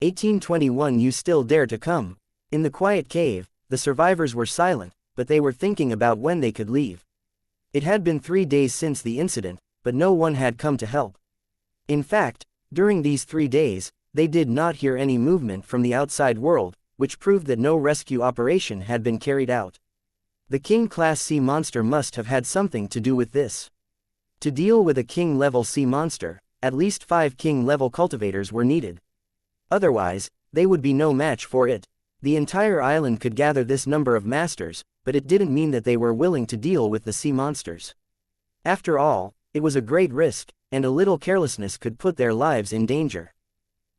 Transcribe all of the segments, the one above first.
1821. You still dare to come? In the quiet cave, the survivors were silent, but they were thinking about when they could leave. It had been 3 days since the incident, but no one had come to help. In fact, during these 3 days, they did not hear any movement from the outside world, which proved that no rescue operation had been carried out. The King-class sea monster must have had something to do with this. To deal with a King-level sea monster, at least 5 King-level cultivators were needed. Otherwise, they would be no match for it. The entire island could gather this number of masters, but it didn't mean that they were willing to deal with the sea monsters. After all, it was a great risk, and a little carelessness could put their lives in danger.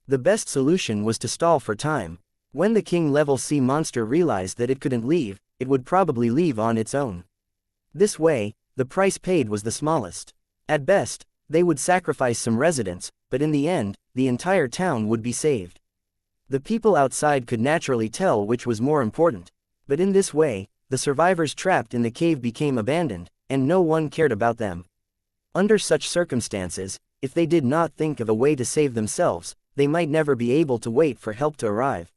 The best solution was to stall for time. When the King-level sea monster realized that it couldn't leave, it would probably leave on its own. This way, the price paid was the smallest. At best, they would sacrifice some residents, but in the end, the entire town would be saved. The people outside could naturally tell which was more important. But in this way, the survivors trapped in the cave became abandoned, and no one cared about them. Under such circumstances, if they did not think of a way to save themselves, they might never be able to wait for help to arrive.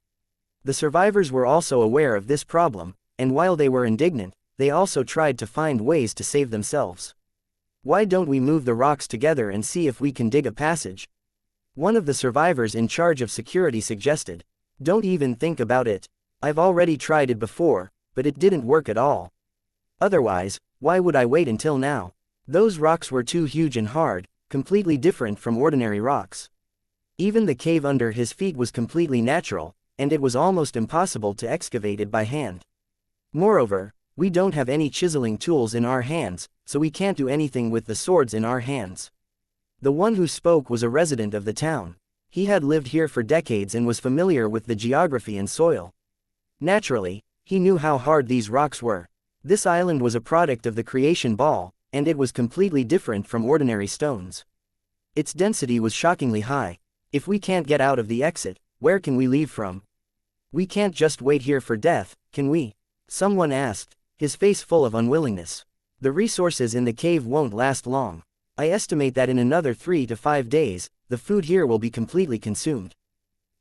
The survivors were also aware of this problem, and while they were indignant, they also tried to find ways to save themselves. Why don't we move the rocks together and see if we can dig a passage? One of the survivors in charge of security suggested. Don't even think about it. I've already tried it before, but it didn't work at all. Otherwise, why would I wait until now? Those rocks were too huge and hard, completely different from ordinary rocks. Even the cave under his feet was completely natural, and it was almost impossible to excavate it by hand. Moreover, we don't have any chiseling tools in our hands, so we can't do anything with the swords in our hands. The one who spoke was a resident of the town. He had lived here for decades and was familiar with the geography and soil. Naturally, he knew how hard these rocks were. This island was a product of the creation ball, and it was completely different from ordinary stones. Its density was shockingly high. If we can't get out of the exit, where can we leave from? We can't just wait here for death, can we? Someone asked, his face full of unwillingness. The resources in the cave won't last long. I estimate that in another 3 to 5 days, the food here will be completely consumed.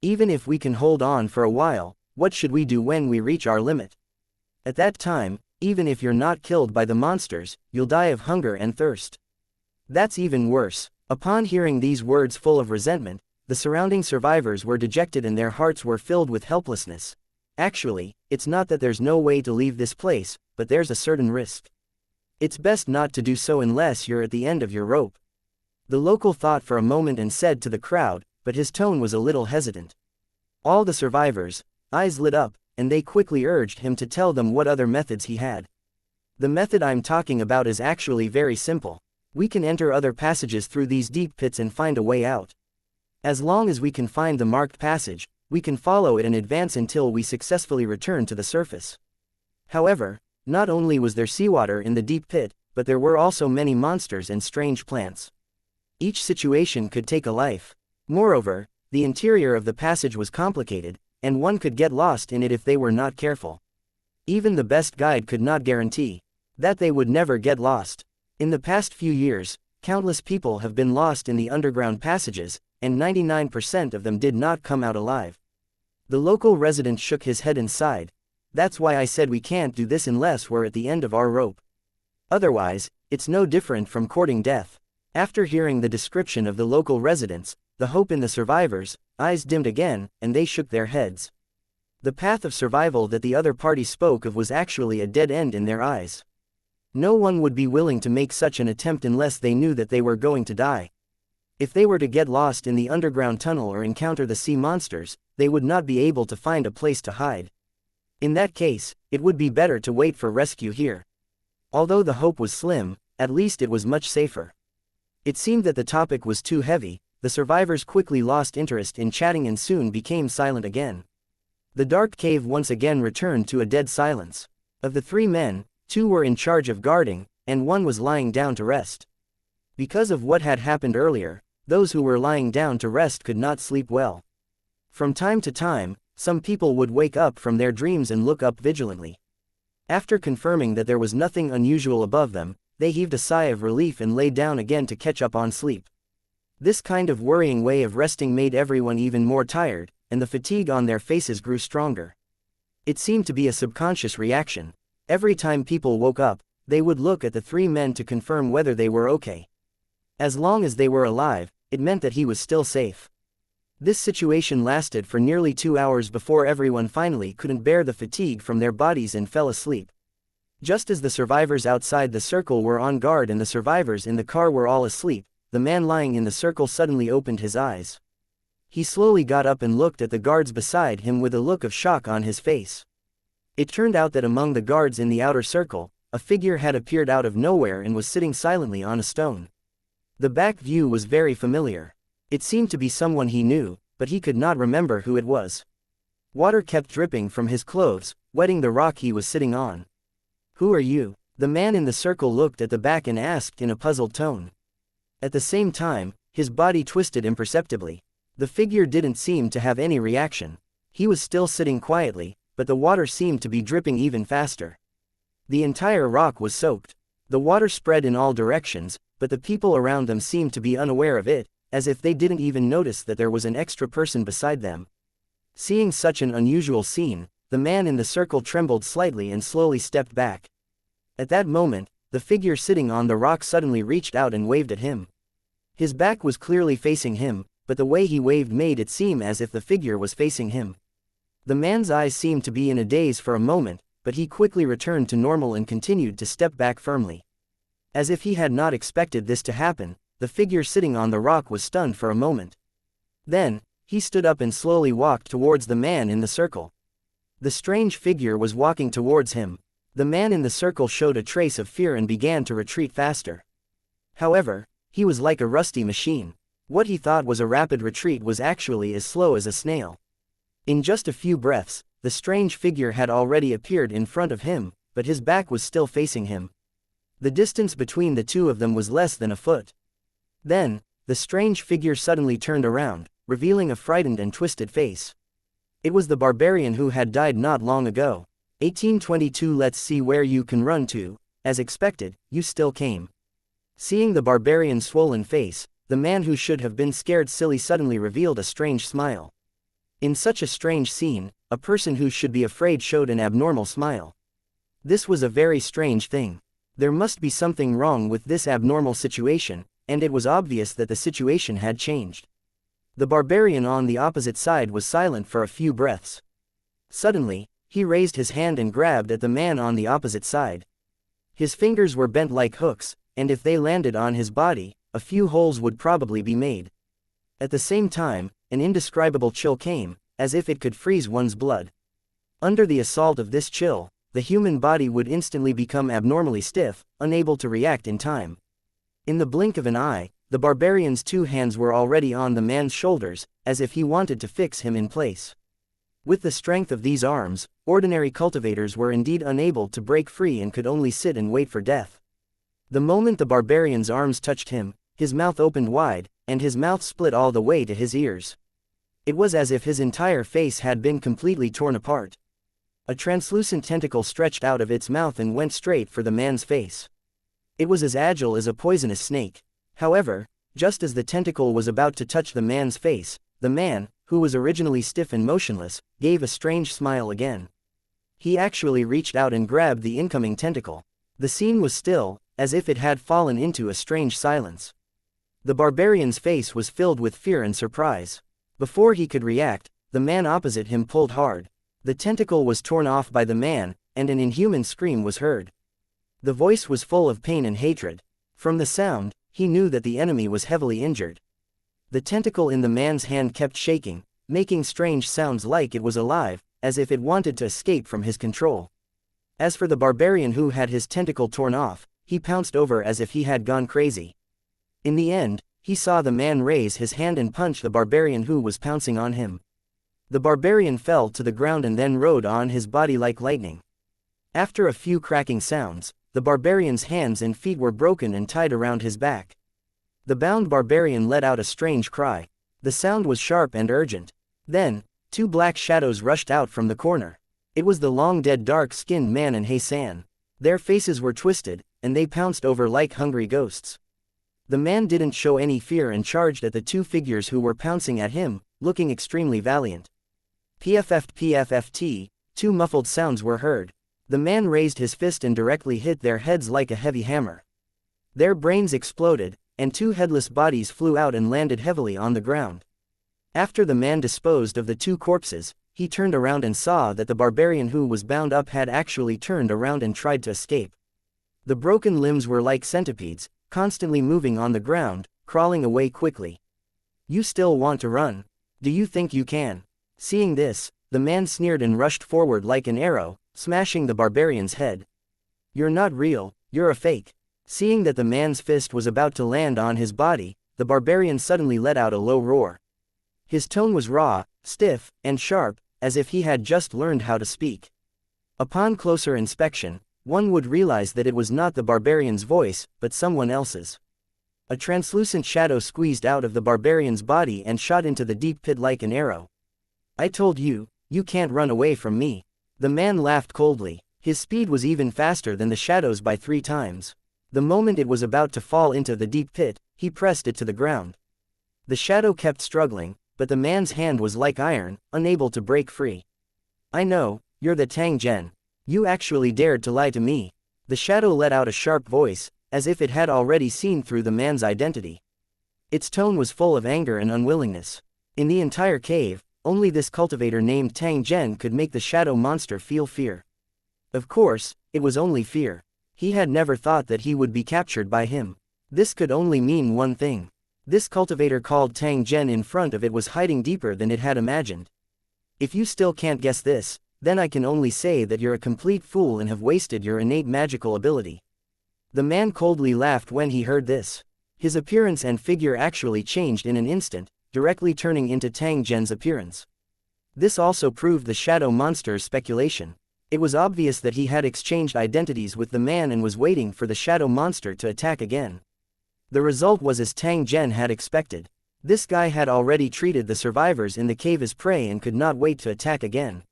Even if we can hold on for a while, what should we do when we reach our limit? At that time, even if you're not killed by the monsters, you'll die of hunger and thirst. That's even worse. Upon hearing these words full of resentment, the surrounding survivors were dejected and their hearts were filled with helplessness. Actually, it's not that there's no way to leave this place, but there's a certain risk. It's best not to do so unless you're at the end of your rope. The local thought for a moment and said to the crowd, but his tone was a little hesitant. All the survivors' eyes lit up, and they quickly urged him to tell them what other methods he had. The method I'm talking about is actually very simple. We can enter other passages through these deep pits and find a way out. As long as we can find the marked passage, we can follow it and advance until we successfully return to the surface. However, not only was there seawater in the deep pit, but there were also many monsters and strange plants. Each situation could take a life. Moreover, the interior of the passage was complicated, and one could get lost in it if they were not careful. Even the best guide could not guarantee that they would never get lost. In the past few years, countless people have been lost in the underground passages, and 99% of them did not come out alive. The local resident shook his head and sighed. That's why I said we can't do this unless we're at the end of our rope. Otherwise, it's no different from courting death. After hearing the description of the local residents, the hope in the survivors' eyes dimmed again, and they shook their heads. The path of survival that the other party spoke of was actually a dead end in their eyes. No one would be willing to make such an attempt unless they knew that they were going to die. If they were to get lost in the underground tunnel or encounter the sea monsters, they would not be able to find a place to hide. In that case, it would be better to wait for rescue here. Although the hope was slim, at least it was much safer. It seemed that the topic was too heavy. The survivors quickly lost interest in chatting and soon became silent again. The dark cave once again returned to a dead silence. Of the 3 men, 2 were in charge of guarding, and 1 was lying down to rest. Because of what had happened earlier, those who were lying down to rest could not sleep well. From time to time, some people would wake up from their dreams and look up vigilantly. After confirming that there was nothing unusual above them, they heaved a sigh of relief and lay down again to catch up on sleep. This kind of worrying way of resting made everyone even more tired, and the fatigue on their faces grew stronger. It seemed to be a subconscious reaction. Every time people woke up, they would look at the three men to confirm whether they were okay. As long as they were alive, it meant that he was still safe. This situation lasted for nearly 2 hours before everyone finally couldn't bear the fatigue from their bodies and fell asleep. Just as the survivors outside the circle were on guard and the survivors in the car were all asleep, the man lying in the circle suddenly opened his eyes. He slowly got up and looked at the guards beside him with a look of shock on his face. It turned out that among the guards in the outer circle, a figure had appeared out of nowhere and was sitting silently on a stone. The back view was very familiar. It seemed to be someone he knew, but he could not remember who it was. Water kept dripping from his clothes, wetting the rock he was sitting on. "Who are you?" The man in the circle looked at the back and asked in a puzzled tone. At the same time, his body twisted imperceptibly. The figure didn't seem to have any reaction. He was still sitting quietly, but the water seemed to be dripping even faster. The entire rock was soaked. The water spread in all directions, but the people around them seemed to be unaware of it, as if they didn't even notice that there was an extra person beside them. Seeing such an unusual scene, the man in the circle trembled slightly and slowly stepped back. At that moment, the figure sitting on the rock suddenly reached out and waved at him. His back was clearly facing him, but the way he waved made it seem as if the figure was facing him. The man's eyes seemed to be in a daze for a moment, but he quickly returned to normal and continued to step back firmly. As if he had not expected this to happen, the figure sitting on the rock was stunned for a moment. Then, he stood up and slowly walked towards the man in the circle. The strange figure was walking towards him. The man in the circle showed a trace of fear and began to retreat faster. However, he was like a rusty machine. What he thought was a rapid retreat was actually as slow as a snail. In just a few breaths, the strange figure had already appeared in front of him, but his back was still facing him. The distance between the two of them was less than a foot. Then, the strange figure suddenly turned around, revealing a frightened and twisted face. It was the barbarian who had died not long ago. 1822. Let's see where you can run to. As expected, you still came. Seeing the barbarian's swollen face, the man who should have been scared silly suddenly revealed a strange smile. In such a strange scene, a person who should be afraid showed an abnormal smile. This was a very strange thing. There must be something wrong with this abnormal situation, and it was obvious that the situation had changed. The barbarian on the opposite side was silent for a few breaths. Suddenly, he raised his hand and grabbed at the man on the opposite side. His fingers were bent like hooks, and if they landed on his body, a few holes would probably be made. At the same time, an indescribable chill came, as if it could freeze one's blood. Under the assault of this chill, the human body would instantly become abnormally stiff, unable to react in time. In the blink of an eye, the barbarian's two hands were already on the man's shoulders, as if he wanted to fix him in place. With the strength of these arms, ordinary cultivators were indeed unable to break free and could only sit and wait for death. The moment the barbarian's arms touched him, his mouth opened wide, and his mouth split all the way to his ears. It was as if his entire face had been completely torn apart. A translucent tentacle stretched out of its mouth and went straight for the man's face. It was as agile as a poisonous snake. However, just as the tentacle was about to touch the man's face, the man, who was originally stiff and motionless, gave a strange smile again. He actually reached out and grabbed the incoming tentacle. The scene was still, as if it had fallen into a strange silence. The barbarian's face was filled with fear and surprise. Before he could react, the man opposite him pulled hard. The tentacle was torn off by the man, and an inhuman scream was heard. The voice was full of pain and hatred. From the sound, he knew that the enemy was heavily injured. The tentacle in the man's hand kept shaking, making strange sounds like it was alive, as if it wanted to escape from his control. As for the barbarian who had his tentacle torn off, he pounced over as if he had gone crazy. In the end, he saw the man raise his hand and punch the barbarian who was pouncing on him. The barbarian fell to the ground and then rode on his body like lightning. After a few cracking sounds, the barbarian's hands and feet were broken and tied around his back. The bound barbarian let out a strange cry. The sound was sharp and urgent. Then, two black shadows rushed out from the corner. It was the long-dead dark-skinned man and Hassan. Their faces were twisted, and they pounced over like hungry ghosts. The man didn't show any fear and charged at the two figures who were pouncing at him, looking extremely valiant. PFFT, two muffled sounds were heard. The man raised his fist and directly hit their heads like a heavy hammer. Their brains exploded, and two headless bodies flew out and landed heavily on the ground. After the man disposed of the two corpses, he turned around and saw that the barbarian who was bound up had actually turned around and tried to escape. The broken limbs were like centipedes, constantly moving on the ground, crawling away quickly. "You still want to run? Do you think you can?" Seeing this, the man sneered and rushed forward like an arrow, smashing the barbarian's head. "You're not real, you're a fake." Seeing that the man's fist was about to land on his body, the barbarian suddenly let out a low roar. His tone was raw, stiff, and sharp, as if he had just learned how to speak. Upon closer inspection, one would realize that it was not the barbarian's voice, but someone else's. A translucent shadow squeezed out of the barbarian's body and shot into the deep pit like an arrow. "I told you, you can't run away from me." The man laughed coldly. His speed was even faster than the shadow's by 3 times. The moment it was about to fall into the deep pit, he pressed it to the ground. The shadow kept struggling, but the man's hand was like iron, unable to break free. "I know, you're the Tang Zhen. You actually dared to lie to me." The shadow let out a sharp voice, as if it had already seen through the man's identity. Its tone was full of anger and unwillingness. In the entire cave, only this cultivator named Tang Zhen could make the shadow monster feel fear. Of course, it was only fear. He had never thought that he would be captured by him. This could only mean one thing. This cultivator called Tang Zhen in front of it was hiding deeper than it had imagined. If you still can't guess this, then I can only say that you're a complete fool and have wasted your innate magical ability. The man coldly laughed when he heard this. His appearance and figure actually changed in an instant, directly turning into Tang Zhen's appearance. This also proved the shadow monster's speculation. It was obvious that he had exchanged identities with the man and was waiting for the shadow monster to attack again. The result was as Tang Zhen had expected. This guy had already treated the survivors in the cave as prey and could not wait to attack again.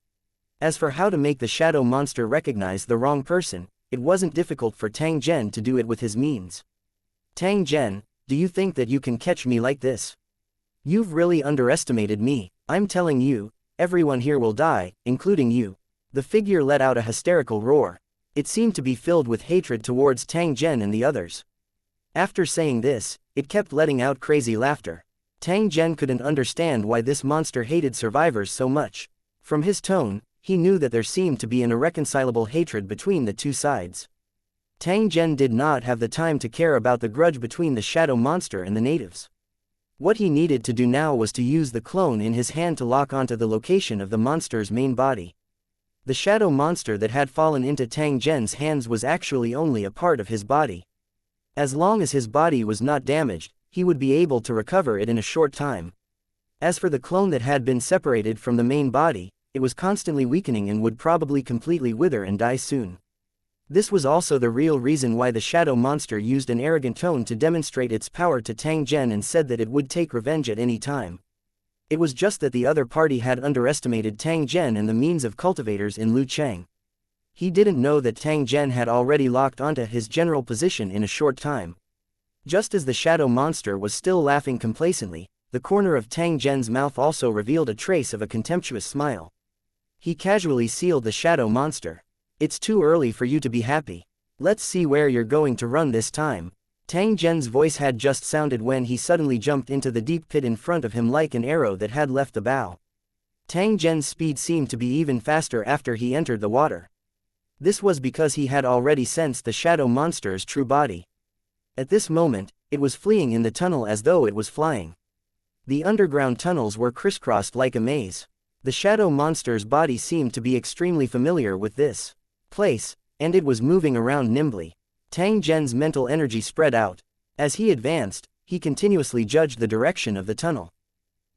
As for how to make the shadow monster recognize the wrong person, it wasn't difficult for Tang Zhen to do it with his means. "Tang Zhen, do you think that you can catch me like this? You've really underestimated me. I'm telling you, everyone here will die, including you." The figure let out a hysterical roar. It seemed to be filled with hatred towards Tang Zhen and the others. After saying this, it kept letting out crazy laughter. Tang Zhen couldn't understand why this monster hated survivors so much. From his tone, he knew that there seemed to be an irreconcilable hatred between the two sides. Tang Zhen did not have the time to care about the grudge between the shadow monster and the natives. What he needed to do now was to use the clone in his hand to lock onto the location of the monster's main body. The shadow monster that had fallen into Tang Zhen's hands was actually only a part of his body. As long as his body was not damaged, he would be able to recover it in a short time. As for the clone that had been separated from the main body, it was constantly weakening and would probably completely wither and die soon. This was also the real reason why the shadow monster used an arrogant tone to demonstrate its power to Tang Zhen and said that it would take revenge at any time. It was just that the other party had underestimated Tang Zhen and the means of cultivators in Lucheng. He didn't know that Tang Zhen had already locked onto his general position in a short time. Just as the shadow monster was still laughing complacently, the corner of Tang Zhen's mouth also revealed a trace of a contemptuous smile. He casually sealed the shadow monster. "It's too early for you to be happy. Let's see where you're going to run this time." Tang Zhen's voice had just sounded when he suddenly jumped into the deep pit in front of him like an arrow that had left the bow. Tang Zhen's speed seemed to be even faster after he entered the water. This was because he had already sensed the shadow monster's true body. At this moment, it was fleeing in the tunnel as though it was flying. The underground tunnels were crisscrossed like a maze. The shadow monster's body seemed to be extremely familiar with this place, and it was moving around nimbly. Tang Zhen's mental energy spread out. As he advanced, he continuously judged the direction of the tunnel.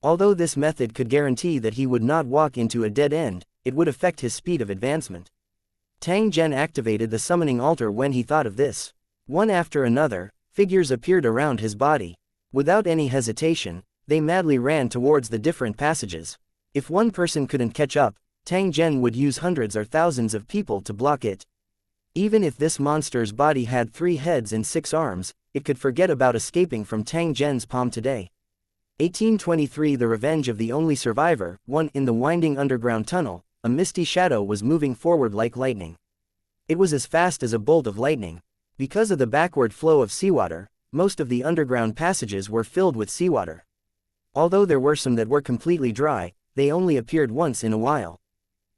Although this method could guarantee that he would not walk into a dead end, it would affect his speed of advancement. Tang Zhen activated the summoning altar when he thought of this. One after another, figures appeared around his body. Without any hesitation, they madly ran towards the different passages. If one person couldn't catch up, Tang Zhen would use hundreds or thousands of people to block it. Even if this monster's body had 3 heads and 6 arms, it could forget about escaping from Tang Zhen's palm today. 1823 The Revenge of the Only Survivor, 1 In the winding underground tunnel, a misty shadow was moving forward like lightning. It was as fast as a bolt of lightning. Because of the backward flow of seawater, most of the underground passages were filled with seawater. Although there were some that were completely dry, they only appeared once in a while.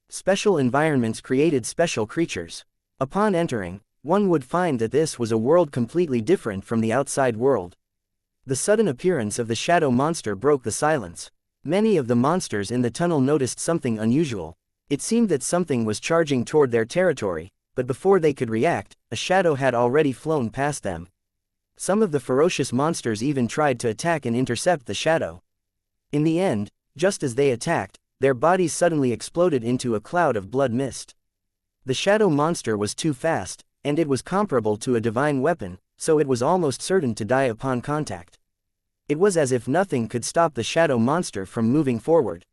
Special environments created special creatures. Upon entering, one would find that this was a world completely different from the outside world. The sudden appearance of the shadow monster broke the silence. Many of the monsters in the tunnel noticed something unusual. It seemed that something was charging toward their territory, but before they could react, a shadow had already flown past them. Some of the ferocious monsters even tried to attack and intercept the shadow. In the end, just as they attacked, their bodies suddenly exploded into a cloud of blood mist. The shadow monster was too fast, and it was comparable to a divine weapon, so it was almost certain to die upon contact. It was as if nothing could stop the shadow monster from moving forward.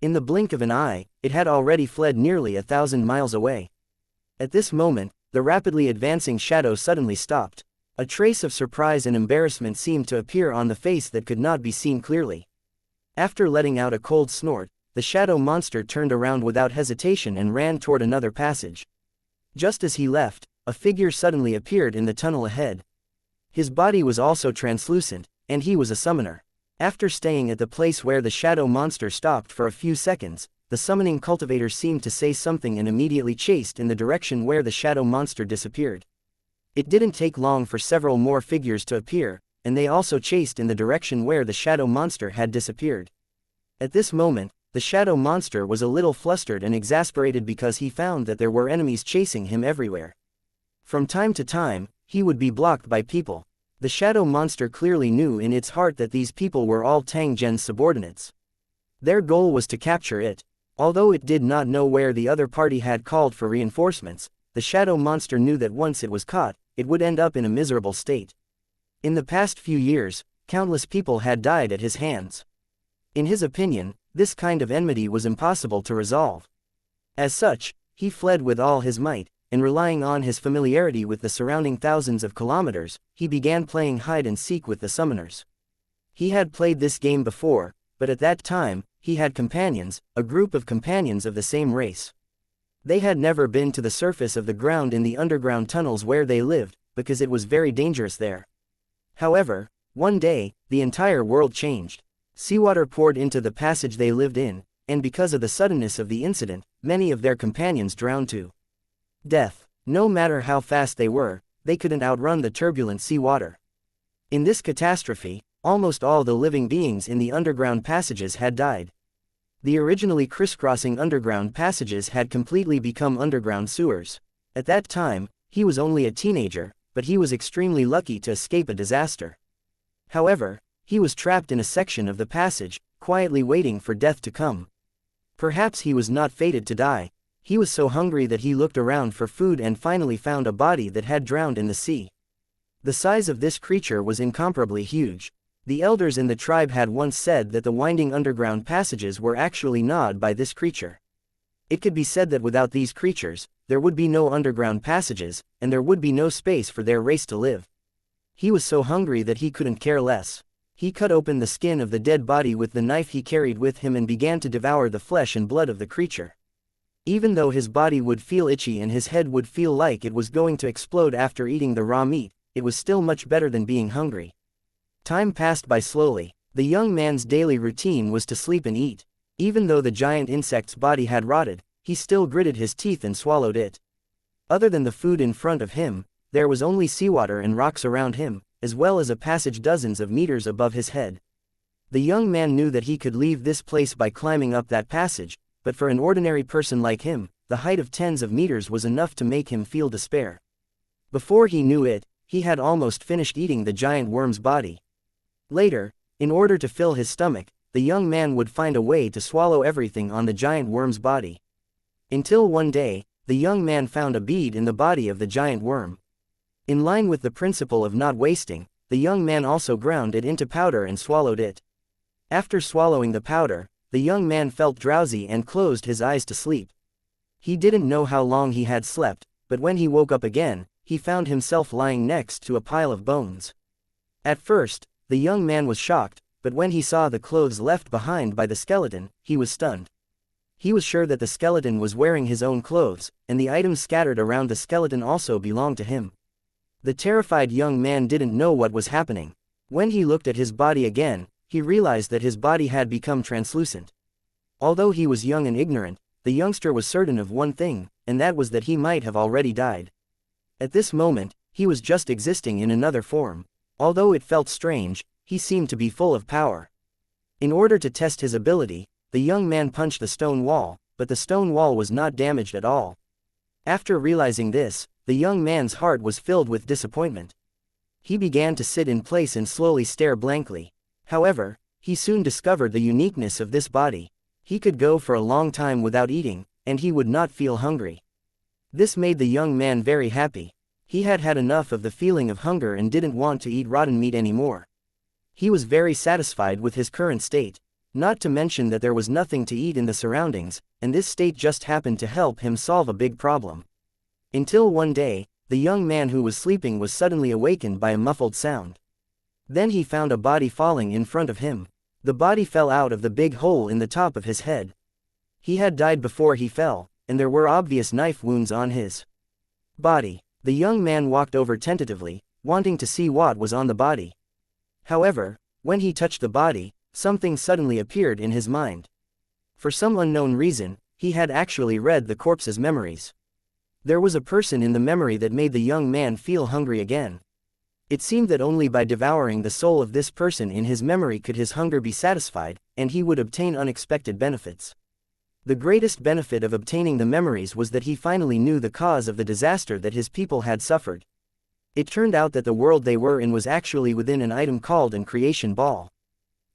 In the blink of an eye, it had already fled nearly 1,000 miles away. At this moment, the rapidly advancing shadow suddenly stopped. A trace of surprise and embarrassment seemed to appear on the face that could not be seen clearly. After letting out a cold snort, the shadow monster turned around without hesitation and ran toward another passage. Just as he left, a figure suddenly appeared in the tunnel ahead. His body was also translucent, and he was a summoner. After staying at the place where the shadow monster stopped for a few seconds, the summoning cultivator seemed to say something and immediately chased in the direction where the shadow monster disappeared. It didn't take long for several more figures to appear, and they also chased in the direction where the shadow monster had disappeared. At this moment, the shadow monster was a little flustered and exasperated because he found that there were enemies chasing him everywhere. From time to time, he would be blocked by people. The shadow monster clearly knew in its heart that these people were all Tang Zhen's subordinates. Their goal was to capture it. Although it did not know where the other party had called for reinforcements, the shadow monster knew that once it was caught, it would end up in a miserable state. In the past few years, countless people had died at his hands. In his opinion, this kind of enmity was impossible to resolve. As such, he fled with all his might, and relying on his familiarity with the surrounding thousands of kilometers, he began playing hide and seek with the summoners. He had played this game before, but at that time, he had companions, a group of companions of the same race. They had never been to the surface of the ground in the underground tunnels where they lived, because it was very dangerous there. However, one day, the entire world changed. Seawater poured into the passage they lived in, and because of the suddenness of the incident, many of their companions drowned to death. No matter how fast they were, they couldn't outrun the turbulent seawater. In this catastrophe, almost all the living beings in the underground passages had died. The originally crisscrossing underground passages had completely become underground sewers. At that time, he was only a teenager, but he was extremely lucky to escape a disaster. However, he was trapped in a section of the passage, quietly waiting for death to come. Perhaps he was not fated to die. He was so hungry that he looked around for food and finally found a body that had drowned in the sea. The size of this creature was incomparably huge. The elders in the tribe had once said that the winding underground passages were actually gnawed by this creature. It could be said that without these creatures, there would be no underground passages, and there would be no space for their race to live. He was so hungry that he couldn't care less. He cut open the skin of the dead body with the knife he carried with him and began to devour the flesh and blood of the creature. Even though his body would feel itchy and his head would feel like it was going to explode after eating the raw meat, it was still much better than being hungry. Time passed by slowly. The young man's daily routine was to sleep and eat. Even though the giant insect's body had rotted, he still gritted his teeth and swallowed it. Other than the food in front of him, there was only seawater and rocks around him, as well as a passage dozens of meters above his head. The young man knew that he could leave this place by climbing up that passage, but for an ordinary person like him, the height of tens of meters was enough to make him feel despair. Before he knew it, he had almost finished eating the giant worm's body. Later, in order to fill his stomach, the young man would find a way to swallow everything on the giant worm's body. Until one day, the young man found a bead in the body of the giant worm. In line with the principle of not wasting, the young man also ground it into powder and swallowed it. After swallowing the powder, the young man felt drowsy and closed his eyes to sleep. He didn't know how long he had slept, but when he woke up again, he found himself lying next to a pile of bones. At first, the young man was shocked, but when he saw the clothes left behind by the skeleton, he was stunned. He was sure that the skeleton was wearing his own clothes, and the items scattered around the skeleton also belonged to him. The terrified young man didn't know what was happening. When he looked at his body again, he realized that his body had become translucent. Although he was young and ignorant, the youngster was certain of one thing, and that was that he might have already died. At this moment, he was just existing in another form. Although it felt strange, he seemed to be full of power. In order to test his ability, the young man punched the stone wall, but the stone wall was not damaged at all. After realizing this, the young man's heart was filled with disappointment. He began to sit in place and slowly stare blankly. However, he soon discovered the uniqueness of this body. He could go for a long time without eating, and he would not feel hungry. This made the young man very happy. He had had enough of the feeling of hunger and didn't want to eat rotten meat anymore. He was very satisfied with his current state, not to mention that there was nothing to eat in the surroundings, and this state just happened to help him solve a big problem. Until one day, the young man who was sleeping was suddenly awakened by a muffled sound. Then he found a body falling in front of him. The body fell out of the big hole in the top of his head. He had died before he fell, and there were obvious knife wounds on his body. The young man walked over tentatively, wanting to see what was on the body. However, when he touched the body, something suddenly appeared in his mind. For some unknown reason, he had actually read the corpse's memories. There was a person in the memory that made the young man feel hungry again. It seemed that only by devouring the soul of this person in his memory could his hunger be satisfied, and he would obtain unexpected benefits. The greatest benefit of obtaining the memories was that he finally knew the cause of the disaster that his people had suffered. It turned out that the world they were in was actually within an item called an creation ball.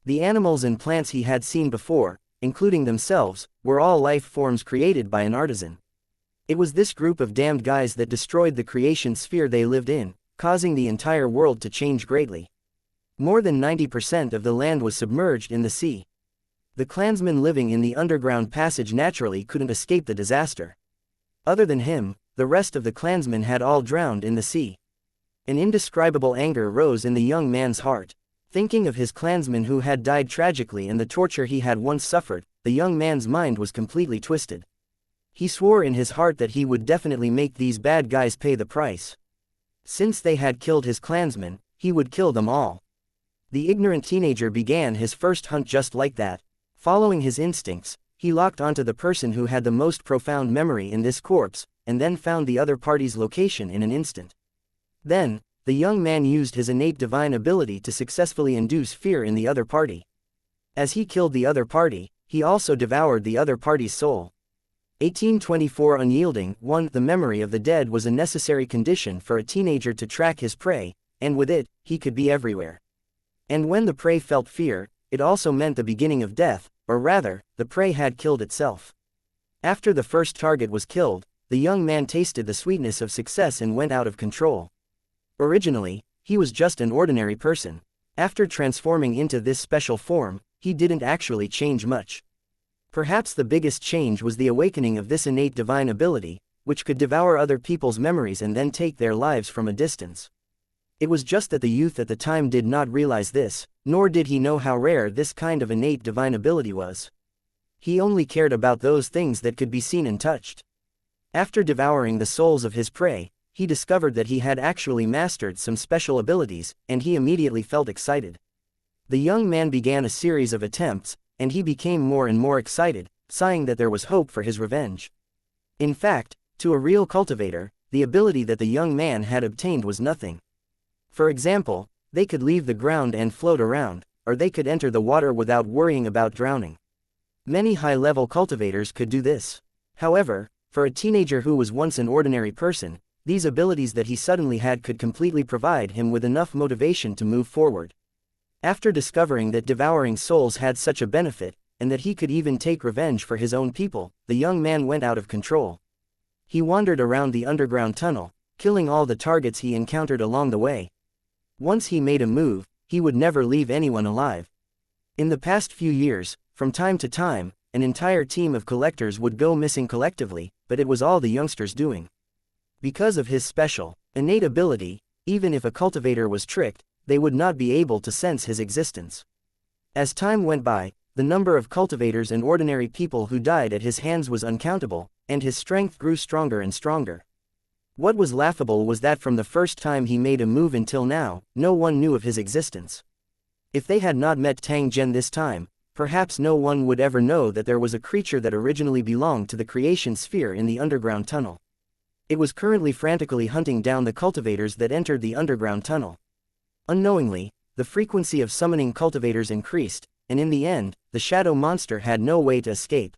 The animals and plants he had seen before, including themselves, were all life forms created by an artisan. It was this group of damned guys that destroyed the creation sphere they lived in, causing the entire world to change greatly. More than 90% of the land was submerged in the sea. The clansmen living in the underground passage naturally couldn't escape the disaster. Other than him, the rest of the clansmen had all drowned in the sea. An indescribable anger rose in the young man's heart. Thinking of his clansmen who had died tragically and the torture he had once suffered, the young man's mind was completely twisted. He swore in his heart that he would definitely make these bad guys pay the price. Since they had killed his clansmen, he would kill them all. The ignorant teenager began his first hunt just like that. Following his instincts, he locked onto the person who had the most profound memory in this corpse, and then found the other party's location in an instant. Then, the young man used his innate divine ability to successfully induce fear in the other party. As he killed the other party, he also devoured the other party's soul. 1824 Unyielding 1. The memory of the dead was a necessary condition for a teenager to track his prey, and with it, he could be everywhere. And when the prey felt fear, it also meant the beginning of death, or rather, the prey had killed itself. After the first target was killed, the young man tasted the sweetness of success and went out of control. Originally, he was just an ordinary person. After transforming into this special form, he didn't actually change much. Perhaps the biggest change was the awakening of this innate divine ability, which could devour other people's memories and then take their lives from a distance. It was just that the youth at the time did not realize this, nor did he know how rare this kind of innate divine ability was. He only cared about those things that could be seen and touched. After devouring the souls of his prey, he discovered that he had actually mastered some special abilities, and he immediately felt excited. The young man began a series of attempts, and he became more and more excited, sighing that there was hope for his revenge. In fact, to a real cultivator, the ability that the young man had obtained was nothing. For example, they could leave the ground and float around, or they could enter the water without worrying about drowning. Many high-level cultivators could do this. However, for a teenager who was once an ordinary person, these abilities that he suddenly had could completely provide him with enough motivation to move forward. After discovering that devouring souls had such a benefit, and that he could even take revenge for his own people, the young man went out of control. He wandered around the underground tunnel, killing all the targets he encountered along the way. Once he made a move, he would never leave anyone alive. In the past few years, from time to time, an entire team of collectors would go missing collectively, but it was all the youngsters doing. Because of his special, innate ability, even if a cultivator was tricked, they would not be able to sense his existence. As time went by, the number of cultivators and ordinary people who died at his hands was uncountable, and his strength grew stronger and stronger. What was laughable was that from the first time he made a move until now, no one knew of his existence. If they had not met Tang Zhen this time, perhaps no one would ever know that there was a creature that originally belonged to the creation sphere in the underground tunnel. It was currently frantically hunting down the cultivators that entered the underground tunnel. Unknowingly, the frequency of summoning cultivators increased, and in the end, the shadow monster had no way to escape.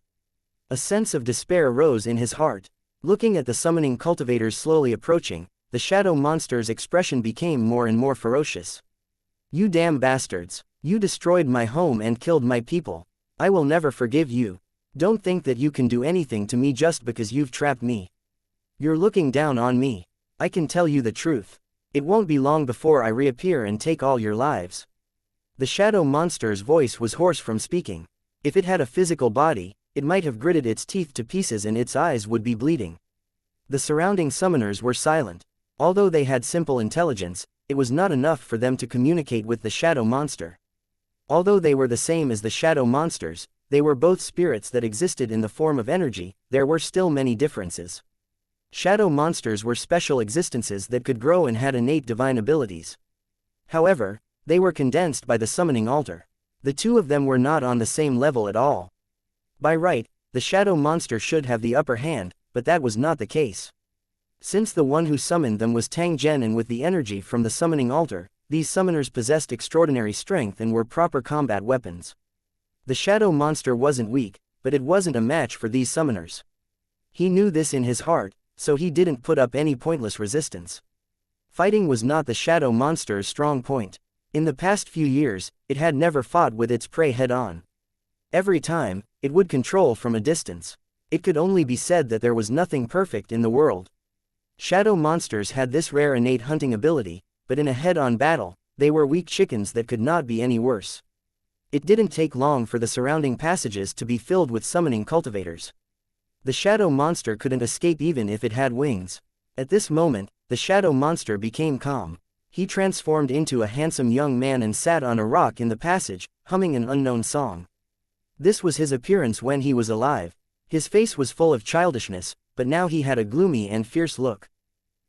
A sense of despair rose in his heart. Looking at the summoning cultivators slowly approaching, the shadow monster's expression became more and more ferocious. "You damn bastards! You destroyed my home and killed my people. I will never forgive you. Don't think that you can do anything to me just because you've trapped me. You're looking down on me. I can tell you the truth. It won't be long before I reappear and take all your lives." The shadow monster's voice was hoarse from speaking. If it had a physical body, it might have gritted its teeth to pieces and its eyes would be bleeding. The surrounding summoners were silent. Although they had simple intelligence, it was not enough for them to communicate with the shadow monster. Although they were the same as the shadow monsters, they were both spirits that existed in the form of energy, there were still many differences. Shadow monsters were special existences that could grow and had innate divine abilities. However, they were condensed by the summoning altar. The two of them were not on the same level at all. By right, the shadow monster should have the upper hand, but that was not the case. Since the one who summoned them was Tang Zhen, and with the energy from the summoning altar, these summoners possessed extraordinary strength and were proper combat weapons. The shadow monster wasn't weak, but it wasn't a match for these summoners. He knew this in his heart, so he didn't put up any pointless resistance. Fighting was not the shadow monster's strong point. In the past few years, it had never fought with its prey head-on. Every time, it would control from a distance. It could only be said that there was nothing perfect in the world. Shadow monsters had this rare innate hunting ability, but in a head-on battle, they were weak chickens that could not be any worse. It didn't take long for the surrounding passages to be filled with summoning cultivators. The shadow monster couldn't escape even if it had wings. At this moment, the shadow monster became calm. He transformed into a handsome young man and sat on a rock in the passage, humming an unknown song. This was his appearance when he was alive. His face was full of childishness, but now he had a gloomy and fierce look.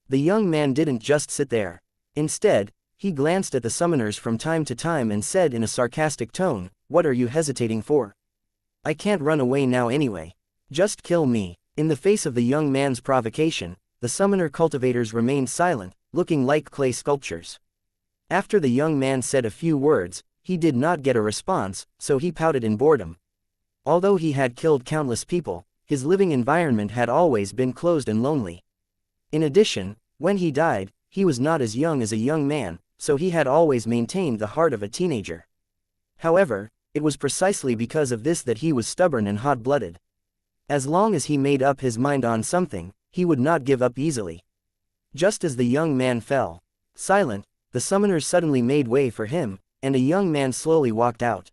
The young man didn't just sit there. Instead, he glanced at the summoners from time to time and said in a sarcastic tone, "What are you hesitating for? I can't run away now anyway. Just kill me." In the face of the young man's provocation, the summoner cultivators remained silent, looking like clay sculptures. After the young man said a few words, he did not get a response, so he pouted in boredom. Although he had killed countless people, his living environment had always been closed and lonely. In addition, when he died, he was not as young as a young man, so he had always maintained the heart of a teenager. However, it was precisely because of this that he was stubborn and hot-blooded. As long as he made up his mind on something, he would not give up easily. Just as the young man fell silent, the summoners suddenly made way for him, and a young man slowly walked out.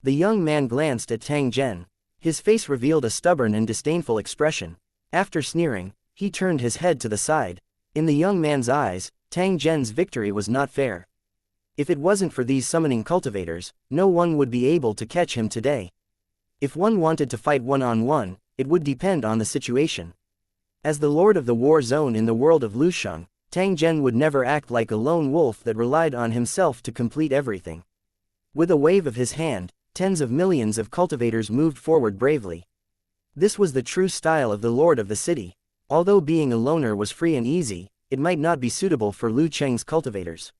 The young man glanced at Tang Zhen. His face revealed a stubborn and disdainful expression. After sneering, he turned his head to the side. In the young man's eyes, Tang Zhen's victory was not fair. If it wasn't for these summoning cultivators, no one would be able to catch him today. If one wanted to fight one-on-one, it would depend on the situation. As the lord of the war zone in the world of Lusheng, Tang Zhen would never act like a lone wolf that relied on himself to complete everything. With a wave of his hand, tens of millions of cultivators moved forward bravely. This was the true style of the lord of the city. Although being a loner was free and easy, it might not be suitable for Lu Cheng's cultivators.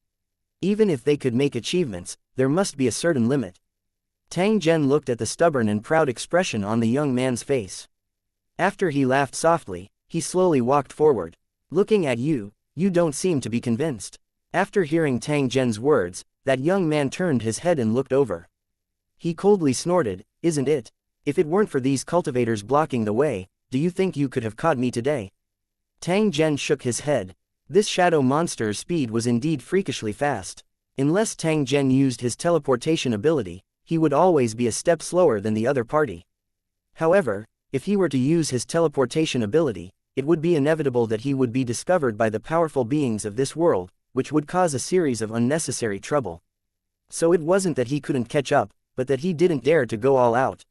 Even if they could make achievements, there must be a certain limit. Tang Zhen looked at the stubborn and proud expression on the young man's face. After he laughed softly, he slowly walked forward. "Looking at you, you don't seem to be convinced." After hearing Tang Zhen's words, that young man turned his head and looked over. He coldly snorted, "Isn't it? If it weren't for these cultivators blocking the way, do you think you could have caught me today?" Tang Zhen shook his head. This shadow monster's speed was indeed freakishly fast. Unless Tang Zhen used his teleportation ability, he would always be a step slower than the other party. However, if he were to use his teleportation ability, it would be inevitable that he would be discovered by the powerful beings of this world, which would cause a series of unnecessary trouble. So it wasn't that he couldn't catch up, but that he didn't dare to go all out.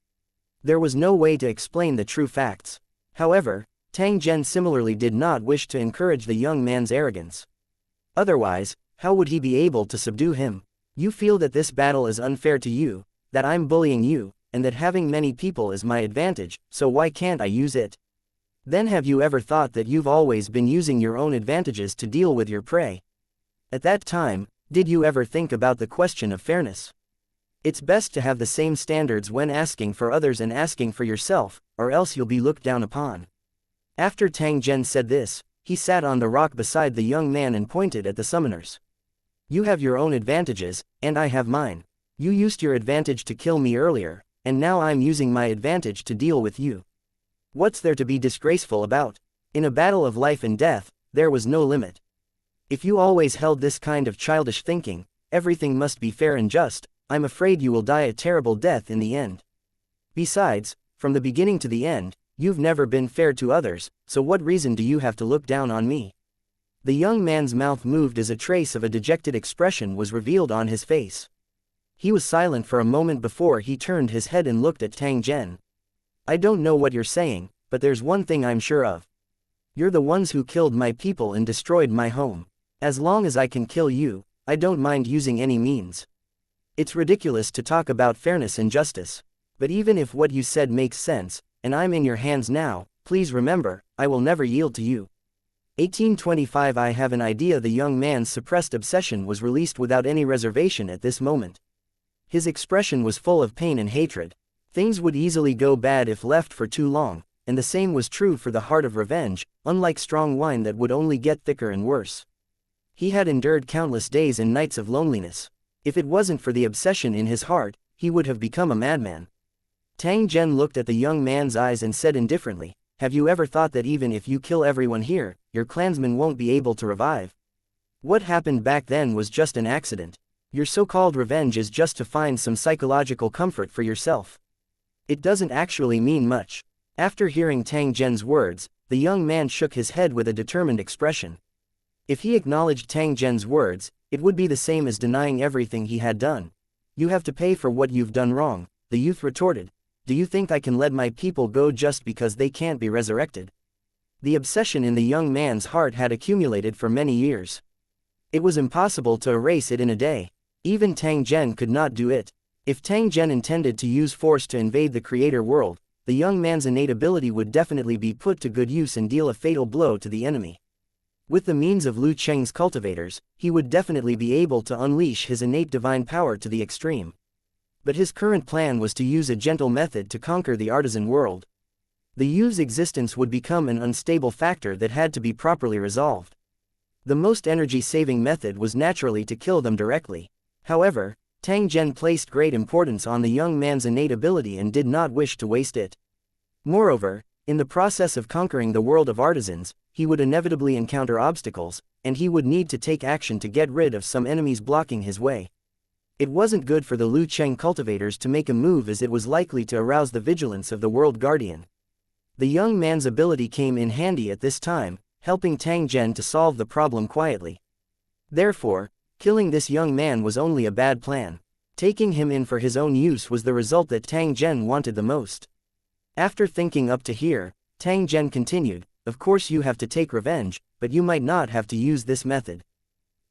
There was no way to explain the true facts. However, Tang Zhen similarly did not wish to encourage the young man's arrogance. Otherwise, how would he be able to subdue him? You feel that this battle is unfair to you, that I'm bullying you, and that having many people is my advantage, so why can't I use it? Then have you ever thought that you've always been using your own advantages to deal with your prey? At that time, did you ever think about the question of fairness? It's best to have the same standards when asking for others and asking for yourself, or else you'll be looked down upon. After Tang Zhen said this, he sat on the rock beside the young man and pointed at the summoners. You have your own advantages, and I have mine. You used your advantage to kill me earlier, and now I'm using my advantage to deal with you. What's there to be disgraceful about? In a battle of life and death, there was no limit. If you always held this kind of childish thinking, everything must be fair and just, I'm afraid you will die a terrible death in the end. Besides, from the beginning to the end, you've never been fair to others, so what reason do you have to look down on me? The young man's mouth moved as a trace of a dejected expression was revealed on his face. He was silent for a moment before he turned his head and looked at Tang Zhen. I don't know what you're saying, but there's one thing I'm sure of. You're the ones who killed my people and destroyed my home. As long as I can kill you, I don't mind using any means. It's ridiculous to talk about fairness and justice. But even if what you said makes sense, and I'm in your hands now, please remember, I will never yield to you. 1825 I have an idea. The young man's suppressed obsession was released without any reservation at this moment. His expression was full of pain and hatred. Things would easily go bad if left for too long, and the same was true for the heart of revenge, unlike strong wine that would only get thicker and worse. He had endured countless days and nights of loneliness. If it wasn't for the obsession in his heart, he would have become a madman. Tang Zhen looked at the young man's eyes and said indifferently, have you ever thought that even if you kill everyone here, your clansmen won't be able to revive? What happened back then was just an accident. Your so-called revenge is just to find some psychological comfort for yourself. It doesn't actually mean much. After hearing Tang Zhen's words, the young man shook his head with a determined expression. If he acknowledged Tang Zhen's words, it would be the same as denying everything he had done. You have to pay for what you've done wrong, the youth retorted. Do you think I can let my people go just because they can't be resurrected? The obsession in the young man's heart had accumulated for many years. It was impossible to erase it in a day. Even Tang Zhen could not do it. If Tang Zhen intended to use force to invade the creator world, the young man's innate ability would definitely be put to good use and deal a fatal blow to the enemy. With the means of Lu Cheng's cultivators, he would definitely be able to unleash his innate divine power to the extreme. But his current plan was to use a gentle method to conquer the artisan world. The youth's existence would become an unstable factor that had to be properly resolved. The most energy-saving method was naturally to kill them directly. However, Tang Zhen placed great importance on the young man's innate ability and did not wish to waste it. Moreover, in the process of conquering the world of artisans, he would inevitably encounter obstacles, and he would need to take action to get rid of some enemies blocking his way. It wasn't good for the Lu Cheng cultivators to make a move, as it was likely to arouse the vigilance of the World Guardian. The young man's ability came in handy at this time, helping Tang Zhen to solve the problem quietly. Therefore, killing this young man was only a bad plan. Taking him in for his own use was the result that Tang Zhen wanted the most. After thinking up to here, Tang Zhen continued, of course you have to take revenge, but you might not have to use this method.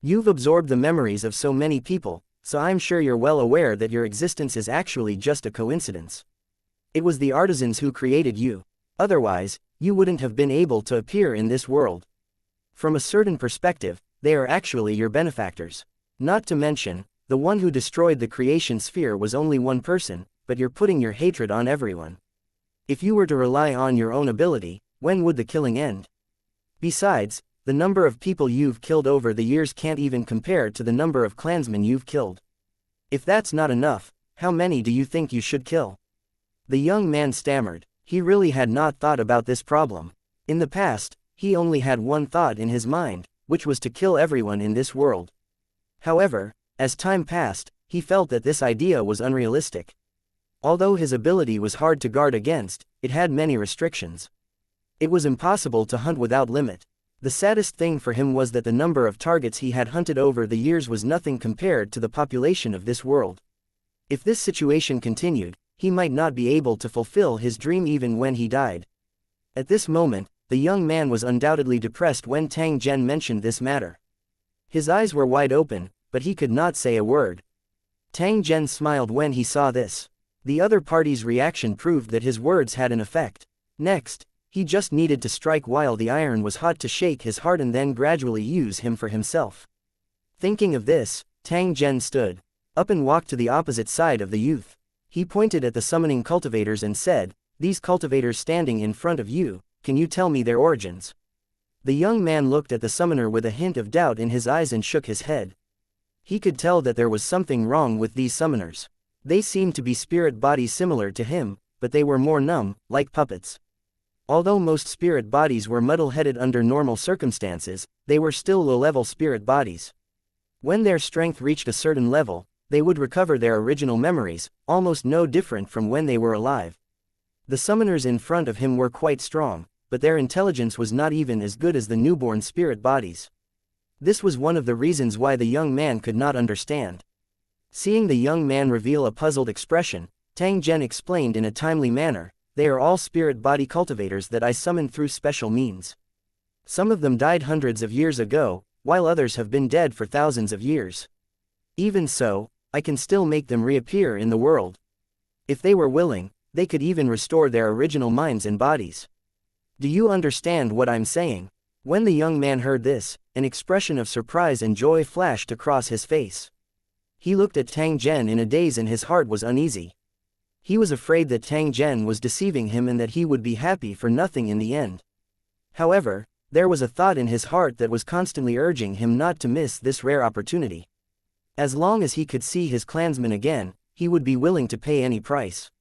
You've absorbed the memories of so many people, so I'm sure you're well aware that your existence is actually just a coincidence. It was the artisans who created you. Otherwise, you wouldn't have been able to appear in this world. From a certain perspective, they are actually your benefactors. Not to mention, the one who destroyed the creation sphere was only one person, but you're putting your hatred on everyone. If you were to rely on your own ability, when would the killing end? Besides, the number of people you've killed over the years can't even compare to the number of clansmen you've killed. If that's not enough, how many do you think you should kill? The young man stammered. He really had not thought about this problem. In the past, he only had one thought in his mind, which was to kill everyone in this world. However, as time passed, he felt that this idea was unrealistic. Although his ability was hard to guard against, it had many restrictions. It was impossible to hunt without limit. The saddest thing for him was that the number of targets he had hunted over the years was nothing compared to the population of this world. If this situation continued, he might not be able to fulfill his dream even when he died. At this moment, the young man was undoubtedly depressed when Tang Zhen mentioned this matter. His eyes were wide open, but he could not say a word. Tang Zhen smiled when he saw this. The other party's reaction proved that his words had an effect. Next, he just needed to strike while the iron was hot to shake his heart and then gradually use him for himself. Thinking of this, Tang Zhen stood up and walked to the opposite side of the youth. He pointed at the summoning cultivators and said, "These cultivators standing in front of you, can you tell me their origins?" The young man looked at the summoner with a hint of doubt in his eyes and shook his head. He could tell that there was something wrong with these summoners. They seemed to be spirit bodies similar to him, but they were more numb, like puppets. Although most spirit bodies were muddle-headed under normal circumstances, they were still low-level spirit bodies. When their strength reached a certain level, they would recover their original memories, almost no different from when they were alive. The summoners in front of him were quite strong, but their intelligence was not even as good as the newborn spirit bodies. This was one of the reasons why the young man could not understand. Seeing the young man reveal a puzzled expression, Tang Zhen explained in a timely manner, "They are all spirit body cultivators that I summoned through special means. Some of them died hundreds of years ago, while others have been dead for thousands of years. Even so, I can still make them reappear in the world. If they were willing, they could even restore their original minds and bodies. Do you understand what I'm saying?" When the young man heard this, an expression of surprise and joy flashed across his face. He looked at Tang Zhen in a daze and his heart was uneasy. He was afraid that Tang Zhen was deceiving him and that he would be happy for nothing in the end. However, there was a thought in his heart that was constantly urging him not to miss this rare opportunity. As long as he could see his clansmen again, he would be willing to pay any price.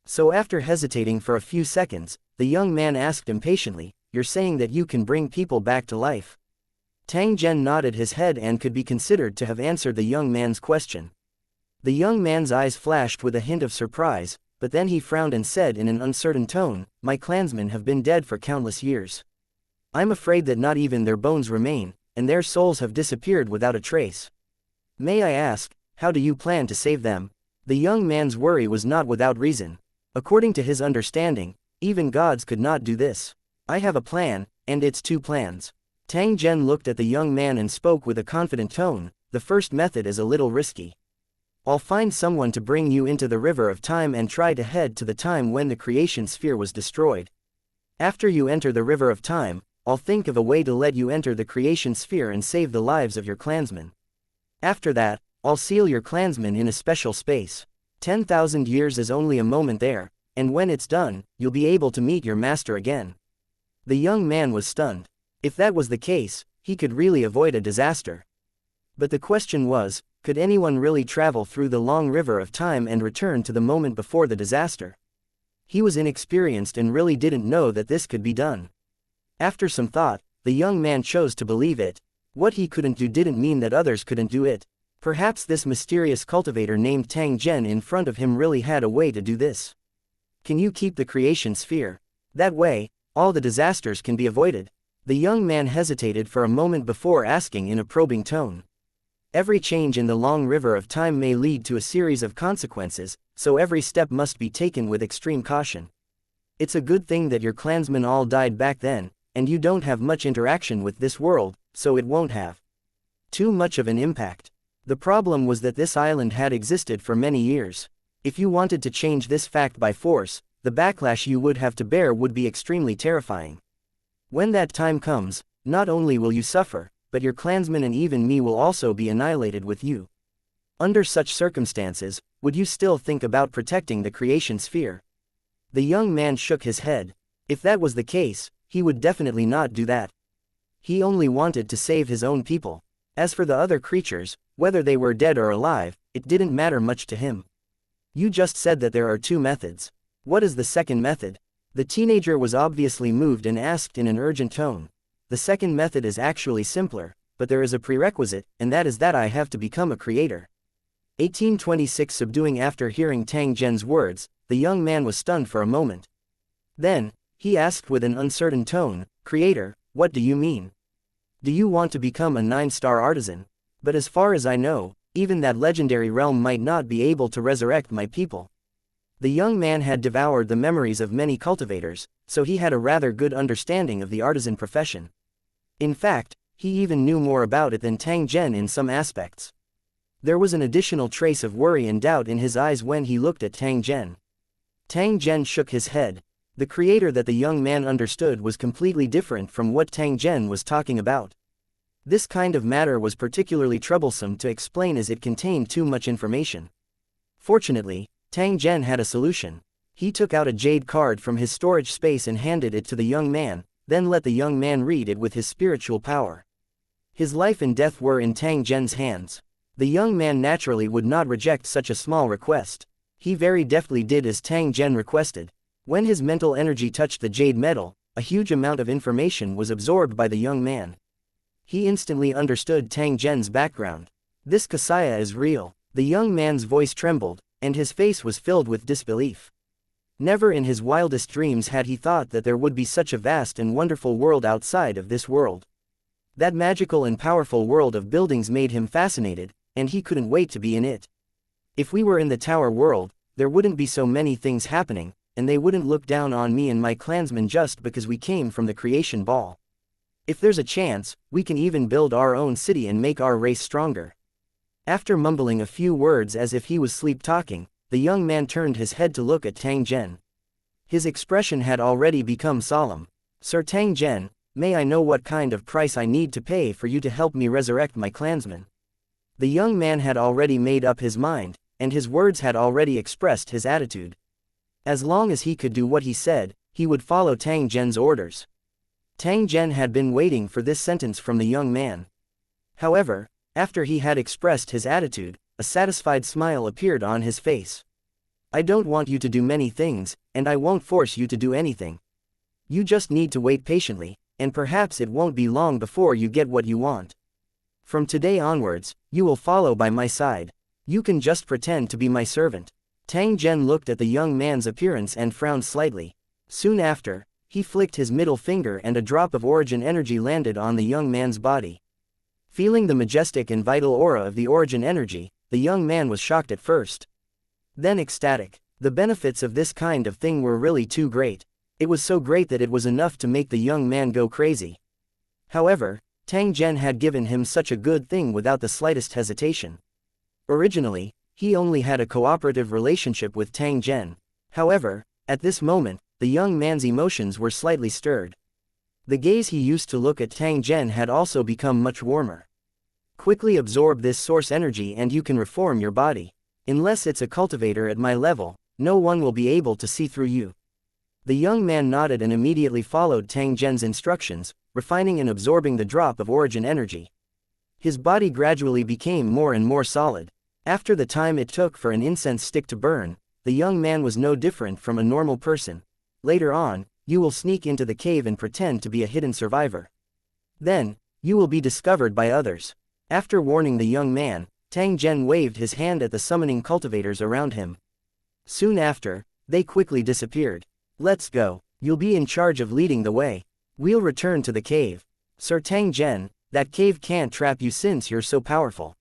So after hesitating for a few seconds, the young man asked impatiently, "You're saying that you can bring people back to life?" Tang Zhen nodded his head and could be considered to have answered the young man's question. The young man's eyes flashed with a hint of surprise, but then he frowned and said in an uncertain tone, "My clansmen have been dead for countless years. I'm afraid that not even their bones remain, and their souls have disappeared without a trace. May I ask, how do you plan to save them?" The young man's worry was not without reason. According to his understanding, even gods could not do this. "I have a plan, and it's two plans." Tang Zhen looked at the young man and spoke with a confident tone, "The first method is a little risky. I'll find someone to bring you into the river of time and try to head to the time when the creation sphere was destroyed. After you enter the river of time, I'll think of a way to let you enter the creation sphere and save the lives of your clansmen. After that, I'll seal your clansmen in a special space. 10,000 years is only a moment there, and when it's done, you'll be able to meet your master again." The young man was stunned. If that was the case, he could really avoid a disaster. But the question was, could anyone really travel through the long river of time and return to the moment before the disaster? He was inexperienced and really didn't know that this could be done. After some thought, the young man chose to believe it. What he couldn't do didn't mean that others couldn't do it. Perhaps this mysterious cultivator named Tang Zhen in front of him really had a way to do this. "Can you keep the creation sphere? That way, all the disasters can be avoided." The young man hesitated for a moment before asking in a probing tone. Every change in the long river of time may lead to a series of consequences, so every step must be taken with extreme caution. It's a good thing that your clansmen all died back then, and you don't have much interaction with this world, so it won't have too much of an impact. The problem was that this island had existed for many years. If you wanted to change this fact by force, the backlash you would have to bear would be extremely terrifying. When that time comes, not only will you suffer, but your clansmen and even me will also be annihilated with you. Under such circumstances, would you still think about protecting the creation sphere?" The young man shook his head. If that was the case, he would definitely not do that. He only wanted to save his own people. As for the other creatures, whether they were dead or alive, it didn't matter much to him. "You just said that there are two methods. What is the second method?" The teenager was obviously moved and asked in an urgent tone. "The second method is actually simpler, but there is a prerequisite, and that is that I have to become a creator." 1826 Subduing. After hearing Tang Zhen's words, the young man was stunned for a moment. Then, he asked with an uncertain tone, "Creator, what do you mean? Do you want to become a 9-star artisan? But as far as I know, even that legendary realm might not be able to resurrect my people. The young man had devoured the memories of many cultivators, so he had a rather good understanding of the artisan profession. In fact, he even knew more about it than Tang Zhen in some aspects. There was an additional trace of worry and doubt in his eyes when he looked at Tang Zhen. Tang Zhen shook his head. The creator that the young man understood was completely different from what Tang Zhen was talking about. This kind of matter was particularly troublesome to explain as it contained too much information. Fortunately, Tang Zhen had a solution. He took out a jade card from his storage space and handed it to the young man, then let the young man read it with his spiritual power. His life and death were in Tang Zhen's hands. The young man naturally would not reject such a small request. He very deftly did as Tang Zhen requested. When his mental energy touched the jade metal, a huge amount of information was absorbed by the young man. He instantly understood Tang Zhen's background. This xianxia is real. The young man's voice trembled, and his face was filled with disbelief. Never in his wildest dreams had he thought that there would be such a vast and wonderful world outside of this world. That magical and powerful world of buildings made him fascinated, and he couldn't wait to be in it. If we were in the tower world, there wouldn't be so many things happening, and they wouldn't look down on me and my clansmen just because we came from the creation ball. If there's a chance, we can even build our own city and make our race stronger. After mumbling a few words as if he was sleep-talking, the young man turned his head to look at Tang Zhen. His expression had already become solemn. Sir Tang Zhen, may I know what kind of price I need to pay for you to help me resurrect my clansmen? The young man had already made up his mind, and his words had already expressed his attitude. As long as he could do what he said, he would follow Tang Zhen's orders. Tang Zhen had been waiting for this sentence from the young man. However, after he had expressed his attitude, a satisfied smile appeared on his face. I don't want you to do many things, and I won't force you to do anything. You just need to wait patiently, and perhaps it won't be long before you get what you want. From today onwards, you will follow by my side. You can just pretend to be my servant. Tang Zhen looked at the young man's appearance and frowned slightly. Soon after, he flicked his middle finger and a drop of origin energy landed on the young man's body. Feeling the majestic and vital aura of the origin energy, the young man was shocked at first. Then ecstatic. The benefits of this kind of thing were really too great. It was so great that it was enough to make the young man go crazy. However, Tang Zhen had given him such a good thing without the slightest hesitation. Originally, he only had a cooperative relationship with Tang Zhen. However, at this moment, the young man's emotions were slightly stirred. The gaze he used to look at Tang Zhen had also become much warmer. Quickly absorb this source energy and you can reform your body. Unless it's a cultivator at my level, no one will be able to see through you. The young man nodded and immediately followed Tang Zhen's instructions, refining and absorbing the drop of origin energy. His body gradually became more and more solid. After the time it took for an incense stick to burn, the young man was no different from a normal person. Later on, you will sneak into the cave and pretend to be a hidden survivor. Then, you will be discovered by others. After warning the young man, Tang Zhen waved his hand at the summoning cultivators around him. Soon after, they quickly disappeared. Let's go. You'll be in charge of leading the way. We'll return to the cave. Sir Tang Zhen, that cave can't trap you since you're so powerful.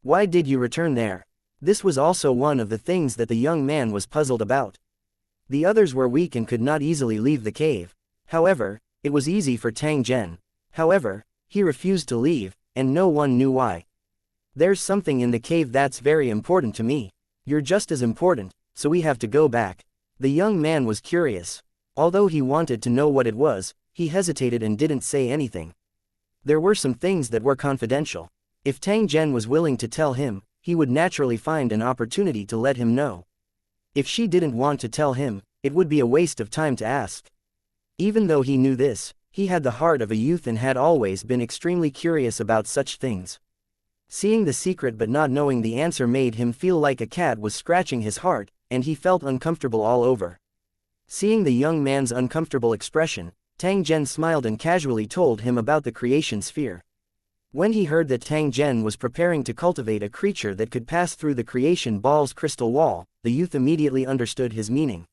Why did you return there? This was also one of the things that the young man was puzzled about. The others were weak and could not easily leave the cave. However, it was easy for Tang Zhen. However, he refused to leave, and no one knew why. There's something in the cave that's very important to me. You're just as important, so we have to go back. The young man was curious. Although he wanted to know what it was, he hesitated and didn't say anything. There were some things that were confidential. If Tang Zhen was willing to tell him, he would naturally find an opportunity to let him know. If she didn't want to tell him, it would be a waste of time to ask. Even though he knew this, he had the heart of a youth and had always been extremely curious about such things. Seeing the secret but not knowing the answer made him feel like a cat was scratching his heart, and he felt uncomfortable all over. Seeing the young man's uncomfortable expression, Tang Zhen smiled and casually told him about the creation sphere. When he heard that Tang Zhen was preparing to cultivate a creature that could pass through the creation ball's crystal wall, the youth immediately understood his meaning.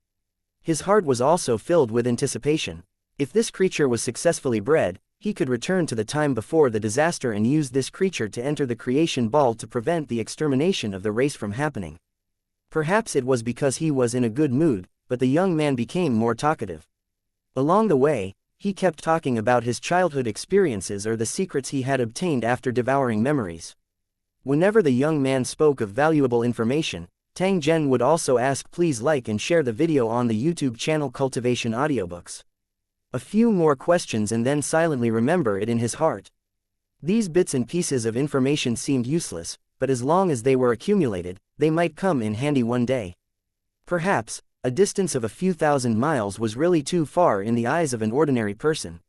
His heart was also filled with anticipation. If this creature was successfully bred, he could return to the time before the disaster and use this creature to enter the creation ball to prevent the extermination of the race from happening. Perhaps it was because he was in a good mood, but the young man became more talkative. Along the way, he kept talking about his childhood experiences or the secrets he had obtained after devouring memories. Whenever the young man spoke of valuable information, Tang Zhen would also ask please like and share the video on the YouTube channel Cultivation Audiobooks. A few more questions and then silently remember it in his heart. These bits and pieces of information seemed useless, but as long as they were accumulated, they might come in handy one day. Perhaps, a distance of a few thousand miles was really too far in the eyes of an ordinary person.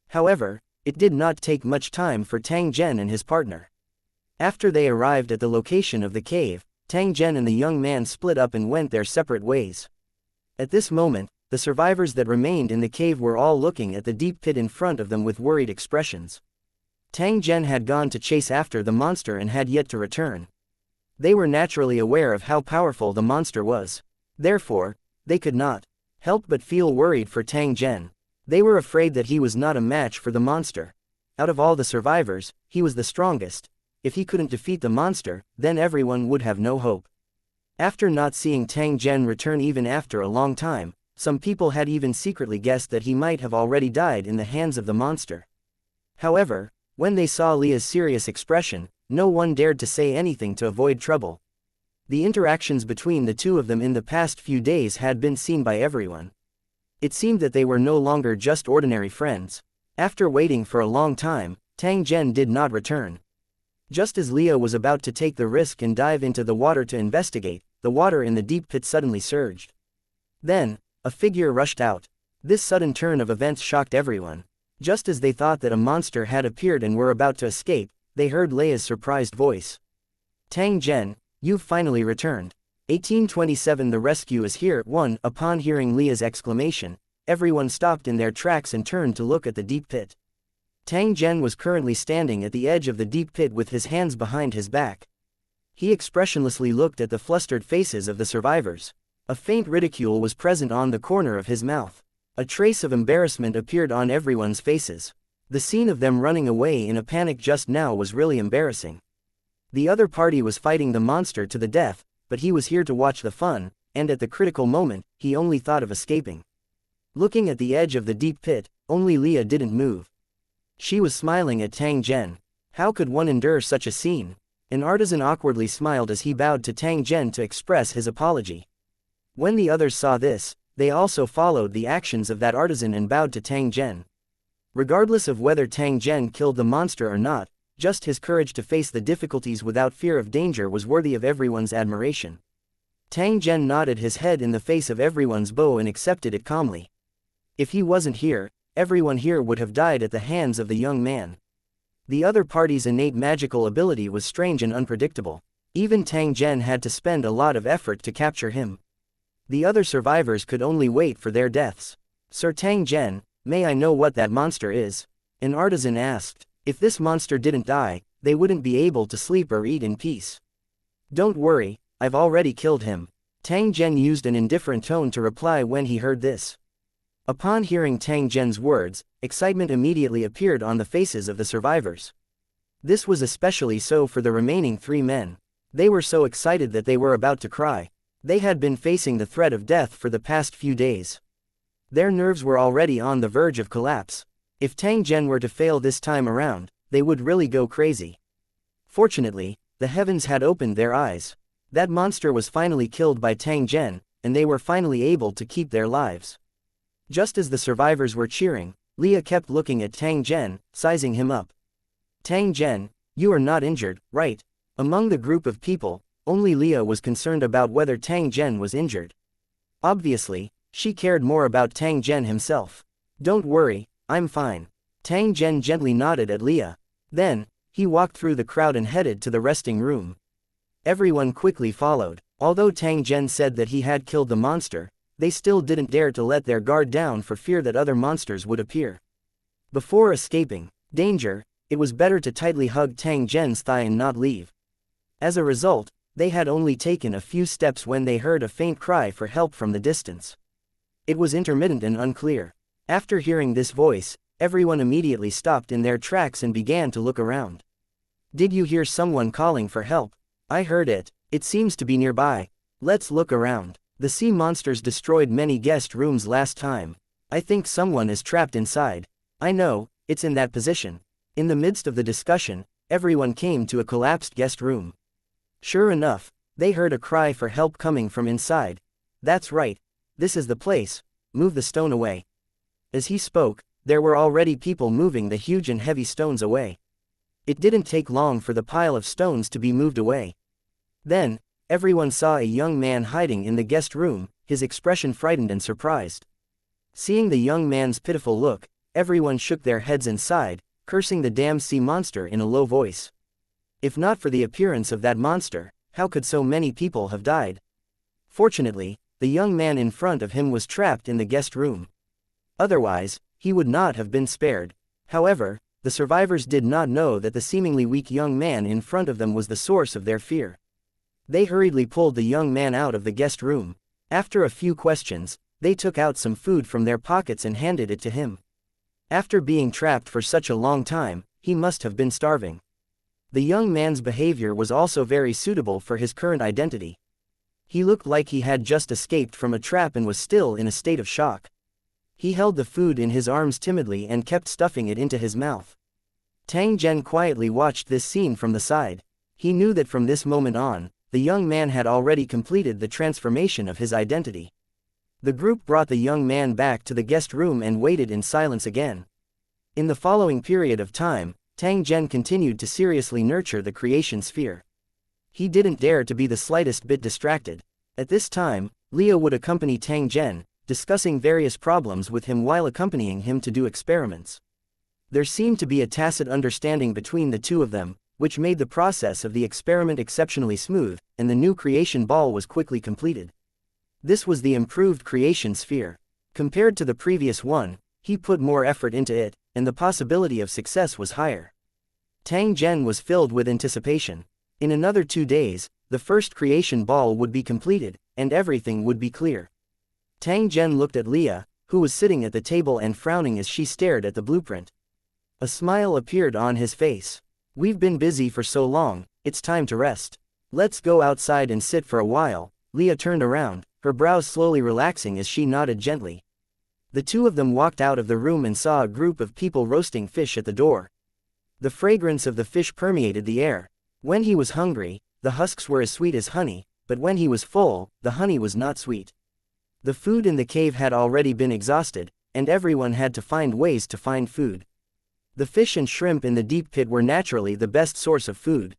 However, it did not take much time for Tang Zhen and his partner. After they arrived at the location of the cave, Tang Zhen and the young man split up and went their separate ways. At this moment, the survivors that remained in the cave were all looking at the deep pit in front of them with worried expressions. Tang Zhen had gone to chase after the monster and had yet to return. They were naturally aware of how powerful the monster was. Therefore, they could not help but feel worried for Tang Zhen. They were afraid that he was not a match for the monster. Out of all the survivors, he was the strongest. If he couldn't defeat the monster, then everyone would have no hope. After not seeing Tang Zhen return even after a long time, some people had even secretly guessed that he might have already died in the hands of the monster. However, when they saw Leah's serious expression, no one dared to say anything to avoid trouble. The interactions between the two of them in the past few days had been seen by everyone. It seemed that they were no longer just ordinary friends. After waiting for a long time, Tang Zhen did not return. Just as Leah was about to take the risk and dive into the water to investigate, the water in the deep pit suddenly surged. Then, a figure rushed out. This sudden turn of events shocked everyone. Just as they thought that a monster had appeared and were about to escape, they heard Leia's surprised voice. Tang Zhen, you've finally returned. 1827 The rescue is here. Upon hearing Leah's exclamation, everyone stopped in their tracks and turned to look at the deep pit. Tang Zhen was currently standing at the edge of the deep pit with his hands behind his back. He expressionlessly looked at the flustered faces of the survivors. A faint ridicule was present on the corner of his mouth. A trace of embarrassment appeared on everyone's faces. The scene of them running away in a panic just now was really embarrassing. The other party was fighting the monster to the death, but he was here to watch the fun, and at the critical moment, he only thought of escaping. Looking at the edge of the deep pit, only Leah didn't move. She was smiling at Tang Zhen. How could one endure such a scene? An artisan awkwardly smiled as he bowed to Tang Zhen to express his apology. When the others saw this, they also followed the actions of that artisan and bowed to Tang Zhen. Regardless of whether Tang Zhen killed the monster or not, just his courage to face the difficulties without fear of danger was worthy of everyone's admiration. Tang Zhen nodded his head in the face of everyone's bow and accepted it calmly. If he wasn't here, everyone here would have died at the hands of the young man. The other party's innate magical ability was strange and unpredictable. Even Tang Zhen had to spend a lot of effort to capture him. The other survivors could only wait for their deaths. Sir Tang Zhen, may I know what that monster is? An artisan asked. If this monster didn't die, they wouldn't be able to sleep or eat in peace. Don't worry, I've already killed him. Tang Zhen used an indifferent tone to reply when he heard this. Upon hearing Tang Zhen's words, excitement immediately appeared on the faces of the survivors. This was especially so for the remaining 3 men. They were so excited that they were about to cry. They had been facing the threat of death for the past few days. Their nerves were already on the verge of collapse. If Tang Zhen were to fail this time around, they would really go crazy. Fortunately, the heavens had opened their eyes. That monster was finally killed by Tang Zhen, and they were finally able to keep their lives. Just as the survivors were cheering, Leah kept looking at Tang Zhen, sizing him up. Tang Zhen, you are not injured, right? Among the group of people, only Leah was concerned about whether Tang Zhen was injured. Obviously, she cared more about Tang Zhen himself. Don't worry, I'm fine. Tang Zhen gently nodded at Leah. Then, he walked through the crowd and headed to the resting room. Everyone quickly followed. Although Tang Zhen said that he had killed the monster, they still didn't dare to let their guard down for fear that other monsters would appear. Before escaping danger, it was better to tightly hug Tang Zhen's thigh and not leave. As a result, they had only taken a few steps when they heard a faint cry for help from the distance. It was intermittent and unclear. After hearing this voice, everyone immediately stopped in their tracks and began to look around. Did you hear someone calling for help? I heard it. It seems to be nearby. Let's look around. The sea monsters destroyed many guest rooms last time. I think someone is trapped inside. I know, it's in that position. In the midst of the discussion, everyone came to a collapsed guest room. Sure enough, they heard a cry for help coming from inside. That's right. This is the place. Move the stone away. As he spoke, there were already people moving the huge and heavy stones away. It didn't take long for the pile of stones to be moved away. Then, everyone saw a young man hiding in the guest room, his expression frightened and surprised. Seeing the young man's pitiful look, everyone shook their heads and sighed, cursing the damned sea monster in a low voice. If not for the appearance of that monster, how could so many people have died? Fortunately, the young man in front of him was trapped in the guest room. Otherwise, he would not have been spared. However, the survivors did not know that the seemingly weak young man in front of them was the source of their fear. They hurriedly pulled the young man out of the guest room. After a few questions, they took out some food from their pockets and handed it to him. After being trapped for such a long time, he must have been starving. The young man's behavior was also very suitable for his current identity. He looked like he had just escaped from a trap and was still in a state of shock. He held the food in his arms timidly and kept stuffing it into his mouth. Tang Zhen quietly watched this scene from the side. He knew that from this moment on, the young man had already completed the transformation of his identity. The group brought the young man back to the guest room and waited in silence again. In the following period of time, Tang Zhen continued to seriously nurture the creation sphere. He didn't dare to be the slightest bit distracted. At this time, Leo would accompany Tang Zhen, discussing various problems with him while accompanying him to do experiments. There seemed to be a tacit understanding between the two of them, which made the process of the experiment exceptionally smooth, and the new creation ball was quickly completed. This was the improved creation sphere. Compared to the previous one, he put more effort into it, and the possibility of success was higher. Tang Zhen was filled with anticipation. In another 2 days, the first creation ball would be completed, and everything would be clear. Tang Zhen looked at Leah, who was sitting at the table and frowning as she stared at the blueprint. A smile appeared on his face. We've been busy for so long, it's time to rest. Let's go outside and sit for a while. Leah turned around, her brows slowly relaxing as she nodded gently. The two of them walked out of the room and saw a group of people roasting fish at the door. The fragrance of the fish permeated the air. When he was hungry, the husks were as sweet as honey, but when he was full, the honey was not sweet. The food in the cave had already been exhausted, and everyone had to find ways to find food. The fish and shrimp in the deep pit were naturally the best source of food.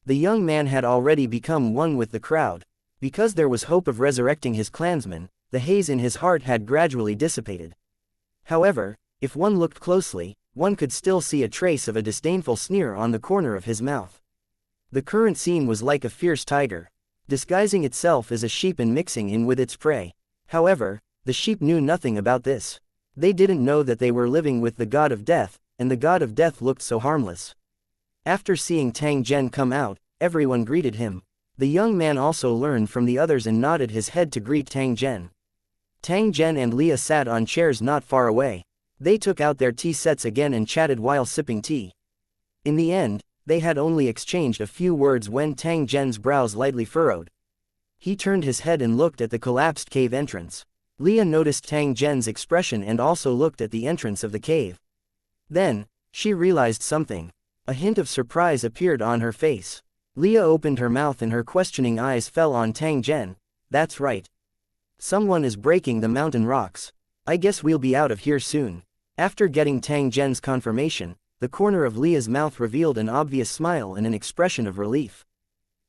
The young man had already become one with the crowd. Because there was hope of resurrecting his clansmen, the haze in his heart had gradually dissipated. However, if one looked closely, one could still see a trace of a disdainful sneer on the corner of his mouth. The current scene was like a fierce tiger, disguising itself as a sheep and mixing in with its prey. However, the sheep knew nothing about this. They didn't know that they were living with the god of death, and the god of death looked so harmless. After seeing Tang Zhen come out, everyone greeted him. The young man also learned from the others and nodded his head to greet Tang Zhen. Tang Zhen and Leah sat on chairs not far away. They took out their tea sets again and chatted while sipping tea. In the end, they had only exchanged a few words when Tang Zhen's brows lightly furrowed. He turned his head and looked at the collapsed cave entrance. Leah noticed Tang Zhen's expression and also looked at the entrance of the cave. Then, she realized something. A hint of surprise appeared on her face. Leah opened her mouth and her questioning eyes fell on Tang Zhen. That's right. Someone is breaking the mountain rocks. I guess we'll be out of here soon. After getting Tang Zhen's confirmation, the corner of Leah's mouth revealed an obvious smile and an expression of relief.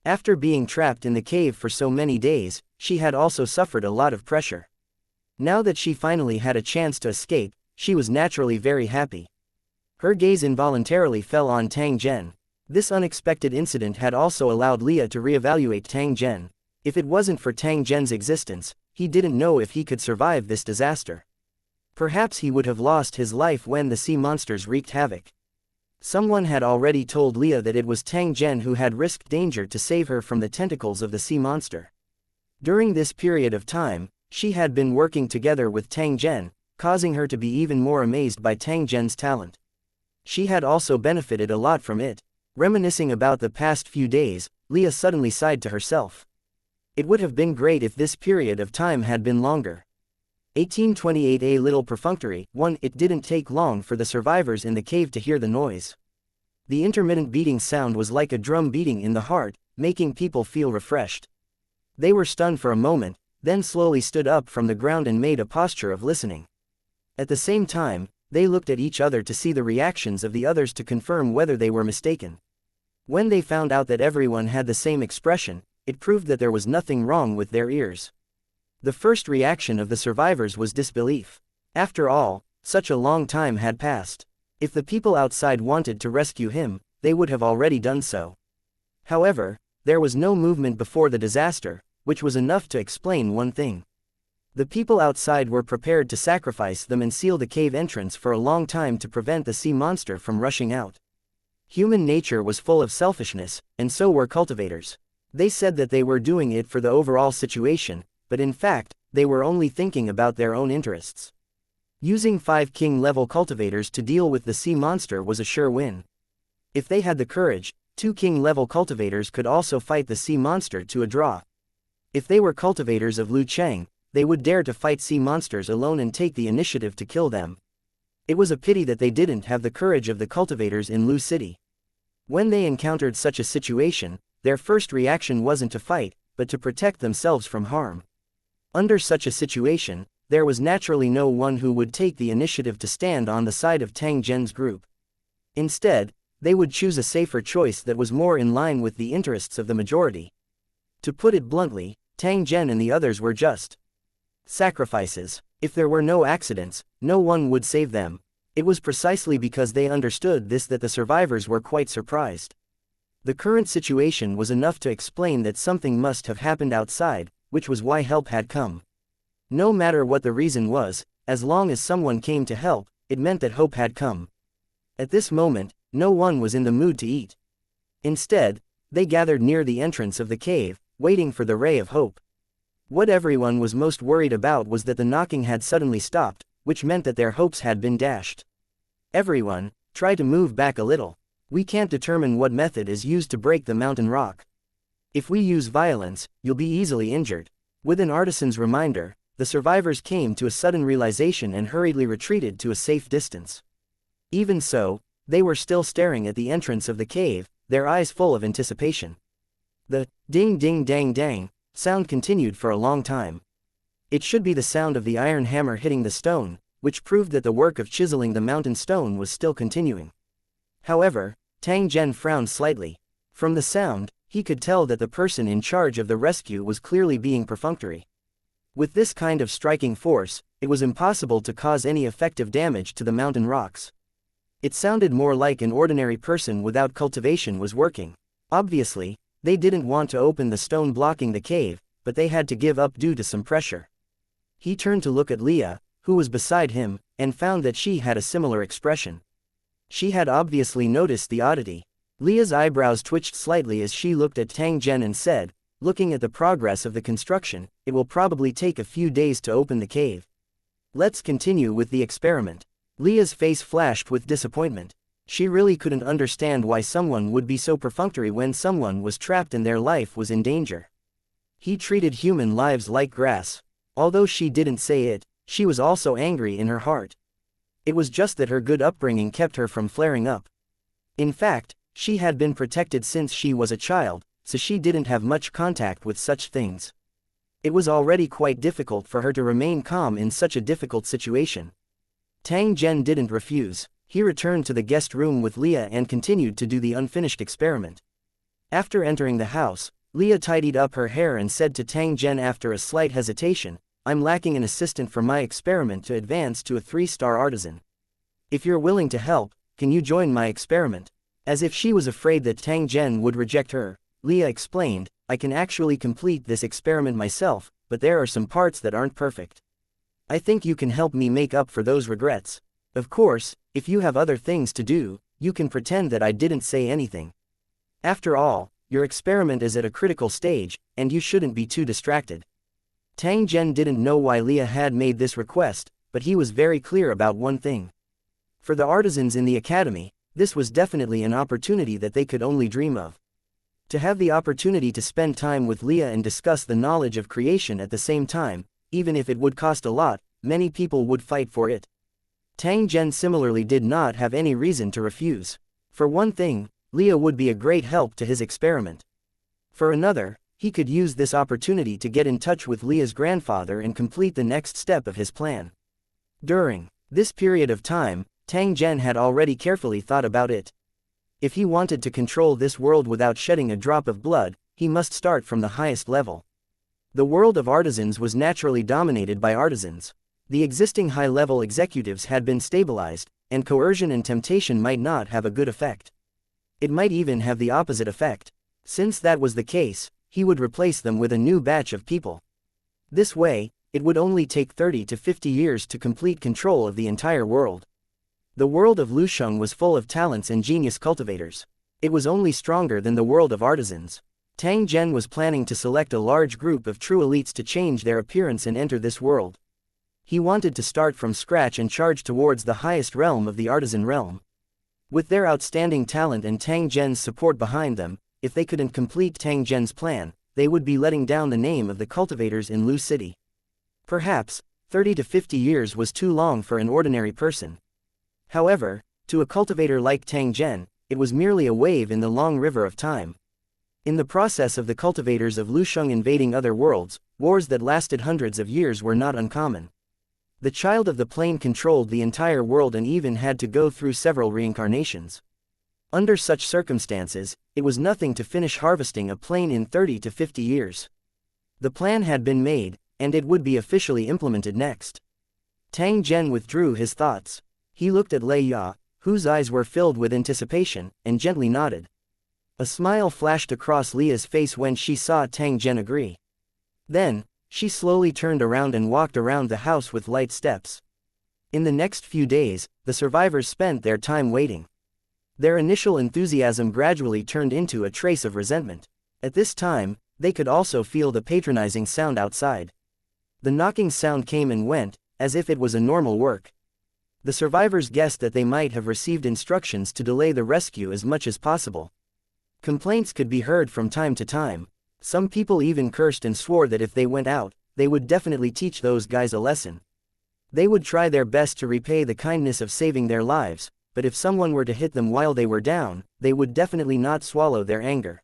After being trapped in the cave for so many days, she had also suffered a lot of pressure. Now that she finally had a chance to escape, she was naturally very happy. Her gaze involuntarily fell on Tang Zhen. This unexpected incident had also allowed Leah to reevaluate Tang Zhen. If it wasn't for Tang Zhen's existence, he didn't know if he could survive this disaster. Perhaps he would have lost his life when the sea monsters wreaked havoc. Someone had already told Leah that it was Tang Zhen who had risked danger to save her from the tentacles of the sea monster. During this period of time, she had been working together with Tang Zhen, causing her to be even more amazed by Tang Zhen's talent. She had also benefited a lot from it. Reminiscing about the past few days, Leah suddenly sighed to herself. It would have been great if this period of time had been longer. 1828. A little perfunctory. 1. It didn't take long for the survivors in the cave to hear the noise. The intermittent beating sound was like a drum beating in the heart, making people feel refreshed. They were stunned for a moment, then slowly stood up from the ground and made a posture of listening. At the same time, they looked at each other to see the reactions of the others to confirm whether they were mistaken. When they found out that everyone had the same expression, it proved that there was nothing wrong with their ears. The first reaction of the survivors was disbelief. After all, such a long time had passed. If the people outside wanted to rescue him, they would have already done so. However, there was no movement before the disaster, which was enough to explain one thing. The people outside were prepared to sacrifice them and seal the cave entrance for a long time to prevent the sea monster from rushing out. Human nature was full of selfishness, and so were cultivators. They said that they were doing it for the overall situation, but in fact, they were only thinking about their own interests. Using 5 king-level cultivators to deal with the sea monster was a sure win. If they had the courage, 2 king-level cultivators could also fight the sea monster to a draw. If they were cultivators of Lu Chang, they would dare to fight sea monsters alone and take the initiative to kill them. It was a pity that they didn't have the courage of the cultivators in Lu City. When they encountered such a situation, their first reaction wasn't to fight, but to protect themselves from harm. Under such a situation, there was naturally no one who would take the initiative to stand on the side of Tang Zhen's group. Instead, they would choose a safer choice that was more in line with the interests of the majority. To put it bluntly, Tang Zhen and the others were just sacrifices. If there were no accidents, no one would save them. It was precisely because they understood this that the survivors were quite surprised. The current situation was enough to explain that something must have happened outside, which was why help had come. No matter what the reason was, as long as someone came to help, it meant that hope had come. At this moment, no one was in the mood to eat. Instead, they gathered near the entrance of the cave, waiting for the ray of hope. What everyone was most worried about was that the knocking had suddenly stopped, which meant that their hopes had been dashed. Everyone, try to move back a little. We can't determine what method is used to break the mountain rock. If we use violence, you'll be easily injured. With an artisan's reminder, the survivors came to a sudden realization and hurriedly retreated to a safe distance. Even so, they were still staring at the entrance of the cave, their eyes full of anticipation. The ding ding dang dang sound continued for a long time. It should be the sound of the iron hammer hitting the stone, which proved that the work of chiseling the mountain stone was still continuing. However, Tang Zhen frowned slightly. From the sound, he could tell that the person in charge of the rescue was clearly being perfunctory. With this kind of striking force, it was impossible to cause any effective damage to the mountain rocks. It sounded more like an ordinary person without cultivation was working. Obviously, they didn't want to open the stone blocking the cave, but they had to give up due to some pressure. He turned to look at Leah, who was beside him, and found that she had a similar expression. She had obviously noticed the oddity. Leah's eyebrows twitched slightly as she looked at Tang Zhen and said, looking at the progress of the construction, it will probably take a few days to open the cave. Let's continue with the experiment. Leah's face flashed with disappointment. She really couldn't understand why someone would be so perfunctory when someone was trapped and their life was in danger. He treated human lives like grass. Although she didn't say it, she was also angry in her heart. It was just that her good upbringing kept her from flaring up. In fact, she had been protected since she was a child, so she didn't have much contact with such things. It was already quite difficult for her to remain calm in such a difficult situation. Tang Zhen didn't refuse. He returned to the guest room with Leah and continued to do the unfinished experiment. After entering the house, Leah tidied up her hair and said to Tang Zhen after a slight hesitation, I'm lacking an assistant for my experiment to advance to a 3-star artisan. If you're willing to help, can you join my experiment? As if she was afraid that Tang Zhen would reject her, Leah explained, I can actually complete this experiment myself, but there are some parts that aren't perfect. I think you can help me make up for those regrets. Of course, if you have other things to do, you can pretend that I didn't say anything. After all, your experiment is at a critical stage, and you shouldn't be too distracted. Tang Zhen didn't know why Leah had made this request, but he was very clear about one thing. For the artisans in the academy, this was definitely an opportunity that they could only dream of. To have the opportunity to spend time with Leah and discuss the knowledge of creation at the same time, even if it would cost a lot, many people would fight for it. Tang Zhen similarly did not have any reason to refuse. For one thing, Leah would be a great help to his experiment. For another, he could use this opportunity to get in touch with Leah's grandfather and complete the next step of his plan. During this period of time, Tang Zhen had already carefully thought about it. If he wanted to control this world without shedding a drop of blood, he must start from the highest level. The world of artisans was naturally dominated by artisans. The existing high-level executives had been stabilized, and coercion and temptation might not have a good effect. It might even have the opposite effect. Since that was the case, he would replace them with a new batch of people. This way, it would only take 30 to 50 years to complete control of the entire world. The world of Lusheng was full of talents and genius cultivators. It was only stronger than the world of artisans. Tang Zhen was planning to select a large group of true elites to change their appearance and enter this world. He wanted to start from scratch and charge towards the highest realm of the artisan realm. With their outstanding talent and Tang Zhen's support behind them, if they couldn't complete Tang Zhen's plan, they would be letting down the name of the cultivators in Lu City. Perhaps, 30 to 50 years was too long for an ordinary person. However, to a cultivator like Tang Zhen, it was merely a wave in the long river of time. In the process of the cultivators of Lusheng invading other worlds, wars that lasted hundreds of years were not uncommon. The child of the plane controlled the entire world and even had to go through several reincarnations. Under such circumstances, it was nothing to finish harvesting a plane in 30 to 50 years. The plan had been made, and it would be officially implemented next. Tang Zhen withdrew his thoughts. He looked at Lei Ya, whose eyes were filled with anticipation, and gently nodded. A smile flashed across Leah's face when she saw Tang Zhen agree. Then, she slowly turned around and walked around the house with light steps. In the next few days, the survivors spent their time waiting. Their initial enthusiasm gradually turned into a trace of resentment. At this time, they could also feel the patronizing sound outside. The knocking sound came and went, as if it was a normal work. The survivors guessed that they might have received instructions to delay the rescue as much as possible. Complaints could be heard from time to time. Some people even cursed and swore that if they went out, they would definitely teach those guys a lesson. They would try their best to repay the kindness of saving their lives, but if someone were to hit them while they were down, they would definitely not swallow their anger.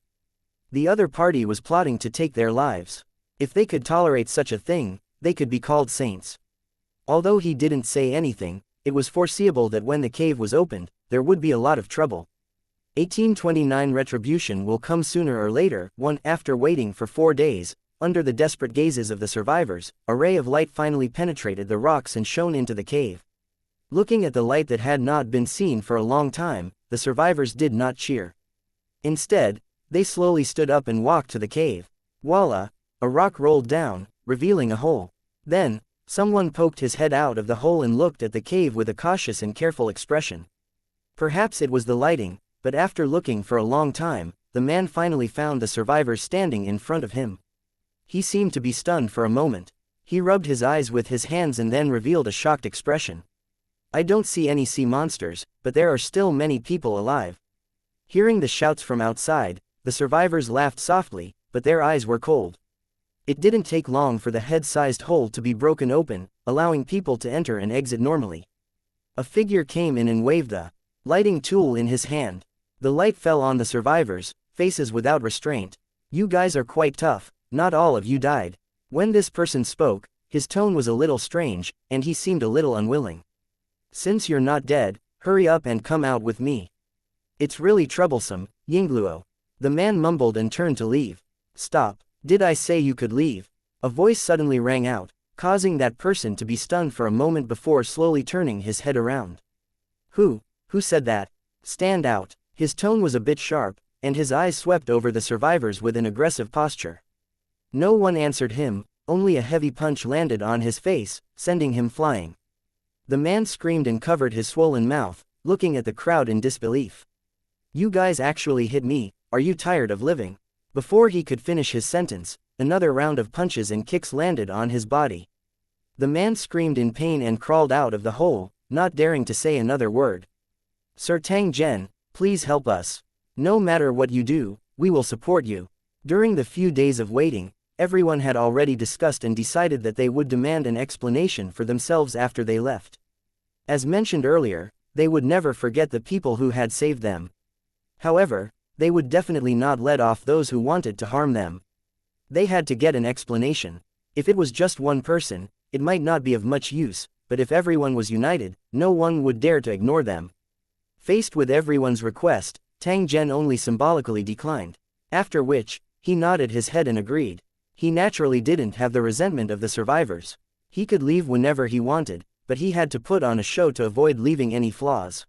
The other party was plotting to take their lives. If they could tolerate such a thing, they could be called saints. Although he didn't say anything, it was foreseeable that when the cave was opened, there would be a lot of trouble. 1829 Retribution will come sooner or later. After waiting for 4 days, under the desperate gazes of the survivors, a ray of light finally penetrated the rocks and shone into the cave. Looking at the light that had not been seen for a long time, the survivors did not cheer. Instead, they slowly stood up and walked to the cave. Voila! A rock rolled down, revealing a hole. Then, someone poked his head out of the hole and looked at the cave with a cautious and careful expression. Perhaps it was the lighting, but after looking for a long time, the man finally found the survivors standing in front of him. He seemed to be stunned for a moment. He rubbed his eyes with his hands and then revealed a shocked expression. I don't see any sea monsters, but there are still many people alive. Hearing the shouts from outside, the survivors laughed softly, but their eyes were cold. It didn't take long for the head-sized hole to be broken open, allowing people to enter and exit normally. A figure came in and waved the lighting tool in his hand. The light fell on the survivors, faces without restraint. You guys are quite tough, not all of you died. When this person spoke, his tone was a little strange, and he seemed a little unwilling. Since you're not dead, hurry up and come out with me. It's really troublesome, Yingluo. The man mumbled and turned to leave. Stop, did I say you could leave? A voice suddenly rang out, causing that person to be stunned for a moment before slowly turning his head around. Who said that? Stand out. His tone was a bit sharp, and his eyes swept over the survivors with an aggressive posture. No one answered him, only a heavy punch landed on his face, sending him flying. The man screamed and covered his swollen mouth, looking at the crowd in disbelief. You guys actually hit me, are you tired of living? Before he could finish his sentence, another round of punches and kicks landed on his body. The man screamed in pain and crawled out of the hole, not daring to say another word. Sir Tang Zhen, please help us. No matter what you do, we will support you. During the few days of waiting, everyone had already discussed and decided that they would demand an explanation for themselves after they left. As mentioned earlier, they would never forget the people who had saved them. However, they would definitely not let off those who wanted to harm them. They had to get an explanation. If it was just one person, it might not be of much use, but if everyone was united, no one would dare to ignore them. Faced with everyone's request, Tang Zhen only symbolically declined. After which, he nodded his head and agreed. He naturally didn't have the resentment of the survivors. He could leave whenever he wanted, but he had to put on a show to avoid leaving any flaws.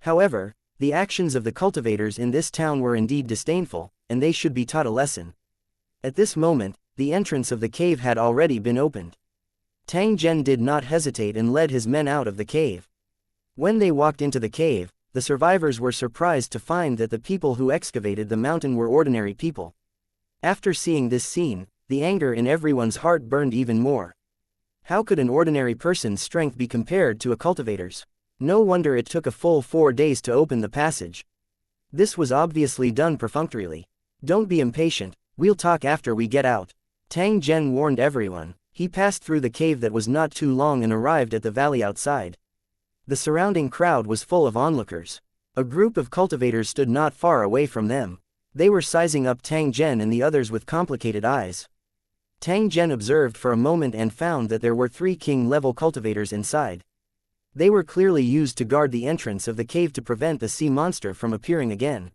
However, the actions of the cultivators in this town were indeed disdainful, and they should be taught a lesson. At this moment, the entrance of the cave had already been opened. Tang Zhen did not hesitate and led his men out of the cave. When they walked into the cave, the survivors were surprised to find that the people who excavated the mountain were ordinary people. After seeing this scene, the anger in everyone's heart burned even more. How could an ordinary person's strength be compared to a cultivator's? No wonder it took a full 4 days to open the passage. This was obviously done perfunctorily. Don't be impatient, we'll talk after we get out. Tang Zhen warned everyone. He passed through the cave that was not too long and arrived at the valley outside. The surrounding crowd was full of onlookers. A group of cultivators stood not far away from them. They were sizing up Tang Zhen and the others with complicated eyes. Tang Zhen observed for a moment and found that there were 3 king-level cultivators inside. They were clearly used to guard the entrance of the cave to prevent the sea monster from appearing again.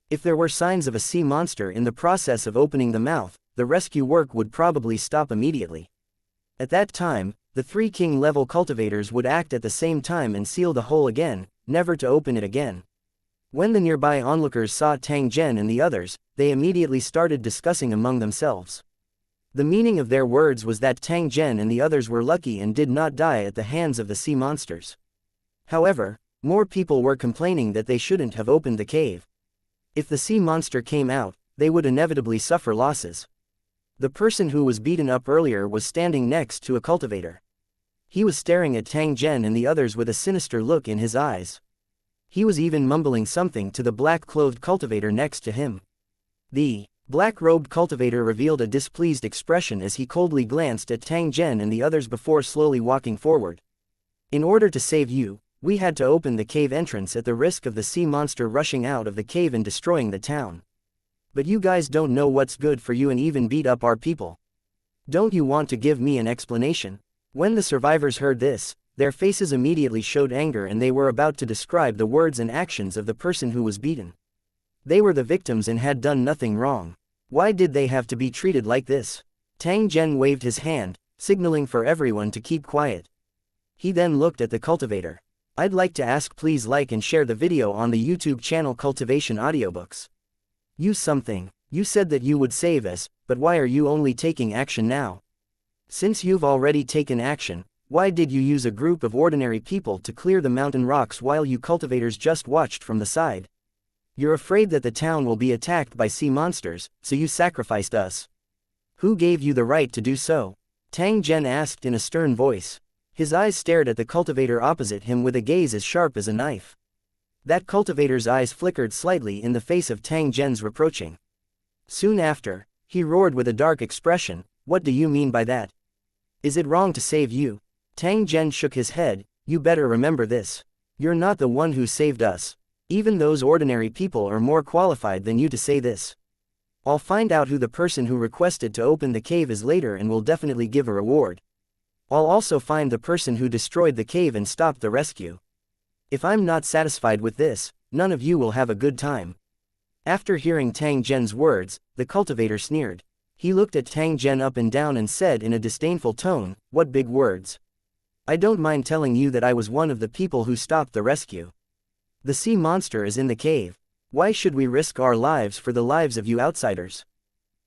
If there were signs of a sea monster in the process of opening the mouth, the rescue work would probably stop immediately. At that time, the 3 king-level cultivators would act at the same time and seal the hole again, never to open it again. When the nearby onlookers saw Tang Zhen and the others, they immediately started discussing among themselves. The meaning of their words was that Tang Zhen and the others were lucky and did not die at the hands of the sea monsters. However, more people were complaining that they shouldn't have opened the cave. If the sea monster came out, they would inevitably suffer losses. The person who was beaten up earlier was standing next to a cultivator. He was staring at Tang Zhen and the others with a sinister look in his eyes. He was even mumbling something to the black-clothed cultivator next to him. The black-robed cultivator revealed a displeased expression as he coldly glanced at Tang Zhen and the others before slowly walking forward. In order to save you, we had to open the cave entrance at the risk of the sea monster rushing out of the cave and destroying the town. But you guys don't know what's good for you and even beat up our people. Don't you want to give me an explanation? When the survivors heard this, their faces immediately showed anger and they were about to describe the words and actions of the person who was beaten. They were the victims and had done nothing wrong. Why did they have to be treated like this? Tang Zhen waved his hand, signaling for everyone to keep quiet. He then looked at the cultivator. I'd like to ask, please like and share the video on the YouTube channel Cultivation Audiobooks. You said that you would save us, but why are you only taking action now? Since you've already taken action, why did you use a group of ordinary people to clear the mountain rocks while you cultivators just watched from the side? You're afraid that the town will be attacked by sea monsters, so you sacrificed us. Who gave you the right to do so? Tang Zhen asked in a stern voice. His eyes stared at the cultivator opposite him with a gaze as sharp as a knife. That cultivator's eyes flickered slightly in the face of Tang Zhen's reproaching. Soon after, he roared with a dark expression, "What do you mean by that? Is it wrong to save you?" Tang Zhen shook his head. You better remember this. You're not the one who saved us. Even those ordinary people are more qualified than you to say this. I'll find out who the person who requested to open the cave is later and will definitely give a reward. I'll also find the person who destroyed the cave and stopped the rescue. If I'm not satisfied with this, none of you will have a good time. After hearing Tang Zhen's words, the cultivator sneered. He looked at Tang Zhen up and down and said in a disdainful tone, "What big words. I don't mind telling you that I was one of the people who stopped the rescue. The sea monster is in the cave. Why should we risk our lives for the lives of you outsiders?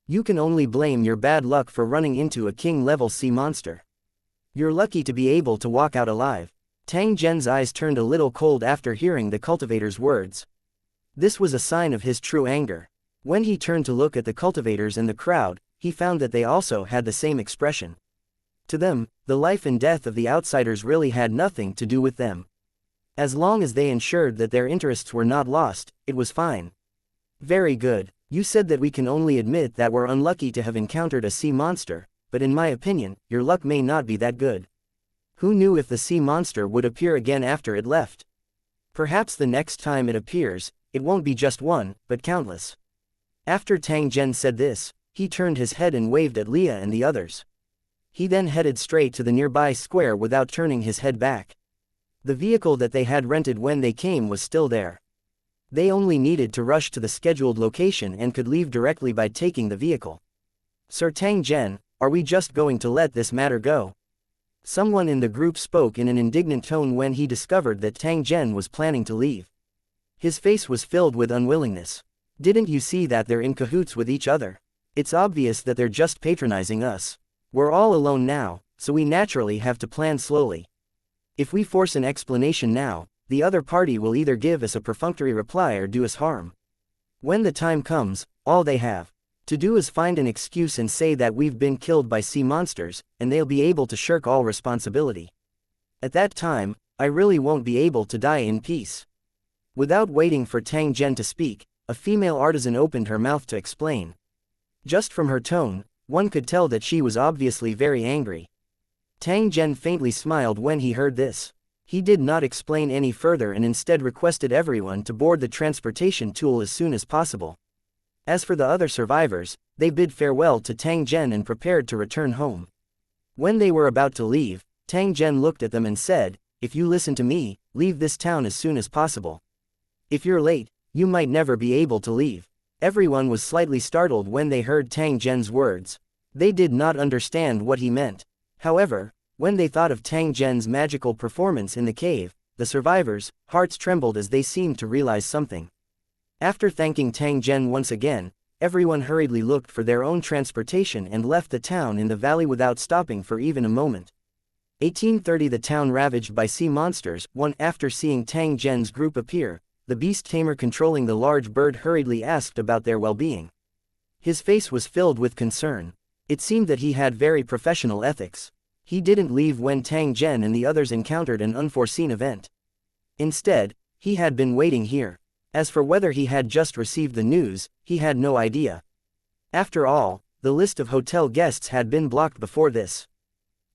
You can only blame your bad luck for running into a king-level sea monster. You're lucky to be able to walk out alive." Tang Zhen's eyes turned a little cold after hearing the cultivator's words. This was a sign of his true anger. When he turned to look at the cultivators and the crowd, he found that they also had the same expression. To them, the life and death of the outsiders really had nothing to do with them. As long as they ensured that their interests were not lost, it was fine. Very good. You said that we can only admit that we're unlucky to have encountered a sea monster, but in my opinion, your luck may not be that good. Who knew if the sea monster would appear again after it left? Perhaps the next time it appears, it won't be just one, but countless. After Tang Zhen said this, he turned his head and waved at Leah and the others. He then headed straight to the nearby square without turning his head back. The vehicle that they had rented when they came was still there. They only needed to rush to the scheduled location and could leave directly by taking the vehicle. Sir Tang Zhen, are we just going to let this matter go? Someone in the group spoke in an indignant tone when he discovered that Tang Zhen was planning to leave. His face was filled with unwillingness. Didn't you see that they're in cahoots with each other? It's obvious that they're just patronizing us. We're all alone now, so we naturally have to plan slowly. If we force an explanation now, the other party will either give us a perfunctory reply or do us harm. When the time comes, all they have to do is find an excuse and say that we've been killed by sea monsters, and they'll be able to shirk all responsibility. At that time, I really won't be able to die in peace. Without waiting for Tang Zhen to speak, a female artisan opened her mouth to explain. Just from her tone, one could tell that she was obviously very angry. Tang Zhen faintly smiled when he heard this. He did not explain any further and instead requested everyone to board the transportation tool as soon as possible. As for the other survivors, they bid farewell to Tang Zhen and prepared to return home. When they were about to leave, Tang Zhen looked at them and said, "If you listen to me, leave this town as soon as possible. If you're late, you might never be able to leave." Everyone was slightly startled when they heard Tang Zhen's words. They did not understand what he meant. However, when they thought of Tang Zhen's magical performance in the cave, the survivors' hearts trembled as they seemed to realize something. After thanking Tang Zhen once again, everyone hurriedly looked for their own transportation and left the town in the valley without stopping for even a moment. 1830 The town ravaged by sea monsters. After seeing Tang Zhen's group appear, the beast tamer controlling the large bird hurriedly asked about their well-being. His face was filled with concern. It seemed that he had very professional ethics. He didn't leave when Tang Zhen and the others encountered an unforeseen event. Instead, he had been waiting here. As for whether he had just received the news, he had no idea. After all, the list of hotel guests had been blocked before this.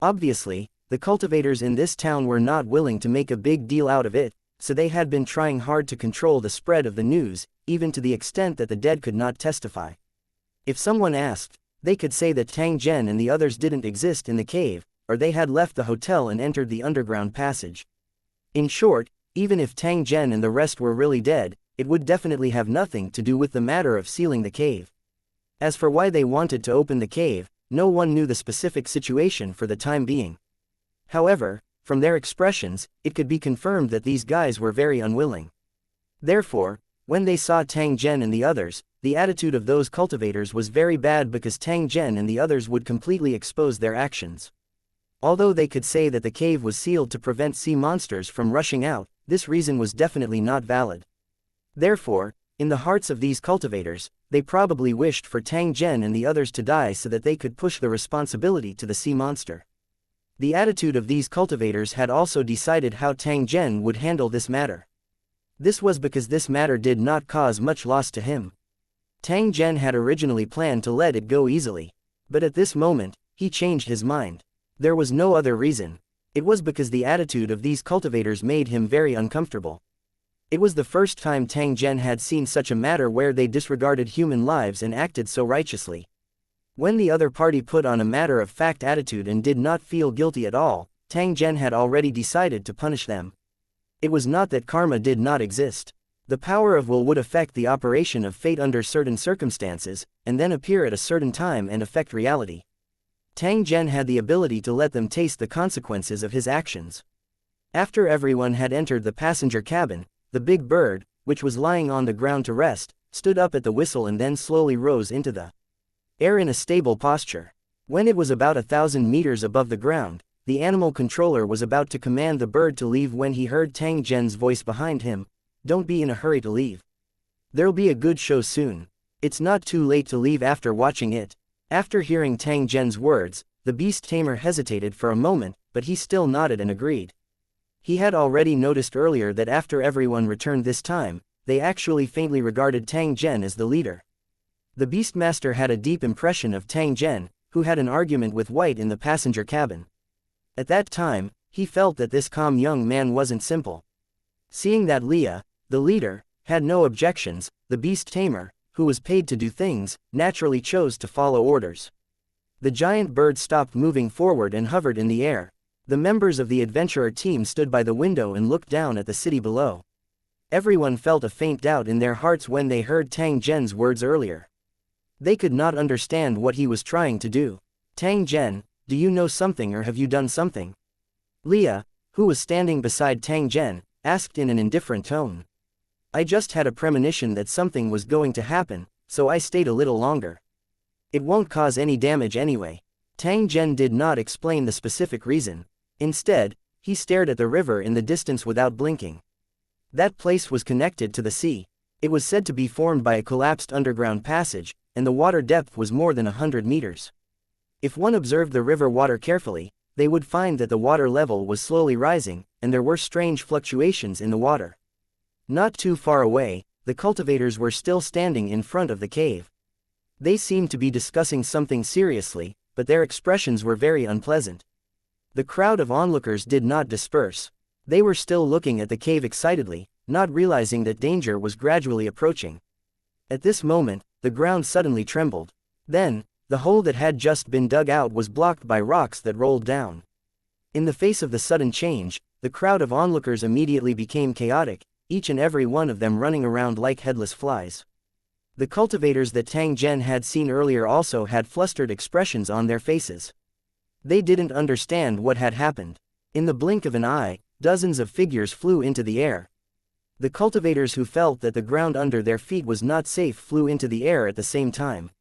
Obviously, the cultivators in this town were not willing to make a big deal out of it, so they had been trying hard to control the spread of the news, even to the extent that the dead could not testify. If someone asked, they could say that Tang Zhen and the others didn't exist in the cave, or they had left the hotel and entered the underground passage. In short, even if Tang Zhen and the rest were really dead, it would definitely have nothing to do with the matter of sealing the cave. As for why they wanted to open the cave, no one knew the specific situation for the time being. However, from their expressions, it could be confirmed that these guys were very unwilling. Therefore, when they saw Tang Zhen and the others, the attitude of those cultivators was very bad because Tang Zhen and the others would completely expose their actions. Although they could say that the cave was sealed to prevent sea monsters from rushing out, this reason was definitely not valid. Therefore, in the hearts of these cultivators, they probably wished for Tang Zhen and the others to die so that they could push the responsibility to the sea monster. The attitude of these cultivators had also decided how Tang Zhen would handle this matter. This was because this matter did not cause much loss to him. Tang Zhen had originally planned to let it go easily. But at this moment, he changed his mind. There was no other reason. It was because the attitude of these cultivators made him very uncomfortable. It was the first time Tang Zhen had seen such a matter where they disregarded human lives and acted so righteously. When the other party put on a matter-of-fact attitude and did not feel guilty at all, Tang Zhen had already decided to punish them. It was not that karma did not exist. The power of will would affect the operation of fate under certain circumstances, and then appear at a certain time and affect reality. Tang Zhen had the ability to let them taste the consequences of his actions. After everyone had entered the passenger cabin, the big bird, which was lying on the ground to rest, stood up at the whistle and then slowly rose into the air in a stable posture. When it was about 1,000 meters above the ground, the animal controller was about to command the bird to leave when he heard Tang Zhen's voice behind him. "Don't be in a hurry to leave. There'll be a good show soon. It's not too late to leave after watching it." After hearing Tang Zhen's words, The beast tamer hesitated for a moment, but he still nodded and agreed. He had already noticed earlier that after everyone returned this time, they actually faintly regarded Tang Zhen as the leader. The Beastmaster had a deep impression of Tang Zhen, who had an argument with White in the passenger cabin. At that time, he felt that this calm young man wasn't simple. Seeing that Leah, the leader, had no objections, the beast tamer, who was paid to do things, naturally chose to follow orders. The giant bird stopped moving forward and hovered in the air. The members of the adventurer team stood by the window and looked down at the city below. Everyone felt a faint doubt in their hearts when they heard Tang Zhen's words earlier. They could not understand what he was trying to do. Tang Zhen, do you know something or have you done something? Leah, who was standing beside Tang Zhen, asked in an indifferent tone. I just had a premonition that something was going to happen, so I stayed a little longer. It won't cause any damage anyway. Tang Zhen did not explain the specific reason. Instead, he stared at the river in the distance without blinking. That place was connected to the sea. It was said to be formed by a collapsed underground passage, and the water depth was more than 100 meters. If one observed the river water carefully, they would find that the water level was slowly rising, and there were strange fluctuations in the water. Not too far away, the cultivators were still standing in front of the cave. They seemed to be discussing something seriously, but their expressions were very unpleasant. The crowd of onlookers did not disperse. They were still looking at the cave excitedly, not realizing that danger was gradually approaching. At this moment, the ground suddenly trembled. Then, the hole that had just been dug out was blocked by rocks that rolled down. In the face of the sudden change, the crowd of onlookers immediately became chaotic, each and every one of them running around like headless flies. The cultivators that Tang Zhen had seen earlier also had flustered expressions on their faces. They didn't understand what had happened. In the blink of an eye, dozens of figures flew into the air. The cultivators who felt that the ground under their feet was not safe flew into the air at the same time.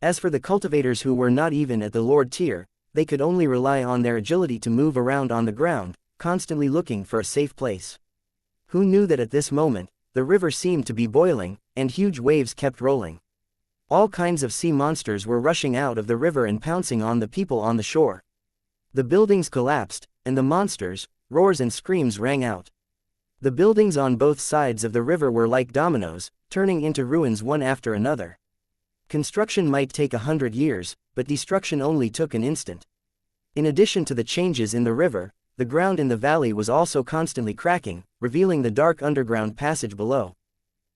As for the cultivators who were not even at the Lord tier, they could only rely on their agility to move around on the ground, constantly looking for a safe place. Who knew that at this moment, the river seemed to be boiling, and huge waves kept rolling. All kinds of sea monsters were rushing out of the river and pouncing on the people on the shore. The buildings collapsed, and the monsters' roars and screams rang out. The buildings on both sides of the river were like dominoes, turning into ruins one after another. Construction might take 100 years, but destruction only took an instant. In addition to the changes in the river, the ground in the valley was also constantly cracking, revealing the dark underground passage below.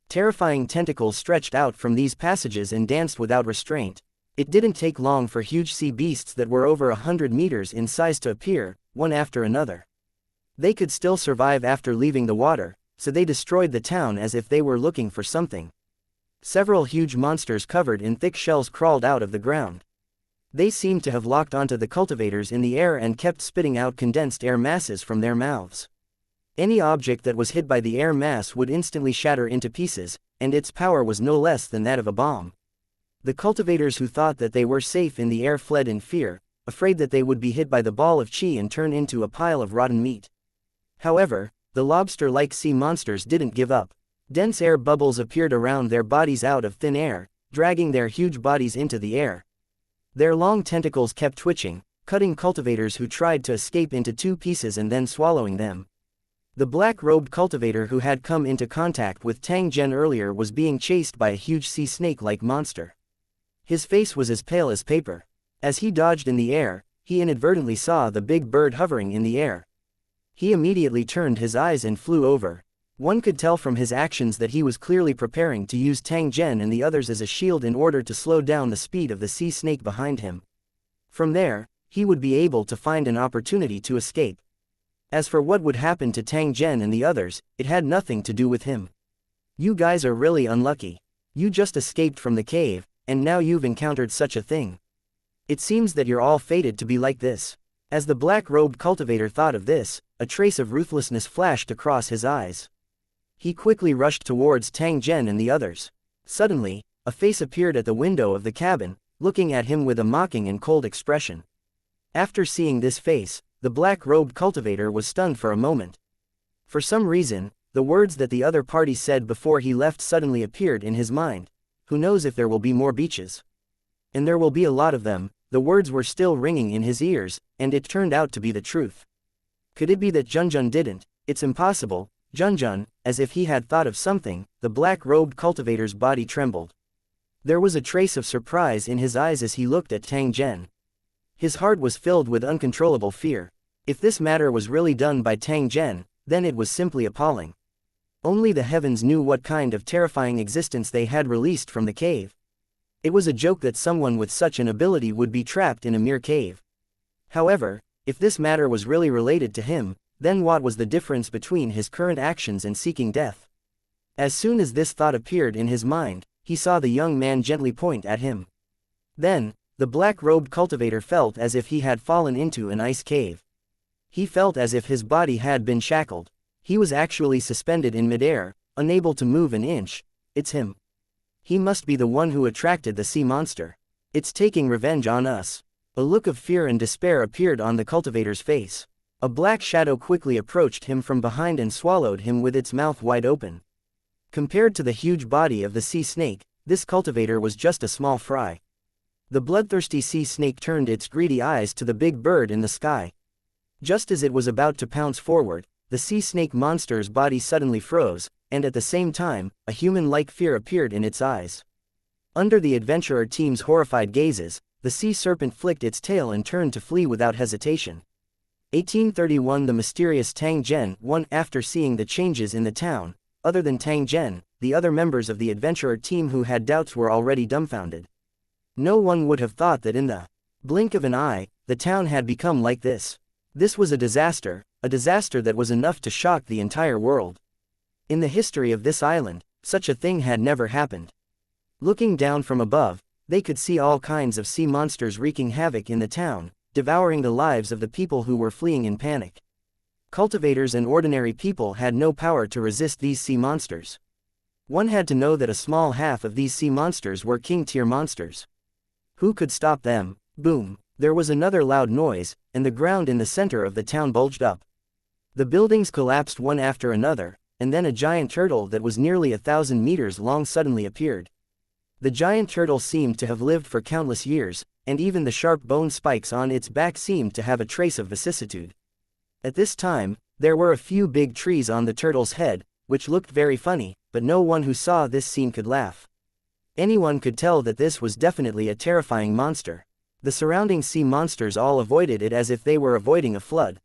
Terrifying tentacles stretched out from these passages and danced without restraint. It didn't take long for huge sea beasts that were over 100 meters in size to appear, one after another. They could still survive after leaving the water, so they destroyed the town as if they were looking for something. Several huge monsters covered in thick shells crawled out of the ground. They seemed to have locked onto the cultivators in the air and kept spitting out condensed air masses from their mouths. Any object that was hit by the air mass would instantly shatter into pieces, and its power was no less than that of a bomb. The cultivators who thought that they were safe in the air fled in fear, afraid that they would be hit by the ball of chi and turn into a pile of rotten meat. However, the lobster-like sea monsters didn't give up. Dense air bubbles appeared around their bodies out of thin air, dragging their huge bodies into the air. Their long tentacles kept twitching, cutting cultivators who tried to escape into two pieces and then swallowing them. The black-robed cultivator who had come into contact with Tang Zhen earlier was being chased by a huge sea snake-like monster. His face was as pale as paper. As he dodged in the air, he inadvertently saw the big bird hovering in the air. He immediately turned his eyes and flew over. One could tell from his actions that he was clearly preparing to use Tang Zhen and the others as a shield in order to slow down the speed of the sea snake behind him. From there, he would be able to find an opportunity to escape. As for what would happen to Tang Zhen and the others, it had nothing to do with him. You guys are really unlucky. You just escaped from the cave, and now you've encountered such a thing. It seems that you're all fated to be like this. As the black-robed cultivator thought of this, a trace of ruthlessness flashed across his eyes. He quickly rushed towards Tang Zhen and the others. Suddenly, a face appeared at the window of the cabin, looking at him with a mocking and cold expression. After seeing this face, the black-robed cultivator was stunned for a moment. For some reason, the words that the other party said before he left suddenly appeared in his mind. Who knows if there will be more beaches? And there will be a lot of them, the words were still ringing in his ears, and it turned out to be the truth. Could it be that Zhen didn't? It's impossible. Zhen, as if he had thought of something, the black-robed cultivator's body trembled. There was a trace of surprise in his eyes as he looked at Tang Zhen. His heart was filled with uncontrollable fear. If this matter was really done by Tang Zhen, then it was simply appalling. Only the heavens knew what kind of terrifying existence they had released from the cave. It was a joke that someone with such an ability would be trapped in a mere cave. However, if this matter was really related to him, then what was the difference between his current actions and seeking death? As soon as this thought appeared in his mind, he saw the young man gently point at him. Then, the black-robed cultivator felt as if he had fallen into an ice cave. He felt as if his body had been shackled. He was actually suspended in midair, unable to move an inch. It's him. He must be the one who attracted the sea monster. It's taking revenge on us. A look of fear and despair appeared on the cultivator's face. A black shadow quickly approached him from behind and swallowed him with its mouth wide open. Compared to the huge body of the sea snake, this cultivator was just a small fry. The bloodthirsty sea snake turned its greedy eyes to the big bird in the sky. Just as it was about to pounce forward, the sea snake monster's body suddenly froze, and at the same time, a human-like fear appeared in its eyes. Under the adventurer team's horrified gazes, the sea serpent flicked its tail and turned to flee without hesitation. 1831 The mysterious Tang Zhen won. After seeing the changes in the town, other than Tang Zhen, the other members of the adventurer team who had doubts were already dumbfounded. No one would have thought that in the blink of an eye, the town had become like this. This was a disaster that was enough to shock the entire world. In the history of this island, such a thing had never happened. Looking down from above, they could see all kinds of sea monsters wreaking havoc in the town, devouring the lives of the people who were fleeing in panic. Cultivators and ordinary people had no power to resist these sea monsters. One had to know that a small half of these sea monsters were king-tier monsters. Who could stop them? Boom! There was another loud noise, and the ground in the center of the town bulged up. The buildings collapsed one after another, and then a giant turtle that was nearly 1,000 meters long suddenly appeared. The giant turtle seemed to have lived for countless years, and even the sharp bone spikes on its back seemed to have a trace of vicissitude. At this time, there were a few big trees on the turtle's head, which looked very funny, but no one who saw this scene could laugh. Anyone could tell that this was definitely a terrifying monster. The surrounding sea monsters all avoided it as if they were avoiding a flood.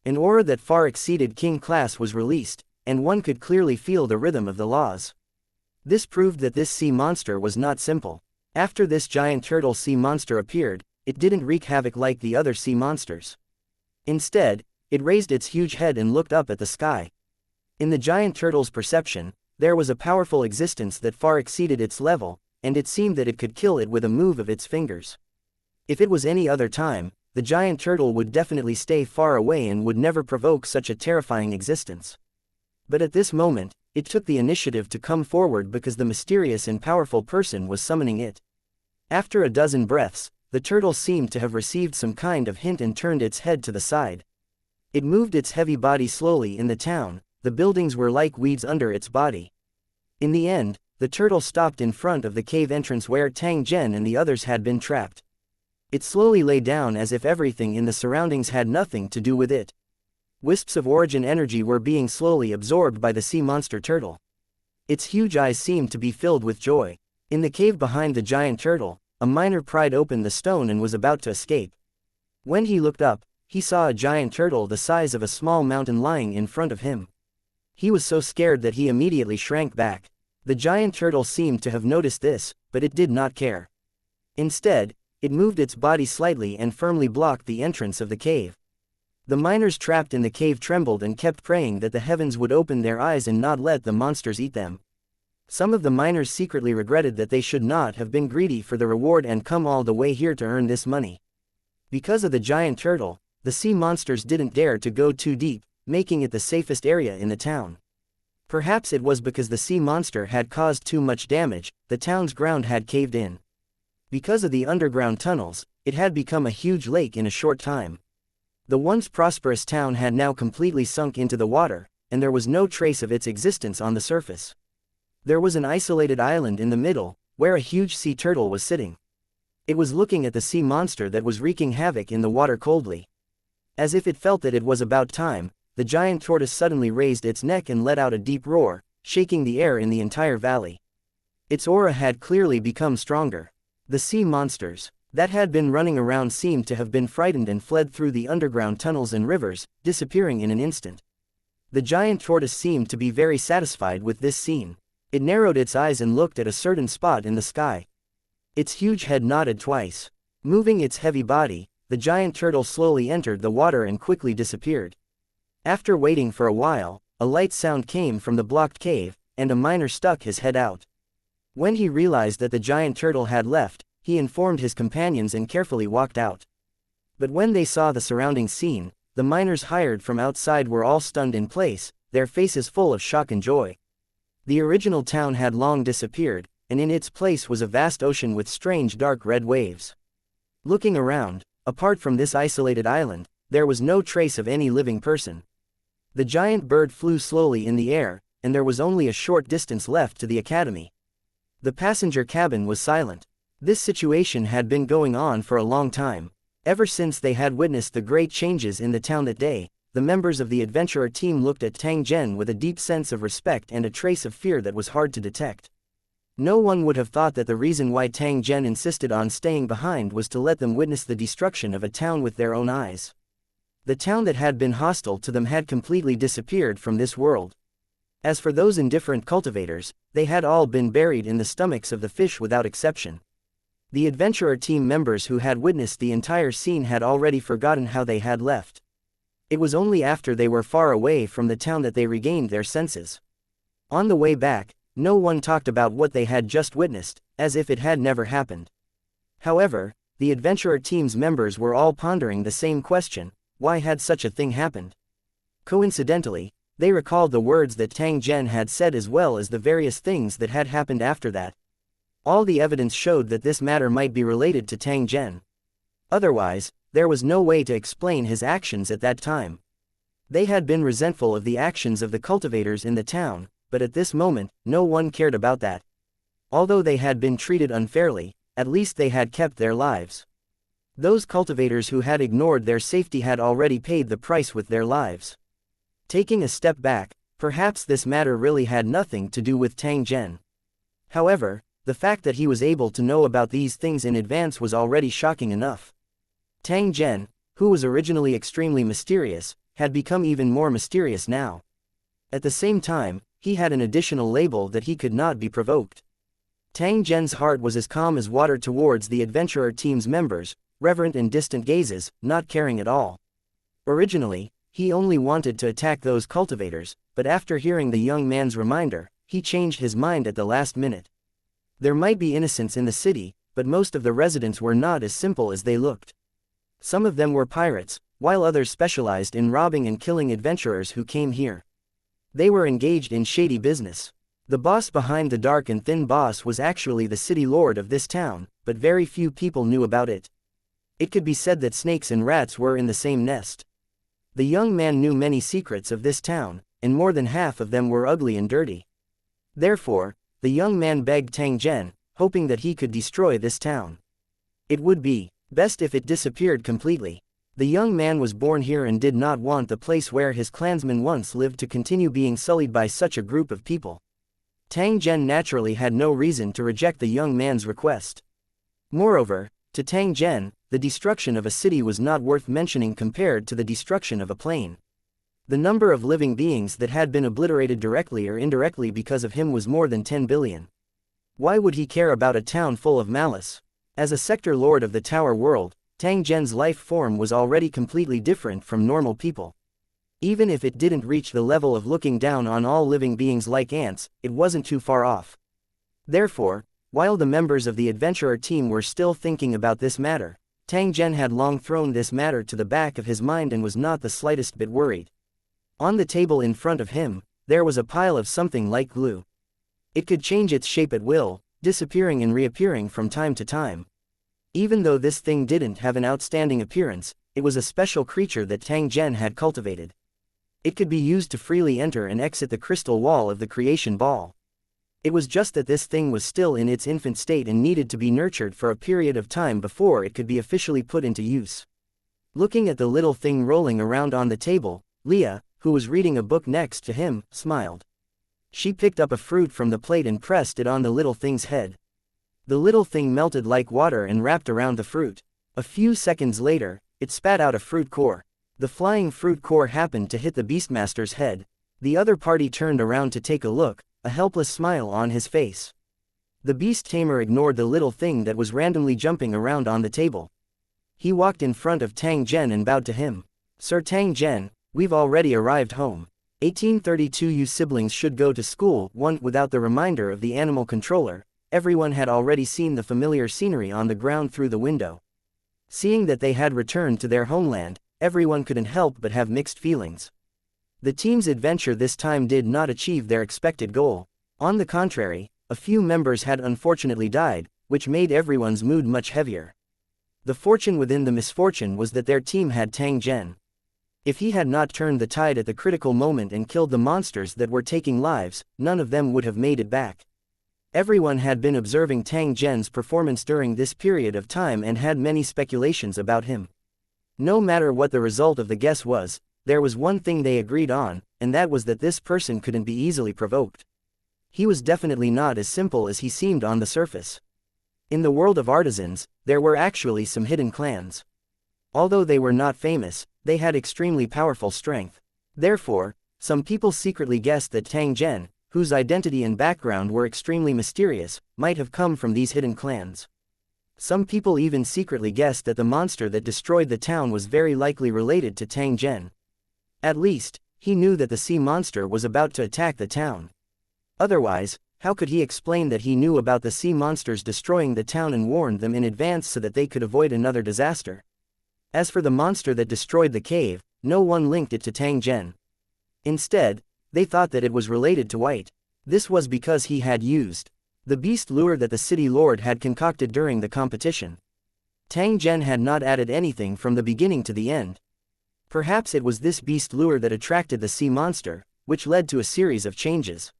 An aura that far exceeded king class was released, and one could clearly feel the rhythm of the laws. This proved that this sea monster was not simple. After this giant turtle sea monster appeared, it didn't wreak havoc like the other sea monsters. Instead, it raised its huge head and looked up at the sky. In the giant turtle's perception, there was a powerful existence that far exceeded its level, and it seemed that it could kill it with a move of its fingers. If it was any other time, the giant turtle would definitely stay far away and would never provoke such a terrifying existence. But at this moment, it took the initiative to come forward because the mysterious and powerful person was summoning it. After a dozen breaths, the turtle seemed to have received some kind of hint and turned its head to the side. It moved its heavy body slowly in the town. The buildings were like weeds under its body. In the end, the turtle stopped in front of the cave entrance where Tang Zhen and the others had been trapped. It slowly lay down as if everything in the surroundings had nothing to do with it. Wisps of origin energy were being slowly absorbed by the sea monster turtle. Its huge eyes seemed to be filled with joy. In the cave behind the giant turtle, a miner pried open the stone and was about to escape. When he looked up, he saw a giant turtle the size of a small mountain lying in front of him. He was so scared that he immediately shrank back. The giant turtle seemed to have noticed this, but it did not care. Instead, it moved its body slightly and firmly blocked the entrance of the cave. The miners trapped in the cave trembled and kept praying that the heavens would open their eyes and not let the monsters eat them. Some of the miners secretly regretted that they should not have been greedy for the reward and come all the way here to earn this money. Because of the giant turtle, the sea monsters didn't dare to go too deep, making it the safest area in the town. Perhaps it was because the sea monster had caused too much damage, the town's ground had caved in. Because of the underground tunnels, it had become a huge lake in a short time. The once prosperous town had now completely sunk into the water, and there was no trace of its existence on the surface. There was an isolated island in the middle, where a huge sea turtle was sitting. It was looking at the sea monster that was wreaking havoc in the water coldly. As if it felt that it was about time, the giant tortoise suddenly raised its neck and let out a deep roar, shaking the air in the entire valley. Its aura had clearly become stronger. The sea monsters that had been running around seemed to have been frightened and fled through the underground tunnels and rivers, disappearing in an instant. The giant tortoise seemed to be very satisfied with this scene. It narrowed its eyes and looked at a certain spot in the sky. Its huge head nodded twice. Moving its heavy body, the giant turtle slowly entered the water and quickly disappeared. After waiting for a while, a light sound came from the blocked cave, and a miner stuck his head out. When he realized that the giant turtle had left, he informed his companions and carefully walked out. But when they saw the surrounding scene, the miners hired from outside were all stunned in place, their faces full of shock and joy. The original town had long disappeared, and in its place was a vast ocean with strange dark red waves. Looking around, apart from this isolated island, there was no trace of any living person. The giant bird flew slowly in the air, and there was only a short distance left to the academy. The passenger cabin was silent. This situation had been going on for a long time. Ever since they had witnessed the great changes in the town that day, the members of the adventurer team looked at Tang Zhen with a deep sense of respect and a trace of fear that was hard to detect. No one would have thought that the reason why Tang Zhen insisted on staying behind was to let them witness the destruction of a town with their own eyes. The town that had been hostile to them had completely disappeared from this world. As for those indifferent cultivators, they had all been buried in the stomachs of the fish without exception. The adventurer team members who had witnessed the entire scene had already forgotten how they had left. It was only after they were far away from the town that they regained their senses. On the way back, no one talked about what they had just witnessed, as if it had never happened. However, the adventurer team's members were all pondering the same question: why had such a thing happened? Coincidentally, they recalled the words that Tang Zhen had said as well as the various things that had happened after that. All the evidence showed that this matter might be related to Tang Zhen. Otherwise, there was no way to explain his actions at that time. They had been resentful of the actions of the cultivators in the town, but at this moment, no one cared about that. Although they had been treated unfairly, at least they had kept their lives. Those cultivators who had ignored their safety had already paid the price with their lives. Taking a step back, perhaps this matter really had nothing to do with Tang Zhen. However, the fact that he was able to know about these things in advance was already shocking enough. Tang Zhen, who was originally extremely mysterious, had become even more mysterious now. At the same time, he had an additional label that he could not be provoked. Tang Zhen's heart was as calm as water towards the adventurer team's members, reverent and distant gazes, not caring at all. Originally, he only wanted to attack those cultivators, but after hearing the young man's reminder, he changed his mind at the last minute. There might be innocents in the city, but most of the residents were not as simple as they looked. Some of them were pirates, while others specialized in robbing and killing adventurers who came here. They were engaged in shady business. The boss behind the dark and thin boss was actually the city lord of this town, but very few people knew about it. It could be said that snakes and rats were in the same nest. The young man knew many secrets of this town, and more than half of them were ugly and dirty. Therefore, the young man begged Tang Zhen, hoping that he could destroy this town. It would be best if it disappeared completely. The young man was born here and did not want the place where his clansmen once lived to continue being sullied by such a group of people. Tang Zhen naturally had no reason to reject the young man's request. Moreover, to Tang Zhen, the destruction of a city was not worth mentioning compared to the destruction of a plane. The number of living beings that had been obliterated directly or indirectly because of him was more than 10 billion. Why would he care about a town full of malice? As a sector lord of the Tower World, Tang Zhen's life form was already completely different from normal people. Even if it didn't reach the level of looking down on all living beings like ants, it wasn't too far off. Therefore, while the members of the adventurer team were still thinking about this matter, Tang Zhen had long thrown this matter to the back of his mind and was not the slightest bit worried. On the table in front of him, there was a pile of something like glue. It could change its shape at will, disappearing and reappearing from time to time. Even though this thing didn't have an outstanding appearance, it was a special creature that Tang Zhen had cultivated. It could be used to freely enter and exit the crystal wall of the creation ball. It was just that this thing was still in its infant state and needed to be nurtured for a period of time before it could be officially put into use. Looking at the little thing rolling around on the table, Leah, who was reading a book next to him, smiled. She picked up a fruit from the plate and pressed it on the little thing's head. The little thing melted like water and wrapped around the fruit. A few seconds later, it spat out a fruit core. The flying fruit core happened to hit the Beastmaster's head. The other party turned around to take a look, a helpless smile on his face. The beast tamer ignored the little thing that was randomly jumping around on the table. He walked in front of Tang Zhen and bowed to him. "Sir Tang Zhen, we've already arrived home. 1832. You siblings should go to school." Without the reminder of the animal controller, everyone had already seen the familiar scenery on the ground through the window. Seeing that they had returned to their homeland, everyone couldn't help but have mixed feelings. The team's adventure this time did not achieve their expected goal. On the contrary, a few members had unfortunately died, which made everyone's mood much heavier. The fortune within the misfortune was that their team had Tang Zhen. If he had not turned the tide at the critical moment and killed the monsters that were taking lives, none of them would have made it back. Everyone had been observing Tang Zhen's performance during this period of time and had many speculations about him. No matter what the result of the guess was, there was one thing they agreed on, and that was that this person couldn't be easily provoked. He was definitely not as simple as he seemed on the surface. In the world of artisans, there were actually some hidden clans. Although they were not famous, they had extremely powerful strength. Therefore, some people secretly guessed that Tang Zhen, whose identity and background were extremely mysterious, might have come from these hidden clans. Some people even secretly guessed that the monster that destroyed the town was very likely related to Tang Zhen. At least, he knew that the sea monster was about to attack the town. Otherwise, how could he explain that he knew about the sea monsters destroying the town and warned them in advance so that they could avoid another disaster? As for the monster that destroyed the cave, no one linked it to Tang Zhen. Instead, they thought that it was related to White. This was because he had used the beast lure that the city lord had concocted during the competition. Tang Zhen had not added anything from the beginning to the end. Perhaps it was this beast lure that attracted the sea monster, which led to a series of changes.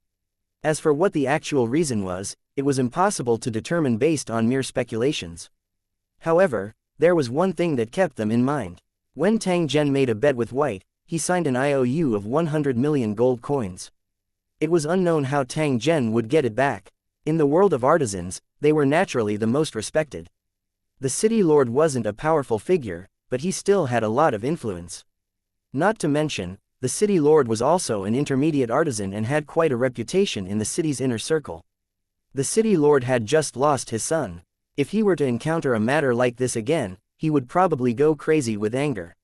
As for what the actual reason was, it was impossible to determine based on mere speculations. However, there was one thing that kept them in mind. When Tang Zhen made a bet with White, he signed an IOU of 100 million gold coins. It was unknown how Tang Zhen would get it back. In the world of artisans, they were naturally the most respected. The city lord wasn't a powerful figure, but he still had a lot of influence. Not to mention, the city lord was also an intermediate artisan and had quite a reputation in the city's inner circle. The city lord had just lost his son. If he were to encounter a matter like this again, he would probably go crazy with anger.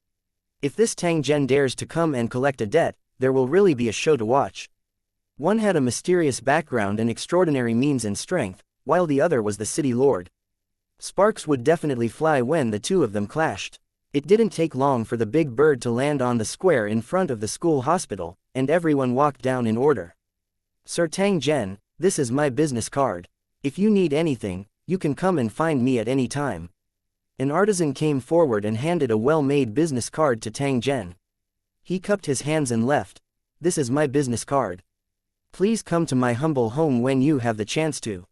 If this Tang Zhen dares to come and collect a debt, there will really be a show to watch. One had a mysterious background and extraordinary means and strength, while the other was the city lord. Sparks would definitely fly when the two of them clashed. It didn't take long for the big bird to land on the square in front of the school hospital, and everyone walked down in order. "Sir Tang Zhen, this is my business card. If you need anything, you can come and find me at any time." An artisan came forward and handed a well-made business card to Tang Zhen. He cupped his hands and left. "This is my business card. Please come to my humble home when you have the chance to.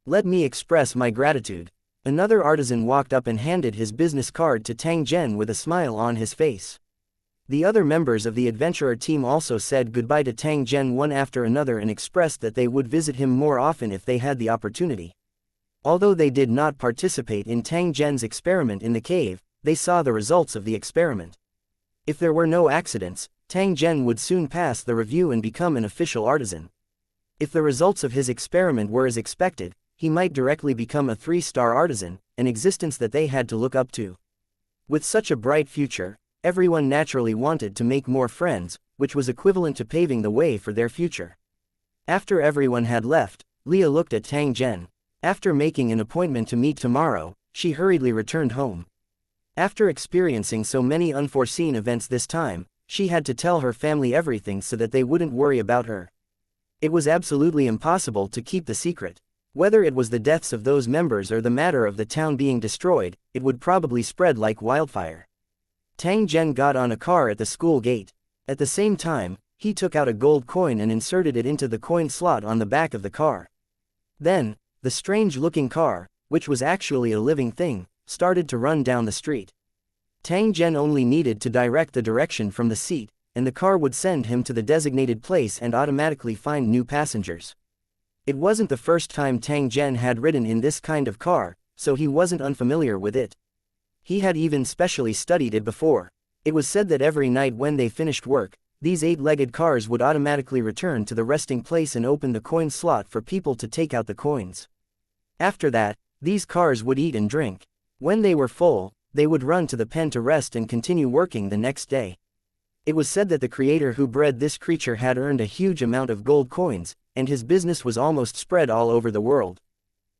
Let me express my gratitude." Another artisan walked up and handed his business card to Tang Zhen with a smile on his face. The other members of the adventurer team also said goodbye to Tang Zhen one after another and expressed that they would visit him more often if they had the opportunity. Although they did not participate in Tang Zhen's experiment in the cave, they saw the results of the experiment. If there were no accidents, Tang Zhen would soon pass the review and become an official artisan. If the results of his experiment were as expected, he might directly become a 3-star artisan, an existence that they had to look up to. With such a bright future, everyone naturally wanted to make more friends, which was equivalent to paving the way for their future. After everyone had left, Leah looked at Tang Zhen. After making an appointment to meet tomorrow, she hurriedly returned home. After experiencing so many unforeseen events this time, she had to tell her family everything so that they wouldn't worry about her. It was absolutely impossible to keep the secret. Whether it was the deaths of those members or the matter of the town being destroyed, it would probably spread like wildfire. Tang Zhen got on a car at the school gate. At the same time, He took out a gold coin and inserted it into the coin slot on the back of the car. Then, the strange-looking car, which was actually a living thing, started to run down the street. Tang Zhen only needed to direct the direction from the seat, and the car would send him to the designated place and automatically find new passengers. It wasn't the first time Tang Zhen had ridden in this kind of car, so he wasn't unfamiliar with it. He had even specially studied it before. It was said that every night when they finished work, these 8-legged cars would automatically return to the resting place and open the coin slot for people to take out the coins. After that, these cars would eat and drink. When they were full, they would run to the pen to rest and continue working the next day. It was said that the creator who bred this creature had earned a huge amount of gold coins, and his business was almost spread all over the world.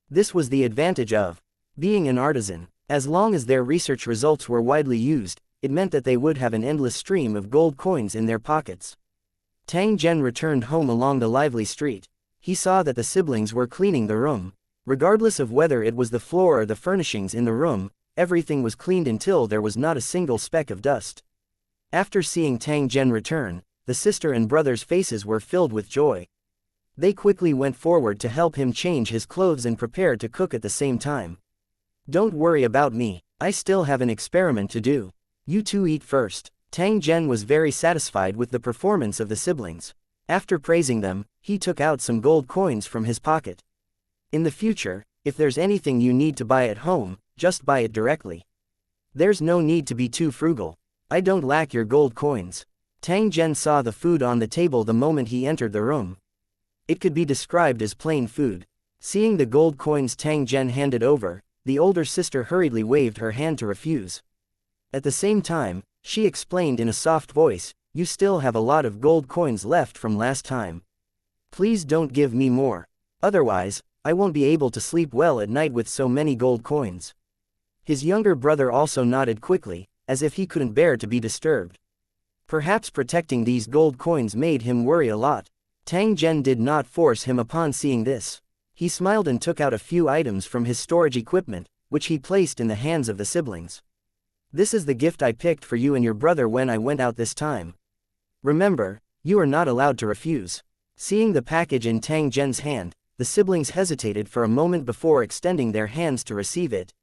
This was the advantage of being an artisan. As long as their research results were widely used, it meant that they would have an endless stream of gold coins in their pockets. Tang Zhen returned home along the lively street. He saw that the siblings were cleaning the room. Regardless of whether it was the floor or the furnishings in the room, everything was cleaned until there was not a single speck of dust. After seeing Tang Zhen return, the sister and brother's faces were filled with joy. They quickly went forward to help him change his clothes and prepare to cook at the same time. "Don't worry about me, I still have an experiment to do. You two eat first." Tang Zhen was very satisfied with the performance of the siblings. After praising them, he took out some gold coins from his pocket. "In the future, if there's anything you need to buy at home, just buy it directly. There's no need to be too frugal. I don't lack your gold coins." Tang Zhen saw the food on the table the moment he entered the room. It could be described as plain food. Seeing the gold coins Tang Zhen handed over, the older sister hurriedly waved her hand to refuse. At the same time, she explained in a soft voice, "You still have a lot of gold coins left from last time. Please don't give me more. Otherwise, I won't be able to sleep well at night with so many gold coins." His younger brother also nodded quickly, as if he couldn't bear to be disturbed. Perhaps protecting these gold coins made him worry a lot. Tang Zhen did not force him upon seeing this. He smiled and took out a few items from his storage equipment, which he placed in the hands of the siblings. "This is the gift I picked for you and your brother when I went out this time. Remember, you are not allowed to refuse." Seeing the package in Tang Zhen's hand, the siblings hesitated for a moment before extending their hands to receive it.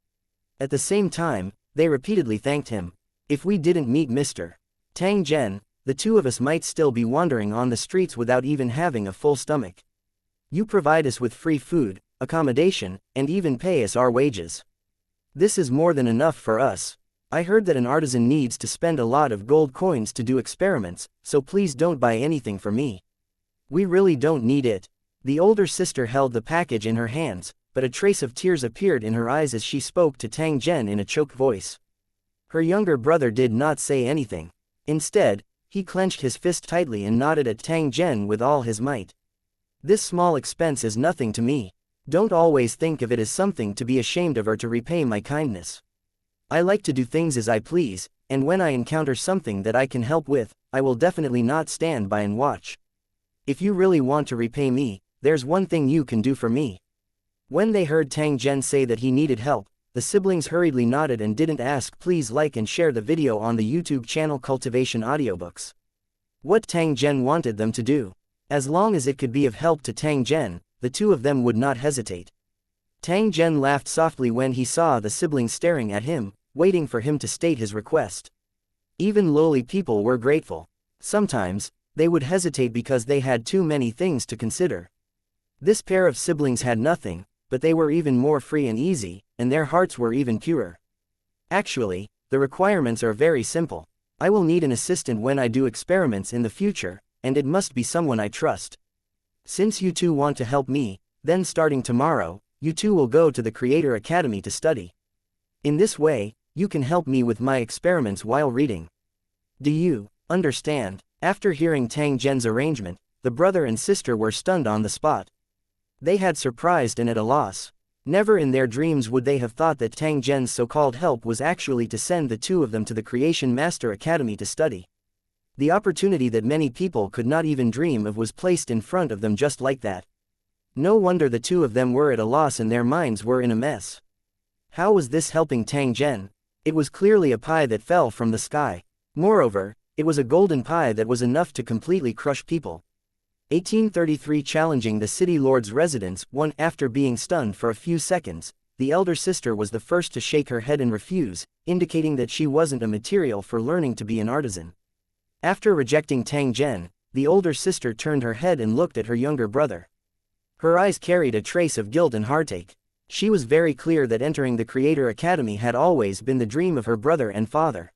At the same time, they repeatedly thanked him. "If we didn't meet Mr. Tang Zhen, the two of us might still be wandering on the streets without even having a full stomach. You provide us with free food, accommodation, and even pay us our wages. This is more than enough for us. I heard that an artisan needs to spend a lot of gold coins to do experiments, so please don't buy anything for me. We really don't need it." The older sister held the package in her hands, but a trace of tears appeared in her eyes as she spoke to Tang Zhen in a choked voice. Her younger brother did not say anything. Instead, he clenched his fist tightly and nodded at Tang Zhen with all his might. "This small expense is nothing to me. Don't always think of it as something to be ashamed of or to repay my kindness. I like to do things as I please, and when I encounter something that I can help with, I will definitely not stand by and watch. If you really want to repay me, there's one thing you can do for me." When they heard Tang Zhen say that he needed help, the siblings hurriedly nodded and didn't ask. "Please like and share the video on the YouTube channel Cultivation Audiobooks." What Tang Zhen wanted them to do. As long as it could be of help to Tang Zhen, the two of them would not hesitate. Tang Zhen laughed softly when he saw the siblings staring at him, waiting for him to state his request. Even lowly people were grateful. Sometimes, they would hesitate because they had too many things to consider. This pair of siblings had nothing, but they were even more free and easy, and their hearts were even purer. "Actually, the requirements are very simple. I will need an assistant when I do experiments in the future, and it must be someone I trust. Since you two want to help me, then starting tomorrow, you two will go to the Creator Academy to study. In this way, you can help me with my experiments while reading. Do you understand?" After hearing Tang Zhen's arrangement, the brother and sister were stunned on the spot. They had surprised and at a loss. Never in their dreams would they have thought that Tang Zhen's so-called help was actually to send the two of them to the Creation Master Academy to study. The opportunity that many people could not even dream of was placed in front of them just like that. No wonder the two of them were at a loss and their minds were in a mess. How was this helping Tang Zhen? It was clearly a pie that fell from the sky. Moreover, It was a golden pie that was enough to completely crush people. 1833 Challenging the city lord's residence. One after being stunned for a few seconds, the elder sister was the first to shake her head and refuse, indicating that she wasn't a material for learning to be an artisan. After rejecting Tang Zhen, the older sister turned her head and looked at her younger brother. Her eyes carried a trace of guilt and heartache. She was very clear that entering the Creator Academy had always been the dream of her brother and father.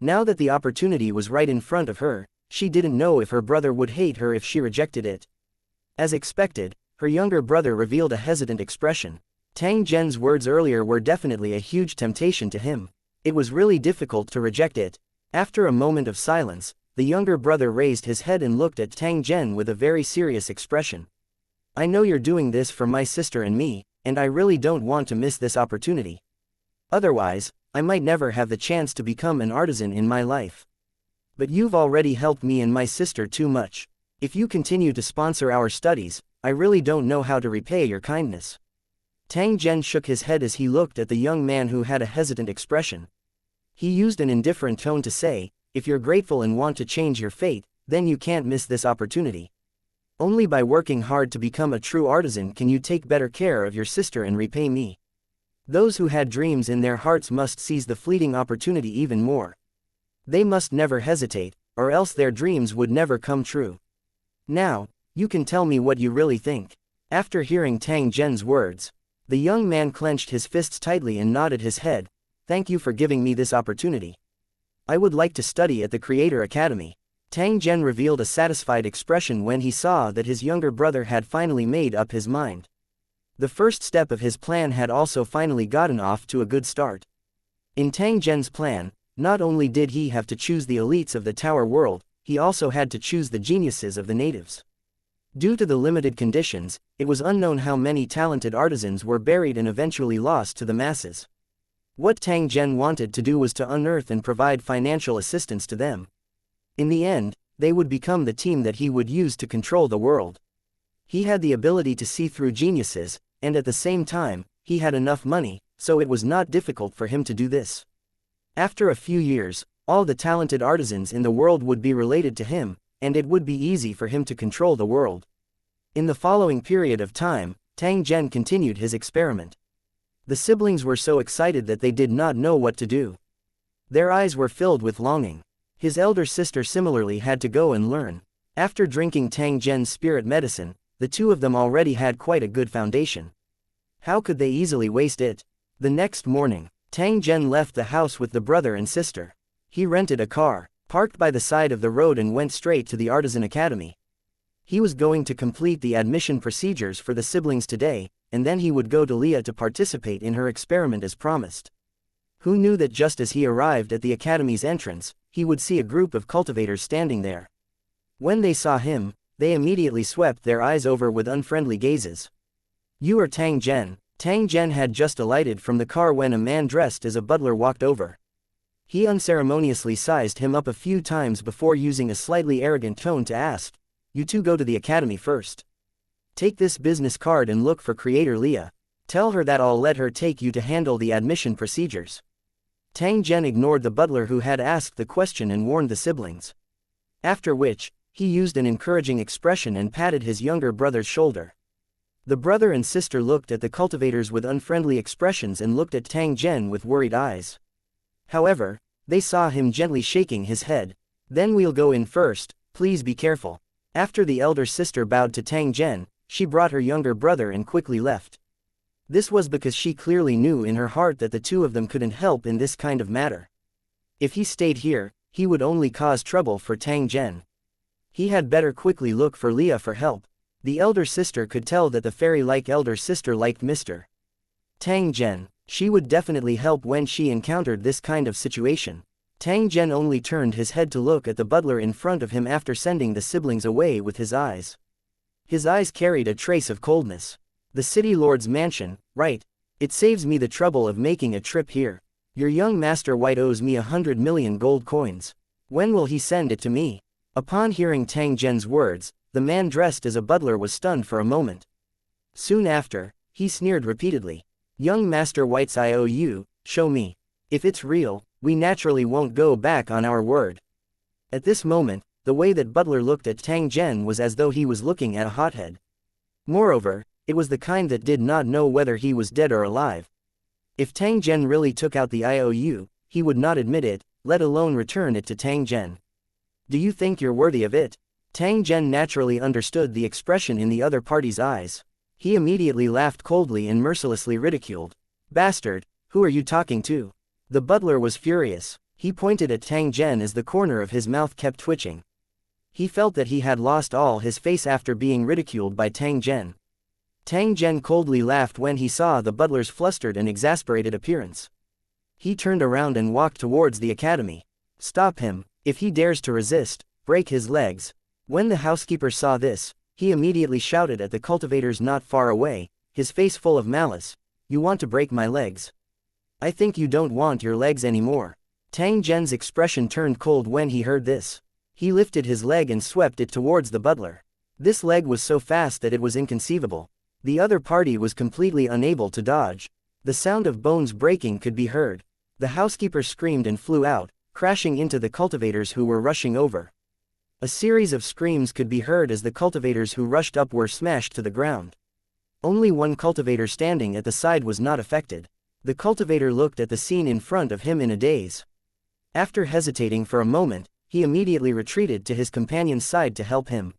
Now that the opportunity was right in front of her, she didn't know if her brother would hate her if she rejected it. As expected, her younger brother revealed a hesitant expression. Tang Zhen's words earlier were definitely a huge temptation to him. It was really difficult to reject it. After a moment of silence, the younger brother raised his head and looked at Tang Zhen with a very serious expression. I know you're doing this for my sister and me, and I really don't want to miss this opportunity. Otherwise, I might never have the chance to become an artisan in my life. But you've already helped me and my sister too much. If you continue to sponsor our studies, I really don't know how to repay your kindness. Tang Zhen shook his head as he looked at the young man who had a hesitant expression. He used an indifferent tone to say, if you're grateful and want to change your fate, then you can't miss this opportunity. Only by working hard to become a true artisan can you take better care of your sister and repay me. Those who had dreams in their hearts must seize the fleeting opportunity even more. They must never hesitate, or else their dreams would never come true. Now, you can tell me what you really think. After hearing Tang Zhen's words, the young man clenched his fists tightly and nodded his head. Thank you for giving me this opportunity. I would like to study at the Creator Academy. Tang Zhen revealed a satisfied expression when he saw that his younger brother had finally made up his mind. The first step of his plan had also finally gotten off to a good start. In Tang Zhen's plan, not only did he have to choose the elites of the Tower world, he also had to choose the geniuses of the natives. Due to the limited conditions, it was unknown how many talented artisans were buried and eventually lost to the masses. What Tang Zhen wanted to do was to unearth and provide financial assistance to them. In the end, they would become the team that he would use to control the world. He had the ability to see through geniuses, and at the same time, he had enough money, so it was not difficult for him to do this. After a few years, all the talented artisans in the world would be related to him, and it would be easy for him to control the world. In the following period of time, Tang Zhen continued his experiment. The siblings were so excited that they did not know what to do. Their eyes were filled with longing. His elder sister similarly had to go and learn. After drinking Tang Zhen's spirit medicine, the two of them already had quite a good foundation. How could they easily waste it? The next morning, Tang Zhen left the house with the brother and sister. He rented a car, parked by the side of the road and went straight to the Artisan Academy. He was going to complete the admission procedures for the siblings today, and then he would go to Leah to participate in her experiment as promised. Who knew that just as he arrived at the academy's entrance, he would see a group of cultivators standing there. When they saw him, they immediately swept their eyes over with unfriendly gazes. You are Tang Zhen. Tang Zhen had just alighted from the car when a man dressed as a butler walked over. He unceremoniously sized him up a few times before using a slightly arrogant tone to ask, you two go to the academy first. Take this business card and look for Creator Leah. Tell her that I'll let her take you to handle the admission procedures. Tang Zhen ignored the butler who had asked the question and warned the siblings. After which, he used an encouraging expression and patted his younger brother's shoulder. The brother and sister looked at the cultivators with unfriendly expressions and looked at Tang Zhen with worried eyes. However, they saw him gently shaking his head. Then we'll go in first, please be careful. After the elder sister bowed to Tang Zhen, she brought her younger brother and quickly left. This was because she clearly knew in her heart that the two of them couldn't help in this kind of matter. If he stayed here, he would only cause trouble for Tang Zhen. He had better quickly look for Leah for help. The elder sister could tell that the fairy-like elder sister liked Mr. Tang Zhen. She would definitely help when she encountered this kind of situation. Tang Zhen only turned his head to look at the butler in front of him after sending the siblings away with his eyes. His eyes carried a trace of coldness. The city lord's mansion, right? It saves me the trouble of making a trip here. Your young master White owes me 100 million gold coins. When will he send it to me? Upon hearing Tang Zhen's words, the man dressed as a butler was stunned for a moment. Soon after, he sneered repeatedly. Young Master White's IOU, show me. If it's real, we naturally won't go back on our word. At this moment, the way that Butler looked at Tang Zhen was as though he was looking at a hothead. Moreover, it was the kind that did not know whether he was dead or alive. If Tang Zhen really took out the IOU, he would not admit it, let alone return it to Tang Zhen. Do you think you're worthy of it? Tang Zhen naturally understood the expression in the other party's eyes. He immediately laughed coldly and mercilessly ridiculed. Bastard, who are you talking to? The butler was furious. He pointed at Tang Zhen as the corner of his mouth kept twitching. He felt that he had lost all his face after being ridiculed by Tang Zhen. Tang Zhen coldly laughed when he saw the butler's flustered and exasperated appearance. He turned around and walked towards the academy. Stop him. If he dares to resist, break his legs. When the housekeeper saw this, he immediately shouted at the cultivators not far away, his face full of malice. You want to break my legs? I think you don't want your legs anymore. Tang Zhen's expression turned cold when he heard this. He lifted his leg and swept it towards the butler. This leg was so fast that it was inconceivable. The other party was completely unable to dodge. The sound of bones breaking could be heard. The housekeeper screamed and flew out, crashing into the cultivators who were rushing over. A series of screams could be heard as the cultivators who rushed up were smashed to the ground. Only one cultivator standing at the side was not affected. The cultivator looked at the scene in front of him in a daze. After hesitating for a moment, he immediately retreated to his companion's side to help him.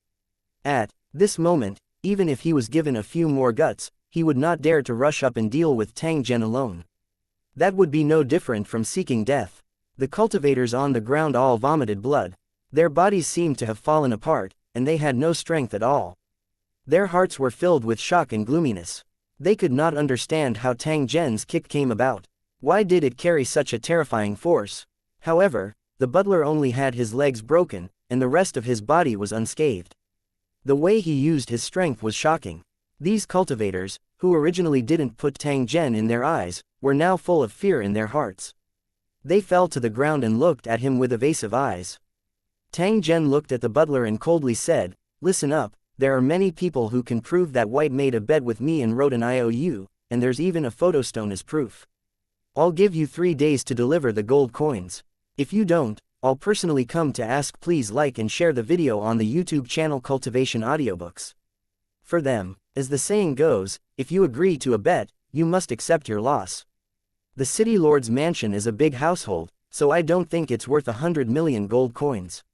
At this moment, even if he was given a few more guts, he would not dare to rush up and deal with Tang Zhen alone. That would be no different from seeking death. The cultivators on the ground all vomited blood. Their bodies seemed to have fallen apart, and they had no strength at all. Their hearts were filled with shock and gloominess. They could not understand how Tang Zhen's kick came about. Why did it carry such a terrifying force? However, the butler only had his legs broken, and the rest of his body was unscathed. The way he used his strength was shocking. These cultivators, who originally didn't put Tang Zhen in their eyes, were now full of fear in their hearts. They fell to the ground and looked at him with evasive eyes. Tang Zhen looked at the butler and coldly said, "Listen up, there are many people who can prove that White made a bet with me and wrote an IOU, and there's even a photostone as proof. I'll give you 3 days to deliver the gold coins. If you don't, I'll personally come to ask. Please like and share the video on the YouTube channel Cultivation Audiobooks. For them, as the saying goes, if you agree to a bet, you must accept your loss. The city lord's mansion is a big household, so I don't think it's worth 100 million gold coins.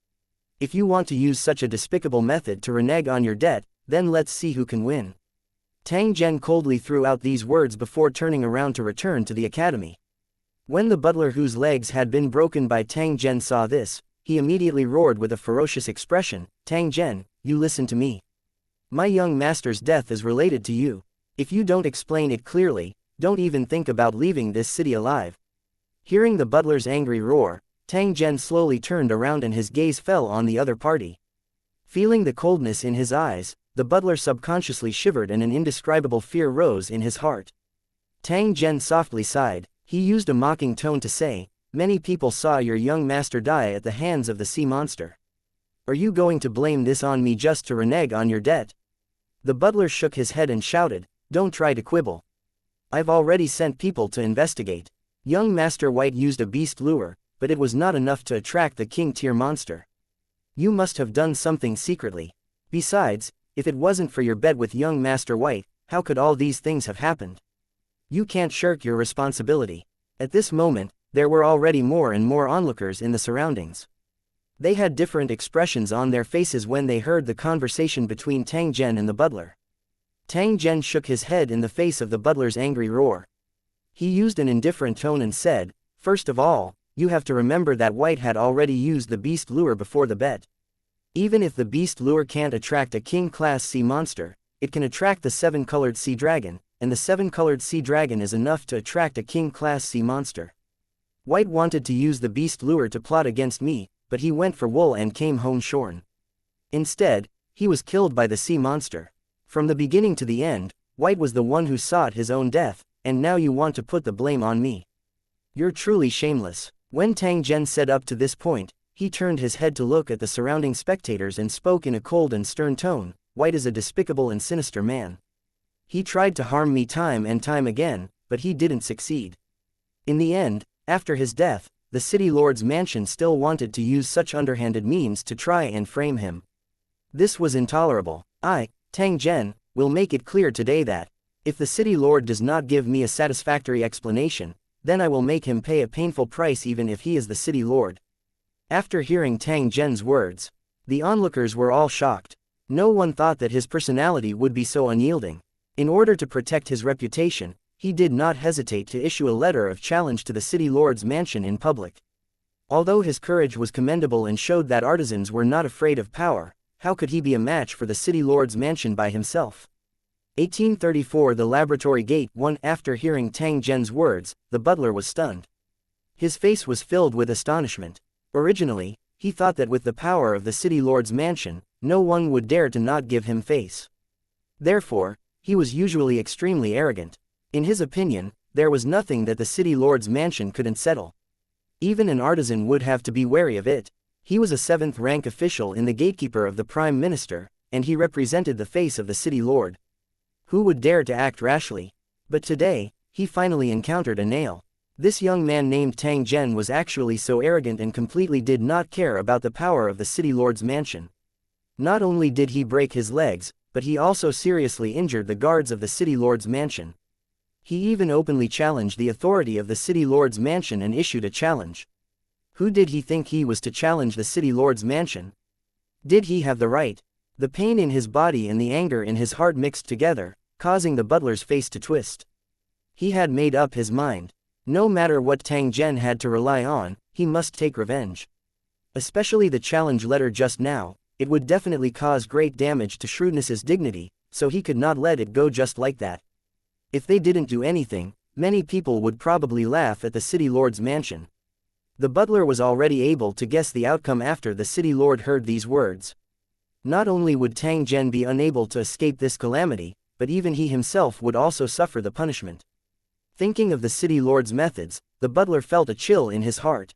If you want to use such a despicable method to renege on your debt, then let's see who can win." Tang Zhen coldly threw out these words before turning around to return to the academy. When the butler whose legs had been broken by Tang Zhen saw this, he immediately roared with a ferocious expression, "Tang Zhen, you listen to me. My young master's death is related to you. If you don't explain it clearly, don't even think about leaving this city alive." Hearing the butler's angry roar, Tang Zhen slowly turned around and his gaze fell on the other party. Feeling the coldness in his eyes, the butler subconsciously shivered and an indescribable fear rose in his heart. Tang Zhen softly sighed. He used a mocking tone to say, "Many people saw your young master die at the hands of the sea monster. Are you going to blame this on me just to renege on your debt?" The butler shook his head and shouted, "Don't try to quibble. I've already sent people to investigate. Young Master White used a beast lure, but it was not enough to attract the king-tier monster. You must have done something secretly. Besides, if it wasn't for your bet with young Master White, how could all these things have happened? You can't shirk your responsibility." At this moment, there were already more and more onlookers in the surroundings. They had different expressions on their faces when they heard the conversation between Tang Zhen and the butler. Tang Zhen shook his head in the face of the butler's angry roar. He used an indifferent tone and said, "First of all, you have to remember that White had already used the beast lure before the bet. Even if the beast lure can't attract a king-class sea monster, it can attract the 7-colored sea dragon, and the 7-colored sea dragon is enough to attract a king-class sea monster. White wanted to use the beast lure to plot against me, but he went for wool and came home shorn. Instead, he was killed by the sea monster. From the beginning to the end, White was the one who sought his own death, and now you want to put the blame on me. You're truly shameless." When Tang Zhen said up to this point, he turned his head to look at the surrounding spectators and spoke in a cold and stern tone, "White is a despicable and sinister man. He tried to harm me time and time again, but he didn't succeed. In the end, after his death, the city lord's mansion still wanted to use such underhanded means to try and frame him. This was intolerable. I, Tang Zhen, will make it clear today that, if the city lord does not give me a satisfactory explanation, then I will make him pay a painful price even if he is the city lord. After hearing Tang Zhen's words, the onlookers were all shocked. No one thought that his personality would be so unyielding. In order to protect his reputation, he did not hesitate to issue a letter of challenge to the city lord's mansion in public. Although his courage was commendable and showed that artisans were not afraid of power, how could he be a match for the city lord's mansion by himself? 1834 The laboratory gate. 1 After hearing Tang Zhen's words, the butler was stunned. His face was filled with astonishment. Originally, he thought that with the power of the city lord's mansion, no one would dare to not give him face. Therefore, he was usually extremely arrogant. In his opinion, there was nothing that the city lord's mansion couldn't settle. Even an artisan would have to be wary of it. He was a 7th-rank official in the gatekeeper of the prime minister, and he represented the face of the city lord. Who would dare to act rashly? But today, he finally encountered a nail. This young man named Tang Zhen was actually so arrogant and completely did not care about the power of the city lord's mansion. Not only did he break his legs, but he also seriously injured the guards of the city lord's mansion. He even openly challenged the authority of the city lord's mansion and issued a challenge. Who did he think he was to challenge the city lord's mansion? Did he have the right? The pain in his body and the anger in his heart mixed together, causing the butler's face to twist. He had made up his mind. No matter what Tang Zhen had to rely on, he must take revenge. Especially the challenge letter just now, it would definitely cause great damage to Shrewdness's dignity, so he could not let it go just like that. If they didn't do anything, many people would probably laugh at the city lord's mansion. The butler was already able to guess the outcome after the city lord heard these words. Not only would Tang Zhen be unable to escape this calamity, but even he himself would also suffer the punishment. Thinking of the city lord's methods, the butler felt a chill in his heart.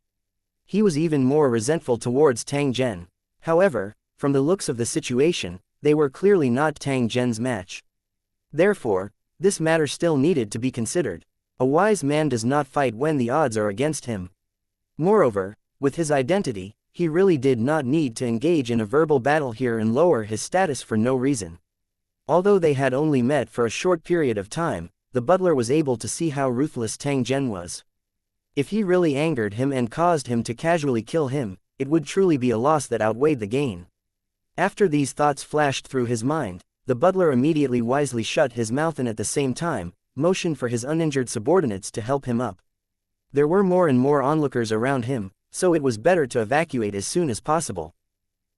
He was even more resentful towards Tang Zhen. However, from the looks of the situation, they were clearly not Tang Zhen's match. Therefore, this matter still needed to be considered. A wise man does not fight when the odds are against him. Moreover, with his identity, he really did not need to engage in a verbal battle here and lower his status for no reason. Although they had only met for a short period of time, the butler was able to see how ruthless Tang Zhen was. If he really angered him and caused him to casually kill him, it would truly be a loss that outweighed the gain. After these thoughts flashed through his mind, the butler immediately wisely shut his mouth and at the same time, motioned for his uninjured subordinates to help him up. There were more and more onlookers around him, so it was better to evacuate as soon as possible.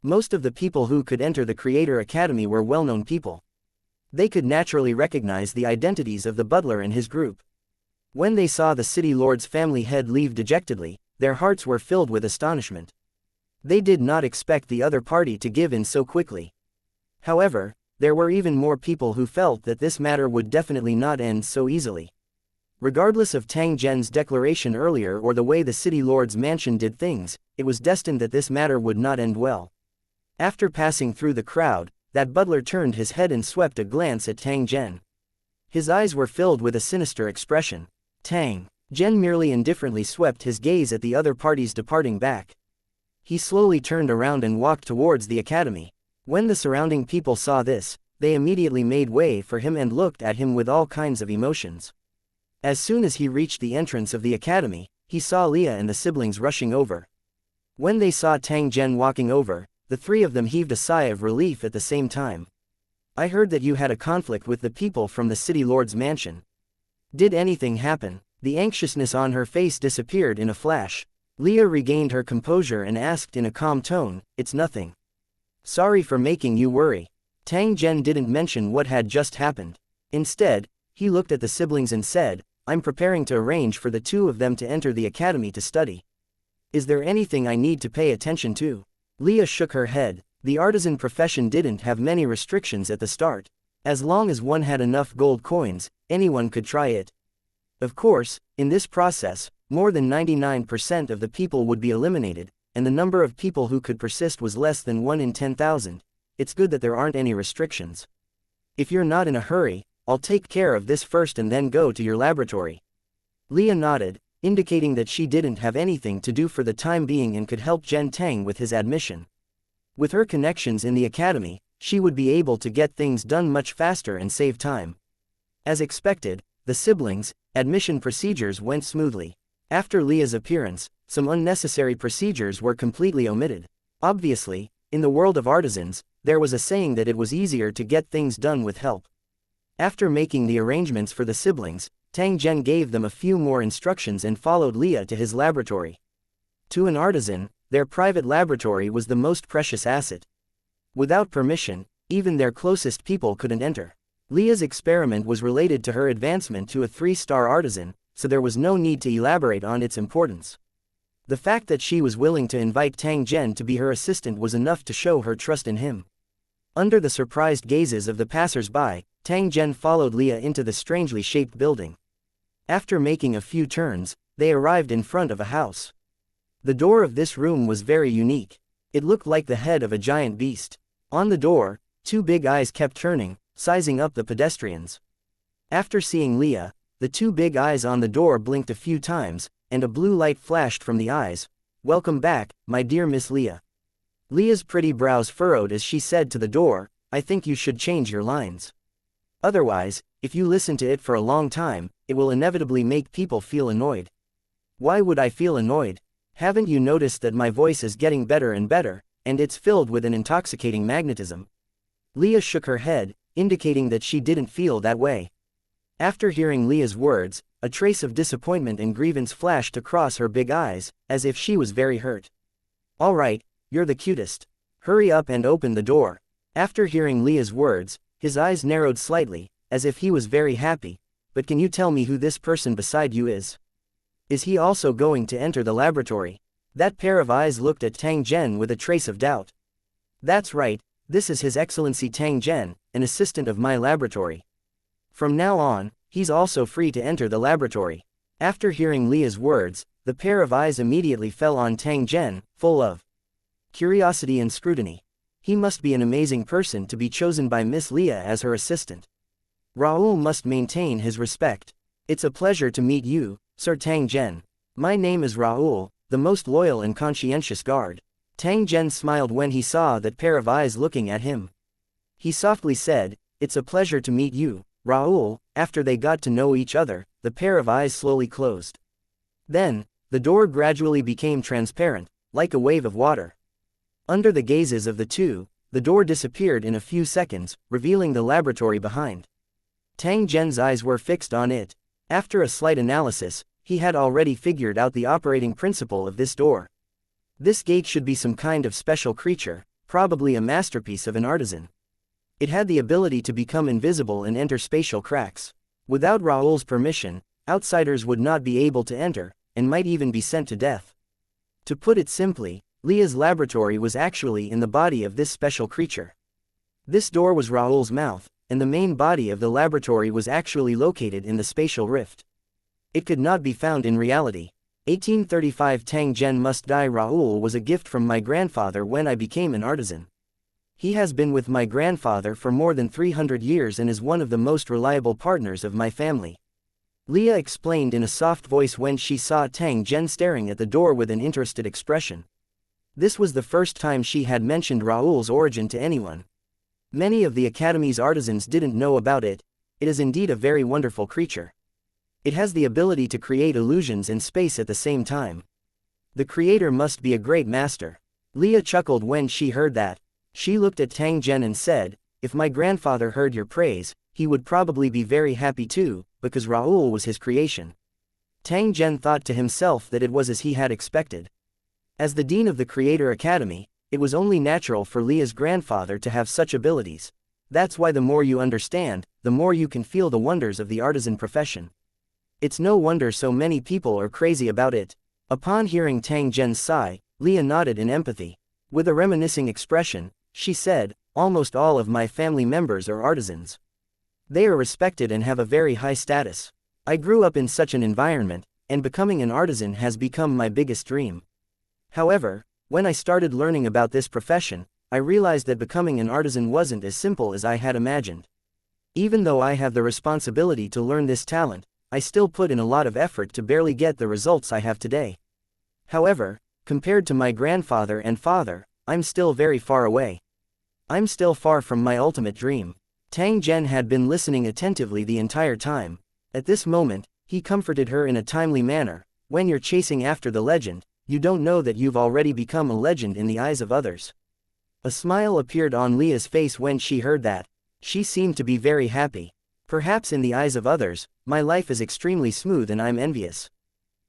Most of the people who could enter the Creator Academy were well-known people. They could naturally recognize the identities of the butler and his group. When they saw the city lord's family head leave dejectedly, their hearts were filled with astonishment. They did not expect the other party to give in so quickly. However, there were even more people who felt that this matter would definitely not end so easily. Regardless of Tang Zhen's declaration earlier or the way the city lord's mansion did things, it was destined that this matter would not end well. After passing through the crowd, that butler turned his head and swept a glance at Tang Zhen. His eyes were filled with a sinister expression. Tang Zhen merely indifferently swept his gaze at the other parties departing back. He slowly turned around and walked towards the academy. When the surrounding people saw this, they immediately made way for him and looked at him with all kinds of emotions. As soon as he reached the entrance of the academy, he saw Leah and the siblings rushing over. When they saw Tang Zhen walking over, the three of them heaved a sigh of relief at the same time. I heard that you had a conflict with the people from the city lord's mansion. Did anything happen? The anxiousness on her face disappeared in a flash. Leah regained her composure and asked in a calm tone, "It's nothing. Sorry for making you worry." Tang Zhen didn't mention what had just happened. Instead, he looked at the siblings and said, "I'm preparing to arrange for the two of them to enter the academy to study. Is there anything I need to pay attention to?" Leah shook her head. The artisan profession didn't have many restrictions at the start. As long as one had enough gold coins, anyone could try it. Of course, in this process, more than 99% of the people would be eliminated, and the number of people who could persist was less than 1 in 10,000. It's good that there aren't any restrictions. If you're not in a hurry, I'll take care of this first and then go to your laboratory. Leah nodded, indicating that she didn't have anything to do for the time being and could help Zhen Tang with his admission. With her connections in the academy, she would be able to get things done much faster and save time. As expected, the siblings' admission procedures went smoothly. After Leah's appearance, some unnecessary procedures were completely omitted. Obviously, in the world of artisans, there was a saying that it was easier to get things done with help. After making the arrangements for the siblings, Tang Zhen gave them a few more instructions and followed Leah to his laboratory. To an artisan, their private laboratory was the most precious asset. Without permission, even their closest people couldn't enter. Leah's experiment was related to her advancement to a 3-star artisan, so there was no need to elaborate on its importance. The fact that she was willing to invite Tang Zhen to be her assistant was enough to show her trust in him. Under the surprised gazes of the passers-by, Tang Zhen followed Leah into the strangely shaped building. After making a few turns, they arrived in front of a house. The door of this room was very unique. It looked like the head of a giant beast. On the door, 2 big eyes kept turning, sizing up the pedestrians. After seeing Leah, the 2 big eyes on the door blinked a few times, and a blue light flashed from the eyes. "Welcome back, my dear Miss Leah." Leah's pretty brows furrowed as she said to the door, "I think you should change your lines. Otherwise, if you listen to it for a long time, it will inevitably make people feel annoyed." "Why would I feel annoyed? Haven't you noticed that my voice is getting better and better, and it's filled with an intoxicating magnetism?" Leah shook her head, indicating that she didn't feel that way. After hearing Leah's words, a trace of disappointment and grievance flashed across her big eyes, as if she was very hurt. "All right, you're the cutest. Hurry up and open the door." After hearing Leah's words, his eyes narrowed slightly, as if he was very happy. "But can you tell me who this person beside you is? Is he also going to enter the laboratory?" That pair of eyes looked at Tang Zhen with a trace of doubt. "That's right, this is His Excellency Tang Zhen, an assistant of my laboratory. From now on, he's also free to enter the laboratory." After hearing Leah's words, the pair of eyes immediately fell on Tang Zhen, full of curiosity and scrutiny. He must be an amazing person to be chosen by Miss Leah as her assistant. Raoul must maintain his respect. "It's a pleasure to meet you, Sir Tang Zhen. My name is Raoul, the most loyal and conscientious guard." Tang Zhen smiled when he saw that pair of eyes looking at him. He softly said, "It's a pleasure to meet you, Raoul." After they got to know each other, the pair of eyes slowly closed. Then, the door gradually became transparent, like a wave of water. Under the gazes of the two, the door disappeared in a few seconds, revealing the laboratory behind. Tang Zhen's eyes were fixed on it. After a slight analysis, he had already figured out the operating principle of this door. This gate should be some kind of special creature, probably a masterpiece of an artisan. It had the ability to become invisible and enter spatial cracks. Without Raoul's permission, outsiders would not be able to enter, and might even be sent to death. To put it simply, Leah's laboratory was actually in the body of this special creature. This door was Raoul's mouth, and the main body of the laboratory was actually located in the spatial rift. It could not be found in reality. 1835 Tang Zhen must die. Raoul was a gift from my grandfather when I became an artisan. He has been with my grandfather for more than 300 years and is one of the most reliable partners of my family. Leah explained in a soft voice when she saw Tang Zhen staring at the door with an interested expression. This was the first time she had mentioned Raoul's origin to anyone. Many of the Academy's artisans didn't know about it. It is indeed a very wonderful creature. It has the ability to create illusions and space at the same time. The creator must be a great master. Leah chuckled when she heard that. She looked at Tang Zhen and said, "If my grandfather heard your praise, he would probably be very happy too, because Raoul was his creation." Tang Zhen thought to himself that it was as he had expected. As the dean of the Creator Academy, it was only natural for Leah's grandfather to have such abilities. That's why the more you understand, the more you can feel the wonders of the artisan profession. It's no wonder so many people are crazy about it. Upon hearing Tang Zhen's sigh, Leah nodded in empathy. With a reminiscing expression, she said, "Almost all of my family members are artisans. They are respected and have a very high status. I grew up in such an environment, and becoming an artisan has become my biggest dream. However, when I started learning about this profession, I realized that becoming an artisan wasn't as simple as I had imagined. Even though I have the responsibility to learn this talent, I still put in a lot of effort to barely get the results I have today. However, compared to my grandfather and father, I'm still very far away. I'm still far from my ultimate dream. Tang Zhen had been listening attentively the entire time. At this moment, he comforted her in a timely manner. When you're chasing after the legend, you don't know that you've already become a legend in the eyes of others. A smile appeared on Leah's face when she heard that. She seemed to be very happy. Perhaps in the eyes of others, my life is extremely smooth and I'm envious.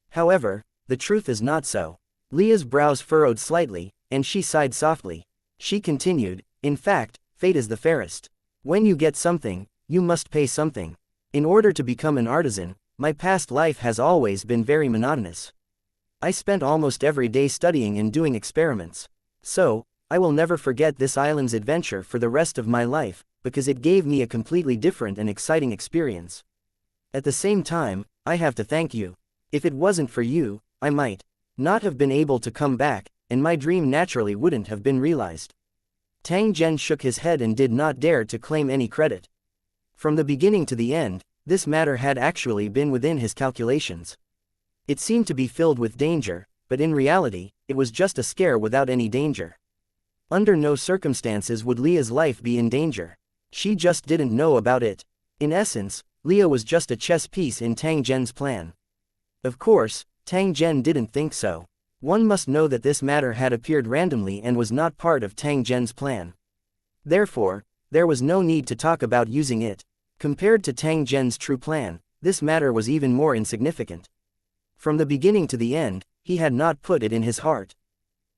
However, the truth is not so. Leah's brows furrowed slightly, and she sighed softly. She continued, in fact, fate is the fairest. When you get something, you must pay something. In order to become an artisan, my past life has always been very monotonous. I spent almost every day studying and doing experiments. So, I will never forget this island's adventure for the rest of my life, because it gave me a completely different and exciting experience. At the same time, I have to thank you. If it wasn't for you, I might not have been able to come back, and my dream naturally wouldn't have been realized. Tang Zhen shook his head and did not dare to claim any credit. From the beginning to the end, this matter had actually been within his calculations. It seemed to be filled with danger, but in reality, it was just a scare without any danger. Under no circumstances would Leah's life be in danger. She just didn't know about it. In essence, Leah was just a chess piece in Tang Zhen's plan. Of course, Tang Zhen didn't think so. One must know that this matter had appeared randomly and was not part of Tang Zhen's plan. Therefore, there was no need to talk about using it. Compared to Tang Zhen's true plan, this matter was even more insignificant. From the beginning to the end, he had not put it in his heart.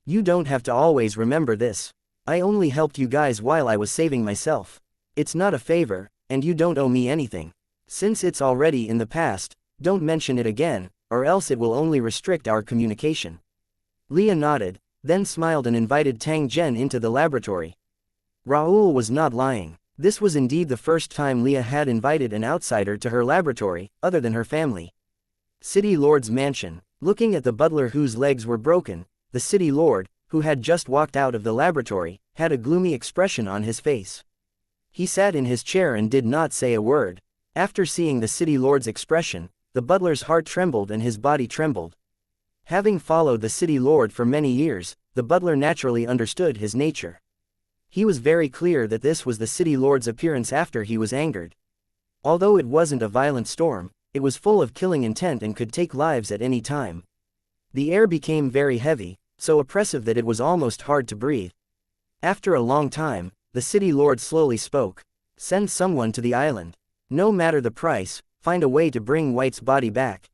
You don't have to always remember this. I only helped you guys while I was saving myself. It's not a favor, and you don't owe me anything. Since it's already in the past, don't mention it again, or else it will only restrict our communication. Leah nodded, then smiled and invited Tang Zhen into the laboratory. Raoul was not lying. This was indeed the first time Leah had invited an outsider to her laboratory, other than her family. City Lord's mansion. Looking at the butler whose legs were broken, the City Lord, who had just walked out of the laboratory, had a gloomy expression on his face. He sat in his chair and did not say a word. After seeing the City Lord's expression, the butler's heart trembled and his body trembled. Having followed the City Lord for many years, the butler naturally understood his nature. He was very clear that this was the City Lord's appearance after he was angered. Although it wasn't a violent storm, it was full of killing intent and could take lives at any time. The air became very heavy, so oppressive that it was almost hard to breathe. After a long time, the City Lord slowly spoke. Send someone to the island. No matter the price, find a way to bring White's body back.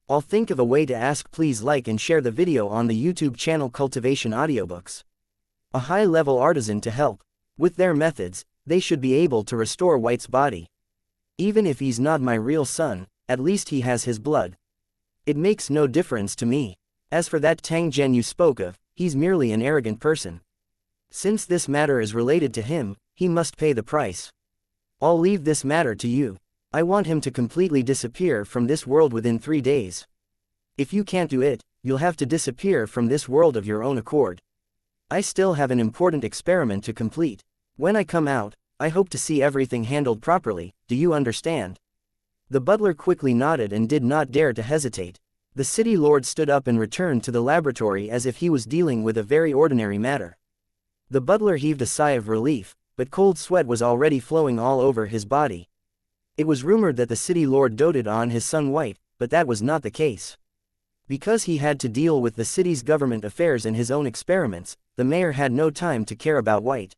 I'll think of a way to ask. Please like and share the video on the YouTube channel Cultivation Audiobooks. A high-level artisan to help. With their methods, they should be able to restore White's body. Even if he's not my real son, at least he has his blood. It makes no difference to me. As for that Tang Zhen you spoke of, he's merely an arrogant person. Since this matter is related to him, he must pay the price. I'll leave this matter to you. I want him to completely disappear from this world within 3 days. If you can't do it, you'll have to disappear from this world of your own accord. I still have an important experiment to complete. When I come out, I hope to see everything handled properly. Do you understand? The butler quickly nodded and did not dare to hesitate. The City Lord stood up and returned to the laboratory as if he was dealing with a very ordinary matter. The butler heaved a sigh of relief, but cold sweat was already flowing all over his body. It was rumored that the City Lord doted on his son White, but that was not the case. Because he had to deal with the city's government affairs and his own experiments, the mayor had no time to care about White.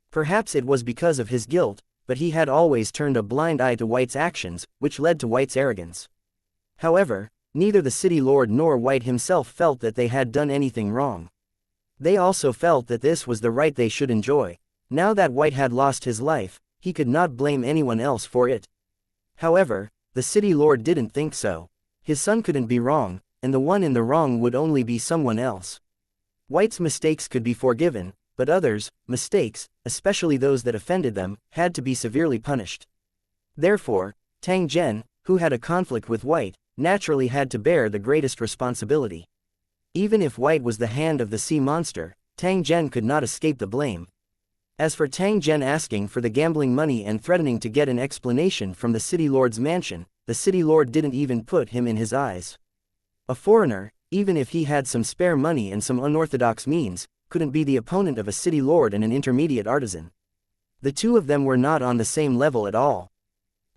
Perhaps it was because of his guilt, but he had always turned a blind eye to White's actions, which led to White's arrogance. However, neither the City Lord nor White himself felt that they had done anything wrong. They also felt that this was the right they should enjoy. Now that White had lost his life, he could not blame anyone else for it. However, the City Lord didn't think so. His son couldn't be wrong, and the one in the wrong would only be someone else. White's mistakes could be forgiven, but others' mistakes, especially those that offended them, had to be severely punished. Therefore, Tang Zhen, who had a conflict with White, naturally had to bear the greatest responsibility. Even if White was the hand of the sea monster, Tang Zhen could not escape the blame. As for Tang Zhen asking for the gambling money and threatening to get an explanation from the City Lord's mansion, the city lord didn't even put him in his eyes. A foreigner, even if he had some spare money and some unorthodox means, couldn't be the opponent of a city lord and an intermediate artisan. The two of them were not on the same level at all.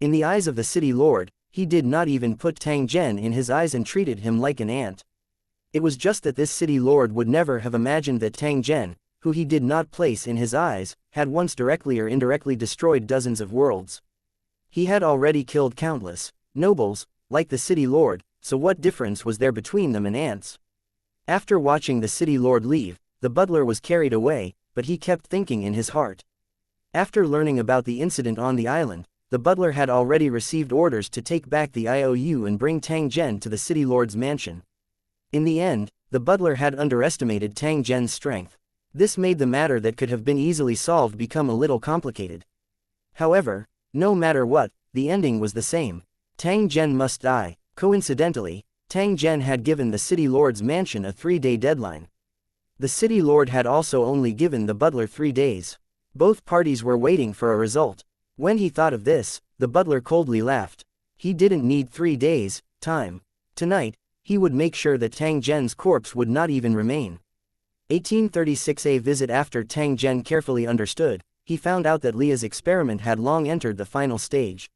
In the eyes of the city lord, he did not even put Tang Zhen in his eyes and treated him like an ant. It was just that this city lord would never have imagined that Tang Zhen, who he did not place in his eyes, had once directly or indirectly destroyed dozens of worlds. He had already killed countless nobles, like the city lord, so what difference was there between them and ants? After watching the city lord leave, the butler was carried away, but he kept thinking in his heart. After learning about the incident on the island, the butler had already received orders to take back the IOU and bring Tang Zhen to the city lord's mansion. In the end, the butler had underestimated Tang Zhen's strength. This made the matter that could have been easily solved become a little complicated. However, no matter what, the ending was the same. Tang Zhen must die. Coincidentally, Tang Zhen had given the city lord's mansion a 3-day deadline. The city lord had also only given the butler 3 days. Both parties were waiting for a result. When he thought of this, the butler coldly laughed. He didn't need 3 days' time. Tonight, he would make sure that Tang Zhen's corpse would not even remain. 1836. A visit. After Tang Zhen carefully understood, he found out that Leah's experiment had long entered the final stage.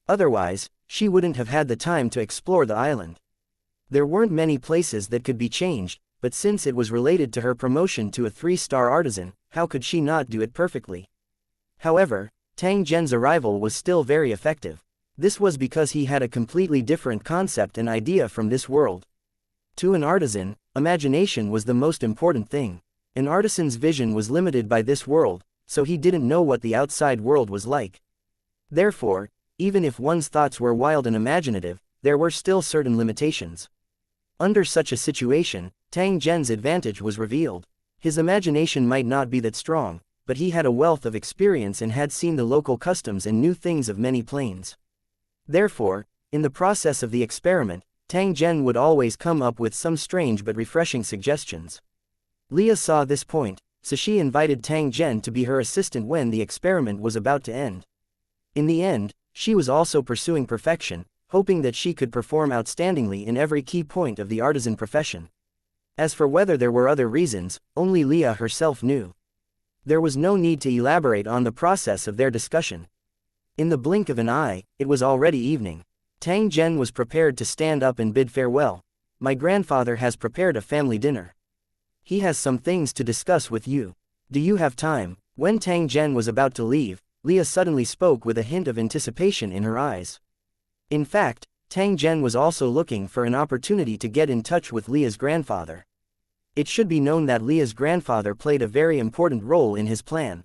Otherwise, she wouldn't have had the time to explore the island. There weren't many places that could be changed, but since it was related to her promotion to a 3-star artisan, how could she not do it perfectly? However, Tang Zhen's arrival was still very effective. This was because he had a completely different concept and idea from this world. To an artisan, imagination was the most important thing. An artisan's vision was limited by this world, so he didn't know what the outside world was like. Therefore, even if one's thoughts were wild and imaginative, there were still certain limitations. Under such a situation, Tang Zhen's advantage was revealed. His imagination might not be that strong, but he had a wealth of experience and had seen the local customs and knew things of many planes. Therefore, in the process of the experiment, Tang Zhen would always come up with some strange but refreshing suggestions. Leah saw this point, so she invited Tang Zhen to be her assistant when the experiment was about to end. In the end, she was also pursuing perfection, hoping that she could perform outstandingly in every key point of the artisan profession. As for whether there were other reasons, only Leah herself knew. There was no need to elaborate on the process of their discussion. In the blink of an eye, it was already evening. Tang Zhen was prepared to stand up and bid farewell. My grandfather has prepared a family dinner. He has some things to discuss with you. Do you have time? When Tang Zhen was about to leave, Leah suddenly spoke with a hint of anticipation in her eyes. In fact, Tang Zhen was also looking for an opportunity to get in touch with Leah's grandfather. It should be known that Leah's grandfather played a very important role in his plan.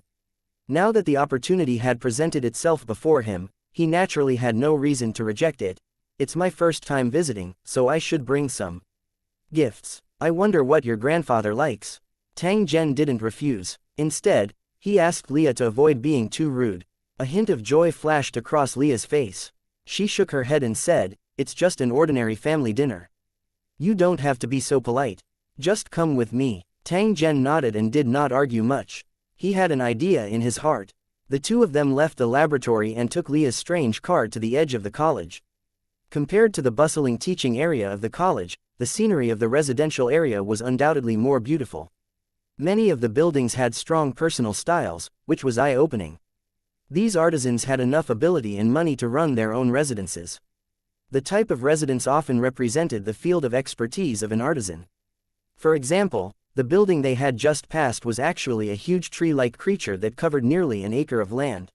Now that the opportunity had presented itself before him, he naturally had no reason to reject it. It's my first time visiting, so I should bring some gifts. I wonder what your grandfather likes. Tang Zhen didn't refuse. Instead, he asked Leah to avoid being too rude. A hint of joy flashed across Leah's face. She shook her head and said, "It's just an ordinary family dinner. You don't have to be so polite. Just come with me." Tang Zhen nodded and did not argue much. He had an idea in his heart. The two of them left the laboratory and took Leah's strange cart to the edge of the college. Compared to the bustling teaching area of the college, the scenery of the residential area was undoubtedly more beautiful. Many of the buildings had strong personal styles, which was eye-opening. These artisans had enough ability and money to run their own residences. The type of residence often represented the field of expertise of an artisan. For example, the building they had just passed was actually a huge tree-like creature that covered nearly an acre of land.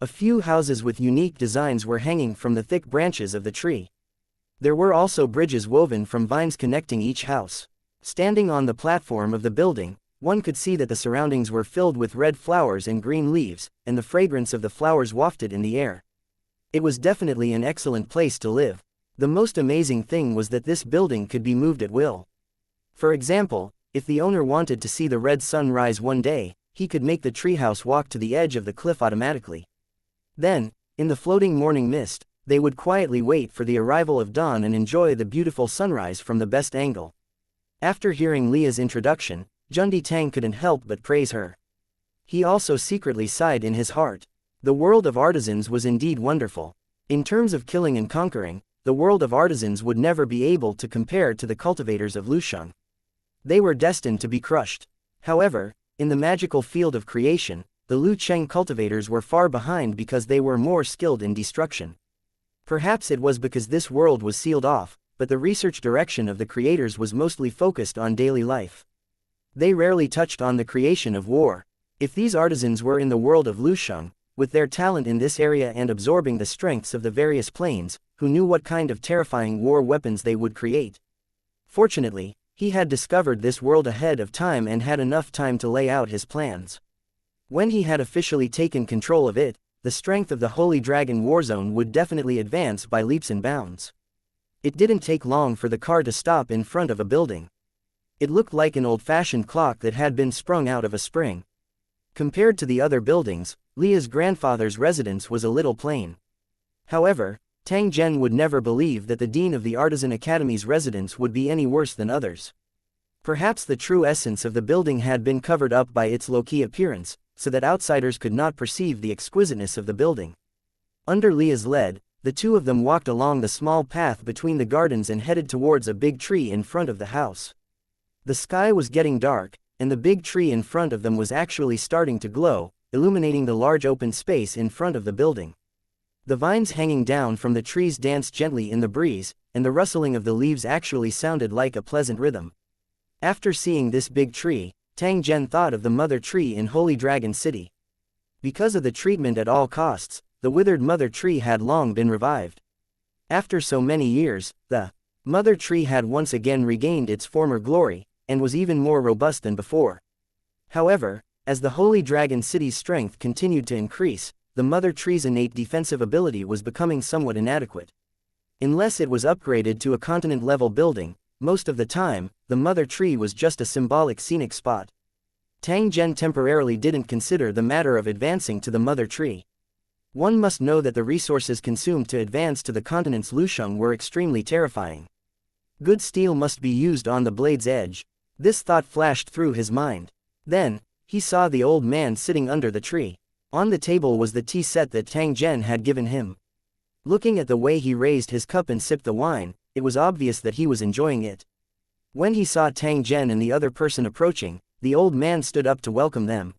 A few houses with unique designs were hanging from the thick branches of the tree. There were also bridges woven from vines connecting each house. Standing on the platform of the building, one could see that the surroundings were filled with red flowers and green leaves, and the fragrance of the flowers wafted in the air. It was definitely an excellent place to live. The most amazing thing was that this building could be moved at will. For example, if the owner wanted to see the red sun rise one day, he could make the treehouse walk to the edge of the cliff automatically. Then, in the floating morning mist, they would quietly wait for the arrival of dawn and enjoy the beautiful sunrise from the best angle. After hearing Leah's introduction, Jundi Tang couldn't help but praise her. He also secretly sighed in his heart. The world of artisans was indeed wonderful. In terms of killing and conquering, the world of artisans would never be able to compare to the cultivators of Lusheng. They were destined to be crushed. However, in the magical field of creation, the Lu Cheng cultivators were far behind because they were more skilled in destruction. Perhaps it was because this world was sealed off, but the research direction of the creators was mostly focused on daily life. They rarely touched on the creation of war. If these artisans were in the world of Lusheng, with their talent in this area and absorbing the strengths of the various planes, who knew what kind of terrifying war weapons they would create? Fortunately, he had discovered this world ahead of time and had enough time to lay out his plans. When he had officially taken control of it, the strength of the Holy Dragon Warzone would definitely advance by leaps and bounds. It didn't take long for the car to stop in front of a building. It looked like an old-fashioned clock that had been sprung out of a spring. Compared to the other buildings, Leah's grandfather's residence was a little plain. However, Tang Zhen would never believe that the dean of the Artisan Academy's residence would be any worse than others. Perhaps the true essence of the building had been covered up by its low-key appearance, so that outsiders could not perceive the exquisiteness of the building. Under Leah's lead, the two of them walked along the small path between the gardens and headed towards a big tree in front of the house. The sky was getting dark, and the big tree in front of them was actually starting to glow, illuminating the large open space in front of the building. The vines hanging down from the trees danced gently in the breeze, and the rustling of the leaves actually sounded like a pleasant rhythm. After seeing this big tree, Tang Zhen thought of the mother tree in Holy Dragon City. Because of the treatment at all costs, the withered mother tree had long been revived. After so many years, the mother tree had once again regained its former glory, and was even more robust than before. However, as the Holy Dragon City's strength continued to increase, the mother tree's innate defensive ability was becoming somewhat inadequate. Unless it was upgraded to a continent-level building, most of the time, the mother tree was just a symbolic scenic spot. Tang Zhen temporarily didn't consider the matter of advancing to the mother tree. One must know that the resources consumed to advance to the continent's Lusheng were extremely terrifying. Good steel must be used on the blade's edge. This thought flashed through his mind. Then, he saw the old man sitting under the tree. On the table was the tea set that Tang Zhen had given him. Looking at the way he raised his cup and sipped the wine, it was obvious that he was enjoying it. When he saw Tang Zhen and the other person approaching, the old man stood up to welcome them.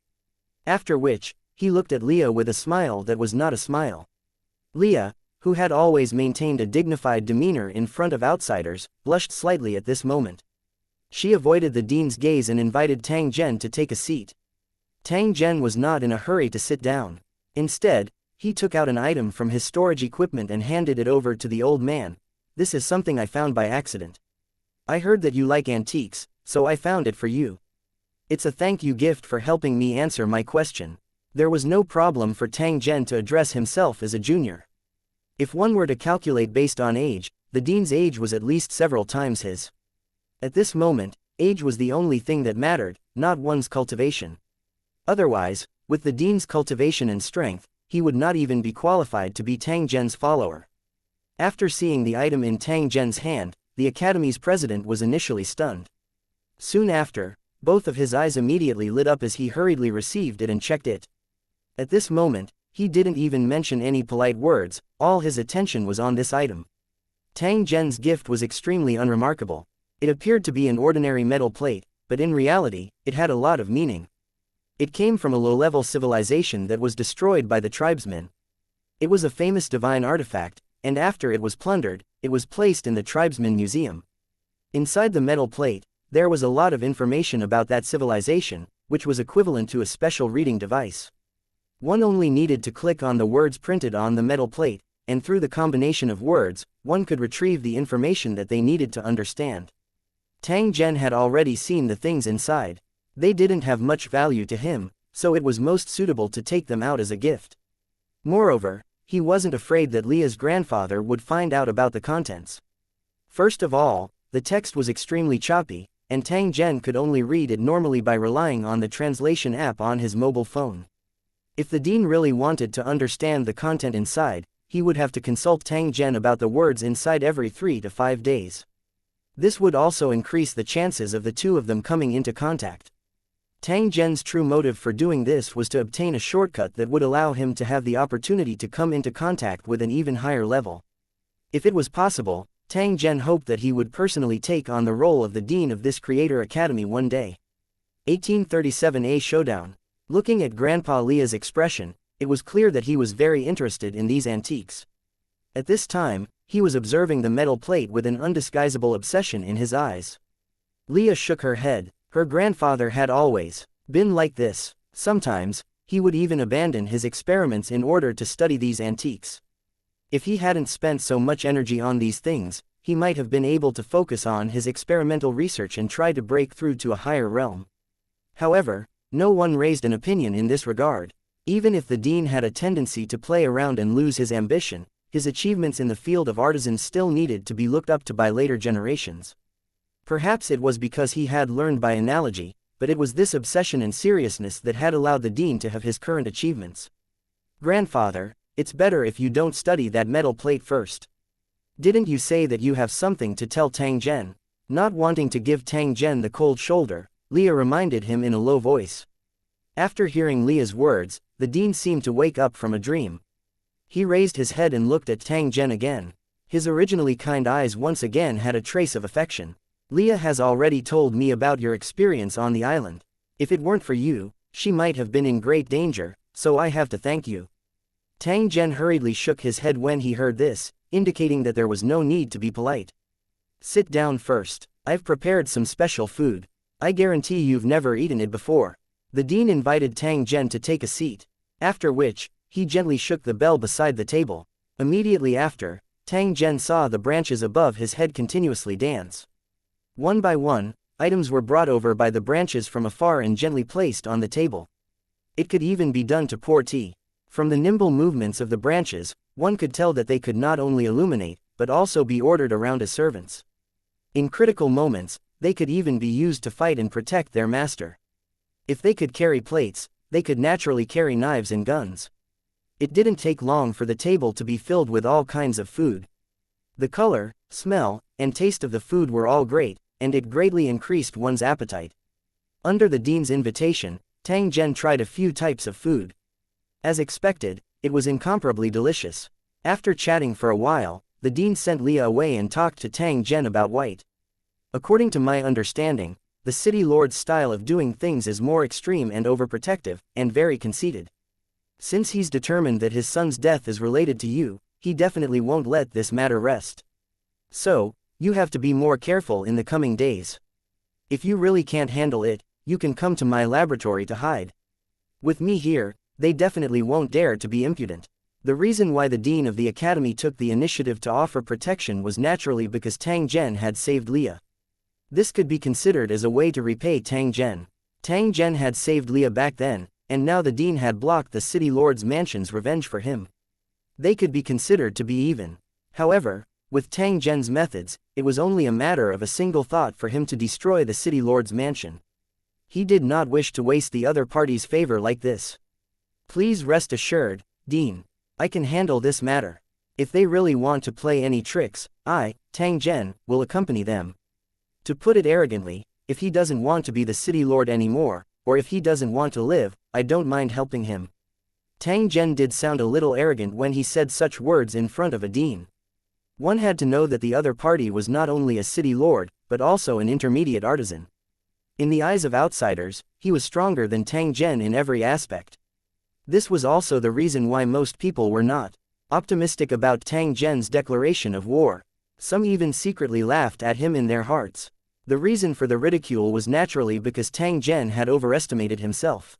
After which, he looked at Leah with a smile that was not a smile. Leah, who had always maintained a dignified demeanor in front of outsiders, blushed slightly at this moment. She avoided the dean's gaze and invited Tang Zhen to take a seat. Tang Zhen was not in a hurry to sit down. Instead, he took out an item from his storage equipment and handed it over to the old man. "This is something I found by accident. I heard that you like antiques, so I found it for you. It's a thank you gift for helping me answer my question." There was no problem for Tang Zhen to address himself as a junior. If one were to calculate based on age, the dean's age was at least several times his. At this moment, age was the only thing that mattered, not one's cultivation. Otherwise, with the dean's cultivation and strength, he would not even be qualified to be Tang Zhen's follower. After seeing the item in Tang Zhen's hand, the academy's president was initially stunned. Soon after, both of his eyes immediately lit up as he hurriedly received it and checked it. At this moment, he didn't even mention any polite words, all his attention was on this item. Tang Zhen's gift was extremely unremarkable. It appeared to be an ordinary metal plate, but in reality, it had a lot of meaning. It came from a low-level civilization that was destroyed by the tribesmen. It was a famous divine artifact, and after it was plundered, it was placed in the tribesmen museum. Inside the metal plate, there was a lot of information about that civilization, which was equivalent to a special reading device. One only needed to click on the words printed on the metal plate, and through the combination of words, one could retrieve the information that they needed to understand. Tang Zhen had already seen the things inside. They didn't have much value to him, so it was most suitable to take them out as a gift. Moreover, he wasn't afraid that Leah's grandfather would find out about the contents. First of all, the text was extremely choppy, and Tang Zhen could only read it normally by relying on the translation app on his mobile phone. If the dean really wanted to understand the content inside, he would have to consult Tang Zhen about the words inside every 3 to 5 days. This would also increase the chances of the two of them coming into contact. Tang Zhen's true motive for doing this was to obtain a shortcut that would allow him to have the opportunity to come into contact with an even higher level. If it was possible, Tang Zhen hoped that he would personally take on the role of the dean of this Creator Academy one day. 1837 Showdown. Looking at Grandpa Lia's expression, it was clear that he was very interested in these antiques. At this time, he was observing the metal plate with an undisguisable obsession in his eyes. Lia shook her head. Her grandfather had always been like this. Sometimes, he would even abandon his experiments in order to study these antiques. If he hadn't spent so much energy on these things, he might have been able to focus on his experimental research and try to break through to a higher realm. However, no one raised an opinion in this regard. Even if the dean had a tendency to play around and lose his ambition, his achievements in the field of artisans still needed to be looked up to by later generations. Perhaps it was because he had learned by analogy, but it was this obsession and seriousness that had allowed the dean to have his current achievements. Grandfather, it's better if you don't study that metal plate first. Didn't you say that you have something to tell Tang Zhen? Not wanting to give Tang Zhen the cold shoulder, Lia reminded him in a low voice. After hearing Lia's words, the dean seemed to wake up from a dream. He raised his head and looked at Tang Zhen again. His originally kind eyes once again had a trace of affection. Lia has already told me about your experience on the island. If it weren't for you, she might have been in great danger, so I have to thank you. Tang Zhen hurriedly shook his head when he heard this, indicating that there was no need to be polite. Sit down first. I've prepared some special food. I guarantee you've never eaten it before. The dean invited Tang Zhen to take a seat, after which, he gently shook the bell beside the table. Immediately after, Tang Zhen saw the branches above his head continuously dance. One by one, items were brought over by the branches from afar and gently placed on the table. It could even be done to pour tea. From the nimble movements of the branches, one could tell that they could not only illuminate, but also be ordered around as servants. In critical moments, they could even be used to fight and protect their master. If they could carry plates, they could naturally carry knives and guns. It didn't take long for the table to be filled with all kinds of food. The color, smell, and taste of the food were all great, and it greatly increased one's appetite. Under the dean's invitation, Tang Zhen tried a few types of food. As expected, it was incomparably delicious. After chatting for a while, the dean sent Lia away and talked to Tang Zhen about white. According to my understanding, the city lord's style of doing things is more extreme and overprotective, and very conceited. Since he's determined that his son's death is related to you, he definitely won't let this matter rest. So, you have to be more careful in the coming days. If you really can't handle it, you can come to my laboratory to hide. With me here, they definitely won't dare to be impudent. The reason why the dean of the academy took the initiative to offer protection was naturally because Tang Zhen had saved Lia. This could be considered as a way to repay Tang Zhen. Tang Zhen had saved Lia back then, and now the dean had blocked the city lord's mansion's revenge for him. They could be considered to be even. However, with Tang Zhen's methods, it was only a matter of a single thought for him to destroy the city lord's mansion. He did not wish to waste the other party's favor like this. Please rest assured, Dean. I can handle this matter. If they really want to play any tricks, I, Tang Zhen, will accompany them. To put it arrogantly, if he doesn't want to be the city lord anymore, or if he doesn't want to live, I don't mind helping him. Tang Zhen did sound a little arrogant when he said such words in front of a dean. One had to know that the other party was not only a city lord, but also an intermediate artisan. In the eyes of outsiders, he was stronger than Tang Zhen in every aspect. This was also the reason why most people were not optimistic about Tang Zhen's declaration of war. Some even secretly laughed at him in their hearts. The reason for the ridicule was naturally because Tang Zhen had overestimated himself.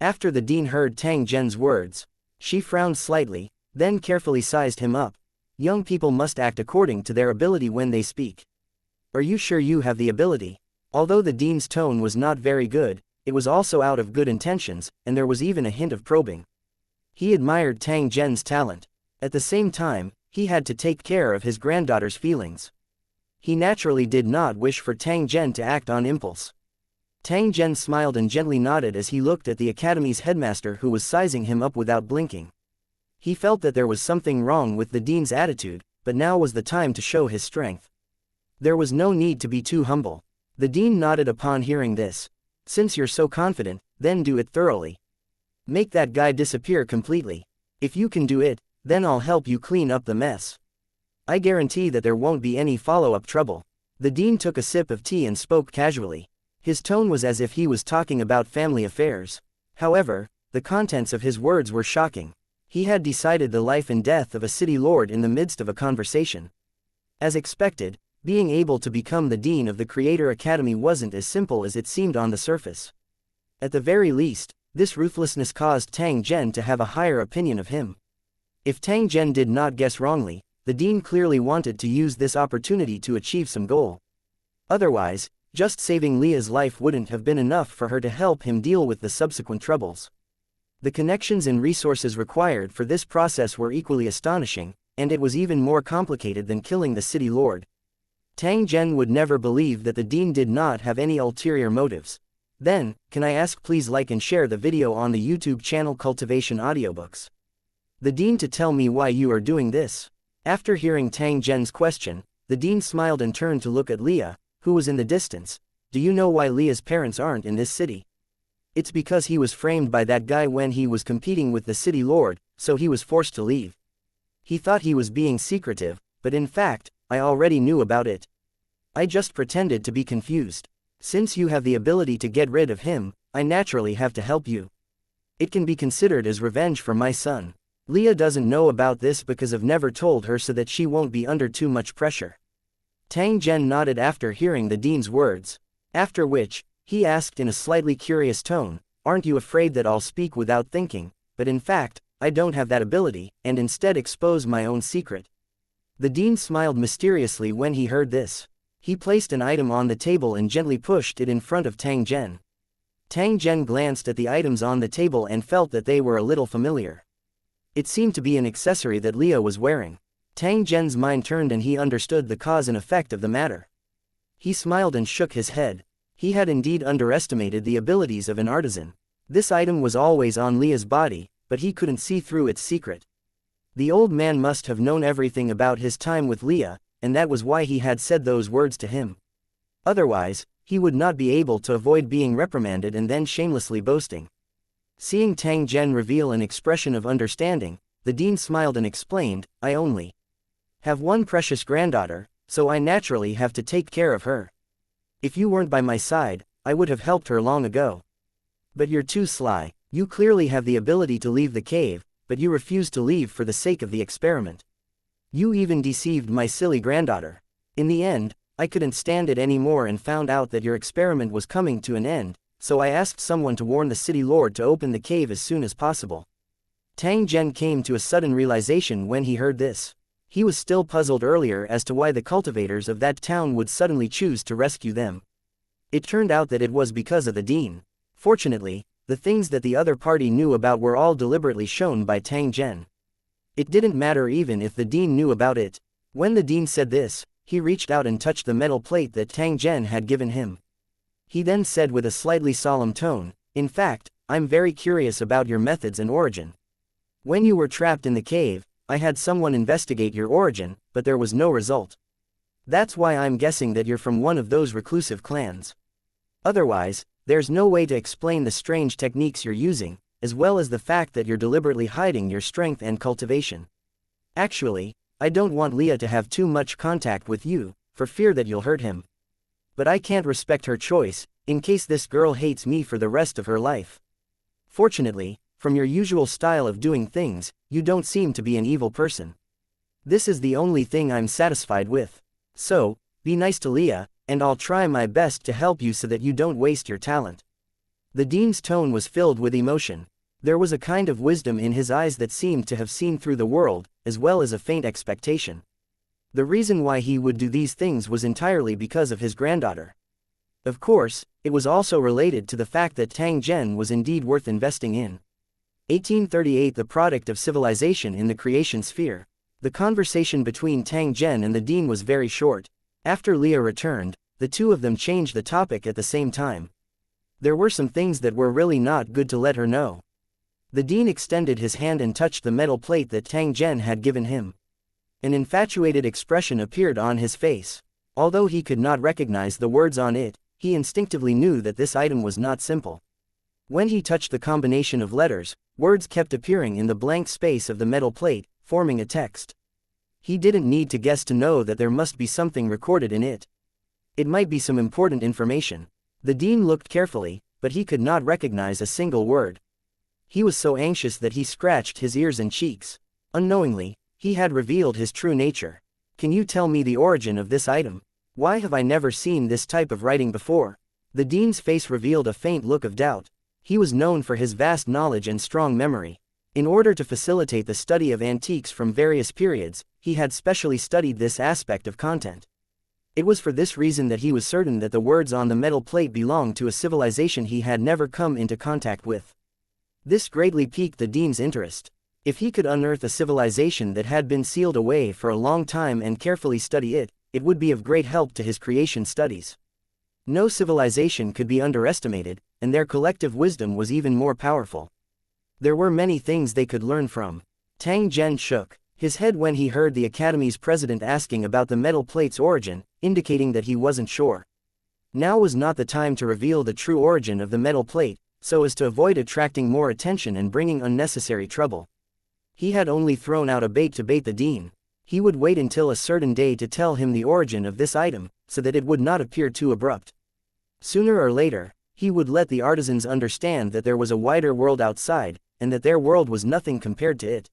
After the dean heard Tang Zhen's words, she frowned slightly, then carefully sized him up. Young people must act according to their ability when they speak. Are you sure you have the ability? Although the dean's tone was not very good, it was also out of good intentions, and there was even a hint of probing. He admired Tang Zhen's talent. At the same time, he had to take care of his granddaughter's feelings. He naturally did not wish for Tang Zhen to act on impulse. Tang Zhen smiled and gently nodded as he looked at the academy's headmaster who was sizing him up without blinking. He felt that there was something wrong with the dean's attitude, but now was the time to show his strength. There was no need to be too humble. The dean nodded upon hearing this. Since you're so confident, then do it thoroughly. Make that guy disappear completely. If you can do it, then I'll help you clean up the mess. I guarantee that there won't be any follow-up trouble." The dean took a sip of tea and spoke casually. His tone was as if he was talking about family affairs. However, the contents of his words were shocking. He had decided the life and death of a city lord in the midst of a conversation. As expected, being able to become the dean of the Creator Academy wasn't as simple as it seemed on the surface. At the very least, this ruthlessness caused Tang Zhen to have a higher opinion of him. If Tang Zhen did not guess wrongly, the dean clearly wanted to use this opportunity to achieve some goal. Otherwise, just saving Leah's life wouldn't have been enough for her to help him deal with the subsequent troubles. The connections and resources required for this process were equally astonishing, and it was even more complicated than killing the city lord. Tang Zhen would never believe that the dean did not have any ulterior motives. Then, can I ask please like and share the video on the YouTube channel Cultivation Audiobooks. The dean to tell me why you are doing this. After hearing Tang Zhen's question, the dean smiled and turned to look at Leah, who was in the distance. Do you know why Leah's parents aren't in this city? It's because he was framed by that guy when he was competing with the city lord, so he was forced to leave. He thought he was being secretive, but in fact, I already knew about it. I just pretended to be confused. Since you have the ability to get rid of him, I naturally have to help you. It can be considered as revenge for my son. Leah doesn't know about this because I've never told her so that she won't be under too much pressure. Tang Zhen nodded after hearing the dean's words. After which, he asked in a slightly curious tone, "Aren't you afraid that I'll speak without thinking, but in fact, I don't have that ability, and instead expose my own secret?" The dean smiled mysteriously when he heard this. He placed an item on the table and gently pushed it in front of Tang Zhen. Tang Zhen glanced at the items on the table and felt that they were a little familiar. It seemed to be an accessory that Leah was wearing. Tang Zhen's mind turned and he understood the cause and effect of the matter. He smiled and shook his head. He had indeed underestimated the abilities of an artisan. This item was always on Leah's body, but he couldn't see through its secret. The old man must have known everything about his time with Leah, and that was why he had said those words to him. Otherwise, he would not be able to avoid being reprimanded and then shamelessly boasting. Seeing Tang Zhen reveal an expression of understanding, the dean smiled and explained, "I only have one precious granddaughter, so I naturally have to take care of her. If you weren't by my side, I would have helped her long ago. But you're too sly. You clearly have the ability to leave the cave, but you refuse to leave for the sake of the experiment. You even deceived my silly granddaughter. In the end, I couldn't stand it anymore and found out that your experiment was coming to an end, so I asked someone to warn the city lord to open the cave as soon as possible." Tang Zhen came to a sudden realization when he heard this. He was still puzzled earlier as to why the cultivators of that town would suddenly choose to rescue them. It turned out that it was because of the dean. Fortunately, the things that the other party knew about were all deliberately shown by Tang Zhen. It didn't matter even if the dean knew about it. When the dean said this, he reached out and touched the metal plate that Tang Zhen had given him. He then said with a slightly solemn tone, "In fact, I'm very curious about your methods and origin. When you were trapped in the cave, I had someone investigate your origin, but there was no result. That's why I'm guessing that you're from one of those reclusive clans. Otherwise, there's no way to explain the strange techniques you're using, as well as the fact that you're deliberately hiding your strength and cultivation. Actually, I don't want Leah to have too much contact with you, for fear that you'll hurt him. But I can't respect her choice, in case this girl hates me for the rest of her life. Fortunately, from your usual style of doing things, you don't seem to be an evil person. This is the only thing I'm satisfied with. So, be nice to Leah, and I'll try my best to help you so that you don't waste your talent." The dean's tone was filled with emotion. There was a kind of wisdom in his eyes that seemed to have seen through the world, as well as a faint expectation. The reason why he would do these things was entirely because of his granddaughter. Of course, it was also related to the fact that Tang Zhen was indeed worth investing in. 1838 The product of civilization in the creation sphere. The conversation between Tang Zhen and the dean was very short. After Leah returned, the two of them changed the topic at the same time. There were some things that were really not good to let her know. The dean extended his hand and touched the metal plate that Tang Zhen had given him. An infatuated expression appeared on his face. Although he could not recognize the words on it, he instinctively knew that this item was not simple. When he touched the combination of letters, words kept appearing in the blank space of the metal plate, forming a text. He didn't need to guess to know that there must be something recorded in it. It might be some important information. The dean looked carefully, but he could not recognize a single word. He was so anxious that he scratched his ears and cheeks. Unknowingly, he had revealed his true nature. Can you tell me the origin of this item? Why have I never seen this type of writing before? The dean's face revealed a faint look of doubt. He was known for his vast knowledge and strong memory. In order to facilitate the study of antiques from various periods, he had specially studied this aspect of content. It was for this reason that he was certain that the words on the metal plate belonged to a civilization he had never come into contact with. This greatly piqued the dean's interest. If he could unearth a civilization that had been sealed away for a long time and carefully study it, it would be of great help to his creation studies. No civilization could be underestimated, and their collective wisdom was even more powerful. There were many things they could learn from. Tang Zhen shook his head when he heard the Academy's president asking about the metal plate's origin, indicating that he wasn't sure. Now was not the time to reveal the true origin of the metal plate, so as to avoid attracting more attention and bringing unnecessary trouble. He had only thrown out a bait to bait the dean. He would wait until a certain day to tell him the origin of this item, so that it would not appear too abrupt. Sooner or later, he would let the artisans understand that there was a wider world outside, and that their world was nothing compared to it.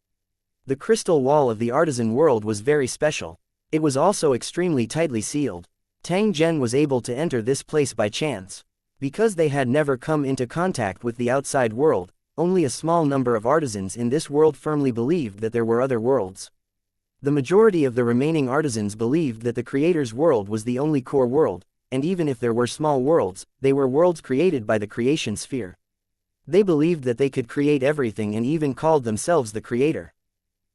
The crystal wall of the artisan world was very special. It was also extremely tightly sealed. Tang Zhen was able to enter this place by chance. Because they had never come into contact with the outside world, only a small number of artisans in this world firmly believed that there were other worlds. The majority of the remaining artisans believed that the Creator's world was the only core world, and even if there were small worlds, they were worlds created by the creation sphere. They believed that they could create everything and even called themselves the Creator.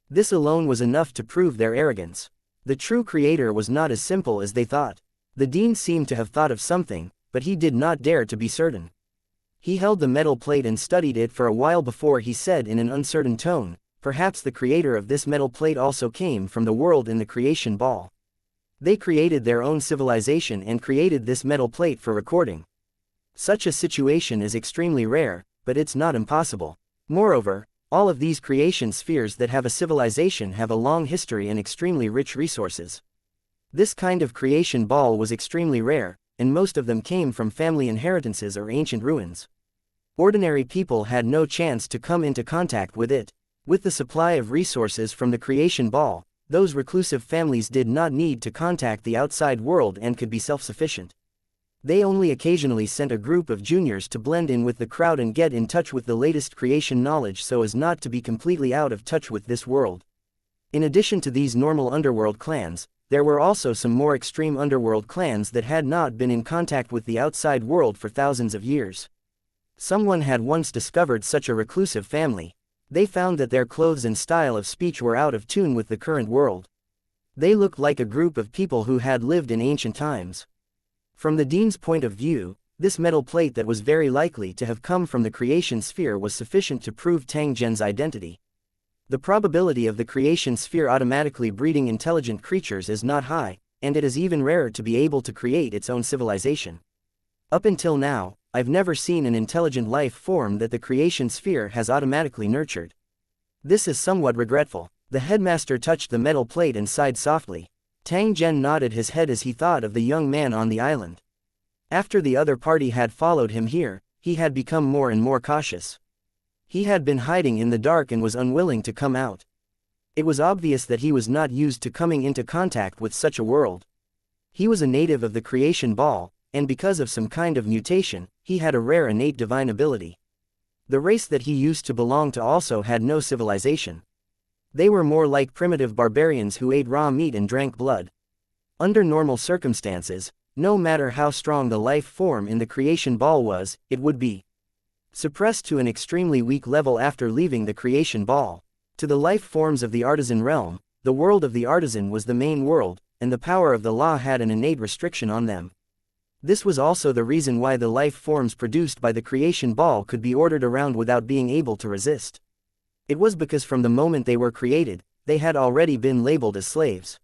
This alone was enough to prove their arrogance. The true Creator was not as simple as they thought. The dean seemed to have thought of something, but he did not dare to be certain. He held the metal plate and studied it for a while before he said in an uncertain tone, "Perhaps the creator of this metal plate also came from the world in the creation ball. They created their own civilization and created this metal plate for recording." Such a situation is extremely rare, but it's not impossible. Moreover, all of these creation spheres that have a civilization have a long history and extremely rich resources. This kind of creation ball was extremely rare, and most of them came from family inheritances or ancient ruins. Ordinary people had no chance to come into contact with it. With the supply of resources from the creation ball, those reclusive families did not need to contact the outside world and could be self-sufficient. They only occasionally sent a group of juniors to blend in with the crowd and get in touch with the latest creation knowledge so as not to be completely out of touch with this world. In addition to these normal underworld clans, there were also some more extreme underworld clans that had not been in contact with the outside world for thousands of years. Someone had once discovered such a reclusive family. They found that their clothes and style of speech were out of tune with the current world. They looked like a group of people who had lived in ancient times. From the dean's point of view, this metal plate that was very likely to have come from the creation sphere was sufficient to prove Tang Zhen's identity. The probability of the creation sphere automatically breeding intelligent creatures is not high, and it is even rarer to be able to create its own civilization. Up until now, I've never seen an intelligent life form that the creation sphere has automatically nurtured. This is somewhat regretful. The headmaster touched the metal plate and sighed softly. Tang Zhen nodded his head as he thought of the young man on the island. After the other party had followed him here, he had become more and more cautious. He had been hiding in the dark and was unwilling to come out. It was obvious that he was not used to coming into contact with such a world. He was a native of the creation ball, and because of some kind of mutation, he had a rare innate divine ability. The race that he used to belong to also had no civilization. They were more like primitive barbarians who ate raw meat and drank blood. Under normal circumstances, no matter how strong the life form in the creation ball was, it would be suppressed to an extremely weak level after leaving the creation ball. To the life forms of the artisan realm, the world of the artisan was the main world, and the power of the law had an innate restriction on them. This was also the reason why the life forms produced by the creation ball could be ordered around without being able to resist. It was because from the moment they were created, they had already been labeled as slaves.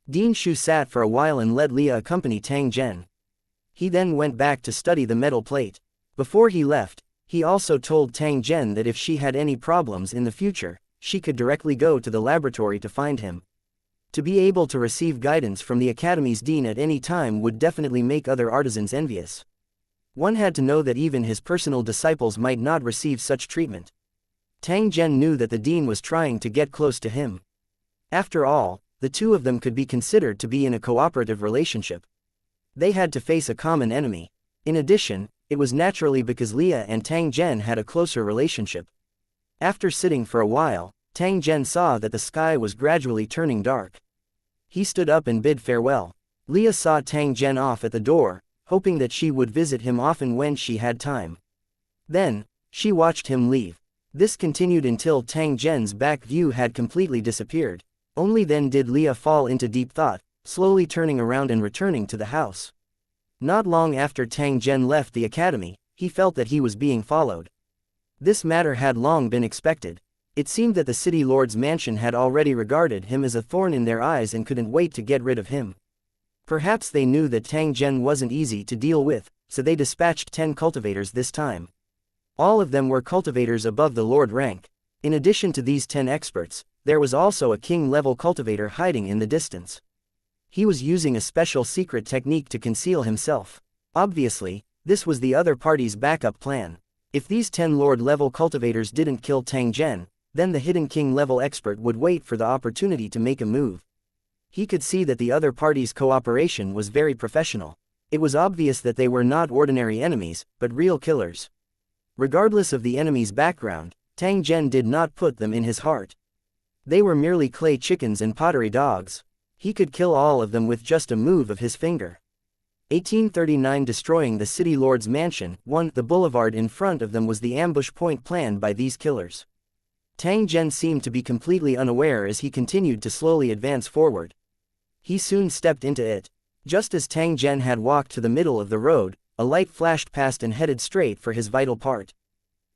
Dean Shu sat for a while and let Leah accompany Tang Zhen. He then went back to study the metal plate. Before he left, he also told Tang Zhen that if she had any problems in the future, she could directly go to the laboratory to find him. To be able to receive guidance from the Academy's dean at any time would definitely make other artisans envious. One had to know that even his personal disciples might not receive such treatment. Tang Zhen knew that the dean was trying to get close to him. After all, the two of them could be considered to be in a cooperative relationship. They had to face a common enemy. In addition, it was naturally because Leah and Tang Zhen had a closer relationship. After sitting for a while, Tang Zhen saw that the sky was gradually turning dark. He stood up and bid farewell. Leah saw Tang Zhen off at the door, hoping that she would visit him often when she had time. Then, she watched him leave. This continued until Tang Zhen's back view had completely disappeared. Only then did Leah fall into deep thought, slowly turning around and returning to the house. Not long after Tang Zhen left the academy, he felt that he was being followed. This matter had long been expected. It seemed that the city lord's mansion had already regarded him as a thorn in their eyes and couldn't wait to get rid of him. Perhaps they knew that Tang Zhen wasn't easy to deal with, so they dispatched 10 cultivators this time. All of them were cultivators above the lord rank. In addition to these 10 experts, there was also a king-level cultivator hiding in the distance. He was using a special secret technique to conceal himself. Obviously, this was the other party's backup plan. If these 10 lord-level cultivators didn't kill Tang Zhen, then the hidden king-level expert would wait for the opportunity to make a move. He could see that the other party's cooperation was very professional. It was obvious that they were not ordinary enemies, but real killers. Regardless of the enemy's background, Tang Zhen did not put them in his heart. They were merely clay chickens and pottery dogs. He could kill all of them with just a move of his finger. 1839 Destroying the city lord's mansion. 1. The boulevard in front of them was the ambush point planned by these killers. Tang Zhen seemed to be completely unaware as he continued to slowly advance forward. He soon stepped into it. Just as Tang Zhen had walked to the middle of the road, a light flashed past and headed straight for his vital part.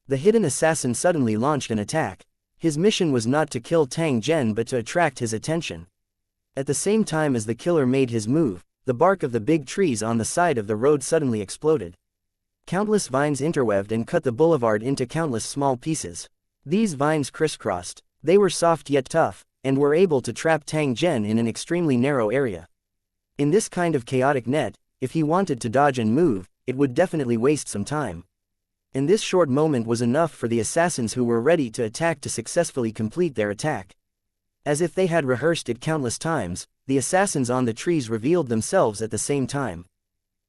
The hidden assassin suddenly launched an attack. His mission was not to kill Tang Zhen but to attract his attention. At the same time as the killer made his move, the bark of the big trees on the side of the road suddenly exploded. Countless vines interwoved and cut the boulevard into countless small pieces. These vines crisscrossed. They were soft yet tough, and were able to trap Tang Zhen in an extremely narrow area. In this kind of chaotic net, if he wanted to dodge and move, it would definitely waste some time. And this short moment was enough for the assassins who were ready to attack to successfully complete their attack. As if they had rehearsed it countless times, the assassins on the trees revealed themselves at the same time.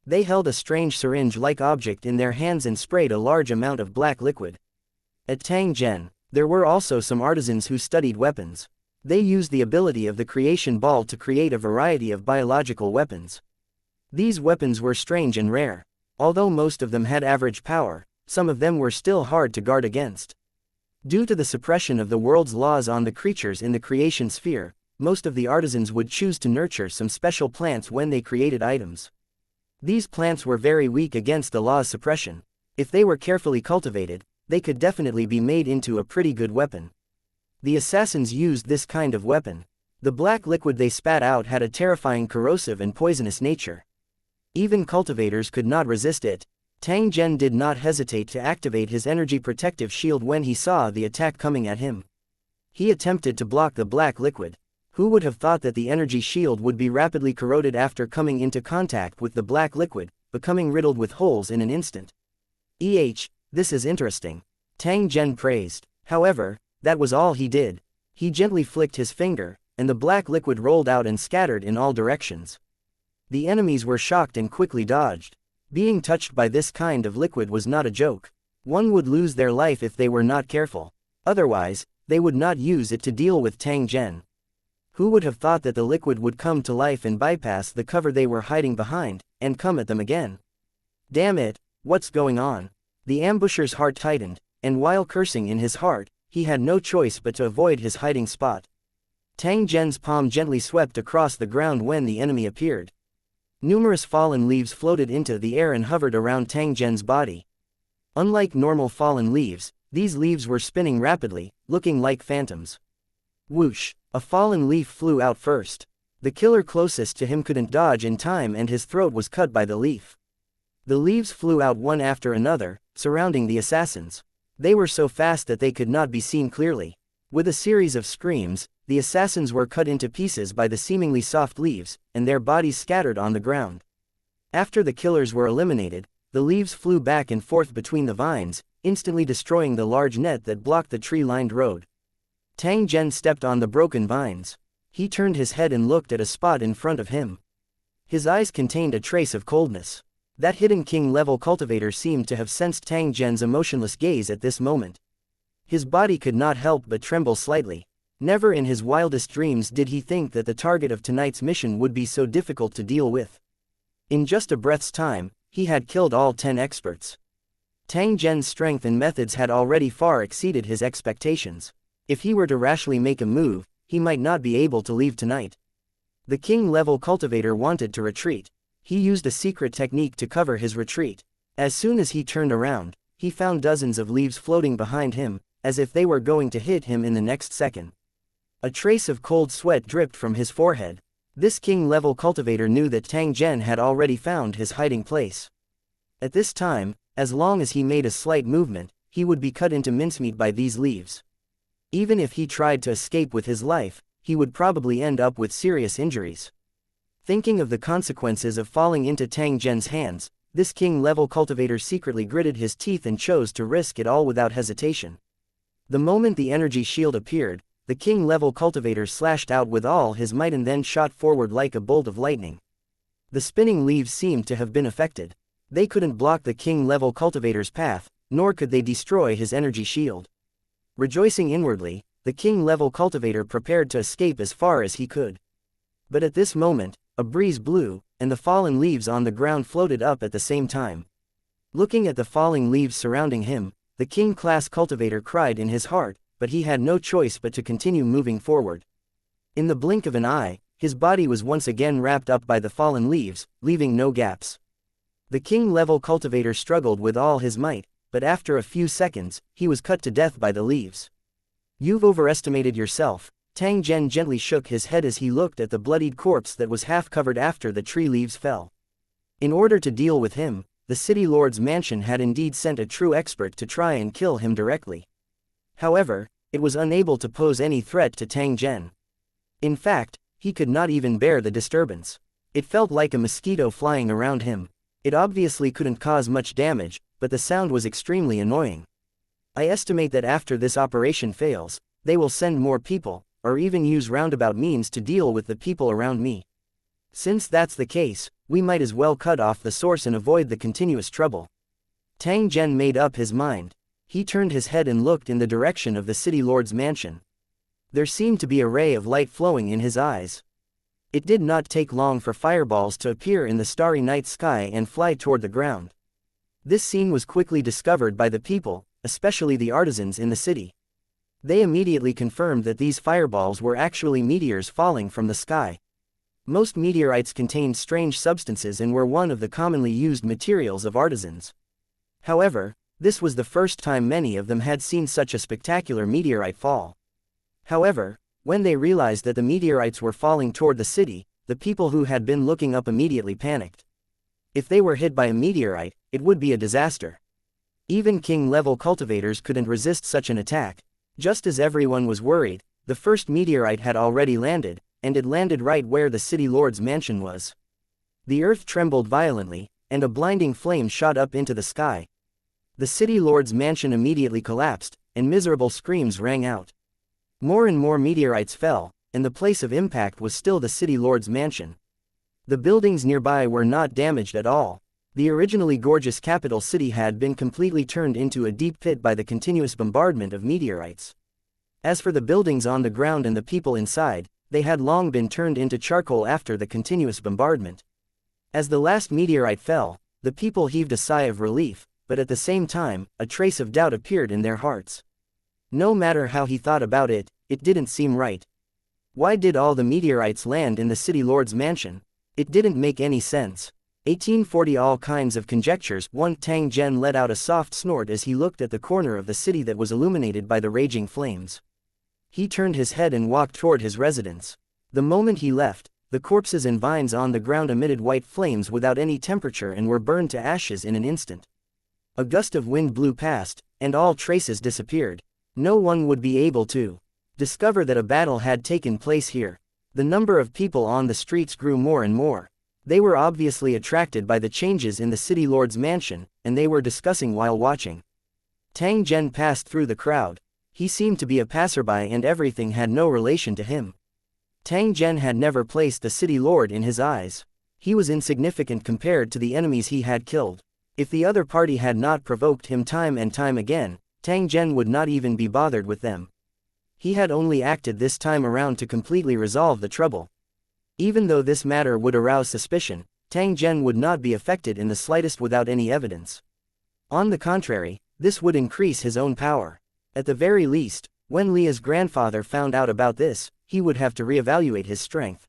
They held a strange syringe-like object in their hands and sprayed a large amount of black liquid. At Tang Zhen, there were also some artisans who studied weapons. They used the ability of the creation ball to create a variety of biological weapons. These weapons were strange and rare. Although most of them had average power, some of them were still hard to guard against. Due to the suppression of the world's laws on the creatures in the creation sphere, most of the artisans would choose to nurture some special plants when they created items. These plants were very weak against the law's suppression. If they were carefully cultivated, they could definitely be made into a pretty good weapon. The assassins used this kind of weapon. The black liquid they spat out had a terrifying corrosive and poisonous nature. Even cultivators could not resist it. Tang Zhen did not hesitate to activate his energy protective shield when he saw the attack coming at him. He attempted to block the black liquid. Who would have thought that the energy shield would be rapidly corroded after coming into contact with the black liquid, becoming riddled with holes in an instant? This is interesting. Tang Zhen praised. However, that was all he did. He gently flicked his finger, and the black liquid rolled out and scattered in all directions. The enemies were shocked and quickly dodged. Being touched by this kind of liquid was not a joke. One would lose their life if they were not careful. Otherwise, they would not use it to deal with Tang Zhen. Who would have thought that the liquid would come to life and bypass the cover they were hiding behind, and come at them again? Damn it, what's going on? The ambusher's heart tightened, and while cursing in his heart, he had no choice but to avoid his hiding spot. Tang Zhen's palm gently swept across the ground when the enemy appeared. Numerous fallen leaves floated into the air and hovered around Tang Zhen's body. Unlike normal fallen leaves, these leaves were spinning rapidly, looking like phantoms. Whoosh! A fallen leaf flew out first. The killer closest to him couldn't dodge in time and his throat was cut by the leaf. The leaves flew out one after another, surrounding the assassins. They were so fast that they could not be seen clearly. With a series of screams, the assassins were cut into pieces by the seemingly soft leaves, and their bodies scattered on the ground. After the killers were eliminated, the leaves flew back and forth between the vines, instantly destroying the large net that blocked the tree-lined road. Tang Zhen stepped on the broken vines. He turned his head and looked at a spot in front of him. His eyes contained a trace of coldness. That hidden king-level cultivator seemed to have sensed Tang Zhen's emotionless gaze at this moment. His body could not help but tremble slightly. Never in his wildest dreams did he think that the target of tonight's mission would be so difficult to deal with. In just a breath's time, he had killed all 10 experts. Tang Zhen's strength and methods had already far exceeded his expectations. If he were to rashly make a move, he might not be able to leave tonight. The king-level cultivator wanted to retreat. He used a secret technique to cover his retreat. As soon as he turned around, he found dozens of leaves floating behind him, as if they were going to hit him in the next second. A trace of cold sweat dripped from his forehead. This king-level cultivator knew that Tang Zhen had already found his hiding place. At this time, as long as he made a slight movement, he would be cut into mincemeat by these leaves. Even if he tried to escape with his life, he would probably end up with serious injuries. Thinking of the consequences of falling into Tang Zhen's hands, this king-level cultivator secretly gritted his teeth and chose to risk it all without hesitation. The moment the energy shield appeared, the king-level cultivator slashed out with all his might and then shot forward like a bolt of lightning. The spinning leaves seemed to have been affected. They couldn't block the king-level cultivator's path, nor could they destroy his energy shield. Rejoicing inwardly, the king-level cultivator prepared to escape as far as he could. But at this moment, a breeze blew, and the fallen leaves on the ground floated up at the same time. Looking at the falling leaves surrounding him, the king-class cultivator cried in his heart, but he had no choice but to continue moving forward. In the blink of an eye, his body was once again wrapped up by the fallen leaves, leaving no gaps. The king-level cultivator struggled with all his might, but after a few seconds, he was cut to death by the leaves. "You've overestimated yourself." Tang Zhen gently shook his head as he looked at the bloodied corpse that was half covered after the tree leaves fell. In order to deal with him, the city lord's mansion had indeed sent a true expert to try and kill him directly. However, it was unable to pose any threat to Tang Zhen. In fact, he could not even bear the disturbance. It felt like a mosquito flying around him. It obviously couldn't cause much damage, but the sound was extremely annoying. "I estimate that after this operation fails, they will send more people, or even use roundabout means to deal with the people around me. Since that's the case, we might as well cut off the source and avoid the continuous trouble." Tang Zhen made up his mind. He turned his head and looked in the direction of the city lord's mansion. There seemed to be a ray of light flowing in his eyes. It did not take long for fireballs to appear in the starry night sky and fly toward the ground. This scene was quickly discovered by the people, especially the artisans in the city. They immediately confirmed that these fireballs were actually meteors falling from the sky. Most meteorites contained strange substances and were one of the commonly used materials of artisans. However, this was the first time many of them had seen such a spectacular meteorite fall. However, when they realized that the meteorites were falling toward the city, the people who had been looking up immediately panicked. If they were hit by a meteorite, it would be a disaster. Even king-level cultivators couldn't resist such an attack. Just as everyone was worried, the first meteorite had already landed, and it landed right where the city lord's mansion was. The earth trembled violently, and a blinding flame shot up into the sky. The city lord's mansion immediately collapsed, and miserable screams rang out. More and more meteorites fell, and the place of impact was still the city lord's mansion. The buildings nearby were not damaged at all. The originally gorgeous capital city had been completely turned into a deep pit by the continuous bombardment of meteorites. As for the buildings on the ground and the people inside, they had long been turned into charcoal after the continuous bombardment. As the last meteorite fell, the people heaved a sigh of relief, but at the same time, a trace of doubt appeared in their hearts. No matter how he thought about it, it didn't seem right. Why did all the meteorites land in the city lord's mansion? It didn't make any sense. 1840 All kinds of conjectures. Tang Zhen let out a soft snort as he looked at the corner of the city that was illuminated by the raging flames. He turned his head and walked toward his residence. The moment he left, The corpses and vines on the ground emitted white flames without any temperature and were burned to ashes in an instant. A gust of wind blew past, and all traces disappeared. No one would be able to discover that a battle had taken place here. The number of people on the streets grew more and more. They were obviously attracted by the changes in the city lord's mansion, and they were discussing while watching. Tang Zhen passed through the crowd. He seemed to be a passerby and everything had no relation to him. Tang Zhen had never placed the city lord in his eyes. He was insignificant compared to the enemies he had killed. If the other party had not provoked him time and time again, Tang Zhen would not even be bothered with them. He had only acted this time around to completely resolve the trouble. Even though this matter would arouse suspicion, Tang Zhen would not be affected in the slightest without any evidence. On the contrary, this would increase his own power. At the very least, when Lia's grandfather found out about this, he would have to reevaluate his strength.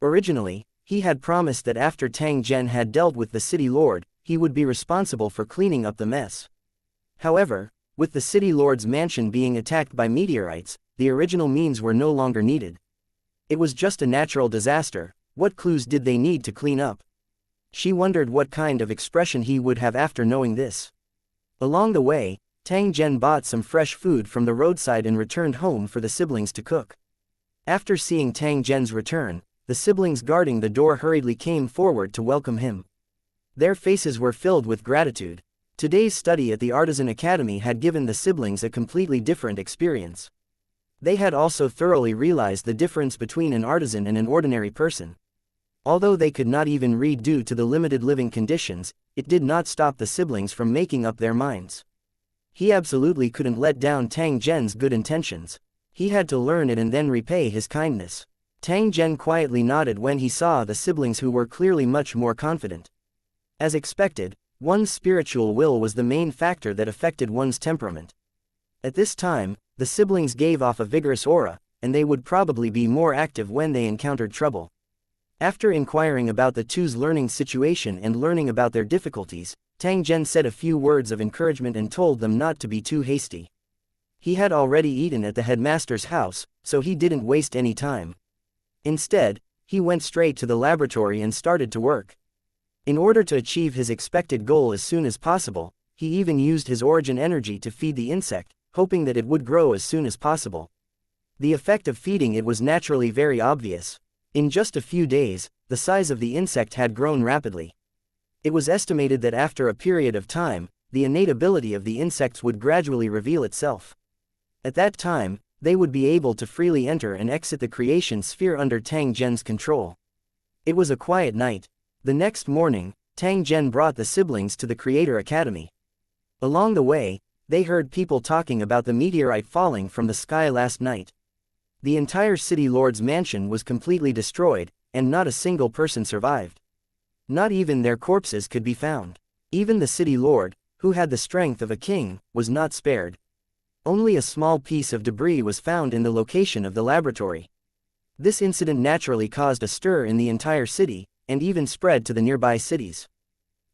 Originally, he had promised that after Tang Zhen had dealt with the city lord, he would be responsible for cleaning up the mess. However, with the city lord's mansion being attacked by meteorites, the original means were no longer needed. It was just a natural disaster. What clues did they need to clean up? She wondered what kind of expression he would have after knowing this. Along the way, Tang Zhen bought some fresh food from the roadside and returned home for the siblings to cook. After seeing Tang Zhen's return, the siblings guarding the door hurriedly came forward to welcome him. Their faces were filled with gratitude. Today's study at the Artisan Academy had given the siblings a completely different experience. They had also thoroughly realized the difference between an artisan and an ordinary person. Although they could not even read due to the limited living conditions, it did not stop the siblings from making up their minds. He absolutely couldn't let down Tang Zhen's good intentions. He had to learn it and then repay his kindness. Tang Zhen quietly nodded when he saw the siblings who were clearly much more confident. As expected, one's spiritual will was the main factor that affected one's temperament. At this time, the siblings gave off a vigorous aura, and they would probably be more active when they encountered trouble. After inquiring about the two's learning situation and learning about their difficulties, Tang Zhen said a few words of encouragement and told them not to be too hasty. He had already eaten at the headmaster's house, so he didn't waste any time. Instead, he went straight to the laboratory and started to work. In order to achieve his expected goal as soon as possible, he even used his origin energy to feed the insect, hoping that it would grow as soon as possible. The effect of feeding it was naturally very obvious. In just a few days, the size of the insect had grown rapidly. It was estimated that after a period of time, the innate ability of the insects would gradually reveal itself. At that time, they would be able to freely enter and exit the creation sphere under Tang Zhen's control. It was a quiet night. The next morning, Tang Zhen brought the siblings to the Creator Academy. Along the way, they heard people talking about the meteorite falling from the sky last night. The entire city lord's mansion was completely destroyed, and not a single person survived. Not even their corpses could be found. Even the city lord, who had the strength of a king, was not spared. Only a small piece of debris was found in the location of the laboratory. This incident naturally caused a stir in the entire city, and even spread to the nearby cities.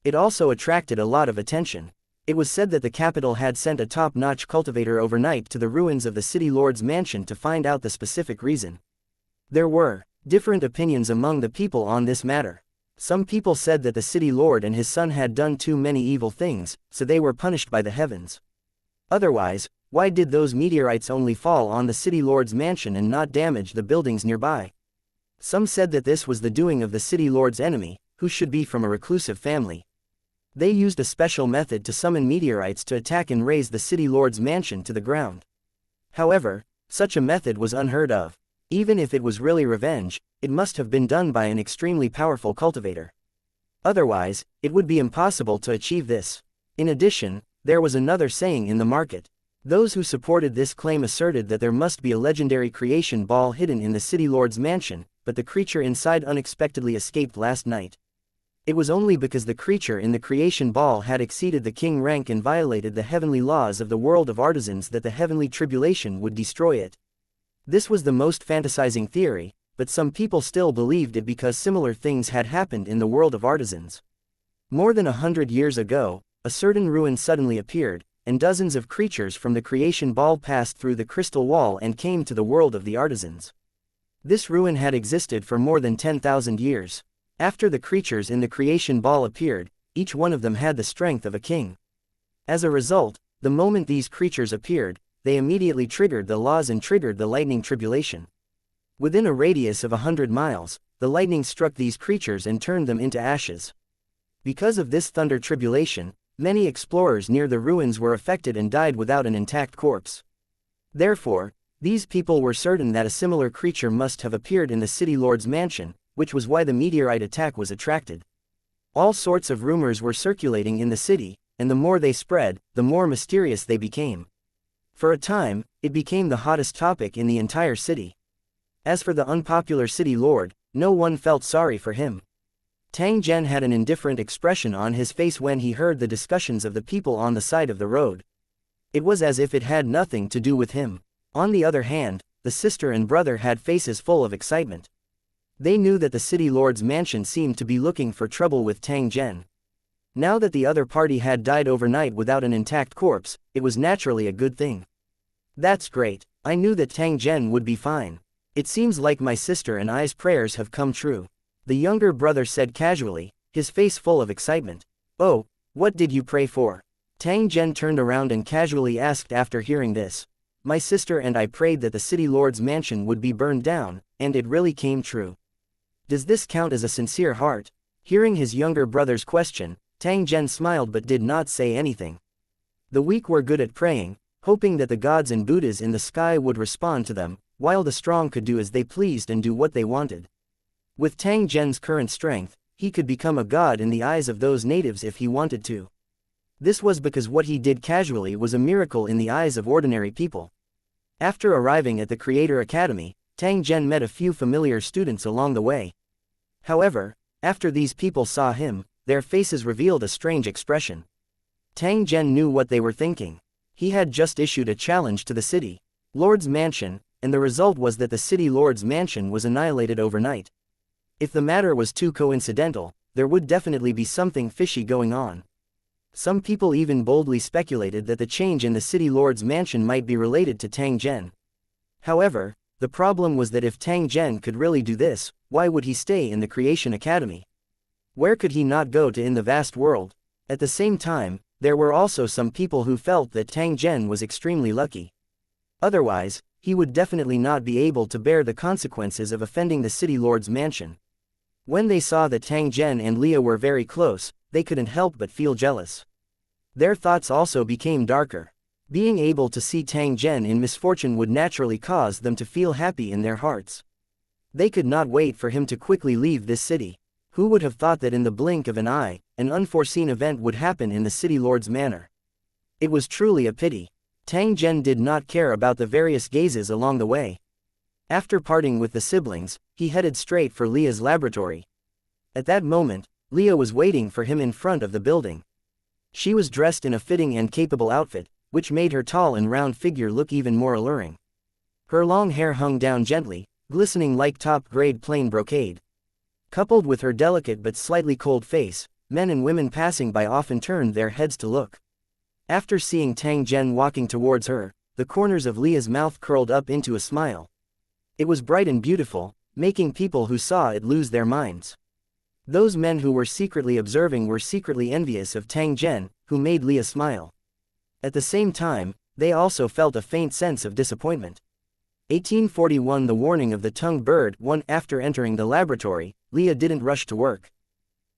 It also attracted a lot of attention. It was said that the capital had sent a top-notch cultivator overnight to the ruins of the city lord's mansion to find out the specific reason. There were different opinions among the people on this matter. Some people said that the city lord and his son had done too many evil things, so they were punished by the heavens. Otherwise, why did those meteorites only fall on the city lord's mansion and not damage the buildings nearby? Some said that this was the doing of the city lord's enemy, who should be from a reclusive family. They used a special method to summon meteorites to attack and raze the city lord's mansion to the ground. However, such a method was unheard of. Even if it was really revenge, it must have been done by an extremely powerful cultivator. Otherwise, it would be impossible to achieve this. In addition, there was another saying in the market. Those who supported this claim asserted that there must be a legendary creation ball hidden in the city lord's mansion, but the creature inside unexpectedly escaped last night. It was only because the creature in the creation ball had exceeded the king rank and violated the heavenly laws of the world of artisans that the heavenly tribulation would destroy it. This was the most fantasizing theory, but some people still believed it because similar things had happened in the world of artisans. More than 100 years ago, a certain ruin suddenly appeared, and dozens of creatures from the creation ball passed through the crystal wall and came to the world of the artisans. This ruin had existed for more than 10,000 years. After the creatures in the creation ball appeared, each one of them had the strength of a king. As a result, the moment these creatures appeared, they immediately triggered the laws and triggered the lightning tribulation. Within a radius of 100 miles, the lightning struck these creatures and turned them into ashes. Because of this thunder tribulation, many explorers near the ruins were affected and died without an intact corpse. Therefore, these people were certain that a similar creature must have appeared in the city lord's mansion, which was why the meteorite attack was attracted. All sorts of rumors were circulating in the city, and the more they spread, the more mysterious they became. For a time, it became the hottest topic in the entire city. As for the unpopular city lord, no one felt sorry for him. Tang Zhen had an indifferent expression on his face when he heard the discussions of the people on the side of the road. It was as if it had nothing to do with him. On the other hand, the sister and brother had faces full of excitement. They knew that the city lord's mansion seemed to be looking for trouble with Tang Zhen. Now that the other party had died overnight without an intact corpse, it was naturally a good thing. That's great. I knew that Tang Zhen would be fine. It seems like my sister and I's prayers have come true. The younger brother said casually, his face full of excitement. Oh, what did you pray for? Tang Zhen turned around and casually asked after hearing this. My sister and I prayed that the city lord's mansion would be burned down, and it really came true. Does this count as a sincere heart? Hearing his younger brother's question, Tang Zhen smiled but did not say anything. The weak were good at praying, hoping that the gods and Buddhas in the sky would respond to them, while the strong could do as they pleased and do what they wanted. With Tang Zhen's current strength, he could become a god in the eyes of those natives if he wanted to. This was because what he did casually was a miracle in the eyes of ordinary people. After arriving at the Creator Academy, Tang Zhen met a few familiar students along the way. However, after these people saw him, their faces revealed a strange expression. Tang Zhen knew what they were thinking. He had just issued a challenge to the city lord's mansion, and the result was that the city lord's mansion was annihilated overnight. If the matter was too coincidental, there would definitely be something fishy going on. Some people even boldly speculated that the change in the city lord's mansion might be related to Tang Zhen. However, the problem was that if Tang Zhen could really do this, why would he stay in the Creation Academy? Where could he not go to in the vast world? At the same time, there were also some people who felt that Tang Zhen was extremely lucky. Otherwise, he would definitely not be able to bear the consequences of offending the city lord's mansion. When they saw that Tang Zhen and Leah were very close, they couldn't help but feel jealous. Their thoughts also became darker. Being able to see Tang Zhen in misfortune would naturally cause them to feel happy in their hearts. They could not wait for him to quickly leave this city. Who would have thought that in the blink of an eye, an unforeseen event would happen in the city lord's manor? It was truly a pity. Tang Zhen did not care about the various gazes along the way. After parting with the siblings, he headed straight for Leah's laboratory. At that moment, Leah was waiting for him in front of the building. She was dressed in a fitting and capable outfit, which made her tall and round figure look even more alluring. Her long hair hung down gently, glistening like top-grade plain brocade. Coupled with her delicate but slightly cold face, men and women passing by often turned their heads to look. After seeing Tang Zhen walking towards her, the corners of Leah's mouth curled up into a smile. It was bright and beautiful, making people who saw it lose their minds. Those men who were secretly observing were secretly envious of Tang Zhen, who made Leah smile. At the same time, they also felt a faint sense of disappointment. 1841 The warning of the tongue bird. One after entering the laboratory, Leah didn't rush to work.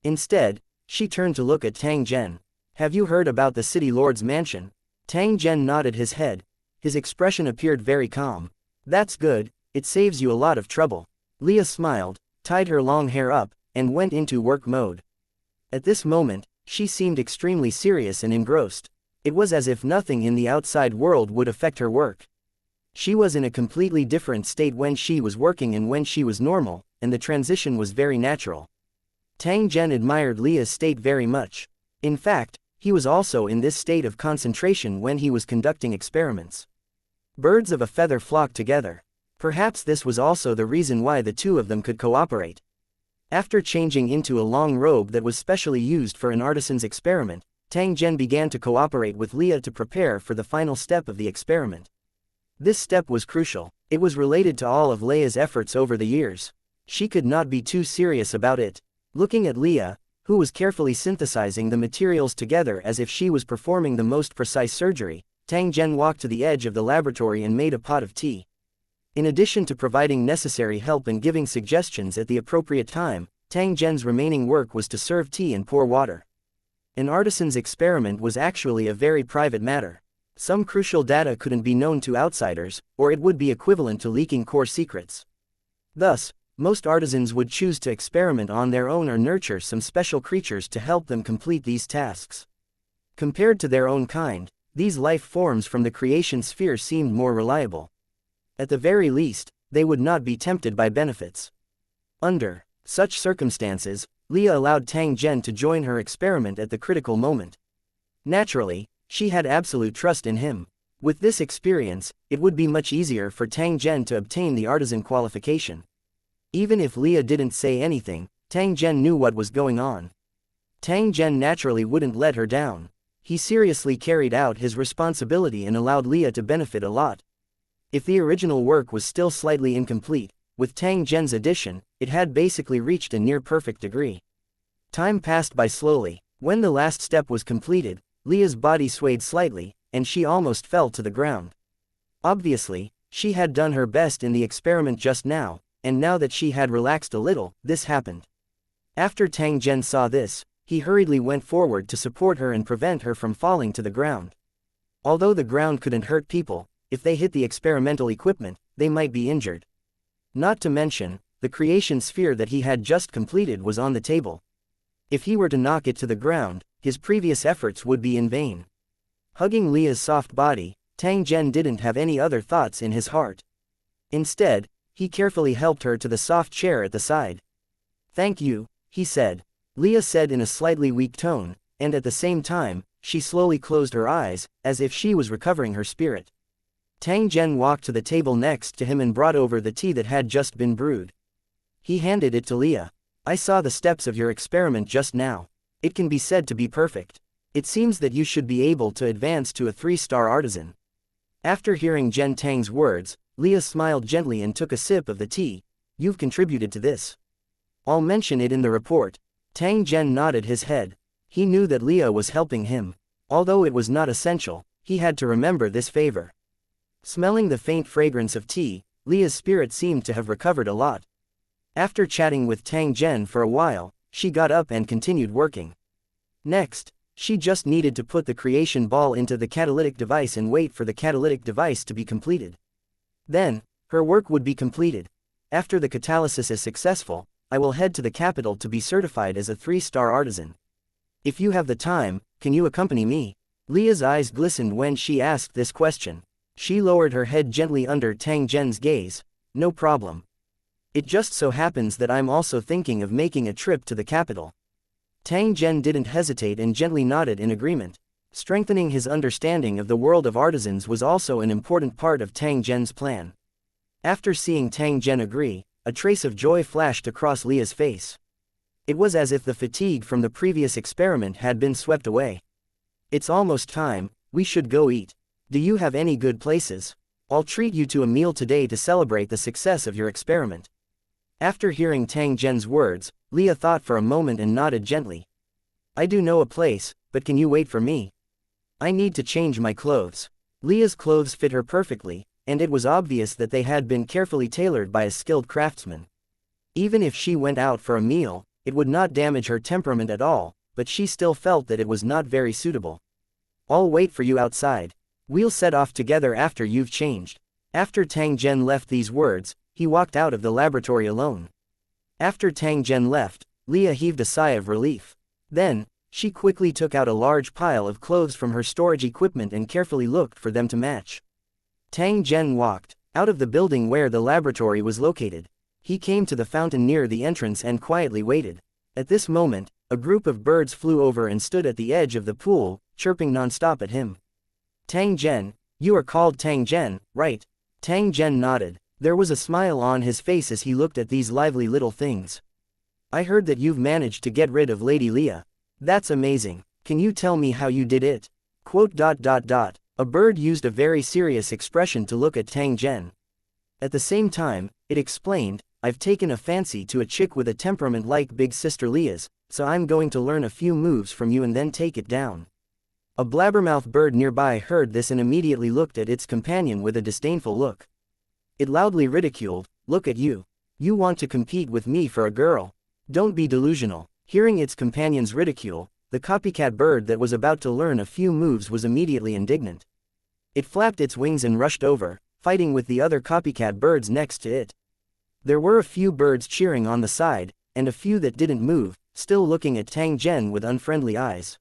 Instead, she turned to look at Tang Zhen. Have you heard about the city lord's mansion? Tang Zhen nodded his head. His expression appeared very calm. That's good, it saves you a lot of trouble. Leah smiled, tied her long hair up, and went into work mode. At this moment, she seemed extremely serious and engrossed. It was as if nothing in the outside world would affect her work. She was in a completely different state when she was working and when she was normal, and the transition was very natural. Tang Zhen admired Leah's state very much. In fact, he was also in this state of concentration when he was conducting experiments. Birds of a feather flock together. Perhaps this was also the reason why the two of them could cooperate. After changing into a long robe that was specially used for an artisan's experiment, Tang Zhen began to cooperate with Leah to prepare for the final step of the experiment. This step was crucial. It was related to all of Leia's efforts over the years. She could not be too serious about it. Looking at Leia, who was carefully synthesizing the materials together as if she was performing the most precise surgery, Tang Zhen walked to the edge of the laboratory and made a pot of tea. In addition to providing necessary help and giving suggestions at the appropriate time, Tang Zhen's remaining work was to serve tea and pour water. An artisan's experiment was actually a very private matter. Some crucial data couldn't be known to outsiders, or it would be equivalent to leaking core secrets. Thus, most artisans would choose to experiment on their own or nurture some special creatures to help them complete these tasks. Compared to their own kind, these life forms from the creation sphere seemed more reliable. At the very least, they would not be tempted by benefits. Under such circumstances, Leia allowed Tang Zhen to join her experiment at the critical moment. Naturally, she had absolute trust in him. With this experience, it would be much easier for Tang Zhen to obtain the artisan qualification. Even if Leia didn't say anything, Tang Zhen knew what was going on. Tang Zhen naturally wouldn't let her down. He seriously carried out his responsibility and allowed Leia to benefit a lot. If the original work was still slightly incomplete, with Tang Zhen's addition, it had basically reached a near-perfect degree. Time passed by slowly. When the last step was completed, Leia's body swayed slightly, and she almost fell to the ground. Obviously, she had done her best in the experiment just now, and now that she had relaxed a little, this happened. After Tang Zhen saw this, he hurriedly went forward to support her and prevent her from falling to the ground. Although the ground couldn't hurt people, if they hit the experimental equipment, they might be injured. Not to mention, the creation sphere that he had just completed was on the table. If he were to knock it to the ground, his previous efforts would be in vain. Hugging Leia's soft body, Tang Zhen didn't have any other thoughts in his heart. Instead, he carefully helped her to the soft chair at the side. "Thank you," he said. Leia said in a slightly weak tone, and at the same time, she slowly closed her eyes, as if she was recovering her spirit. Tang Zhen walked to the table next to him and brought over the tea that had just been brewed. He handed it to Leia. "I saw the steps of your experiment just now. It can be said to be perfect. It seems that you should be able to advance to a 3-star artisan." After hearing Zhen Tang's words, Leia smiled gently and took a sip of the tea. "You've contributed to this. I'll mention it in the report." Tang Zhen nodded his head. He knew that Leia was helping him. Although it was not essential, he had to remember this favor. Smelling the faint fragrance of tea, Leia's spirit seemed to have recovered a lot. After chatting with Tang Zhen for a while, she got up and continued working. Next, she just needed to put the creation ball into the catalytic device and wait for the catalytic device to be completed. Then, her work would be completed. After the catalysis is successful, I will head to the capital to be certified as a 3-star artisan. If you have the time, can you accompany me? Leia's eyes glistened when she asked this question. She lowered her head gently under Tang Zhen's gaze. "No problem. It just so happens that I'm also thinking of making a trip to the capital." Tang Zhen didn't hesitate and gently nodded in agreement. Strengthening his understanding of the world of artisans was also an important part of Tang Zhen's plan. After seeing Tang Zhen agree, a trace of joy flashed across Leia's face. It was as if the fatigue from the previous experiment had been swept away. "It's almost time, we should go eat. Do you have any good places? I'll treat you to a meal today to celebrate the success of your experiment." After hearing Tang Zhen's words, Leia thought for a moment and nodded gently. "I do know a place, but can you wait for me? I need to change my clothes." Leia's clothes fit her perfectly, and it was obvious that they had been carefully tailored by a skilled craftsman. Even if she went out for a meal, it would not damage her temperament at all, but she still felt that it was not very suitable. "I'll wait for you outside. We'll set off together after you've changed." After Tang Zhen left these words, he walked out of the laboratory alone. After Tang Zhen left, Leia heaved a sigh of relief. Then, she quickly took out a large pile of clothes from her storage equipment and carefully looked for them to match. Tang Zhen walked out of the building where the laboratory was located. He came to the fountain near the entrance and quietly waited. At this moment, a group of birds flew over and stood at the edge of the pool, chirping non-stop at him. "Tang Zhen, you are called Tang Zhen, right?" Tang Zhen nodded. There was a smile on his face as he looked at these lively little things. "I heard that you've managed to get rid of Lady Leia. That's amazing. Can you tell me how you did it?" A bird used a very serious expression to look at Tang Zhen. At the same time, it explained, I've taken a fancy to a chick with a temperament like big sister Leah's, so I'm going to learn a few moves from you and then take it down. A blabbermouth bird nearby heard this and immediately looked at its companion with a disdainful look. It loudly ridiculed, look at you. You want to compete with me for a girl? Don't be delusional. Hearing its companion's ridicule, the copycat bird that was about to learn a few moves was immediately indignant. It flapped its wings and rushed over, fighting with the other copycat birds next to it. There were a few birds cheering on the side, and a few that didn't move, still looking at Tang Zhen with unfriendly eyes.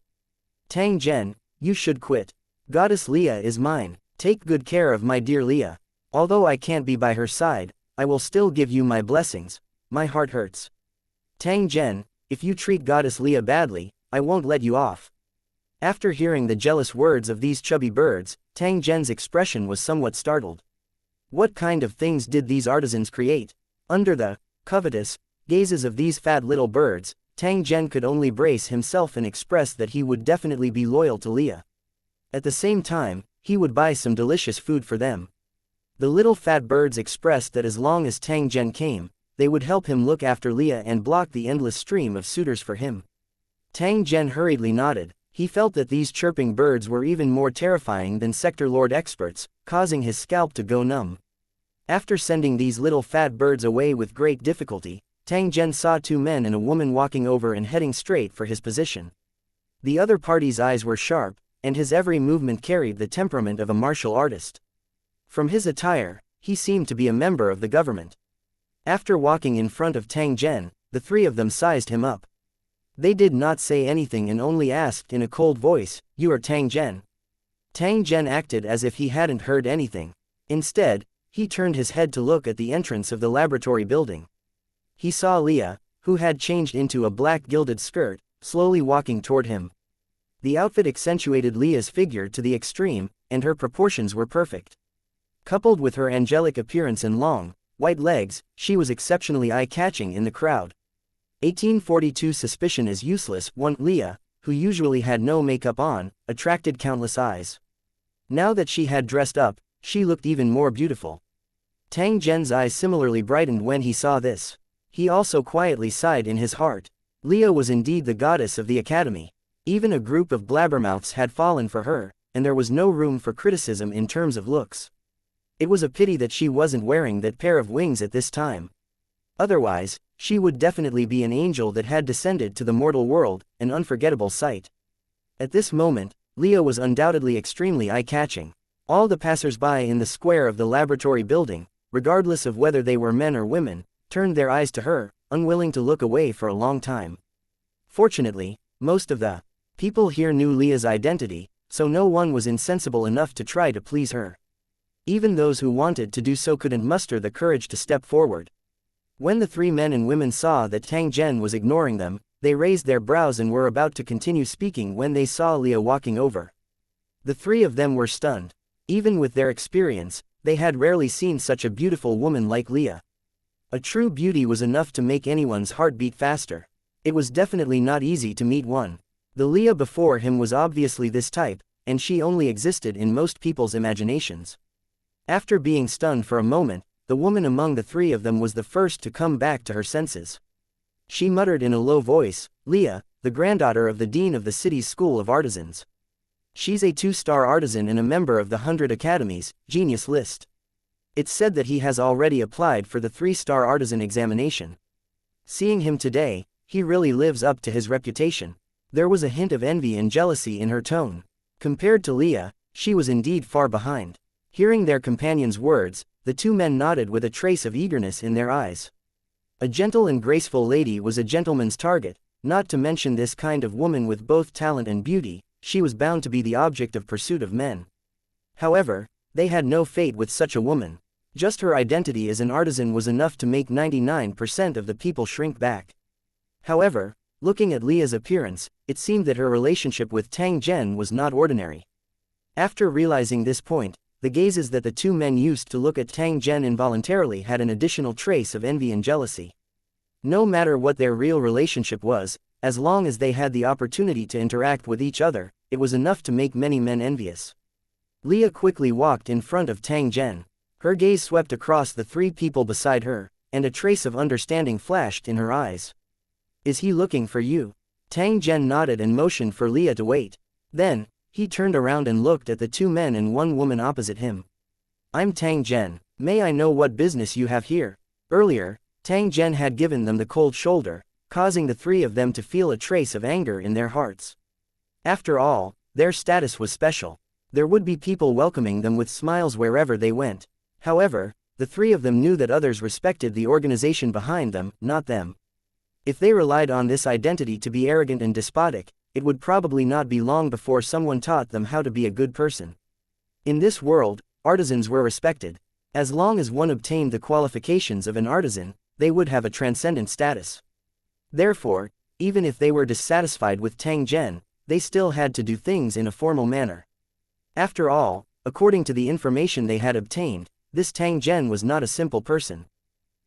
Tang Zhen, you should quit. Goddess Leah is mine. Take good care of my dear Leah. Although I can't be by her side, I will still give you my blessings. My heart hurts. Tang Zhen, if you treat Goddess Leah badly, I won't let you off. After hearing the jealous words of these chubby birds, Tang Zhen's expression was somewhat startled. What kind of things did these artisans create? Under the covetous gazes of these fat little birds, Tang Zhen could only brace himself and express that he would definitely be loyal to Leah. At the same time, he would buy some delicious food for them. The little fat birds expressed that as long as Tang Zhen came, they would help him look after Leah and block the endless stream of suitors for him. Tang Zhen hurriedly nodded. He felt that these chirping birds were even more terrifying than Sector Lord experts, causing his scalp to go numb. After sending these little fat birds away with great difficulty, Tang Zhen saw two men and a woman walking over and heading straight for his position. The other party's eyes were sharp, and his every movement carried the temperament of a martial artist. From his attire, he seemed to be a member of the government. After walking in front of Tang Zhen, the three of them sized him up. They did not say anything and only asked in a cold voice, "You are Tang Zhen?" Tang Zhen acted as if he hadn't heard anything. Instead, he turned his head to look at the entrance of the laboratory building. He saw Leah, who had changed into a black gilded skirt, slowly walking toward him. The outfit accentuated Leah's figure to the extreme, and her proportions were perfect. Coupled with her angelic appearance and long, white legs, she was exceptionally eye-catching in the crowd. 1842 Suspicion is useless. Leah, who usually had no makeup on, attracted countless eyes. Now that she had dressed up, she looked even more beautiful. Tang Zhen's eyes similarly brightened when he saw this. He also quietly sighed in his heart. Leah was indeed the goddess of the academy. Even a group of blabbermouths had fallen for her, and there was no room for criticism in terms of looks. It was a pity that she wasn't wearing that pair of wings at this time. Otherwise, she would definitely be an angel that had descended to the mortal world, an unforgettable sight. At this moment, Leah was undoubtedly extremely eye-catching. All the passers-by in the square of the laboratory building, regardless of whether they were men or women, turned their eyes to her, unwilling to look away for a long time. Fortunately, most of the people here knew Leah's identity, so no one was insensible enough to try to please her. Even those who wanted to do so couldn't muster the courage to step forward. When the three men and women saw that Tang Zhen was ignoring them, they raised their brows and were about to continue speaking when they saw Leah walking over. The three of them were stunned. Even with their experience, they had rarely seen such a beautiful woman like Leah. A true beauty was enough to make anyone's heart beat faster. It was definitely not easy to meet one. The Leah before him was obviously this type, and she only existed in most people's imaginations. After being stunned for a moment, the woman among the three of them was the first to come back to her senses. She muttered in a low voice, "Leah, the granddaughter of the dean of the city's school of artisans. She's a 2-star artisan and a member of the 100 Academies genius list. It's said that he has already applied for the 3-star artisan examination. Seeing him today, he really lives up to his reputation." There was a hint of envy and jealousy in her tone. Compared to Leah, she was indeed far behind. Hearing their companion's words, the two men nodded with a trace of eagerness in their eyes. A gentle and graceful lady was a gentleman's target, not to mention this kind of woman with both talent and beauty, she was bound to be the object of pursuit of men. However, they had no fate with such a woman. Just her identity as an artisan was enough to make 99% of the people shrink back. However, looking at Leah's appearance, it seemed that her relationship with Tang Zhen was not ordinary. After realizing this point, the gazes that the two men used to look at Tang Zhen involuntarily had an additional trace of envy and jealousy. No matter what their real relationship was, as long as they had the opportunity to interact with each other, it was enough to make many men envious. Leah quickly walked in front of Tang Zhen. Her gaze swept across the three people beside her, and a trace of understanding flashed in her eyes. Is he looking for you? Tang Zhen nodded and motioned for Leah to wait. Then, he turned around and looked at the two men and one woman opposite him. I'm Tang Zhen. May I know what business you have here? Earlier, Tang Zhen had given them the cold shoulder, causing the three of them to feel a trace of anger in their hearts. After all, their status was special. There would be people welcoming them with smiles wherever they went. However, the three of them knew that others respected the organization behind them, not them. If they relied on this identity to be arrogant and despotic, it would probably not be long before someone taught them how to be a good person. In this world, artisans were respected. As long as one obtained the qualifications of an artisan, they would have a transcendent status. Therefore, even if they were dissatisfied with Tang Zhen, they still had to do things in a formal manner. After all, according to the information they had obtained, this Tang Zhen was not a simple person.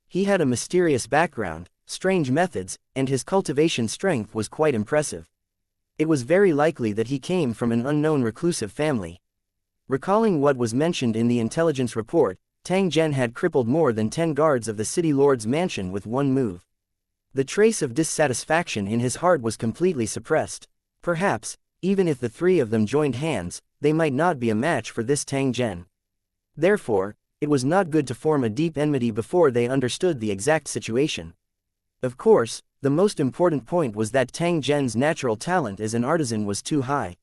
He had a mysterious background, strange methods, and his cultivation strength was quite impressive. It was very likely that he came from an unknown reclusive family. Recalling what was mentioned in the intelligence report, Tang Zhen had crippled more than 10 guards of the city lord's mansion with one move. The trace of dissatisfaction in his heart was completely suppressed. Perhaps, even if the three of them joined hands, they might not be a match for this Tang Zhen. Therefore, it was not good to form a deep enmity before they understood the exact situation. Of course, the most important point was that Tang Zhen's natural talent as an artisan was too high.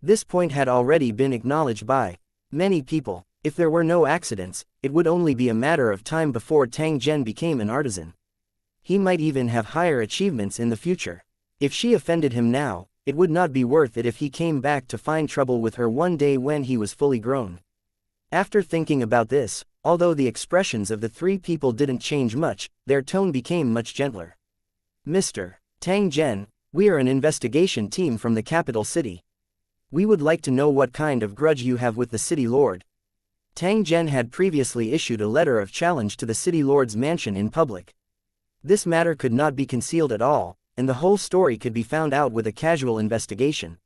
This point had already been acknowledged by many people. If there were no accidents, it would only be a matter of time before Tang Zhen became an artisan. He might even have higher achievements in the future. If she offended him now, it would not be worth it if he came back to find trouble with her one day when he was fully grown. After thinking about this, although the expressions of the three people didn't change much, their tone became much gentler. Mr. Tang Zhen, we are an investigation team from the capital city. We would like to know what kind of grudge you have with the city lord. Tang Zhen had previously issued a letter of challenge to the city lord's mansion in public. This matter could not be concealed at all, and the whole story could be found out with a casual investigation.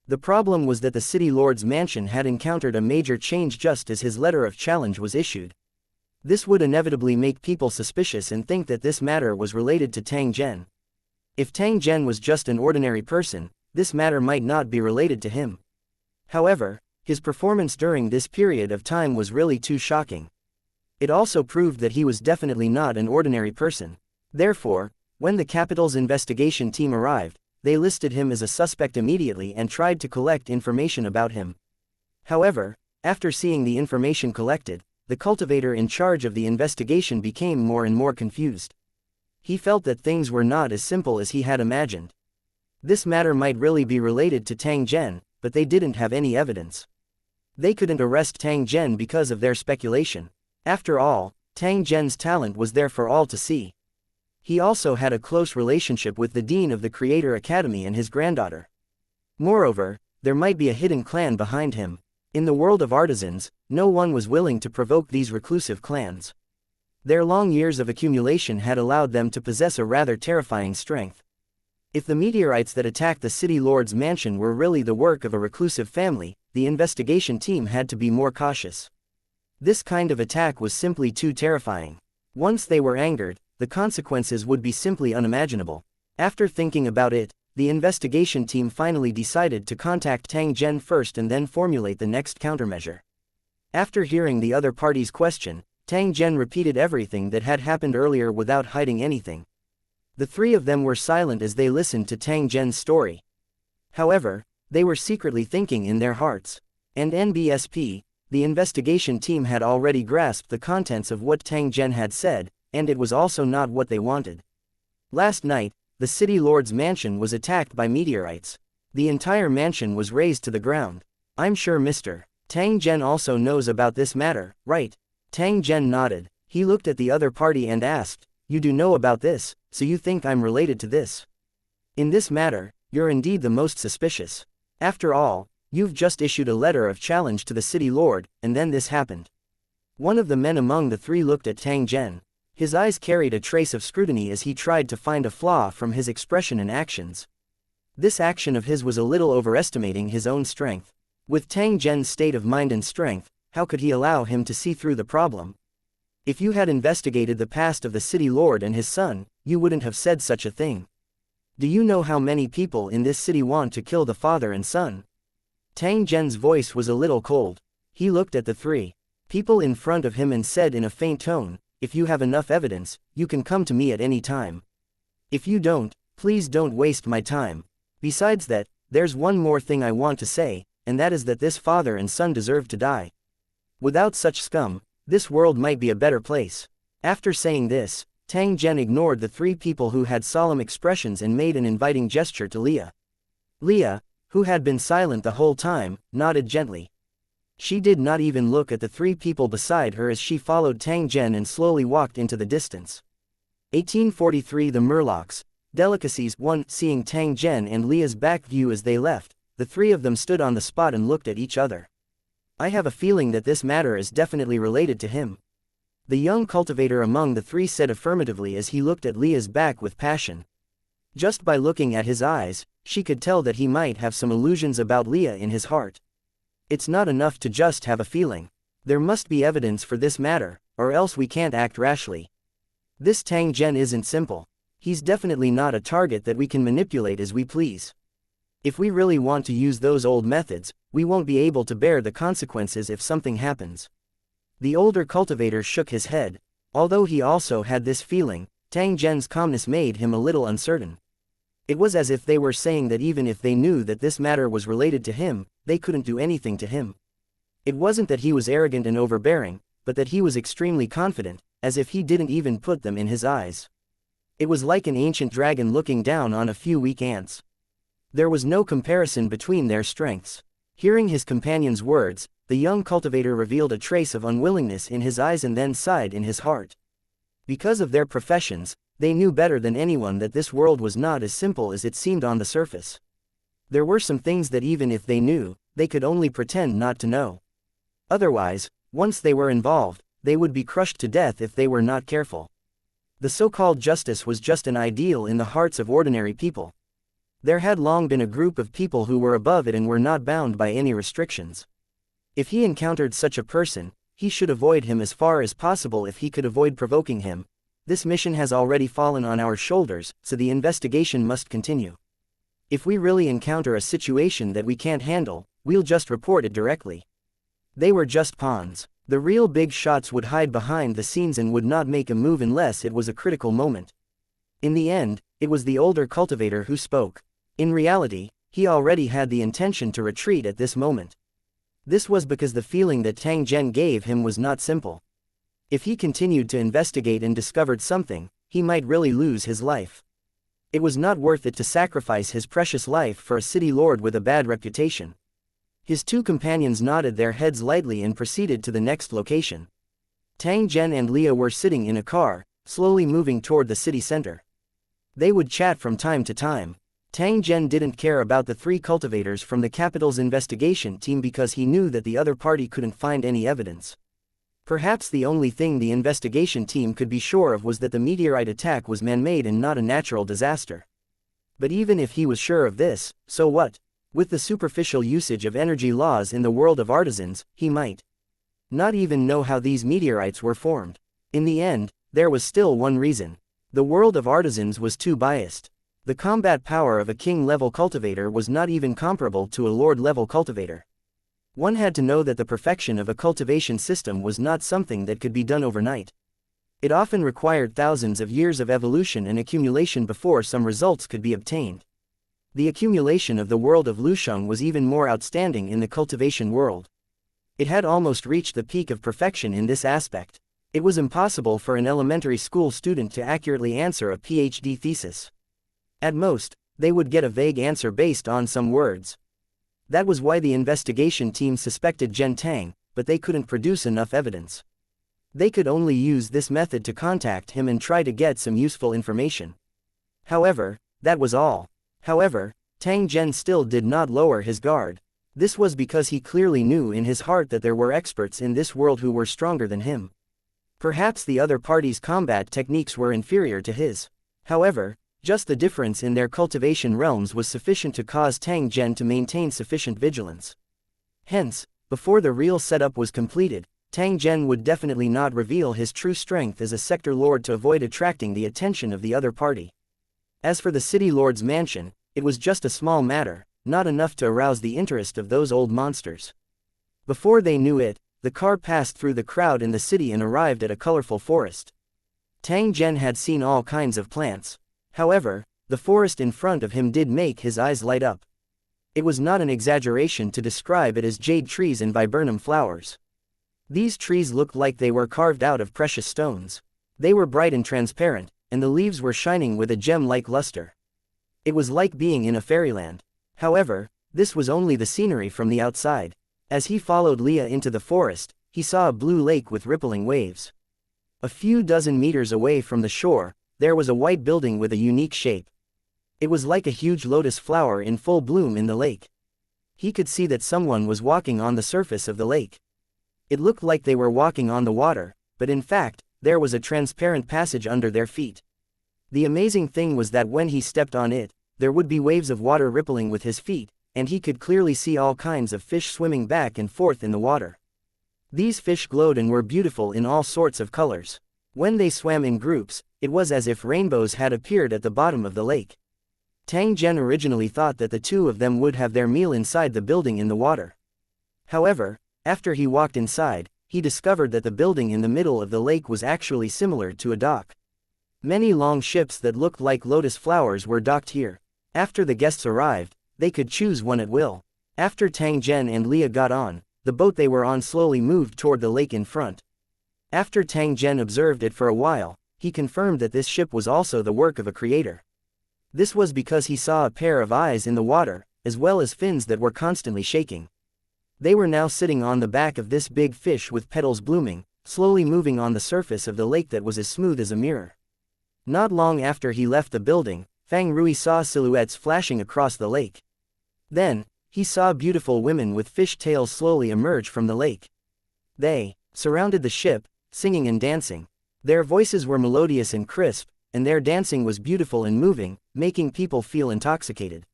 The problem was that the city lord's mansion had encountered a major change just as his letter of challenge was issued. This would inevitably make people suspicious and think that this matter was related to Tang Zhen. If Tang Zhen was just an ordinary person, this matter might not be related to him. However, his performance during this period of time was really too shocking. It also proved that he was definitely not an ordinary person. Therefore, when the capital's investigation team arrived, they listed him as a suspect immediately and tried to collect information about him. However, after seeing the information collected, the cultivator in charge of the investigation became more and more confused. He felt that things were not as simple as he had imagined. This matter might really be related to Tang Zhen, but they didn't have any evidence. They couldn't arrest Tang Zhen because of their speculation. After all, Tang Zhen's talent was there for all to see. He also had a close relationship with the dean of the Creator Academy and his granddaughter. Moreover, there might be a hidden clan behind him. In the world of artisans, no one was willing to provoke these reclusive clans. Their long years of accumulation had allowed them to possess a rather terrifying strength. If the meteorites that attacked the city lord's mansion were really the work of a reclusive family, the investigation team had to be more cautious. This kind of attack was simply too terrifying. Once they were angered, the consequences would be simply unimaginable. After thinking about it, the investigation team finally decided to contact Tang Zhen first and then formulate the next countermeasure. After hearing the other party's question, Tang Zhen repeated everything that had happened earlier without hiding anything. The three of them were silent as they listened to Tang Zhen's story. However, they were secretly thinking in their hearts. And NBSP, the investigation team had already grasped the contents of what Tang Zhen had said, and it was also not what they wanted. Last night, the city lord's mansion was attacked by meteorites. The entire mansion was razed to the ground. I'm sure Mr. Tang Zhen also knows about this matter, right? Tang Zhen nodded. He looked at the other party and asked, "You do know about this, so you think I'm related to this? In this matter, you're indeed the most suspicious. After all, you've just issued a letter of challenge to the city lord, and then this happened." One of the men among the three looked at Tang Zhen. His eyes carried a trace of scrutiny as he tried to find a flaw from his expression and actions. This action of his was a little overestimating his own strength. With Tang Zhen's state of mind and strength, how could he allow him to see through the problem? If you had investigated the past of the city lord and his son, you wouldn't have said such a thing. Do you know how many people in this city want to kill the father and son? Tang Zhen's voice was a little cold. He looked at the three people in front of him and said in a faint tone, if you have enough evidence, you can come to me at any time. If you don't, please don't waste my time. Besides that, there's one more thing I want to say, and that is that this father and son deserve to die. Without such scum, this world might be a better place. After saying this, Tang Zhen ignored the three people who had solemn expressions and made an inviting gesture to Leah. Leah, who had been silent the whole time, nodded gently. She did not even look at the three people beside her as she followed Tang Zhen and slowly walked into the distance. 1843 The Murlocs. Delicacies 1. Seeing Tang Zhen and Leah's back view as they left, the three of them stood on the spot and looked at each other. I have a feeling that this matter is definitely related to him. The young cultivator among the three said affirmatively as he looked at Leah's back with passion. Just by looking at his eyes, she could tell that he might have some illusions about Leah in his heart. It's not enough to just have a feeling. There must be evidence for this matter, or else we can't act rashly. This Tang Zhen isn't simple. He's definitely not a target that we can manipulate as we please. If we really want to use those old methods, we won't be able to bear the consequences if something happens. The older cultivator shook his head. Although he also had this feeling, Tang Zhen's calmness made him a little uncertain. It was as if they were saying that even if they knew that this matter was related to him, they couldn't do anything to him. It wasn't that he was arrogant and overbearing, but that he was extremely confident, as if he didn't even put them in his eyes. It was like an ancient dragon looking down on a few weak ants. There was no comparison between their strengths. Hearing his companion's words, the young cultivator revealed a trace of unwillingness in his eyes and then sighed in his heart. Because of their professions, they knew better than anyone that this world was not as simple as it seemed on the surface. There were some things that even if they knew, they could only pretend not to know. Otherwise, once they were involved, they would be crushed to death if they were not careful. The so-called justice was just an ideal in the hearts of ordinary people. There had long been a group of people who were above it and were not bound by any restrictions. If he encountered such a person, he should avoid him as far as possible if he could avoid provoking him. This mission has already fallen on our shoulders, so the investigation must continue. If we really encounter a situation that we can't handle, we'll just report it directly. They were just pawns. The real big shots would hide behind the scenes and would not make a move unless it was a critical moment. In the end, it was the older cultivator who spoke. In reality, he already had the intention to retreat at this moment. This was because the feeling that Tang Zhen gave him was not simple. If he continued to investigate and discovered something, he might really lose his life. It was not worth it to sacrifice his precious life for a city lord with a bad reputation. His two companions nodded their heads lightly and proceeded to the next location. Tang Zhen and Leah were sitting in a car, slowly moving toward the city center. They would chat from time to time. Tang Zhen didn't care about the three cultivators from the capital's investigation team because he knew that the other party couldn't find any evidence. Perhaps the only thing the investigation team could be sure of was that the meteorite attack was man-made and not a natural disaster. But even if he was sure of this, so what? With the superficial usage of energy laws in the world of artisans, he might not even know how these meteorites were formed. In the end, there was still one reason. The world of artisans was too biased. The combat power of a king-level cultivator was not even comparable to a lord-level cultivator. One had to know that the perfection of a cultivation system was not something that could be done overnight. It often required thousands of years of evolution and accumulation before some results could be obtained. The accumulation of the world of Lusheng was even more outstanding in the cultivation world. It had almost reached the peak of perfection in this aspect. It was impossible for an elementary school student to accurately answer a PhD thesis. At most, they would get a vague answer based on some words. That was why the investigation team suspected Zhen Tang, but they couldn't produce enough evidence. They could only use this method to contact him and try to get some useful information. However, that was all. However, Tang Zhen still did not lower his guard. This was because he clearly knew in his heart that there were experts in this world who were stronger than him. Perhaps the other party's combat techniques were inferior to his. However, just the difference in their cultivation realms was sufficient to cause Tang Zhen to maintain sufficient vigilance. Hence, Before the real setup was completed, Tang Zhen would definitely not reveal his true strength as a sector lord to avoid attracting the attention of the other party. As for the city lord's mansion, it was just a small matter, not enough to arouse the interest of those old monsters. Before they knew it, the car passed through the crowd in the city and arrived at a colorful forest. Tang Zhen had seen all kinds of plants. However, the forest in front of him did make his eyes light up. It was not an exaggeration to describe it as jade trees and viburnum flowers. These trees looked like they were carved out of precious stones. They were bright and transparent, and the leaves were shining with a gem-like luster. It was like being in a fairyland. However, this was only the scenery from the outside. As he followed Leah into the forest, he saw a blue lake with rippling waves. A few dozen meters away from the shore, there was a white building with a unique shape. It was like a huge lotus flower in full bloom in the lake. He could see that someone was walking on the surface of the lake. It looked like they were walking on the water, but in fact, there was a transparent passage under their feet. The amazing thing was that when he stepped on it, there would be waves of water rippling with his feet, and he could clearly see all kinds of fish swimming back and forth in the water. These fish glowed and were beautiful in all sorts of colors. When they swam in groups, it was as if rainbows had appeared at the bottom of the lake. Tang Zhen originally thought that the two of them would have their meal inside the building in the water. However, after he walked inside, he discovered that the building in the middle of the lake was actually similar to a dock. Many long ships that looked like lotus flowers were docked here. After the guests arrived, they could choose one at will. After Tang Zhen and Leah got on, the boat they were on slowly moved toward the lake in front. After Tang Zhen observed it for a while, he confirmed that this ship was also the work of a creator. This was because he saw a pair of eyes in the water, as well as fins that were constantly shaking. They were now sitting on the back of this big fish with petals blooming, slowly moving on the surface of the lake that was as smooth as a mirror. Not long after he left the building, Fang Rui saw silhouettes flashing across the lake. Then, he saw beautiful women with fish tails slowly emerge from the lake. They surrounded the ship, singing and dancing. Their voices were melodious and crisp, and their dancing was beautiful and moving, making people feel intoxicated.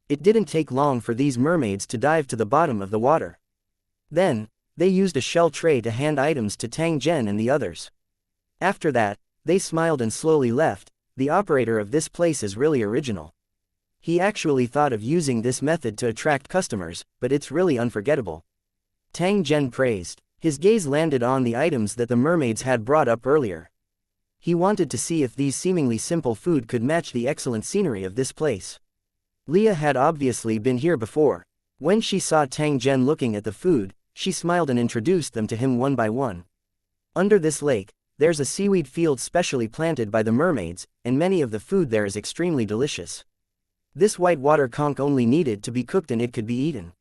It didn't take long for these mermaids to dive to the bottom of the water. Then, they used a shell tray to hand items to Tang Zhen and the others. After that, they smiled and slowly left. The operator of this place is really original. He actually thought of using this method to attract customers, but it's really unforgettable. Tang Zhen praised. His gaze landed on the items that the mermaids had brought up earlier. He wanted to see if these seemingly simple food could match the excellent scenery of this place. Leah had obviously been here before. When she saw Tang Zhen looking at the food, she smiled and introduced them to him one by one. Under this lake, there's a seaweed field specially planted by the mermaids, and many of the food there is extremely delicious. This white water conch only needed to be cooked and it could be eaten.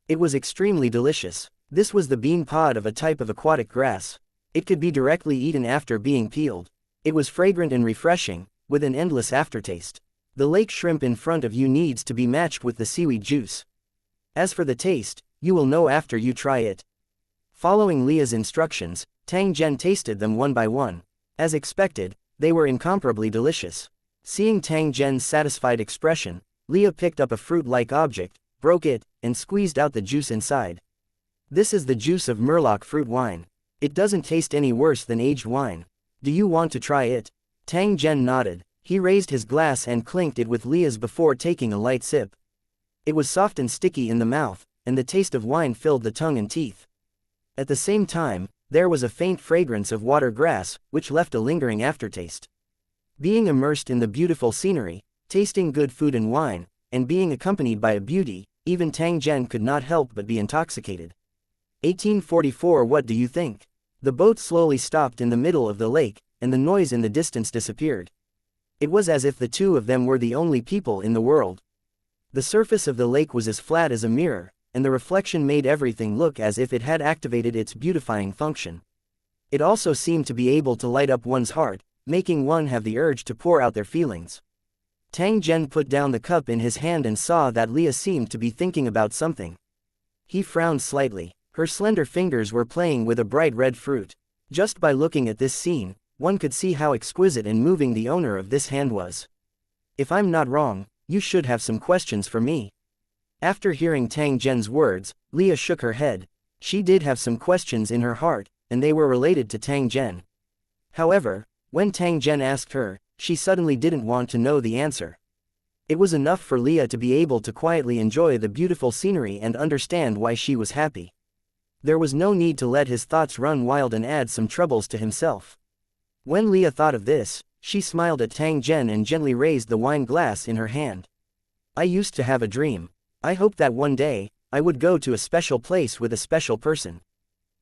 It was extremely delicious. This was the bean pod of a type of aquatic grass. It could be directly eaten after being peeled. It was fragrant and refreshing, with an endless aftertaste. The lake shrimp in front of you needs to be matched with the seaweed juice. As for the taste, you will know after you try it. Following Leah's instructions, Tang Zhen tasted them one by one. As expected, they were incomparably delicious. Seeing Tang Zhen's satisfied expression, Leah picked up a fruit-like object, broke it, and squeezed out the juice inside. This is the juice of Murloc fruit wine. It doesn't taste any worse than aged wine. Do you want to try it? Tang Zhen nodded. He raised his glass and clinked it with Leah's before taking a light sip. It was soft and sticky in the mouth, and the taste of wine filled the tongue and teeth. At the same time, there was a faint fragrance of water grass, which left a lingering aftertaste. Being immersed in the beautiful scenery, tasting good food and wine, and being accompanied by a beauty, even Tang Zhen could not help but be intoxicated. 1844. What do you think? The boat slowly stopped in the middle of the lake, and the noise in the distance disappeared. It was as if the two of them were the only people in the world. The surface of the lake was as flat as a mirror, and the reflection made everything look as if it had activated its beautifying function. It also seemed to be able to light up one's heart, making one have the urge to pour out their feelings. Tang Zhen put down the cup in his hand and saw that Leah seemed to be thinking about something. He frowned slightly. Her slender fingers were playing with a bright red fruit. Just by looking at this scene, one could see how exquisite and moving the owner of this hand was. If I'm not wrong, you should have some questions for me. After hearing Tang Zhen's words, Leah shook her head. She did have some questions in her heart, and they were related to Tang Zhen. However, when Tang Zhen asked her, she suddenly didn't want to know the answer. It was enough for Leah to be able to quietly enjoy the beautiful scenery and understand why she was happy. There was no need to let his thoughts run wild and add some troubles to himself. When Leah thought of this, she smiled at Tang Zhen and gently raised the wine glass in her hand. I used to have a dream. I hoped that one day, I would go to a special place with a special person.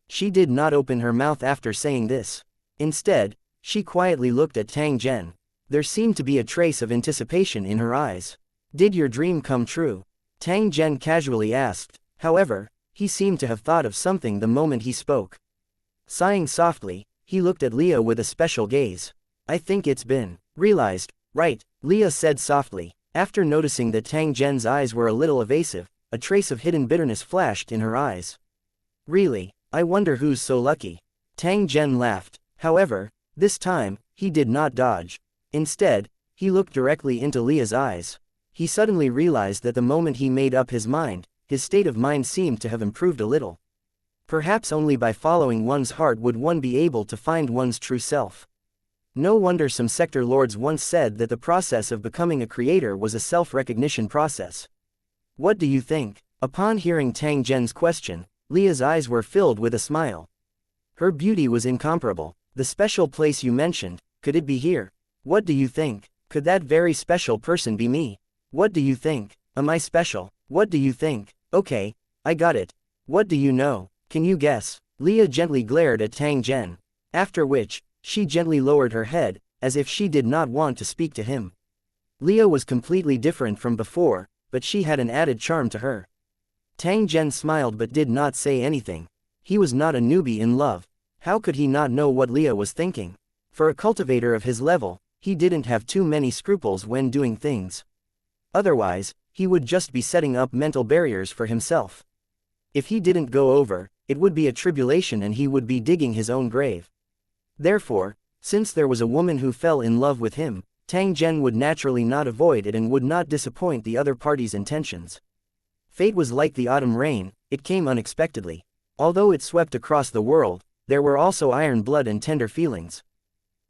She did not open her mouth after saying this. Instead, she quietly looked at Tang Zhen. There seemed to be a trace of anticipation in her eyes. Did your dream come true? Tang Zhen casually asked. However, he seemed to have thought of something the moment he spoke. Sighing softly, he looked at Leah with a special gaze. I think it's been realized, right? Leah said softly. After noticing that Tang Zhen's eyes were a little evasive, a trace of hidden bitterness flashed in her eyes. Really? I wonder who's so lucky. Tang Zhen laughed. However, this time, he did not dodge. Instead, he looked directly into Leah's eyes. He suddenly realized that the moment he made up his mind, his state of mind seemed to have improved a little. Perhaps only by following one's heart would one be able to find one's true self. No wonder some sector lords once said that the process of becoming a creator was a self-recognition process. What do you think? Upon hearing Tang Zhen's question, Leah's eyes were filled with a smile. Her beauty was incomparable. The special place you mentioned, could it be here? What do you think? Could that very special person be me? What do you think? Am I special? What do you think? Okay, I got it. What do you know? Can you guess? Leah gently glared at Tang Zhen. After which, she gently lowered her head, as if she did not want to speak to him. Leah was completely different from before, but she had an added charm to her. Tang Zhen smiled but did not say anything. He was not a newbie in love. How could he not know what Leah was thinking? For a cultivator of his level, he didn't have too many scruples when doing things. Otherwise, he would just be setting up mental barriers for himself. If he didn't go over, it would be a tribulation and he would be digging his own grave. Therefore, since there was a woman who fell in love with him, Tang Zhen would naturally not avoid it and would not disappoint the other party's intentions. Fate was like the autumn rain, it came unexpectedly. Although it swept across the world, there were also iron blood and tender feelings.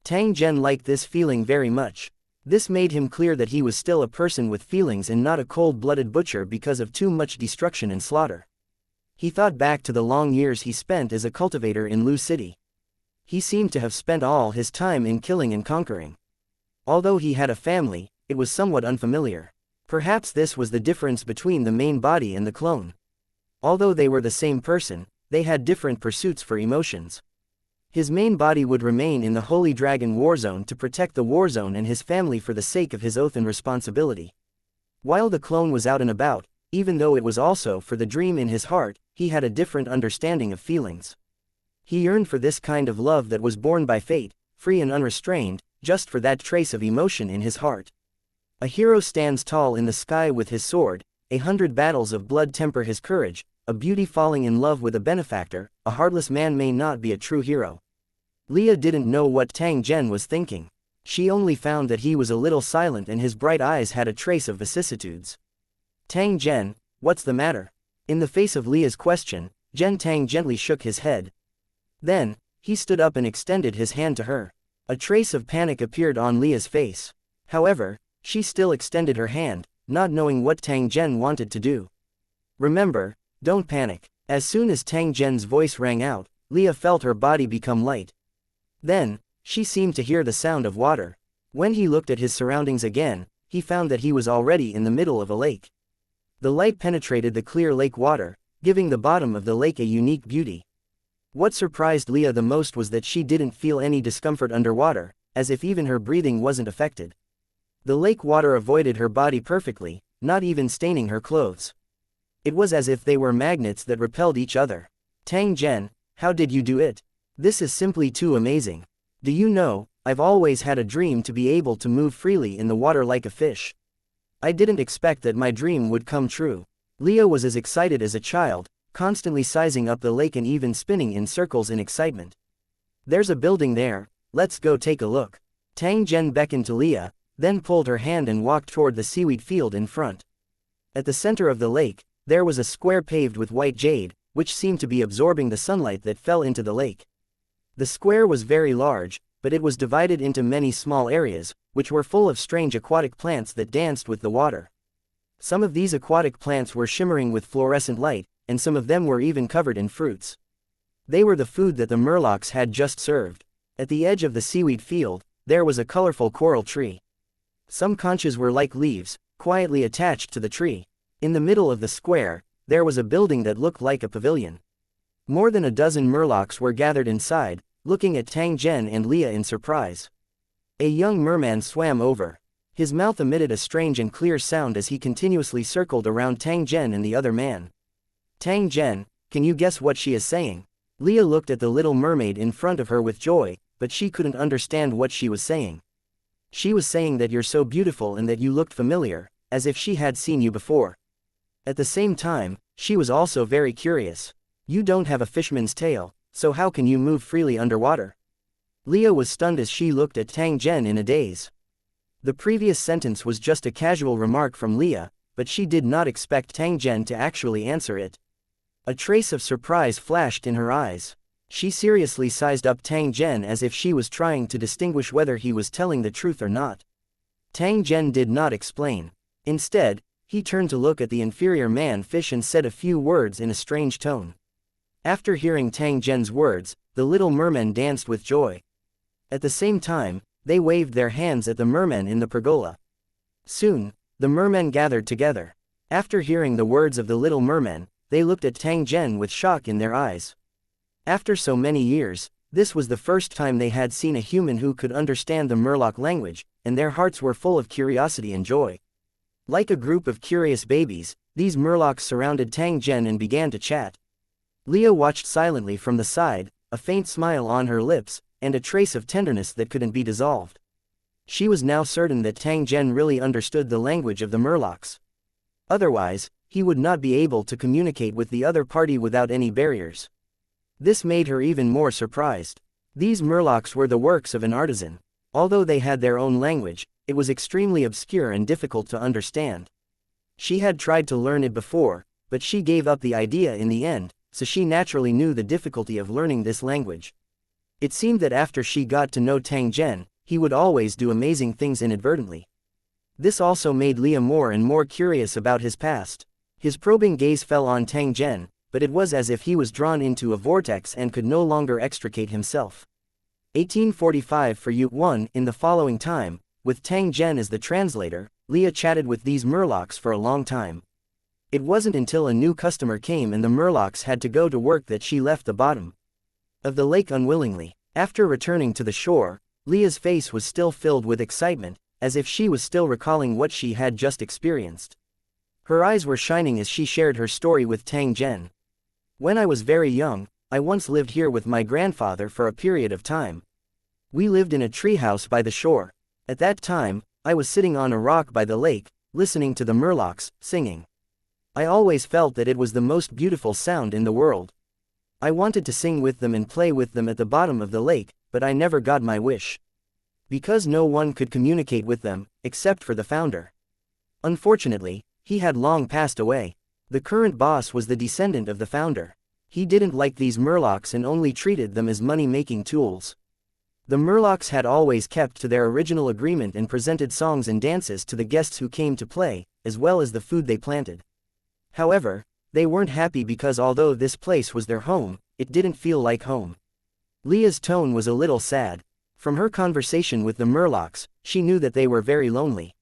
Tang Zhen liked this feeling very much. This made him clear that he was still a person with feelings and not a cold-blooded butcher because of too much destruction and slaughter. He thought back to the long years he spent as a cultivator in Lu City. He seemed to have spent all his time in killing and conquering. Although he had a family, it was somewhat unfamiliar. Perhaps this was the difference between the main body and the clone. Although they were the same person, they had different pursuits for emotions. His main body would remain in the Holy Dragon Warzone to protect the Warzone and his family for the sake of his oath and responsibility. While the clone was out and about, even though it was also for the dream in his heart, he had a different understanding of feelings. He yearned for this kind of love that was born by fate, free and unrestrained, just for that trace of emotion in his heart. A hero stands tall in the sky with his sword, 100 battles of blood temper his courage, a beauty falling in love with a benefactor, a heartless man may not be a true hero. Leah didn't know what Tang Zhen was thinking. She only found that he was a little silent and his bright eyes had a trace of vicissitudes. Tang Zhen, what's the matter? In the face of Leah's question, Tang gently shook his head. Then, he stood up and extended his hand to her. A trace of panic appeared on Leah's face. However, she still extended her hand, not knowing what Tang Zhen wanted to do. Remember, don't panic. As soon as Tang Zhen's voice rang out, Leah felt her body become light. Then, she seemed to hear the sound of water. When he looked at his surroundings again, he found that he was already in the middle of a lake. The light penetrated the clear lake water, giving the bottom of the lake a unique beauty. What surprised Leah the most was that she didn't feel any discomfort underwater, as if even her breathing wasn't affected. The lake water avoided her body perfectly, not even staining her clothes. It was as if they were magnets that repelled each other. Tang Zhen, how did you do it? This is simply too amazing. Do you know, I've always had a dream to be able to move freely in the water like a fish. I didn't expect that my dream would come true. Leah was as excited as a child, constantly sizing up the lake and even spinning in circles in excitement. There's a building there, let's go take a look. Tang Zhen beckoned to Leah, then pulled her hand and walked toward the seaweed field in front. At the center of the lake, there was a square paved with white jade, which seemed to be absorbing the sunlight that fell into the lake. The square was very large, but it was divided into many small areas, which were full of strange aquatic plants that danced with the water. Some of these aquatic plants were shimmering with fluorescent light, and some of them were even covered in fruits. They were the food that the murlocs had just served. At the edge of the seaweed field, there was a colorful coral tree. Some conches were like leaves, quietly attached to the tree. In the middle of the square, there was a building that looked like a pavilion. More than a dozen murlocs were gathered inside, looking at Tang Zhen and Leah in surprise. A young merman swam over. His mouth emitted a strange and clear sound as he continuously circled around Tang Zhen and the other man. Tang Zhen, can you guess what she is saying? Leah looked at the little mermaid in front of her with joy, but she couldn't understand what she was saying. She was saying that you're so beautiful and that you looked familiar, as if she had seen you before. At the same time, she was also very curious. You don't have a fishman's tail, so how can you move freely underwater? Leah was stunned as she looked at Tang Zhen in a daze. The previous sentence was just a casual remark from Leah, but she did not expect Tang Zhen to actually answer it. A trace of surprise flashed in her eyes. She seriously sized up Tang Zhen as if she was trying to distinguish whether he was telling the truth or not. Tang Zhen did not explain. Instead, he turned to look at the inferior man-fish and said a few words in a strange tone. After hearing Tang Zhen's words, the little mermen danced with joy. At the same time, they waved their hands at the mermen in the pergola. Soon, the mermen gathered together. After hearing the words of the little mermen, they looked at Tang Zhen with shock in their eyes. After so many years, this was the first time they had seen a human who could understand the Murloc language, and their hearts were full of curiosity and joy. Like a group of curious babies, these Murlocs surrounded Tang Zhen and began to chat. Leah watched silently from the side, a faint smile on her lips, and a trace of tenderness that couldn't be dissolved. She was now certain that Tang Zhen really understood the language of the Murlocs. Otherwise, he would not be able to communicate with the other party without any barriers. This made her even more surprised. These Murlocs were the works of an artisan. Although they had their own language, it was extremely obscure and difficult to understand. She had tried to learn it before, but she gave up the idea in the end, so she naturally knew the difficulty of learning this language. It seemed that after she got to know Tang Zhen, he would always do amazing things inadvertently. This also made Leah more and more curious about his past. His probing gaze fell on Tang Zhen, but it was as if he was drawn into a vortex and could no longer extricate himself. 1845 for you. 1. In the following time, with Tang Zhen as the translator, Leah chatted with these Murlocs for a long time. It wasn't until a new customer came and the Murlocs had to go to work that she left the bottom of the lake unwillingly. After returning to the shore, Leah's face was still filled with excitement, as if she was still recalling what she had just experienced. Her eyes were shining as she shared her story with Tang Zhen. When I was very young, I once lived here with my grandfather for a period of time. We lived in a treehouse by the shore. At that time, I was sitting on a rock by the lake, listening to the Murlocs singing. I always felt that it was the most beautiful sound in the world. I wanted to sing with them and play with them at the bottom of the lake, but I never got my wish. Because no one could communicate with them, except for the founder. Unfortunately, he had long passed away. The current boss was the descendant of the founder. He didn't like these Murlocs and only treated them as money-making tools. The Murlocs had always kept to their original agreement and presented songs and dances to the guests who came to play, as well as the food they planted. However, they weren't happy because although this place was their home, it didn't feel like home. Leah's tone was a little sad. From her conversation with the Murlocs, she knew that they were very lonely.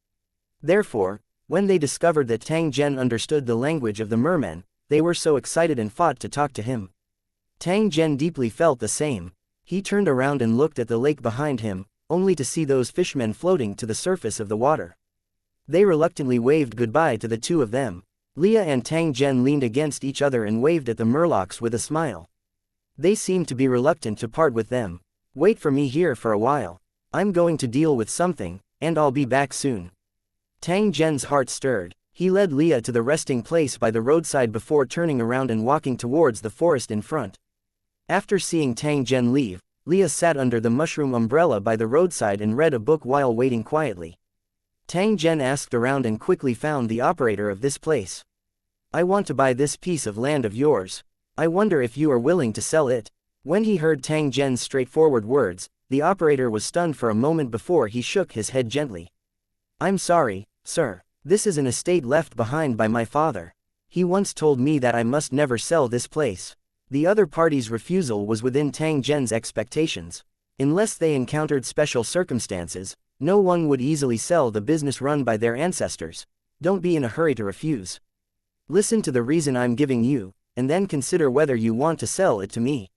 Therefore, when they discovered that Tang Zhen understood the language of the mermen, they were so excited and fought to talk to him. Tang Zhen deeply felt the same. He turned around and looked at the lake behind him, only to see those fishmen floating to the surface of the water. They reluctantly waved goodbye to the two of them. Leah and Tang Zhen leaned against each other and waved at the Murlocs with a smile. They seemed to be reluctant to part with them. Wait for me here for a while. I'm going to deal with something, and I'll be back soon. Tang Zhen's heart stirred. He led Leah to the resting place by the roadside before turning around and walking towards the forest in front. After seeing Tang Zhen leave, Leah sat under the mushroom umbrella by the roadside and read a book while waiting quietly. Tang Zhen asked around and quickly found the operator of this place. I want to buy this piece of land of yours. I wonder if you are willing to sell it. When he heard Tang Zhen's straightforward words, the operator was stunned for a moment before he shook his head gently. I'm sorry, sir. This is an estate left behind by my father. He once told me that I must never sell this place. The other party's refusal was within Tang Zhen's expectations. Unless they encountered special circumstances, no one would easily sell the business run by their ancestors. Don't be in a hurry to refuse. Listen to the reason I'm giving you, and then consider whether you want to sell it to me.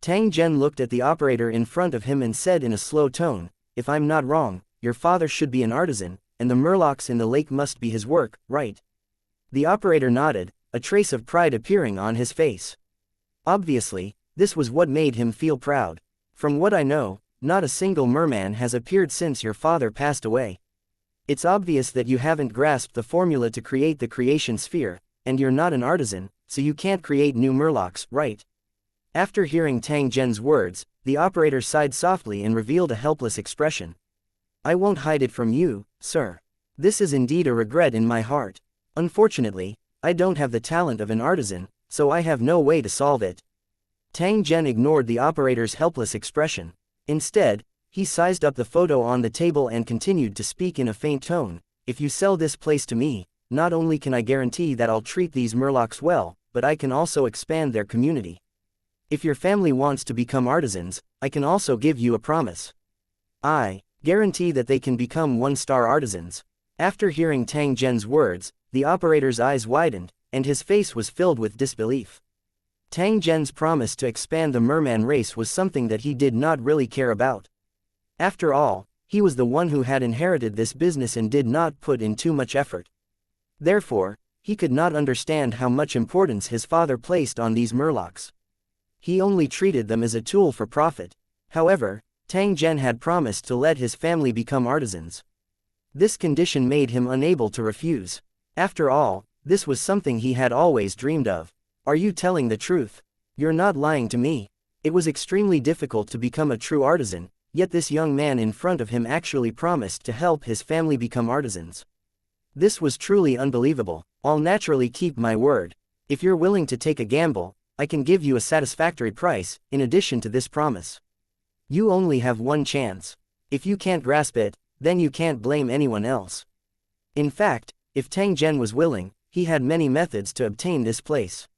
Tang Zhen looked at the operator in front of him and said in a slow tone, if I'm not wrong, your father should be an artisan, and the murlocs in the lake must be his work, right? The operator nodded, a trace of pride appearing on his face. Obviously, this was what made him feel proud. From what I know, not a single merman has appeared since your father passed away. It's obvious that you haven't grasped the formula to create the creation sphere, and you're not an artisan, so you can't create new murlocs, right? After hearing Tang Zhen's words, the operator sighed softly and revealed a helpless expression. I won't hide it from you, sir. This is indeed a regret in my heart. Unfortunately, I don't have the talent of an artisan, so I have no way to solve it. Tang Zhen ignored the operator's helpless expression. Instead, he sized up the photo on the table and continued to speak in a faint tone. If you sell this place to me, not only can I guarantee that I'll treat these murlocs well, but I can also expand their community. If your family wants to become artisans, I can also give you a promise. I guarantee that they can become one-star artisans. After hearing Tang Zhen's words, the operator's eyes widened, and his face was filled with disbelief. Tang Zhen's promise to expand the merman race was something that he did not really care about. After all, he was the one who had inherited this business and did not put in too much effort. Therefore, he could not understand how much importance his father placed on these murlocs. He only treated them as a tool for profit. However, Tang Zhen had promised to let his family become artisans. This condition made him unable to refuse. After all, this was something he had always dreamed of. Are you telling the truth? You're not lying to me. It was extremely difficult to become a true artisan, yet this young man in front of him actually promised to help his family become artisans. This was truly unbelievable. I'll naturally keep my word. If you're willing to take a gamble, I can give you a satisfactory price, in addition to this promise. You only have one chance. If you can't grasp it, then you can't blame anyone else. In fact, if Tang Zhen was willing, he had many methods to obtain this place.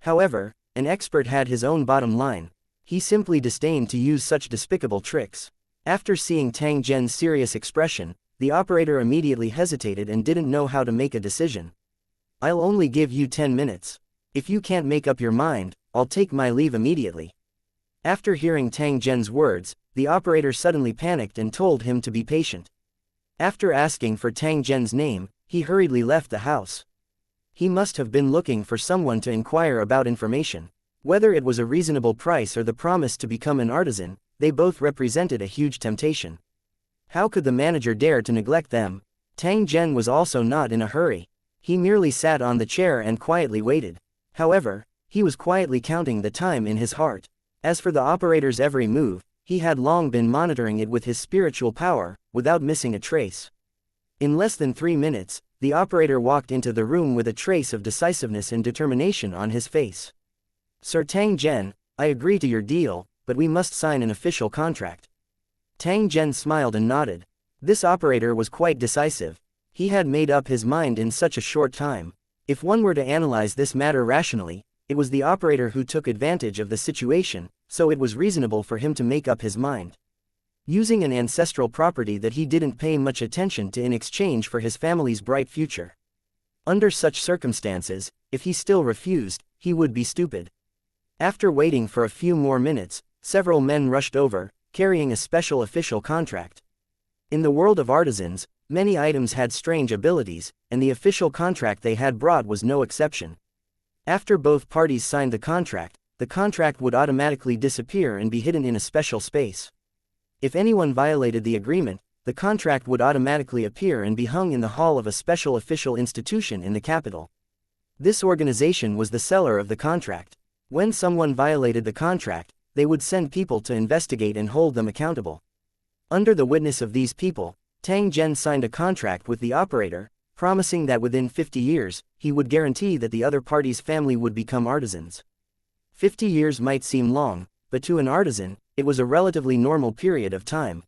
However, an expert had his own bottom line. He simply disdained to use such despicable tricks. After seeing Tang Zhen's serious expression, the operator immediately hesitated and didn't know how to make a decision. I'll only give you 10 minutes. If you can't make up your mind, I'll take my leave immediately. After hearing Tang Zhen's words, the operator suddenly panicked and told him to be patient. After asking for Tang Zhen's name, he hurriedly left the house. He must have been looking for someone to inquire about information. Whether it was a reasonable price or the promise to become an artisan, they both represented a huge temptation. How could the manager dare to neglect them? Tang Zhen was also not in a hurry. He merely sat on the chair and quietly waited. However, he was quietly counting the time in his heart. As for the operator's every move, he had long been monitoring it with his spiritual power, without missing a trace. In less than 3 minutes, the operator walked into the room with a trace of decisiveness and determination on his face. Sir Tang Zhen, I agree to your deal, but we must sign an official contract. Tang Zhen smiled and nodded. This operator was quite decisive. He had made up his mind in such a short time. If one were to analyze this matter rationally, it was the operator who took advantage of the situation, so it was reasonable for him to make up his mind. Using an ancestral property that he didn't pay much attention to in exchange for his family's bright future. Under such circumstances, if he still refused, he would be stupid. After waiting for a few more minutes, several men rushed over, carrying a special official contract. In the world of artisans, many items had strange abilities, and the official contract they had brought was no exception. After both parties signed the contract would automatically disappear and be hidden in a special space. If anyone violated the agreement, the contract would automatically appear and be hung in the hall of a special official institution in the capital. This organization was the seller of the contract. When someone violated the contract, they would send people to investigate and hold them accountable. Under the witness of these people, Tang Zhen signed a contract with the operator, promising that within 50 years, he would guarantee that the other party's family would become artisans. 50 years might seem long, but to an artisan, it was a relatively normal period of time.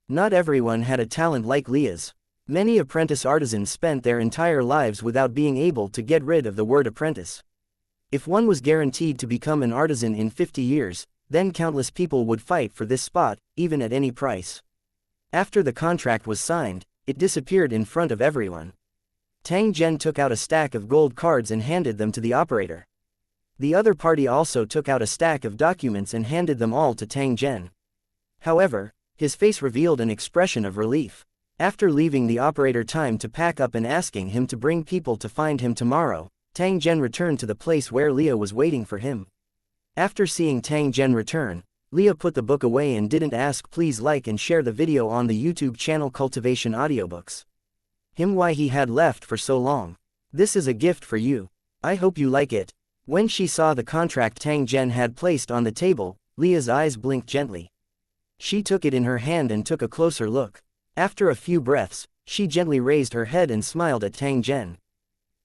Not everyone had a talent like Leah's. Many apprentice artisans spent their entire lives without being able to get rid of the word apprentice. If one was guaranteed to become an artisan in 50 years, then countless people would fight for this spot, even at any price. After the contract was signed, it disappeared in front of everyone. Tang Zhen took out a stack of gold cards and handed them to the operator. The other party also took out a stack of documents and handed them all to Tang Zhen. However, his face revealed an expression of relief. After leaving the operator time to pack up and asking him to bring people to find him tomorrow, Tang Zhen returned to the place where Leah was waiting for him. After seeing Tang Zhen return, Leah put the book away and didn't ask. Please like and share the video on the YouTube channel Cultivation Audiobooks. Him why he had left for so long. This is a gift for you. I hope you like it. When she saw the contract Tang Zhen had placed on the table, Leah's eyes blinked gently. She took it in her hand and took a closer look. After a few breaths, she gently raised her head and smiled at Tang Zhen.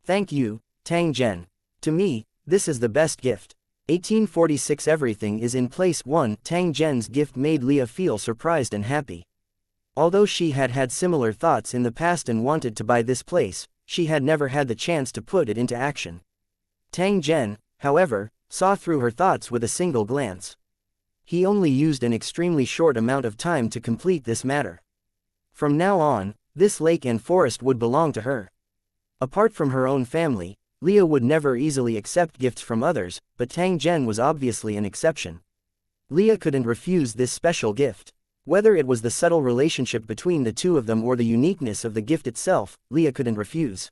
Thank you, Tang Zhen. To me, this is the best gift. 1846 Everything is in place. 1. Tang Zhen's gift made Leah feel surprised and happy. Although she had had similar thoughts in the past and wanted to buy this place, she had never had the chance to put it into action. Tang Zhen, however, saw through her thoughts with a single glance. He only used an extremely short amount of time to complete this matter. From now on, this lake and forest would belong to her. Apart from her own family, Leah would never easily accept gifts from others, but Tang Zhen was obviously an exception. Leah couldn't refuse this special gift. Whether it was the subtle relationship between the two of them or the uniqueness of the gift itself, Leah couldn't refuse.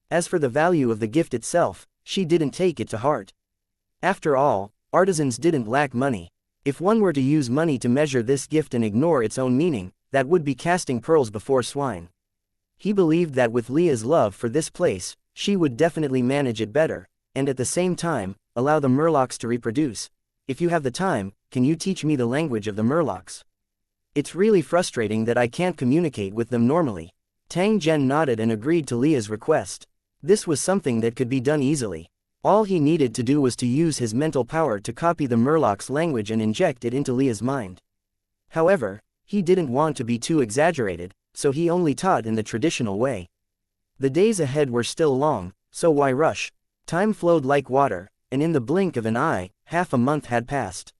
As for the value of the gift itself, she didn't take it to heart. After all, artisans didn't lack money. If one were to use money to measure this gift and ignore its own meaning, that would be casting pearls before swine. He believed that with Leah's love for this place, she would definitely manage it better, and at the same time, allow the murlocs to reproduce. If you have the time, can you teach me the language of the murlocs? It's really frustrating that I can't communicate with them normally. Tang Zhen nodded and agreed to Leah's request. This was something that could be done easily. All he needed to do was to use his mental power to copy the murlocs' language and inject it into Leah's mind. However, he didn't want to be too exaggerated, so he only taught in the traditional way. The days ahead were still long, so why rush? Time flowed like water, and in the blink of an eye, half a month had passed.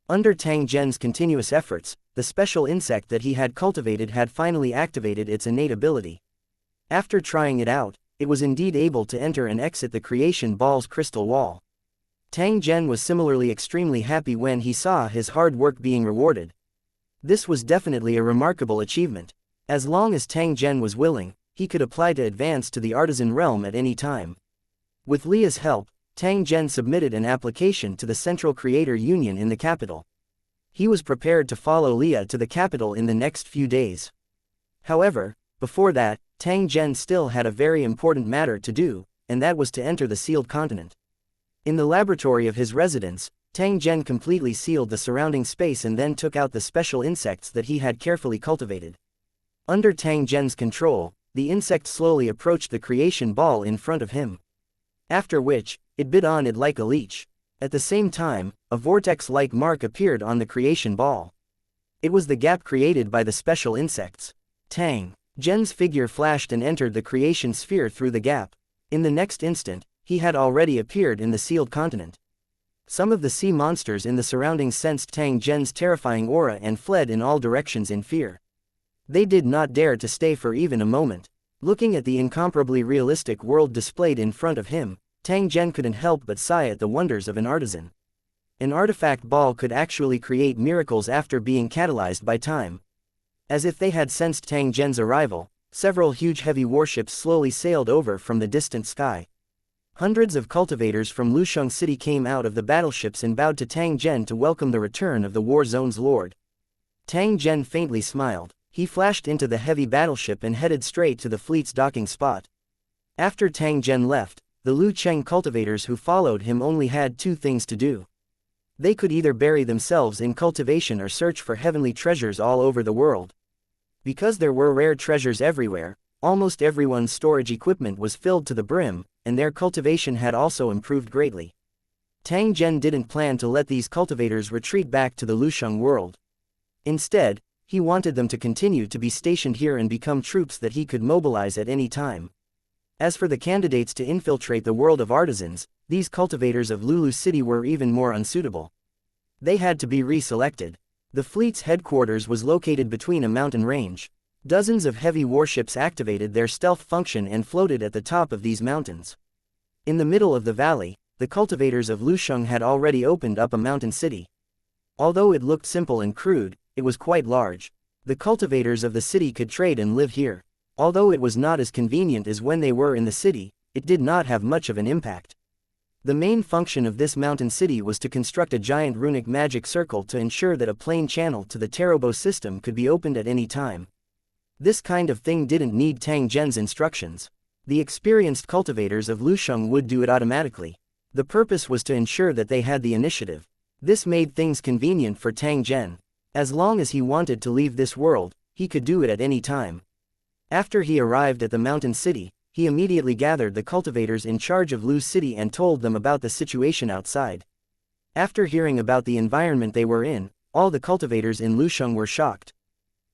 Under Tang Zhen's continuous efforts, the special insect that he had cultivated had finally activated its innate ability. After trying it out, it was indeed able to enter and exit the creation ball's crystal wall. Tang Zhen was similarly extremely happy when he saw his hard work being rewarded. This was definitely a remarkable achievement. As long as Tang Zhen was willing, he could apply to advance to the artisan realm at any time. With Leah's help, Tang Zhen submitted an application to the Central Creator Union in the capital. He was prepared to follow Leah to the capital in the next few days. However, before that, Tang Zhen still had a very important matter to do, and that was to enter the sealed continent. In the laboratory of his residence, Tang Zhen completely sealed the surrounding space and then took out the special insects that he had carefully cultivated. Under Tang Zhen's control, the insect slowly approached the creation ball in front of him. After which, it bit on it like a leech. At the same time, a vortex-like mark appeared on the creation ball. It was the gap created by the special insects. Tang Zhen's figure flashed and entered the creation sphere through the gap. In the next instant, he had already appeared in the sealed continent. Some of the sea monsters in the surroundings sensed Tang Zhen's terrifying aura and fled in all directions in fear. They did not dare to stay for even a moment. Looking at the incomparably realistic world displayed in front of him, Tang Zhen couldn't help but sigh at the wonders of an artisan. An artifact ball could actually create miracles after being catalyzed by time. As if they had sensed Tang Zhen's arrival, several huge heavy warships slowly sailed over from the distant sky. Hundreds of cultivators from Lusheng City came out of the battleships and bowed to Tang Zhen to welcome the return of the war zone's lord. Tang Zhen faintly smiled. He flashed into the heavy battleship and headed straight to the fleet's docking spot. After Tang Zhen left, the Lu Cheng cultivators who followed him only had two things to do. They could either bury themselves in cultivation or search for heavenly treasures all over the world. Because there were rare treasures everywhere, almost everyone's storage equipment was filled to the brim, and their cultivation had also improved greatly. Tang Zhen didn't plan to let these cultivators retreat back to the Lusheng world. Instead, he wanted them to continue to be stationed here and become troops that he could mobilize at any time. As for the candidates to infiltrate the world of artisans, these cultivators of Lulu City were even more unsuitable. They had to be reselected. The fleet's headquarters was located between a mountain range. Dozens of heavy warships activated their stealth function and floated at the top of these mountains. In the middle of the valley, the cultivators of Lusheng had already opened up a mountain city. Although it looked simple and crude, it was quite large. The cultivators of the city could trade and live here. Although it was not as convenient as when they were in the city, it did not have much of an impact. The main function of this mountain city was to construct a giant runic magic circle to ensure that a plain channel to the Tarobo system could be opened at any time. This kind of thing didn't need Tang Zhen's instructions. The experienced cultivators of Lusheng would do it automatically. The purpose was to ensure that they had the initiative. This made things convenient for Tang Zhen. As long as he wanted to leave this world, he could do it at any time. After he arrived at the mountain city, he immediately gathered the cultivators in charge of Lu City and told them about the situation outside. After hearing about the environment they were in, all the cultivators in Lusheng were shocked.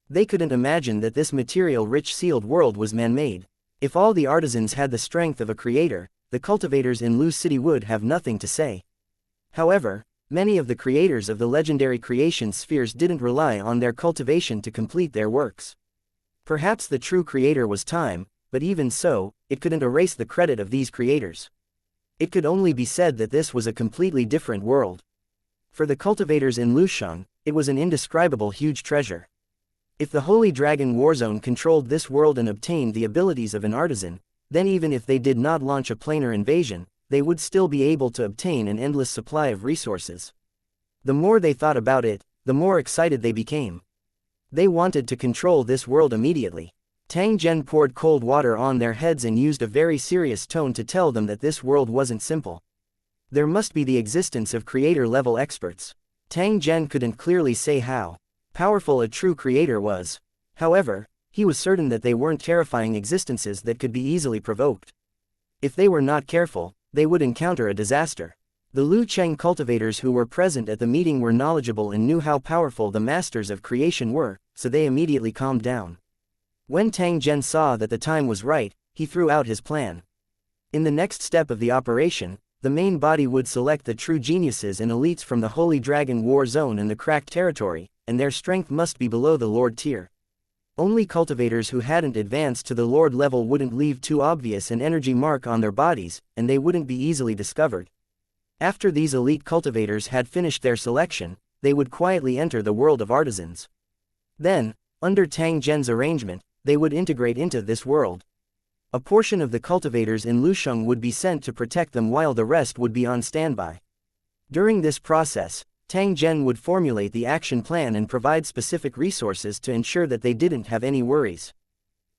They couldn't imagine that this material-rich sealed world was man-made. If all the artisans had the strength of a creator, the cultivators in Lu City would have nothing to say. However, many of the creators of the legendary creation spheres didn't rely on their cultivation to complete their works. Perhaps the true creator was time, but even so, it couldn't erase the credit of these creators. It could only be said that this was a completely different world. For the cultivators in Lusheng, it was an indescribable huge treasure. If the Holy Dragon Warzone controlled this world and obtained the abilities of an artisan, then even if they did not launch a planar invasion, they would still be able to obtain an endless supply of resources. The more they thought about it, the more excited they became. They wanted to control this world immediately. Tang Zhen poured cold water on their heads and used a very serious tone to tell them that this world wasn't simple. There must be the existence of creator-level experts. Tang Zhen couldn't clearly say how powerful a true creator was. However, he was certain that they weren't terrifying existences that could be easily provoked. If they were not careful, they would encounter a disaster. The Lu Cheng cultivators who were present at the meeting were knowledgeable and knew how powerful the masters of creation were, so they immediately calmed down. When Tang Zhen saw that the time was right, he threw out his plan. In the next step of the operation, the main body would select the true geniuses and elites from the Holy Dragon War Zone and the cracked territory, and their strength must be below the Lord tier. Only cultivators who hadn't advanced to the Lord level wouldn't leave too obvious an energy mark on their bodies, and they wouldn't be easily discovered. After these elite cultivators had finished their selection, they would quietly enter the world of artisans. Then, under Tang Zhen's arrangement, they would integrate into this world. A portion of the cultivators in Lusheng would be sent to protect them while the rest would be on standby. During this process, Tang Zhen would formulate the action plan and provide specific resources to ensure that they didn't have any worries.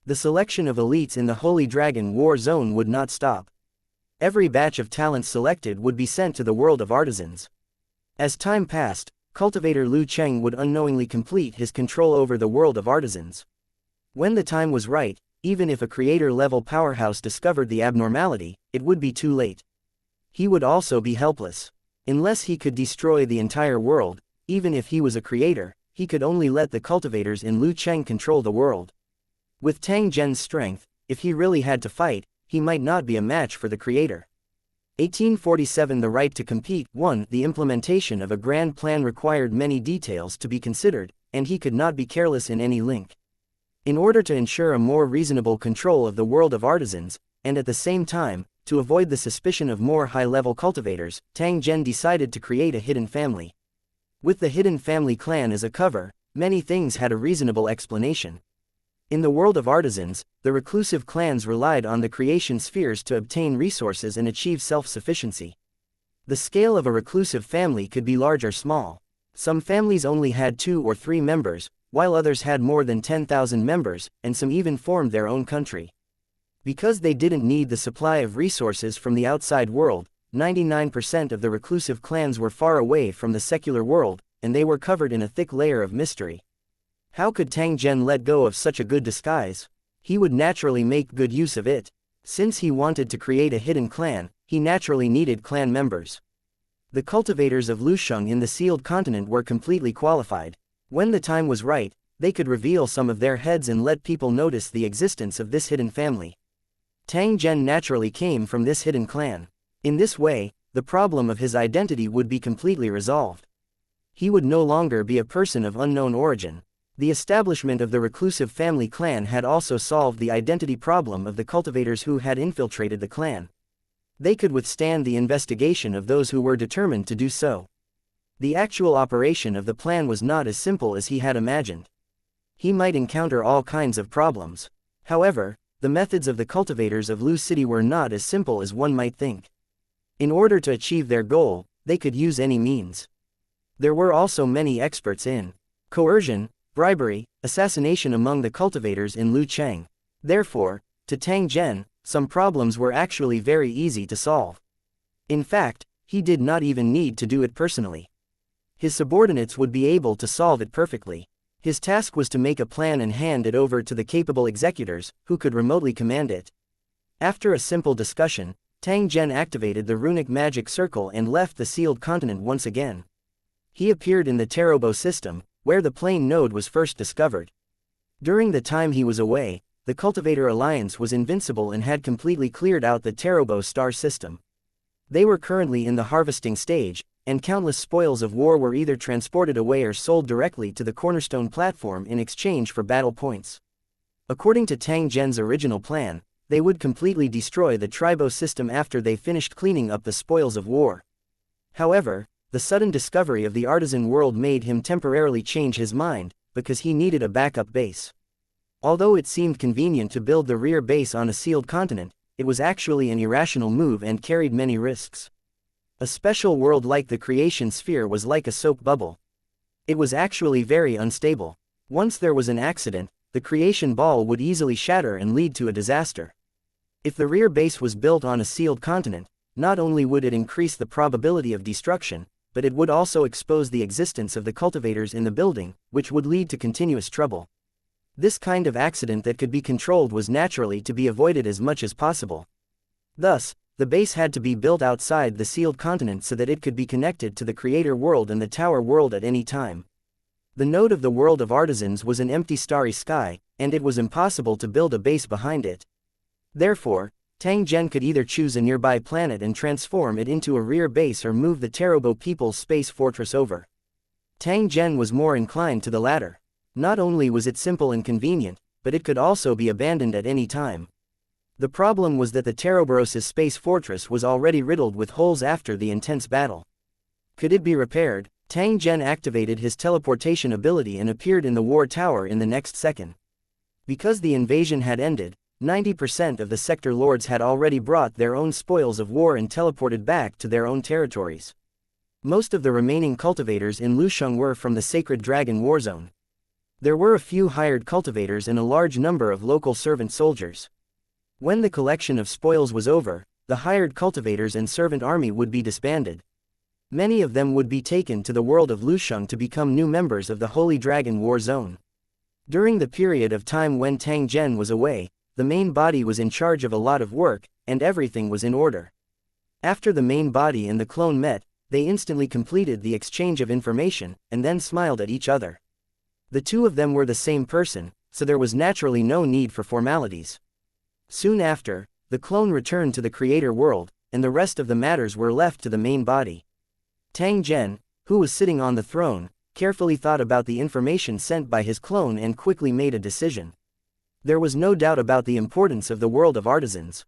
The selection of elites in the Holy Dragon War Zone would not stop. Every batch of talents selected would be sent to the world of artisans. As time passed, cultivator Lu Cheng would unknowingly complete his control over the world of artisans. When the time was right, even if a creator-level powerhouse discovered the abnormality, it would be too late. He would also be helpless. Unless he could destroy the entire world, even if he was a creator, he could only let the cultivators in Lu Cheng control the world. With Tang Zhen's strength, if he really had to fight, he might not be a match for the creator. 1847 The right to compete. 1. The implementation of a grand plan required many details to be considered, and he could not be careless in any link. In order to ensure a more reasonable control of the world of artisans, and at the same time, to avoid the suspicion of more high-level cultivators, Tang Zhen decided to create a hidden family. With the hidden family clan as a cover, many things had a reasonable explanation. In the world of artisans, the reclusive clans relied on the creation spheres to obtain resources and achieve self-sufficiency. The scale of a reclusive family could be large or small. Some families only had 2 or 3 members, while others had more than 10,000 members, and some even formed their own country. Because they didn't need the supply of resources from the outside world, 99% of the reclusive clans were far away from the secular world, and they were covered in a thick layer of mystery. How could Tang Zhen let go of such a good disguise? He would naturally make good use of it. Since he wanted to create a hidden clan, he naturally needed clan members. The cultivators of Lusheng in the sealed continent were completely qualified. When the time was right, they could reveal some of their heads and let people notice the existence of this hidden family. Tang Zhen naturally came from this hidden clan. In this way, the problem of his identity would be completely resolved. He would no longer be a person of unknown origin. The establishment of the reclusive family clan had also solved the identity problem of the cultivators who had infiltrated the clan. They could withstand the investigation of those who were determined to do so. The actual operation of the plan was not as simple as he had imagined. He might encounter all kinds of problems. However, the methods of the cultivators of Lu City were not as simple as one might think. In order to achieve their goal, they could use any means. There were also many experts in coercion, bribery, assassination among the cultivators in Lu Cheng. Therefore, to Tang Zhen, some problems were actually very easy to solve. In fact, he did not even need to do it personally. His subordinates would be able to solve it perfectly. His task was to make a plan and hand it over to the capable executors, who could remotely command it. After a simple discussion, Tang Zhen activated the runic magic circle and left the sealed continent once again. He appeared in the Tarobo system, where the plane node was first discovered. During the time he was away, the Cultivator Alliance was invincible and had completely cleared out the Tarobo star system. They were currently in the harvesting stage, and countless spoils of war were either transported away or sold directly to the Cornerstone platform in exchange for battle points. According to Tang Zhen's original plan, they would completely destroy the Tribo system after they finished cleaning up the spoils of war. However, the sudden discovery of the artisan world made him temporarily change his mind, because he needed a backup base. Although it seemed convenient to build the rear base on a sealed continent, it was actually an irrational move and carried many risks. A special world like the creation sphere was like a soap bubble. It was actually very unstable. Once there was an accident, the creation ball would easily shatter and lead to a disaster. If the rear base was built on a sealed continent, not only would it increase the probability of destruction, but it would also expose the existence of the cultivators in the building, which would lead to continuous trouble. This kind of accident that could be controlled was naturally to be avoided as much as possible. Thus, the base had to be built outside the sealed continent so that it could be connected to the creator world and the tower world at any time. The node of the world of artisans was an empty starry sky, and it was impossible to build a base behind it. Therefore, Tang Zhen could either choose a nearby planet and transform it into a rear base or move the Tarobo People's space fortress over. Tang Zhen was more inclined to the latter. Not only was it simple and convenient, but it could also be abandoned at any time. The problem was that the Taroboros' space fortress was already riddled with holes after the intense battle. Could it be repaired? Tang Zhen activated his teleportation ability and appeared in the war tower in the next second. Because the invasion had ended, 90% of the sector lords had already brought their own spoils of war and teleported back to their own territories. Most of the remaining cultivators in Lusheng were from the Sacred Dragon War Zone. There were a few hired cultivators and a large number of local servant soldiers. When the collection of spoils was over, the hired cultivators and servant army would be disbanded. Many of them would be taken to the world of Lusheng to become new members of the Holy Dragon War Zone. During the period of time when Tang Zhen was away, the main body was in charge of a lot of work, and everything was in order. After the main body and the clone met, they instantly completed the exchange of information, and then smiled at each other. The two of them were the same person, so there was naturally no need for formalities. Soon after, the clone returned to the creator world, and the rest of the matters were left to the main body. Tang Zhen, who was sitting on the throne, carefully thought about the information sent by his clone and quickly made a decision. There was no doubt about the importance of the world of artisans.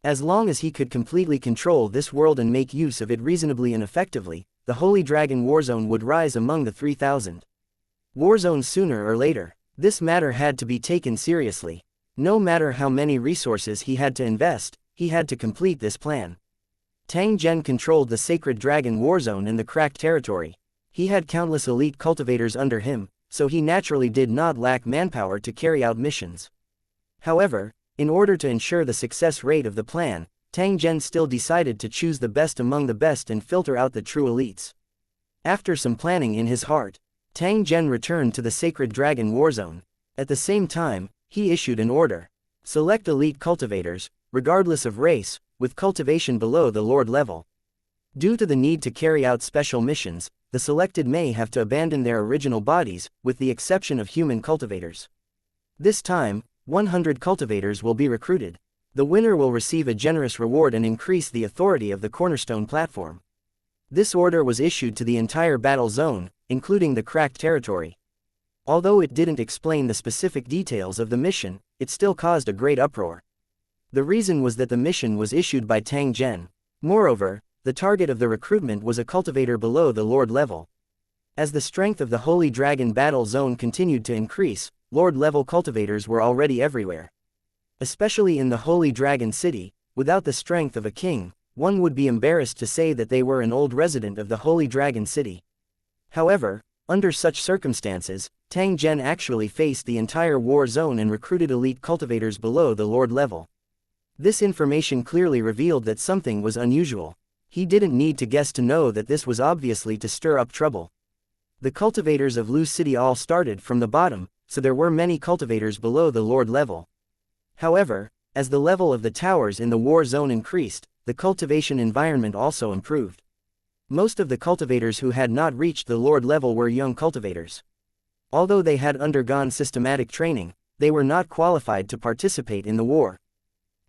As long as he could completely control this world and make use of it reasonably and effectively, the Holy Dragon Warzone would rise among the 3,000 Warzones sooner or later. This matter had to be taken seriously. No matter how many resources he had to invest, he had to complete this plan. Tang Zhen controlled the Sacred Dragon Warzone and the cracked territory. He had countless elite cultivators under him, so he naturally did not lack manpower to carry out missions. However, in order to ensure the success rate of the plan, Tang Zhen still decided to choose the best among the best and filter out the true elites. After some planning in his heart, Tang Zhen returned to the Sacred Dragon Warzone. At the same time, he issued an order. Select elite cultivators, regardless of race, with cultivation below the Lord level. Due to the need to carry out special missions, the selected may have to abandon their original bodies, with the exception of human cultivators. This time, 100 cultivators will be recruited. The winner will receive a generous reward and increase the authority of the cornerstone platform. This order was issued to the entire battle zone, including the cracked territory. Although it didn't explain the specific details of the mission, it still caused a great uproar. The reason was that the mission was issued by Tang Zhen. Moreover, the target of the recruitment was a cultivator below the Lord level. As the strength of the Holy Dragon battle zone continued to increase, Lord level cultivators were already everywhere. Especially in the Holy Dragon City, without the strength of a king, one would be embarrassed to say that they were an old resident of the Holy Dragon City. However, under such circumstances, Tang Zhen actually faced the entire war zone and recruited elite cultivators below the Lord level. This information clearly revealed that something was unusual. He didn't need to guess to know that this was obviously to stir up trouble. The cultivators of Lu City all started from the bottom, so there were many cultivators below the Lord level. However, as the level of the towers in the war zone increased, the cultivation environment also improved. Most of the cultivators who had not reached the Lord level were young cultivators. Although they had undergone systematic training, they were not qualified to participate in the war.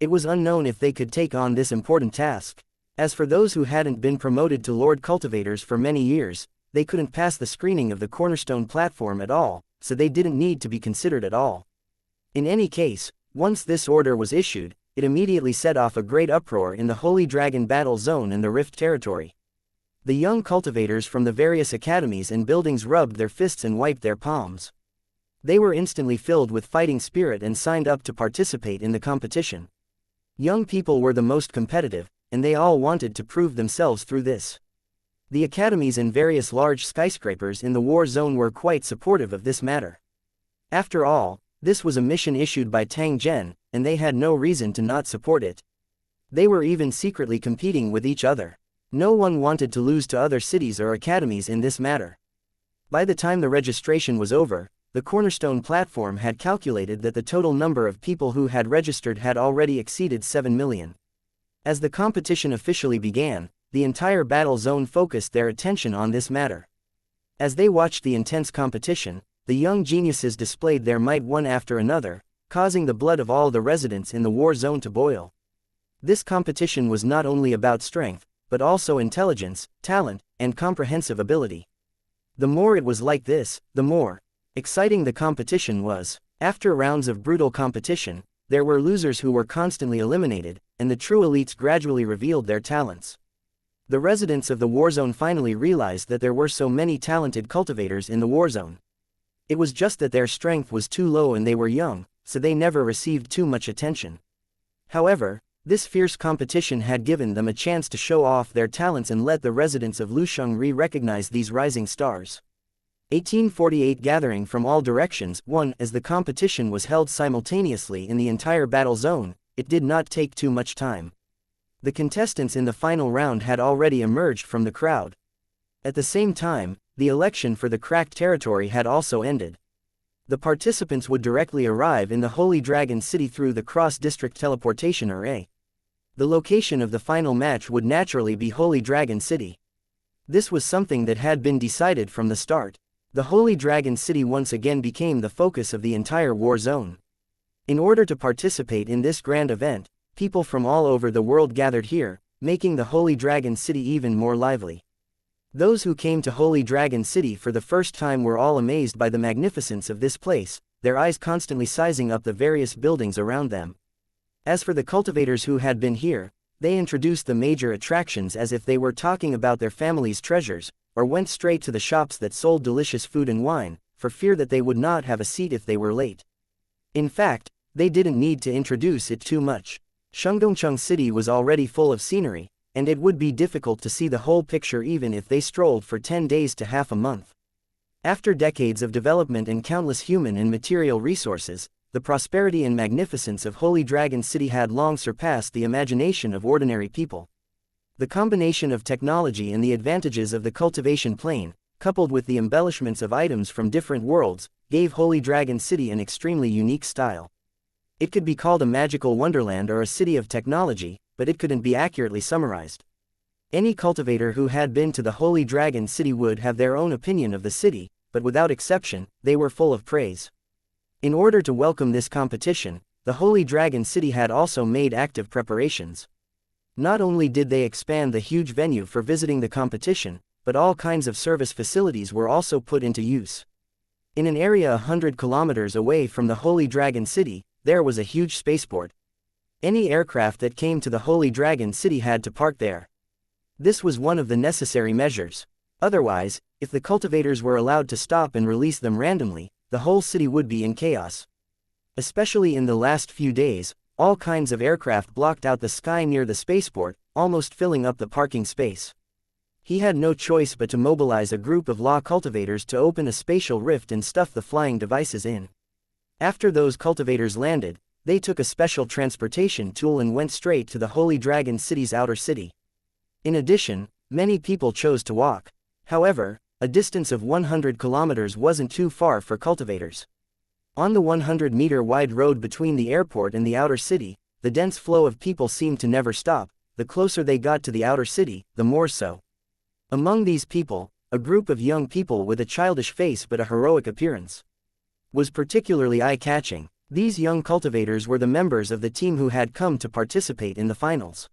It was unknown if they could take on this important task. As for those who hadn't been promoted to Lord cultivators for many years, they couldn't pass the screening of the cornerstone platform at all, so they didn't need to be considered at all. In any case, once this order was issued, it immediately set off a great uproar in the Holy Dragon battle zone and the Rift territory. The young cultivators from the various academies and buildings rubbed their fists and wiped their palms. They were instantly filled with fighting spirit and signed up to participate in the competition. Young people were the most competitive, and they all wanted to prove themselves through this. The academies and various large skyscrapers in the war zone were quite supportive of this matter. After all, this was a mission issued by Tang Zhen, and they had no reason to not support it. They were even secretly competing with each other. No one wanted to lose to other cities or academies in this matter. By the time the registration was over, the cornerstone platform had calculated that the total number of people who had registered had already exceeded 7 million. As the competition officially began, the entire battle zone focused their attention on this matter. As they watched the intense competition, the young geniuses displayed their might one after another, causing the blood of all the residents in the war zone to boil. This competition was not only about strength, but also intelligence, talent, and comprehensive ability. The more it was like this, the more exciting the competition was. After rounds of brutal competition, there were losers who were constantly eliminated, and the true elites gradually revealed their talents. The residents of the warzone finally realized that there were so many talented cultivators in the warzone. It was just that their strength was too low and they were young, so they never received too much attention. However, this fierce competition had given them a chance to show off their talents and let the residents of Lushengri recognize these rising stars. 1848 Gathering from all directions. 1. As the competition was held simultaneously in the entire battle zone, it did not take too much time. The contestants in the final round had already emerged from the crowd. At the same time, the election for the cracked territory had also ended. The participants would directly arrive in the Holy Dragon City through the cross-district teleportation array. The location of the final match would naturally be Holy Dragon City. This was something that had been decided from the start. The Holy Dragon City once again became the focus of the entire war zone. In order to participate in this grand event, people from all over the world gathered here, making the Holy Dragon City even more lively. Those who came to Holy Dragon City for the first time were all amazed by the magnificence of this place, their eyes constantly sizing up the various buildings around them. As for the cultivators who had been here, they introduced the major attractions as if they were talking about their family's treasures, or went straight to the shops that sold delicious food and wine, for fear that they would not have a seat if they were late. In fact, they didn't need to introduce it too much. Shandongcheng City was already full of scenery, and it would be difficult to see the whole picture even if they strolled for 10 days to half a month. After decades of development and countless human and material resources, the prosperity and magnificence of Holy Dragon City had long surpassed the imagination of ordinary people. The combination of technology and the advantages of the cultivation plane, coupled with the embellishments of items from different worlds, gave Holy Dragon City an extremely unique style. It could be called a magical wonderland or a city of technology, but it couldn't be accurately summarized. Any cultivator who had been to the Holy Dragon City would have their own opinion of the city, but without exception, they were full of praise. In order to welcome this competition, the Holy Dragon City had also made active preparations. Not only did they expand the huge venue for visiting the competition, but all kinds of service facilities were also put into use. In an area 100 kilometers away from the Holy Dragon City, there was a huge spaceport. Any aircraft that came to the Holy Dragon City had to park there. This was one of the necessary measures. Otherwise, if the cultivators were allowed to stop and release them randomly, the whole city would be in chaos. Especially in the last few days, all kinds of aircraft blocked out the sky near the spaceport, almost filling up the parking space. He had no choice but to mobilize a group of law cultivators to open a spatial rift and stuff the flying devices in. After those cultivators landed, they took a special transportation tool and went straight to the Holy Dragon City's outer city. In addition, many people chose to walk. However, a distance of 100 kilometers wasn't too far for cultivators. On the 100-meter-wide road between the airport and the outer city, the dense flow of people seemed to never stop. The closer they got to the outer city, the more so. Among these people, a group of young people with a childish face but a heroic appearance was particularly eye-catching. These young cultivators were the members of the team who had come to participate in the finals.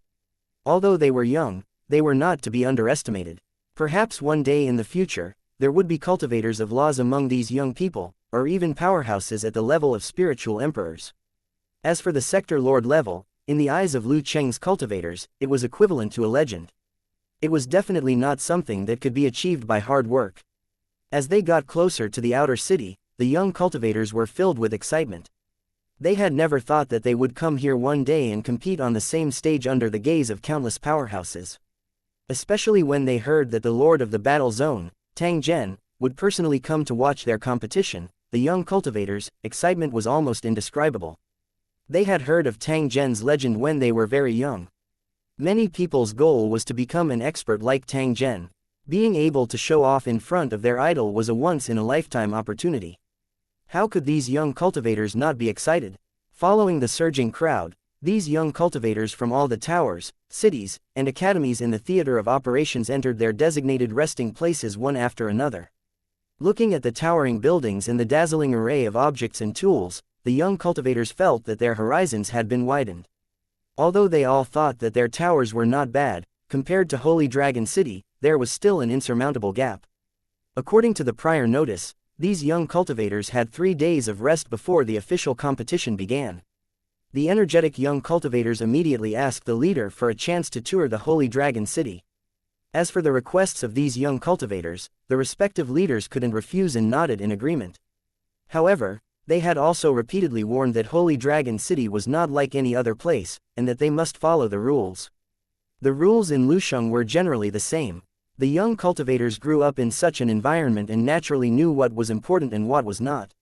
Although they were young, they were not to be underestimated. Perhaps one day in the future, there would be cultivators of laws among these young people, or even powerhouses at the level of spiritual emperors. As for the sector lord level, in the eyes of Lu Cheng's cultivators, it was equivalent to a legend. It was definitely not something that could be achieved by hard work. As they got closer to the outer city, the young cultivators were filled with excitement. They had never thought that they would come here one day and compete on the same stage under the gaze of countless powerhouses. Especially when they heard that the Lord of the Battle Zone, Tang Zhen, would personally come to watch their competition. The young cultivators' excitement was almost indescribable. They had heard of Tang Zhen's legend when they were very young. Many people's goal was to become an expert like Tang Zhen. Being able to show off in front of their idol was a once-in-a-lifetime opportunity. How could these young cultivators not be excited? Following the surging crowd, these young cultivators from all the towers, cities, and academies in the theater of operations entered their designated resting places one after another. Looking at the towering buildings and the dazzling array of objects and tools, the young cultivators felt that their horizons had been widened. Although they all thought that their towers were not bad, compared to Holy Dragon City, there was still an insurmountable gap. According to the prior notice, these young cultivators had 3 days of rest before the official competition began. The energetic young cultivators immediately asked the leader for a chance to tour the Holy Dragon City. As for the requests of these young cultivators, the respective leaders couldn't refuse and nodded in agreement. However, they had also repeatedly warned that Holy Dragon City was not like any other place, and that they must follow the rules. The rules in Lusheng were generally the same. The young cultivators grew up in such an environment and naturally knew what was important and what was not.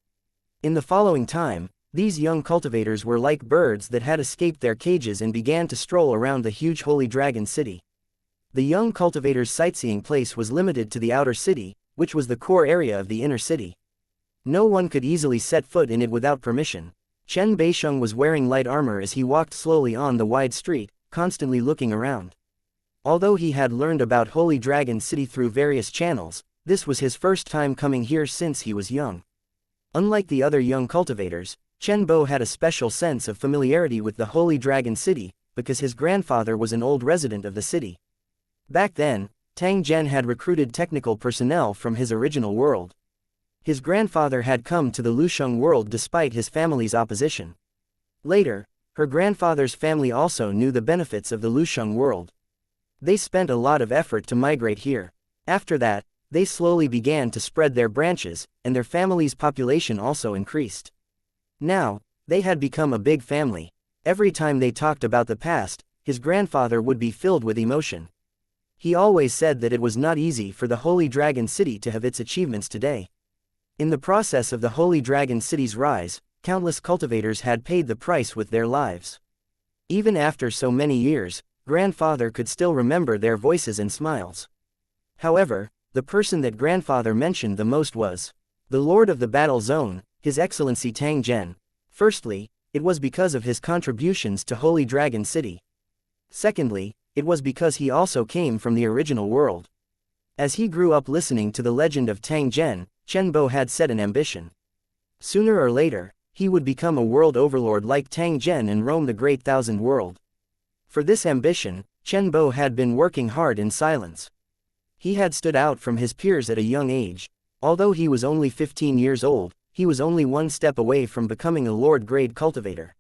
In the following time, these young cultivators were like birds that had escaped their cages and began to stroll around the huge Holy Dragon City. The young cultivators' sightseeing place was limited to the outer city, which was the core area of the inner city. No one could easily set foot in it without permission. Chen Beisheng was wearing light armor as he walked slowly on the wide street, constantly looking around. Although he had learned about Holy Dragon City through various channels, this was his first time coming here since he was young. Unlike the other young cultivators, Chen Bo had a special sense of familiarity with the Holy Dragon City, because his grandfather was an old resident of the city. Back then, Tang Zhen had recruited technical personnel from his original world. His grandfather had come to the Lusheng world despite his family's opposition. Later, her grandfather's family also knew the benefits of the Lusheng world. They spent a lot of effort to migrate here. After that, they slowly began to spread their branches, and their family's population also increased. Now, they had become a big family. Every time they talked about the past, his grandfather would be filled with emotion. He always said that it was not easy for the Holy Dragon City to have its achievements today. In the process of the Holy Dragon City's rise, countless cultivators had paid the price with their lives. Even after so many years, grandfather could still remember their voices and smiles. However, the person that grandfather mentioned the most was the Lord of the Battle Zone, His Excellency Tang Zhen. Firstly, it was because of his contributions to Holy Dragon City. Secondly, it was because he also came from the original world. As he grew up listening to the legend of Tang Zhen, Chen Bo had set an ambition. Sooner or later, he would become a world overlord like Tang Zhen and roam the great thousand world. For this ambition, Chen Bo had been working hard in silence. He had stood out from his peers at a young age. Although he was only 15 years old, he was only one step away from becoming a Lord-grade cultivator.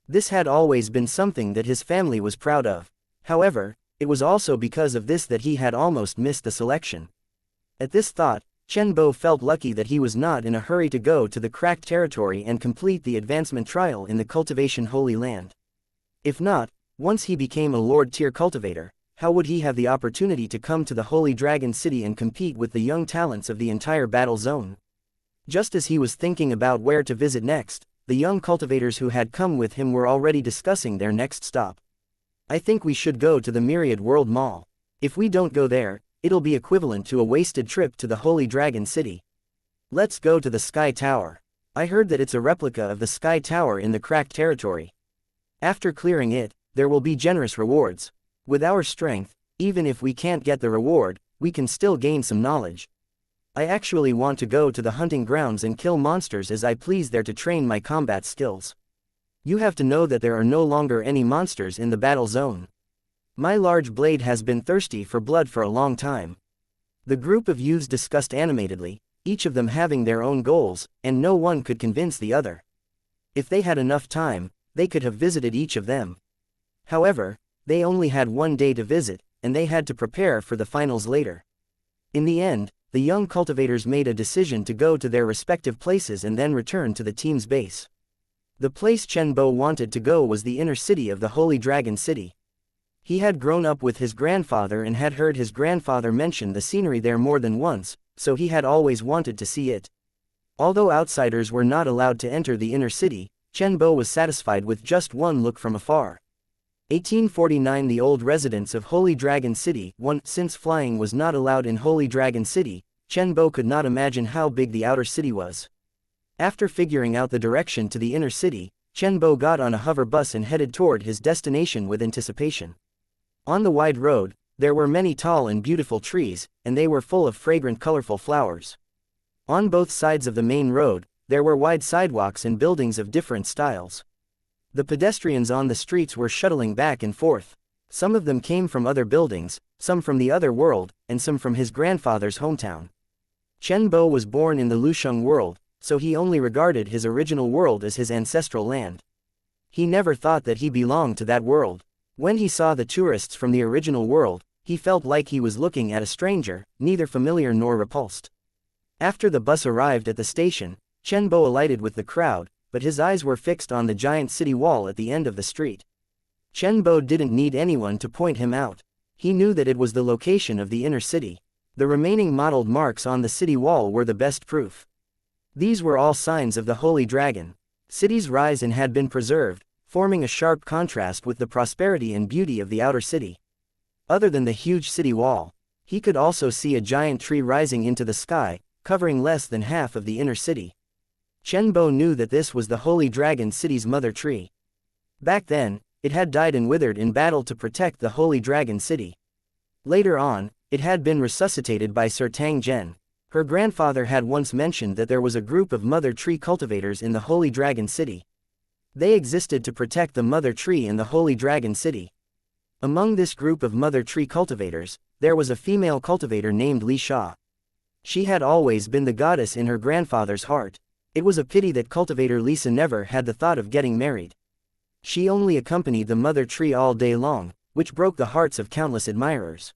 This had always been something that his family was proud of. However, it was also because of this that he had almost missed the selection. At this thought, Chen Bo felt lucky that he was not in a hurry to go to the cracked territory and complete the advancement trial in the cultivation Holy Land. If not, once he became a Lord-tier cultivator, how would he have the opportunity to come to the Holy Dragon City and compete with the young talents of the entire battle zone? Just as he was thinking about where to visit next, the young cultivators who had come with him were already discussing their next stop. I think we should go to the Myriad World Mall. If we don't go there, it'll be equivalent to a wasted trip to the Holy Dragon City. Let's go to the Sky Tower. I heard that it's a replica of the Sky Tower in the cracked territory. After clearing it, there will be generous rewards. With our strength, even if we can't get the reward, we can still gain some knowledge. I actually want to go to the hunting grounds and kill monsters as I please there to train my combat skills. You have to know that there are no longer any monsters in the battle zone. My large blade has been thirsty for blood for a long time. The group of youths discussed animatedly, each of them having their own goals, and no one could convince the other. If they had enough time, they could have visited each of them. However, they only had one day to visit, and they had to prepare for the finals later. In the end, the young cultivators made a decision to go to their respective places and then return to the team's base. The place Chen Bo wanted to go was the inner city of the Holy Dragon City. He had grown up with his grandfather and had heard his grandfather mention the scenery there more than once, so he had always wanted to see it. Although outsiders were not allowed to enter the inner city, Chen Bo was satisfied with just one look from afar. 1849 The old residents of Holy Dragon City. Since flying was not allowed in Holy Dragon City, Chen Bo could not imagine how big the outer city was. After figuring out the direction to the inner city, Chen Bo got on a hover bus and headed toward his destination with anticipation. On the wide road, there were many tall and beautiful trees, and they were full of fragrant colorful flowers. On both sides of the main road, there were wide sidewalks and buildings of different styles. The pedestrians on the streets were shuttling back and forth. Some of them came from other buildings, some from the other world, and some from his grandfather's hometown. Chen Bo was born in the Lusheng world, so he only regarded his original world as his ancestral land. He never thought that he belonged to that world. When he saw the tourists from the original world, he felt like he was looking at a stranger, neither familiar nor repulsed. After the bus arrived at the station, Chen Bo alighted with the crowd, but his eyes were fixed on the giant city wall at the end of the street. Chen Bo didn't need anyone to point him out. He knew that it was the location of the inner city. The remaining mottled marks on the city wall were the best proof. These were all signs of the Holy Dragon City's rise and had been preserved, forming a sharp contrast with the prosperity and beauty of the outer city. Other than the huge city wall, he could also see a giant tree rising into the sky, covering less than half of the inner city. Chen Bo knew that this was the Holy Dragon City's mother tree. Back then, it had died and withered in battle to protect the Holy Dragon City. Later on, it had been resuscitated by Sir Tang Zhen. Her grandfather had once mentioned that there was a group of mother tree cultivators in the Holy Dragon City. They existed to protect the mother tree in the Holy Dragon City. Among this group of mother tree cultivators, there was a female cultivator named Li Sha. She had always been the goddess in her grandfather's heart. It was a pity that cultivator Lisa never had the thought of getting married. She only accompanied the mother tree all day long, which broke the hearts of countless admirers.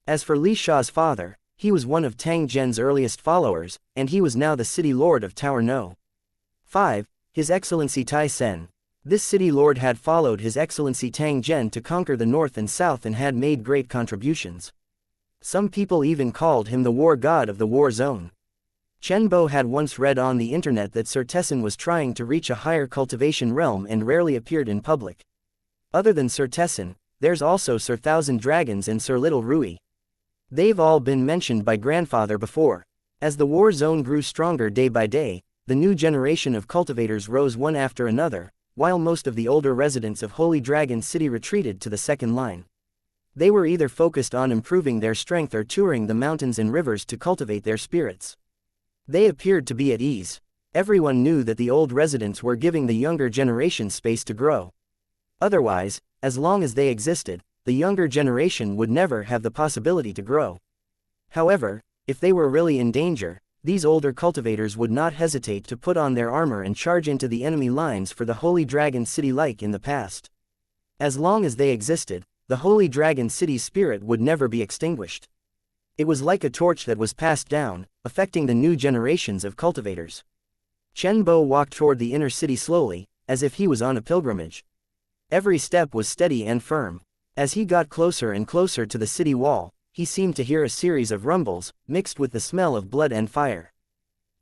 As for Li Sha's father, he was one of Tang Zhen's earliest followers, and he was now the city lord of Tower No. 5, His Excellency Tai Sen. This city lord had followed His Excellency Tang Zhen to conquer the north and south and had made great contributions. Some people even called him the war god of the war zone. Chen Bo had once read on the internet that Sir Tessin was trying to reach a higher cultivation realm and rarely appeared in public. Other than Sir Tessin, there's also Sir Thousand Dragons and Sir Little Rui. They've all been mentioned by grandfather before. As the war zone grew stronger day by day, the new generation of cultivators rose one after another, while most of the older residents of Holy Dragon City retreated to the second line. They were either focused on improving their strength or touring the mountains and rivers to cultivate their spirits. They appeared to be at ease. Everyone knew that the old residents were giving the younger generation space to grow. Otherwise, as long as they existed, the younger generation would never have the possibility to grow. However, if they were really in danger, these older cultivators would not hesitate to put on their armor and charge into the enemy lines for the Holy Dragon City like in the past. As long as they existed, the Holy Dragon City's spirit would never be extinguished. It was like a torch that was passed down, affecting the new generations of cultivators. Chen Bo walked toward the inner city slowly, as if he was on a pilgrimage. Every step was steady and firm. As he got closer and closer to the city wall, he seemed to hear a series of rumbles, mixed with the smell of blood and fire.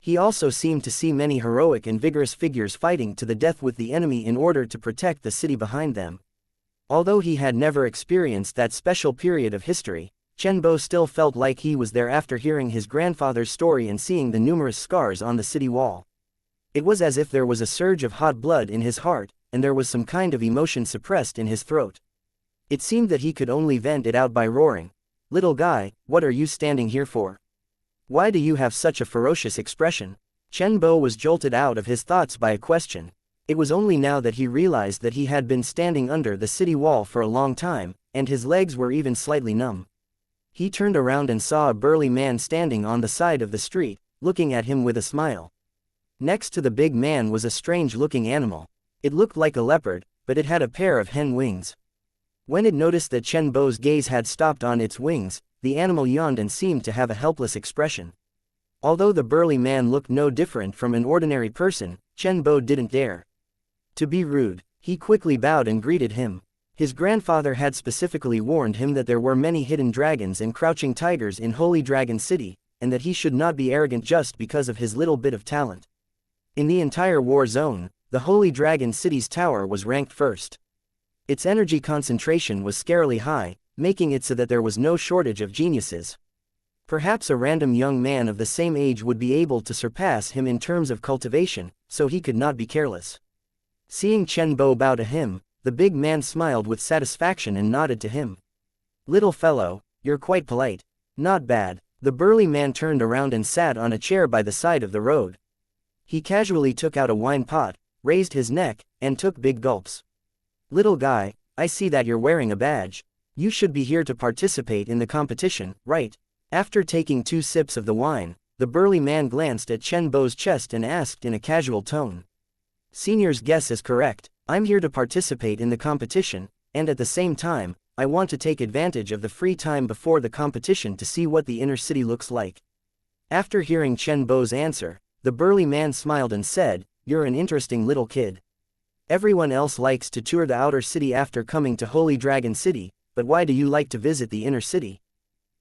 He also seemed to see many heroic and vigorous figures fighting to the death with the enemy in order to protect the city behind them. Although he had never experienced that special period of history, Chen Bo still felt like he was there after hearing his grandfather's story and seeing the numerous scars on the city wall. It was as if there was a surge of hot blood in his heart, and there was some kind of emotion suppressed in his throat. It seemed that he could only vent it out by roaring, "Little guy, what are you standing here for? Why do you have such a ferocious expression?" Chen Bo was jolted out of his thoughts by a question. It was only now that he realized that he had been standing under the city wall for a long time, and his legs were even slightly numb. He turned around and saw a burly man standing on the side of the street, looking at him with a smile. Next to the big man was a strange-looking animal. It looked like a leopard, but it had a pair of hen wings. When it noticed that Chen Bo's gaze had stopped on its wings, the animal yawned and seemed to have a helpless expression. Although the burly man looked no different from an ordinary person, Chen Bo didn't dare to be rude. He quickly bowed and greeted him. His grandfather had specifically warned him that there were many hidden dragons and crouching tigers in Holy Dragon City, and that he should not be arrogant just because of his little bit of talent. In the entire war zone, the Holy Dragon City's tower was ranked first. Its energy concentration was scarily high, making it so that there was no shortage of geniuses. Perhaps a random young man of the same age would be able to surpass him in terms of cultivation, so he could not be careless. Seeing Chen Bo bow to him, the big man smiled with satisfaction and nodded to him. "Little fellow, you're quite polite." "Not bad." The burly man turned around and sat on a chair by the side of the road. He casually took out a wine pot, raised his neck, and took big gulps. "Little guy, I see that you're wearing a badge. You should be here to participate in the competition, right?" After taking 2 sips of the wine, the burly man glanced at Chen Bo's chest and asked in a casual tone. "Senior's guess is correct. I'm here to participate in the competition, and at the same time, I want to take advantage of the free time before the competition to see what the inner city looks like." After hearing Chen Bo's answer, the burly man smiled and said, "You're an interesting little kid. Everyone else likes to tour the outer city after coming to Holy Dragon City, but why do you like to visit the inner city?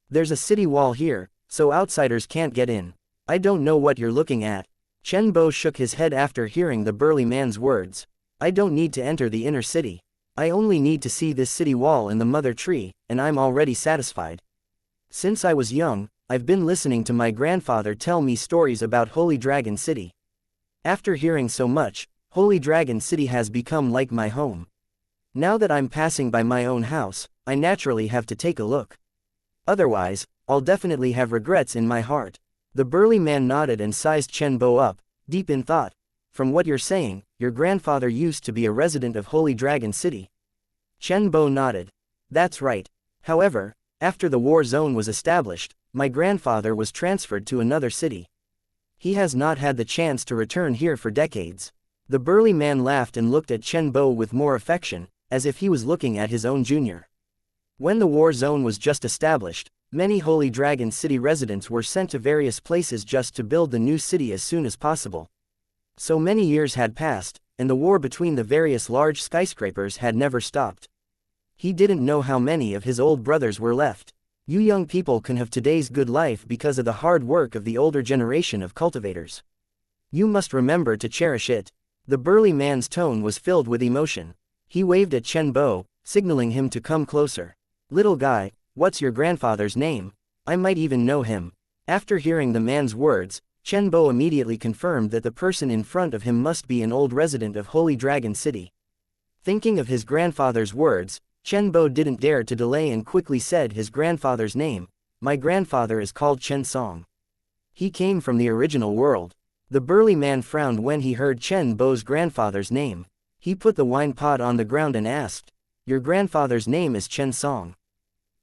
There's a city wall here, so outsiders can't get in. I don't know what you're looking at." Chen Bo shook his head after hearing the burly man's words. "I don't need to enter the inner city. I only need to see this city wall and the mother tree, and I'm already satisfied. Since I was young, I've been listening to my grandfather tell me stories about Holy Dragon City. After hearing so much, Holy Dragon City has become like my home. Now that I'm passing by my own house, I naturally have to take a look. Otherwise, I'll definitely have regrets in my heart." The burly man nodded and sized Chen Bo up, deep in thought. "From what you're saying, your grandfather used to be a resident of Holy Dragon City." Chen Bo nodded. "That's right. However, after the war zone was established, my grandfather was transferred to another city. He has not had the chance to return here for decades." The burly man laughed and looked at Chen Bo with more affection, as if he was looking at his own junior. When the war zone was just established, many Holy Dragon City residents were sent to various places just to build the new city as soon as possible. So many years had passed, and the war between the various large skyscrapers had never stopped. He didn't know how many of his old brothers were left. You young people can have today's good life because of the hard work of the older generation of cultivators. You must remember to cherish it." The burly man's tone was filled with emotion. He waved at Chen Bo, signaling him to come closer. "Little guy, what's your grandfather's name? I might even know him." After hearing the man's words, Chen Bo immediately confirmed that the person in front of him must be an old resident of Holy Dragon City. Thinking of his grandfather's words, Chen Bo didn't dare to delay and quickly said his grandfather's name. My grandfather is called Chen Song. He came from the original world. The burly man frowned when he heard Chen Bo's grandfather's name. He put the wine pot on the ground and asked, your grandfather's name is Chen Song.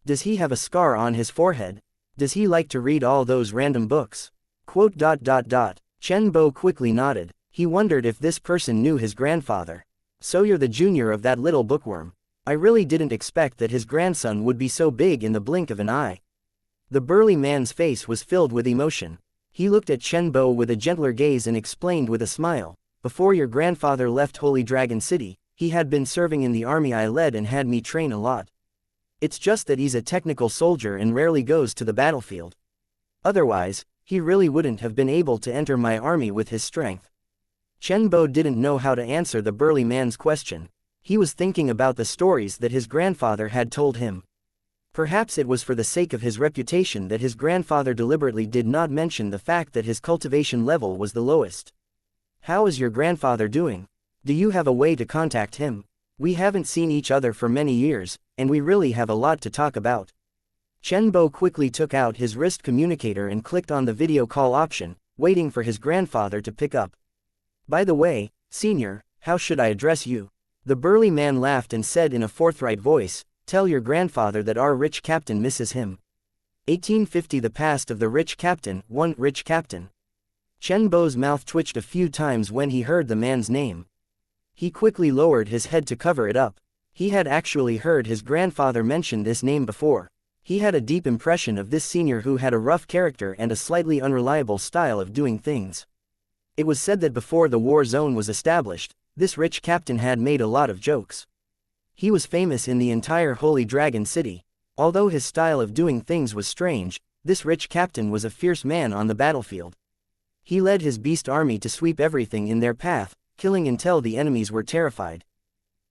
Does he have a scar on his forehead? Does he like to read all those random books? Chen Bo quickly nodded. He wondered if this person knew his grandfather. So you're the junior of that little bookworm. I really didn't expect that his grandson would be so big in the blink of an eye. The burly man's face was filled with emotion. He looked at Chen Bo with a gentler gaze and explained with a smile, before your grandfather left Holy Dragon City, he had been serving in the army I led and had me train a lot. It's just that he's a technical soldier and rarely goes to the battlefield. Otherwise, he really wouldn't have been able to enter my army with his strength. Chen Bo didn't know how to answer the burly man's question. He was thinking about the stories that his grandfather had told him. Perhaps it was for the sake of his reputation that his grandfather deliberately did not mention the fact that his cultivation level was the lowest. How is your grandfather doing? Do you have a way to contact him? We haven't seen each other for many years, and we really have a lot to talk about. Chen Bo quickly took out his wrist communicator and clicked on the video call option, waiting for his grandfather to pick up. By the way, senior, how should I address you? The burly man laughed and said in a forthright voice, tell your grandfather that our rich captain misses him. 1850 The past of the rich captain, one rich captain. Chen Bo's mouth twitched a few times when he heard the man's name. He quickly lowered his head to cover it up. He had actually heard his grandfather mention this name before. He had a deep impression of this senior who had a rough character and a slightly unreliable style of doing things. It was said that before the war zone was established, this rich captain had made a lot of jokes. He was famous in the entire Holy Dragon City. Although his style of doing things was strange, this rich captain was a fierce man on the battlefield. He led his beast army to sweep everything in their path, killing until the enemies were terrified.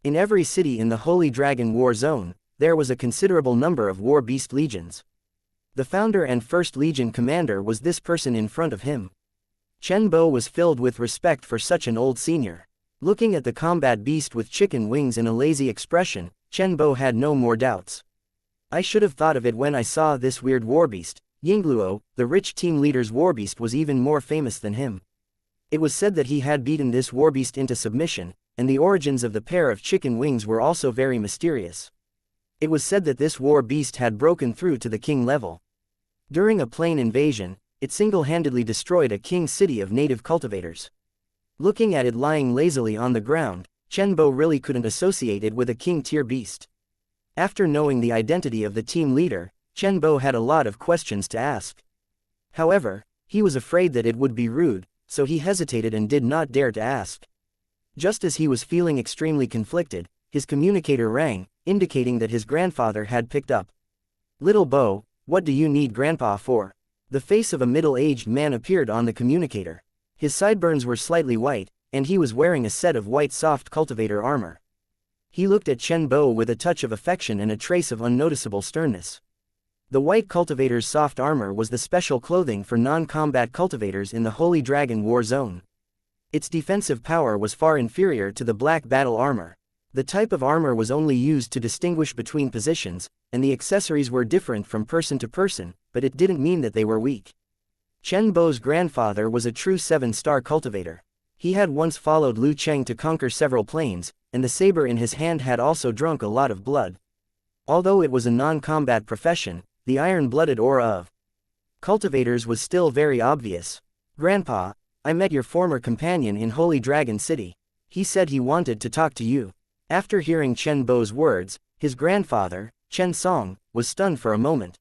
In every city in the Holy Dragon War Zone, there was a considerable number of war beast legions. The founder and first legion commander was this person in front of him. Chen Bo was filled with respect for such an old senior. Looking at the combat beast with chicken wings and a lazy expression, Chen Bo had no more doubts. I should have thought of it when I saw this weird warbeast. Yingluo, the rich team leader's warbeast, was even more famous than him. It was said that he had beaten this warbeast into submission, and the origins of the pair of chicken wings were also very mysterious. It was said that this war beast had broken through to the king level. During a plane invasion, it single-handedly destroyed a king city of native cultivators. Looking at it lying lazily on the ground, Chen Bo really couldn't associate it with a king-tier beast. After knowing the identity of the team leader, Chen Bo had a lot of questions to ask. However, he was afraid that it would be rude, so he hesitated and did not dare to ask. Just as he was feeling extremely conflicted, his communicator rang, indicating that his grandfather had picked up. Little Bo, what do you need Grandpa for? The face of a middle-aged man appeared on the communicator. His sideburns were slightly white, and he was wearing a set of white soft cultivator armor. He looked at Chen Bo with a touch of affection and a trace of unnoticeable sternness. The white cultivator's soft armor was the special clothing for non-combat cultivators in the Holy Dragon War Zone. Its defensive power was far inferior to the black battle armor. The type of armor was only used to distinguish between positions, and the accessories were different from person to person, but it didn't mean that they were weak. Chen Bo's grandfather was a true 7-star cultivator. He had once followed Liu Cheng to conquer several plains, and the saber in his hand had also drunk a lot of blood. Although it was a non-combat profession, the iron-blooded aura of cultivators was still very obvious. Grandpa, I met your former companion in Holy Dragon City. He said he wanted to talk to you. After hearing Chen Bo's words, his grandfather, Chen Song, was stunned for a moment.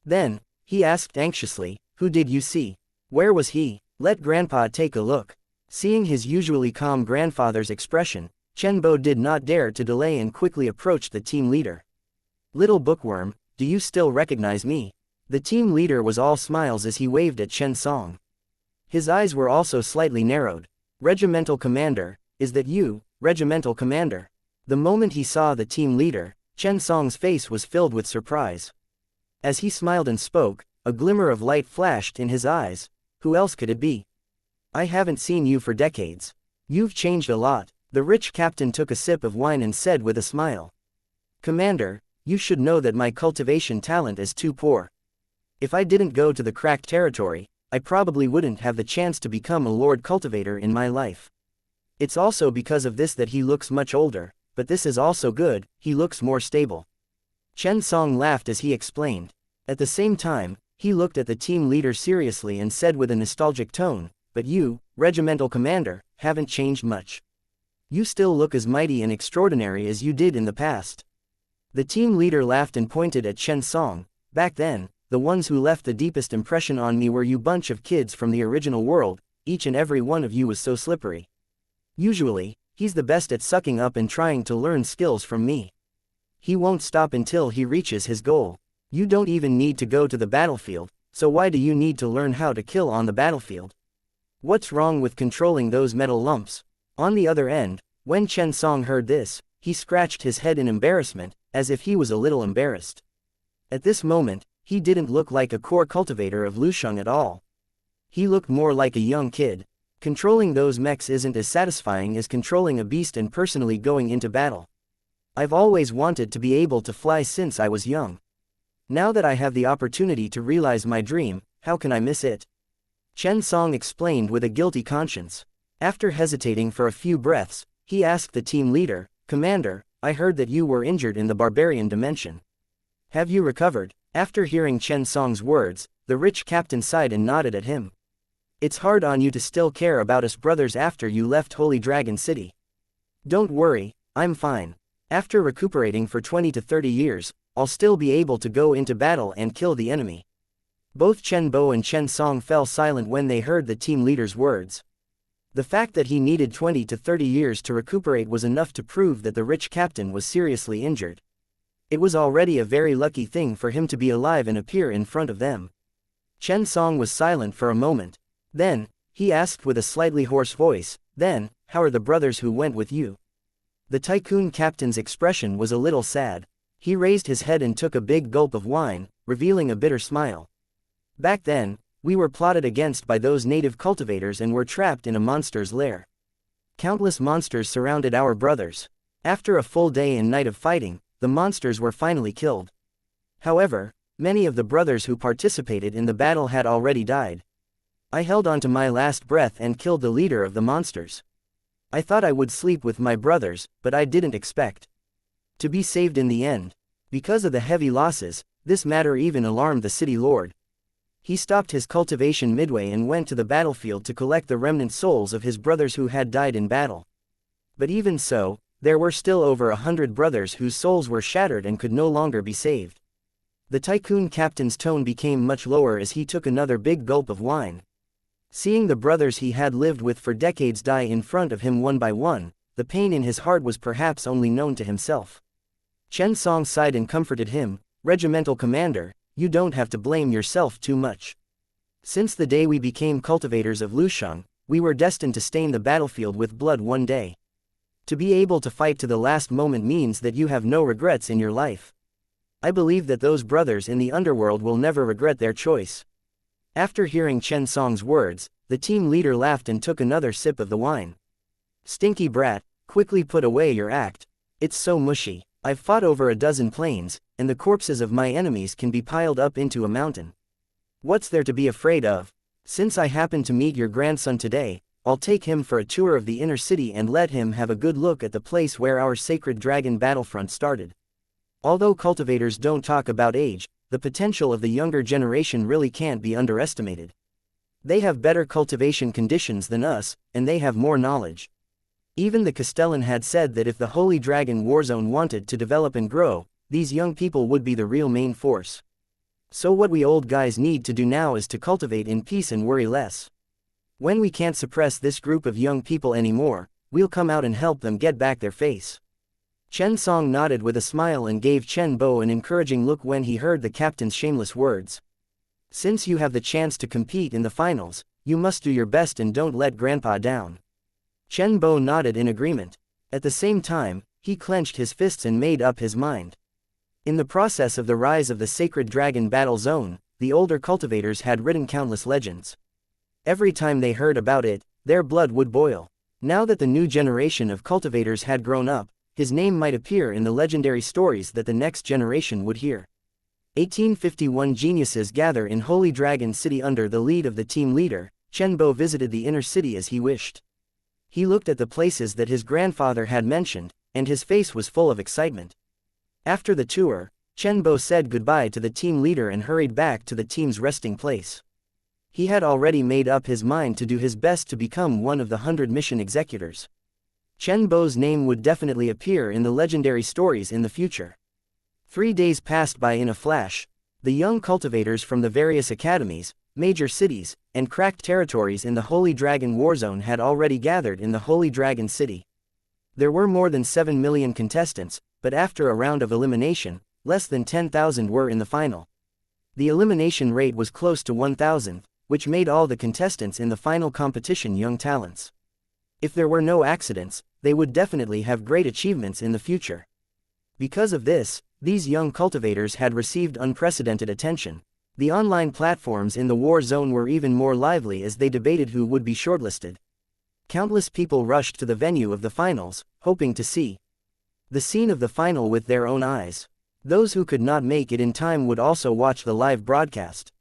Then, he asked anxiously, who did you see? Where was he? Let Grandpa take a look. Seeing his usually calm grandfather's expression, Chen Bo did not dare to delay and quickly approached the team leader. Little bookworm, do you still recognize me? The team leader was all smiles as he waved at Chen Song. His eyes were also slightly narrowed. Regimental commander, is that you, regimental commander? The moment he saw the team leader, Chen Song's face was filled with surprise. As he smiled and spoke, a glimmer of light flashed in his eyes. Who else could it be? I haven't seen you for decades. You've changed a lot. The rich captain took a sip of wine and said with a smile. Commander, you should know that my cultivation talent is too poor. If I didn't go to the cracked territory, I probably wouldn't have the chance to become a Lord Cultivator in my life. It's also because of this that he looks much older, but this is also good, he looks more stable. Chen Song laughed as he explained. At the same time, he looked at the team leader seriously and said with a nostalgic tone, "But you, regimental commander, haven't changed much. You still look as mighty and extraordinary as you did in the past." The team leader laughed and pointed at Chen Song. "Back then, the ones who left the deepest impression on me were you bunch of kids from the original world, each and every one of you was so slippery. Usually, he's the best at sucking up and trying to learn skills from me. He won't stop until he reaches his goal. You don't even need to go to the battlefield, so why do you need to learn how to kill on the battlefield? What's wrong with controlling those metal lumps?" On the other end, when Chen Song heard this, he scratched his head in embarrassment, as if he was a little embarrassed. At this moment, he didn't look like a core cultivator of Lusheng at all. He looked more like a young kid. Controlling those mechs isn't as satisfying as controlling a beast and personally going into battle. I've always wanted to be able to fly since I was young. Now that I have the opportunity to realize my dream, how can I miss it? Chen Song explained with a guilty conscience. After hesitating for a few breaths, he asked the team leader, "Commander, I heard that you were injured in the barbarian dimension. Have you recovered?" After hearing Chen Song's words, the rich captain sighed and nodded at him. "It's hard on you to still care about us brothers after you left Holy Dragon City. Don't worry, I'm fine. After recuperating for 20 to 30 years, I'll still be able to go into battle and kill the enemy." Both Chen Bo and Chen Song fell silent when they heard the team leader's words. The fact that he needed 20 to 30 years to recuperate was enough to prove that the rich captain was seriously injured. It was already a very lucky thing for him to be alive and appear in front of them. Chen Song was silent for a moment. Then, he asked with a slightly hoarse voice, "Then, how are the brothers who went with you?" The tycoon captain's expression was a little sad. He raised his head and took a big gulp of wine, revealing a bitter smile. "Back then, we were plotted against by those native cultivators and were trapped in a monster's lair. Countless monsters surrounded our brothers. After a full day and night of fighting, the monsters were finally killed. However, many of the brothers who participated in the battle had already died. I held on to my last breath and killed the leader of the monsters. I thought I would sleep with my brothers, but I didn't expect to be saved in the end. Because of the heavy losses, this matter even alarmed the city lord. He stopped his cultivation midway and went to the battlefield to collect the remnant souls of his brothers who had died in battle. But even so, there were still over 100 brothers whose souls were shattered and could no longer be saved." The tycoon captain's tone became much lower as he took another big gulp of wine. Seeing the brothers he had lived with for decades die in front of him one by one, the pain in his heart was perhaps only known to himself. Chen Song sighed and comforted him, "Regimental commander, you don't have to blame yourself too much. Since the day we became cultivators of Lusheng, we were destined to stain the battlefield with blood one day. To be able to fight to the last moment means that you have no regrets in your life. I believe that those brothers in the underworld will never regret their choice." After hearing Chen Song's words, the team leader laughed and took another sip of the wine. "Stinky brat, quickly put away your act. It's so mushy. I've fought over a dozen planes, and the corpses of my enemies can be piled up into a mountain. What's there to be afraid of? Since I happened to meet your grandson today, I'll take him for a tour of the inner city and let him have a good look at the place where our sacred dragon battlefront started." Although cultivators don't talk about age, the potential of the younger generation really can't be underestimated. They have better cultivation conditions than us, and they have more knowledge. Even the Castellan had said that if the Holy Dragon Warzone wanted to develop and grow, these young people would be the real main force. So what we old guys need to do now is to cultivate in peace and worry less. When we can't suppress this group of young people anymore, we'll come out and help them get back their face. Chen Song nodded with a smile and gave Chen Bo an encouraging look when he heard the captain's shameless words. "Since you have the chance to compete in the finals, you must do your best and don't let Grandpa down." Chen Bo nodded in agreement. At the same time, he clenched his fists and made up his mind. In the process of the rise of the Sacred Dragon Battle Zone, the older cultivators had written countless legends. Every time they heard about it, their blood would boil. Now that the new generation of cultivators had grown up, his name might appear in the legendary stories that the next generation would hear. 1851 Geniuses gather in Holy Dragon City under the lead of the team leader. Chen Bo visited the inner city as he wished. He looked at the places that his grandfather had mentioned, and his face was full of excitement. After the tour, Chen Bo said goodbye to the team leader and hurried back to the team's resting place. He had already made up his mind to do his best to become one of the 100 mission executors. Chen Bo's name would definitely appear in the legendary stories in the future. 3 days passed by in a flash. The young cultivators from the various academies, major cities, and cracked territories in the Holy Dragon Warzone had already gathered in the Holy Dragon City. There were more than 7 million contestants, but after a round of elimination, less than 10,000 were in the final. The elimination rate was close to 1,000, which made all the contestants in the final competition young talents. If there were no accidents, they would definitely have great achievements in the future. Because of this, these young cultivators had received unprecedented attention. The online platforms in the war zone were even more lively as they debated who would be shortlisted. Countless people rushed to the venue of the finals, hoping to see the scene of the final with their own eyes. Those who could not make it in time would also watch the live broadcast.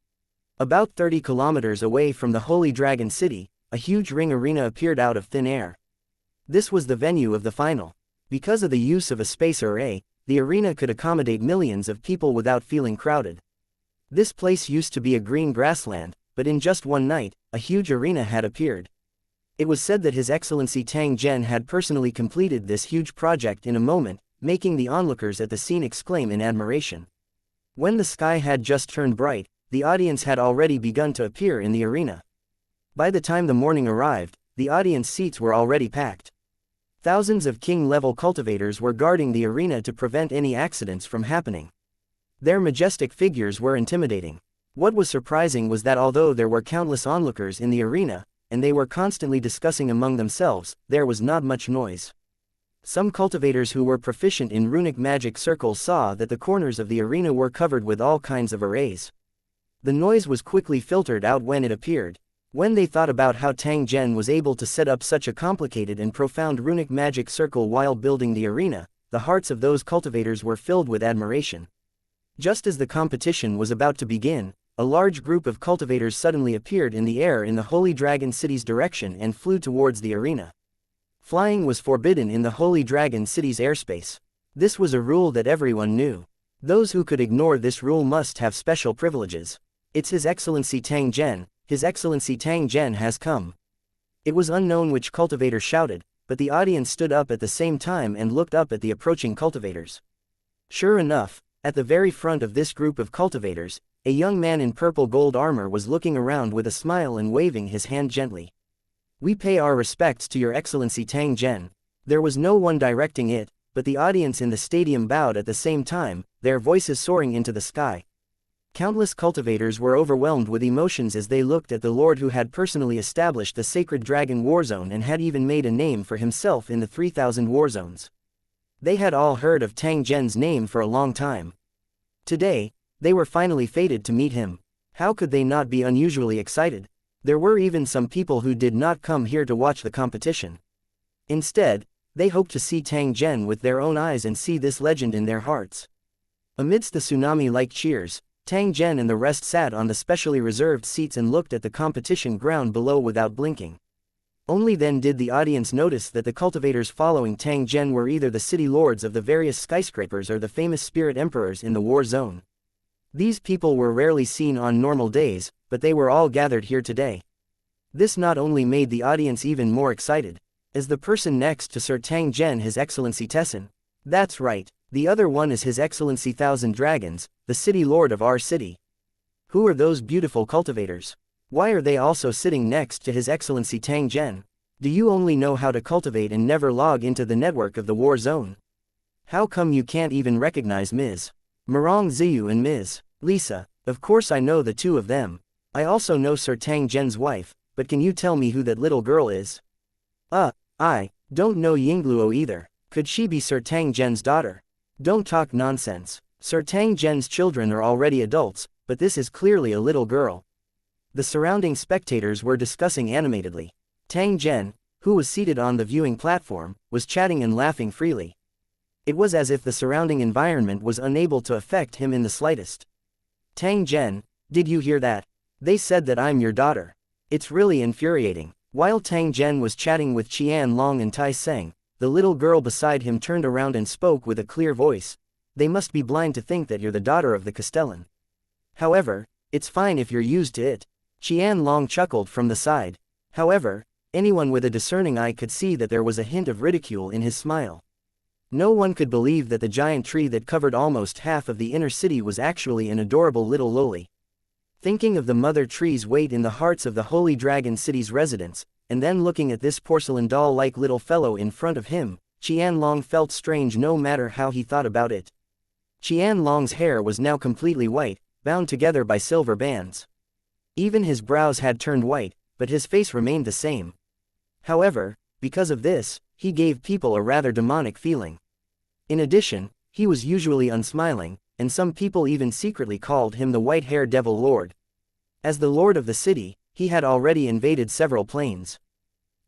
About 30 kilometers away from the Holy Dragon City, a huge ring arena appeared out of thin air. This was the venue of the final. Because of the use of a space array, the arena could accommodate millions of people without feeling crowded. This place used to be a green grassland, but in just one night, a huge arena had appeared. It was said that His Excellency Tang Zhen had personally completed this huge project in a moment, making the onlookers at the scene exclaim in admiration. When the sky had just turned bright, the audience had already begun to appear in the arena. By the time the morning arrived, the audience seats were already packed. Thousands of king-level cultivators were guarding the arena to prevent any accidents from happening. Their majestic figures were intimidating. What was surprising was that although there were countless onlookers in the arena, and they were constantly discussing among themselves, there was not much noise. Some cultivators who were proficient in runic magic circles saw that the corners of the arena were covered with all kinds of arrays. The noise was quickly filtered out when it appeared. When they thought about how Tang Zhen was able to set up such a complicated and profound runic magic circle while building the arena, the hearts of those cultivators were filled with admiration. Just as the competition was about to begin, a large group of cultivators suddenly appeared in the air in the Holy Dragon City's direction and flew towards the arena. Flying was forbidden in the Holy Dragon City's airspace. This was a rule that everyone knew. Those who could ignore this rule must have special privileges. It's His Excellency Tang Zhen. His Excellency Tang Zhen has come. It was unknown which cultivator shouted, but the audience stood up at the same time and looked up at the approaching cultivators. Sure enough, at the very front of this group of cultivators, a young man in purple gold armor was looking around with a smile and waving his hand gently. "We pay our respects to Your Excellency Tang Zhen." There was no one directing it, but the audience in the stadium bowed at the same time, their voices soaring into the sky. Countless cultivators were overwhelmed with emotions as they looked at the Lord who had personally established the sacred dragon warzone and had even made a name for himself in the 3,000 warzones. They had all heard of Tang Zhen's name for a long time. Today, they were finally fated to meet him. How could they not be unusually excited? There were even some people who did not come here to watch the competition. Instead, they hoped to see Tang Zhen with their own eyes and see this legend in their hearts. Amidst the tsunami-like cheers, Tang Zhen and the rest sat on the specially reserved seats and looked at the competition ground below without blinking. Only then did the audience notice that the cultivators following Tang Zhen were either the city lords of the various skyscrapers or the famous spirit emperors in the war zone. These people were rarely seen on normal days, but they were all gathered here today. This not only made the audience even more excited. Is the person next to Sir Tang Zhen His Excellency Tessin? That's right. The other one is His Excellency Thousand Dragons, the city lord of our city. Who are those beautiful cultivators? Why are they also sitting next to His Excellency Tang Zhen? Do you only know how to cultivate and never log into the network of the war zone? How come you can't even recognize Ms. Mirong Ziyu and Ms. Lisa? Of course I know the two of them. I also know Sir Tang Zhen's wife, but can you tell me who that little girl is? I don't know Yingluo either. Could she be Sir Tang Zhen's daughter? Don't talk nonsense. Sir Tang Zhen's children are already adults, but this is clearly a little girl. The surrounding spectators were discussing animatedly. Tang Zhen, who was seated on the viewing platform, was chatting and laughing freely. It was as if the surrounding environment was unable to affect him in the slightest. Tang Zhen, did you hear that? They said that I'm your daughter. It's really infuriating. While Tang Zhen was chatting with Qianlong and Tai Seng, the little girl beside him turned around and spoke with a clear voice. They must be blind to think that you're the daughter of the Castellan. However, it's fine if you're used to it. Qianlong chuckled from the side. However, anyone with a discerning eye could see that there was a hint of ridicule in his smile. No one could believe that the giant tree that covered almost half of the inner city was actually an adorable little loli. Thinking of the mother tree's weight in the hearts of the Holy Dragon City's residents, and then looking at this porcelain doll-like little fellow in front of him, Qianlong felt strange no matter how he thought about it. Qianlong's hair was now completely white, bound together by silver bands. Even his brows had turned white, but his face remained the same. However, because of this, he gave people a rather demonic feeling. In addition, he was usually unsmiling, and some people even secretly called him the White-Hair Devil Lord. As the Lord of the city, he had already invaded several planes.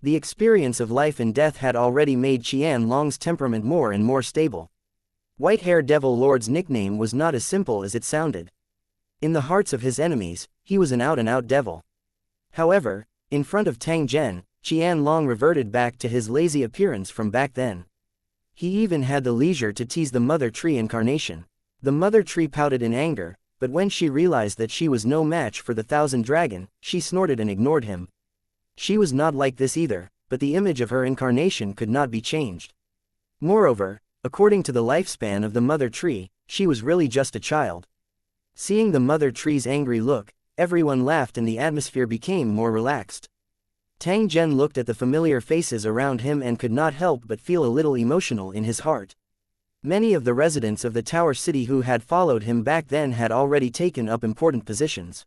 The experience of life and death had already made Qianlong's temperament more and more stable. White-Hair Devil Lord's nickname was not as simple as it sounded. In the hearts of his enemies, he was an out-and-out devil. However, in front of Tang Zhen, Qianlong reverted back to his lazy appearance from back then. He even had the leisure to tease the mother tree incarnation. The mother tree pouted in anger, but when she realized that she was no match for the Thousand Dragon, she snorted and ignored him. She was not like this either, but the image of her incarnation could not be changed. Moreover, according to the lifespan of the mother tree, she was really just a child. Seeing the mother tree's angry look, everyone laughed and the atmosphere became more relaxed. Tang Zhen looked at the familiar faces around him and could not help but feel a little emotional in his heart. Many of the residents of the Tower City who had followed him back then had already taken up important positions.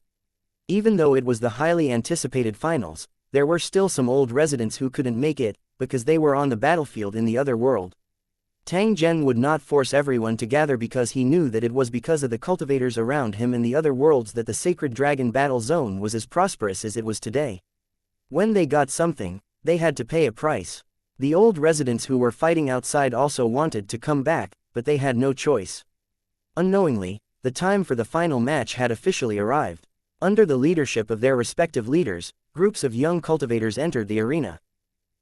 Even though it was the highly anticipated finals, there were still some old residents who couldn't make it, because they were on the battlefield in the other world. Tang Zhen would not force everyone to gather because he knew that it was because of the cultivators around him in the other worlds that the Sacred Dragon Battle Zone was as prosperous as it was today. When they got something, they had to pay a price. The old residents who were fighting outside also wanted to come back, but they had no choice. Unknowingly, the time for the final match had officially arrived. Under the leadership of their respective leaders, groups of young cultivators entered the arena.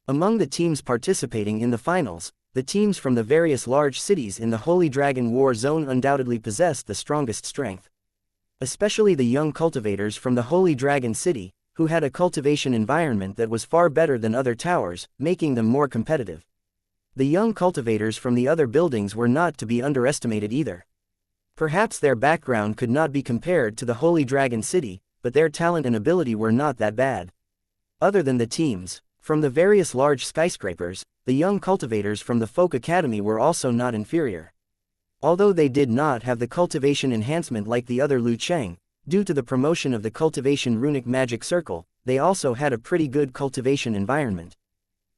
Among the teams participating in the finals, the teams from the various large cities in the Holy Dragon War Zone undoubtedly possessed the strongest strength. Especially the young cultivators from the Holy Dragon City, who had a cultivation environment that was far better than other towers, making them more competitive. The young cultivators from the other buildings were not to be underestimated either. Perhaps their background could not be compared to the Holy Dragon City, but their talent and ability were not that bad. Other than the teams from the various large skyscrapers, the young cultivators from the Folk Academy were also not inferior. Although they did not have the cultivation enhancement like the other Lu Cheng, due to the promotion of the cultivation runic magic circle, they also had a pretty good cultivation environment.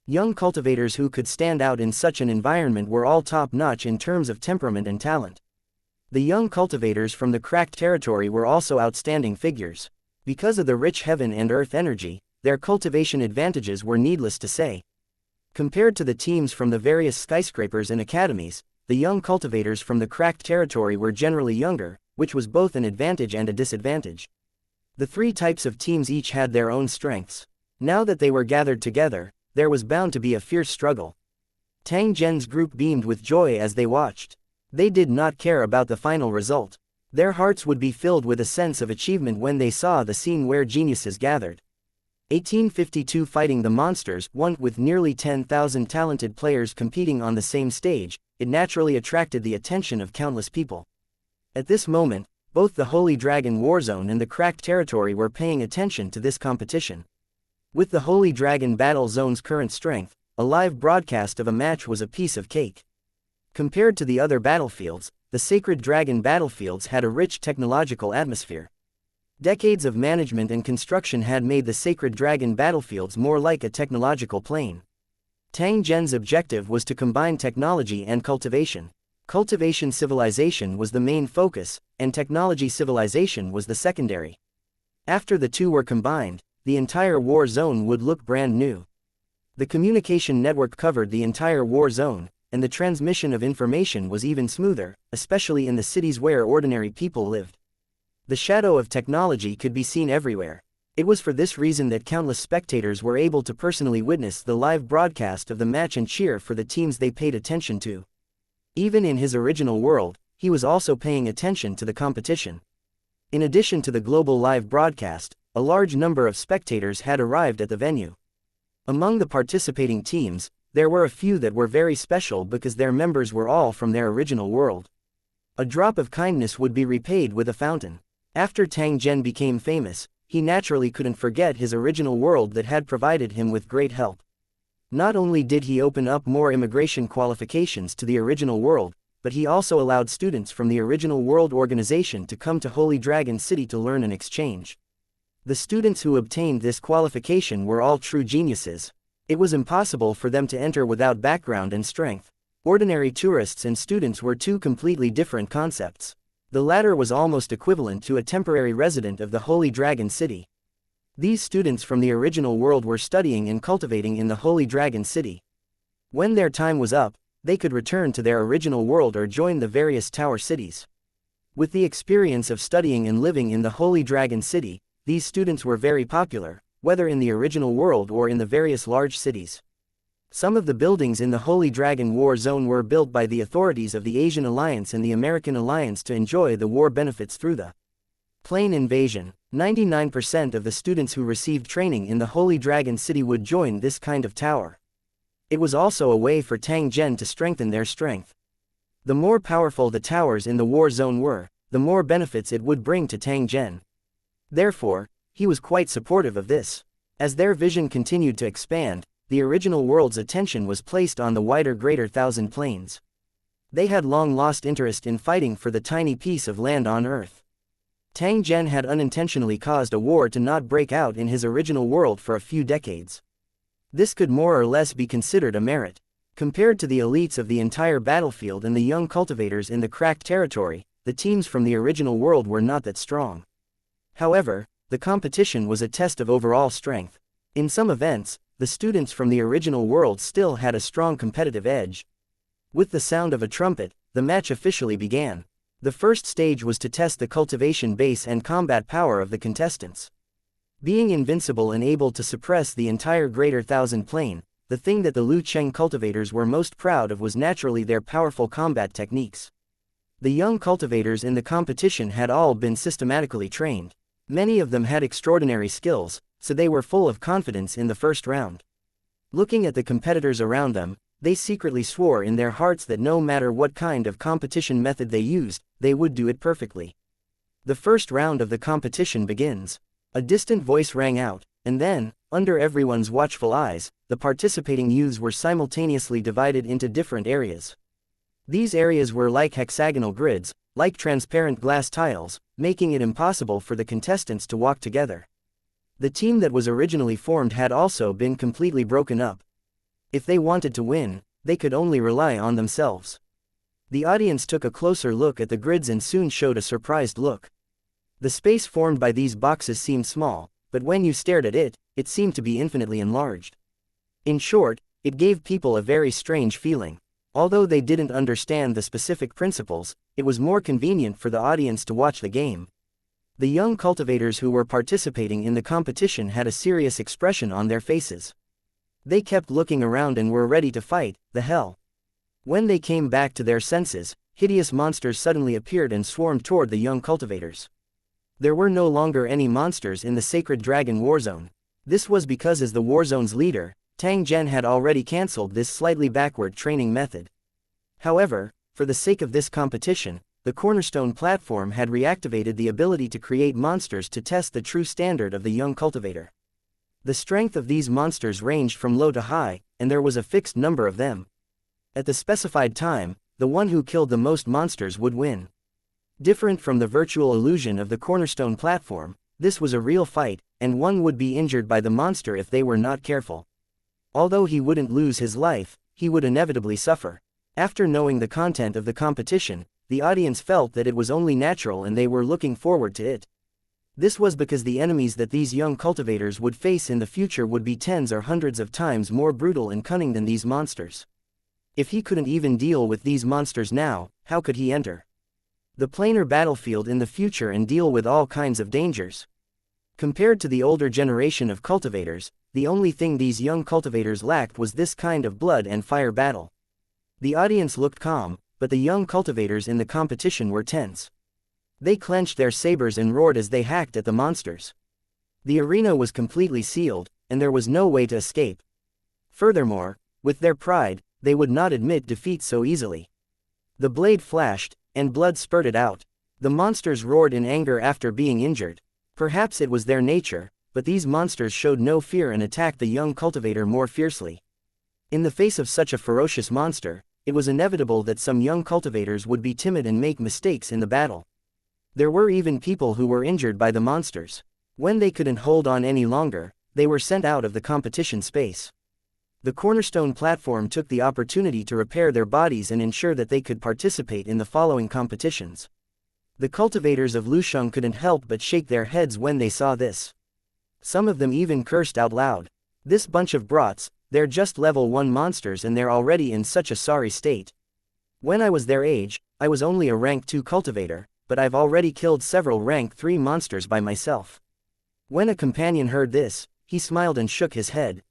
Young cultivators who could stand out in such an environment were all top-notch in terms of temperament and talent. The young cultivators from the cracked territory were also outstanding figures. Because of the rich heaven and earth energy, their cultivation advantages were needless to say. Compared to the teams from the various skyscrapers and academies, the young cultivators from the cracked territory were generally younger, which was both an advantage and a disadvantage. The three types of teams each had their own strengths. Now that they were gathered together, there was bound to be a fierce struggle. Tang Zhen's group beamed with joy as they watched. They did not care about the final result. Their hearts would be filled with a sense of achievement when they saw the scene where geniuses gathered. 1852 Fighting the Monsters, one with nearly 10,000 talented players competing on the same stage, it naturally attracted the attention of countless people. At this moment, both the Holy Dragon Warzone and the Cracked Territory were paying attention to this competition. With the Holy Dragon Battle Zone's current strength, a live broadcast of a match was a piece of cake. Compared to the other battlefields, the Sacred Dragon battlefields had a rich technological atmosphere. Decades of management and construction had made the Sacred Dragon battlefields more like a technological plane. Tang Zhen's objective was to combine technology and cultivation. Cultivation civilization was the main focus, and technology civilization was the secondary. After the two were combined, the entire war zone would look brand new. The communication network covered the entire war zone, and the transmission of information was even smoother, especially in the cities where ordinary people lived. The shadow of technology could be seen everywhere. It was for this reason that countless spectators were able to personally witness the live broadcast of the match and cheer for the teams they paid attention to. Even in his original world, he was also paying attention to the competition. In addition to the global live broadcast, a large number of spectators had arrived at the venue. Among the participating teams, there were a few that were very special because their members were all from their original world. A drop of kindness would be repaid with a fountain. After Tang Zhen became famous, he naturally couldn't forget his original world that had provided him with great help. Not only did he open up more immigration qualifications to the original world, but he also allowed students from the original world organization to come to Holy Dragon City to learn and exchange. The students who obtained this qualification were all true geniuses. It was impossible for them to enter without background and strength. Ordinary tourists and students were two completely different concepts. The latter was almost equivalent to a temporary resident of the Holy Dragon City. These students from the original world were studying and cultivating in the Holy Dragon City. When their time was up, they could return to their original world or join the various tower cities. With the experience of studying and living in the Holy Dragon City, these students were very popular, whether in the original world or in the various large cities. Some of the buildings in the Holy Dragon War Zone were built by the authorities of the Asian Alliance and the American Alliance to enjoy the war benefits through the plane invasion. 99% of the students who received training in the Holy Dragon City would join this kind of tower. It was also a way for Tang Zhen to strengthen their strength. The more powerful the towers in the war zone were, the more benefits it would bring to Tang Zhen. Therefore, he was quite supportive of this. As their vision continued to expand, the original world's attention was placed on the wider Greater Thousand Plains. They had long lost interest in fighting for the tiny piece of land on Earth. Tang Zhen had unintentionally caused a war to not break out in his original world for a few decades. This could more or less be considered a merit. Compared to the elites of the entire battlefield and the young cultivators in the cracked territory, the teams from the original world were not that strong. However, the competition was a test of overall strength. In some events, the students from the original world still had a strong competitive edge. With the sound of a trumpet, the match officially began. The first stage was to test the cultivation base and combat power of the contestants. Being invincible and able to suppress the entire Greater Thousand Plain, the thing that the Lu Cheng cultivators were most proud of was naturally their powerful combat techniques. The young cultivators in the competition had all been systematically trained. Many of them had extraordinary skills, so they were full of confidence in the first round. Looking at the competitors around them, they secretly swore in their hearts that no matter what kind of competition method they used, they would do it perfectly. The first round of the competition begins. A distant voice rang out, and then, under everyone's watchful eyes, the participating youths were simultaneously divided into different areas. These areas were like hexagonal grids, like transparent glass tiles, making it impossible for the contestants to walk together. The team that was originally formed had also been completely broken up. If they wanted to win, they could only rely on themselves. The audience took a closer look at the grids and soon showed a surprised look. The space formed by these boxes seemed small, but when you stared at it, it seemed to be infinitely enlarged. In short, it gave people a very strange feeling. Although they didn't understand the specific principles, it was more convenient for the audience to watch the game. The young cultivators who were participating in the competition had a serious expression on their faces. They kept looking around and were ready to fight, the hell. When they came back to their senses, hideous monsters suddenly appeared and swarmed toward the young cultivators. There were no longer any monsters in the Sacred Dragon Warzone. This was because as the Warzone's leader, Tang Zhen had already cancelled this slightly backward training method. However, for the sake of this competition, the Cornerstone platform had reactivated the ability to create monsters to test the true standard of the young cultivator. The strength of these monsters ranged from low to high, and there was a fixed number of them. At the specified time, the one who killed the most monsters would win. Different from the virtual illusion of the Cornerstone platform, this was a real fight, and one would be injured by the monster if they were not careful. Although he wouldn't lose his life, he would inevitably suffer. After knowing the content of the competition, the audience felt that it was only natural and they were looking forward to it. This was because the enemies that these young cultivators would face in the future would be tens or hundreds of times more brutal and cunning than these monsters. If he couldn't even deal with these monsters now, how could he enter the planar battlefield in the future and deal with all kinds of dangers? Compared to the older generation of cultivators, the only thing these young cultivators lacked was this kind of blood and fire battle. The audience looked calm, but the young cultivators in the competition were tense. They clenched their sabers and roared as they hacked at the monsters. The arena was completely sealed, and there was no way to escape. Furthermore, with their pride, they would not admit defeat so easily. The blade flashed, and blood spurted out. The monsters roared in anger after being injured. Perhaps it was their nature, but these monsters showed no fear and attacked the young cultivator more fiercely. In the face of such a ferocious monster, it was inevitable that some young cultivators would be timid and make mistakes in the battle. There were even people who were injured by the monsters. When they couldn't hold on any longer, they were sent out of the competition space. The cornerstone platform took the opportunity to repair their bodies and ensure that they could participate in the following competitions. The cultivators of Lusheng couldn't help but shake their heads when they saw this. Some of them even cursed out loud. This bunch of brats, they're just level 1 monsters and they're already in such a sorry state. When I was their age, I was only a rank 2 cultivator, but I've already killed several rank 3 monsters by myself. When a companion heard this, he smiled and shook his head.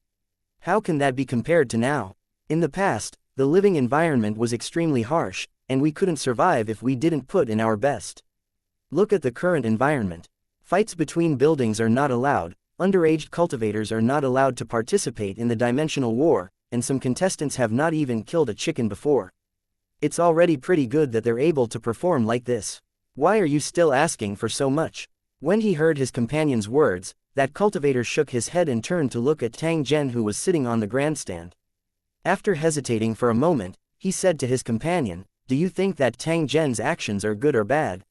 How can that be compared to now? In the past, the living environment was extremely harsh, and we couldn't survive if we didn't put in our best. Look at the current environment. Fights between buildings are not allowed, underage cultivators are not allowed to participate in the dimensional war, and some contestants have not even killed a chicken before. It's already pretty good that they're able to perform like this. Why are you still asking for so much? When he heard his companion's words, that cultivator shook his head and turned to look at Tang Zhen, who was sitting on the grandstand. After hesitating for a moment, he said to his companion, "Do you think that Tang Zhen's actions are good or bad?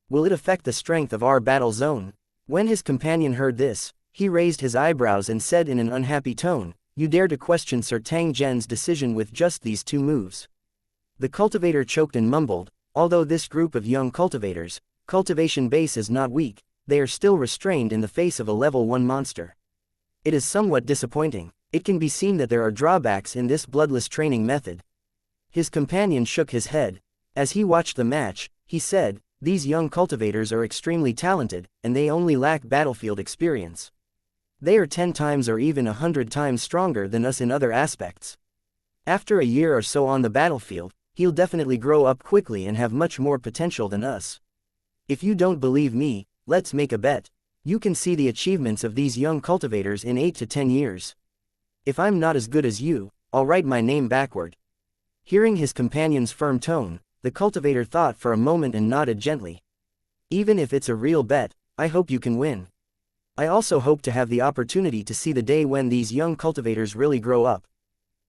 Will it affect the strength of our battle zone?" When his companion heard this, he raised his eyebrows and said in an unhappy tone, "You dare to question Sir Tang Zhen's decision with just these 2 moves?" The cultivator choked and mumbled, "Although this group of young cultivators, cultivation base is not weak, they are still restrained in the face of a level 1 monster. It is somewhat disappointing. It can be seen that there are drawbacks in this bloodless training method." His companion shook his head. As he watched the match, he said, "These young cultivators are extremely talented, and they only lack battlefield experience. They are 10 times or even 100 times stronger than us in other aspects. After a year or so on the battlefield, he'll definitely grow up quickly and have much more potential than us. If you don't believe me, let's make a bet. You can see the achievements of these young cultivators in 8 to 10 years. If I'm not as good as you, I'll write my name backward." Hearing his companion's firm tone, the cultivator thought for a moment and nodded gently. "Even if it's a real bet, I hope you can win. I also hope to have the opportunity to see the day when these young cultivators really grow up."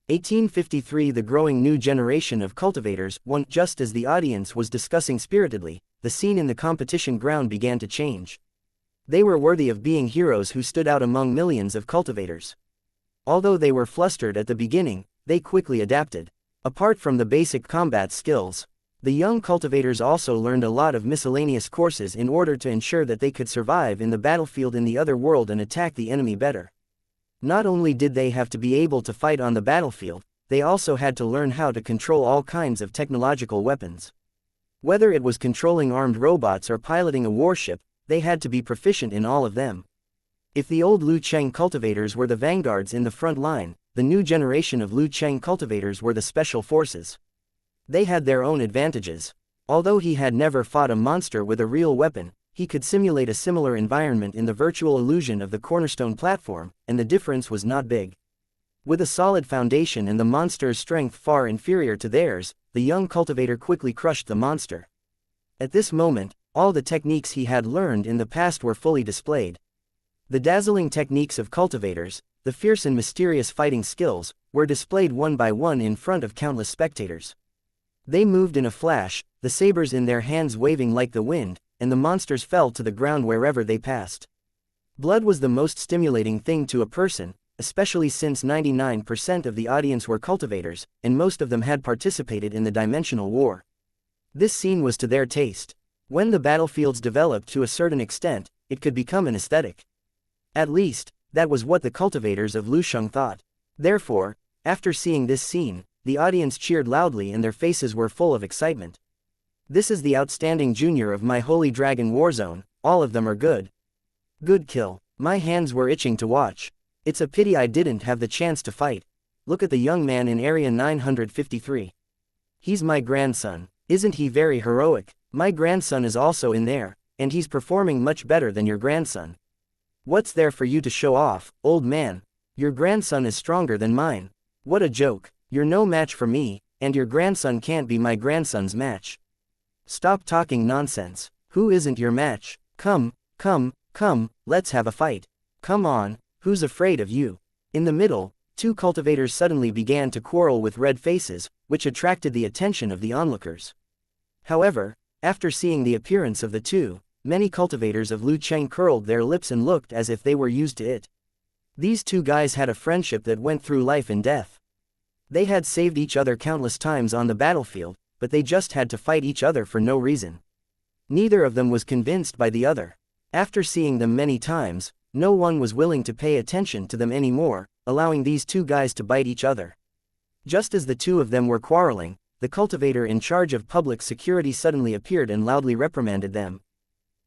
1853. The growing new generation of cultivators won. Just as the audience was discussing spiritedly, the scene in the competition ground began to change. They were worthy of being heroes who stood out among millions of cultivators. Although they were flustered at the beginning, they quickly adapted. Apart from the basic combat skills, the young cultivators also learned a lot of miscellaneous courses in order to ensure that they could survive in the battlefield in the other world and attack the enemy better. Not only did they have to be able to fight on the battlefield, they also had to learn how to control all kinds of technological weapons. Whether it was controlling armed robots or piloting a warship, they had to be proficient in all of them. If the old Lu Cheng cultivators were the vanguards in the front line, the new generation of Lu Cheng cultivators were the special forces. They had their own advantages. Although he had never fought a monster with a real weapon, he could simulate a similar environment in the virtual illusion of the cornerstone platform, and the difference was not big. With a solid foundation and the monster's strength far inferior to theirs, the young cultivator quickly crushed the monster. At this moment, all the techniques he had learned in the past were fully displayed. The dazzling techniques of cultivators, the fierce and mysterious fighting skills, were displayed one by one in front of countless spectators. They moved in a flash, the sabers in their hands waving like the wind, and the monsters fell to the ground wherever they passed. Blood was the most stimulating thing to a person, especially since 99% of the audience were cultivators, and most of them had participated in the dimensional war. This scene was to their taste. When the battlefields developed to a certain extent, it could become an aesthetic. At least, that was what the cultivators of Lusheng thought. Therefore, after seeing this scene, the audience cheered loudly and their faces were full of excitement. This is the outstanding junior of my Holy Dragon Warzone, all of them are good. Good kill. My hands were itching to watch. It's a pity I didn't have the chance to fight. Look at the young man in area 953. He's my grandson. Isn't he very heroic? My grandson is also in there, and he's performing much better than your grandson. What's there for you to show off, old man? Your grandson is stronger than mine. What a joke. You're no match for me, and your grandson can't be my grandson's match. Stop talking nonsense. Who isn't your match? Come, let's have a fight. Come on, who's afraid of you? In the middle, two cultivators suddenly began to quarrel with red faces, which attracted the attention of the onlookers. However, after seeing the appearance of the two, many cultivators of Lu Cheng curled their lips and looked as if they were used to it. These two guys had a friendship that went through life and death. They had saved each other countless times on the battlefield, but they just had to fight each other for no reason. Neither of them was convinced by the other. After seeing them many times, no one was willing to pay attention to them anymore, allowing these two guys to bite each other. Just as the two of them were quarreling, the cultivator in charge of public security suddenly appeared and loudly reprimanded them.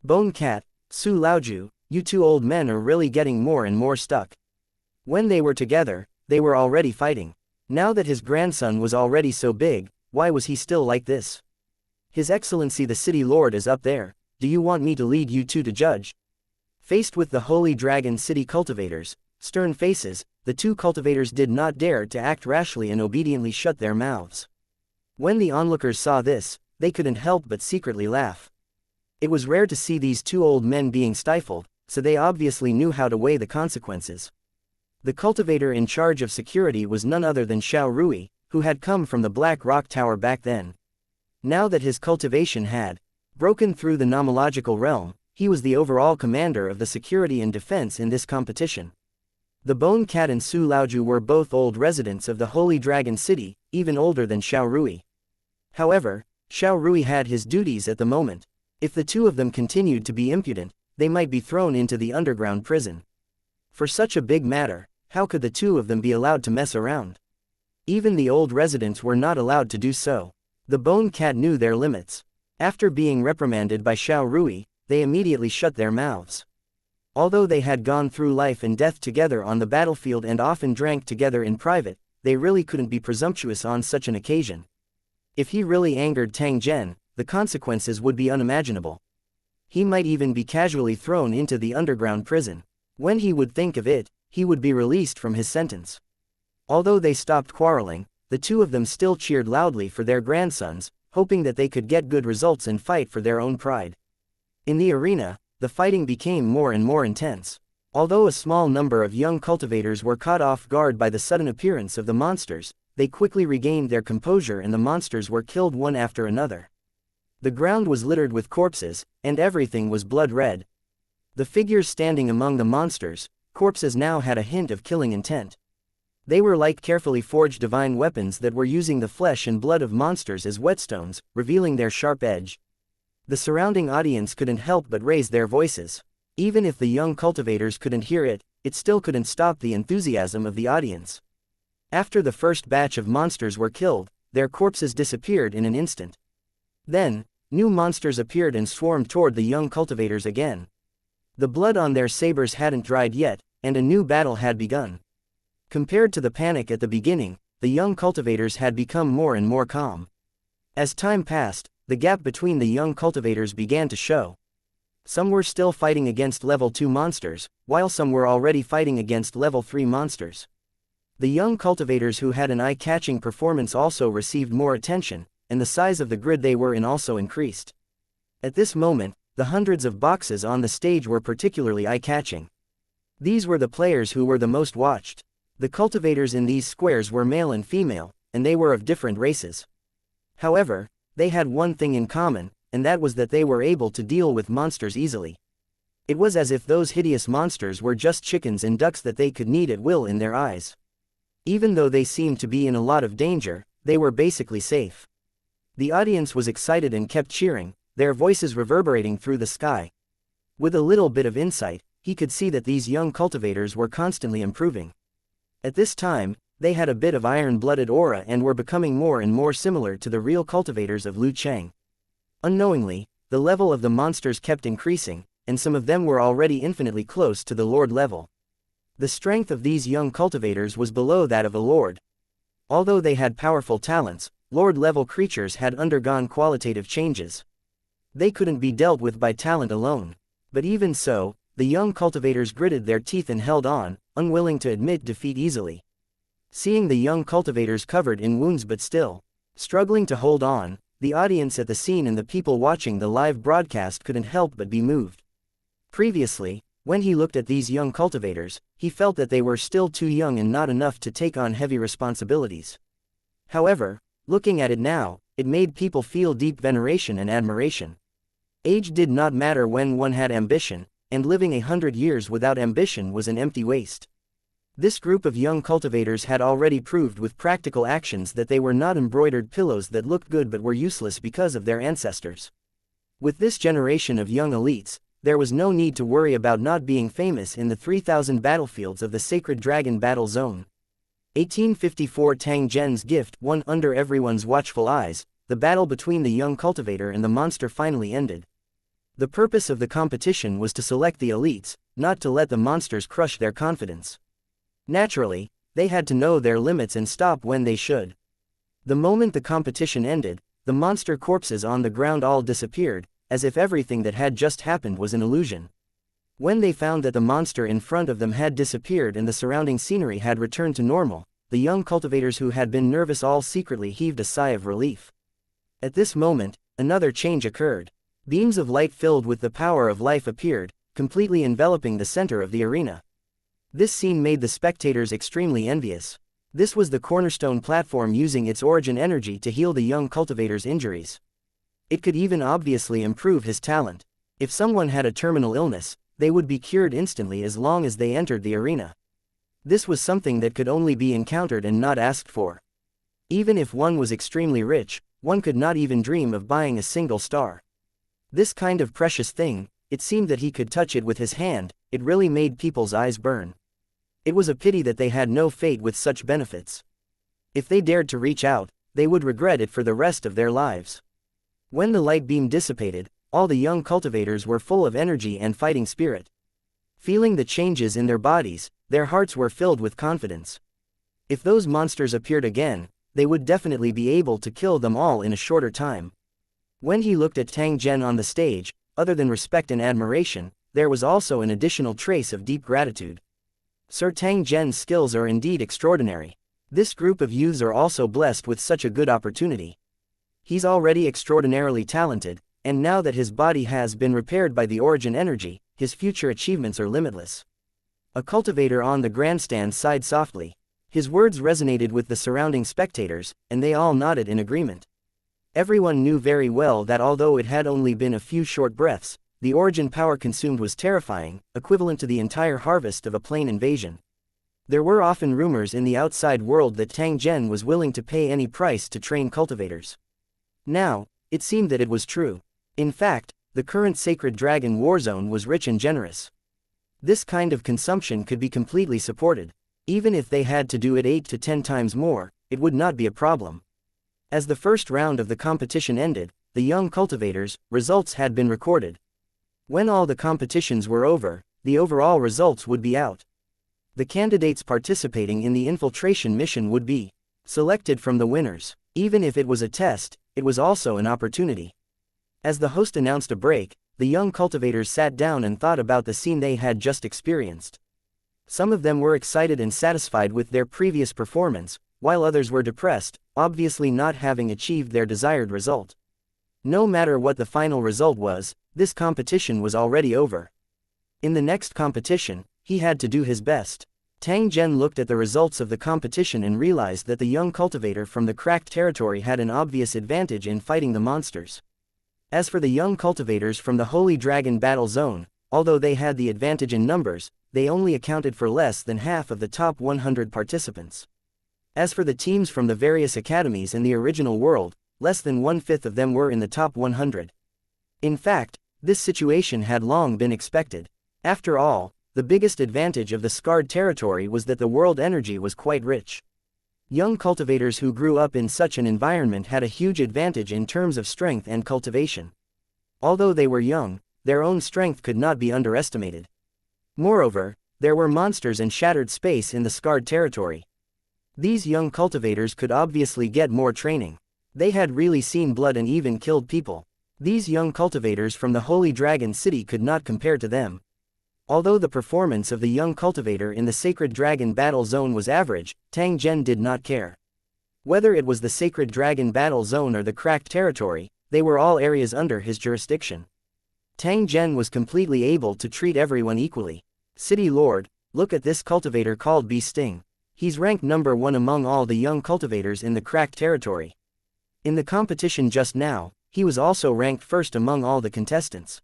Bone Cat, Su Laoju, you two old men are really getting more and more stuck. When they were together, they were already fighting. Now that his grandson was already so big, why was he still like this? His Excellency the City Lord is up there. Do you want me to lead you two to judge? Faced with the Holy Dragon City cultivators, stern faces, the two cultivators did not dare to act rashly and obediently shut their mouths. When the onlookers saw this, they couldn't help but secretly laugh. It was rare to see these two old men being stifled, so they obviously knew how to weigh the consequences. The cultivator in charge of security was none other than Xiao Rui, who had come from the Black Rock Tower back then. Now that his cultivation had broken through the nomological realm, he was the overall commander of the security and defense in this competition. The Bone Cat and Su Laoju were both old residents of the Holy Dragon City, even older than Xiao Rui. However, Xiao Rui had his duties at the moment. If the two of them continued to be impudent, they might be thrown into the underground prison. For such a big matter, how could the two of them be allowed to mess around? Even the old residents were not allowed to do so. The Bone Cat knew their limits. After being reprimanded by Xiao Rui, they immediately shut their mouths. Although they had gone through life and death together on the battlefield and often drank together in private, they really couldn't be presumptuous on such an occasion. If he really angered Tang Zhen, the consequences would be unimaginable. He might even be casually thrown into the underground prison. When he would think of it, he would be released from his sentence. Although they stopped quarreling, the two of them still cheered loudly for their grandsons, hoping that they could get good results and fight for their own pride. In the arena, the fighting became more and more intense. Although a small number of young cultivators were caught off guard by the sudden appearance of the monsters, they quickly regained their composure and the monsters were killed one after another. The ground was littered with corpses, and everything was blood red. The figures standing among the monsters, corpses now had a hint of killing intent. They were like carefully forged divine weapons that were using the flesh and blood of monsters as whetstones, revealing their sharp edge. The surrounding audience couldn't help but raise their voices. Even if the young cultivators couldn't hear it, it still couldn't stop the enthusiasm of the audience. After the first batch of monsters were killed, their corpses disappeared in an instant. Then, new monsters appeared and swarmed toward the young cultivators again. The blood on their sabers hadn't dried yet, and a new battle had begun. Compared to the panic at the beginning, the young cultivators had become more and more calm. As time passed, the gap between the young cultivators began to show. Some were still fighting against level 2 monsters, while some were already fighting against level 3 monsters. The young cultivators who had an eye-catching performance also received more attention, and the size of the grid they were in also increased. At this moment, the hundreds of boxes on the stage were particularly eye-catching. These were the players who were the most watched. The cultivators in these squares were male and female, and they were of different races. However, they had one thing in common, and that was that they were able to deal with monsters easily. It was as if those hideous monsters were just chickens and ducks that they could knead at will in their eyes. Even though they seemed to be in a lot of danger, they were basically safe. The audience was excited and kept cheering, their voices reverberating through the sky. With a little bit of insight, he could see that these young cultivators were constantly improving. At this time, They had a bit of iron-blooded aura and were becoming more and more similar to the real cultivators of Lu Cheng. Unknowingly, the level of the monsters kept increasing, and some of them were already infinitely close to the Lord level. The strength of these young cultivators was below that of a Lord. Although they had powerful talents, Lord-level creatures had undergone qualitative changes. They couldn't be dealt with by talent alone. But even so, the young cultivators gritted their teeth and held on, unwilling to admit defeat easily. Seeing the young cultivators covered in wounds but still struggling to hold on, the audience at the scene and the people watching the live broadcast couldn't help but be moved. Previously, when he looked at these young cultivators, he felt that they were still too young and not enough to take on heavy responsibilities. However, looking at it now, it made people feel deep veneration and admiration. Age did not matter when one had ambition, and living 100 years without ambition was an empty waste. This group of young cultivators had already proved with practical actions that they were not embroidered pillows that looked good but were useless because of their ancestors. With this generation of young elites, there was no need to worry about not being famous in the 3,000 battlefields of the Sacred Dragon Battle Zone. 1854 Tang Zhen's gift won under everyone's watchful eyes. The battle between the young cultivator and the monster finally ended. The purpose of the competition was to select the elites, not to let the monsters crush their confidence. Naturally, they had to know their limits and stop when they should. The moment the competition ended, the monster corpses on the ground all disappeared, as if everything that had just happened was an illusion. When they found that the monster in front of them had disappeared and the surrounding scenery had returned to normal, the young cultivators who had been nervous all secretly heaved a sigh of relief. At this moment, another change occurred. Beams of light filled with the power of life appeared, completely enveloping the center of the arena. This scene made the spectators extremely envious. This was the cornerstone platform using its origin energy to heal the young cultivator's injuries. It could even obviously improve his talent. If someone had a terminal illness, they would be cured instantly as long as they entered the arena. This was something that could only be encountered and not asked for. Even if one was extremely rich, one could not even dream of buying a single star. This kind of precious thing, it seemed that he could touch it with his hand. It really made people's eyes burn. It was a pity that they had no fate with such benefits. If they dared to reach out, they would regret it for the rest of their lives. When the light beam dissipated, all the young cultivators were full of energy and fighting spirit. Feeling the changes in their bodies, their hearts were filled with confidence. If those monsters appeared again, they would definitely be able to kill them all in a shorter time. When he looked at Tang Zhen on the stage, other than respect and admiration, there was also an additional trace of deep gratitude. Sir Tang Zhen's skills are indeed extraordinary. This group of youths are also blessed with such a good opportunity. He's already extraordinarily talented, and now that his body has been repaired by the origin energy, his future achievements are limitless. A cultivator on the grandstand sighed softly. His words resonated with the surrounding spectators, and they all nodded in agreement. Everyone knew very well that although it had only been a few short breaths, the origin power consumed was terrifying, equivalent to the entire harvest of a plane invasion. There were often rumors in the outside world that Tang Zhen was willing to pay any price to train cultivators. Now, it seemed that it was true. In fact, the current Sacred Dragon War Zone was rich and generous. This kind of consumption could be completely supported. Even if they had to do it 8 to 10 times more, it would not be a problem. As the first round of the competition ended, the young cultivators' results had been recorded. When all the competitions were over, the overall results would be out. The candidates participating in the infiltration mission would be selected from the winners. Even if it was a test, it was also an opportunity. As the host announced a break, the young cultivators sat down and thought about the scene they had just experienced. Some of them were excited and satisfied with their previous performance, while others were depressed, obviously not having achieved their desired result. No matter what the final result was, this competition was already over. In the next competition, he had to do his best. Tang Zhen looked at the results of the competition and realized that the young cultivator from the cracked territory had an obvious advantage in fighting the monsters. As for the young cultivators from the Holy Dragon Battle Zone, although they had the advantage in numbers, they only accounted for less than half of the top 100 participants. As for the teams from the various academies in the original world, less than 1/5 of them were in the top 100. In fact, this situation had long been expected. After all, the biggest advantage of the scarred territory was that the world energy was quite rich. Young cultivators who grew up in such an environment had a huge advantage in terms of strength and cultivation. Although they were young, their own strength could not be underestimated. Moreover, there were monsters and shattered space in the scarred territory. These young cultivators could obviously get more training. They had really seen blood and even killed people. These young cultivators from the Holy Dragon City could not compare to them. Although the performance of the young cultivator in the Sacred Dragon Battle Zone was average, Tang Zhen did not care. Whether it was the Sacred Dragon Battle Zone or the cracked territory, they were all areas under his jurisdiction. Tang Zhen was completely able to treat everyone equally. City Lord, look at this cultivator called Bee Sting. He's ranked number 1 among all the young cultivators in the cracked territory. In the competition just now, he was also ranked first among all the contestants.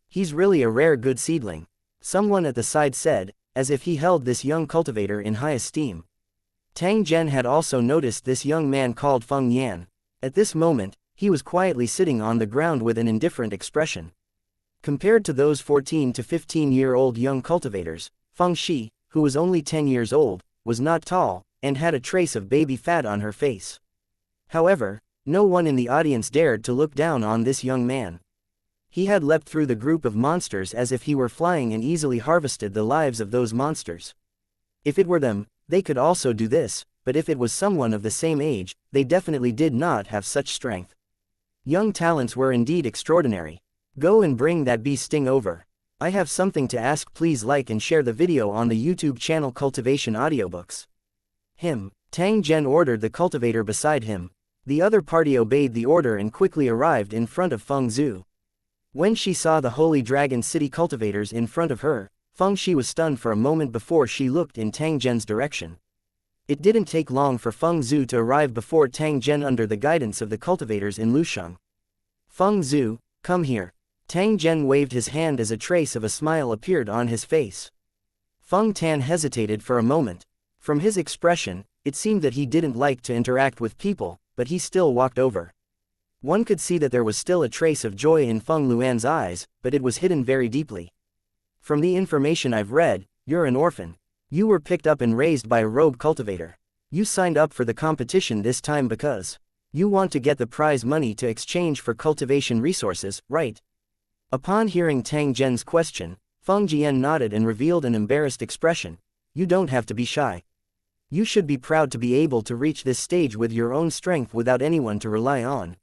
He's really a rare good seedling. Someone at the side said, as if he held this young cultivator in high esteem. Tang Zhen had also noticed this young man called Feng Yan. At this moment, he was quietly sitting on the ground with an indifferent expression. Compared to those 14 to 15-year-old young cultivators, Feng Shi, who was only 10 years old, was not tall, and had a trace of baby fat on her face. However, no one in the audience dared to look down on this young man. He had leapt through the group of monsters as if he were flying and easily harvested the lives of those monsters. If it were them, they could also do this, but if it was someone of the same age, they definitely did not have such strength. Young talents were indeed extraordinary. Go and bring that Bee Sting over. I have something to ask. Please like and share the video on the YouTube channel Cultivation Audiobooks. Tang Zhen ordered the cultivator beside him. The other party obeyed the order and quickly arrived in front of Feng Zhu. When she saw the Holy Dragon City cultivators in front of her, Feng Shi was stunned for a moment before she looked in Tang Zhen's direction. It didn't take long for Feng Zhu to arrive before Tang Zhen under the guidance of the cultivators in Lusheng. Feng Zhu, come here. Tang Zhen waved his hand as a trace of a smile appeared on his face. Feng Tan hesitated for a moment. From his expression, it seemed that he didn't like to interact with people, but he still walked over. One could see that there was still a trace of joy in Feng Luan's eyes, but it was hidden very deeply. From the information I've read, you're an orphan. You were picked up and raised by a rogue cultivator. You signed up for the competition this time because you want to get the prize money to exchange for cultivation resources, right? Upon hearing Tang Zhen's question, Feng Jian nodded and revealed an embarrassed expression. You don't have to be shy. You should be proud to be able to reach this stage with your own strength without anyone to rely on.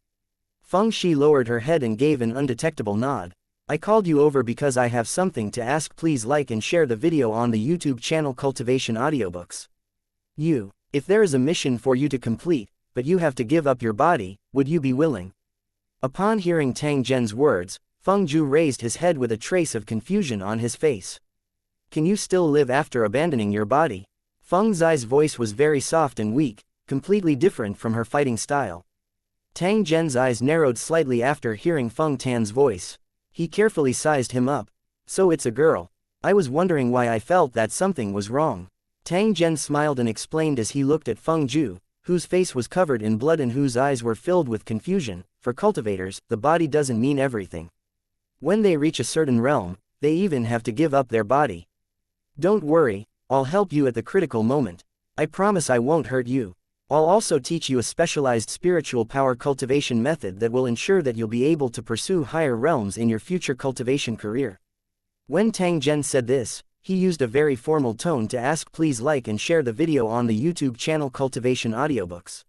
Feng Shi lowered her head and gave an undetectable nod. I called you over because I have something to ask. Please like and share the video on the YouTube channel Cultivation Audiobooks. If there is a mission for you to complete, but you have to give up your body, would you be willing? Upon hearing Tang Zhen's words, Feng Zhu raised his head with a trace of confusion on his face. Can you still live after abandoning your body? Feng Zai's voice was very soft and weak, completely different from her fighting style. Tang Zhen's eyes narrowed slightly after hearing Feng Tan's voice. He carefully sized him up. So it's a girl. I was wondering why I felt that something was wrong. Tang Zhen smiled and explained as he looked at Feng Zhu, whose face was covered in blood and whose eyes were filled with confusion. For cultivators, the body doesn't mean everything. When they reach a certain realm, they even have to give up their body. Don't worry, I'll help you at the critical moment. I promise I won't hurt you. I'll also teach you a specialized spiritual power cultivation method that will ensure that you'll be able to pursue higher realms in your future cultivation career. When Tang Zhen said this, he used a very formal tone to ask. Please like and share the video on the YouTube channel Cultivation Audiobooks.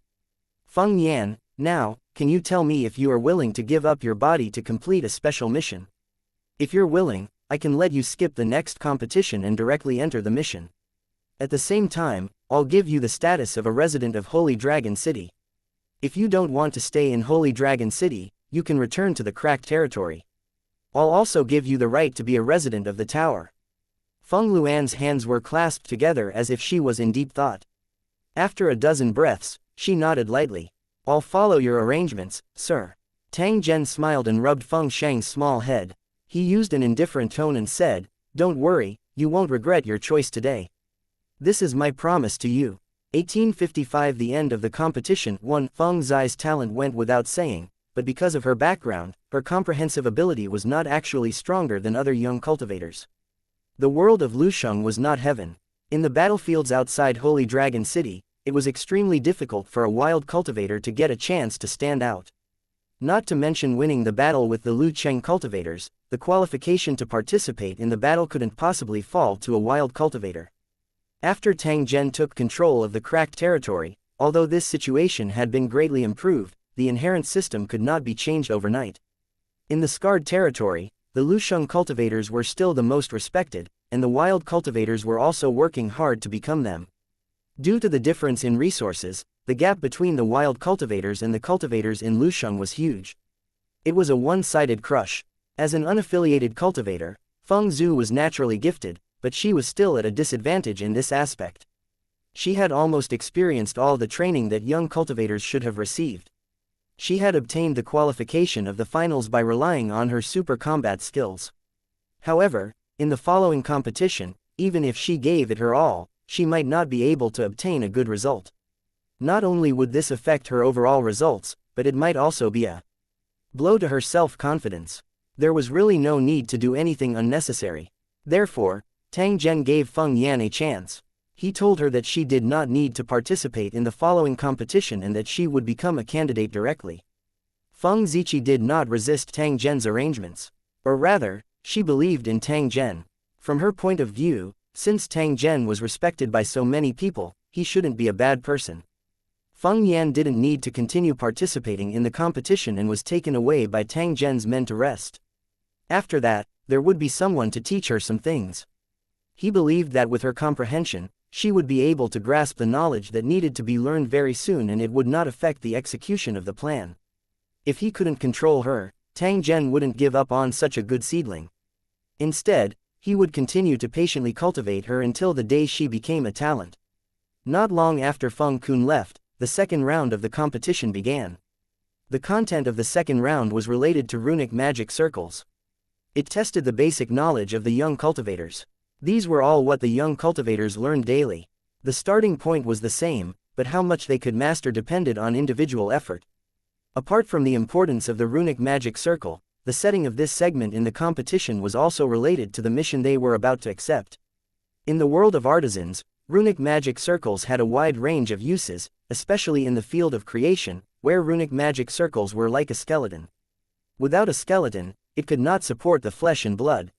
Feng Yan, now, can you tell me if you are willing to give up your body to complete a special mission? If you're willing, I can let you skip the next competition and directly enter the mission. At the same time, I'll give you the status of a resident of Holy Dragon City. If you don't want to stay in Holy Dragon City, you can return to the cracked territory. I'll also give you the right to be a resident of the tower. Feng Luan's hands were clasped together as if she was in deep thought. After a dozen breaths, she nodded lightly. I'll follow your arrangements, sir. Tang Zhen smiled and rubbed Feng Shang's small head. He used an indifferent tone and said, don't worry, you won't regret your choice today. This is my promise to you. 1855. The end of the competition. Feng Zai's talent went without saying, but because of her background, her comprehensive ability was not actually stronger than other young cultivators. The world of Lusheng was not heaven. In the battlefields outside Holy Dragon City, it was extremely difficult for a wild cultivator to get a chance to stand out. Not to mention winning the battle with the Lu Cheng cultivators, the qualification to participate in the battle couldn't possibly fall to a wild cultivator. After Tang Zhen took control of the cracked territory, although this situation had been greatly improved, the inherent system could not be changed overnight. In the scarred territory, the Lusheng cultivators were still the most respected, and the wild cultivators were also working hard to become them. Due to the difference in resources, the gap between the wild cultivators and the cultivators in Lusheng was huge. It was a one-sided crush. As an unaffiliated cultivator, Feng Zhu was naturally gifted, but she was still at a disadvantage in this aspect. She had almost experienced all the training that young cultivators should have received. She had obtained the qualification of the finals by relying on her super combat skills. However, in the following competition, even if she gave it her all, she might not be able to obtain a good result. Not only would this affect her overall results, but it might also be a blow to her self-confidence. There was really no need to do anything unnecessary. Therefore, Tang Zhen gave Feng Yan a chance. He told her that she did not need to participate in the following competition and that she would become a candidate directly. Feng Ziqi did not resist Tang Zhen's arrangements. Or rather, she believed in Tang Zhen. From her point of view, since Tang Zhen was respected by so many people, he shouldn't be a bad person. Feng Yan didn't need to continue participating in the competition and was taken away by Tang Zhen's men to rest. After that, there would be someone to teach her some things. He believed that with her comprehension, she would be able to grasp the knowledge that needed to be learned very soon and it would not affect the execution of the plan. If he couldn't control her, Tang Zhen wouldn't give up on such a good seedling. Instead, he would continue to patiently cultivate her until the day she became a talent. Not long after Feng Kun left, the second round of the competition began. The content of the second round was related to runic magic circles. It tested the basic knowledge of the young cultivators. These were all what the young cultivators learned daily. The starting point was the same, but how much they could master depended on individual effort. Apart from the importance of the runic magic circle, the setting of this segment in the competition was also related to the mission they were about to accept. In the world of artisans, runic magic circles had a wide range of uses, especially in the field of creation, where runic magic circles were like a skeleton. Without a skeleton, it could not support the flesh and blood.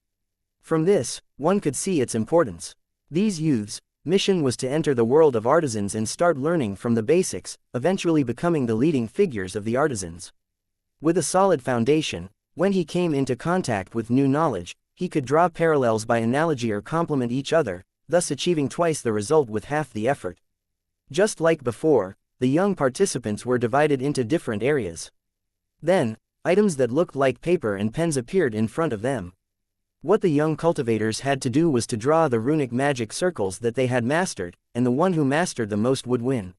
From this, one could see its importance. These youths' mission was to enter the world of artisans and start learning from the basics, eventually becoming the leading figures of the artisans. With a solid foundation, when he came into contact with new knowledge, he could draw parallels by analogy or complement each other, thus achieving twice the result with half the effort. Just like before, the young participants were divided into different areas. Then, items that looked like paper and pens appeared in front of them. What the young cultivators had to do was to draw the runic magic circles that they had mastered, and the one who mastered the most would win.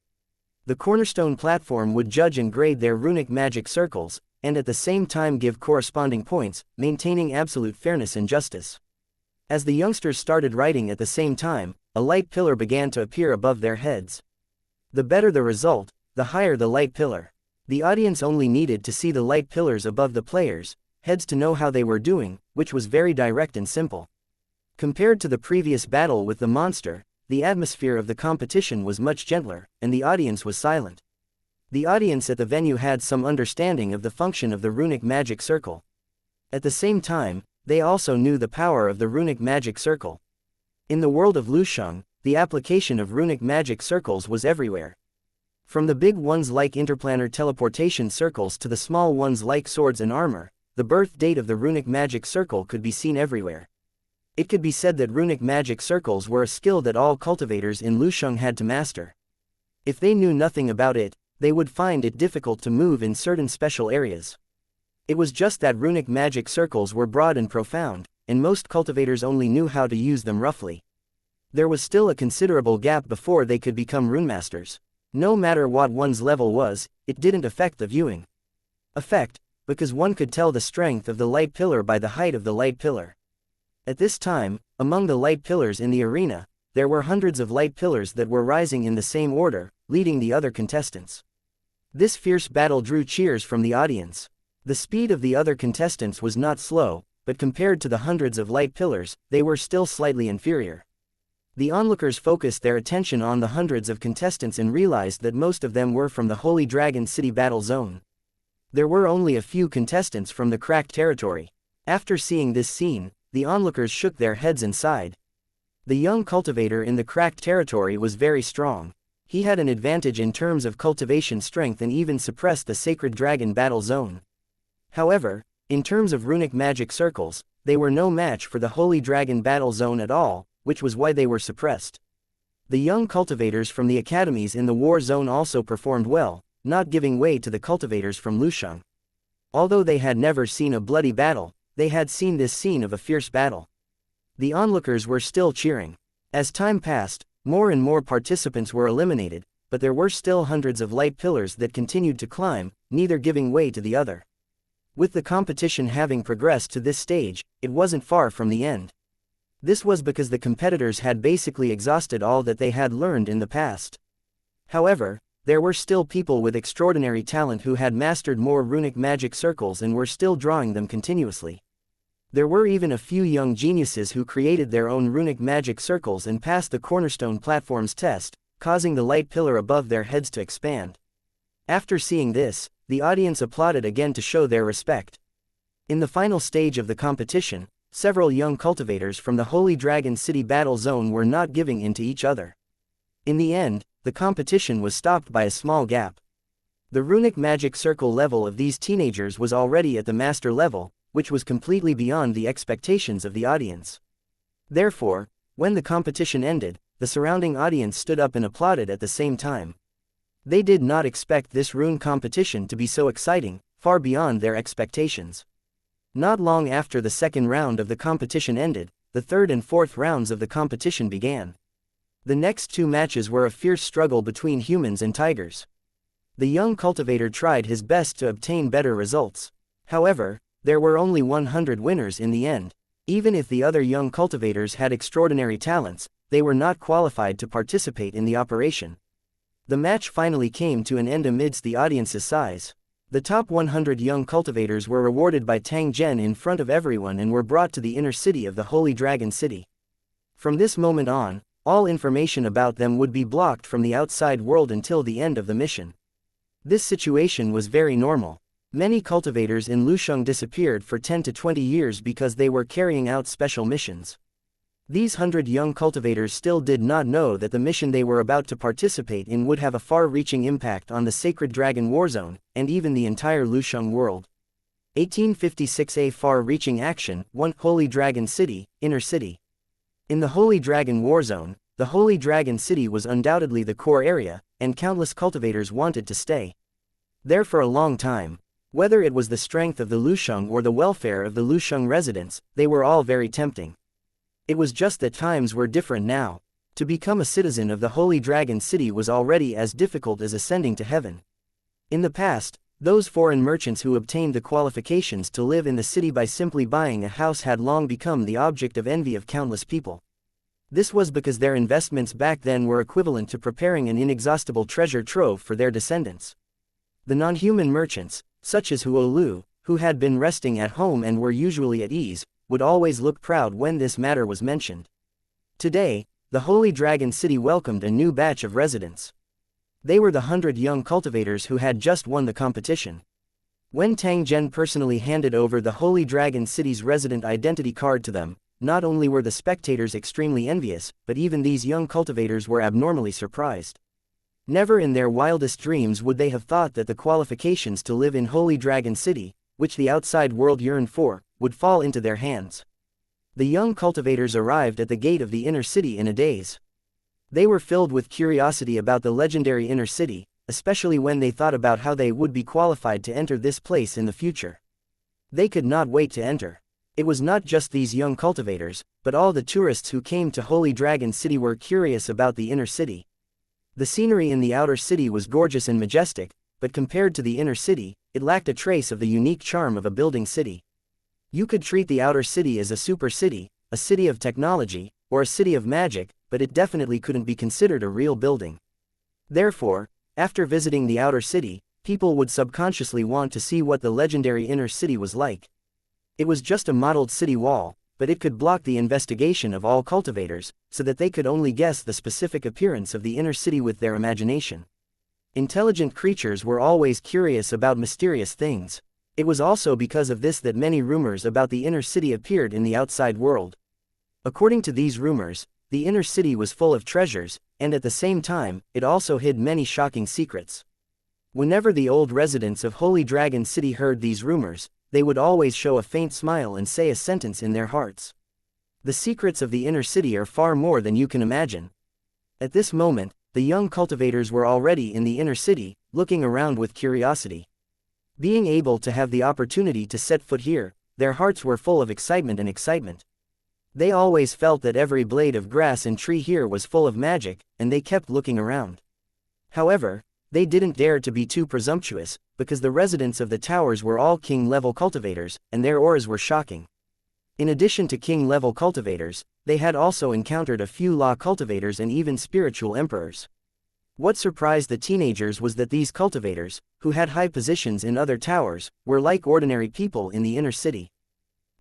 The cornerstone platform would judge and grade their runic magic circles, and at the same time give corresponding points, maintaining absolute fairness and justice. As the youngsters started writing at the same time, a light pillar began to appear above their heads. The better the result, the higher the light pillar. The audience only needed to see the light pillars above the players' heads to know how they were doing, which was very direct and simple. Compared to the previous battle with the monster, the atmosphere of the competition was much gentler, and the audience was silent. The audience at the venue had some understanding of the function of the runic magic circle. At the same time, they also knew the power of the runic magic circle. In the world of Lusheng, the application of runic magic circles was everywhere. From the big ones like interplanar teleportation circles to the small ones like swords and armor, the birth date of the runic magic circle could be seen everywhere. It could be said that runic magic circles were a skill that all cultivators in Lusheng had to master. If they knew nothing about it, they would find it difficult to move in certain special areas. It was just that runic magic circles were broad and profound, and most cultivators only knew how to use them roughly. There was still a considerable gap before they could become runemasters. No matter what one's level was, it didn't affect the viewing effect, because one could tell the strength of the light pillar by the height of the light pillar. At this time, among the light pillars in the arena, there were hundreds of light pillars that were rising in the same order, leading the other contestants. This fierce battle drew cheers from the audience. The speed of the other contestants was not slow, but compared to the hundreds of light pillars, they were still slightly inferior. The onlookers focused their attention on the hundreds of contestants and realized that most of them were from the Holy Dragon City battle zone. There were only a few contestants from the cracked territory. After seeing this scene, the onlookers shook their heads and sighed. The young cultivator in the cracked territory was very strong. He had an advantage in terms of cultivation strength and even suppressed the sacred dragon battle zone. However, in terms of runic magic circles, they were no match for the Holy Dragon battle zone at all, which was why they were suppressed. The young cultivators from the academies in the war zone also performed well, not giving way to the cultivators from Lusheng. Although they had never seen a bloody battle, they had seen this scene of a fierce battle. The onlookers were still cheering. As time passed, more and more participants were eliminated, but there were still hundreds of light pillars that continued to climb, neither giving way to the other. With the competition having progressed to this stage, it wasn't far from the end. This was because the competitors had basically exhausted all that they had learned in the past. However, there were still people with extraordinary talent who had mastered more runic magic circles and were still drawing them continuously. There were even a few young geniuses who created their own runic magic circles and passed the cornerstone platform's test, causing the light pillar above their heads to expand. After seeing this, the audience applauded again to show their respect. In the final stage of the competition, several young cultivators from the Holy Dragon City battle zone were not giving in to each other. In the end, the competition was stopped by a small gap. The runic magic circle level of these teenagers was already at the master level, which was completely beyond the expectations of the audience. Therefore, when the competition ended, the surrounding audience stood up and applauded at the same time. They did not expect this rune competition to be so exciting, far beyond their expectations. Not long after the second round of the competition ended, the third and fourth rounds of the competition began. The next two matches were a fierce struggle between humans and tigers. The young cultivator tried his best to obtain better results. However, there were only 100 winners in the end. Even if the other young cultivators had extraordinary talents, they were not qualified to participate in the operation. The match finally came to an end amidst the audience's sighs. The top 100 young cultivators were rewarded by Tang Zhen in front of everyone and were brought to the inner city of the Holy Dragon City. From this moment on, all information about them would be blocked from the outside world until the end of the mission. This situation was very normal. Many cultivators in Lusheng disappeared for 10 to 20 years because they were carrying out special missions. These 100 young cultivators still did not know that the mission they were about to participate in would have a far-reaching impact on the Sacred Dragon Warzone, and even the entire Lusheng world. 1856 A far-reaching action, 1 Holy Dragon City, Inner City. In the Holy Dragon Warzone, the Holy Dragon City was undoubtedly the core area, and countless cultivators wanted to stay there for a long time. Whether it was the strength of the Lusheng or the welfare of the Lusheng residents, they were all very tempting. It was just that times were different now. To become a citizen of the Holy Dragon City was already as difficult as ascending to heaven. In the past, those foreign merchants who obtained the qualifications to live in the city by simply buying a house had long become the object of envy of countless people. This was because their investments back then were equivalent to preparing an inexhaustible treasure trove for their descendants. The non-human merchants, such as Huo Lu, who had been resting at home and were usually at ease, would always look proud when this matter was mentioned. Today, the Holy Dragon City welcomed a new batch of residents. They were the 100 young cultivators who had just won the competition. When Tang Zhen personally handed over the Holy Dragon City's resident identity card to them, not only were the spectators extremely envious, but even these young cultivators were abnormally surprised. Never in their wildest dreams would they have thought that the qualifications to live in Holy Dragon City, which the outside world yearned for, would fall into their hands. The young cultivators arrived at the gate of the inner city in a daze. They were filled with curiosity about the legendary inner city, especially when they thought about how they would be qualified to enter this place in the future. They could not wait to enter. It was not just these young cultivators, but all the tourists who came to Holy Dragon City were curious about the inner city. The scenery in the outer city was gorgeous and majestic, but compared to the inner city, it lacked a trace of the unique charm of a building city. You could treat the outer city as a super city, a city of technology, or a city of magic, but it definitely couldn't be considered a real building. Therefore, after visiting the outer city, people would subconsciously want to see what the legendary inner city was like. It was just a modeled city wall, but it could block the investigation of all cultivators, so that they could only guess the specific appearance of the inner city with their imagination. Intelligent creatures were always curious about mysterious things. It was also because of this that many rumors about the inner city appeared in the outside world. According to these rumors, the inner city was full of treasures, and at the same time, it also hid many shocking secrets. Whenever the old residents of Holy Dragon City heard these rumors, they would always show a faint smile and say a sentence in their hearts. The secrets of the inner city are far more than you can imagine. At this moment, the young cultivators were already in the inner city, looking around with curiosity. Being able to have the opportunity to set foot here, their hearts were full of excitement. They always felt that every blade of grass and tree here was full of magic, and they kept looking around. However, they didn't dare to be too presumptuous, because the residents of the towers were all king-level cultivators, and their auras were shocking. In addition to king-level cultivators, they had also encountered a few law cultivators and even spiritual emperors. What surprised the teenagers was that these cultivators, who had high positions in other towers, were like ordinary people in the inner city.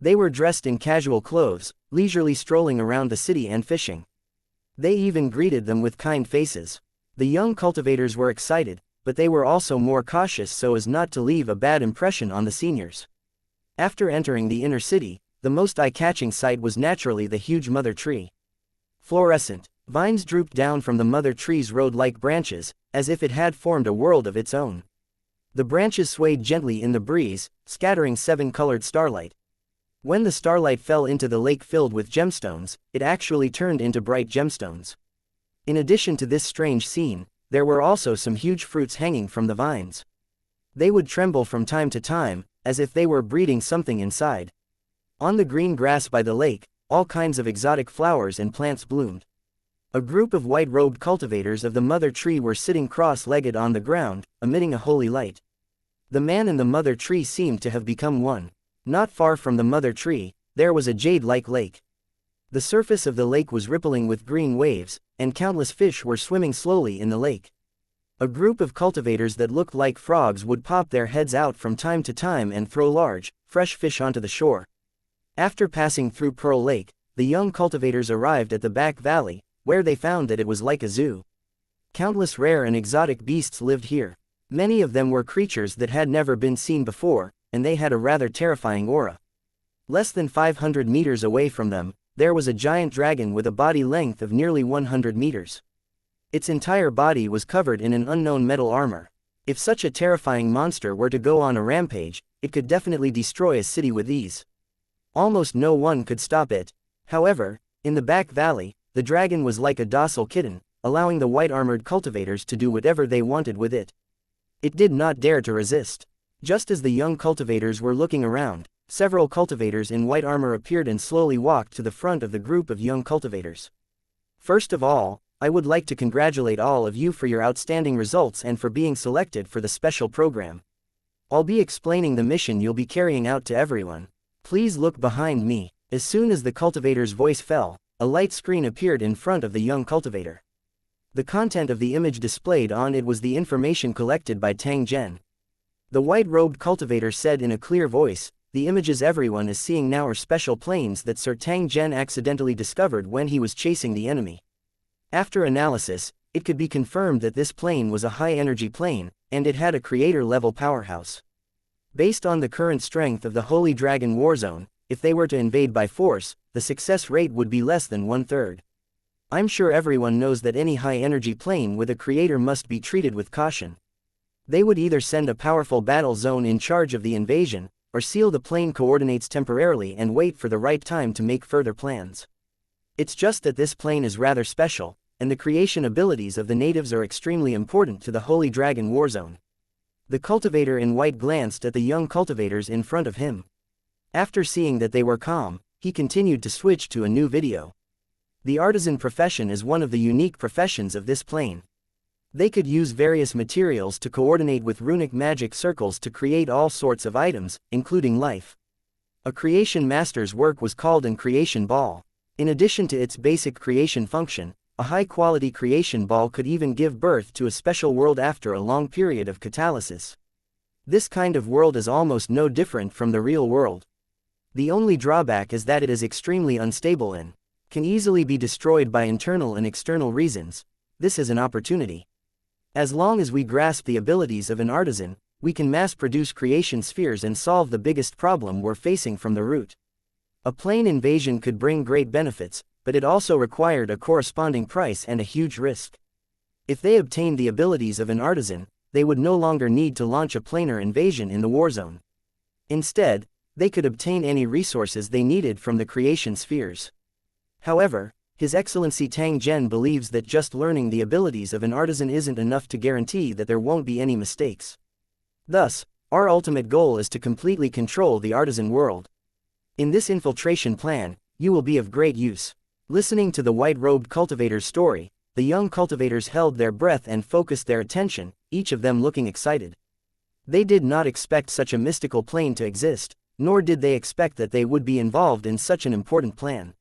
They were dressed in casual clothes, leisurely strolling around the city and fishing. They even greeted them with kind faces. The young cultivators were excited, but they were also more cautious so as not to leave a bad impression on the seniors. After entering the inner city, the most eye-catching sight was naturally the huge mother tree. Fluorescent vines drooped down from the mother tree's road-like branches, as if it had formed a world of its own. The branches swayed gently in the breeze, scattering seven-colored starlight. When the starlight fell into the lake filled with gemstones, it actually turned into bright gemstones. In addition to this strange scene, there were also some huge fruits hanging from the vines. They would tremble from time to time, as if they were breathing something inside. On the green grass by the lake, all kinds of exotic flowers and plants bloomed. A group of white-robed cultivators of the mother tree were sitting cross-legged on the ground, emitting a holy light. The man and the mother tree seemed to have become one. Not far from the mother tree, there was a jade-like lake. The surface of the lake was rippling with green waves, and countless fish were swimming slowly in the lake. A group of cultivators that looked like frogs would pop their heads out from time to time and throw large, fresh fish onto the shore. After passing through Pearl Lake, the young cultivators arrived at the back valley, where they found that it was like a zoo. Countless rare and exotic beasts lived here. Many of them were creatures that had never been seen before, and they had a rather terrifying aura. Less than 500 meters away from them, there was a giant dragon with a body length of nearly 100 meters. Its entire body was covered in an unknown metal armor. If such a terrifying monster were to go on a rampage, it could definitely destroy a city with ease. Almost no one could stop it. However, in the back valley, the dragon was like a docile kitten, allowing the white-armored cultivators to do whatever they wanted with it. It did not dare to resist. Just as the young cultivators were looking around, several cultivators in white armor appeared and slowly walked to the front of the group of young cultivators. First of all, I would like to congratulate all of you for your outstanding results and for being selected for the special program. I'll be explaining the mission you'll be carrying out to everyone. Please look behind me. As soon as the cultivator's voice fell, a light screen appeared in front of the young cultivator. The content of the image displayed on it was the information collected by Tang Zhen. The white-robed cultivator said in a clear voice, "The images everyone is seeing now are special planes that Sir Tang Zhen accidentally discovered when he was chasing the enemy. After analysis, it could be confirmed that this plane was a high-energy plane, and it had a creator-level powerhouse. Based on the current strength of the Holy Dragon Warzone, if they were to invade by force, the success rate would be less than 1/3. I'm sure everyone knows that any high-energy plane with a creator must be treated with caution. They would either send a powerful battle zone in charge of the invasion, or seal the plane coordinates temporarily and wait for the right time to make further plans. It's just that this plane is rather special, and the creation abilities of the natives are extremely important to the Holy Dragon Warzone." The cultivator in white glanced at the young cultivators in front of him. After seeing that they were calm, he continued to switch to a new video. The artisan profession is one of the unique professions of this plane. They could use various materials to coordinate with runic magic circles to create all sorts of items, including life. A creation master's work was called an creation ball. In addition to its basic creation function, a high-quality creation ball could even give birth to a special world after a long period of catalysis. This kind of world is almost no different from the real world. The only drawback is that it is extremely unstable and can easily be destroyed by internal and external reasons. This is an opportunity. As long as we grasp the abilities of an artisan, we can mass-produce creation spheres and solve the biggest problem we're facing from the root. A plain invasion could bring great benefits, but it also required a corresponding price and a huge risk. If they obtained the abilities of an artisan, they would no longer need to launch a planar invasion in the war zone. Instead, they could obtain any resources they needed from the creation spheres. However, His Excellency Tang Zhen believes that just learning the abilities of an artisan isn't enough to guarantee that there won't be any mistakes. Thus, our ultimate goal is to completely control the artisan world. In this infiltration plan, you will be of great use. Listening to the white-robed cultivator's story, the young cultivators held their breath and focused their attention, each of them looking excited. They did not expect such a mystical plane to exist, nor did they expect that they would be involved in such an important plan.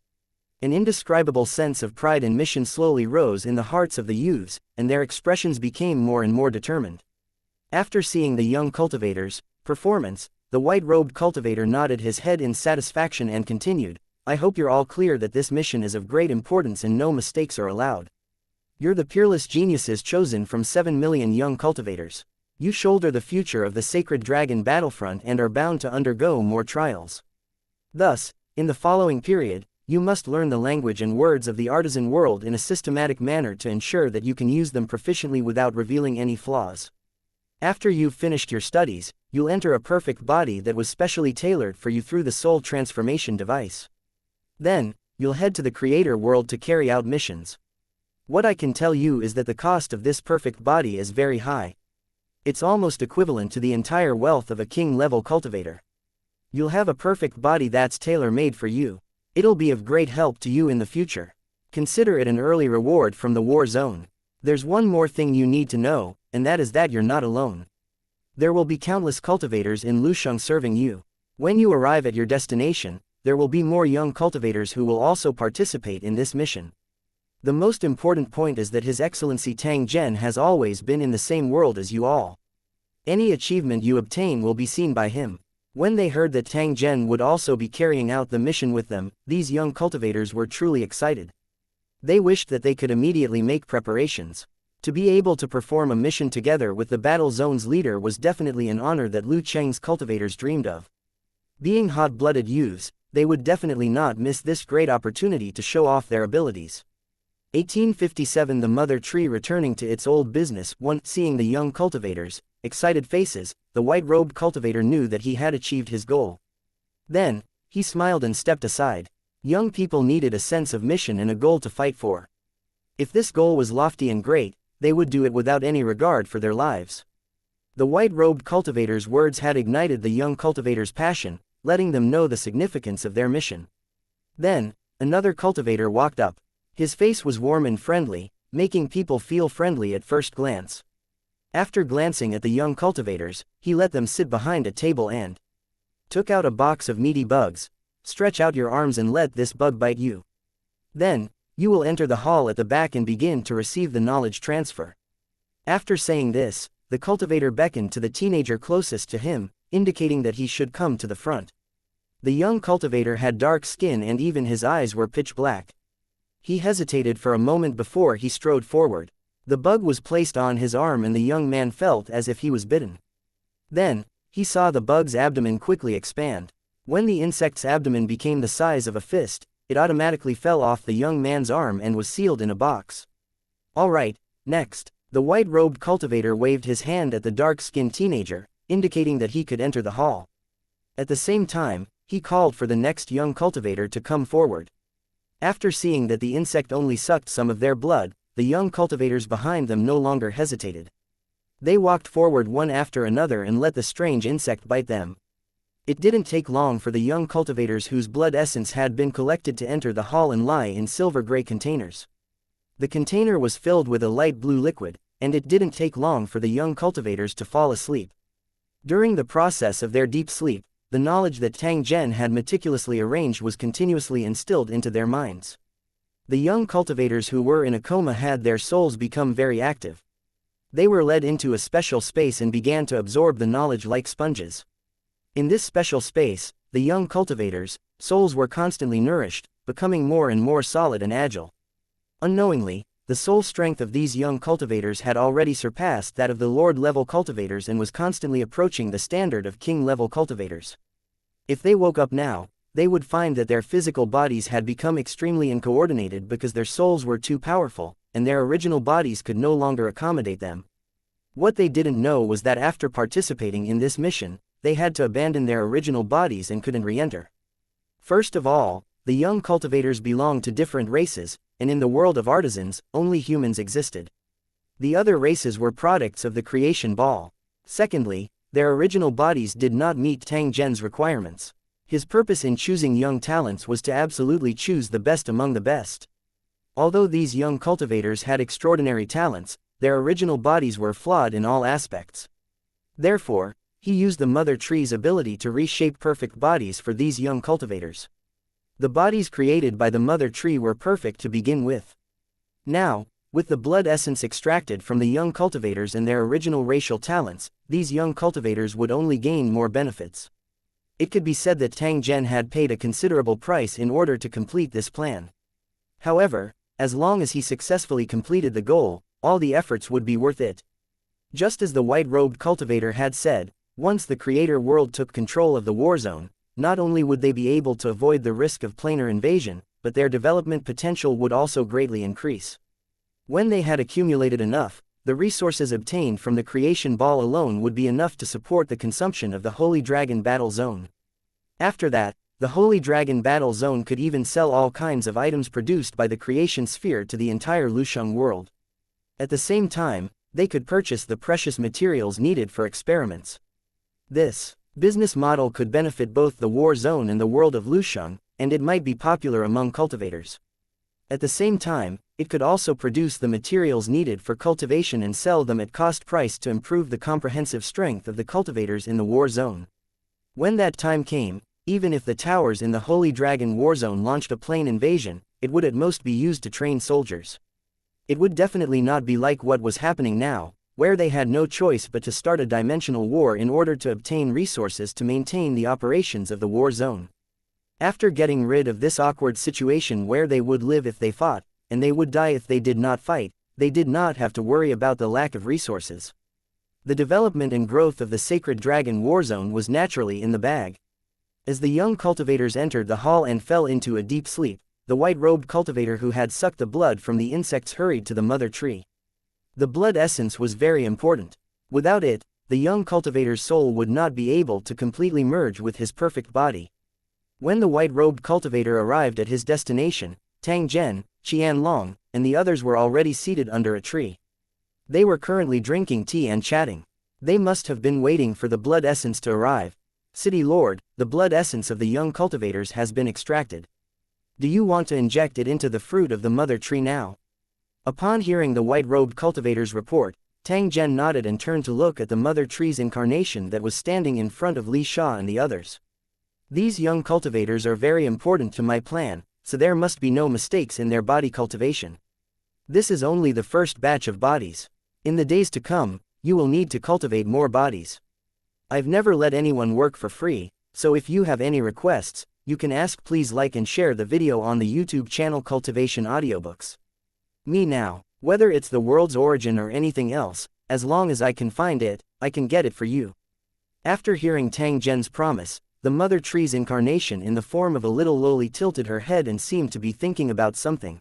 An indescribable sense of pride and mission slowly rose in the hearts of the youths, and their expressions became more and more determined. After seeing the young cultivator's performance, the white-robed cultivator nodded his head in satisfaction and continued, "I hope you're all clear that this mission is of great importance and no mistakes are allowed. You're the peerless geniuses chosen from 7 million young cultivators. You shoulder the future of the sacred dragon battlefront and are bound to undergo more trials. Thus, in the following period, you must learn the language and words of the artisan world in a systematic manner to ensure that you can use them proficiently without revealing any flaws. After you've finished your studies, you'll enter a perfect body that was specially tailored for you through the soul transformation device. Then, you'll head to the creator world to carry out missions. What I can tell you is that the cost of this perfect body is very high. It's almost equivalent to the entire wealth of a king-level cultivator. You'll have a perfect body that's tailor-made for you. It'll be of great help to you in the future. Consider it an early reward from the war zone. There's one more thing you need to know, and that is that you're not alone. There will be countless cultivators in Lusheng serving you. When you arrive at your destination, there will be more young cultivators who will also participate in this mission. The most important point is that His Excellency Tang Zhen has always been in the same world as you all. Any achievement you obtain will be seen by him." When they heard that Tang Zhen would also be carrying out the mission with them, these young cultivators were truly excited. They wished that they could immediately make preparations. To be able to perform a mission together with the battle zone's leader was definitely an honor that Lu Cheng's cultivators dreamed of. Being hot-blooded youths, they would definitely not miss this great opportunity to show off their abilities. 1857 The mother tree returning to its old business. Seeing the young cultivators' excited faces, the white-robed cultivator knew that he had achieved his goal. Then, he smiled and stepped aside. Young people needed a sense of mission and a goal to fight for. If this goal was lofty and great, they would do it without any regard for their lives. The white-robed cultivator's words had ignited the young cultivator's passion, letting them know the significance of their mission. Then, another cultivator walked up. His face was warm and friendly, making people feel friendly at first glance. After glancing at the young cultivators, he let them sit behind a table and took out a box of meaty bugs. "Stretch out your arms and let this bug bite you. Then, you will enter the hall at the back and begin to receive the knowledge transfer." After saying this, the cultivator beckoned to the teenager closest to him, indicating that he should come to the front. The young cultivator had dark skin and even his eyes were pitch black. He hesitated for a moment before he strode forward. The bug was placed on his arm and the young man felt as if he was bitten. Then, he saw the bug's abdomen quickly expand. When the insect's abdomen became the size of a fist, it automatically fell off the young man's arm and was sealed in a box. "All right, next." The white-robed cultivator waved his hand at the dark-skinned teenager, indicating that he could enter the hall. At the same time, he called for the next young cultivator to come forward. After seeing that the insect only sucked some of their blood, the young cultivators behind them no longer hesitated. They walked forward one after another and let the strange insect bite them. It didn't take long for the young cultivators whose blood essence had been collected to enter the hall and lie in silver-gray containers. The container was filled with a light blue liquid, and it didn't take long for the young cultivators to fall asleep. During the process of their deep sleep, the knowledge that Tang Zhen had meticulously arranged was continuously instilled into their minds. The young cultivators who were in a coma had their souls become very active. They were led into a special space and began to absorb the knowledge like sponges. In this special space, the young cultivators' souls were constantly nourished, becoming more and more solid and agile. Unknowingly, the soul strength of these young cultivators had already surpassed that of the Lord-level cultivators and was constantly approaching the standard of King-level cultivators. If they woke up now, they would find that their physical bodies had become extremely uncoordinated because their souls were too powerful, and their original bodies could no longer accommodate them. What they didn't know was that after participating in this mission, they had to abandon their original bodies and couldn't re-enter. First of all, the young cultivators belonged to different races, and in the world of artisans, only humans existed. The other races were products of the creation ball. Secondly, their original bodies did not meet Tang Zhen's requirements. His purpose in choosing young talents was to absolutely choose the best among the best. Although these young cultivators had extraordinary talents, their original bodies were flawed in all aspects. Therefore, he used the mother tree's ability to reshape perfect bodies for these young cultivators. The bodies created by the mother tree were perfect to begin with. Now, with the blood essence extracted from the young cultivators and their original racial talents, these young cultivators would only gain more benefits. It could be said that Tang Zhen had paid a considerable price in order to complete this plan. However, as long as he successfully completed the goal, all the efforts would be worth it. Just as the white-robed cultivator had said, once the creator world took control of the war zone, not only would they be able to avoid the risk of planar invasion, but their development potential would also greatly increase. When they had accumulated enough, the resources obtained from the creation ball alone would be enough to support the consumption of the Holy Dragon Battle Zone. After that, the Holy Dragon Battle Zone could even sell all kinds of items produced by the creation sphere to the entire Lusheng world. At the same time, they could purchase the precious materials needed for experiments. This business model could benefit both the war zone and the world of Lusheng, and it might be popular among cultivators. At the same time, it could also produce the materials needed for cultivation and sell them at cost price to improve the comprehensive strength of the cultivators in the war zone. When that time came, even if the towers in the Holy Dragon War Zone launched a plane invasion, it would at most be used to train soldiers. It would definitely not be like what was happening now, where they had no choice but to start a dimensional war in order to obtain resources to maintain the operations of the war zone. After getting rid of this awkward situation where they would live if they fought, and they would die if they did not fight, they did not have to worry about the lack of resources. The development and growth of the Sacred Dragon War Zone was naturally in the bag. As the young cultivators entered the hall and fell into a deep sleep, the white-robed cultivator who had sucked the blood from the insects hurried to the mother tree. The blood essence was very important. Without it, the young cultivator's soul would not be able to completely merge with his perfect body. When the white-robed cultivator arrived at his destination, Tang Zhen, Qianlong, and the others were already seated under a tree. They were currently drinking tea and chatting. They must have been waiting for the blood essence to arrive. City Lord, the blood essence of the young cultivators has been extracted. Do you want to inject it into the fruit of the mother tree now? Upon hearing the white-robed cultivator's report, Tang Zhen nodded and turned to look at the mother tree's incarnation that was standing in front of Li Sha and the others. These young cultivators are very important to my plan, so there must be no mistakes in their body cultivation. This is only the first batch of bodies. In the days to come, you will need to cultivate more bodies. I've never let anyone work for free, so if you have any requests, you can ask. Please like and share the video on the YouTube channel Cultivation Audiobooks. Me now, whether it's the world's origin or anything else, as long as I can find it, I can get it for you. After hearing Tang Zhen's promise, the mother tree's incarnation in the form of a little loli tilted her head and seemed to be thinking about something.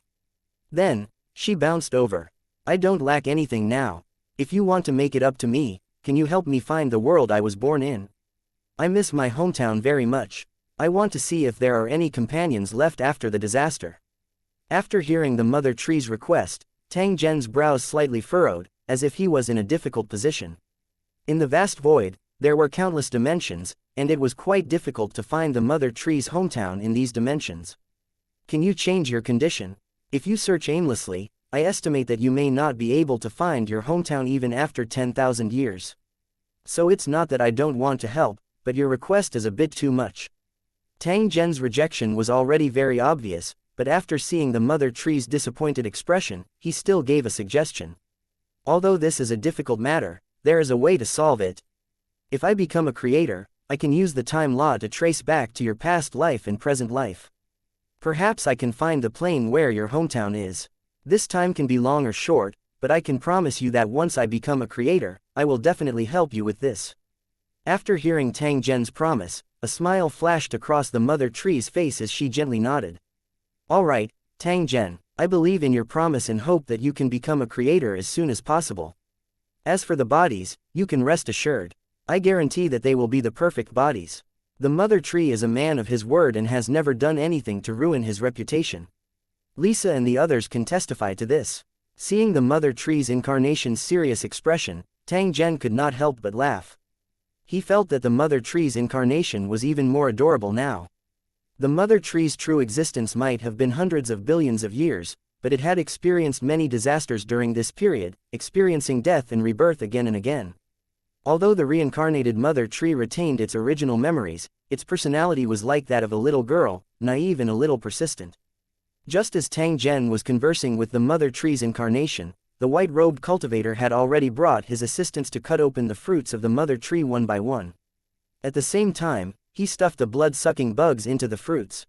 Then, she bounced over. I don't lack anything now. If you want to make it up to me, can you help me find the world I was born in? I miss my hometown very much. I want to see if there are any companions left after the disaster. After hearing the mother tree's request, Tang Zhen's brows slightly furrowed, as if he was in a difficult position. In the vast void, there were countless dimensions, and it was quite difficult to find the mother tree's hometown in these dimensions. Can you change your condition? If you search aimlessly, I estimate that you may not be able to find your hometown even after 10,000 years. So it's not that I don't want to help, but your request is a bit too much. Tang Zhen's rejection was already very obvious, but after seeing the mother tree's disappointed expression, he still gave a suggestion. Although this is a difficult matter, there is a way to solve it. If I become a creator, I can use the time law to trace back to your past life and present life. Perhaps I can find the plane where your hometown is. This time can be long or short, but I can promise you that once I become a creator, I will definitely help you with this." After hearing Tang Zhen's promise, a smile flashed across the mother tree's face as she gently nodded. "Alright, Tang Zhen, I believe in your promise and hope that you can become a creator as soon as possible. As for the bodies, you can rest assured. I guarantee that they will be the perfect bodies. The mother tree is a man of his word and has never done anything to ruin his reputation." Lisa and the others can testify to this. Seeing the mother tree's incarnation's serious expression, Tang Zhen could not help but laugh. He felt that the mother tree's incarnation was even more adorable now. The mother tree's true existence might have been hundreds of billions of years, but it had experienced many disasters during this period, experiencing death and rebirth again and again. Although the reincarnated mother tree retained its original memories, its personality was like that of a little girl, naive and a little persistent. Just as Tang Zhen was conversing with the mother tree's incarnation, the white-robed cultivator had already brought his assistants to cut open the fruits of the mother tree one by one. At the same time, he stuffed the blood-sucking bugs into the fruits.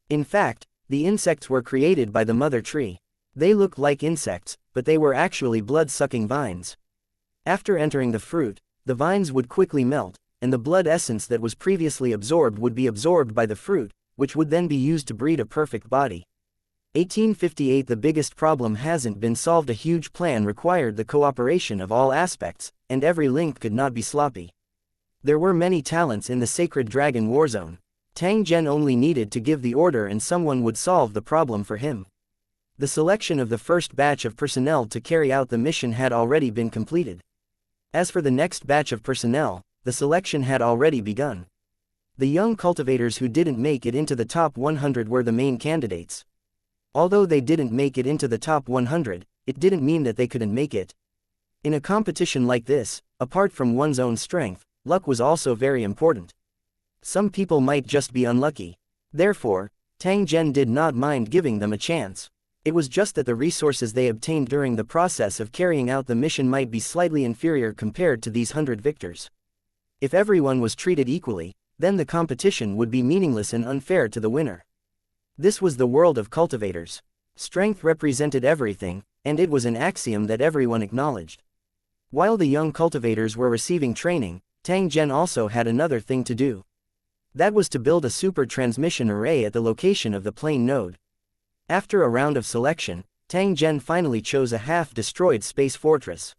In fact, the insects were created by the mother tree. They looked like insects, but they were actually blood-sucking vines. After entering the fruit, the vines would quickly melt, and the blood essence that was previously absorbed would be absorbed by the fruit, which would then be used to breed a perfect body. 1858. The biggest problem hasn't been solved. A huge plan required the cooperation of all aspects, and every link could not be sloppy. There were many talents in the sacred dragon war zone. Tang Zhen only needed to give the order and someone would solve the problem for him. The selection of the first batch of personnel to carry out the mission had already been completed. As for the next batch of personnel, the selection had already begun. The young cultivators who didn't make it into the top 100 were the main candidates. Although they didn't make it into the top 100, it didn't mean that they couldn't make it. In a competition like this, apart from one's own strength, luck was also very important. Some people might just be unlucky. Therefore, Tang Zhen did not mind giving them a chance. It was just that the resources they obtained during the process of carrying out the mission might be slightly inferior compared to these 100 victors. If everyone was treated equally, then the competition would be meaningless and unfair to the winner. This was the world of cultivators. Strength represented everything, and it was an axiom that everyone acknowledged. While the young cultivators were receiving training, Tang Zhen also had another thing to do. That was to build a super transmission array at the location of the plane node. After a round of selection, Tang Zhen finally chose a half-destroyed space fortress.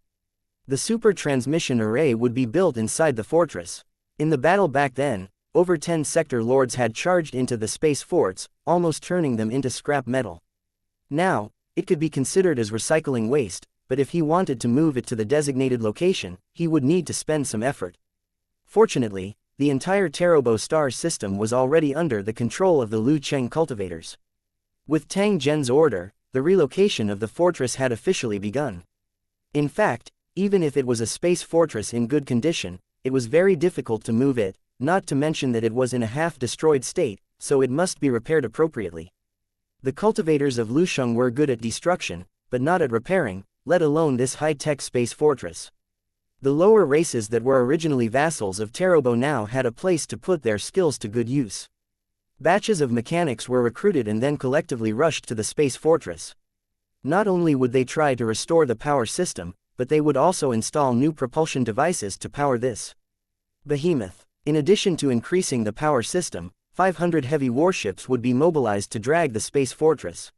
The super transmission array would be built inside the fortress. In the battle back then, over 10 sector lords had charged into the space forts, almost turning them into scrap metal. Now, it could be considered as recycling waste, but if he wanted to move it to the designated location, he would need to spend some effort. Fortunately, the entire Tarobo star system was already under the control of the Lu Cheng cultivators. With Tang Zhen's order, the relocation of the fortress had officially begun. In fact, even if it was a space fortress in good condition, it was very difficult to move it, not to mention that it was in a half-destroyed state, so it must be repaired appropriately. The cultivators of Lusheng were good at destruction, but not at repairing, let alone this high-tech space fortress. The lower races that were originally vassals of Tarobo now had a place to put their skills to good use. Batches of mechanics were recruited and then collectively rushed to the space fortress. Not only would they try to restore the power system, but they would also install new propulsion devices to power this behemoth. In addition to increasing the power system, 500 heavy warships would be mobilized to drag the space fortress.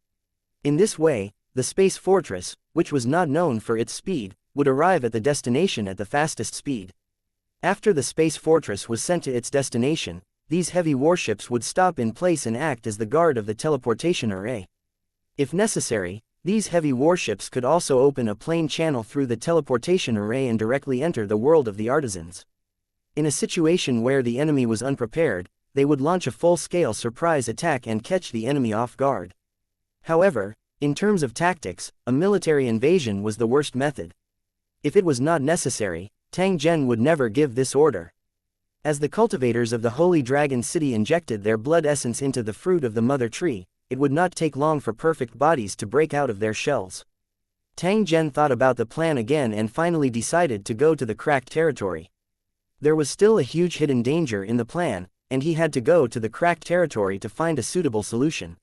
In this way, the space fortress, which was not known for its speed, would arrive at the destination at the fastest speed. After the space fortress was sent to its destination, these heavy warships would stop in place and act as the guard of the teleportation array. If necessary, these heavy warships could also open a plane channel through the teleportation array and directly enter the world of the artisans. In a situation where the enemy was unprepared, they would launch a full-scale surprise attack and catch the enemy off guard. However, in terms of tactics, a military invasion was the worst method. If it was not necessary, Tang Zhen would never give this order. As the cultivators of the Holy Dragon City injected their blood essence into the fruit of the mother tree, it would not take long for perfect bodies to break out of their shells. Tang Zhen thought about the plan again and finally decided to go to the cracked territory. There was still a huge hidden danger in the plan, and he had to go to the cracked territory to find a suitable solution.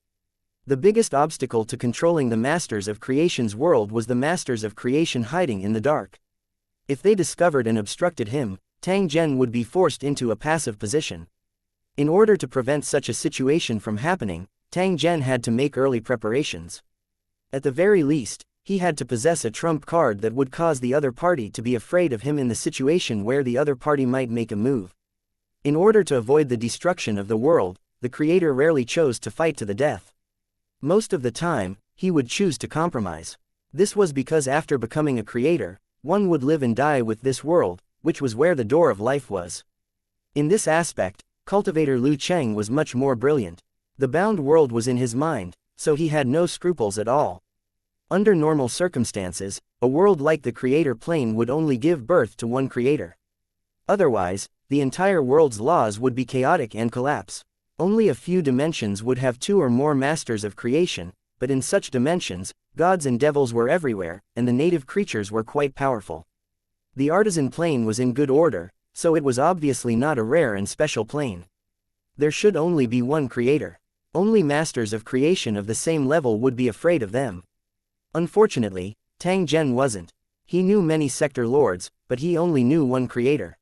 The biggest obstacle to controlling the Masters of Creation's world was the Masters of Creation hiding in the dark. If they discovered and obstructed him, Tang Zhen would be forced into a passive position. In order to prevent such a situation from happening, Tang Zhen had to make early preparations. At the very least, he had to possess a trump card that would cause the other party to be afraid of him in the situation where the other party might make a move. In order to avoid the destruction of the world, the creator rarely chose to fight to the death. Most of the time, he would choose to compromise. This was because after becoming a creator, one would live and die with this world, which was where the door of life was. In this aspect, cultivator Lu Cheng was much more brilliant. The bound world was in his mind, so he had no scruples at all. Under normal circumstances, a world like the creator plane would only give birth to one creator. Otherwise, the entire world's laws would be chaotic and collapse. Only a few dimensions would have two or more masters of creation, but in such dimensions, gods and devils were everywhere, and the native creatures were quite powerful. The artisan plane was in good order, so it was obviously not a rare and special plane. There should only be one creator. Only masters of creation of the same level would be afraid of them. Unfortunately, Tang Zhen wasn't. He knew many sector lords, but he only knew one creator.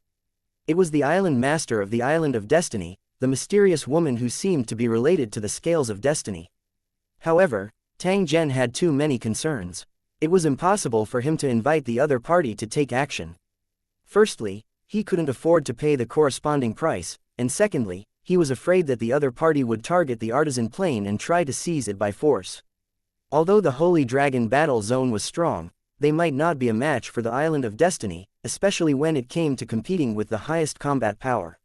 It was the island master of the Island of Destiny, the mysterious woman who seemed to be related to the scales of destiny. However, Tang Zhen had too many concerns. It was impossible for him to invite the other party to take action. Firstly, he couldn't afford to pay the corresponding price, and secondly, he was afraid that the other party would target the artisan plane and try to seize it by force. Although the Holy Dragon battle zone was strong, they might not be a match for the Island of Destiny, especially when it came to competing with the highest combat power.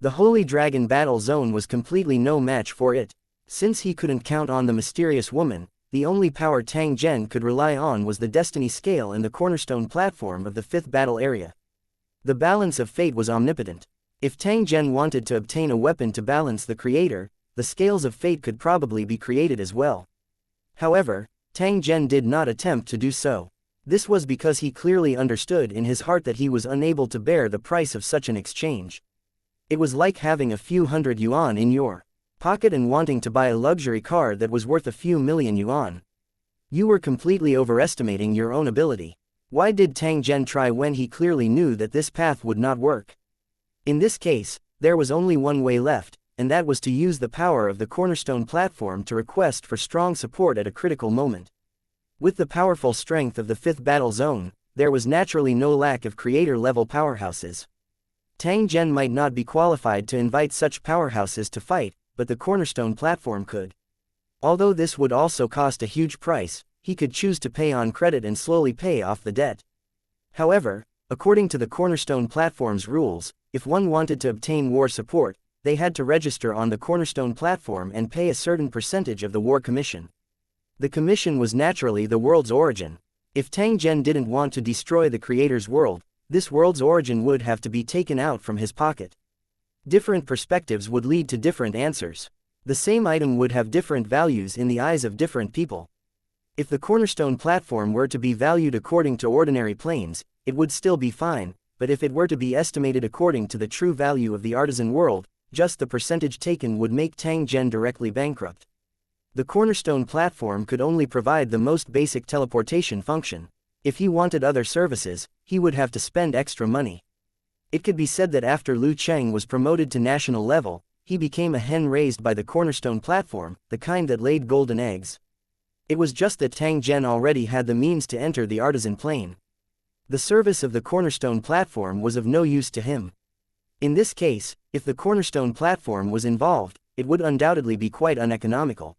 The Holy Dragon battle zone was completely no match for it. Since he couldn't count on the mysterious woman, the only power Tang Zhen could rely on was the destiny scale and the cornerstone platform of the fifth battle area. The balance of fate was omnipotent. If Tang Zhen wanted to obtain a weapon to balance the creator, the scales of fate could probably be created as well. However, Tang Zhen did not attempt to do so. This was because he clearly understood in his heart that he was unable to bear the price of such an exchange. It was like having a few hundred yuan in your pocket and wanting to buy a luxury car that was worth a few million yuan. You were completely overestimating your own ability. Why did Tang Zhen try when he clearly knew that this path would not work? In this case, there was only one way left, and that was to use the power of the cornerstone platform to request for strong support at a critical moment. With the powerful strength of the fifth battle zone, there was naturally no lack of creator-level powerhouses. Tang Zhen might not be qualified to invite such powerhouses to fight, but the cornerstone platform could. Although this would also cost a huge price, he could choose to pay on credit and slowly pay off the debt. However, according to the cornerstone platform's rules, if one wanted to obtain war support, they had to register on the cornerstone platform and pay a certain percentage of the war commission. The commission was naturally the world's origin. If Tang Zhen didn't want to destroy the creator's world, this world's origin would have to be taken out from his pocket. Different perspectives would lead to different answers. The same item would have different values in the eyes of different people. If the cornerstone platform were to be valued according to ordinary planes, it would still be fine, but if it were to be estimated according to the true value of the artisan world, just the percentage taken would make Tang Zhen directly bankrupt. The cornerstone platform could only provide the most basic teleportation function. If he wanted other services, he would have to spend extra money. It could be said that after Lu Cheng was promoted to national level, he became a hen raised by the cornerstone platform, the kind that laid golden eggs. It was just that Tang Zhen already had the means to enter the artisan plane. The service of the cornerstone platform was of no use to him. In this case, if the cornerstone platform was involved, it would undoubtedly be quite uneconomical.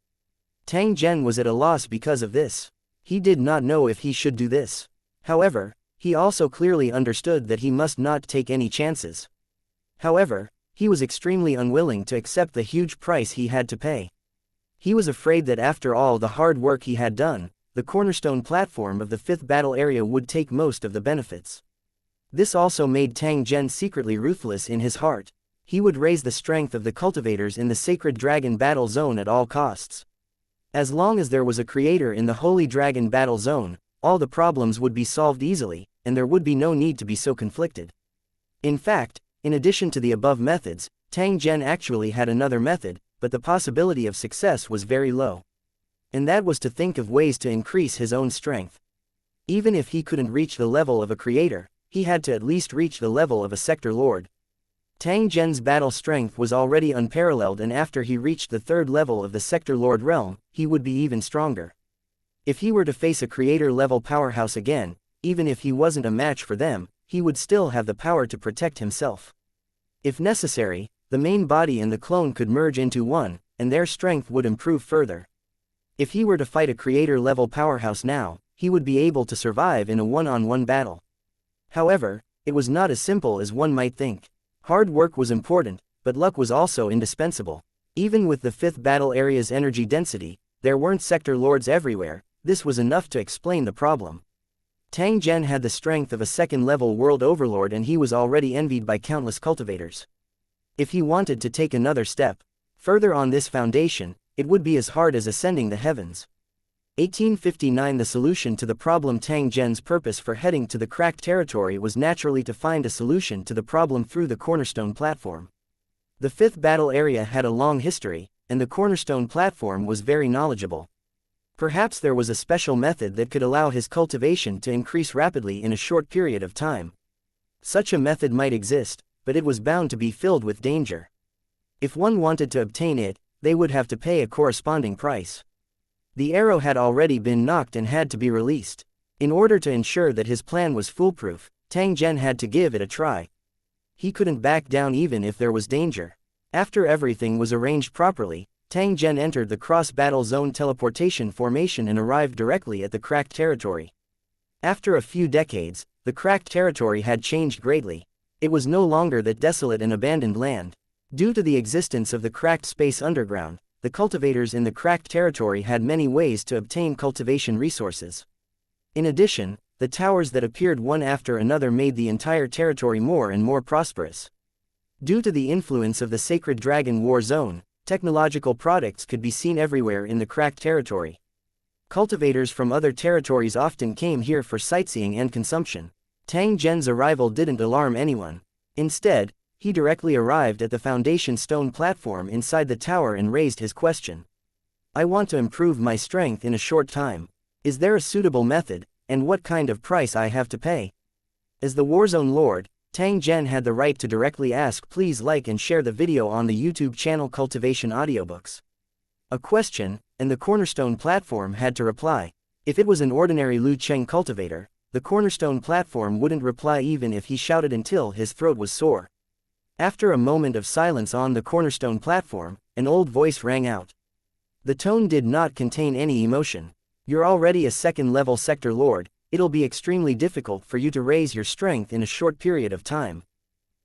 Tang Zhen was at a loss because of this. He did not know if he should do this. However, he also clearly understood that he must not take any chances. However, he was extremely unwilling to accept the huge price he had to pay. He was afraid that after all the hard work he had done, the cornerstone platform of the fifth battle area would take most of the benefits. This also made Tang Zhen secretly ruthless in his heart. He would raise the strength of the cultivators in the sacred dragon battle zone at all costs. As long as there was a creator in the Holy Dragon battle zone, all the problems would be solved easily, and there would be no need to be so conflicted. In fact, in addition to the above methods, Tang Zhen actually had another method, but the possibility of success was very low. And that was to think of ways to increase his own strength. Even if he couldn't reach the level of a creator, he had to at least reach the level of a sector lord. Tang Zhen's battle strength was already unparalleled, and after he reached the third level of the sector lord realm, he would be even stronger. If he were to face a creator-level powerhouse again, even if he wasn't a match for them, he would still have the power to protect himself. If necessary, the main body and the clone could merge into one, and their strength would improve further. If he were to fight a creator-level powerhouse now, he would be able to survive in a one-on-one battle. However, it was not as simple as one might think. Hard work was important, but luck was also indispensable. Even with the 5th battle area's energy density, there weren't sector lords everywhere. This was enough to explain the problem. Tang Zhen had the strength of a second-level world overlord, and he was already envied by countless cultivators. If he wanted to take another step further on this foundation, it would be as hard as ascending the heavens. 1859. The solution to the problem. Tang Zhen's purpose for heading to the cracked territory was naturally to find a solution to the problem through the cornerstone platform. The 5th battle area had a long history, and the cornerstone platform was very knowledgeable. Perhaps there was a special method that could allow his cultivation to increase rapidly in a short period of time. Such a method might exist, but it was bound to be filled with danger. If one wanted to obtain it, they would have to pay a corresponding price. The arrow had already been knocked and had to be released. In order to ensure that his plan was foolproof, Tang Zhen had to give it a try. He couldn't back down even if there was danger. After everything was arranged properly, Tang Zhen entered the cross-battle zone teleportation formation and arrived directly at the cracked territory. After a few decades, the cracked territory had changed greatly. It was no longer that desolate and abandoned land. Due to the existence of the cracked space underground, the cultivators in the cracked territory had many ways to obtain cultivation resources. In addition, the towers that appeared one after another made the entire territory more and more prosperous. Due to the influence of the Sacred Dragon War Zone, technological products could be seen everywhere in the cracked territory. Cultivators from other territories often came here for sightseeing and consumption. Tang Zhen's arrival didn't alarm anyone. Instead, he directly arrived at the foundation stone platform inside the tower and raised his question. I want to improve my strength in a short time. Is there a suitable method, and what kind of price I have to pay? As the Warzone Lord, Tang Zhen had the right to directly ask. Please like and share the video on the YouTube channel Cultivation Audiobooks. A question, and the cornerstone platform had to reply. If it was an ordinary Lu Cheng cultivator, the cornerstone platform wouldn't reply even if he shouted until his throat was sore. After a moment of silence on the cornerstone platform, an old voice rang out. The tone did not contain any emotion. You're already a second-level sector lord, it'll be extremely difficult for you to raise your strength in a short period of time.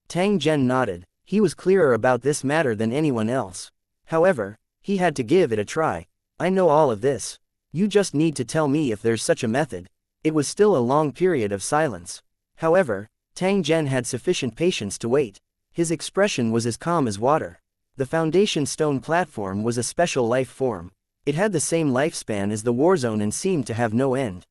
Tang Zhen nodded. He was clearer about this matter than anyone else. However, he had to give it a try. I know all of this. You just need to tell me if there's such a method. It was still a long period of silence. However, Tang Zhen had sufficient patience to wait. His expression was as calm as water. The foundation stone platform was a special life form. It had the same lifespan as the Warzone and seemed to have no end.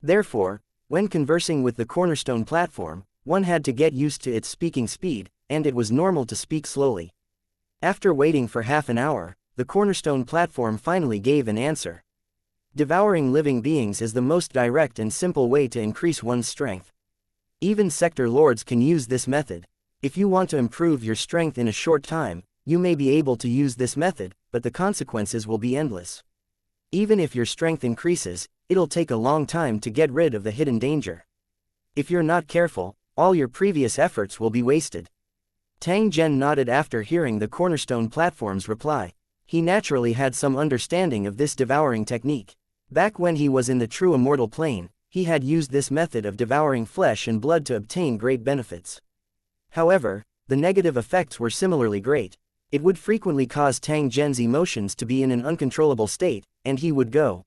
Therefore, when conversing with the cornerstone platform, one had to get used to its speaking speed, and it was normal to speak slowly. After waiting for half an hour, the cornerstone platform finally gave an answer. Devouring living beings is the most direct and simple way to increase one's strength. Even sector lords can use this method. If you want to improve your strength in a short time, you may be able to use this method, but the consequences will be endless. Even if your strength increases, it'll take a long time to get rid of the hidden danger. If you're not careful, all your previous efforts will be wasted. Tang Zhen nodded after hearing the cornerstone platform's reply. He naturally had some understanding of this devouring technique. Back when he was in the true immortal plane, he had used this method of devouring flesh and blood to obtain great benefits. However, the negative effects were similarly great. It would frequently cause Tang Zhen's emotions to be in an uncontrollable state, and he would go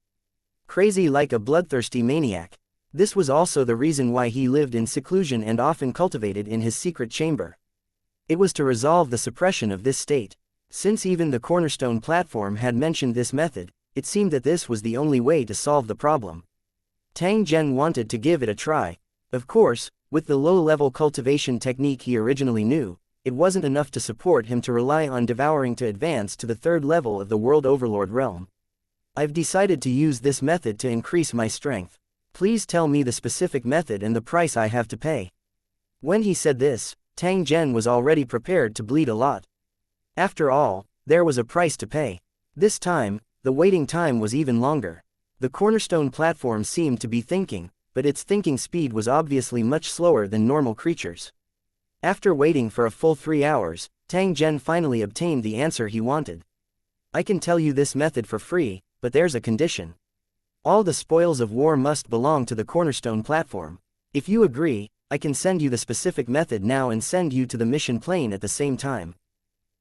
crazy like a bloodthirsty maniac. This was also the reason why he lived in seclusion and often cultivated in his secret chamber. It was to resolve the suppression of this state. Since even the cornerstone platform had mentioned this method, it seemed that this was the only way to solve the problem. Tang Zhen wanted to give it a try. Of course, With the low-level cultivation technique he originally knew, it wasn't enough to support him to rely on devouring to advance to the third level of the World Overlord realm. I've decided to use this method to increase my strength. Please tell me the specific method and the price I have to pay. When he said this, Tang Zhen was already prepared to bleed a lot. After all, there was a price to pay. This time, the waiting time was even longer. The cornerstone platform seemed to be thinking, but its thinking speed was obviously much slower than normal creatures. After waiting for a full 3 hours, Tang Zhen finally obtained the answer he wanted. I can tell you this method for free, but there's a condition. All the spoils of war must belong to the cornerstone platform. If you agree, I can send you the specific method now and send you to the mission plane at the same time.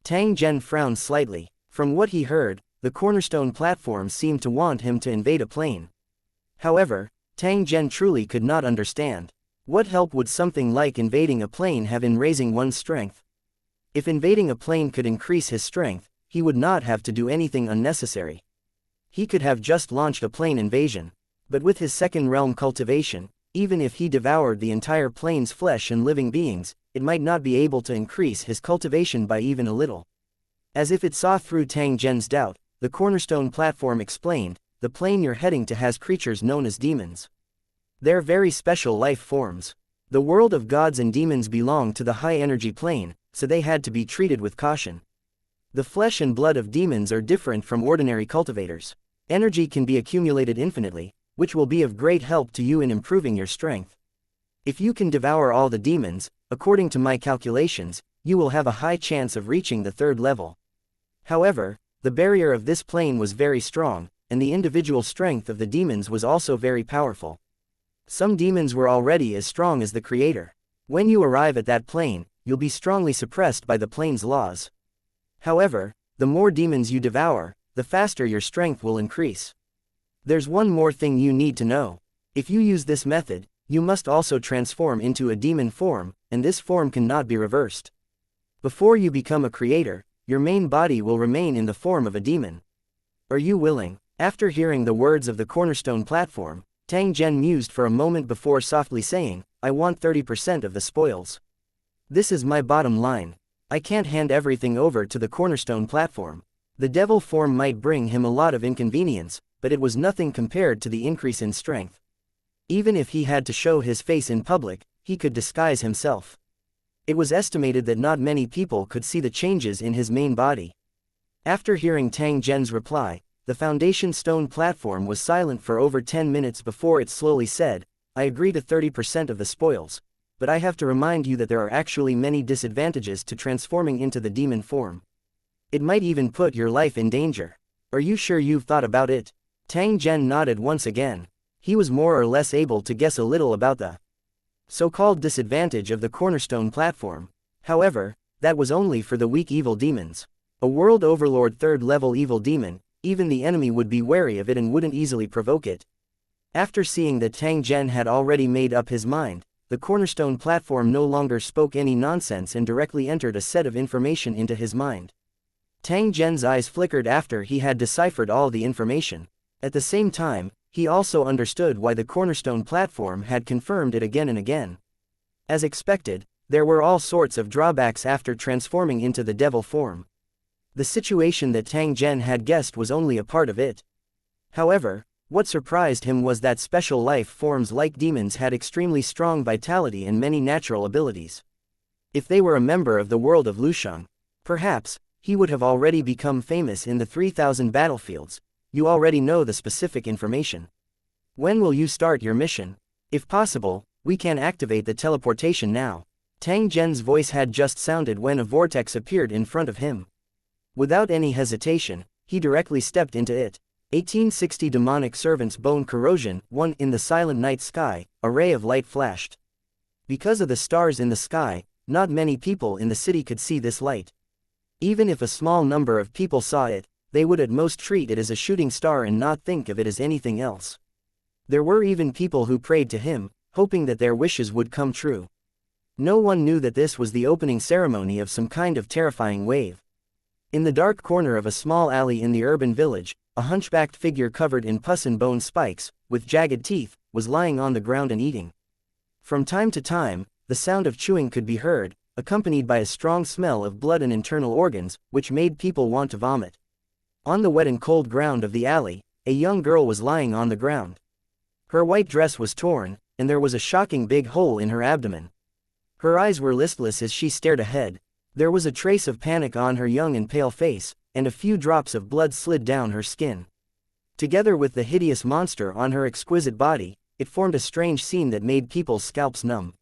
Tang Zhen frowned slightly. From what he heard, the cornerstone platform seemed to want him to invade a plane. However, Tang Zhen truly could not understand. What help would something like invading a plane have in raising one's strength? If invading a plane could increase his strength, he would not have to do anything unnecessary. He could have just launched a plane invasion. But with his second realm cultivation, even if he devoured the entire plane's flesh and living beings, it might not be able to increase his cultivation by even a little. As if it saw through Tang Zhen's doubt, the cornerstone platform explained, the plane you're heading to has creatures known as demons. They're very special life forms. The world of gods and demons belong to the high-energy plane, so they had to be treated with caution. The flesh and blood of demons are different from ordinary cultivators. Energy can be accumulated infinitely, which will be of great help to you in improving your strength. If you can devour all the demons, according to my calculations, you will have a high chance of reaching the third level. However, the barrier of this plane was very strong, and the individual strength of the demons was also very powerful. Some demons were already as strong as the creator. When you arrive at that plane, you'll be strongly suppressed by the plane's laws. However, the more demons you devour, the faster your strength will increase. There's one more thing you need to know. If you use this method, you must also transform into a demon form, and this form cannot be reversed. Before you become a creator, your main body will remain in the form of a demon. Are you willing? After hearing the words of the cornerstone platform, Tang Zhen mused for a moment before softly saying, I want 30% of the spoils. This is my bottom line. I can't hand everything over to the cornerstone platform. The devil form might bring him a lot of inconvenience, but it was nothing compared to the increase in strength. Even if he had to show his face in public, he could disguise himself. It was estimated that not many people could see the changes in his main body. After hearing Tang Zhen's reply, the foundation stone platform was silent for over 10 minutes before it slowly said, I agree to 30% of the spoils, but I have to remind you that there are actually many disadvantages to transforming into the demon form. It might even put your life in danger. Are you sure you've thought about it? Tang Zhen nodded once again. He was more or less able to guess a little about the so-called disadvantage of the cornerstone platform. However, that was only for the weak evil demons. A world overlord third-level evil demon, even the enemy would be wary of it and wouldn't easily provoke it. After seeing that Tang Zhen had already made up his mind, the cornerstone platform no longer spoke any nonsense and directly entered a set of information into his mind. Tang Zhen's eyes flickered after he had deciphered all the information. At the same time, he also understood why the cornerstone platform had confirmed it again and again. As expected, there were all sorts of drawbacks after transforming into the devil form. The situation that Tang Zhen had guessed was only a part of it. However, what surprised him was that special life forms like demons had extremely strong vitality and many natural abilities. If they were a member of the world of Lusheng, perhaps, he would have already become famous in the 3,000 battlefields. You already know the specific information. When will you start your mission? If possible, we can activate the teleportation now. Tang Zhen's voice had just sounded when a vortex appeared in front of him. Without any hesitation, he directly stepped into it. 1860 Demonic Servant's Bone Corrosion. 1 In the silent night sky, a ray of light flashed. Because of the stars in the sky, not many people in the city could see this light. Even if a small number of people saw it, they would at most treat it as a shooting star and not think of it as anything else. There were even people who prayed to him, hoping that their wishes would come true. No one knew that this was the opening ceremony of some kind of terrifying wave. In the dark corner of a small alley in the urban village, a hunchbacked figure covered in pus and bone spikes, with jagged teeth, was lying on the ground and eating. From time to time, the sound of chewing could be heard, accompanied by a strong smell of blood and internal organs, which made people want to vomit. On the wet and cold ground of the alley, a young girl was lying on the ground. Her white dress was torn, and there was a shocking big hole in her abdomen. Her eyes were listless as she stared ahead. There was a trace of panic on her young and pale face, and a few drops of blood slid down her skin. Together with the hideous monster on her exquisite body, it formed a strange scene that made people's scalps numb.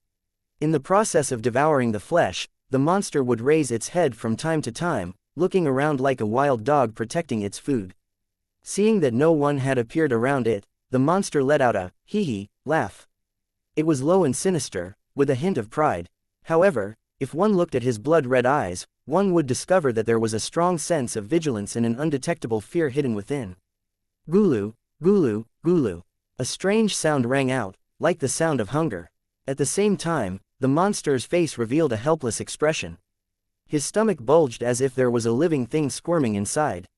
In the process of devouring the flesh, the monster would raise its head from time to time, looking around like a wild dog protecting its food. Seeing that no one had appeared around it, the monster let out a hee-hee laugh. It was low and sinister, with a hint of pride. However, if one looked at his blood-red eyes, one would discover that there was a strong sense of vigilance and an undetectable fear hidden within. Gulu, gulu, gulu. A strange sound rang out, like the sound of hunger. At the same time, the monster's face revealed a helpless expression. His stomach bulged as if there was a living thing squirming inside.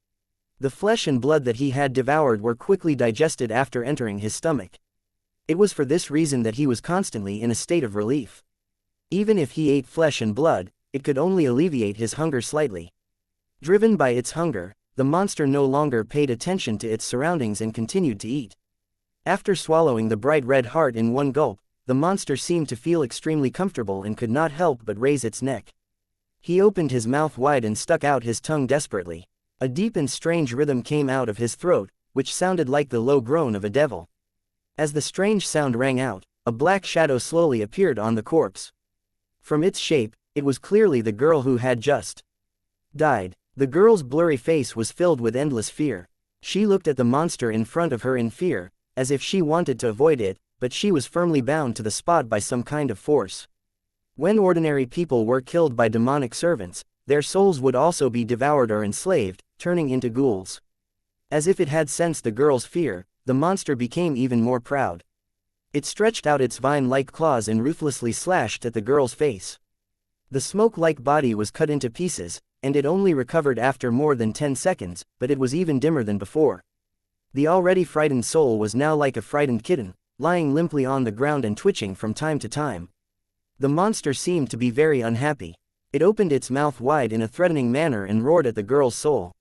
The flesh and blood that he had devoured were quickly digested after entering his stomach. It was for this reason that he was constantly in a state of relief. Even if he ate flesh and blood, it could only alleviate his hunger slightly. Driven by its hunger, the monster no longer paid attention to its surroundings and continued to eat. After swallowing the bright red heart in one gulp, the monster seemed to feel extremely comfortable and could not help but raise its neck. He opened his mouth wide and stuck out his tongue desperately. A deep and strange rhythm came out of his throat, which sounded like the low groan of a devil. As the strange sound rang out, a black shadow slowly appeared on the corpse. From its shape, it was clearly the girl who had just died. The girl's blurry face was filled with endless fear. She looked at the monster in front of her in fear, as if she wanted to avoid it, but she was firmly bound to the spot by some kind of force. When ordinary people were killed by demonic servants, their souls would also be devoured or enslaved, turning into ghouls. As if it had sensed the girl's fear, the monster became even more proud. It stretched out its vine-like claws and ruthlessly slashed at the girl's face. The smoke-like body was cut into pieces, and it only recovered after more than 10 seconds, but it was even dimmer than before. The already frightened soul was now like a frightened kitten, lying limply on the ground and twitching from time to time. The monster seemed to be very unhappy. It opened its mouth wide in a threatening manner and roared at the girl's soul.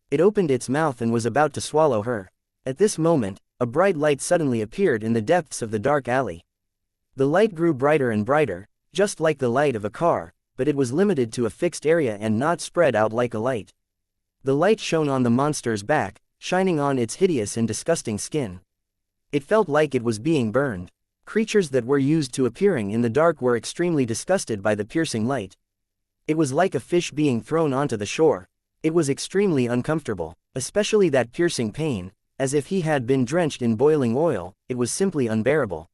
It opened its mouth and was about to swallow her. At this moment, a bright light suddenly appeared in the depths of the dark alley. The light grew brighter and brighter, just like the light of a car, but it was limited to a fixed area and not spread out like a light. The light shone on the monster's back, shining on its hideous and disgusting skin. It felt like it was being burned. Creatures that were used to appearing in the dark were extremely disgusted by the piercing light. It was like a fish being thrown onto the shore. It was extremely uncomfortable, especially that piercing pain, as if he had been drenched in boiling oil. It was simply unbearable.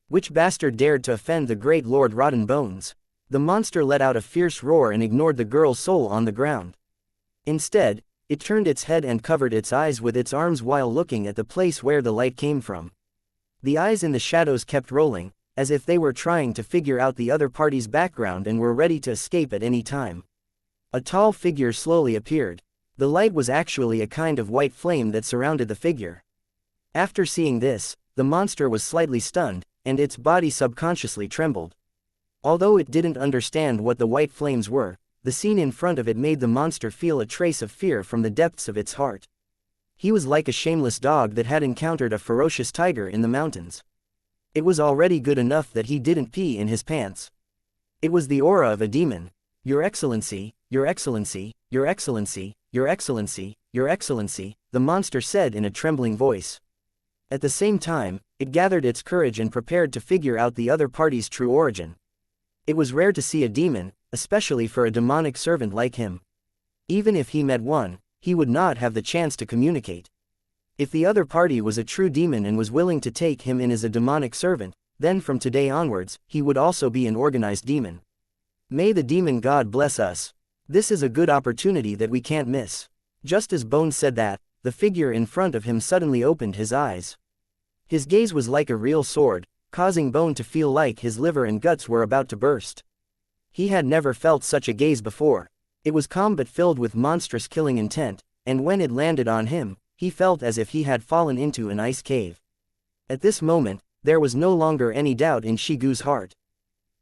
Which bastard dared to offend the great Lord Rotten Bones? The monster let out a fierce roar and ignored the girl's soul on the ground. Instead, it turned its head and covered its eyes with its arms while looking at the place where the light came from. The eyes in the shadows kept rolling, as if they were trying to figure out the other party's background and were ready to escape at any time. A tall figure slowly appeared. The light was actually a kind of white flame that surrounded the figure. After seeing this, the monster was slightly stunned, and its body subconsciously trembled. Although it didn't understand what the white flames were, the scene in front of it made the monster feel a trace of fear from the depths of its heart. He was like a shameless dog that had encountered a ferocious tiger in the mountains. It was already good enough that he didn't pee in his pants. It was the aura of a demon. "Your Excellency, Your Excellency, Your Excellency, Your Excellency, Your Excellency," the monster said in a trembling voice. At the same time, it gathered its courage and prepared to figure out the other party's true origin. It was rare to see a demon, especially for a demonic servant like him. Even if he met one, he would not have the chance to communicate. If the other party was a true demon and was willing to take him in as a demonic servant, then from today onwards, he would also be an organized demon. May the demon god bless us. This is a good opportunity that we can't miss. Just as Bones said that, the figure in front of him suddenly opened his eyes. His gaze was like a real sword, causing Bone to feel like his liver and guts were about to burst. He had never felt such a gaze before. It was calm but filled with monstrous killing intent, and when it landed on him, he felt as if he had fallen into an ice cave. At this moment, there was no longer any doubt in Shigu's heart.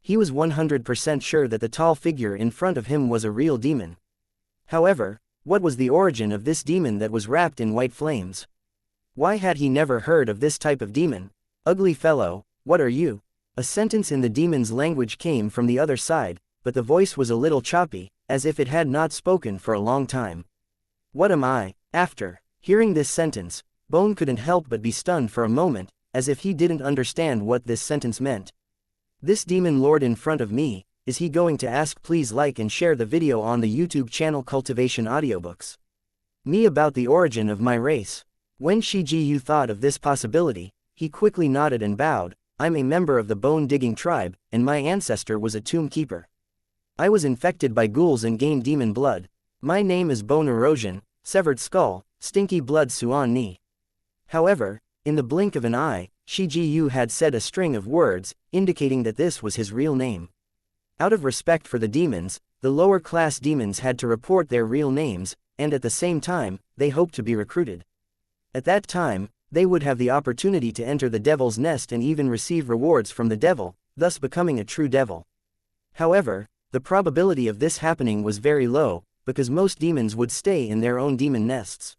He was 100% sure that the tall figure in front of him was a real demon. However, what was the origin of this demon that was wrapped in white flames? Why had he never heard of this type of demon? Ugly fellow, what are you? A sentence in the demon's language came from the other side, but the voice was a little choppy, as if it had not spoken for a long time. What am I? After hearing this sentence, Bone couldn't help but be stunned for a moment, as if he didn't understand what this sentence meant. This demon lord in front of me, is he going to ask? Please like and share the video on the YouTube channel Cultivation Audiobooks. Me about the origin of my race. When Shijiyu thought of this possibility, he quickly nodded and bowed. I'm a member of the bone-digging tribe, and my ancestor was a tomb keeper. I was infected by ghouls and gained demon blood. My name is Bone Erosion, Severed Skull, Stinky Blood Suan Ni. However, in the blink of an eye, Shijiyu had said a string of words, indicating that this was his real name. Out of respect for the demons, the lower-class demons had to report their real names, and at the same time, they hoped to be recruited. At that time, they would have the opportunity to enter the devil's nest and even receive rewards from the devil, thus becoming a true devil. However, the probability of this happening was very low, because most demons would stay in their own demon nests.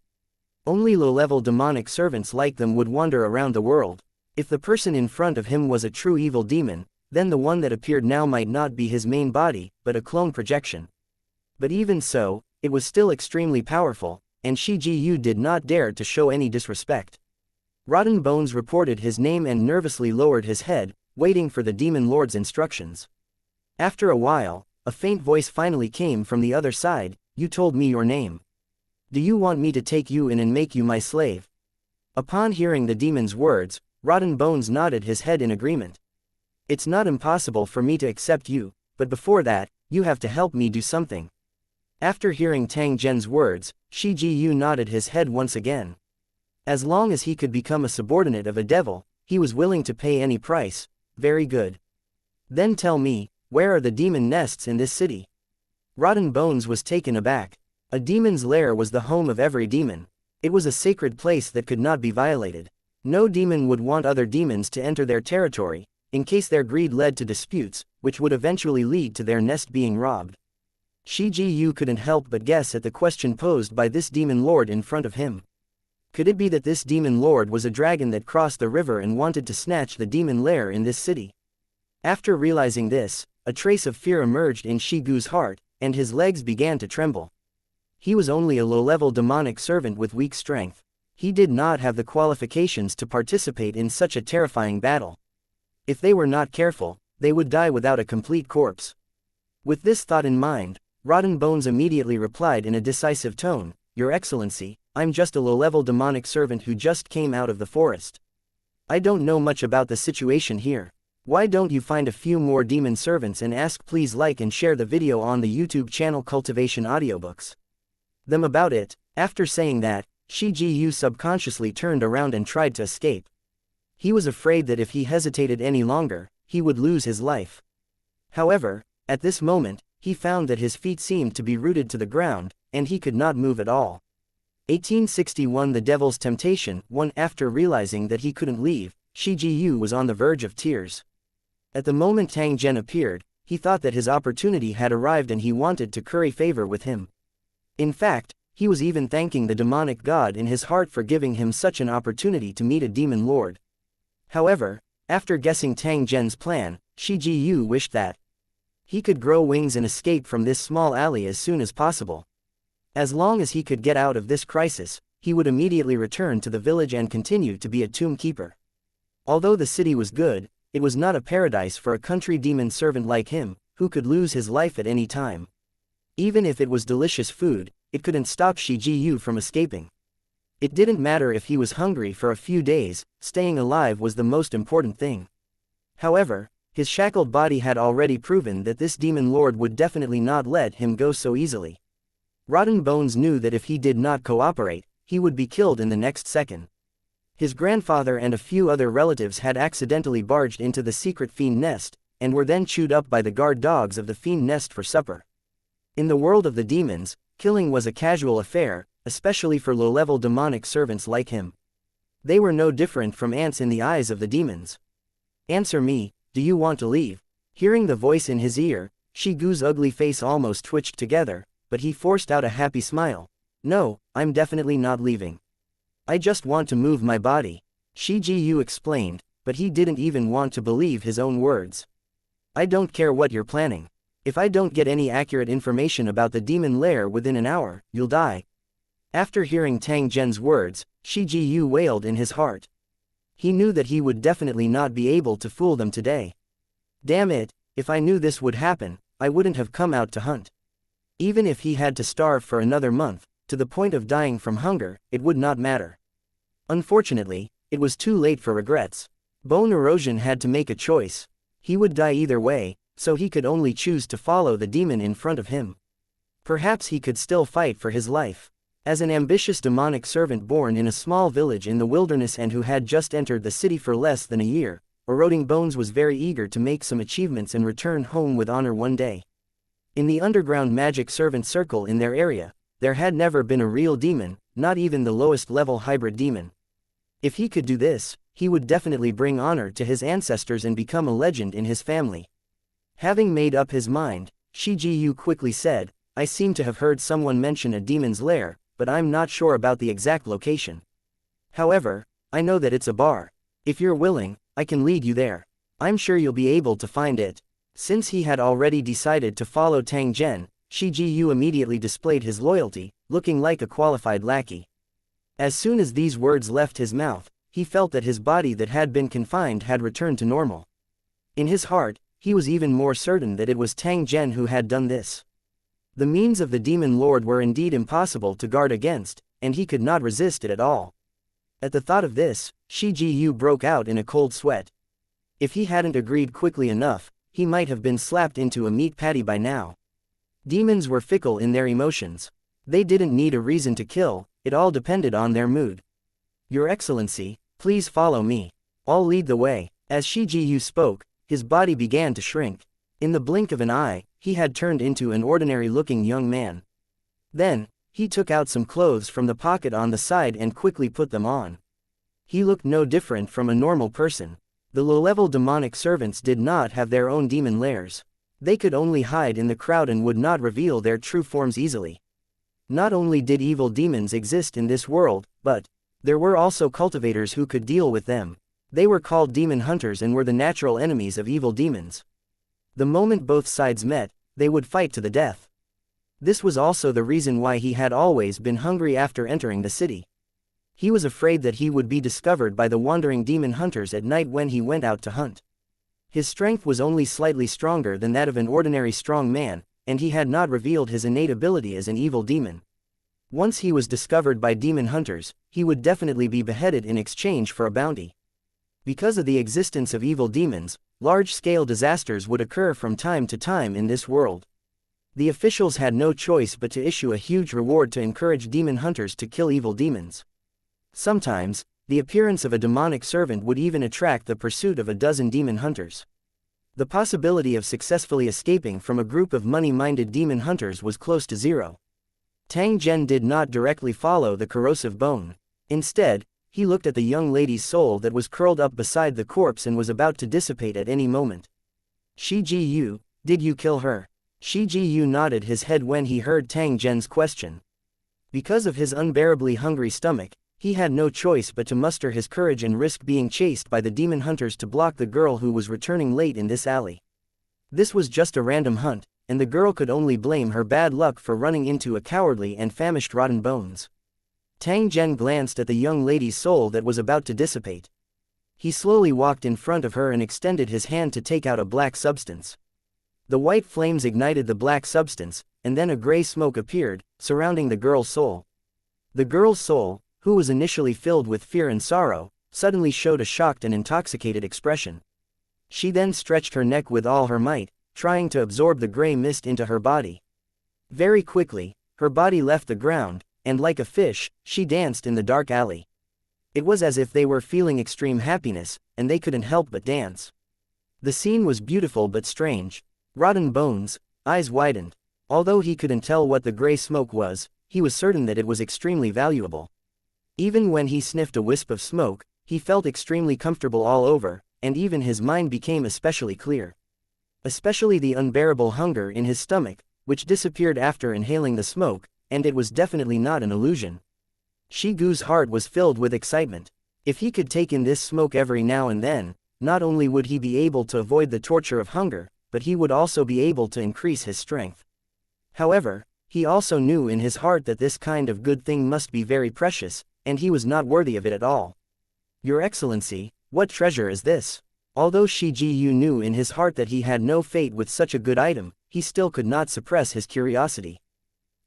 Only low-level demonic servants like them would wander around the world. If the person in front of him was a true evil demon, then the one that appeared now might not be his main body, but a clone projection. But even so, it was still extremely powerful, and Shijiyu did not dare to show any disrespect. Rotten Bones reported his name and nervously lowered his head, waiting for the demon lord's instructions. After a while, a faint voice finally came from the other side. You told me your name. Do you want me to take you in and make you my slave? Upon hearing the demon's words, Rotten Bones nodded his head in agreement. It's not impossible for me to accept you, but before that, you have to help me do something. After hearing Tang Zhen's words, Shijiyu nodded his head once again. As long as he could become a subordinate of a devil, he was willing to pay any price. Very good. Then tell me, where are the demon nests in this city? Rotten Bones was taken aback. A demon's lair was the home of every demon. It was a sacred place that could not be violated. No demon would want other demons to enter their territory, in case their greed led to disputes, which would eventually lead to their nest being robbed. Shijiyu couldn't help but guess at the question posed by this demon lord in front of him. Could it be that this demon lord was a dragon that crossed the river and wanted to snatch the demon lair in this city? After realizing this, a trace of fear emerged in Shigu's heart, and his legs began to tremble. He was only a low-level demonic servant with weak strength. He did not have the qualifications to participate in such a terrifying battle. If they were not careful, they would die without a complete corpse. With this thought in mind, Rotten Bones immediately replied in a decisive tone, Your Excellency, I'm just a low-level demonic servant who just came out of the forest. I don't know much about the situation here. Why don't you find a few more demon servants and ask? Please like and share the video on the YouTube channel Cultivation Audiobooks. Them about it. After saying that, Shijiyu subconsciously turned around and tried to escape. He was afraid that if he hesitated any longer, he would lose his life. However, at this moment, he found that his feet seemed to be rooted to the ground, and he could not move at all. 1861 The Devil's Temptation 1 After realizing that he couldn't leave, Shijiyu was on the verge of tears. At the moment Tang Zhen appeared, he thought that his opportunity had arrived and he wanted to curry favor with him. In fact, he was even thanking the demonic god in his heart for giving him such an opportunity to meet a demon lord. However, after guessing Tang Zhen's plan, Shijiyu wished that he could grow wings and escape from this small alley as soon as possible. As long as he could get out of this crisis, he would immediately return to the village and continue to be a tomb keeper. Although the city was good, it was not a paradise for a country demon servant like him, who could lose his life at any time. Even if it was delicious food, it couldn't stop Shijiyu from escaping. It didn't matter if he was hungry for a few days, staying alive was the most important thing. However, his shackled body had already proven that this demon lord would definitely not let him go so easily. Rotten Bones knew that if he did not cooperate, he would be killed in the next second. His grandfather and a few other relatives had accidentally barged into the secret fiend nest, and were then chewed up by the guard dogs of the fiend nest for supper. In the world of the demons, killing was a casual affair, especially for low-level demonic servants like him. They were no different from ants in the eyes of the demons. Answer me, do you want to leave? Hearing the voice in his ear, Shi Gu's ugly face almost twitched together, but he forced out a happy smile. No, I'm definitely not leaving. I just want to move my body. Shi Jiyu explained, but he didn't even want to believe his own words. I don't care what you're planning. If I don't get any accurate information about the demon lair within an hour, you'll die. After hearing Tang Zhen's words, Shi Jiyu wailed in his heart. He knew that he would definitely not be able to fool them today. Damn it, if I knew this would happen, I wouldn't have come out to hunt. Even if he had to starve for another month, to the point of dying from hunger, it would not matter. Unfortunately, it was too late for regrets. Bone Erosion had to make a choice. He would die either way, so he could only choose to follow the demon in front of him. Perhaps he could still fight for his life. As an ambitious demonic servant born in a small village in the wilderness and who had just entered the city for less than a year, Eroding Bones was very eager to make some achievements and return home with honor one day. In the underground magic servant circle in their area, there had never been a real demon, not even the lowest level hybrid demon. If he could do this, he would definitely bring honor to his ancestors and become a legend in his family. Having made up his mind, Shi Jiyu quickly said, I seem to have heard someone mention a demon's lair, but I'm not sure about the exact location. However, I know that it's a bar. If you're willing, I can lead you there. I'm sure you'll be able to find it. Since he had already decided to follow Tang Zhen, Shi Jiyu immediately displayed his loyalty, looking like a qualified lackey. As soon as these words left his mouth, he felt that his body that had been confined had returned to normal. In his heart, he was even more certain that it was Tang Zhen who had done this. The means of the demon lord were indeed impossible to guard against, and he could not resist it at all. At the thought of this, Shi Jiyu broke out in a cold sweat. If he hadn't agreed quickly enough, he might have been slapped into a meat patty by now. Demons were fickle in their emotions. They didn't need a reason to kill, it all depended on their mood. Your Excellency, please follow me. I'll lead the way. As Shi Jiyu spoke, his body began to shrink. In the blink of an eye, he had turned into an ordinary-looking young man. Then, he took out some clothes from the pocket on the side and quickly put them on. He looked no different from a normal person. The low-level demonic servants did not have their own demon lairs. They could only hide in the crowd and would not reveal their true forms easily. Not only did evil demons exist in this world, but there were also cultivators who could deal with them. They were called demon hunters and were the natural enemies of evil demons. The moment both sides met, they would fight to the death. This was also the reason why he had always been hungry after entering the city. He was afraid that he would be discovered by the wandering demon hunters at night when he went out to hunt. His strength was only slightly stronger than that of an ordinary strong man, and he had not revealed his innate ability as an evil demon. Once he was discovered by demon hunters, he would definitely be beheaded in exchange for a bounty. Because of the existence of evil demons, large-scale disasters would occur from time to time in this world. The officials had no choice but to issue a huge reward to encourage demon hunters to kill evil demons. Sometimes, the appearance of a demonic servant would even attract the pursuit of a dozen demon hunters. The possibility of successfully escaping from a group of money-minded demon hunters was close to zero. Tang Zhen did not directly follow the corrosive bone. Instead, he looked at the young lady's soul that was curled up beside the corpse and was about to dissipate at any moment. Shi Jiyu, did you kill her? Shi Jiyu nodded his head when he heard Tang Zhen's question. Because of his unbearably hungry stomach, he had no choice but to muster his courage and risk being chased by the demon hunters to block the girl who was returning late in this alley. This was just a random hunt, and the girl could only blame her bad luck for running into a cowardly and famished Rotten Bones. Tang Zhen glanced at the young lady's soul that was about to dissipate. He slowly walked in front of her and extended his hand to take out a black substance. The white flames ignited the black substance, and then a gray smoke appeared, surrounding the girl's soul. The girl's soul, who was initially filled with fear and sorrow, suddenly showed a shocked and intoxicated expression. She then stretched her neck with all her might, trying to absorb the gray mist into her body. Very quickly, her body left the ground, and like a fish, she danced in the dark alley. It was as if they were feeling extreme happiness, and they couldn't help but dance. The scene was beautiful but strange. Rotten Bones' eyes widened. Although he couldn't tell what the gray smoke was, he was certain that it was extremely valuable. Even when he sniffed a wisp of smoke, he felt extremely comfortable all over, and even his mind became especially clear. Especially the unbearable hunger in his stomach, which disappeared after inhaling the smoke, and it was definitely not an illusion. Shi Gu's heart was filled with excitement. If he could take in this smoke every now and then, not only would he be able to avoid the torture of hunger, but he would also be able to increase his strength. However, he also knew in his heart that this kind of good thing must be very precious, and he was not worthy of it at all. "Your Excellency, what treasure is this?" Although Shi Jiyu knew in his heart that he had no fate with such a good item, he still could not suppress his curiosity.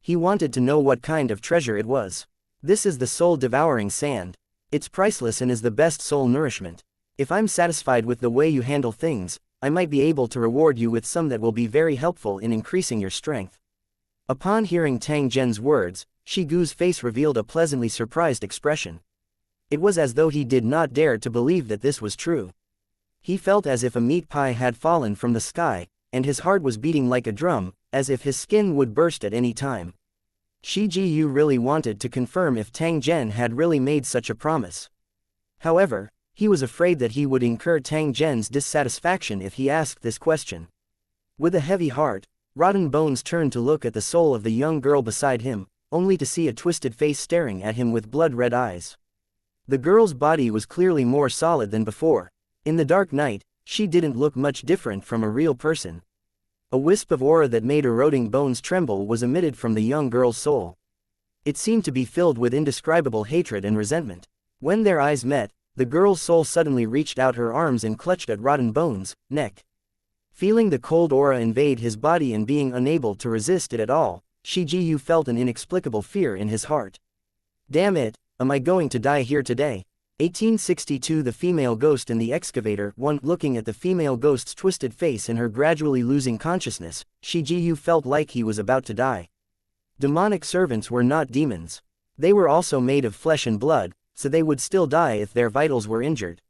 He wanted to know what kind of treasure it was. "This is the soul-devouring sand. It's priceless and is the best soul nourishment. If I'm satisfied with the way you handle things, I might be able to reward you with some that will be very helpful in increasing your strength." Upon hearing Tang Zhen's words, Shi Gu's face revealed a pleasantly surprised expression. It was as though he did not dare to believe that this was true. He felt as if a meat pie had fallen from the sky, and his heart was beating like a drum, as if his skin would burst at any time. Shi Jiyu really wanted to confirm if Tang Zhen had really made such a promise. However, he was afraid that he would incur Tang Zhen's dissatisfaction if he asked this question. With a heavy heart, Rotten Bones turned to look at the soul of the young girl beside him, only to see a twisted face staring at him with blood-red eyes. The girl's body was clearly more solid than before. In the dark night, she didn't look much different from a real person. A wisp of aura that made eroding bones tremble was emitted from the young girl's soul. It seemed to be filled with indescribable hatred and resentment. When their eyes met, the girl's soul suddenly reached out her arms and clutched at Rotten Bones' neck. Feeling the cold aura invade his body and being unable to resist it at all, Shi Jiyu felt an inexplicable fear in his heart. "Damn it, am I going to die here today?" 1862 The female ghost in the excavator. Looking at the female ghost's twisted face and her gradually losing consciousness, Shi Jiyu felt like he was about to die. Demonic servants were not demons. They were also made of flesh and blood, so they would still die if their vitals were injured.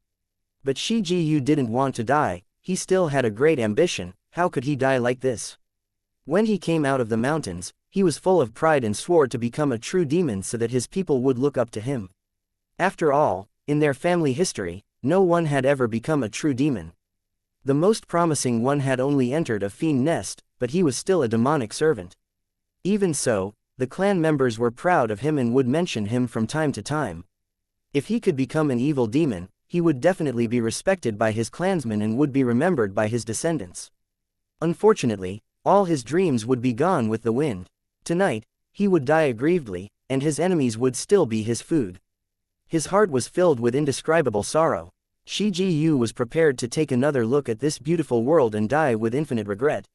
But Shi Jiyu didn't want to die. He still had a great ambition. How could he die like this? When he came out of the mountains, he was full of pride and swore to become a true demon so that his people would look up to him. After all, in their family history, no one had ever become a true demon. The most promising one had only entered a fiend nest, but he was still a demonic servant. Even so, the clan members were proud of him and would mention him from time to time. If he could become an evil demon, he would definitely be respected by his clansmen and would be remembered by his descendants. Unfortunately, all his dreams would be gone with the wind. Tonight, he would die aggrievedly, and his enemies would still be his food. His heart was filled with indescribable sorrow. Shi Jiyu was prepared to take another look at this beautiful world and die with infinite regret.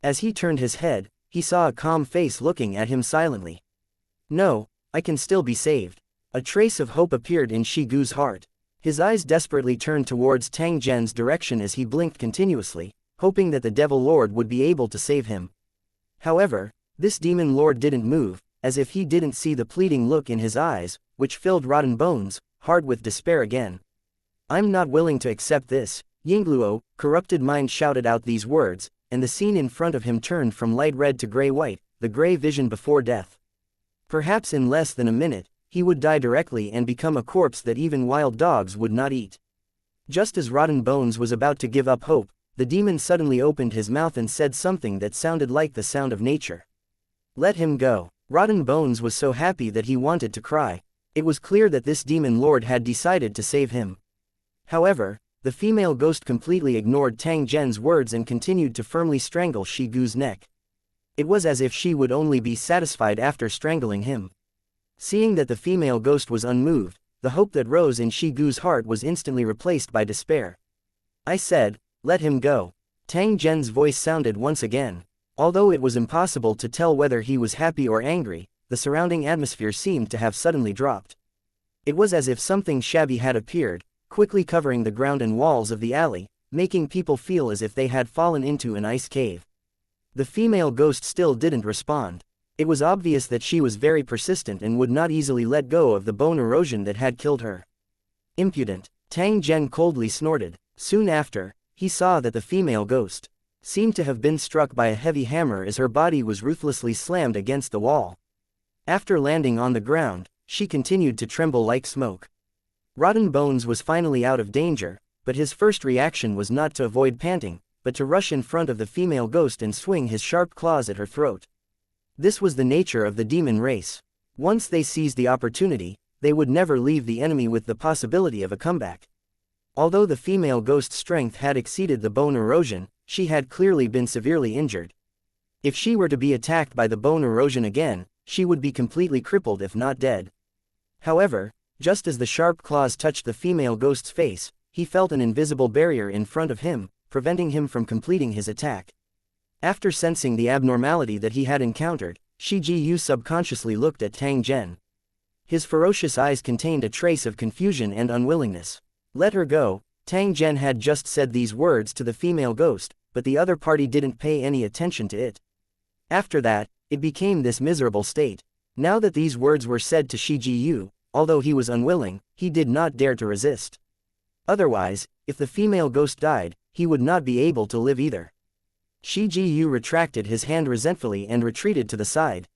As he turned his head, he saw a calm face looking at him silently. "No, I can still be saved." A trace of hope appeared in Shi Gu's heart. His eyes desperately turned towards Tang Zhen's direction as he blinked continuously, hoping that the Devil Lord would be able to save him. However, this demon lord didn't move, as if he didn't see the pleading look in his eyes, which filled Rotten Bones' heart with despair again. "I'm not willing to accept this." Yingluo, corrupted mind, shouted out these words, and the scene in front of him turned from light red to gray-white, the gray vision before death. Perhaps in less than a minute, he would die directly and become a corpse that even wild dogs would not eat. Just as Rotten Bones was about to give up hope, the demon suddenly opened his mouth and said something that sounded like the sound of nature. "Let him go." Rotten Bones was so happy that he wanted to cry. It was clear that this demon lord had decided to save him. However, the female ghost completely ignored Tang Zhen's words and continued to firmly strangle Shi Gu's neck. It was as if she would only be satisfied after strangling him. Seeing that the female ghost was unmoved, the hope that rose in Shi Gu's heart was instantly replaced by despair. "I said, let him go." Tang Zhen's voice sounded once again. Although it was impossible to tell whether he was happy or angry, the surrounding atmosphere seemed to have suddenly dropped. It was as if something shabby had appeared, quickly covering the ground and walls of the alley, making people feel as if they had fallen into an ice cave. The female ghost still didn't respond. It was obvious that she was very persistent and would not easily let go of the bone erosion that had killed her. "Impudent," Tang Zhen coldly snorted. Soon after, he saw that the female ghost seemed to have been struck by a heavy hammer as her body was ruthlessly slammed against the wall. After landing on the ground, she continued to tremble like smoke. Rotten Bones was finally out of danger, but his first reaction was not to avoid panting, but to rush in front of the female ghost and swing his sharp claws at her throat. This was the nature of the demon race. Once they seized the opportunity, they would never leave the enemy with the possibility of a comeback. Although the female ghost's strength had exceeded the bone erosion, she had clearly been severely injured. If she were to be attacked by the bone erosion again, she would be completely crippled if not dead. However, just as the sharp claws touched the female ghost's face, he felt an invisible barrier in front of him, preventing him from completing his attack. After sensing the abnormality that he had encountered, Shi Ji subconsciously looked at Tang Zhen. His ferocious eyes contained a trace of confusion and unwillingness. "Let her go." Tang Zhen had just said these words to the female ghost, but the other party didn't pay any attention to it. After that, it became this miserable state. Now that these words were said to Shi Ji, although he was unwilling, he did not dare to resist. Otherwise, if the female ghost died, he would not be able to live either. Shi Ji retracted his hand resentfully and retreated to the side.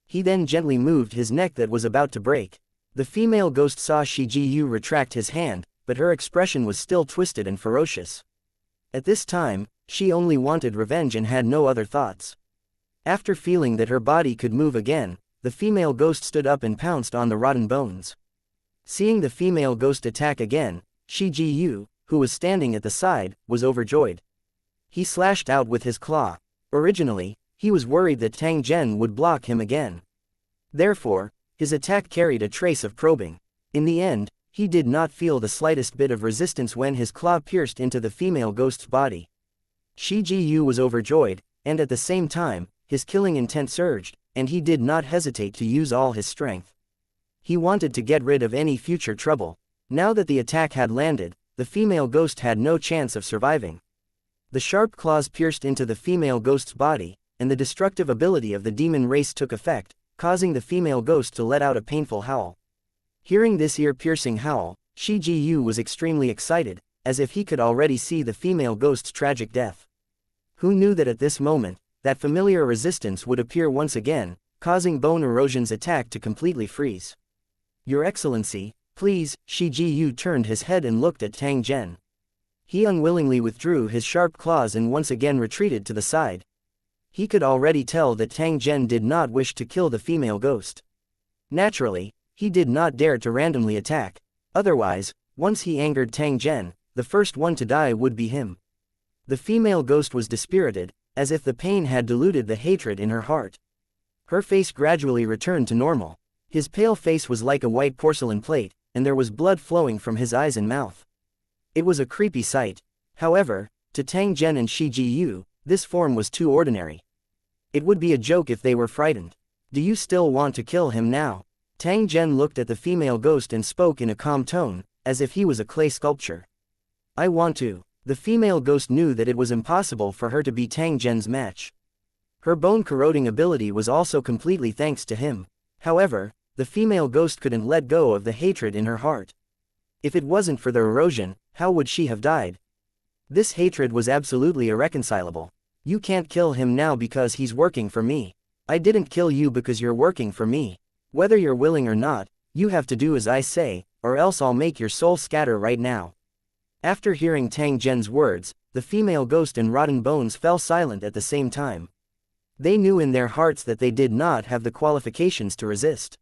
He then gently moved his neck that was about to break. The female ghost saw Shi Ji retract his hand, but her expression was still twisted and ferocious. At this time, she only wanted revenge and had no other thoughts. After feeling that her body could move again, the female ghost stood up and pounced on the rotten bones. Seeing the female ghost attack again, Shi Ji, who was standing at the side, was overjoyed. He slashed out with his claw. Originally, he was worried that Tang Zhen would block him again. Therefore, his attack carried a trace of probing. In the end, he did not feel the slightest bit of resistance when his claw pierced into the female ghost's body. Shi Ji was overjoyed, and at the same time, his killing intent surged, and he did not hesitate to use all his strength. He wanted to get rid of any future trouble. Now that the attack had landed, the female ghost had no chance of surviving. The sharp claws pierced into the female ghost's body, and the destructive ability of the demon race took effect, causing the female ghost to let out a painful howl. Hearing this ear-piercing howl, Shi Ji was extremely excited, as if he could already see the female ghost's tragic death. Who knew that at this moment, that familiar resistance would appear once again, causing Bone Erosion's attack to completely freeze. "Your Excellency, please." Shi Ji turned his head and looked at Tang Zhen. He unwillingly withdrew his sharp claws and once again retreated to the side. He could already tell that Tang Zhen did not wish to kill the female ghost. Naturally, he did not dare to randomly attack. Otherwise, once he angered Tang Zhen, the first one to die would be him. The female ghost was dispirited, as if the pain had diluted the hatred in her heart. Her face gradually returned to normal. His pale face was like a white porcelain plate, and there was blood flowing from his eyes and mouth. It was a creepy sight. However, to Tang Zhen and Shi Ji, this form was too ordinary. It would be a joke if they were frightened. "Do you still want to kill him now?" Tang Zhen looked at the female ghost and spoke in a calm tone, as if he was a clay sculpture. "I want to." The female ghost knew that it was impossible for her to be Tang Zhen's match. Her bone-corroding ability was also completely thanks to him. However, the female ghost couldn't let go of the hatred in her heart. If it wasn't for the erosion, how would she have died? This hatred was absolutely irreconcilable. "You can't kill him now because he's working for me. I didn't kill you because you're working for me. Whether you're willing or not, you have to do as I say, or else I'll make your soul scatter right now." After hearing Tang Zhen's words, the female ghost and rotten bones fell silent at the same time. They knew in their hearts that they did not have the qualifications to resist.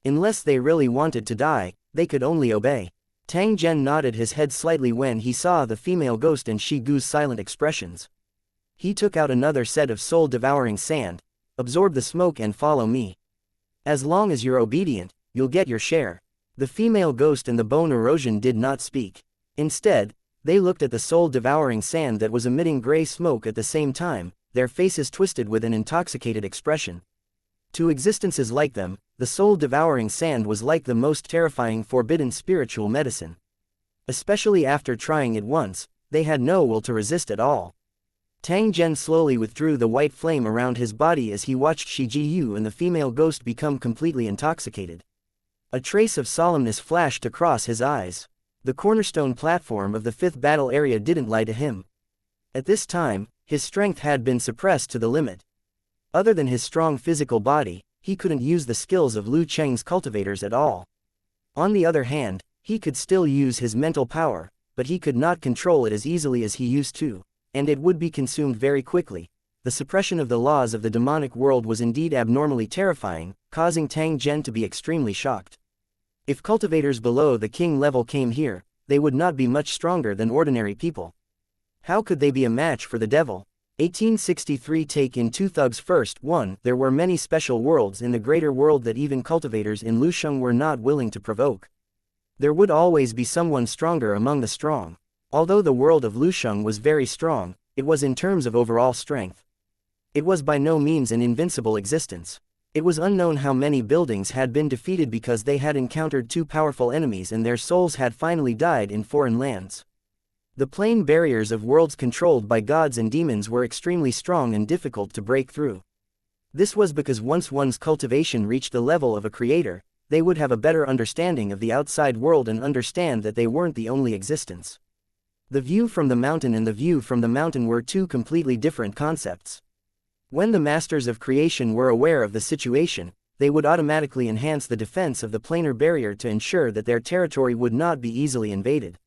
Unless they really wanted to die, they could only obey. Tang Zhen nodded his head slightly when he saw the female ghost and Shi Gu's silent expressions. He took out another set of soul-devouring sand. "Absorb the smoke and follow me. As long as you're obedient, you'll get your share." The female ghost and the bone erosion did not speak. Instead, they looked at the soul-devouring sand that was emitting gray smoke at the same time, their faces twisted with an intoxicated expression. To existences like them, the soul-devouring sand was like the most terrifying forbidden spiritual medicine. Especially after trying it once, they had no will to resist at all. Tang Zhen slowly withdrew the white flame around his body as he watched Shi Ji and the female ghost become completely intoxicated. A trace of solemnness flashed across his eyes. The cornerstone platform of the fifth battle area didn't lie to him. At this time, his strength had been suppressed to the limit. Other than his strong physical body, he couldn't use the skills of Lu Cheng's cultivators at all. On the other hand, he could still use his mental power, but he could not control it as easily as he used to, and it would be consumed very quickly. The suppression of the laws of the demonic world was indeed abnormally terrifying, causing Tang Zhen to be extremely shocked. If cultivators below the king level came here, they would not be much stronger than ordinary people. How could they be a match for the devil? 1863. Take in two thugs first. 1. There were many special worlds in the greater world that even cultivators in Lusheng were not willing to provoke. There would always be someone stronger among the strong. Although the world of Lusheng was very strong, it was in terms of overall strength. It was by no means an invincible existence. It was unknown how many buildings had been defeated because they had encountered two powerful enemies and their souls had finally died in foreign lands. The plain barriers of worlds controlled by gods and demons were extremely strong and difficult to break through. This was because once one's cultivation reached the level of a creator, they would have a better understanding of the outside world and understand that they weren't the only existence. The view from the mountain and the view from the mountain were two completely different concepts. When the masters of creation were aware of the situation, they would automatically enhance the defense of the planar barrier to ensure that their territory would not be easily invaded.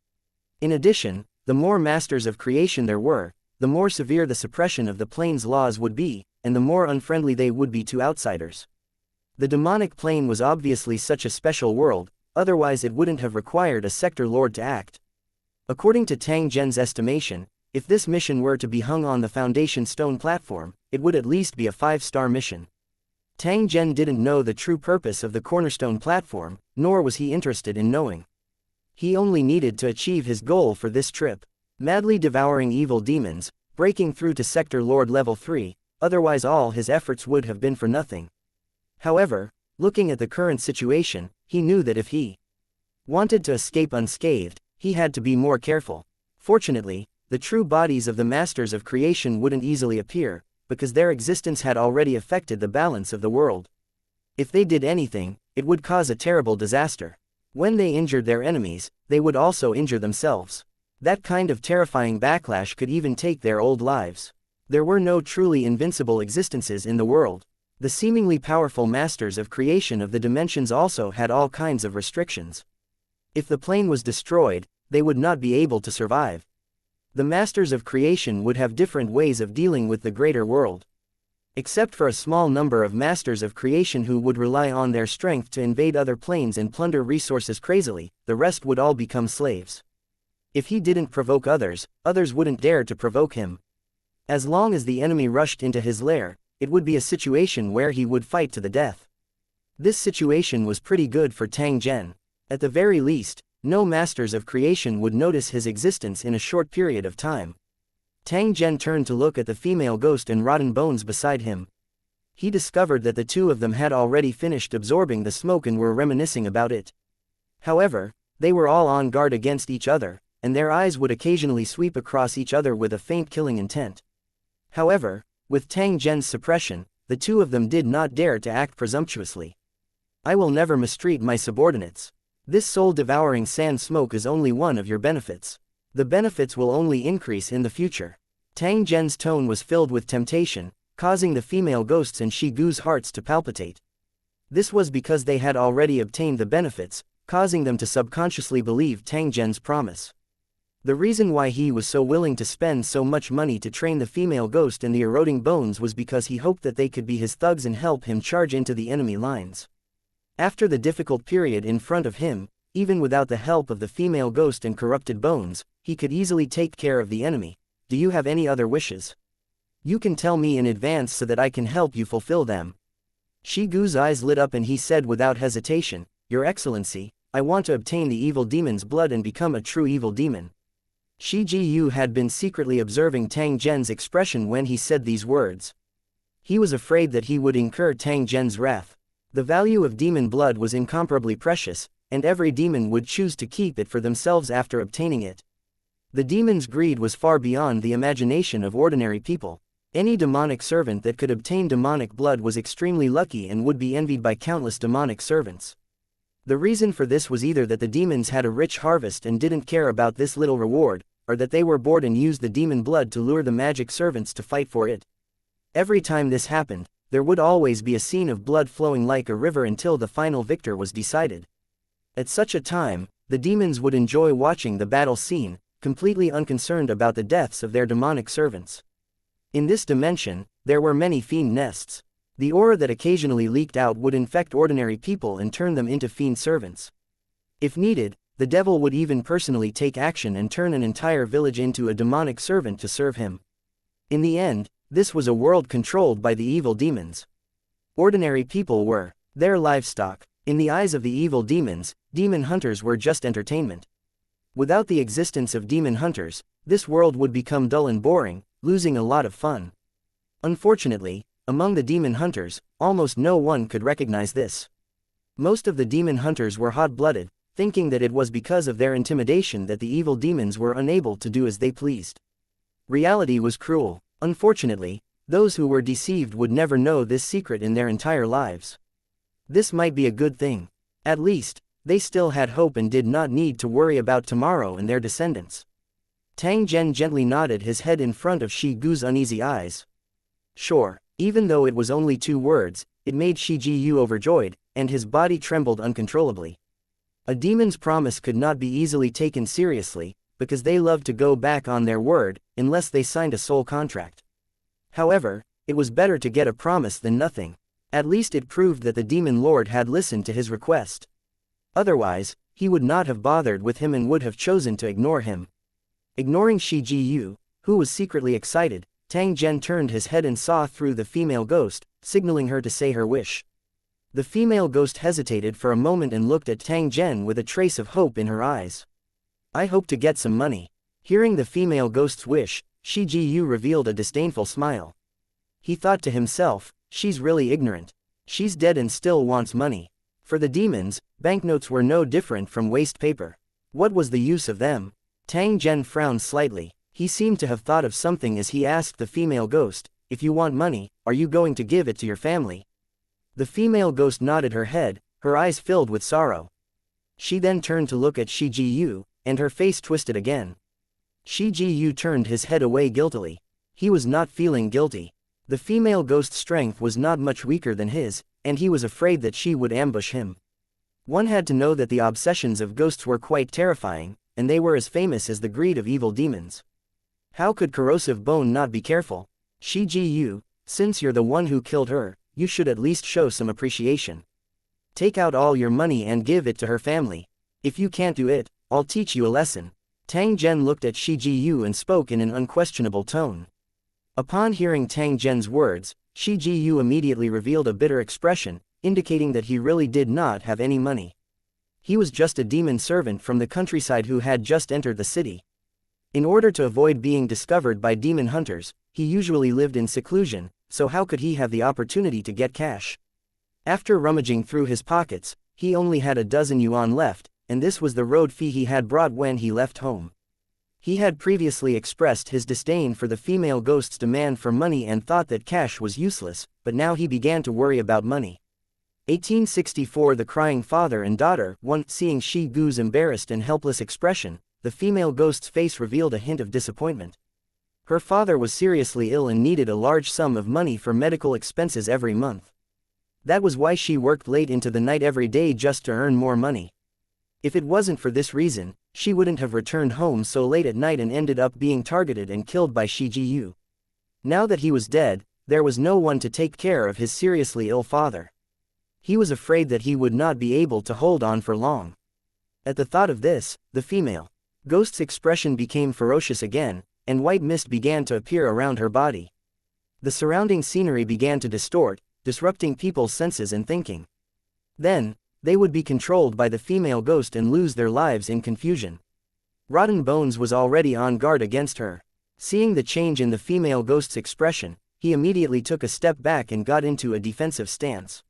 In addition, the more masters of creation there were, the more severe the suppression of the plane's laws would be, and the more unfriendly they would be to outsiders. The demonic plane was obviously such a special world, otherwise it wouldn't have required a sector lord to act. According to Tang Zhen's estimation, if this mission were to be hung on the foundation stone platform, it would at least be a 5-star mission. Tang Zhen didn't know the true purpose of the cornerstone platform, nor was he interested in knowing. He only needed to achieve his goal for this trip: madly devouring evil demons, breaking through to Sector Lord Level 3, otherwise all his efforts would have been for nothing. However, looking at the current situation, he knew that if he wanted to escape unscathed, he had to be more careful. Fortunately, the true bodies of the masters of creation wouldn't easily appear, because their existence had already affected the balance of the world. If they did anything, it would cause a terrible disaster. When they injured their enemies, they would also injure themselves. That kind of terrifying backlash could even take their old lives. There were no truly invincible existences in the world. The seemingly powerful masters of creation of the dimensions also had all kinds of restrictions. If the plane was destroyed, they would not be able to survive. The masters of creation would have different ways of dealing with the greater world. Except for a small number of masters of creation who would rely on their strength to invade other planes and plunder resources crazily, the rest would all become slaves. If he didn't provoke others, others wouldn't dare to provoke him. As long as the enemy rushed into his lair, it would be a situation where he would fight to the death. This situation was pretty good for Tang Zhen. At the very least, no masters of creation would notice his existence in a short period of time. Tang Zhen turned to look at the female ghost and rotten bones beside him. He discovered that the two of them had already finished absorbing the smoke and were reminiscing about it. However, they were all on guard against each other, and their eyes would occasionally sweep across each other with a faint killing intent. However, with Tang Zhen's suppression, the two of them did not dare to act presumptuously. "I will never mistreat my subordinates. This soul-devouring sand smoke is only one of your benefits. The benefits will only increase in the future." Tang Zhen's tone was filled with temptation, causing the female ghosts and she-goo's hearts to palpitate. This was because they had already obtained the benefits, causing them to subconsciously believe Tang Zhen's promise. The reason why he was so willing to spend so much money to train the female ghost and the eroding bones was because he hoped that they could be his thugs and help him charge into the enemy lines. After the difficult period in front of him, even without the help of the female ghost and corrupted bones, he could easily take care of the enemy. "Do you have any other wishes? You can tell me in advance so that I can help you fulfill them." Shigu's eyes lit up and he said without hesitation, "Your Excellency, I want to obtain the evil demon's blood and become a true evil demon." Shi Jiyu had been secretly observing Tang Zhen's expression when he said these words. He was afraid that he would incur Tang Zhen's wrath. The value of demon blood was incomparably precious, and every demon would choose to keep it for themselves after obtaining it. The demon's greed was far beyond the imagination of ordinary people. Any demonic servant that could obtain demonic blood was extremely lucky and would be envied by countless demonic servants. The reason for this was either that the demons had a rich harvest and didn't care about this little reward, or that they were bored and used the demon blood to lure the magic servants to fight for it. Every time this happened, there would always be a scene of blood flowing like a river until the final victor was decided. At such a time, the demons would enjoy watching the battle scene, completely unconcerned about the deaths of their demonic servants. In this dimension, there were many fiend nests. The aura that occasionally leaked out would infect ordinary people and turn them into fiend servants. If needed, the devil would even personally take action and turn an entire village into a demonic servant to serve him. In the end, this was a world controlled by the evil demons. Ordinary people were their livestock. In the eyes of the evil demons, demon hunters were just entertainment. Without the existence of demon hunters, this world would become dull and boring, losing a lot of fun. Unfortunately, among the demon hunters, almost no one could recognize this. Most of the demon hunters were hot-blooded, thinking that it was because of their intimidation that the evil demons were unable to do as they pleased. Reality was cruel. Unfortunately, those who were deceived would never know this secret in their entire lives. This might be a good thing. At least, they still had hope and did not need to worry about tomorrow and their descendants. Tang Zhen gently nodded his head in front of Shi Gu's uneasy eyes. Sure, even though it was only 2 words, it made Shi Jiyu overjoyed, and his body trembled uncontrollably. A demon's promise could not be easily taken seriously, because they loved to go back on their word, unless they signed a soul contract. However, it was better to get a promise than nothing. At least it proved that the demon lord had listened to his request. Otherwise, he would not have bothered with him and would have chosen to ignore him. Ignoring Shi Jiyu, who was secretly excited, Tang Zhen turned his head and saw through the female ghost, signaling her to say her wish. The female ghost hesitated for a moment and looked at Tang Zhen with a trace of hope in her eyes. I hope to get some money. Hearing the female ghost's wish, Shi Jiyu revealed a disdainful smile. He thought to himself, she's really ignorant. She's dead and still wants money. For the demons, banknotes were no different from waste paper. What was the use of them? Tang Zhen frowned slightly. He seemed to have thought of something as he asked the female ghost, if you want money, are you going to give it to your family? The female ghost nodded her head, her eyes filled with sorrow. She then turned to look at Shi Jiyu, and her face twisted again. Shi Jiyu turned his head away guiltily. He was not feeling guilty. The female ghost's strength was not much weaker than his, and he was afraid that she would ambush him. One had to know that the obsessions of ghosts were quite terrifying, and they were as famous as the greed of evil demons. How could corrosive bone not be careful? Shi Jiyu, since you're the one who killed her, you should at least show some appreciation. Take out all your money and give it to her family. If you can't do it, I'll teach you a lesson. Tang Zhen looked at Shi Jiyu and spoke in an unquestionable tone. Upon hearing Tang Zhen's words, Shi Jiyu immediately revealed a bitter expression, indicating that he really did not have any money. He was just a demon servant from the countryside who had just entered the city. In order to avoid being discovered by demon hunters, he usually lived in seclusion, so how could he have the opportunity to get cash? After rummaging through his pockets, he only had a dozen yuan left, and this was the road fee he had brought when he left home. He had previously expressed his disdain for the female ghost's demand for money and thought that cash was useless, but now he began to worry about money. 1864 The crying father and daughter. Seeing Shi Gu's embarrassed and helpless expression, the female ghost's face revealed a hint of disappointment. Her father was seriously ill and needed a large sum of money for medical expenses every month. That was why she worked late into the night every day just to earn more money. If it wasn't for this reason, she wouldn't have returned home so late at night and ended up being targeted and killed by Shi Jiyu. Now that he was dead, there was no one to take care of his seriously ill father. He was afraid that he would not be able to hold on for long. At the thought of this, the female ghost's expression became ferocious again, and white mist began to appear around her body. The surrounding scenery began to distort, disrupting people's senses and thinking. Then, they would be controlled by the female ghost and lose their lives in confusion. Rotten Bones was already on guard against her. Seeing the change in the female ghost's expression, he immediately took a step back and got into a defensive stance.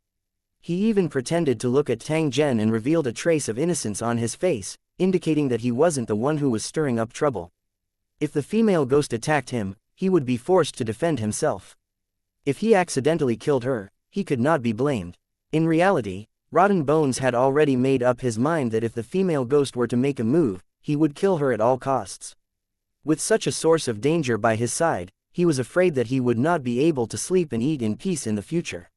He even pretended to look at Tang Zhen and revealed a trace of innocence on his face, indicating that he wasn't the one who was stirring up trouble. If the female ghost attacked him, he would be forced to defend himself. If he accidentally killed her, he could not be blamed. In reality, Rotten Bones had already made up his mind that if the female ghost were to make a move, he would kill her at all costs. With such a source of danger by his side, he was afraid that he would not be able to sleep and eat in peace in the future.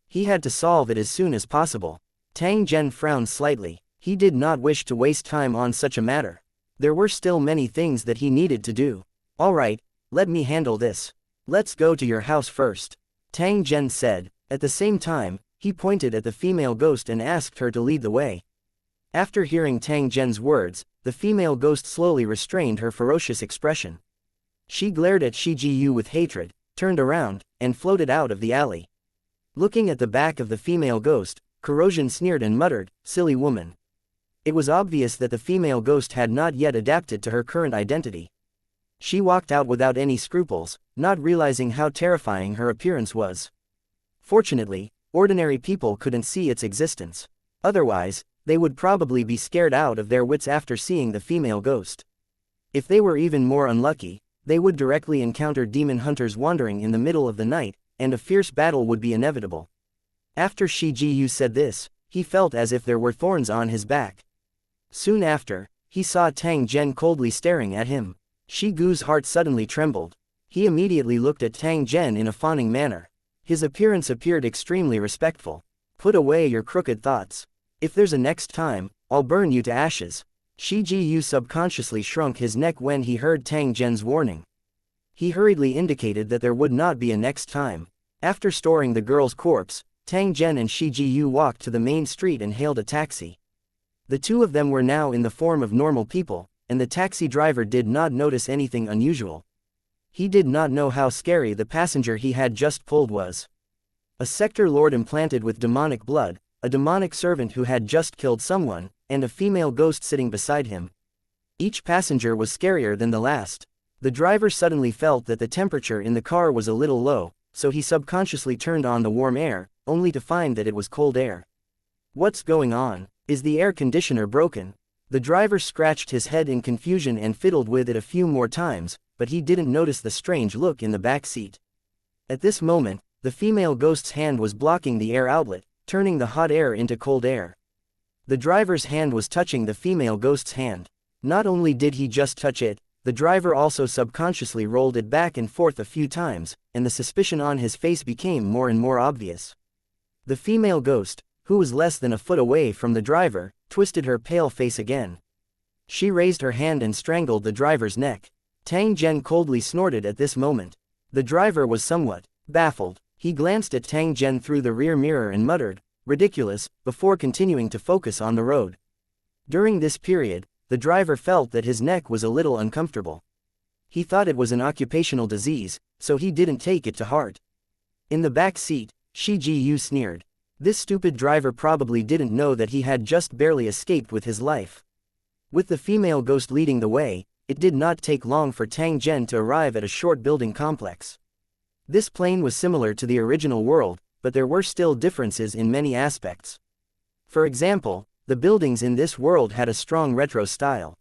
He had to solve it as soon as possible. Tang Zhen frowned slightly. He did not wish to waste time on such a matter. There were still many things that he needed to do. Alright, let me handle this. Let's go to your house first, Tang Zhen said. At the same time, he pointed at the female ghost and asked her to lead the way. After hearing Tang Zhen's words, the female ghost slowly restrained her ferocious expression. She glared at Shi Jiyu with hatred, turned around, and floated out of the alley. Looking at the back of the female ghost, Corrosion sneered and muttered, "Silly woman." It was obvious that the female ghost had not yet adapted to her current identity. She walked out without any scruples, not realizing how terrifying her appearance was. Fortunately, ordinary people couldn't see its existence. Otherwise, they would probably be scared out of their wits after seeing the female ghost. If they were even more unlucky, they would directly encounter demon hunters wandering in the middle of the night, and a fierce battle would be inevitable. After Shi Jiyu said this, he felt as if there were thorns on his back. Soon after, he saw Tang Zhen coldly staring at him. Shi Gu's heart suddenly trembled. He immediately looked at Tang Zhen in a fawning manner. His appearance appeared extremely respectful. "Put away your crooked thoughts. If there's a next time, I'll burn you to ashes." Shi Jiyu subconsciously shrunk his neck when he heard Tang Zhen's warning. He hurriedly indicated that there would not be a next time. After storing the girl's corpse, Tang Zhen and Shi Jiyu walked to the main street and hailed a taxi. The two of them were now in the form of normal people, and the taxi driver did not notice anything unusual. He did not know how scary the passenger he had just pulled was. A sector lord implanted with demonic blood, a demonic servant who had just killed someone, and a female ghost sitting beside him. Each passenger was scarier than the last. The driver suddenly felt that the temperature in the car was a little low, so he subconsciously turned on the warm air, only to find that it was cold air. What's going on? Is the air conditioner broken? The driver scratched his head in confusion and fiddled with it a few more times, but he didn't notice the strange look in the back seat. At this moment, the female ghost's hand was blocking the air outlet, turning the hot air into cold air. The driver's hand was touching the female ghost's hand. Not only did he just touch it, the driver also subconsciously rolled it back and forth a few times, and the suspicion on his face became more and more obvious. The female ghost, who was less than a foot away from the driver, twisted her pale face again. She raised her hand and strangled the driver's neck. Tang Zhen coldly snorted at this moment. The driver was somewhat baffled. He glanced at Tang Zhen through the rear mirror and muttered, "Ridiculous," before continuing to focus on the road. During this period, the driver felt that his neck was a little uncomfortable. He thought it was an occupational disease, so he didn't take it to heart. In the back seat, Shi Jiyu sneered. This stupid driver probably didn't know that he had just barely escaped with his life. With the female ghost leading the way, it did not take long for Tang Zhen to arrive at a short building complex. This plane was similar to the original world, but there were still differences in many aspects. For example, the buildings in this world had a strong retro style.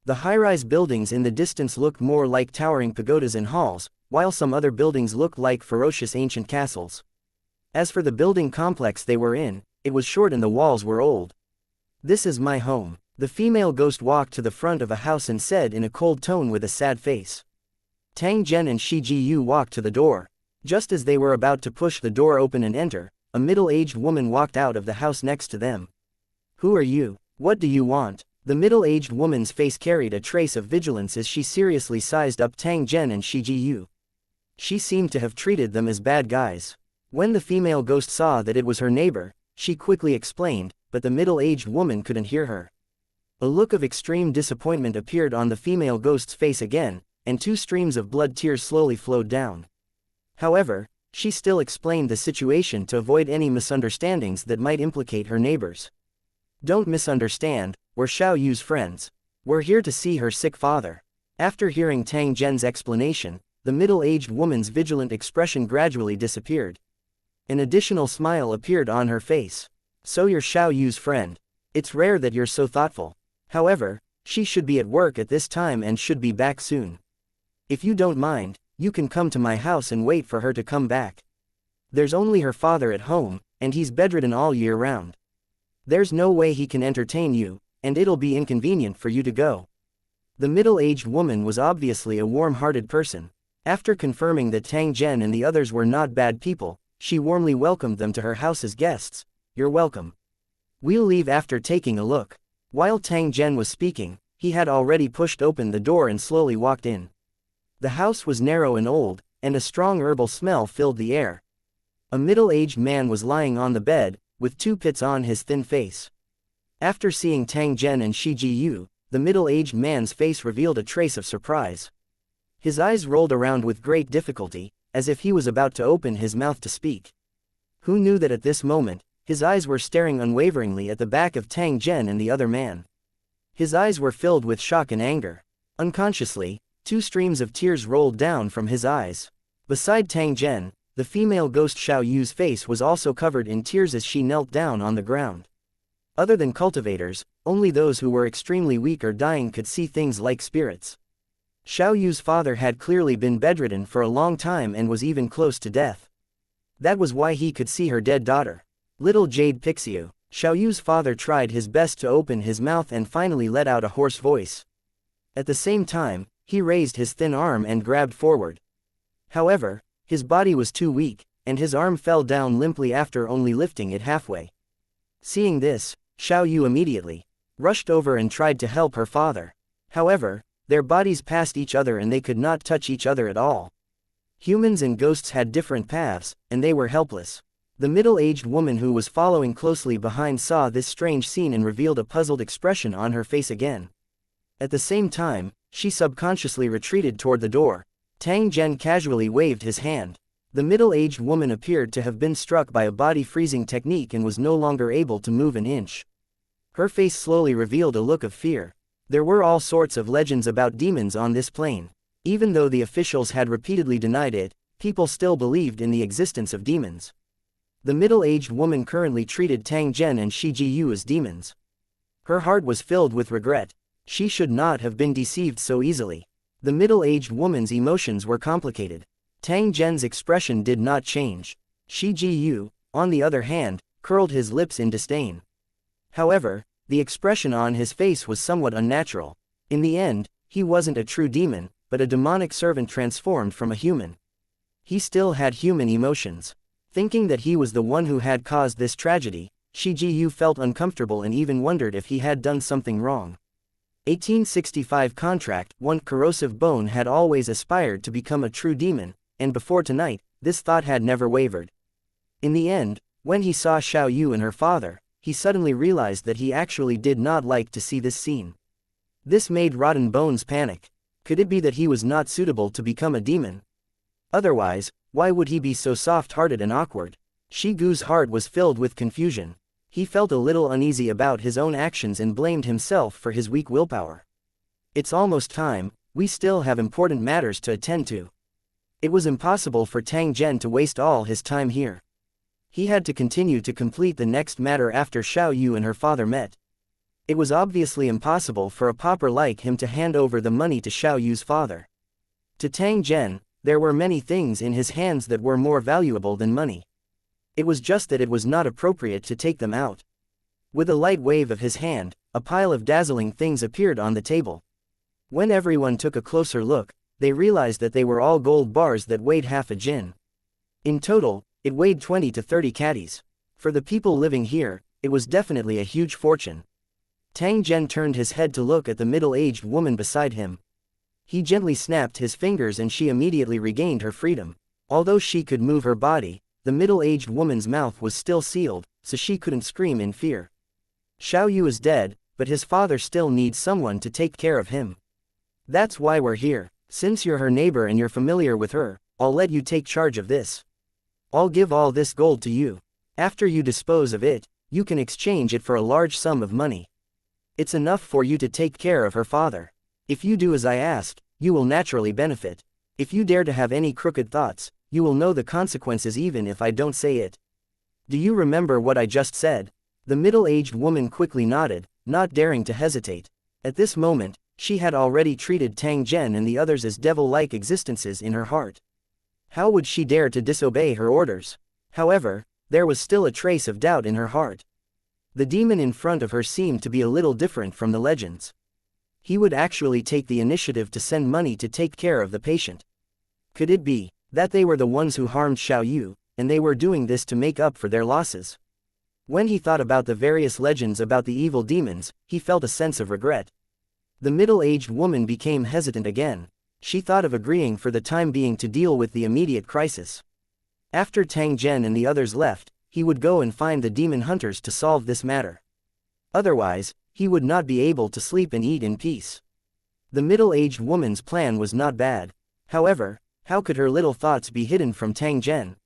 The high-rise buildings in the distance looked more like towering pagodas and halls, while some other buildings looked like ferocious ancient castles. As for the building complex they were in, it was short and the walls were old. "This is my home." The female ghost walked to the front of a house and said in a cold tone with a sad face. Tang Zhen and Shi Jiyu walked to the door. Just as they were about to push the door open and enter, a middle-aged woman walked out of the house next to them. "Who are you? What do you want?" The middle-aged woman's face carried a trace of vigilance as she seriously sized up Tang Zhen and Shi Jiyu. She seemed to have treated them as bad guys. When the female ghost saw that it was her neighbor, she quickly explained, but the middle-aged woman couldn't hear her. A look of extreme disappointment appeared on the female ghost's face again, and 2 streams of blood tears slowly flowed down. However, she still explained the situation to avoid any misunderstandings that might implicate her neighbors. "Don't misunderstand, we're Xiao Yu's friends. We're here to see her sick father." After hearing Tang Zhen's explanation, the middle-aged woman's vigilant expression gradually disappeared. An additional smile appeared on her face. "So you're Xiao Yu's friend. It's rare that you're so thoughtful. However, she should be at work at this time and should be back soon. If you don't mind, you can come to my house and wait for her to come back. There's only her father at home, and he's bedridden all year round. There's no way he can entertain you, and it'll be inconvenient for you to go." The middle-aged woman was obviously a warm-hearted person. After confirming that Tang Zhen and the others were not bad people, she warmly welcomed them to her house as guests. "You're welcome. We'll leave after taking a look. While Tang Zhen was speaking, he had already pushed open the door and slowly walked in. The house was narrow and old, and a strong herbal smell filled the air. A middle-aged man was lying on the bed, with 2 pits on his thin face. After seeing Tang Zhen and Shi Jiyu, the middle-aged man's face revealed a trace of surprise. His eyes rolled around with great difficulty, as if he was about to open his mouth to speak. Who knew that at this moment, his eyes were staring unwaveringly at the back of Tang Zhen and the other man. His eyes were filled with shock and anger. Unconsciously, 2 streams of tears rolled down from his eyes. Beside Tang Zhen, the female ghost Xiao Yu's face was also covered in tears as she knelt down on the ground. Other than cultivators, only those who were extremely weak or dying could see things like spirits. Xiao Yu's father had clearly been bedridden for a long time and was even close to death. That was why he could see her dead daughter. Little Jade Pixiu. Xiao Yu's father tried his best to open his mouth and finally let out a hoarse voice. At the same time, he raised his thin arm and grabbed forward. However, his body was too weak, and his arm fell down limply after only lifting it halfway. Seeing this, Xiao Yu immediately rushed over and tried to help her father. However, their bodies passed each other and they could not touch each other at all. Humans and ghosts had different paths, and they were helpless. The middle-aged woman who was following closely behind saw this strange scene and revealed a puzzled expression on her face again. At the same time, she subconsciously retreated toward the door. Tang Zhen casually waved his hand. The middle-aged woman appeared to have been struck by a body-freezing technique and was no longer able to move an inch. Her face slowly revealed a look of fear. There were all sorts of legends about demons on this plane. Even though the officials had repeatedly denied it, people still believed in the existence of demons. The middle-aged woman currently treated Tang Zhen and Shi Jiyu as demons. Her heart was filled with regret. She should not have been deceived so easily. The middle-aged woman's emotions were complicated. Tang Zhen's expression did not change. Shi Jiyu, on the other hand, curled his lips in disdain. However, the expression on his face was somewhat unnatural. In the end, he wasn't a true demon, but a demonic servant transformed from a human. He still had human emotions. Thinking that he was the one who had caused this tragedy, Shi Jiyu felt uncomfortable and even wondered if he had done something wrong. 1865 Contract. 1 Corrosive Bone had always aspired to become a true demon, and before tonight, this thought had never wavered. In the end, when he saw Xiao Yu and her father, he suddenly realized that he actually did not like to see this scene. This made Rotten Bones panic. Could it be that he was not suitable to become a demon? Otherwise, why would he be so soft-hearted and awkward? Shi Gu's heart was filled with confusion. He felt a little uneasy about his own actions and blamed himself for his weak willpower. It's almost time, we still have important matters to attend to. It was impossible for Tang Zhen to waste all his time here. He had to continue to complete the next matter after Xiao Yu and her father met. It was obviously impossible for a pauper like him to hand over the money to Xiao Yu's father. To Tang Zhen, there were many things in his hands that were more valuable than money. It was just that it was not appropriate to take them out. With a light wave of his hand, a pile of dazzling things appeared on the table. When everyone took a closer look, they realized that they were all gold bars that weighed half a jin. In total, it weighed 20 to 30 caddies. For the people living here, it was definitely a huge fortune. Tang Zhen turned his head to look at the middle-aged woman beside him. He gently snapped his fingers and she immediately regained her freedom. Although she could move her body, the middle-aged woman's mouth was still sealed, so she couldn't scream in fear. Xiao Yu is dead, but his father still needs someone to take care of him. That's why we're here. Since you're her neighbor and you're familiar with her, I'll let you take charge of this. I'll give all this gold to you. After you dispose of it, you can exchange it for a large sum of money. It's enough for you to take care of her father. If you do as I ask, you will naturally benefit. If you dare to have any crooked thoughts, you will know the consequences even if I don't say it. Do you remember what I just said? The middle-aged woman quickly nodded, not daring to hesitate. At this moment, she had already treated Tang Zhen and the others as devil-like existences in her heart. How would she dare to disobey her orders? However, there was still a trace of doubt in her heart. The demon in front of her seemed to be a little different from the legends. He would actually take the initiative to send money to take care of the patient. Could it be that they were the ones who harmed Xiao Yu, and they were doing this to make up for their losses? When he thought about the various legends about the evil demons, he felt a sense of regret. The middle-aged woman became hesitant again. She thought of agreeing for the time being to deal with the immediate crisis. After Tang Zhen and the others left, he would go and find the demon hunters to solve this matter. Otherwise, he would not be able to sleep and eat in peace. The middle-aged woman's plan was not bad. However, how could her little thoughts be hidden from Tang Zhen?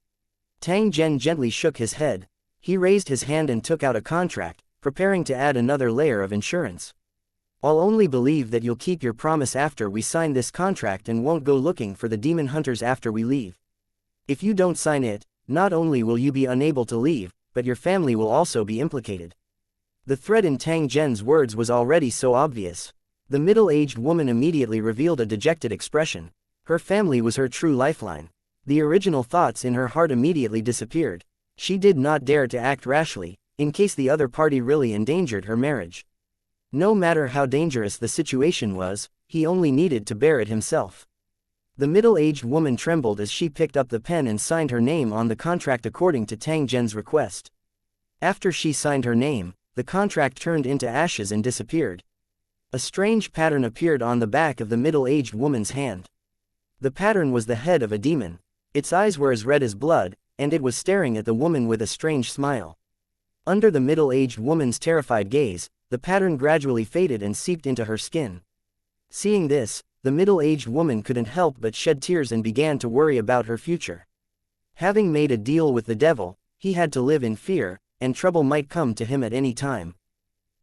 Tang Zhen gently shook his head. He raised his hand and took out a contract, preparing to add another layer of insurance. I'll only believe that you'll keep your promise after we sign this contract and won't go looking for the demon hunters after we leave. If you don't sign it, not only will you be unable to leave, but your family will also be implicated. The threat in Tang Zhen's words was already so obvious. The middle-aged woman immediately revealed a dejected expression. Her family was her true lifeline. The original thoughts in her heart immediately disappeared. She did not dare to act rashly, in case the other party really endangered her marriage. No matter how dangerous the situation was, he only needed to bear it himself. The middle-aged woman trembled as she picked up the pen and signed her name on the contract according to Tang Zhen's request. After she signed her name, the contract turned into ashes and disappeared. A strange pattern appeared on the back of the middle-aged woman's hand. The pattern was the head of a demon. Its eyes were as red as blood, and it was staring at the woman with a strange smile. Under the middle-aged woman's terrified gaze, the pattern gradually faded and seeped into her skin. Seeing this, the middle-aged woman couldn't help but shed tears and began to worry about her future. Having made a deal with the devil, he had to live in fear, and trouble might come to him at any time.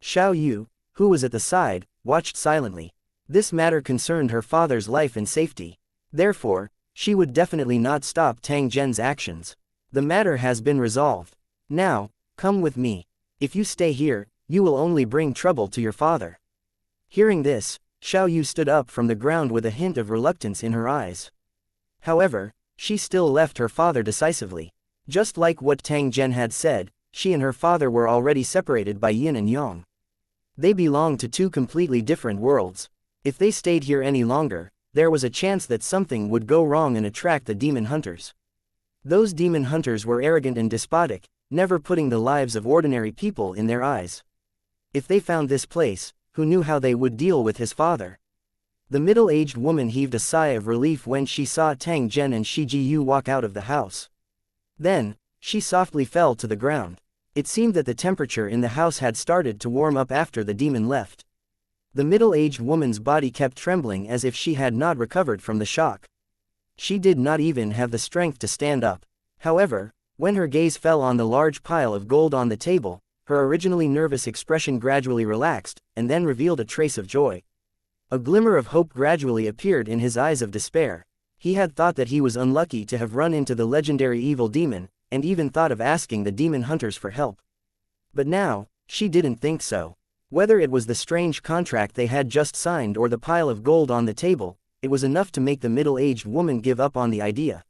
Xiao Yu, who was at the side, watched silently. This matter concerned her father's life and safety. Therefore, she would definitely not stop Tang Zhen's actions. The matter has been resolved. Now, come with me. If you stay here, you will only bring trouble to your father. Hearing this, Xiao Yu stood up from the ground with a hint of reluctance in her eyes. However, she still left her father decisively. Just like what Tang Zhen had said, she and her father were already separated by yin and yang. They belonged to two completely different worlds. If they stayed here any longer, there was a chance that something would go wrong and attract the demon hunters. Those demon hunters were arrogant and despotic, never putting the lives of ordinary people in their eyes. If they found this place, who knew how they would deal with his father? The middle-aged woman heaved a sigh of relief when she saw Tang Zhen and Shi Jiyu walk out of the house. Then, she softly fell to the ground. It seemed that the temperature in the house had started to warm up after the demon left. The middle-aged woman's body kept trembling as if she had not recovered from the shock. She did not even have the strength to stand up. However, when her gaze fell on the large pile of gold on the table, her originally nervous expression gradually relaxed, and then revealed a trace of joy. A glimmer of hope gradually appeared in his eyes of despair. He had thought that he was unlucky to have run into the legendary evil demon, and even thought of asking the demon hunters for help. But now, she didn't think so. Whether it was the strange contract they had just signed or the pile of gold on the table, it was enough to make the middle-aged woman give up on the idea.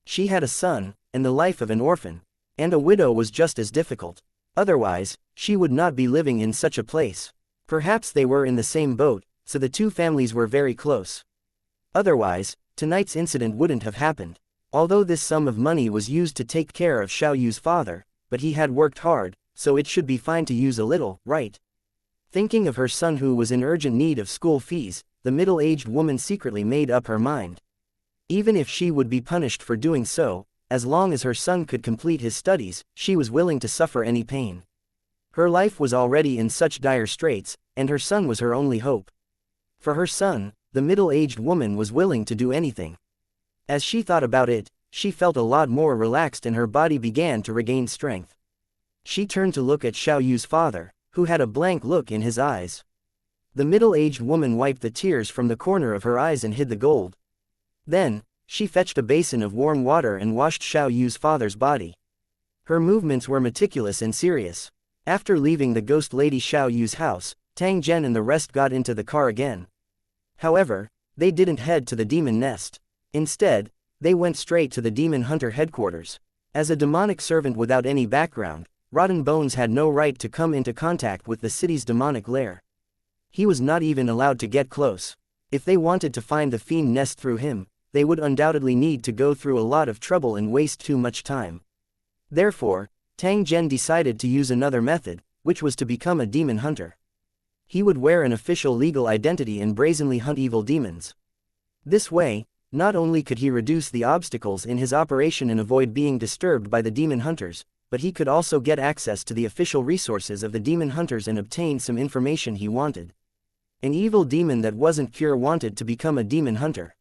She had a son, and the life of an orphan, and a widow was just as difficult. Otherwise, she would not be living in such a place. Perhaps they were in the same boat, so the two families were very close. Otherwise, tonight's incident wouldn't have happened. Although this sum of money was used to take care of Xiao Yu's father, but he had worked hard, so it should be fine to use a little, right? Thinking of her son who was in urgent need of school fees, the middle-aged woman secretly made up her mind. Even if she would be punished for doing so, as long as her son could complete his studies, she was willing to suffer any pain. Her life was already in such dire straits, and her son was her only hope. For her son, the middle-aged woman was willing to do anything. As she thought about it, she felt a lot more relaxed and her body began to regain strength. She turned to look at Xiao Yu's father, who had a blank look in his eyes. The middle-aged woman wiped the tears from the corner of her eyes and hid the gold. Then, she fetched a basin of warm water and washed Xiao Yu's father's body. Her movements were meticulous and serious. After leaving the ghost lady Xiao Yu's house, Tang Zhen and the rest got into the car again. However, they didn't head to the demon nest. Instead, they went straight to the demon hunter headquarters. As a demonic servant without any background, Rotten Bones had no right to come into contact with the city's demonic lair. He was not even allowed to get close. If they wanted to find the fiend nest through him, they would undoubtedly need to go through a lot of trouble and waste too much time. Therefore, Tang Zhen decided to use another method, which was to become a demon hunter. He would wear an official legal identity and brazenly hunt evil demons. This way, not only could he reduce the obstacles in his operation and avoid being disturbed by the demon hunters, but he could also get access to the official resources of the demon hunters and obtain some information he wanted. An evil demon that wasn't pure wanted to become a demon hunter.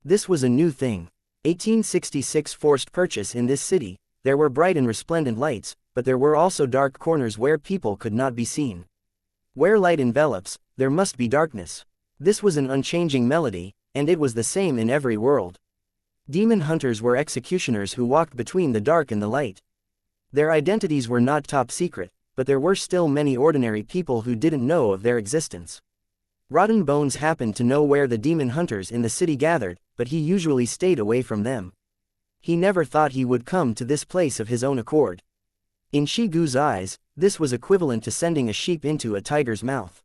This was a new thing. 1866 forced purchase in this city. There were bright and resplendent lights, but there were also dark corners where people could not be seen. Where light envelops, there must be darkness. This was an unchanging melody, and it was the same in every world. Demon hunters were executioners who walked between the dark and the light. Their identities were not top secret, but there were still many ordinary people who didn't know of their existence. Rotten Bones happened to know where the demon hunters in the city gathered, but he usually stayed away from them. He never thought he would come to this place of his own accord. In Shigu's eyes, this was equivalent to sending a sheep into a tiger's mouth.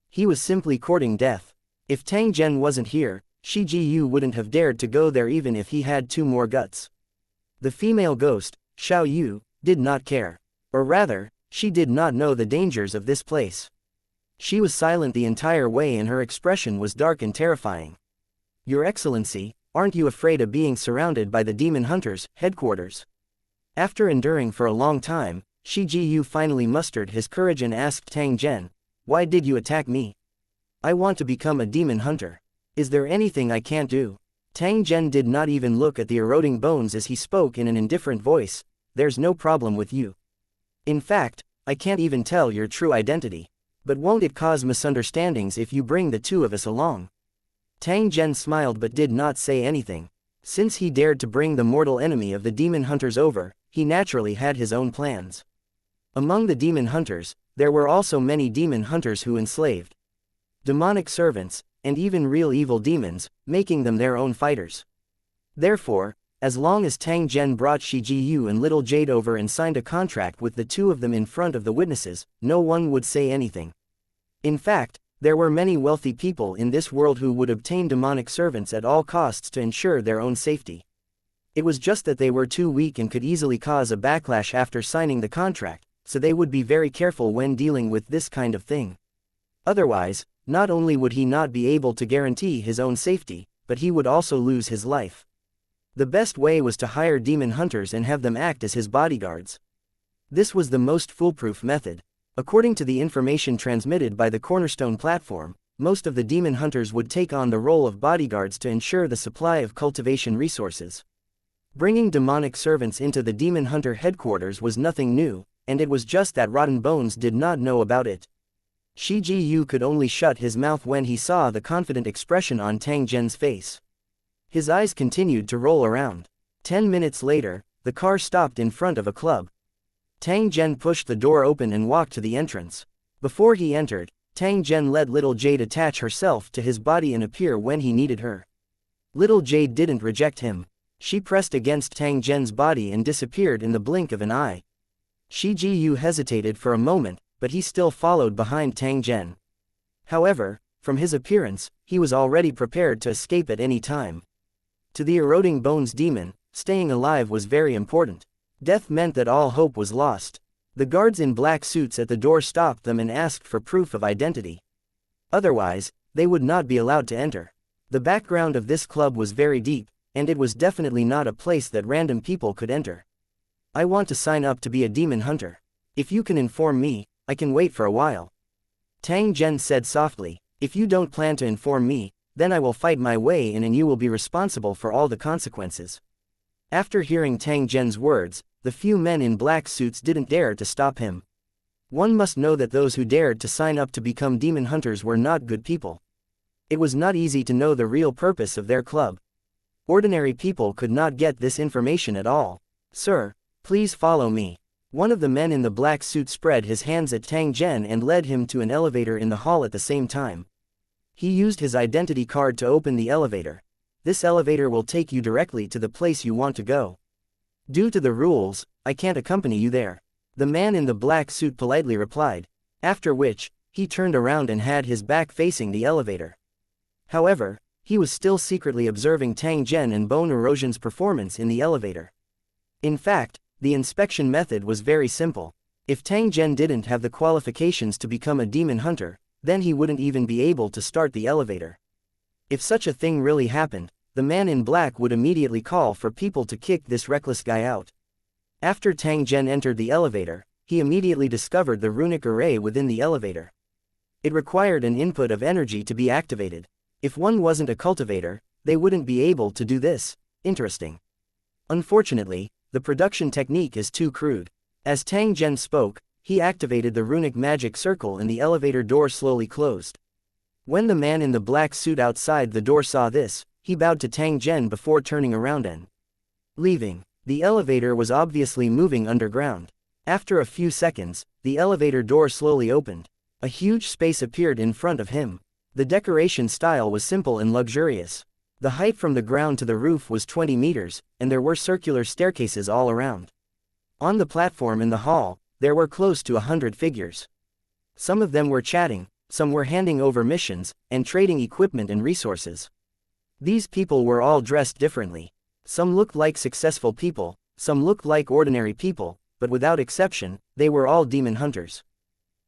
He was simply courting death. If Tang Zhen wasn't here, Shigu wouldn't have dared to go there even if he had 2 more guts. The female ghost, Xiao Yu, did not care. Or rather, she did not know the dangers of this place. She was silent the entire way and her expression was dark and terrifying. Your Excellency, aren't you afraid of being surrounded by the demon hunters' headquarters? After enduring for a long time, Shigu finally mustered his courage and asked Tang Zhen, "Why did you attack me? I want to become a demon hunter. Is there anything I can't do?" Tang Zhen did not even look at the eroding bones as he spoke in an indifferent voice, "There's no problem with you. In fact, I can't even tell your true identity. But won't it cause misunderstandings if you bring the 2 of us along?" Tang Zhen smiled but did not say anything. Since he dared to bring the mortal enemy of the demon hunters over, he naturally had his own plans. Among the demon hunters, there were also many demon hunters who enslaved demonic servants, and even real evil demons, making them their own fighters. Therefore, as long as Tang Zhen brought Shigu and Little Jade over and signed a contract with the 2 of them in front of the witnesses, no one would say anything. In fact, there were many wealthy people in this world who would obtain demonic servants at all costs to ensure their own safety. It was just that they were too weak and could easily cause a backlash after signing the contract, so they would be very careful when dealing with this kind of thing. Otherwise, not only would he not be able to guarantee his own safety, but he would also lose his life. The best way was to hire demon hunters and have them act as his bodyguards. This was the most foolproof method. According to the information transmitted by the Cornerstone platform, most of the demon hunters would take on the role of bodyguards to ensure the supply of cultivation resources. Bringing demonic servants into the demon hunter headquarters was nothing new, and it was just that Rotten Bones did not know about it. Shigu could only shut his mouth when he saw the confident expression on Tang Zhen's face. His eyes continued to roll around. 10 minutes later, the car stopped in front of a club. Tang Zhen pushed the door open and walked to the entrance. Before he entered, Tang Zhen let Little Jade attach herself to his body and appear when he needed her. Little Jade didn't reject him. She pressed against Tang Zhen's body and disappeared in the blink of an eye. Shigu hesitated for a moment, but he still followed behind Tang Zhen. However, from his appearance, he was already prepared to escape at any time. To the eroding bones demon, staying alive was very important. Death meant that all hope was lost. The guards in black suits at the door stopped them and asked for proof of identity. Otherwise, they would not be allowed to enter. The background of this club was very deep, and it was definitely not a place that random people could enter. "I want to sign up to be a demon hunter. If you can inform me, I can wait for a while." Tang Zhen said softly, "If you don't plan to inform me, then I will fight my way in and you will be responsible for all the consequences." After hearing Tang Zhen's words, the few men in black suits didn't dare to stop him. One must know that those who dared to sign up to become demon hunters were not good people. It was not easy to know the real purpose of their club. Ordinary people could not get this information at all. "Sir, please follow me." One of the men in the black suit spread his hands at Tang Zhen and led him to an elevator in the hall at the same time. He used his identity card to open the elevator. "This elevator will take you directly to the place you want to go. Due to the rules, I can't accompany you there," the man in the black suit politely replied, after which, he turned around and had his back facing the elevator. However, he was still secretly observing Tang Zhen and Bone Erosion's performance in the elevator. In fact, The inspection method was very simple. If Tang Zhen didn't have the qualifications to become a demon hunter, then he wouldn't even be able to start the elevator. If such a thing really happened, the man in black would immediately call for people to kick this reckless guy out. After Tang Zhen entered the elevator, he immediately discovered the runic array within the elevator. It required an input of energy to be activated. If one wasn't a cultivator, they wouldn't be able to do this. Interesting. Unfortunately, the production technique is too crude. As Tang Zhen spoke, he activated the runic magic circle and the elevator door slowly closed. When the man in the black suit outside the door saw this, he bowed to Tang Zhen before turning around and leaving. The elevator was obviously moving underground. After a few seconds, the elevator door slowly opened. A huge space appeared in front of him. The decoration style was simple and luxurious. The height from the ground to the roof was 20 meters, and there were circular staircases all around. On the platform in the hall, there were close to 100 figures. Some of them were chatting, some were handing over missions, and trading equipment and resources. These people were all dressed differently. Some looked like successful people, some looked like ordinary people, but without exception, they were all demon hunters.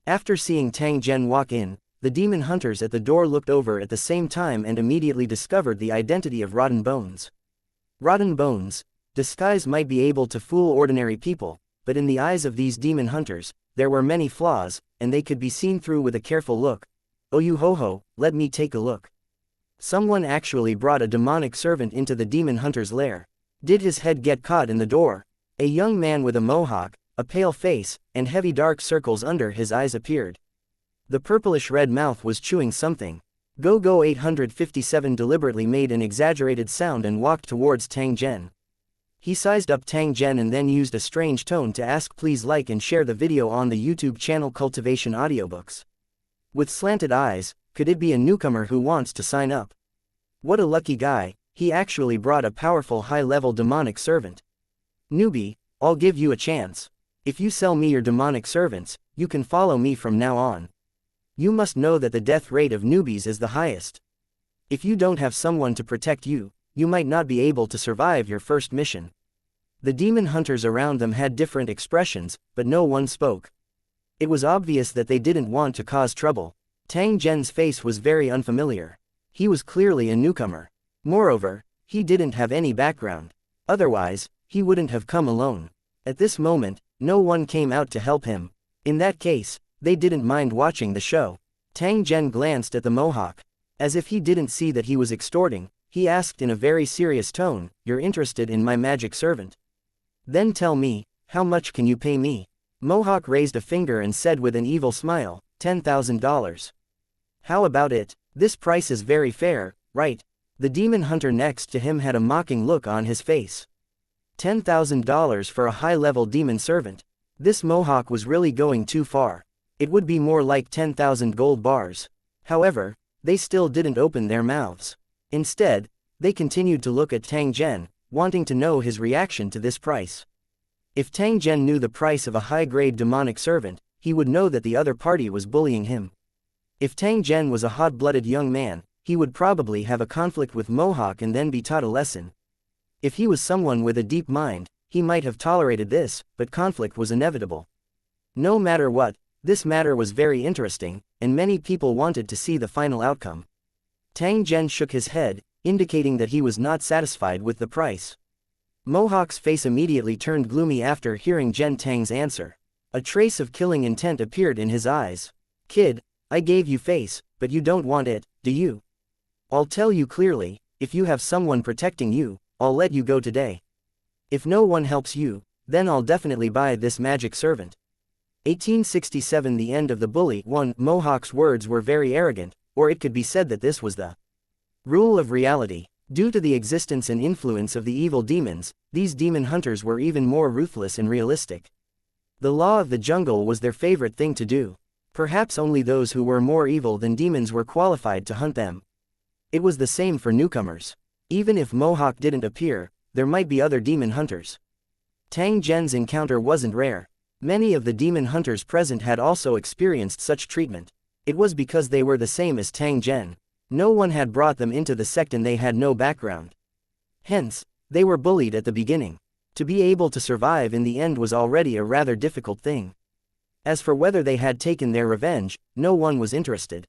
After seeing Tang Zhen walk in, the demon hunters at the door looked over at the same time and immediately discovered the identity of Rotten Bones. Rotten Bones, disguise might be able to fool ordinary people, but in the eyes of these demon hunters, there were many flaws, and they could be seen through with a careful look. Oh you ho-ho, let me take a look. Someone actually brought a demonic servant into the demon hunter's lair. Did his head get caught in the door? A young man with a mohawk, a pale face, and heavy dark circles under his eyes appeared. The purplish red mouth was chewing something. Go 857 deliberately made an exaggerated sound and walked towards Tang Zhen. He sized up Tang Zhen and then used a strange tone to ask please like and share the video on the YouTube channel Cultivation Audiobooks. With slanted eyes, could it be a newcomer who wants to sign up? What a lucky guy, he actually brought a powerful high-level demonic servant. Newbie, I'll give you a chance. If you sell me your demonic servants, you can follow me from now on. You must know that the death rate of newbies is the highest. If you don't have someone to protect you, you might not be able to survive your first mission. The demon hunters around them had different expressions, but no one spoke. It was obvious that they didn't want to cause trouble. Tang Zhen's face was very unfamiliar. He was clearly a newcomer. Moreover, he didn't have any background. Otherwise, he wouldn't have come alone. At this moment, no one came out to help him. In that case, they didn't mind watching the show. Tang Zhen glanced at the mohawk. As if he didn't see that he was extorting, he asked in a very serious tone, "You're interested in my magic servant? Then tell me, how much can you pay me?" Mohawk raised a finger and said with an evil smile, $10,000. How about it? This price is very fair, right? The demon hunter next to him had a mocking look on his face. $10,000 for a high-level demon servant. This Mohawk was really going too far. It would be more like 10,000 gold bars. However, they still didn't open their mouths. Instead, they continued to look at Tang Zhen, wanting to know his reaction to this price. If Tang Zhen knew the price of a high-grade demonic servant, he would know that the other party was bullying him. If Tang Zhen was a hot-blooded young man, he would probably have a conflict with Mohawk and then be taught a lesson. If he was someone with a deep mind, he might have tolerated this, but conflict was inevitable. No matter what, this matter was very interesting, and many people wanted to see the final outcome. Tang Zhen shook his head, indicating that he was not satisfied with the price. Mohawk's face immediately turned gloomy after hearing Zhen Tang's answer. A trace of killing intent appeared in his eyes. Kid, I gave you face, but you don't want it, do you? I'll tell you clearly, if you have someone protecting you, I'll let you go today. If no one helps you, then I'll definitely buy this magic servant. 1867 The end of the bully. 1. Mohawk's words were very arrogant, or it could be said that this was the rule of reality. Due to the existence and influence of the evil demons, these demon hunters were even more ruthless and realistic. The law of the jungle was their favorite thing to do. Perhaps only those who were more evil than demons were qualified to hunt them. It was the same for newcomers. Even if Mohawk didn't appear, there might be other demon hunters. Tang Zhen's encounter wasn't rare. Many of the demon hunters present had also experienced such treatment. It was because they were the same as Tang Zhen. No one had brought them into the sect and they had no background. Hence, they were bullied at the beginning. To be able to survive in the end was already a rather difficult thing. As for whether they had taken their revenge, no one was interested.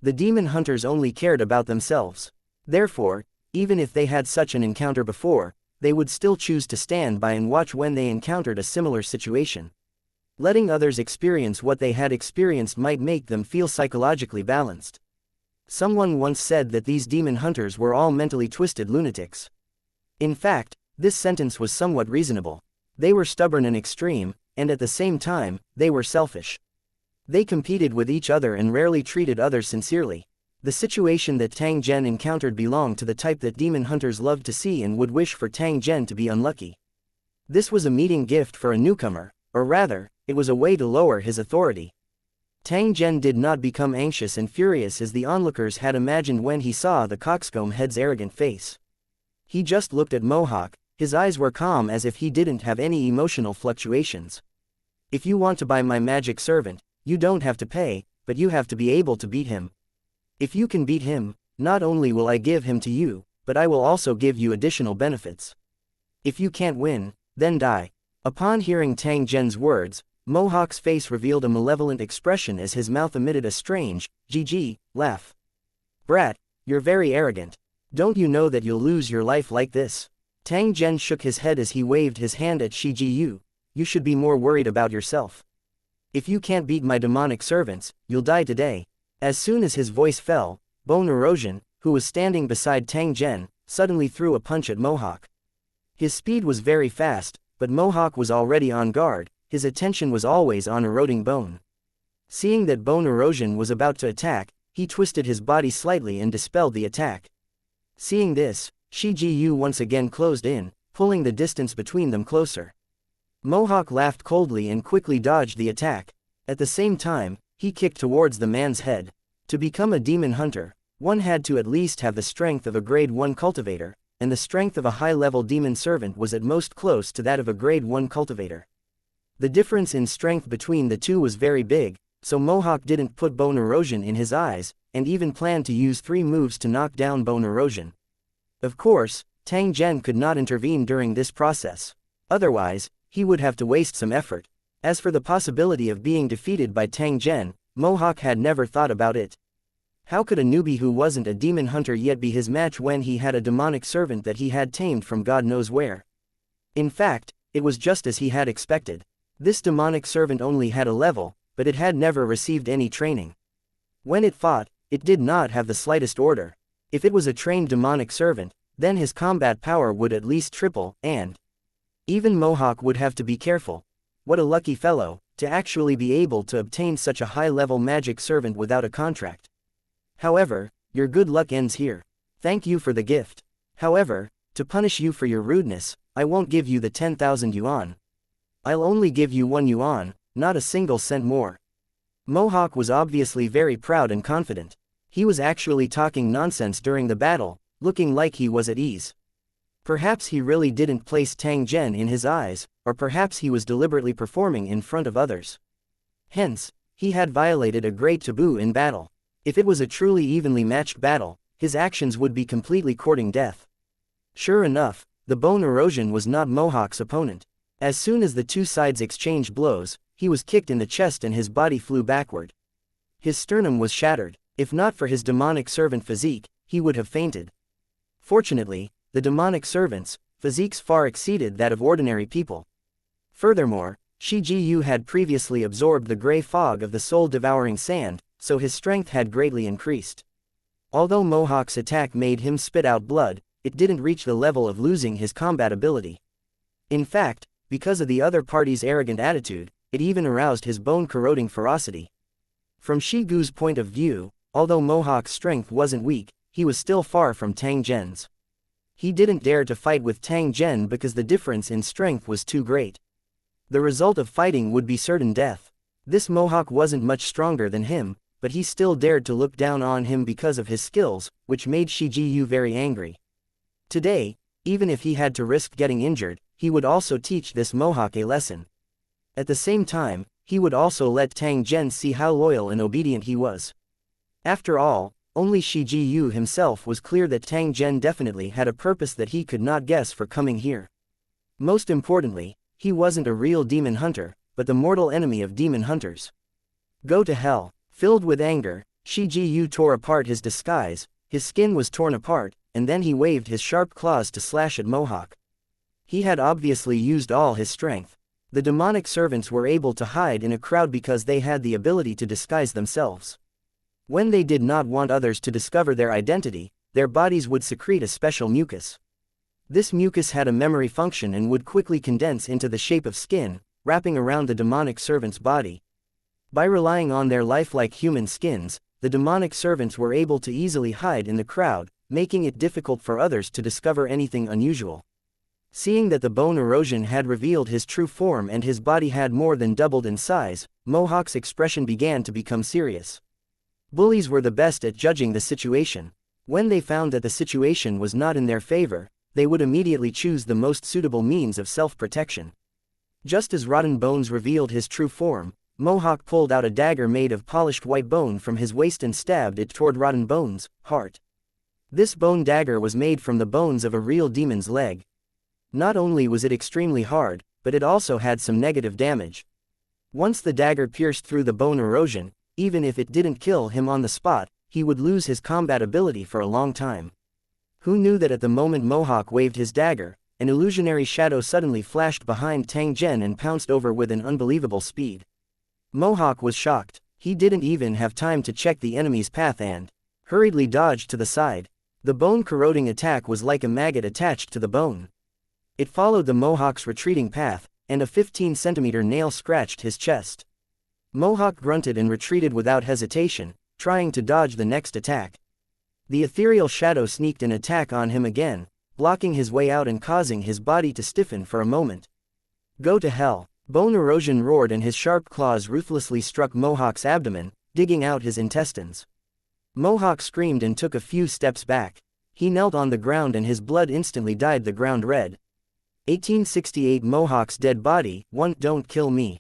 The demon hunters only cared about themselves. Therefore, even if they had such an encounter before, they would still choose to stand by and watch when they encountered a similar situation. Letting others experience what they had experienced might make them feel psychologically balanced. Someone once said that these demon hunters were all mentally twisted lunatics. In fact, this sentence was somewhat reasonable. They were stubborn and extreme, and at the same time, they were selfish. They competed with each other and rarely treated others sincerely. The situation that Tang Zhen encountered belonged to the type that demon hunters loved to see and would wish for Tang Zhen to be unlucky. This was a meeting gift for a newcomer, or rather, it was a way to lower his authority. Tang Zhen did not become anxious and furious as the onlookers had imagined when he saw the coxcomb head's arrogant face. He just looked at Mohawk, his eyes were calm as if he didn't have any emotional fluctuations. If you want to buy my magic servant, you don't have to pay, but you have to be able to beat him. If you can beat him, not only will I give him to you, but I will also give you additional benefits. If you can't win, then die. Upon hearing Tang Zhen's words, Mohawk's face revealed a malevolent expression as his mouth emitted a strange, GG, laugh. Brat, you're very arrogant. Don't you know that you'll lose your life like this? Tang Zhen shook his head as he waved his hand at Shi Ji. You should be more worried about yourself. If you can't beat my demonic servants, you'll die today. As soon as his voice fell, Bone Erosion, who was standing beside Tang Zhen, suddenly threw a punch at Mohawk. His speed was very fast, but Mohawk was already on guard, his attention was always on eroding Bone. Seeing that Bone Erosion was about to attack, he twisted his body slightly and dispelled the attack. Seeing this, Shi Ji once again closed in, pulling the distance between them closer. Mohawk laughed coldly and quickly dodged the attack. At the same time, he kicked towards the man's head. To become a demon hunter, one had to at least have the strength of a grade 1 cultivator, and the strength of a high-level demon servant was at most close to that of a grade 1 cultivator. The difference in strength between the two was very big, so Mohawk didn't put Bone Erosion in his eyes, and even planned to use 3 moves to knock down Bone Erosion. Of course, Tang Zhen could not intervene during this process. Otherwise, he would have to waste some effort. As for the possibility of being defeated by Tang Zhen, Mohawk had never thought about it. How could a newbie who wasn't a demon hunter yet be his match when he had a demonic servant that he had tamed from God knows where? In fact, it was just as he had expected. This demonic servant only had a level, but it had never received any training. When it fought, it did not have the slightest order. If it was a trained demonic servant, then his combat power would at least triple, and even Mohawk would have to be careful. What a lucky fellow, to actually be able to obtain such a high-level magic servant without a contract. However, your good luck ends here. Thank you for the gift. However, to punish you for your rudeness, I won't give you the 10,000 yuan. I'll only give you 1 yuan, not a single cent more. Mohawk was obviously very proud and confident. He was actually talking nonsense during the battle, looking like he was at ease. Perhaps he really didn't place Tang Zhen in his eyes, or perhaps he was deliberately performing in front of others. Hence, he had violated a great taboo in battle. If it was a truly evenly matched battle, his actions would be completely courting death. Sure enough, the Bone Erosion was not Mohawk's opponent. As soon as the two sides exchanged blows, he was kicked in the chest and his body flew backward. His sternum was shattered. If not for his demonic servant physique, he would have fainted. Fortunately, the demonic servant's physiques far exceeded that of ordinary people. Furthermore, Shi Ji had previously absorbed the gray fog of the soul-devouring sand, so his strength had greatly increased. Although Mohawk's attack made him spit out blood, it didn't reach the level of losing his combat ability. In fact, because of the other party's arrogant attitude, it even aroused his bone-corroding ferocity. From Shi Gu's point of view, although Mohawk's strength wasn't weak, he was still far from Tang Zhen's. He didn't dare to fight with Tang Zhen because the difference in strength was too great. The result of fighting would be certain death. This Mohawk wasn't much stronger than him, but he still dared to look down on him because of his skills, which made Shi Ji very angry. Today, even if he had to risk getting injured, he would also teach this Mohawk a lesson. At the same time, he would also let Tang Zhen see how loyal and obedient he was. After all, only Shi Ji himself was clear that Tang Zhen definitely had a purpose that he could not guess for coming here. Most importantly, he wasn't a real demon hunter, but the mortal enemy of demon hunters. Go to hell. Filled with anger, Shi Ji tore apart his disguise, his skin was torn apart, and then he waved his sharp claws to slash at Mohawk. He had obviously used all his strength. The demonic servants were able to hide in a crowd because they had the ability to disguise themselves. When they did not want others to discover their identity, their bodies would secrete a special mucus. This mucus had a memory function and would quickly condense into the shape of skin, wrapping around the demonic servant's body. By relying on their lifelike human skins, the demonic servants were able to easily hide in the crowd, making it difficult for others to discover anything unusual. Seeing that the bone erosion had revealed his true form and his body had more than doubled in size, Mohawk's expression began to become serious. Bullies were the best at judging the situation. When they found that the situation was not in their favor, they would immediately choose the most suitable means of self-protection. Just as Rotten Bones revealed his true form, Mohawk pulled out a dagger made of polished white bone from his waist and stabbed it toward Rotten Bones' heart. This bone dagger was made from the bones of a real demon's leg. Not only was it extremely hard, but it also had some negative damage. Once the dagger pierced through the bone erosion, even if it didn't kill him on the spot, he would lose his combat ability for a long time. Who knew that at the moment Mohawk waved his dagger, an illusionary shadow suddenly flashed behind Tang Zhen and pounced over with an unbelievable speed. Mohawk was shocked. He didn't even have time to check the enemy's path and hurriedly dodged to the side. The bone-corroding attack was like a maggot attached to the bone. It followed the Mohawk's retreating path, and a 15-centimeter nail scratched his chest. Mohawk grunted and retreated without hesitation, trying to dodge the next attack. The ethereal shadow sneaked an attack on him again, blocking his way out and causing his body to stiffen for a moment. Go to hell. Bone erosion roared and his sharp claws ruthlessly struck Mohawk's abdomen, digging out his intestines. Mohawk screamed and took a few steps back. He knelt on the ground and his blood instantly dyed the ground red. 1868 Mohawk's dead body. Don't kill me.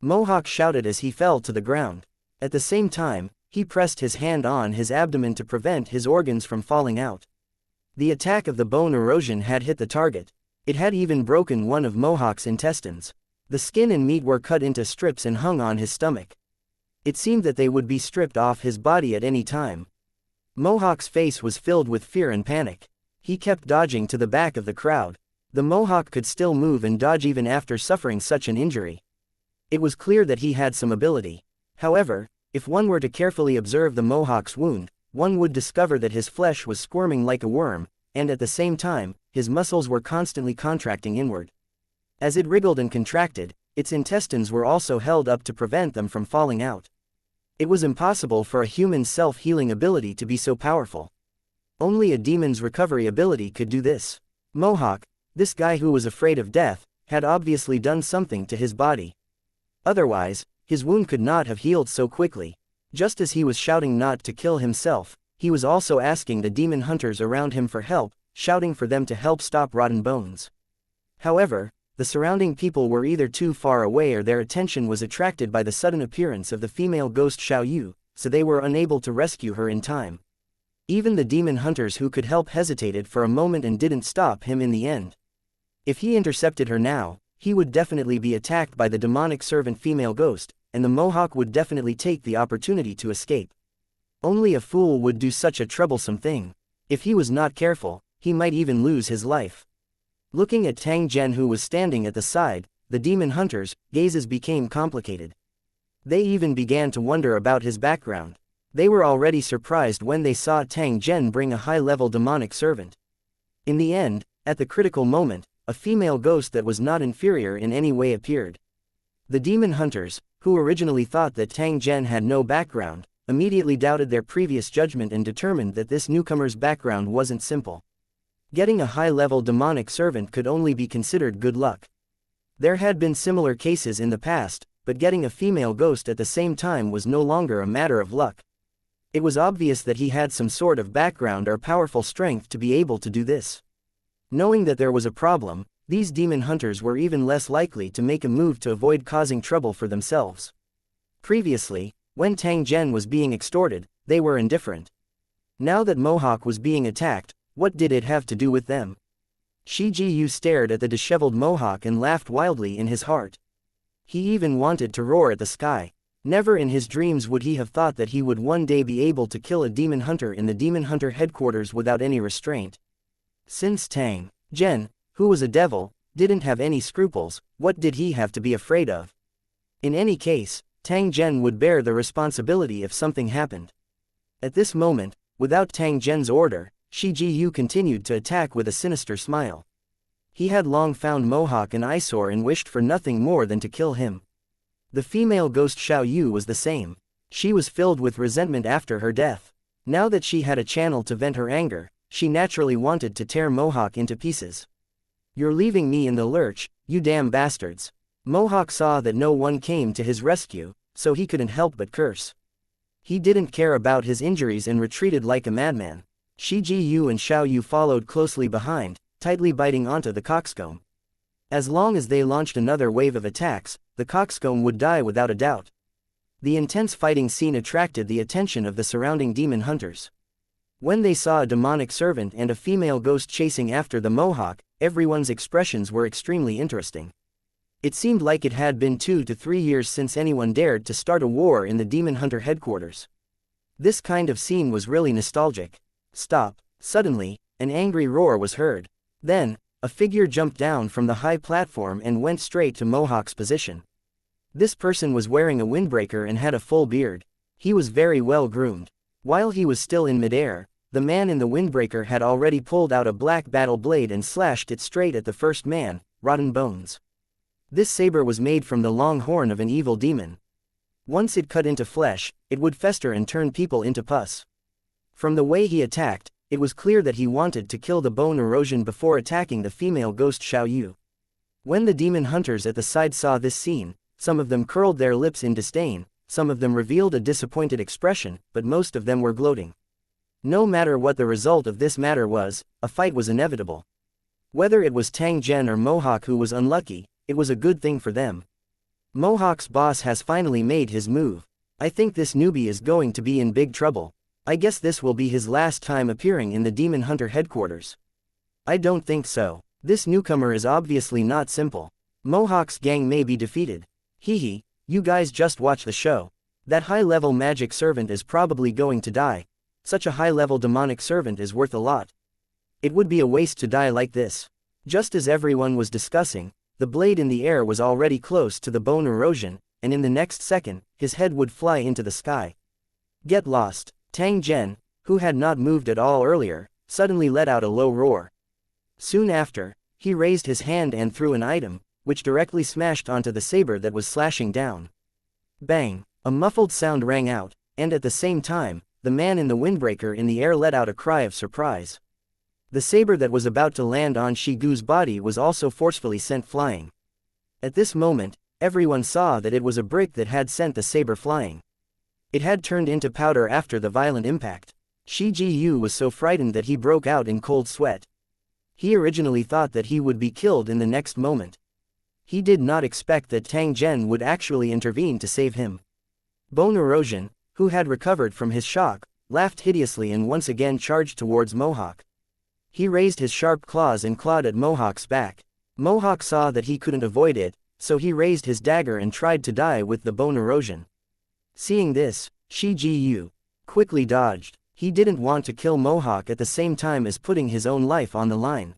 Mohawk shouted as he fell to the ground. At the same time, he pressed his hand on his abdomen to prevent his organs from falling out. The attack of the bone erosion had hit the target. It had even broken one of Mohawk's intestines. The skin and meat were cut into strips and hung on his stomach. It seemed that they would be stripped off his body at any time. Mohawk's face was filled with fear and panic. He kept dodging to the back of the crowd. The Mohawk could still move and dodge even after suffering such an injury. It was clear that he had some ability. However, if one were to carefully observe the Mohawk's wound, one would discover that his flesh was squirming like a worm, and at the same time, his muscles were constantly contracting inward. As it wriggled and contracted, its intestines were also held up to prevent them from falling out. It was impossible for a human's self-healing ability to be so powerful. Only a demon's recovery ability could do this. Mohawk, this guy who was afraid of death, had obviously done something to his body. Otherwise, his wound could not have healed so quickly. Just as he was shouting not to kill himself, he was also asking the demon hunters around him for help, shouting for them to help stop Rotten Bones. However, the surrounding people were either too far away or their attention was attracted by the sudden appearance of the female ghost Xiaoyu, so they were unable to rescue her in time. Even the demon hunters who could help hesitated for a moment and didn't stop him in the end. If he intercepted her now, he would definitely be attacked by the demonic servant female ghost, and the Mohawk would definitely take the opportunity to escape. Only a fool would do such a troublesome thing. If he was not careful, he might even lose his life. Looking at Tang Zhen who was standing at the side, the demon hunters' gazes became complicated. They even began to wonder about his background. They were already surprised when they saw Tang Zhen bring a high-level demonic servant. In the end, at the critical moment, a female ghost that was not inferior in any way appeared. The demon hunters, who originally thought that Tang Zhen had no background, immediately doubted their previous judgment and determined that this newcomer's background wasn't simple. Getting a high-level demonic servant could only be considered good luck. There had been similar cases in the past, but getting a female ghost at the same time was no longer a matter of luck. It was obvious that he had some sort of background or powerful strength to be able to do this. Knowing that there was a problem, these demon hunters were even less likely to make a move to avoid causing trouble for themselves. Previously, when Tang Zhen was being extorted, they were indifferent. Now that Mohawk was being attacked, what did it have to do with them? Shi Ji stared at the disheveled mohawk and laughed wildly in his heart. He even wanted to roar at the sky. Never in his dreams would he have thought that he would one day be able to kill a demon hunter in the demon hunter headquarters without any restraint. Since Tang Zhen, who was a devil, didn't have any scruples, what did he have to be afraid of? In any case, Tang Zhen would bear the responsibility if something happened. At this moment, without Tang Zhen's order, Shi Ji continued to attack with a sinister smile. He had long found Mohawk an eyesore and wished for nothing more than to kill him. The female ghost Xiao Yu was the same. She was filled with resentment after her death. Now that she had a channel to vent her anger, she naturally wanted to tear Mohawk into pieces. "You're leaving me in the lurch, you damn bastards." Mohawk saw that no one came to his rescue, so he couldn't help but curse. He didn't care about his injuries and retreated like a madman. Shi Ji and Xiao Yu followed closely behind, tightly biting onto the coxcomb. As long as they launched another wave of attacks, the coxcomb would die without a doubt. The intense fighting scene attracted the attention of the surrounding demon hunters. When they saw a demonic servant and a female ghost chasing after the Mohawk, everyone's expressions were extremely interesting. It seemed like it had been 2 to 3 years since anyone dared to start a war in the demon hunter headquarters. This kind of scene was really nostalgic. Stop! Suddenly, an angry roar was heard. Then, a figure jumped down from the high platform and went straight to Mohawk's position. This person was wearing a windbreaker and had a full beard. He was very well groomed. While he was still in midair, the man in the windbreaker had already pulled out a black battle blade and slashed it straight at the first man, Rotten Bones. This saber was made from the long horn of an evil demon. Once it cut into flesh, it would fester and turn people into pus. From the way he attacked, it was clear that he wanted to kill the bone erosion before attacking the female ghost Xiao Yu. When the demon hunters at the side saw this scene, some of them curled their lips in disdain, some of them revealed a disappointed expression, but most of them were gloating. No matter what the result of this matter was, a fight was inevitable. Whether it was Tang Zhen or Mohawk who was unlucky, it was a good thing for them. Mohawk's boss has finally made his move. I think this newbie is going to be in big trouble. I guess this will be his last time appearing in the Demon Hunter headquarters. I don't think so. This newcomer is obviously not simple. Mohawk's gang may be defeated. Hee, you guys just watch the show. That high-level magic servant is probably going to die. Such a high-level demonic servant is worth a lot. It would be a waste to die like this. Just as everyone was discussing, the blade in the air was already close to the bone erosion, and in the next second, his head would fly into the sky. Get lost. Tang Zhen, who had not moved at all earlier, suddenly let out a low roar. Soon after, he raised his hand and threw an item, which directly smashed onto the saber that was slashing down. Bang! A muffled sound rang out, and at the same time, the man in the windbreaker in the air let out a cry of surprise. The saber that was about to land on Shi Gu's body was also forcefully sent flying. At this moment, everyone saw that it was a brick that had sent the saber flying. It had turned into powder after the violent impact. Shi Ji was so frightened that he broke out in cold sweat. He originally thought that he would be killed in the next moment. He did not expect that Tang Zhen would actually intervene to save him. Bone Erosion, who had recovered from his shock, laughed hideously and once again charged towards Mohawk. He raised his sharp claws and clawed at Mohawk's back. Mohawk saw that he couldn't avoid it, so he raised his dagger and tried to die with the Bone Erosion. Seeing this, Shi Ji quickly dodged. He didn't want to kill Mohawk at the same time as putting his own life on the line.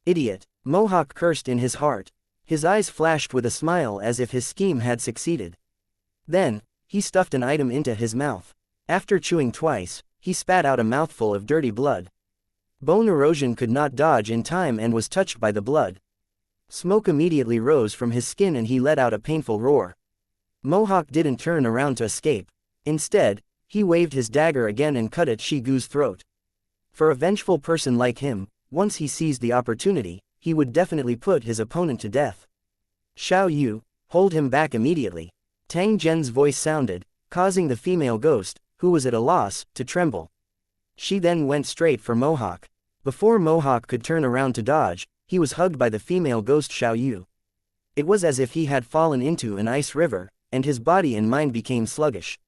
Idiot! Mohawk cursed in his heart. His eyes flashed with a smile as if his scheme had succeeded. Then, he stuffed an item into his mouth. After chewing twice, he spat out a mouthful of dirty blood. Bone Erosion could not dodge in time and was touched by the blood. Smoke immediately rose from his skin and he let out a painful roar. Mohawk didn't turn around to escape. Instead, he waved his dagger again and cut at Shi Gu's throat. For a vengeful person like him, once he seized the opportunity, he would definitely put his opponent to death. Xiao Yu, hold him back immediately. Tang Zhen's voice sounded, causing the female ghost, who was at a loss, to tremble. She then went straight for Mohawk. Before Mohawk could turn around to dodge, he was hugged by the female ghost Xiao Yu. It was as if he had fallen into an ice river, and his body and mind became sluggish.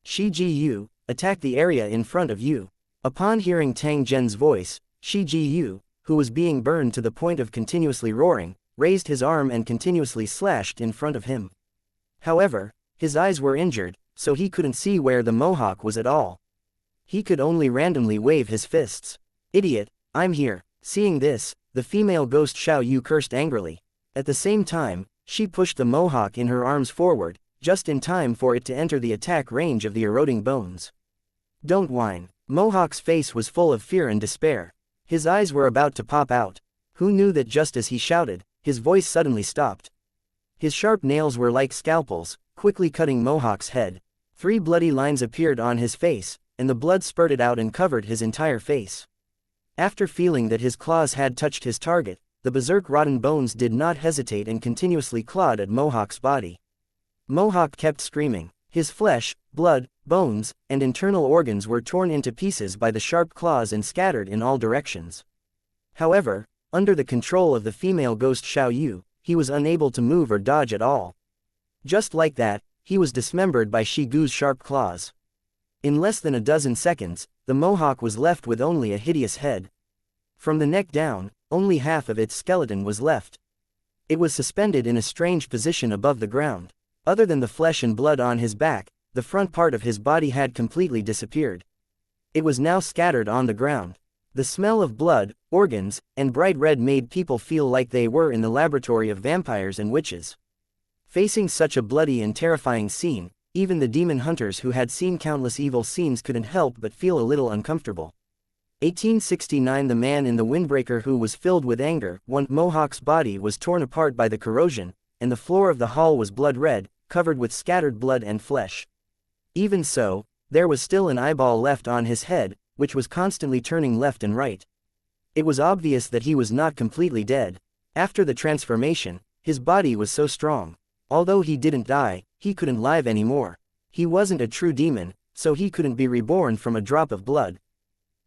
Shi Ji attack the area in front of you. Upon hearing Tang Zhen's voice, Shi Ji who was being burned to the point of continuously roaring, raised his arm and continuously slashed in front of him. However, his eyes were injured, so he couldn't see where the Mohawk was at all. He could only randomly wave his fists. "Idiot, I'm here." Seeing this, the female ghost Xiao Yu cursed angrily. At the same time, she pushed the Mohawk in her arms forward, just in time for it to enter the attack range of the eroding bones. "Don't whine." Mohawk's face was full of fear and despair. His eyes were about to pop out. Who knew that just as he shouted, his voice suddenly stopped. His sharp nails were like scalpels, quickly cutting Mohawk's head. 3 bloody lines appeared on his face, and the blood spurted out and covered his entire face. After feeling that his claws had touched his target, the berserk rotten bones did not hesitate and continuously clawed at Mohawk's body. Mohawk kept screaming. His flesh, blood, bones, and internal organs were torn into pieces by the sharp claws and scattered in all directions. However, under the control of the female ghost Xiao Yu, he was unable to move or dodge at all. Just like that, he was dismembered by Shi Gu's sharp claws. In less than a dozen seconds, the Mohawk was left with only a hideous head. From the neck down, only half of its skeleton was left. It was suspended in a strange position above the ground. Other than the flesh and blood on his back, the front part of his body had completely disappeared. It was now scattered on the ground. The smell of blood, organs, and bright red made people feel like they were in the laboratory of vampires and witches. Facing such a bloody and terrifying scene, even the demon hunters who had seen countless evil scenes couldn't help but feel a little uncomfortable. 1869 The man in the windbreaker who was filled with anger. One Mohawk's body was torn apart by the corrosion, and the floor of the hall was blood red, covered with scattered blood and flesh. Even so, there was still an eyeball left on his head, which was constantly turning left and right. It was obvious that he was not completely dead. After the transformation, his body was so strong. Although he didn't die, he couldn't live anymore. He wasn't a true demon, so he couldn't be reborn from a drop of blood.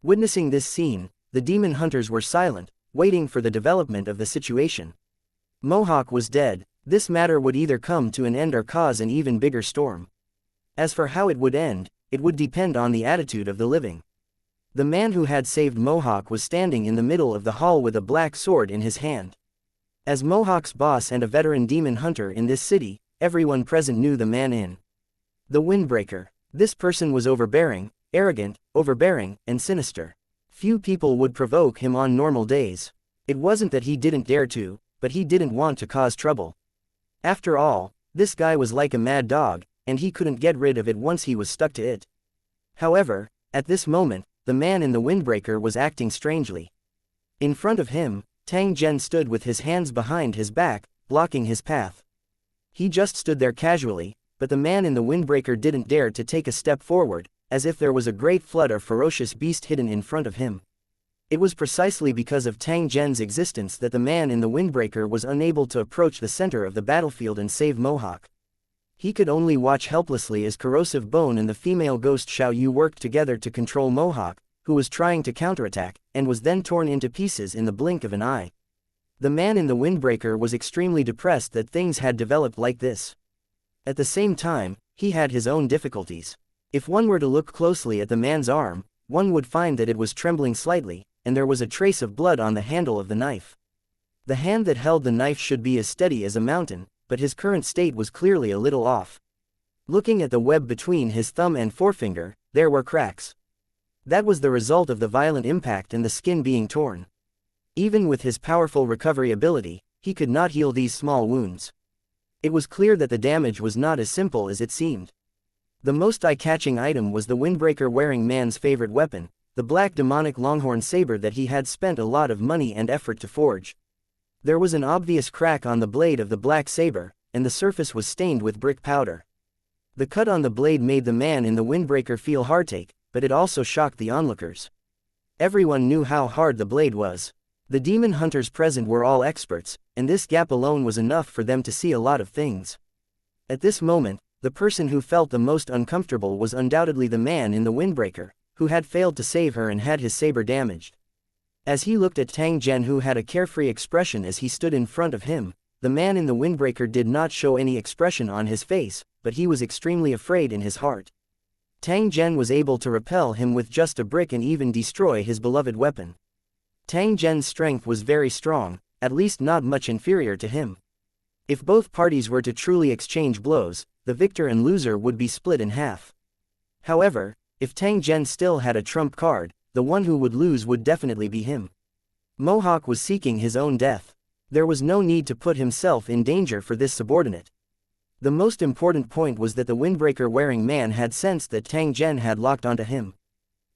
Witnessing this scene, the demon hunters were silent, waiting for the development of the situation. Mohawk was dead. This matter would either come to an end or cause an even bigger storm. As for how it would end, it would depend on the attitude of the living. The man who had saved Mohawk was standing in the middle of the hall with a black sword in his hand. As Mohawk's boss and a veteran demon hunter in this city, everyone present knew the man in the windbreaker. This person was overbearing, arrogant, overbearing, and sinister. Few people would provoke him on normal days. It wasn't that he didn't dare to, but he didn't want to cause trouble. After all, this guy was like a mad dog, and he couldn't get rid of it once he was stuck to it. However, at this moment, the man in the windbreaker was acting strangely. In front of him, Tang Zhen stood with his hands behind his back, blocking his path. He just stood there casually, but the man in the windbreaker didn't dare to take a step forward, as if there was a great flood or ferocious beast hidden in front of him. It was precisely because of Tang Zhen's existence that the man in the windbreaker was unable to approach the center of the battlefield and save Mohawk. He could only watch helplessly as Corrosive Bone and the female ghost Xiao Yu worked together to control Mohawk, who was trying to counterattack, and was then torn into pieces in the blink of an eye. The man in the windbreaker was extremely depressed that things had developed like this. At the same time, he had his own difficulties. If one were to look closely at the man's arm, one would find that it was trembling slightly, and there was a trace of blood on the handle of the knife. The hand that held the knife should be as steady as a mountain, but his current state was clearly a little off. Looking at the web between his thumb and forefinger, there were cracks. That was the result of the violent impact and the skin being torn. Even with his powerful recovery ability, he could not heal these small wounds. It was clear that the damage was not as simple as it seemed. The most eye-catching item was the windbreaker-wearing man's favorite weapon, the black demonic longhorn saber that he had spent a lot of money and effort to forge. There was an obvious crack on the blade of the black saber, and the surface was stained with brick powder. The cut on the blade made the man in the windbreaker feel heartache, but it also shocked the onlookers. Everyone knew how hard the blade was. The demon hunters present were all experts, and this gap alone was enough for them to see a lot of things. At this moment, the person who felt the most uncomfortable was undoubtedly the man in the windbreaker, who had failed to save her and had his saber damaged. As he looked at Tang Zhen, who had a carefree expression as he stood in front of him, the man in the windbreaker did not show any expression on his face, but he was extremely afraid in his heart. Tang Zhen was able to repel him with just a brick and even destroy his beloved weapon. Tang Zhen's strength was very strong, at least not much inferior to him. If both parties were to truly exchange blows, the victor and loser would be split in half. However, if Tang Zhen still had a trump card, the one who would lose would definitely be him. Mohawk was seeking his own death. There was no need to put himself in danger for this subordinate. The most important point was that the windbreaker-wearing man had sensed that Tang Zhen had locked onto him.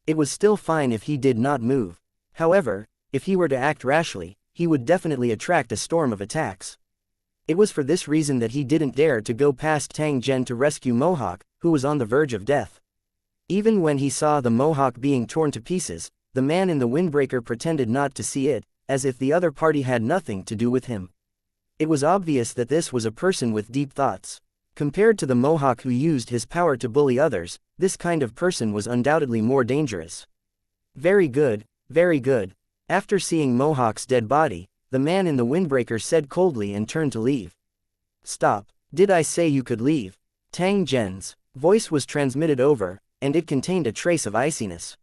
It was still fine if he did not move. However, if he were to act rashly, he would definitely attract a storm of attacks. It was for this reason that he didn't dare to go past Tang Zhen to rescue Mohawk, who was on the verge of death. Even when he saw the Mohawk being torn to pieces, the man in the windbreaker pretended not to see it, as if the other party had nothing to do with him. It was obvious that this was a person with deep thoughts. Compared to the Mohawk who used his power to bully others, this kind of person was undoubtedly more dangerous. Very good, very good. After seeing Mohawk's dead body, the man in the windbreaker said coldly and turned to leave. Stop, did I say you could leave? Tang Zhen's voice was transmitted over, and it contained a trace of iciness.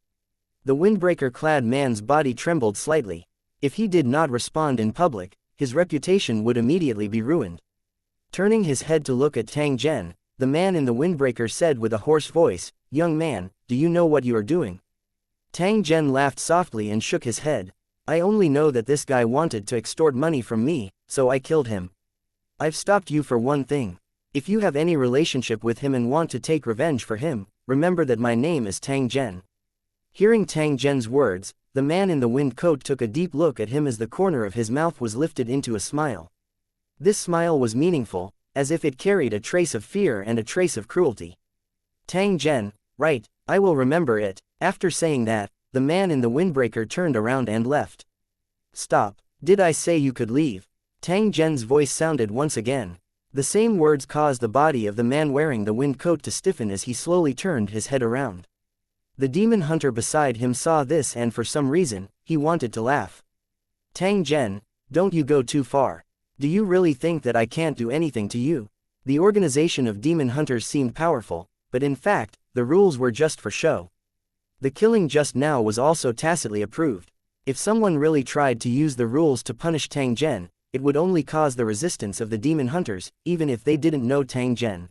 The windbreaker-clad man's body trembled slightly. If he did not respond in public, his reputation would immediately be ruined. Turning his head to look at Tang Zhen, the man in the windbreaker said with a hoarse voice, "Young man, do you know what you are doing?" Tang Zhen laughed softly and shook his head. "I only know that this guy wanted to extort money from me, so I killed him. I've stopped you for one thing. If you have any relationship with him and want to take revenge for him, remember that my name is Tang Zhen." Hearing Tang Zhen's words, the man in the wind coat took a deep look at him as the corner of his mouth was lifted into a smile. This smile was meaningful, as if it carried a trace of fear and a trace of cruelty. Tang Zhen, right, I will remember it. After saying that, the man in the windbreaker turned around and left. Stop, did I say you could leave? Tang Zhen's voice sounded once again. The same words caused the body of the man wearing the wind coat to stiffen as he slowly turned his head around. The demon hunter beside him saw this and for some reason, he wanted to laugh. Tang Zhen, don't you go too far. Do you really think that I can't do anything to you? The organization of demon hunters seemed powerful, but in fact, the rules were just for show. The killing just now was also tacitly approved. If someone really tried to use the rules to punish Tang Zhen, it would only cause the resistance of the demon hunters, even if they didn't know Tang Zhen.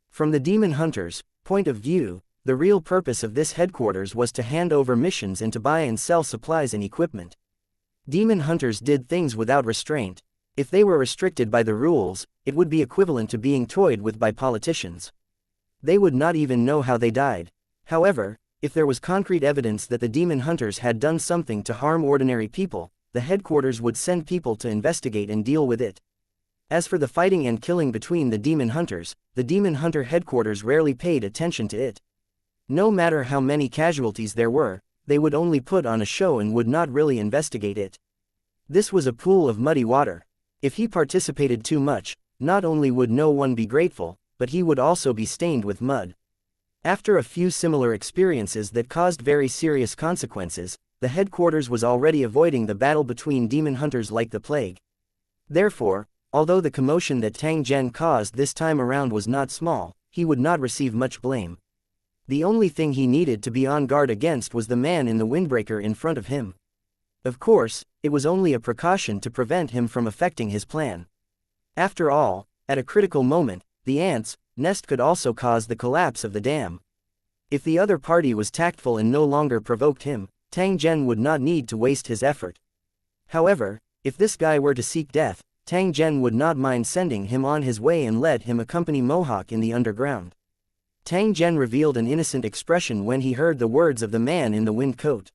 From the demon hunters' point of view, the real purpose of this headquarters was to hand over missions and to buy and sell supplies and equipment. Demon hunters did things without restraint. If they were restricted by the rules, it would be equivalent to being toyed with by politicians. They would not even know how they died. However, if there was concrete evidence that the demon hunters had done something to harm ordinary people, the headquarters would send people to investigate and deal with it. As for the fighting and killing between the demon hunters, the demon hunter headquarters rarely paid attention to it. No matter how many casualties there were, they would only put on a show and would not really investigate it. This was a pool of muddy water. If he participated too much, not only would no one be grateful, but he would also be stained with mud. After a few similar experiences that caused very serious consequences, the headquarters was already avoiding the battle between demon hunters like the plague. Therefore, although the commotion that Tang Zhen caused this time around was not small, he would not receive much blame. The only thing he needed to be on guard against was the man in the windbreaker in front of him. Of course, it was only a precaution to prevent him from affecting his plan. After all, at a critical moment, the ants' nest could also cause the collapse of the dam. If the other party was tactful and no longer provoked him, Tang Zhen would not need to waste his effort. However, if this guy were to seek death, Tang Zhen would not mind sending him on his way and let him accompany Mohawk in the underground. Tang Zhen revealed an innocent expression when he heard the words of the man in the wind coat.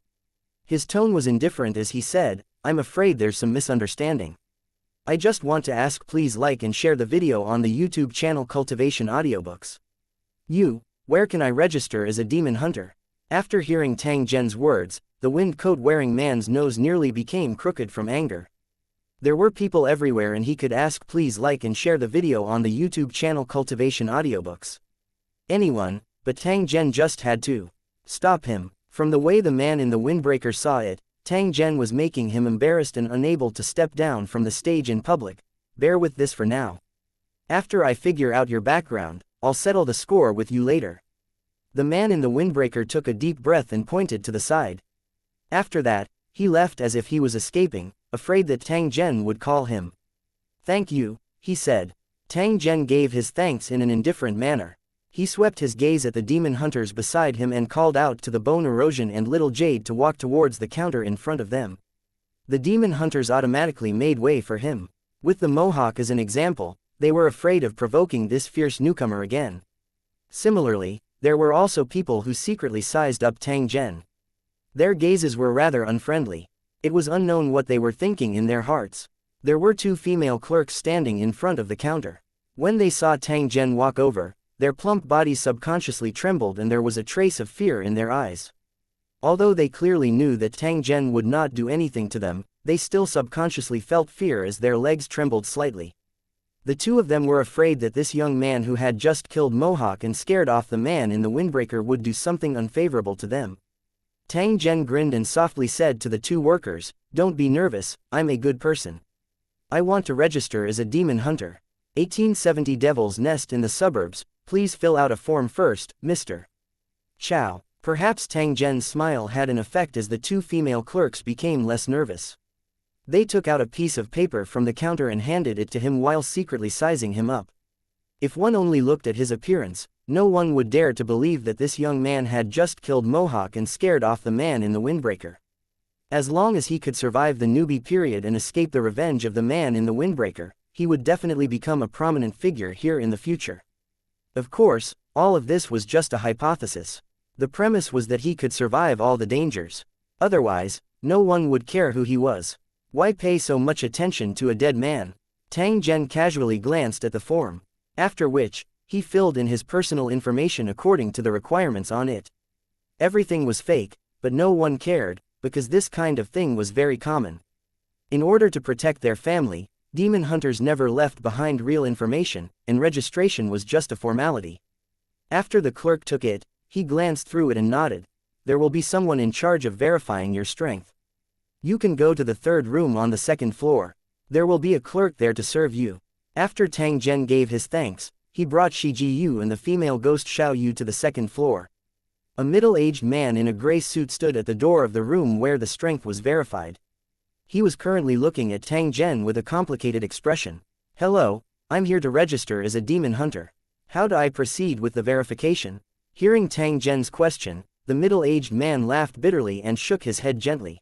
His tone was indifferent as he said, "I'm afraid there's some misunderstanding. I just want to ask, please like and share the video on the YouTube channel Cultivation Audiobooks. Where can I register as a demon hunter?" After hearing Tang Zhen's words, the wind coat wearing man's nose nearly became crooked from anger. There were people everywhere and he could ask, please like and share the video on the YouTube channel Cultivation Audiobooks. Anyone, but Tang Zhen just had to stop him. From the way the man in the windbreaker saw it, Tang Zhen was making him embarrassed and unable to step down from the stage in public. Bear with this for now. After I figure out your background, I'll settle the score with you later. The man in the windbreaker took a deep breath and pointed to the side. After that, He left as if he was escaping, afraid that Tang Zhen would call him. "Thank you," he said. Tang Zhen gave his thanks in an indifferent manner. He swept his gaze at the demon hunters beside him and called out to the bone erosion and little jade to walk towards the counter in front of them. The demon hunters automatically made way for him. With the mohawk as an example, they were afraid of provoking this fierce newcomer again. Similarly, there were also people who secretly sized up Tang Zhen. Their gazes were rather unfriendly. It was unknown what they were thinking in their hearts. There were 2 female clerks standing in front of the counter. When they saw Tang Zhen walk over, their plump bodies subconsciously trembled and there was a trace of fear in their eyes. Although they clearly knew that Tang Zhen would not do anything to them, they still subconsciously felt fear as their legs trembled slightly. The 2 of them were afraid that this young man who had just killed Mohawk and scared off the man in the windbreaker would do something unfavorable to them. Tang Zhen grinned and softly said to the 2 workers, "Don't be nervous, I'm a good person. I want to register as a demon hunter. 1870 Devil's Nest in the suburbs, please fill out a form first, Mr. Chow." Perhaps Tang Zhen's smile had an effect as the 2 female clerks became less nervous. They took out a piece of paper from the counter and handed it to him while secretly sizing him up. If one only looked at his appearance, no one would dare to believe that this young man had just killed Mohawk and scared off the man in the windbreaker. As long as he could survive the newbie period and escape the revenge of the man in the windbreaker, he would definitely become a prominent figure here in the future. Of course, all of this was just a hypothesis. The premise was that he could survive all the dangers. Otherwise, no one would care who he was. Why pay so much attention to a dead man? Tang Zhen casually glanced at the form. After which, he filled in his personal information according to the requirements on it. Everything was fake, but no one cared, because this kind of thing was very common. In order to protect their family, demon hunters never left behind real information, and registration was just a formality. After the clerk took it, he glanced through it and nodded. "There will be someone in charge of verifying your strength. You can go to the 3rd room on the 2nd floor. There will be a clerk there to serve you." After Tang Zhen gave his thanks, he brought Shi Ji Yu and the female ghost Xiao Yu to the 2nd floor. A middle-aged man in a gray suit stood at the door of the room where the strength was verified. He was currently looking at Tang Zhen with a complicated expression. "Hello, I'm here to register as a demon hunter. How do I proceed with the verification?" Hearing Tang Zhen's question, the middle-aged man laughed bitterly and shook his head gently.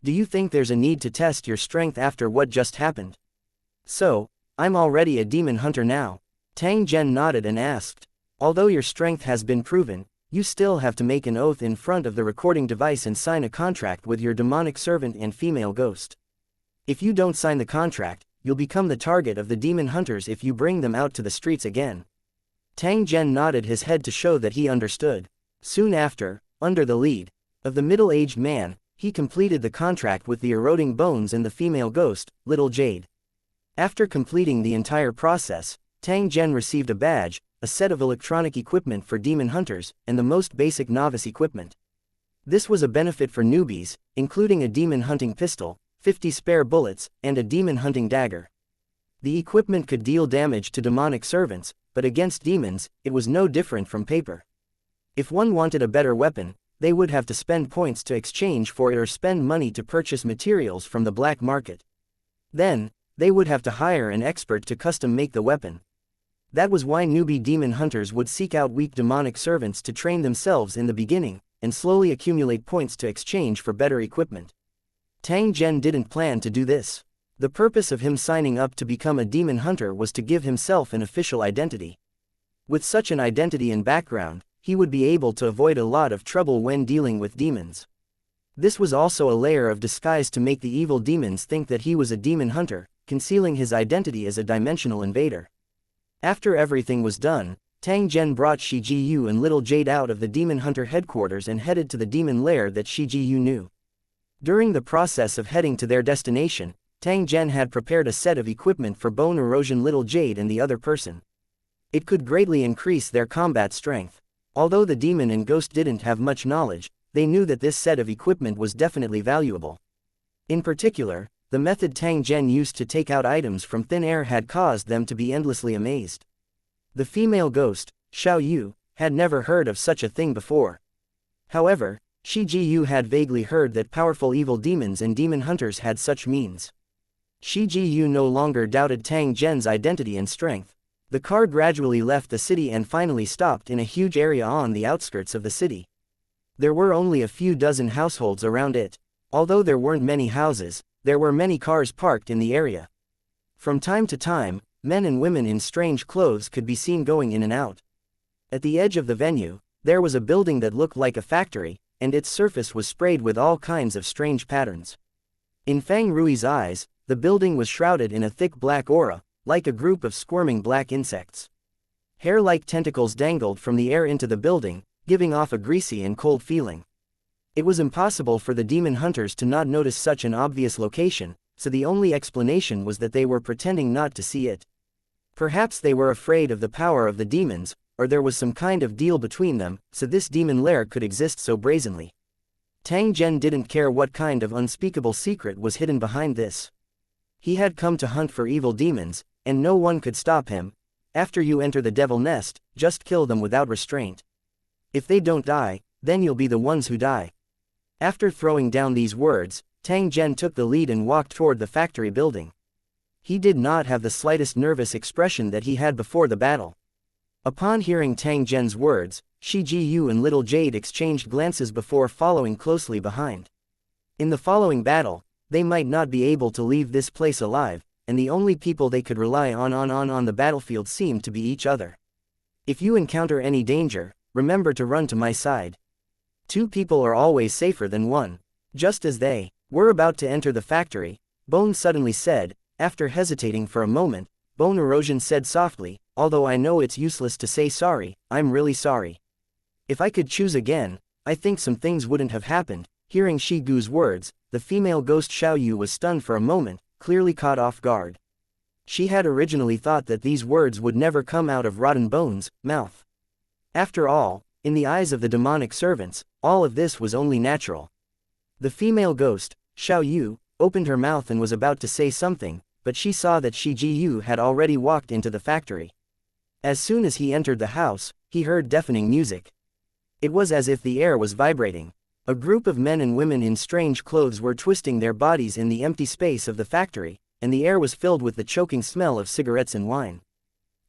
"Do you think there's a need to test your strength after what just happened?" "So, I'm already a demon hunter now?" Tang Zhen nodded and asked. "Although your strength has been proven, you still have to make an oath in front of the recording device and sign a contract with your demonic servant and female ghost. If you don't sign the contract, you'll become the target of the demon hunters if you bring them out to the streets again." Tang Zhen nodded his head to show that he understood. Soon after, under the lead of the middle-aged man, he completed the contract with the eroding bones and the female ghost, Little Jade. After completing the entire process, Tang Zhen received a badge, a set of electronic equipment for demon hunters, and the most basic novice equipment. This was a benefit for newbies, including a demon hunting pistol, 50 spare bullets, and a demon hunting dagger. The equipment could deal damage to demonic servants, but against demons, it was no different from paper. If one wanted a better weapon, they would have to spend points to exchange for it or spend money to purchase materials from the black market. Then, they would have to hire an expert to custom make the weapon. That was why newbie demon hunters would seek out weak demonic servants to train themselves in the beginning, and slowly accumulate points to exchange for better equipment. Tang Zhen didn't plan to do this. The purpose of him signing up to become a demon hunter was to give himself an official identity. With such an identity and background, he would be able to avoid a lot of trouble when dealing with demons. This was also a layer of disguise to make the evil demons think that he was a demon hunter, concealing his identity as a dimensional invader. After everything was done, Tang Zhen brought Shi Ji Yu and Little Jade out of the demon hunter headquarters and headed to the demon lair that Shi Ji Yu knew. During the process of heading to their destination, Tang Zhen had prepared a set of equipment for bone erosion Little Jade and the other person. It could greatly increase their combat strength. Although the demon and ghost didn't have much knowledge, they knew that this set of equipment was definitely valuable. In particular, the method Tang Zhen used to take out items from thin air had caused them to be endlessly amazed. The female ghost, Xiao Yu, had never heard of such a thing before. However, Shi Jiyu had vaguely heard that powerful evil demons and demon hunters had such means. Shi Jiyu no longer doubted Tang Zhen's identity and strength. The car gradually left the city and finally stopped in a huge area on the outskirts of the city. There were only a few dozen households around it. Although there weren't many houses, there were many cars parked in the area. From time to time, men and women in strange clothes could be seen going in and out. At the edge of the venue, there was a building that looked like a factory, and its surface was sprayed with all kinds of strange patterns. In Fang Rui's eyes, the building was shrouded in a thick black aura, like a group of squirming black insects. Hair-like tentacles dangled from the air into the building, giving off a greasy and cold feeling. It was impossible for the demon hunters to not notice such an obvious location, so the only explanation was that they were pretending not to see it. Perhaps they were afraid of the power of the demons, or there was some kind of deal between them, so this demon lair could exist so brazenly. Tang Zhen didn't care what kind of unspeakable secret was hidden behind this. He had come to hunt for evil demons, and no one could stop him. After you enter the devil nest, just kill them without restraint. If they don't die, then you'll be the ones who die. After throwing down these words, Tang Zhen took the lead and walked toward the factory building. He did not have the slightest nervous expression that he had before the battle. Upon hearing Tang Zhen's words, Shi Jiyu and Little Jade exchanged glances before following closely behind. In the following battle, they might not be able to leave this place alive, and the only people they could rely on the battlefield seemed to be each other. If you encounter any danger, remember to run to my side. Two people are always safer than one. Just as they were about to enter the factory, Bone suddenly said. After hesitating for a moment, Bone Erosion said softly, although I know it's useless to say sorry, I'm really sorry. If I could choose again, I think some things wouldn't have happened. Hearing Shi Gu's words, the female ghost Xiao Yu was stunned for a moment, clearly caught off guard. She had originally thought that these words would never come out of Rotten Bone's mouth. After all, in the eyes of the demonic servants, all of this was only natural. The female ghost, Xiao Yu, opened her mouth and was about to say something, but she saw that Shi Jiyu had already walked into the factory. As soon as he entered the house, he heard deafening music. It was as if the air was vibrating. A group of men and women in strange clothes were twisting their bodies in the empty space of the factory, and the air was filled with the choking smell of cigarettes and wine.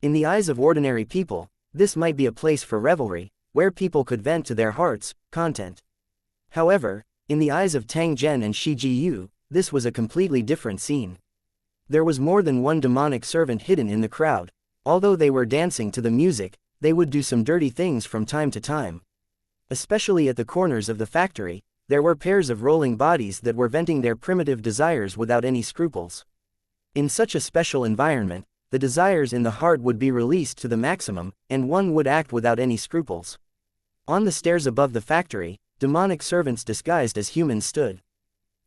In the eyes of ordinary people, this might be a place for revelry, where people could vent to their heart's content. However, in the eyes of Tang Zhen and Shi Jiyu, this was a completely different scene. There was more than one demonic servant hidden in the crowd. Although they were dancing to the music, they would do some dirty things from time to time. Especially at the corners of the factory, there were pairs of rolling bodies that were venting their primitive desires without any scruples. In such a special environment, the desires in the heart would be released to the maximum, and one would act without any scruples. On the stairs above the factory, demonic servants disguised as humans stood.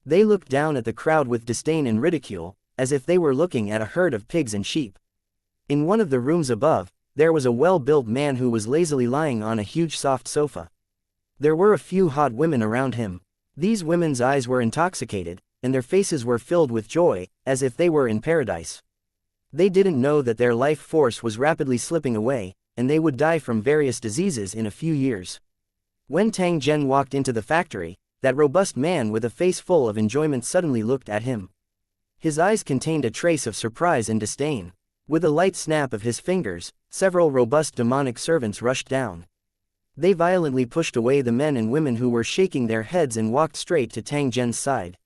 They looked down at the crowd with disdain and ridicule, as if they were looking at a herd of pigs and sheep. In one of the rooms above, there was a well-built man who was lazily lying on a huge soft sofa. There were a few hot women around him. These women's eyes were intoxicated, and their faces were filled with joy, as if they were in paradise. They didn't know that their life force was rapidly slipping away, and they would die from various diseases in a few years. When Tang Zhen walked into the factory, that robust man with a face full of enjoyment suddenly looked at him. His eyes contained a trace of surprise and disdain. With a light snap of his fingers, several robust demonic servants rushed down. They violently pushed away the men and women who were shaking their heads and walked straight to Tang Zhen's side.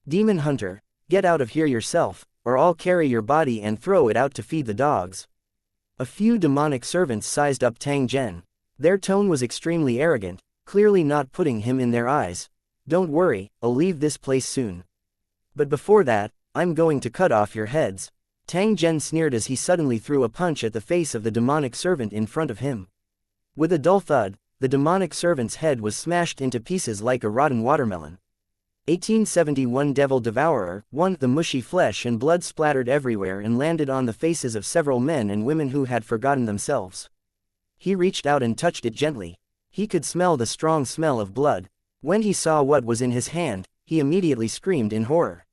Demon Hunter, get out of here yourself, or I'll carry your body and throw it out to feed the dogs. A few demonic servants sized up Tang Zhen. Their tone was extremely arrogant, clearly not putting him in their eyes. Don't worry, I'll leave this place soon. But before that, I'm going to cut off your heads. Tang Zhen sneered as he suddenly threw a punch at the face of the demonic servant in front of him. With a dull thud, the demonic servant's head was smashed into pieces like a rotten watermelon. 1871 Devil Devourer 1. The mushy flesh and blood splattered everywhere and landed on the faces of several men and women who had forgotten themselves. He reached out and touched it gently. He could smell the strong smell of blood. When he saw what was in his hand, he immediately screamed in horror.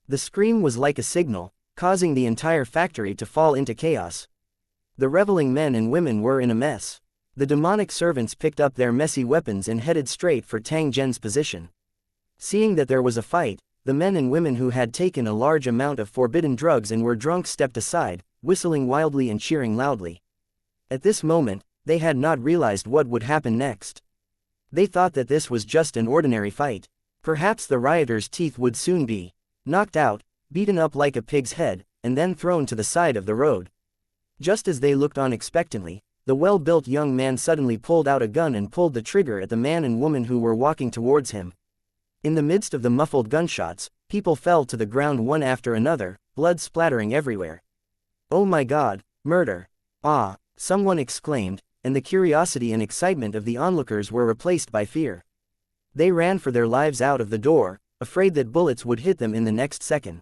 The scream was like a signal, causing the entire factory to fall into chaos. The reveling men and women were in a mess. The demonic servants picked up their messy weapons and headed straight for Tang Zhen's position. Seeing that there was a fight, the men and women who had taken a large amount of forbidden drugs and were drunk stepped aside, whistling wildly and cheering loudly. At this moment, they had not realized what would happen next. They thought that this was just an ordinary fight. Perhaps the rioters' teeth would soon be knocked out, beaten up like a pig's head, and then thrown to the side of the road. Just as they looked on expectantly, the well-built young man suddenly pulled out a gun and pulled the trigger at the man and woman who were walking towards him. In the midst of the muffled gunshots, people fell to the ground one after another, blood splattering everywhere. "Oh my God, murder!" "Ah!" someone exclaimed, and the curiosity and excitement of the onlookers were replaced by fear. They ran for their lives out of the door, afraid that bullets would hit them in the next second.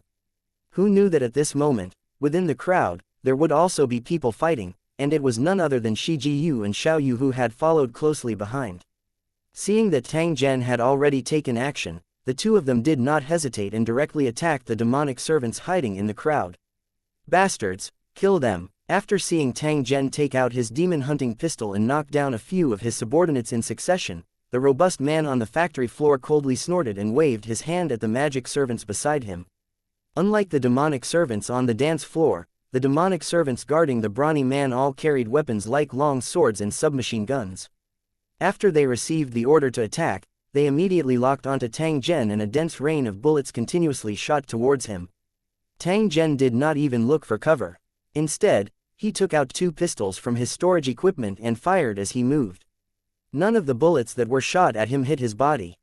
Who knew that at this moment, within the crowd, there would also be people fighting, and it was none other than Shi Jiyu and Xiao Yu who had followed closely behind. Seeing that Tang Zhen had already taken action, the two of them did not hesitate and directly attacked the demonic servants hiding in the crowd. "Bastards, kill them!" After seeing Tang Zhen take out his demon-hunting pistol and knock down a few of his subordinates in succession, the robust man on the factory floor coldly snorted and waved his hand at the magic servants beside him. Unlike the demonic servants on the dance floor, the demonic servants guarding the brawny man all carried weapons like long swords and submachine guns. After they received the order to attack, they immediately locked onto Tang Zhen and a dense rain of bullets continuously shot towards him. Tang Zhen did not even look for cover. Instead, he took out two pistols from his storage equipment and fired as he moved. None of the bullets that were shot at him hit his body.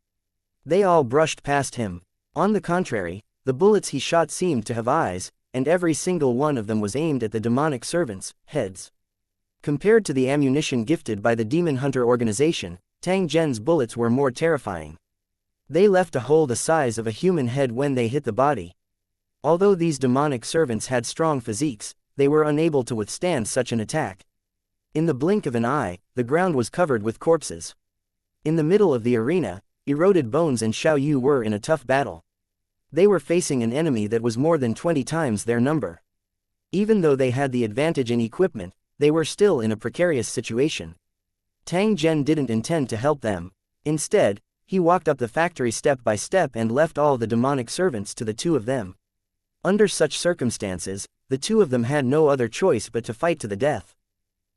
They all brushed past him. On the contrary, the bullets he shot seemed to have eyes, and every single one of them was aimed at the demonic servants' heads. Compared to the ammunition gifted by the Demon Hunter organization, Tang Zhen's bullets were more terrifying. They left a hole the size of a human head when they hit the body. Although these demonic servants had strong physiques, they were unable to withstand such an attack. In the blink of an eye, the ground was covered with corpses. In the middle of the arena, Eroded Bones and Xiao Yu were in a tough battle. They were facing an enemy that was more than 20 times their number. Even though they had the advantage in equipment, they were still in a precarious situation. Tang Zhen didn't intend to help them. Instead, he walked up the factory step by step and left all the demonic servants to the two of them. Under such circumstances, the two of them had no other choice but to fight to the death.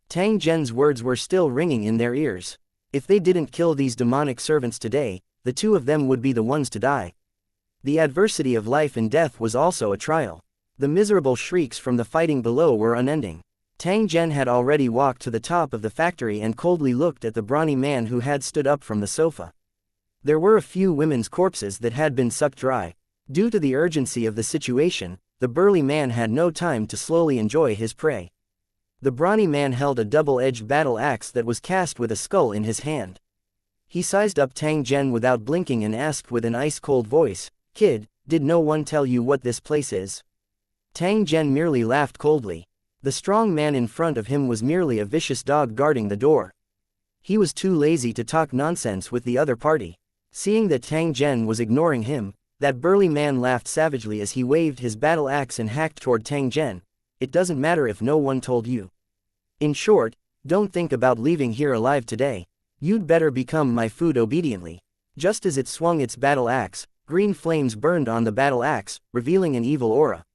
Tang Zhen's words were still ringing in their ears. If they didn't kill these demonic servants today, the two of them would be the ones to die. The adversity of life and death was also a trial. The miserable shrieks from the fighting below were unending. Tang Zhen had already walked to the top of the factory and coldly looked at the brawny man who had stood up from the sofa. There were a few women's corpses that had been sucked dry. Due to the urgency of the situation, the burly man had no time to slowly enjoy his prey. The brawny man held a double-edged battle axe that was cast with a skull in his hand. He sized up Tang Zhen without blinking and asked with an ice-cold voice, "Kid, did no one tell you what this place is?" Tang Zhen merely laughed coldly. The strong man in front of him was merely a vicious dog guarding the door. He was too lazy to talk nonsense with the other party. Seeing that Tang Zhen was ignoring him, that burly man laughed savagely as he waved his battle axe and hacked toward Tang Zhen. "It doesn't matter if no one told you. In short, don't think about leaving here alive today. You'd better become my food obediently." Just as it swung its battle axe, green flames burned on the battle axe, revealing an evil aura.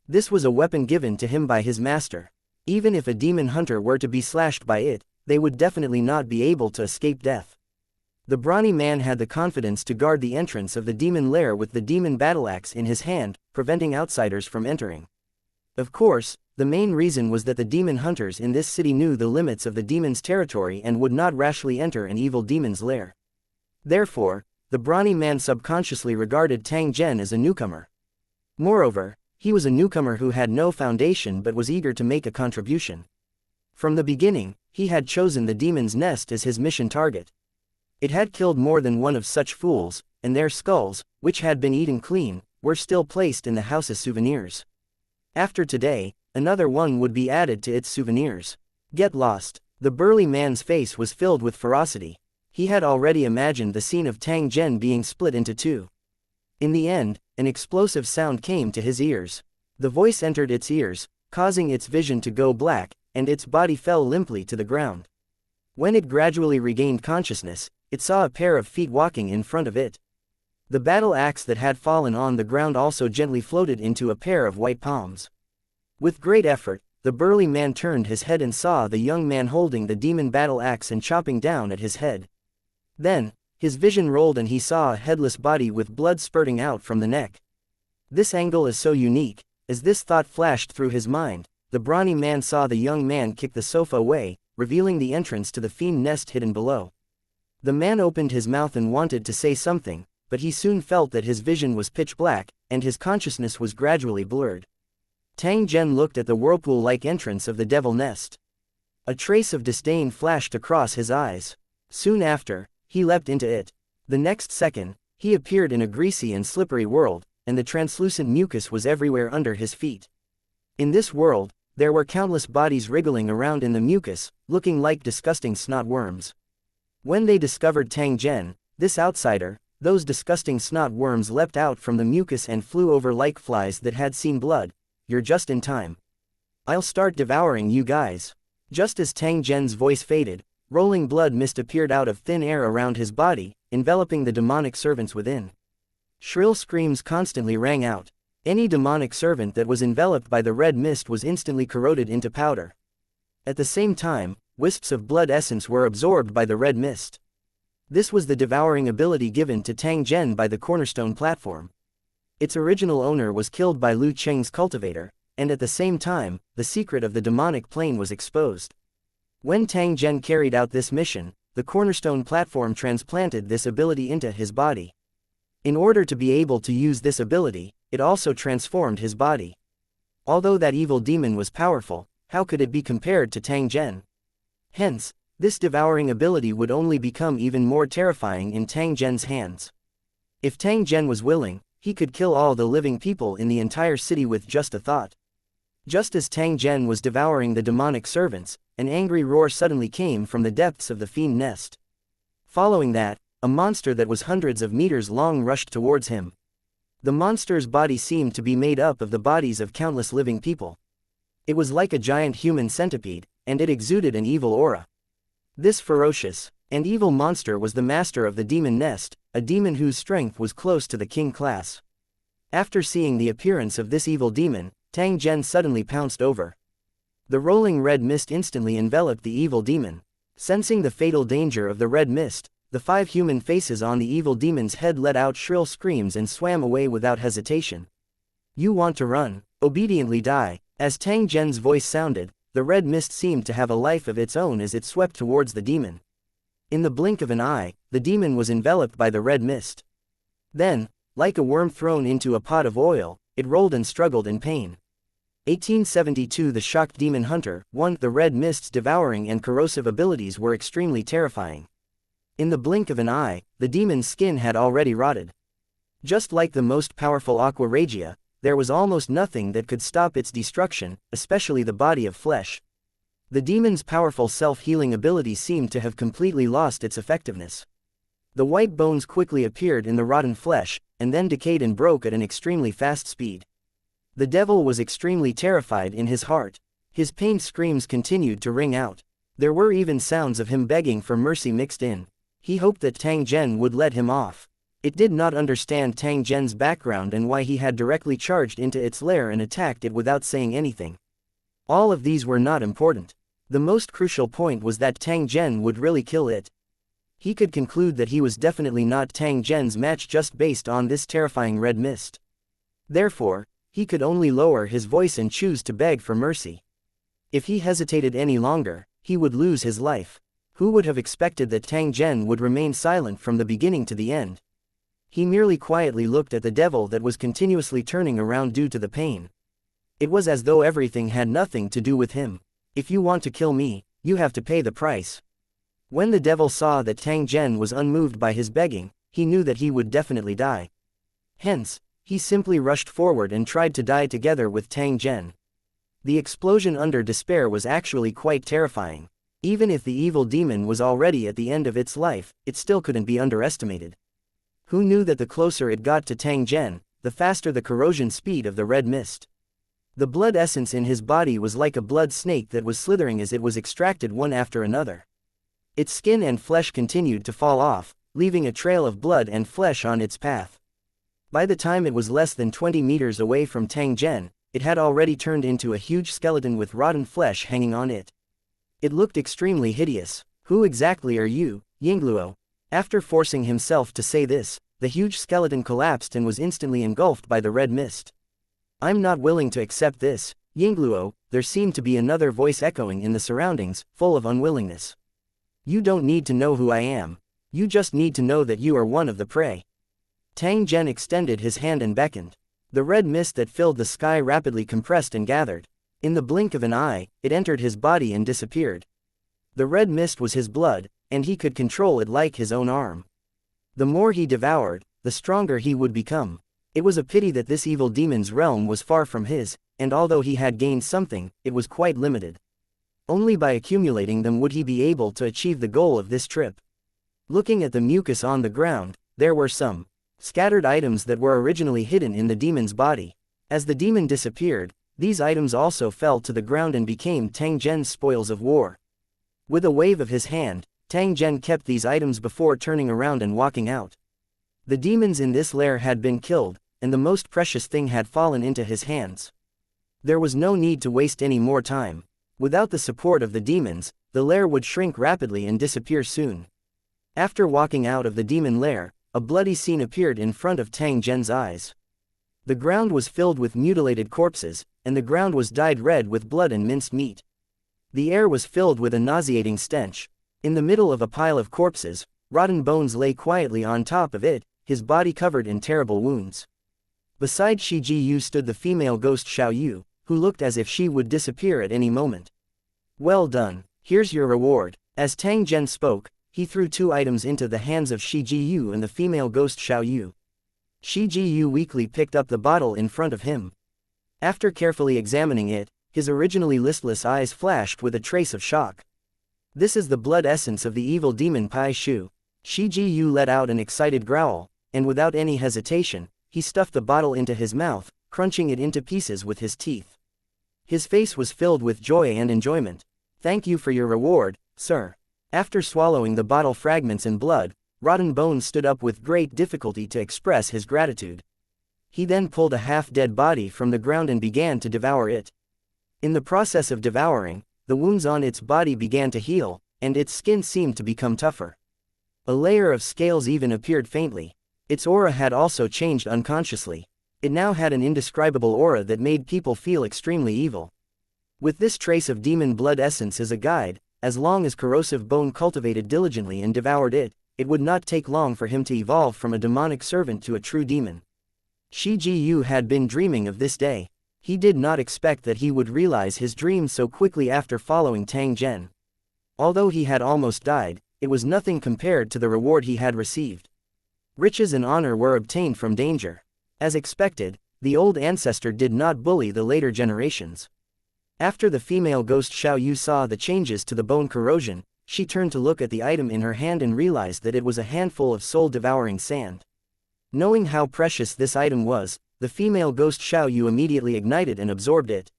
This was a weapon given to him by his master. Even if a demon hunter were to be slashed by it, they would definitely not be able to escape death. The brawny man had the confidence to guard the entrance of the demon lair with the demon battle axe in his hand, preventing outsiders from entering. Of course, the main reason was that the demon hunters in this city knew the limits of the demon's territory and would not rashly enter an evil demon's lair. Therefore, the brawny man subconsciously regarded Tang Zhen as a newcomer. Moreover, he was a newcomer who had no foundation but was eager to make a contribution. From the beginning, he had chosen the demon's nest as his mission target. It had killed more than one of such fools, and their skulls, which had been eaten clean, were still placed in the house as souvenirs. After today, another one would be added to its souvenirs. Get lost. The burly man's face was filled with ferocity. He had already imagined the scene of Tang Zhen being split into two. In the end, an explosive sound came to his ears. The voice entered its ears, causing its vision to go black, and its body fell limply to the ground. When it gradually regained consciousness, it saw a pair of feet walking in front of it. The battle axe that had fallen on the ground also gently floated into a pair of white palms. With great effort, the burly man turned his head and saw the young man holding the demon battle axe and chopping down at his head. Then, his vision rolled and he saw a headless body with blood spurting out from the neck. This angle is so unique. As this thought flashed through his mind, the brawny man saw the young man kick the sofa away, revealing the entrance to the fiend nest hidden below. The man opened his mouth and wanted to say something, but he soon felt that his vision was pitch black, and his consciousness was gradually blurred. Tang Zhen looked at the whirlpool-like entrance of the devil nest. A trace of disdain flashed across his eyes. Soon after, he leapt into it. The next second, he appeared in a greasy and slippery world, and the translucent mucus was everywhere under his feet. In this world, there were countless bodies wriggling around in the mucus, looking like disgusting snot worms. When they discovered Tang Zhen, this outsider, those disgusting snot worms leapt out from the mucus and flew over like flies that had seen blood. You're just in time. I'll start devouring you guys. Just as Tang Zhen's voice faded, rolling blood mist appeared out of thin air around his body, enveloping the demonic servants within. Shrill screams constantly rang out. Any demonic servant that was enveloped by the red mist was instantly corroded into powder. At the same time, wisps of blood essence were absorbed by the red mist. This was the devouring ability given to Tang Zhen by the cornerstone platform. Its original owner was killed by Lu Cheng's cultivator, and at the same time, the secret of the demonic plane was exposed. When Tang Zhen carried out this mission, the cornerstone platform transplanted this ability into his body. In order to be able to use this ability, it also transformed his body. Although that evil demon was powerful, how could it be compared to Tang Zhen? Hence, this devouring ability would only become even more terrifying in Tang Zhen's hands. If Tang Zhen was willing, he could kill all the living people in the entire city with just a thought. Just as Tang Zhen was devouring the demonic servants, an angry roar suddenly came from the depths of the fiend nest. Following that, a monster that was hundreds of meters long rushed towards him. The monster's body seemed to be made up of the bodies of countless living people. It was like a giant human centipede, and it exuded an evil aura. This ferocious and evil monster was the master of the demon nest, a demon whose strength was close to the king class. After seeing the appearance of this evil demon, Tang Zhen suddenly pounced over. The rolling red mist instantly enveloped the evil demon. Sensing the fatal danger of the red mist, the 5 human faces on the evil demon's head let out shrill screams and swam away without hesitation. You want to run? Obediently die. As Tang Zhen's voice sounded, the red mist seemed to have a life of its own as it swept towards the demon. In the blink of an eye, the demon was enveloped by the red mist. Then, like a worm thrown into a pot of oil, it rolled and struggled in pain. 1872 The shocked demon hunter. 1. The red mist's devouring and corrosive abilities were extremely terrifying. In the blink of an eye, the demon's skin had already rotted. Just like the most powerful aqua regia, there was almost nothing that could stop its destruction, especially the body of flesh. The demon's powerful self-healing ability seemed to have completely lost its effectiveness. The white bones quickly appeared in the rotten flesh, and then decayed and broke at an extremely fast speed. The devil was extremely terrified in his heart. His pained screams continued to ring out. There were even sounds of him begging for mercy mixed in. He hoped that Tang Zhen would let him off. It did not understand Tang Zhen's background and why he had directly charged into its lair and attacked it without saying anything. All of these were not important. The most crucial point was that Tang Zhen would really kill it. He could conclude that he was definitely not Tang Zhen's match just based on this terrifying red mist. Therefore, he could only lower his voice and choose to beg for mercy. If he hesitated any longer, he would lose his life. Who would have expected that Tang Zhen would remain silent from the beginning to the end? He merely quietly looked at the devil that was continuously turning around due to the pain. It was as though everything had nothing to do with him. If you want to kill me, you have to pay the price. When the devil saw that Tang Zhen was unmoved by his begging, he knew that he would definitely die. Hence, he simply rushed forward and tried to die together with Tang Zhen. The explosion under despair was actually quite terrifying. Even if the evil demon was already at the end of its life, it still couldn't be underestimated. Who knew that the closer it got to Tang Zhen, the faster the corrosion speed of the red mist? The blood essence in his body was like a blood snake that was slithering as it was extracted one after another. Its skin and flesh continued to fall off, leaving a trail of blood and flesh on its path. By the time it was less than 20 meters away from Tang Zhen, it had already turned into a huge skeleton with rotten flesh hanging on it. It looked extremely hideous. "Who exactly are you, Yingluo?" After forcing himself to say this, the huge skeleton collapsed and was instantly engulfed by the red mist. "I'm not willing to accept this, Yingluo," there seemed to be another voice echoing in the surroundings, full of unwillingness. "You don't need to know who I am. You just need to know that you are one of the prey." Tang Zhen extended his hand and beckoned. The red mist that filled the sky rapidly compressed and gathered. In the blink of an eye, it entered his body and disappeared. The red mist was his blood, and he could control it like his own arm. The more he devoured, the stronger he would become. It was a pity that this evil demon's realm was far from his, and although he had gained something, it was quite limited. Only by accumulating them would he be able to achieve the goal of this trip. Looking at the mucus on the ground, there were some scattered items that were originally hidden in the demon's body. As the demon disappeared, these items also fell to the ground and became Tang Zhen's spoils of war. With a wave of his hand, Tang Zhen kept these items before turning around and walking out. The demons in this lair had been killed, and the most precious thing had fallen into his hands. There was no need to waste any more time. Without the support of the demons, the lair would shrink rapidly and disappear soon. After walking out of the demon lair, a bloody scene appeared in front of Tang Zhen's eyes. The ground was filled with mutilated corpses, and the ground was dyed red with blood and minced meat. The air was filled with a nauseating stench. In the middle of a pile of corpses, rotten bones lay quietly on top of it, his body covered in terrible wounds. Beside Shi Ji Yu stood the female ghost Xiao Yu, who looked as if she would disappear at any moment. "Well done, here's your reward." As Tang Zhen spoke, he threw 2 items into the hands of Shi Ji Yu and the female ghost Xiao Yu. Shi Ji Yu weakly picked up the bottle in front of him. After carefully examining it, his originally listless eyes flashed with a trace of shock. "This is the blood essence of the evil demon Pai Shu." Shi Ji Yu let out an excited growl, and without any hesitation, he stuffed the bottle into his mouth, crunching it into pieces with his teeth. His face was filled with joy and enjoyment. "Thank you for your reward, sir." After swallowing the bottle fragments and blood, Rotten Bones stood up with great difficulty to express his gratitude. He then pulled a half-dead body from the ground and began to devour it. In the process of devouring, the wounds on its body began to heal, and its skin seemed to become tougher. A layer of scales even appeared faintly. Its aura had also changed unconsciously. It now had an indescribable aura that made people feel extremely evil. With this trace of demon blood essence as a guide, as long as corrosive bone cultivated diligently and devoured it, it would not take long for him to evolve from a demonic servant to a true demon. Shi Ji Yu had been dreaming of this day. He did not expect that he would realize his dream so quickly after following Tang Zhen. Although he had almost died, it was nothing compared to the reward he had received. Riches and honor were obtained from danger. As expected, the old ancestor did not bully the later generations. After the female ghost Xiao Yu saw the changes to the bone corrosion, she turned to look at the item in her hand and realized that it was a handful of soul-devouring sand. Knowing how precious this item was, the female ghost Xiao Yu immediately ignited and absorbed it.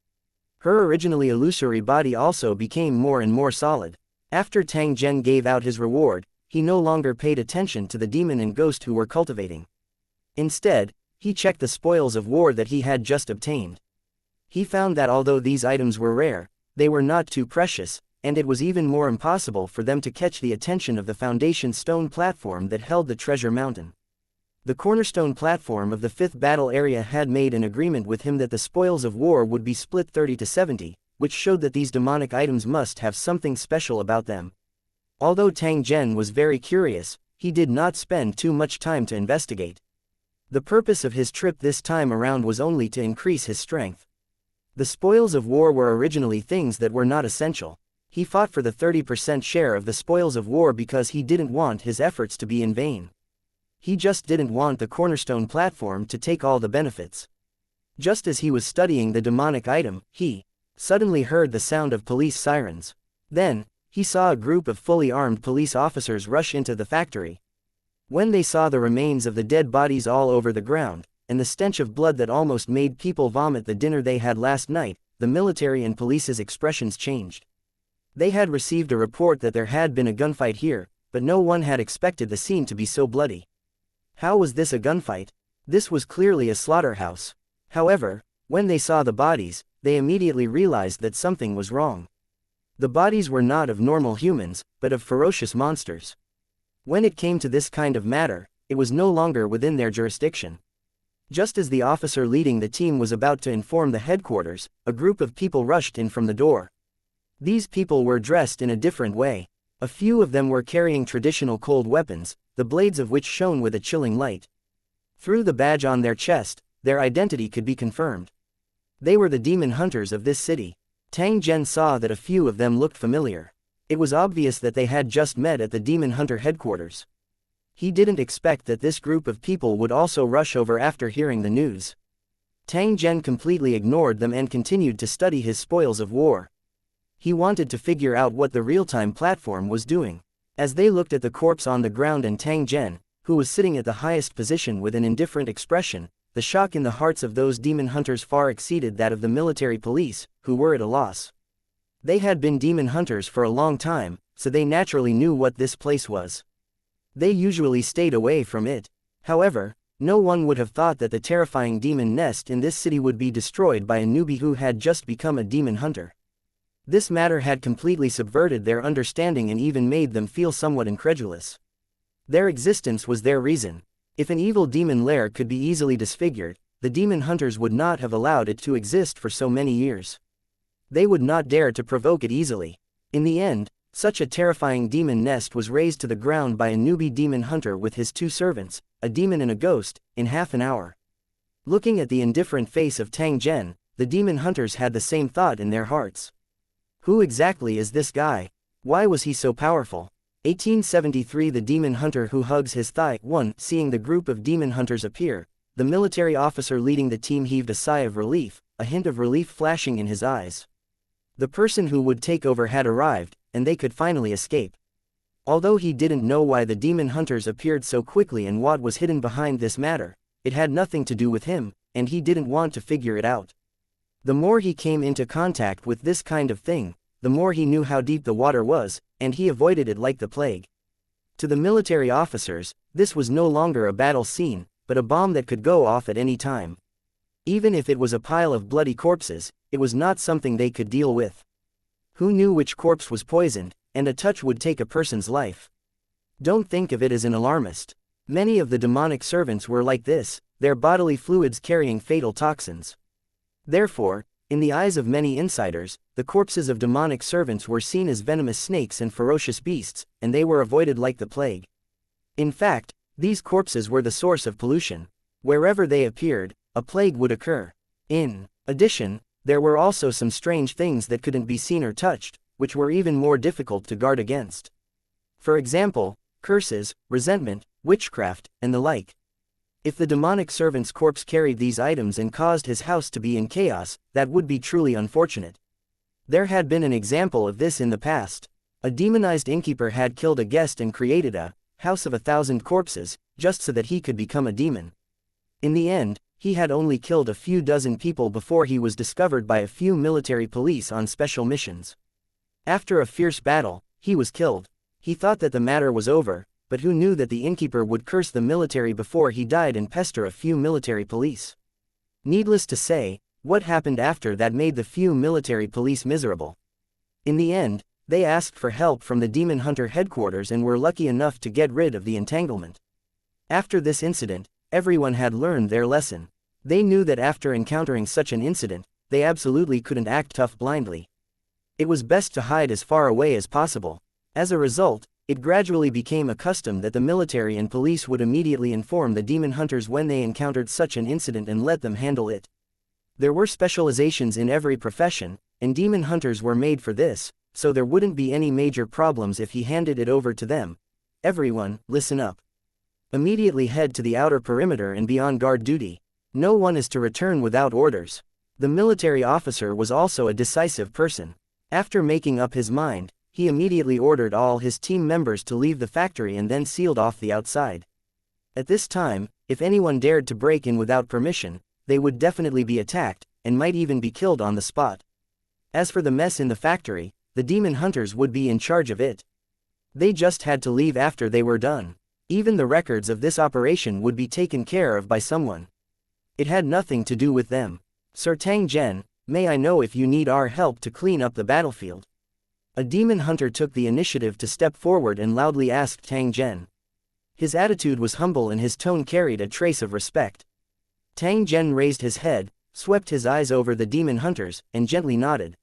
Her originally illusory body also became more and more solid. After Tang Zhen gave out his reward, he no longer paid attention to the demon and ghost who were cultivating. Instead, he checked the spoils of war that he had just obtained. He found that although these items were rare, they were not too precious, and it was even more impossible for them to catch the attention of the foundation stone platform that held the treasure mountain. The cornerstone platform of the 5th battle area had made an agreement with him that the spoils of war would be split 30-70, which showed that these demonic items must have something special about them. Although Tang Zhen was very curious, he did not spend too much time to investigate. The purpose of his trip this time around was only to increase his strength. The spoils of war were originally things that were not essential. He fought for the 30% share of the spoils of war because he didn't want his efforts to be in vain. He just didn't want the cornerstone platform to take all the benefits. Just as he was studying the demonic item, he suddenly heard the sound of police sirens. Then, he saw a group of fully armed police officers rush into the factory. When they saw the remains of the dead bodies all over the ground, and the stench of blood that almost made people vomit the dinner they had last night, the military and police's expressions changed. They had received a report that there had been a gunfight here, but no one had expected the scene to be so bloody. How was this a gunfight? This was clearly a slaughterhouse. However, when they saw the bodies, they immediately realized that something was wrong. The bodies were not of normal humans, but of ferocious monsters. When it came to this kind of matter, it was no longer within their jurisdiction. Just as the officer leading the team was about to inform the headquarters, a group of people rushed in from the door. These people were dressed in a different way. A few of them were carrying traditional cold weapons, the blades of which shone with a chilling light. Through the badge on their chest, their identity could be confirmed. They were the demon hunters of this city. Tang Zhen saw that a few of them looked familiar. It was obvious that they had just met at the demon hunter headquarters. He didn't expect that this group of people would also rush over after hearing the news. Tang Zhen completely ignored them and continued to study his spoils of war. He wanted to figure out what the real-time platform was doing. As they looked at the corpse on the ground and Tang Zhen, who was sitting at the highest position with an indifferent expression, the shock in the hearts of those demon hunters far exceeded that of the military police, who were at a loss. They had been demon hunters for a long time, so they naturally knew what this place was. They usually stayed away from it. However, no one would have thought that the terrifying demon nest in this city would be destroyed by a newbie who had just become a demon hunter. This matter had completely subverted their understanding and even made them feel somewhat incredulous. Their existence was their reason. If an evil demon lair could be easily disfigured, the demon hunters would not have allowed it to exist for so many years. They would not dare to provoke it easily. In the end, such a terrifying demon nest was razed to the ground by a newbie demon hunter with his two servants, a demon and a ghost, in half an hour. Looking at the indifferent face of Tang Zhen, the demon hunters had the same thought in their hearts. Who exactly is this guy? Why was he so powerful? 1873 The demon hunter who hugs his thigh. 1. Seeing the group of demon hunters appear, the military officer leading the team heaved a sigh of relief, a hint of relief flashing in his eyes. The person who would take over had arrived, and they could finally escape. Although he didn't know why the demon hunters appeared so quickly and what was hidden behind this matter, it had nothing to do with him, and he didn't want to figure it out. The more he came into contact with this kind of thing, the more he knew how deep the water was, and he avoided it like the plague. To the military officers, this was no longer a battle scene, but a bomb that could go off at any time. Even if it was a pile of bloody corpses, it was not something they could deal with. Who knew which corpse was poisoned, and a touch would take a person's life? Don't think of it as an alarmist. Many of the demonic servants were like this, their bodily fluids carrying fatal toxins. Therefore, in the eyes of many insiders, the corpses of demonic servants were seen as venomous snakes and ferocious beasts, and they were avoided like the plague. In fact, these corpses were the source of pollution. Wherever they appeared, a plague would occur. In addition, there were also some strange things that couldn't be seen or touched, which were even more difficult to guard against. For example, curses, resentment, witchcraft, and the like. If the demonic servant's corpse carried these items and caused his house to be in chaos, that would be truly unfortunate. There had been an example of this in the past. A demonized innkeeper had killed a guest and created a house of 1,000 corpses, just so that he could become a demon. In the end, he had only killed a few dozen people before he was discovered by a few military police on special missions. After a fierce battle, he was killed. He thought that the matter was over, but who knew that the innkeeper would curse the military before he died and pester a few military police? Needless to say, what happened after that made the few military police miserable. In the end, they asked for help from the demon hunter headquarters and were lucky enough to get rid of the entanglement. After this incident, everyone had learned their lesson. They knew that after encountering such an incident, they absolutely couldn't act tough blindly. It was best to hide as far away as possible. As a result, it gradually became a custom that the military and police would immediately inform the demon hunters when they encountered such an incident and let them handle it. There were specializations in every profession, and demon hunters were made for this, so there wouldn't be any major problems if he handed it over to them. Everyone, listen up. Immediately head to the outer perimeter and be on guard duty. No one is to return without orders. The military officer was also a decisive person. After making up his mind, he immediately ordered all his team members to leave the factory and then sealed off the outside. At this time, if anyone dared to break in without permission, they would definitely be attacked, and might even be killed on the spot. As for the mess in the factory, the demon hunters would be in charge of it. They just had to leave after they were done. Even the records of this operation would be taken care of by someone. It had nothing to do with them. Sir Tang Zhen, may I know if you need our help to clean up the battlefield? A demon hunter took the initiative to step forward and loudly asked Tang Zhen. His attitude was humble and his tone carried a trace of respect. Tang Zhen raised his head, swept his eyes over the demon hunters, and gently nodded.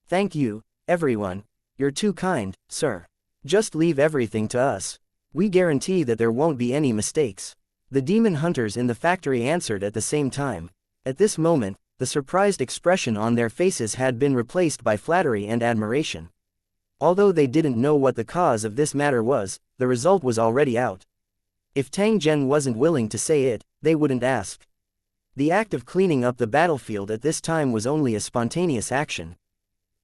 Thank you, everyone. You're too kind, sir. Just leave everything to us. We guarantee that there won't be any mistakes. The demon hunters in the factory answered at the same time. At this moment, the surprised expression on their faces had been replaced by flattery and admiration. Although they didn't know what the cause of this matter was, the result was already out. If Tang Zhen wasn't willing to say it, they wouldn't ask. The act of cleaning up the battlefield at this time was only a spontaneous action.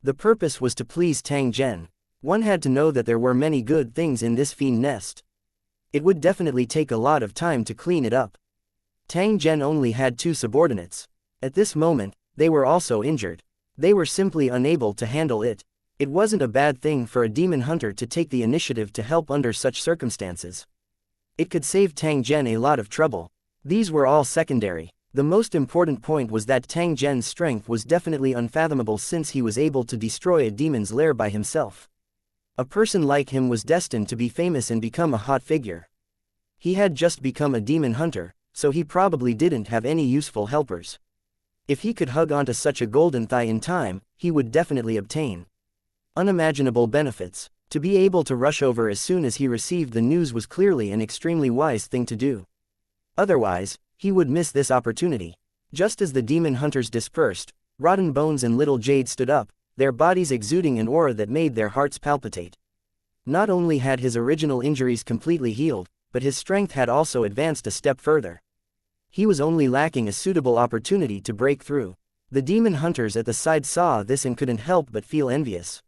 The purpose was to please Tang Zhen. One had to know that there were many good things in this fiend nest. It would definitely take a lot of time to clean it up. Tang Zhen only had 2 subordinates. At this moment, they were also injured. They were simply unable to handle it. It wasn't a bad thing for a demon hunter to take the initiative to help under such circumstances. It could save Tang Zhen a lot of trouble. These were all secondary. The most important point was that Tang Zhen's strength was definitely unfathomable since he was able to destroy a demon's lair by himself. A person like him was destined to be famous and become a hot figure. He had just become a demon hunter, so he probably didn't have any useful helpers. If he could hug onto such a golden thigh in time, he would definitely obtain unimaginable benefits. To be able to rush over as soon as he received the news was clearly an extremely wise thing to do. Otherwise, he would miss this opportunity. Just as the demon hunters dispersed, Rotten Bones and Little Jade stood up, their bodies exuding an aura that made their hearts palpitate. Not only had his original injuries completely healed, but his strength had also advanced a step further. He was only lacking a suitable opportunity to break through. The demon hunters at the side saw this and couldn't help but feel envious.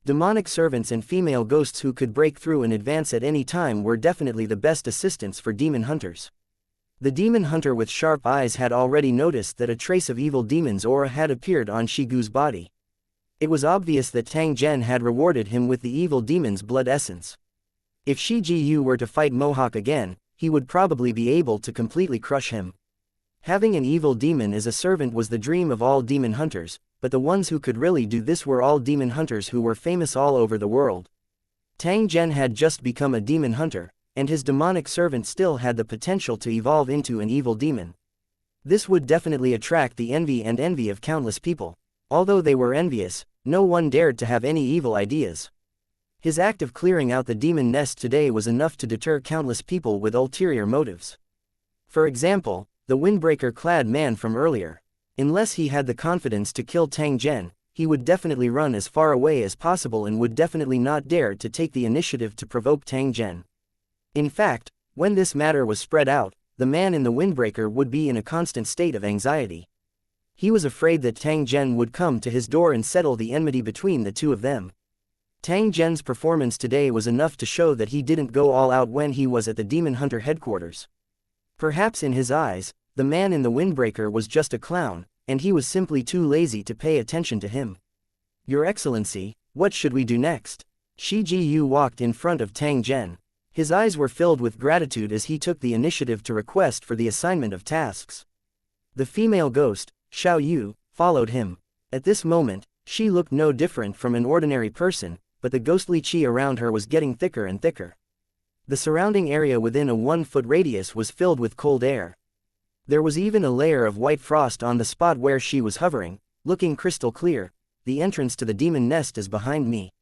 Demonic servants and female ghosts who could break through and advance at any time were definitely the best assistants for demon hunters. The demon hunter with sharp eyes had already noticed that a trace of evil demon's aura had appeared on Shigu's body. It was obvious that Tang Zhen had rewarded him with the evil demon's blood essence. If Shigu were to fight Mohawk again, he would probably be able to completely crush him. Having an evil demon as a servant was the dream of all demon hunters, but the ones who could really do this were all demon hunters who were famous all over the world. Tang Zhen had just become a demon hunter, and his demonic servant still had the potential to evolve into an evil demon. This would definitely attract the envy of countless people. Although they were envious, no one dared to have any evil ideas. His act of clearing out the demon nest today was enough to deter countless people with ulterior motives. For example, the windbreaker-clad man from earlier. Unless he had the confidence to kill Tang Zhen, he would definitely run as far away as possible and would definitely not dare to take the initiative to provoke Tang Zhen. In fact, when this matter was spread out, the man in the windbreaker would be in a constant state of anxiety. He was afraid that Tang Zhen would come to his door and settle the enmity between the two of them. Tang Zhen's performance today was enough to show that he didn't go all out when he was at the Demon Hunter headquarters. Perhaps in his eyes, the man in the windbreaker was just a clown, and he was simply too lazy to pay attention to him. Your Excellency, what should we do next? Shigu walked in front of Tang Zhen. His eyes were filled with gratitude as he took the initiative to request for the assignment of tasks. The female ghost, Xiao Yu, followed him. At this moment, she looked no different from an ordinary person, but the ghostly qi around her was getting thicker and thicker. The surrounding area within a 1-foot radius was filled with cold air. There was even a layer of white frost on the spot where she was hovering, looking crystal clear. The entrance to the demon nest is behind me.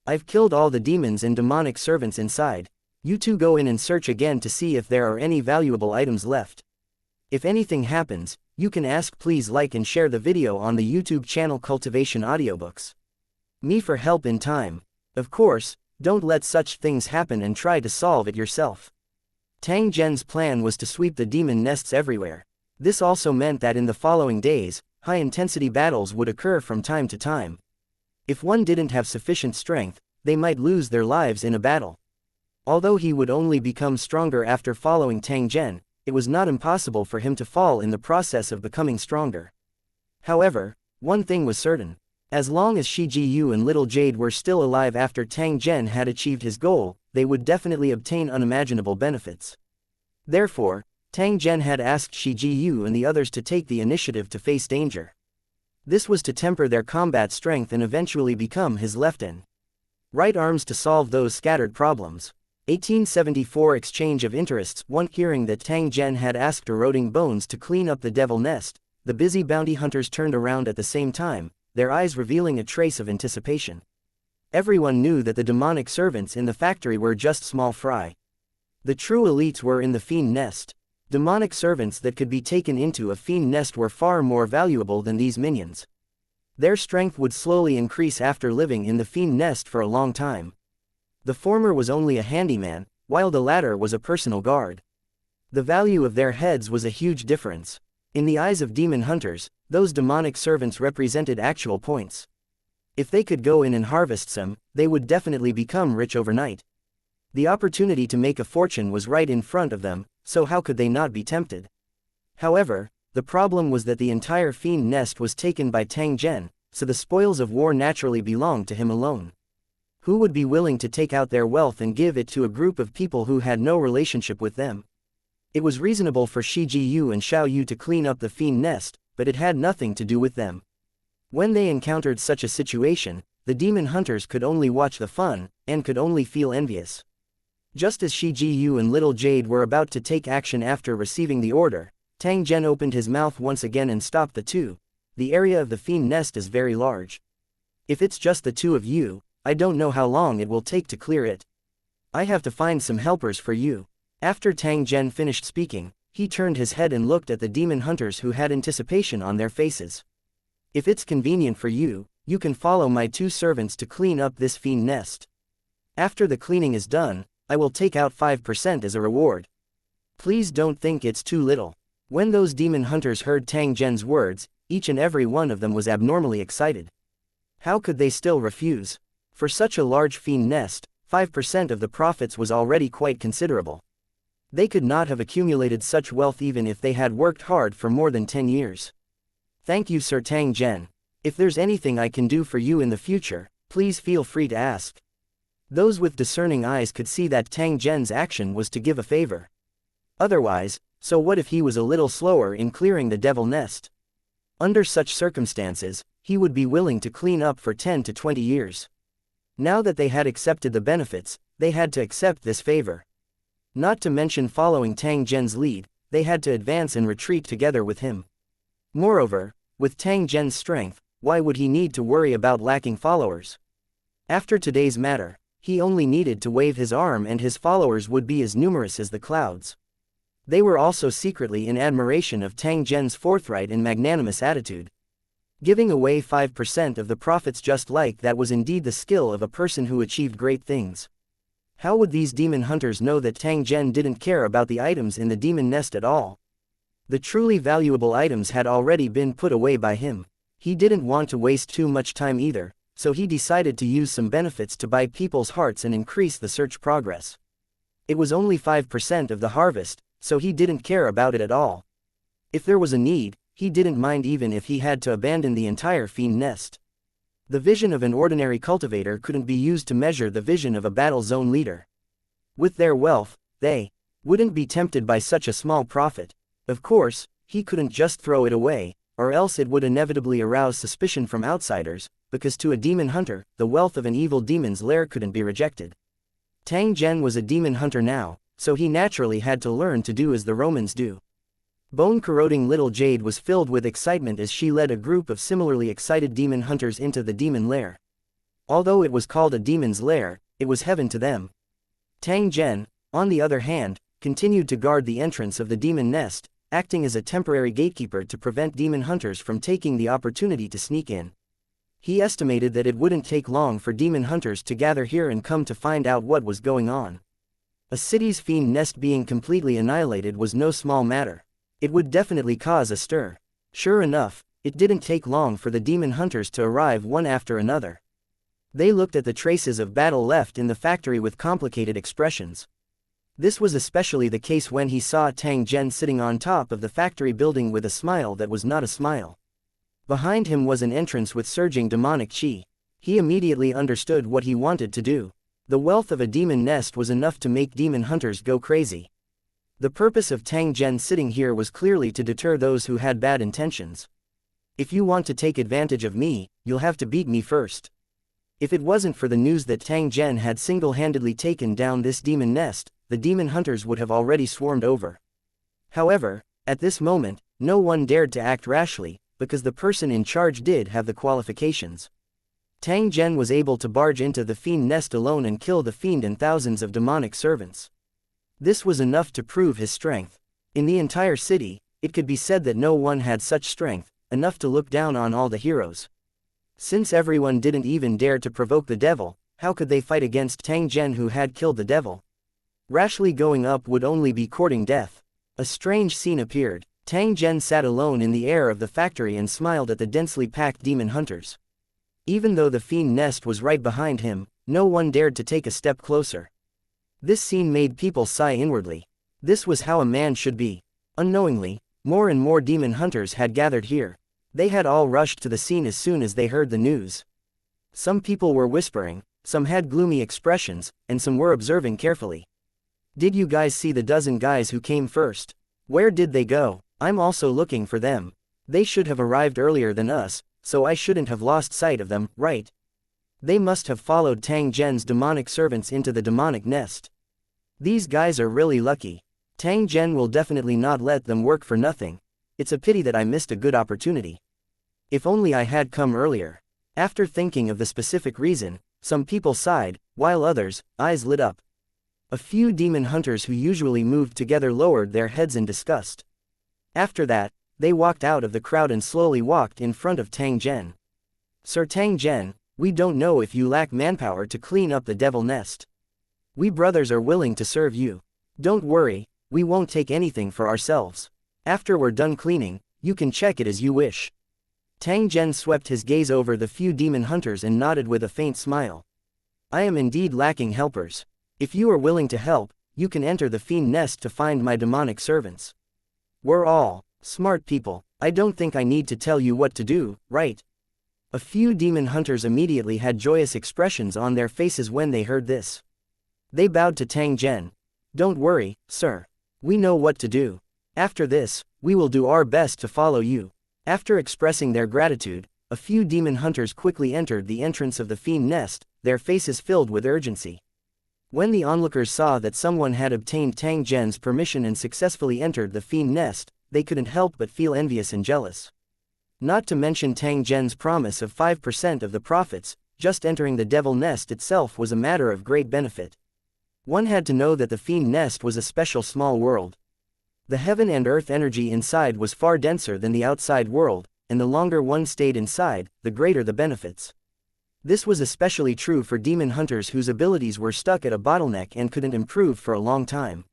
I've killed all the demons and demonic servants inside. You two go in and search again to see if there are any valuable items left. If anything happens, you can ask. Please like and share the video on the YouTube channel Cultivation Audiobooks. Me for help in time. Of course, don't let such things happen and try to solve it yourself. Tang Zhen's plan was to sweep the demon nests everywhere. This also meant that in the following days, high-intensity battles would occur from time to time. If one didn't have sufficient strength, they might lose their lives in a battle. Although he would only become stronger after following Tang Zhen, it was not impossible for him to fall in the process of becoming stronger. However, one thing was certain. As long as Shi Jiyu and Little Jade were still alive after Tang Zhen had achieved his goal, they would definitely obtain unimaginable benefits. Therefore, Tang Zhen had asked Shi Jiyu and the others to take the initiative to face danger. This was to temper their combat strength and eventually become his left and right arms to solve those scattered problems. 1874 Exchange of interests. One hearing that Tang Zhen had asked Eroding Bones to clean up the devil nest, the busy bounty hunters turned around at the same time, their eyes revealing a trace of anticipation. Everyone knew that the demonic servants in the factory were just small fry. The true elites were in the fiend nest. Demonic servants that could be taken into a fiend nest were far more valuable than these minions. Their strength would slowly increase after living in the fiend nest for a long time. The former was only a handyman, while the latter was a personal guard. The value of their heads was a huge difference. In the eyes of demon hunters, those demonic servants represented actual points. If they could go in and harvest some, they would definitely become rich overnight. The opportunity to make a fortune was right in front of them, so how could they not be tempted? However, the problem was that the entire fiend nest was taken by Tang Zhen, so the spoils of war naturally belonged to him alone. Who would be willing to take out their wealth and give it to a group of people who had no relationship with them? It was reasonable for Shi Jiyu and Xiao Yu to clean up the fiend nest, but it had nothing to do with them. When they encountered such a situation, the demon hunters could only watch the fun, and could only feel envious. Just as Shi Jiyu and Little Jade were about to take action after receiving the order, Tang Zhen opened his mouth once again and stopped the two. The area of the fiend nest is very large. If it's just the two of you, I don't know how long it will take to clear it. I have to find some helpers for you. After Tang Zhen finished speaking, he turned his head and looked at the demon hunters who had anticipation on their faces. If it's convenient for you, you can follow my two servants to clean up this fiend nest. After the cleaning is done, I will take out 5% as a reward. Please don't think it's too little. When those demon hunters heard Tang Zhen's words, each and every one of them was abnormally excited. How could they still refuse? For such a large fiend nest, 5% of the profits was already quite considerable. They could not have accumulated such wealth even if they had worked hard for more than 10 years. Thank you, Sir Tang Zhen. If there's anything I can do for you in the future, please feel free to ask. Those with discerning eyes could see that Tang Zhen's action was to give a favor. Otherwise, so what if he was a little slower in clearing the devil nest? Under such circumstances, he would be willing to clean up for 10 to 20 years. Now that they had accepted the benefits, they had to accept this favor. Not to mention following Tang Zhen's lead, they had to advance and retreat together with him. Moreover, with Tang Zhen's strength, why would he need to worry about lacking followers? After today's matter, he only needed to wave his arm and his followers would be as numerous as the clouds. They were also secretly in admiration of Tang Zhen's forthright and magnanimous attitude. Giving away 5% of the profits just like that was indeed the skill of a person who achieved great things. How would these demon hunters know that Tang Zhen didn't care about the items in the demon nest at all? The truly valuable items had already been put away by him. He didn't want to waste too much time either, so he decided to use some benefits to buy people's hearts and increase the search progress. It was only 5% of the harvest, so he didn't care about it at all. If there was a need, he didn't mind even if he had to abandon the entire fiend nest. The vision of an ordinary cultivator couldn't be used to measure the vision of a battle zone leader. With their wealth, they wouldn't be tempted by such a small profit. Of course, he couldn't just throw it away, or else it would inevitably arouse suspicion from outsiders, because to a demon hunter, the wealth of an evil demon's lair couldn't be rejected. Tang Zhen was a demon hunter now, so he naturally had to learn to do as the Romans do. Bone-corroding Little Jade was filled with excitement as she led a group of similarly excited demon hunters into the demon lair. Although it was called a demon's lair, it was heaven to them. Tang Zhen, on the other hand, continued to guard the entrance of the demon nest, acting as a temporary gatekeeper to prevent demon hunters from taking the opportunity to sneak in. He estimated that it wouldn't take long for demon hunters to gather here and come to find out what was going on. A city's fiend nest being completely annihilated was no small matter. It would definitely cause a stir. Sure enough, it didn't take long for the demon hunters to arrive one after another. They looked at the traces of battle left in the factory with complicated expressions. This was especially the case when he saw Tang Zhen sitting on top of the factory building with a smile that was not a smile. Behind him was an entrance with surging demonic chi. He immediately understood what he wanted to do. The wealth of a demon nest was enough to make demon hunters go crazy. The purpose of Tang Zhen sitting here was clearly to deter those who had bad intentions. If you want to take advantage of me, you'll have to beat me first. If it wasn't for the news that Tang Zhen had single-handedly taken down this demon nest, the demon hunters would have already swarmed over. However, at this moment, no one dared to act rashly, because the person in charge did have the qualifications. Tang Zhen was able to barge into the fiend nest alone and kill the fiend and thousands of demonic servants. This was enough to prove his strength. In the entire city, it could be said that no one had such strength, enough to look down on all the heroes. Since everyone didn't even dare to provoke the devil, how could they fight against Tang Zhen who had killed the devil? Rashly going up would only be courting death. A strange scene appeared. Tang Zhen sat alone in the air of the factory and smiled at the densely packed demon hunters. Even though the fiend nest was right behind him, no one dared to take a step closer. This scene made people sigh inwardly. This was how a man should be. Unknowingly, more and more demon hunters had gathered here. They had all rushed to the scene as soon as they heard the news. Some people were whispering, some had gloomy expressions, and some were observing carefully. Did you guys see the dozen guys who came first? Where did they go? I'm also looking for them. They should have arrived earlier than us, so I shouldn't have lost sight of them, right? They must have followed Tang Zhen's demonic servants into the demonic nest. These guys are really lucky. Tang Zhen will definitely not let them work for nothing. It's a pity that I missed a good opportunity. If only I had come earlier. After thinking of the specific reason, some people sighed, while others' eyes lit up. A few demon hunters who usually moved together lowered their heads in disgust. After that, they walked out of the crowd and slowly walked in front of Tang Zhen. Sir Tang Zhen, we don't know if you lack manpower to clean up the devil nest. We brothers are willing to serve you. Don't worry, we won't take anything for ourselves. After we're done cleaning, you can check it as you wish. Tang Zhen swept his gaze over the few demon hunters and nodded with a faint smile. I am indeed lacking helpers. If you are willing to help, you can enter the fiend nest to find my demonic servants. We're all smart people. I don't think I need to tell you what to do, right? A few demon hunters immediately had joyous expressions on their faces when they heard this. They bowed to Tang Zhen. Don't worry, sir. We know what to do. After this, we will do our best to follow you. After expressing their gratitude, a few demon hunters quickly entered the entrance of the fiend nest, their faces filled with urgency. When the onlookers saw that someone had obtained Tang Zhen's permission and successfully entered the fiend nest, they couldn't help but feel envious and jealous. Not to mention Tang Zhen's promise of 5% of the profits, just entering the devil nest itself was a matter of great benefit. One had to know that the fiend nest was a special small world. The heaven and earth energy inside was far denser than the outside world, and the longer one stayed inside, the greater the benefits. This was especially true for demon hunters whose abilities were stuck at a bottleneck and couldn't improve for a long time.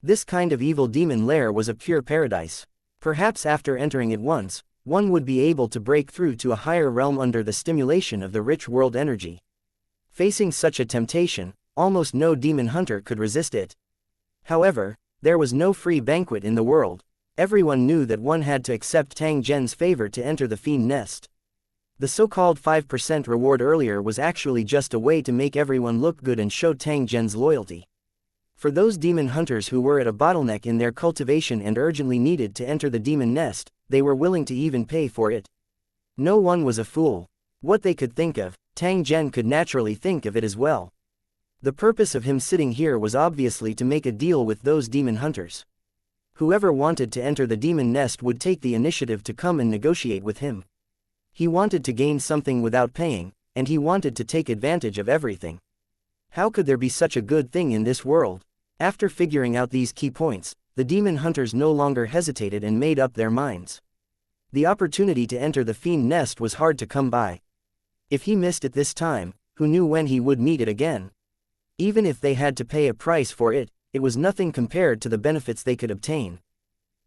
This kind of evil demon lair was a pure paradise. Perhaps after entering it once, one would be able to break through to a higher realm under the stimulation of the rich world energy. Facing such a temptation, almost no demon hunter could resist it. However, there was no free banquet in the world. Everyone knew that one had to accept Tang Zhen's favor to enter the fiend nest. The so-called 5% reward earlier was actually just a way to make everyone look good and show Tang Zhen's loyalty. For those demon hunters who were at a bottleneck in their cultivation and urgently needed to enter the demon nest, they were willing to even pay for it. No one was a fool. What they could think of, Tang Zhen could naturally think of it as well. The purpose of him sitting here was obviously to make a deal with those demon hunters. Whoever wanted to enter the demon nest would take the initiative to come and negotiate with him. He wanted to gain something without paying, and he wanted to take advantage of everything. How could there be such a good thing in this world? After figuring out these key points, the demon hunters no longer hesitated and made up their minds. The opportunity to enter the fiend nest was hard to come by. If he missed it this time, who knew when he would meet it again? Even if they had to pay a price for it, it was nothing compared to the benefits they could obtain.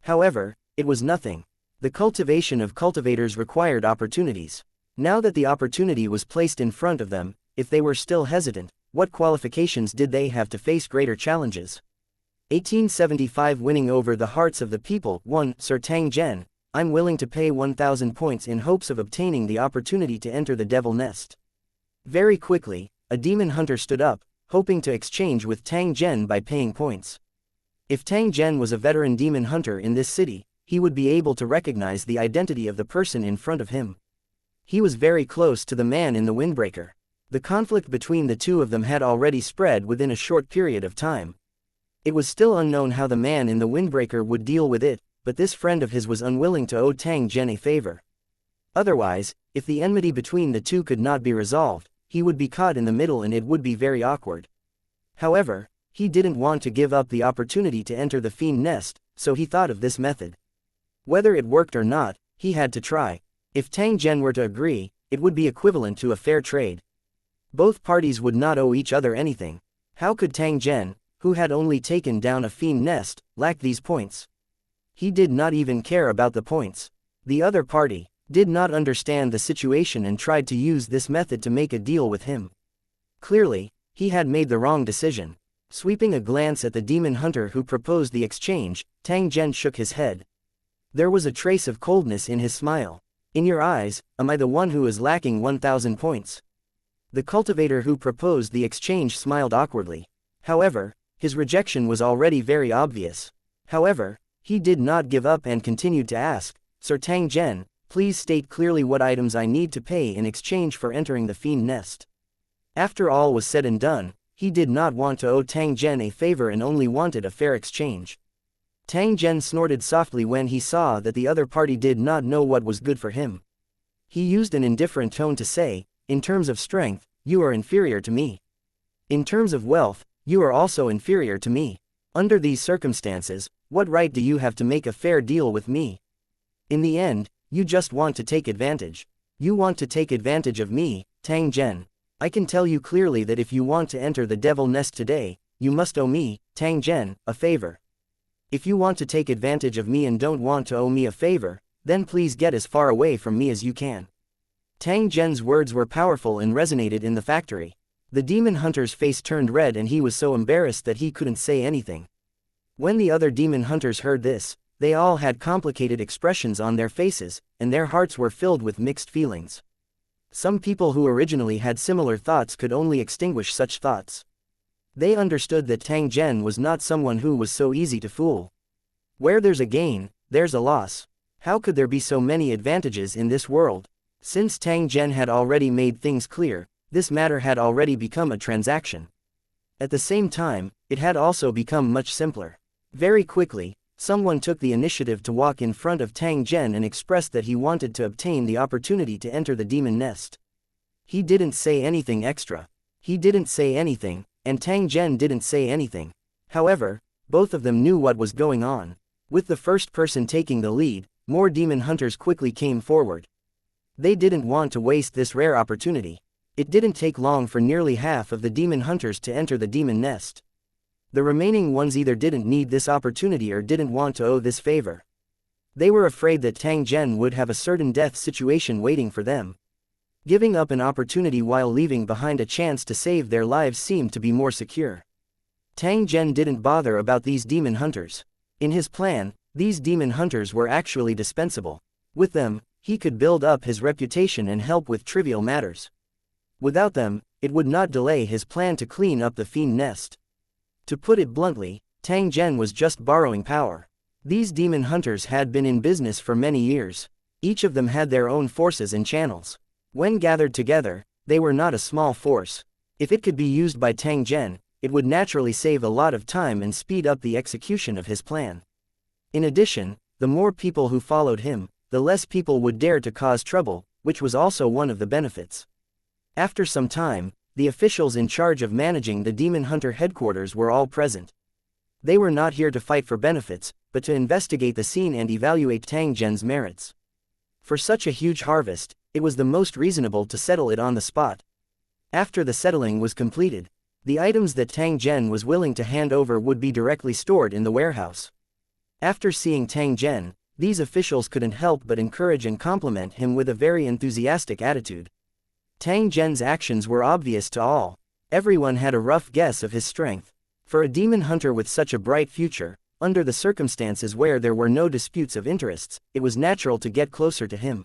However, it was nothing. The cultivation of cultivators required opportunities. Now that the opportunity was placed in front of them, if they were still hesitant, what qualifications did they have to face greater challenges? 1875 Winning over the hearts of the people. 1. Sir Tang Zhen, I'm willing to pay 1,000 points in hopes of obtaining the opportunity to enter the devil nest. Very quickly, a demon hunter stood up, hoping to exchange with Tang Zhen by paying points. If Tang Zhen was a veteran demon hunter in this city, he would be able to recognize the identity of the person in front of him. He was very close to the man in the windbreaker. The conflict between the two of them had already spread within a short period of time. It was still unknown how the man in the windbreaker would deal with it, but this friend of his was unwilling to owe Tang Zhen a favor. Otherwise, if the enmity between the two could not be resolved, he would be caught in the middle and it would be very awkward. However, he didn't want to give up the opportunity to enter the fiend nest, so he thought of this method. Whether it worked or not, he had to try. If Tang Zhen were to agree, it would be equivalent to a fair trade. Both parties would not owe each other anything. How could Tang Zhen, who had only taken down a fiend nest, lack these points? He did not even care about the points. The other party did not understand the situation and tried to use this method to make a deal with him. Clearly, he had made the wrong decision. Sweeping a glance at the demon hunter who proposed the exchange, Tang Zhen shook his head. There was a trace of coldness in his smile. In your eyes, am I the one who is lacking 1,000 points? The cultivator who proposed the exchange smiled awkwardly. However, his rejection was already very obvious. However, he did not give up and continued to ask, Sir Tang Zhen, please state clearly what items I need to pay in exchange for entering the fiend nest. After all was said and done, he did not want to owe Tang Zhen a favor and only wanted a fair exchange. Tang Zhen snorted softly when he saw that the other party did not know what was good for him. He used an indifferent tone to say, in terms of strength, you are inferior to me. In terms of wealth, you are also inferior to me. Under these circumstances, what right do you have to make a fair deal with me? In the end, you just want to take advantage. You want to take advantage of me, Tang Zhen. I can tell you clearly that if you want to enter the devil nest today, you must owe me, Tang Zhen, a favor. If you want to take advantage of me and don't want to owe me a favor, then please get as far away from me as you can. Tang Zhen's words were powerful and resonated in the factory. The demon hunter's face turned red and he was so embarrassed that he couldn't say anything. When the other demon hunters heard this, they all had complicated expressions on their faces, and their hearts were filled with mixed feelings. Some people who originally had similar thoughts could only extinguish such thoughts. They understood that Tang Zhen was not someone who was so easy to fool. Where there's a gain, there's a loss. How could there be so many advantages in this world? Since Tang Zhen had already made things clear, this matter had already become a transaction. At the same time, it had also become much simpler. Very quickly, someone took the initiative to walk in front of Tang Zhen and expressed that he wanted to obtain the opportunity to enter the demon nest. He didn't say anything extra. He didn't say anything, and Tang Zhen didn't say anything. However, both of them knew what was going on. With the first person taking the lead, more demon hunters quickly came forward. They didn't want to waste this rare opportunity. It didn't take long for nearly half of the demon hunters to enter the demon nest. The remaining ones either didn't need this opportunity or didn't want to owe this favor. They were afraid that Tang Zhen would have a certain death situation waiting for them. Giving up an opportunity while leaving behind a chance to save their lives seemed to be more secure. Tang Zhen didn't bother about these demon hunters. In his plan, these demon hunters were actually dispensable. With them, he could build up his reputation and help with trivial matters. Without them, it would not delay his plan to clean up the fiend nest. To put it bluntly, Tang Zhen was just borrowing power. These demon hunters had been in business for many years. Each of them had their own forces and channels. When gathered together, they were not a small force. If it could be used by Tang Zhen, it would naturally save a lot of time and speed up the execution of his plan. In addition, the more people who followed him, the less people would dare to cause trouble, which was also one of the benefits. After some time, the officials in charge of managing the demon hunter headquarters were all present. They were not here to fight for benefits, but to investigate the scene and evaluate Tang Zhen's merits. For such a huge harvest, it was the most reasonable to settle it on the spot. After the settling was completed, the items that Tang Zhen was willing to hand over would be directly stored in the warehouse. After seeing Tang Zhen, these officials couldn't help but encourage and compliment him with a very enthusiastic attitude. Tang Zhen's actions were obvious to all. Everyone had a rough guess of his strength. For a demon hunter with such a bright future, Under the circumstances where there were no disputes of interests, it was natural to get closer to him.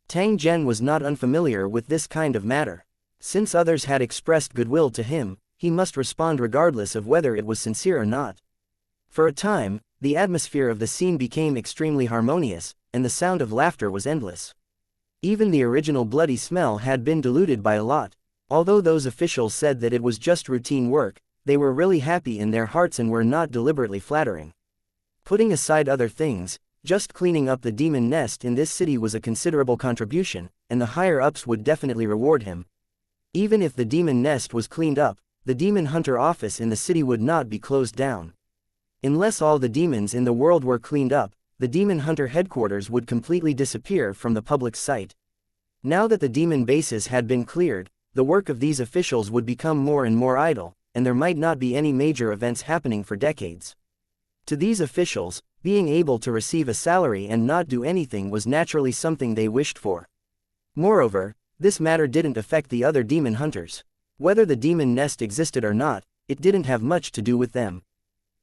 Tang Zhen was not unfamiliar with this kind of matter. Since others had expressed goodwill to him, he must respond regardless of whether it was sincere or not. For a time, the atmosphere of the scene became extremely harmonious, and the sound of laughter was endless. Even the original bloody smell had been diluted by a lot. Although those officials said that it was just routine work, they were really happy in their hearts and were not deliberately flattering. Putting aside other things, just cleaning up the demon nest in this city was a considerable contribution, and the higher-ups would definitely reward him. Even if the demon nest was cleaned up, the demon hunter office in the city would not be closed down. Unless all the demons in the world were cleaned up, the demon hunter headquarters would completely disappear from the public's sight. Now that the demon bases had been cleared, the work of these officials would become more and more idle, and there might not be any major events happening for decades. To these officials, being able to receive a salary and not do anything was naturally something they wished for. Moreover, this matter didn't affect the other demon hunters. Whether the demon nest existed or not, it didn't have much to do with them.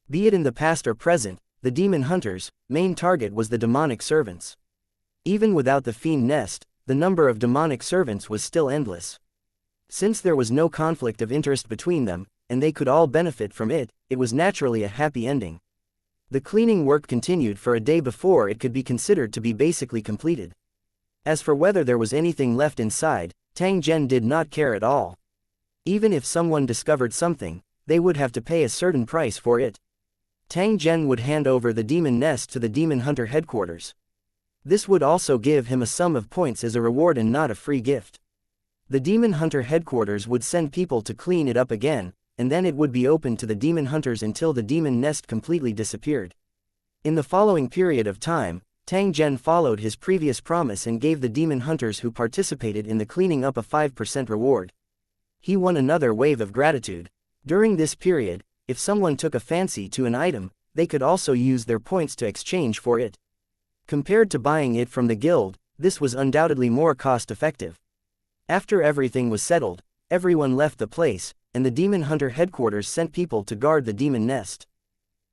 Be it in the past or present, the demon hunters' main target was the demonic servants. Even without the fiend nest, the number of demonic servants was still endless. Since there was no conflict of interest between them, and they could all benefit from it, it was naturally a happy ending. The cleaning work continued for a day before it could be considered to be basically completed. As for whether there was anything left inside, Tang Zhen did not care at all. Even if someone discovered something, they would have to pay a certain price for it. Tang Zhen would hand over the demon nest to the demon hunter headquarters. This would also give him a sum of points as a reward and not a free gift. The demon hunter headquarters would send people to clean it up again, and then it would be open to the demon hunters until the demon nest completely disappeared. In the following period of time, Tang Zhen followed his previous promise and gave the demon hunters who participated in the cleaning up a 5% reward. He won another wave of gratitude. During this period, if someone took a fancy to an item, they could also use their points to exchange for it. Compared to buying it from the guild, this was undoubtedly more cost-effective. After everything was settled, everyone left the place, and the demon hunter headquarters sent people to guard the demon nest.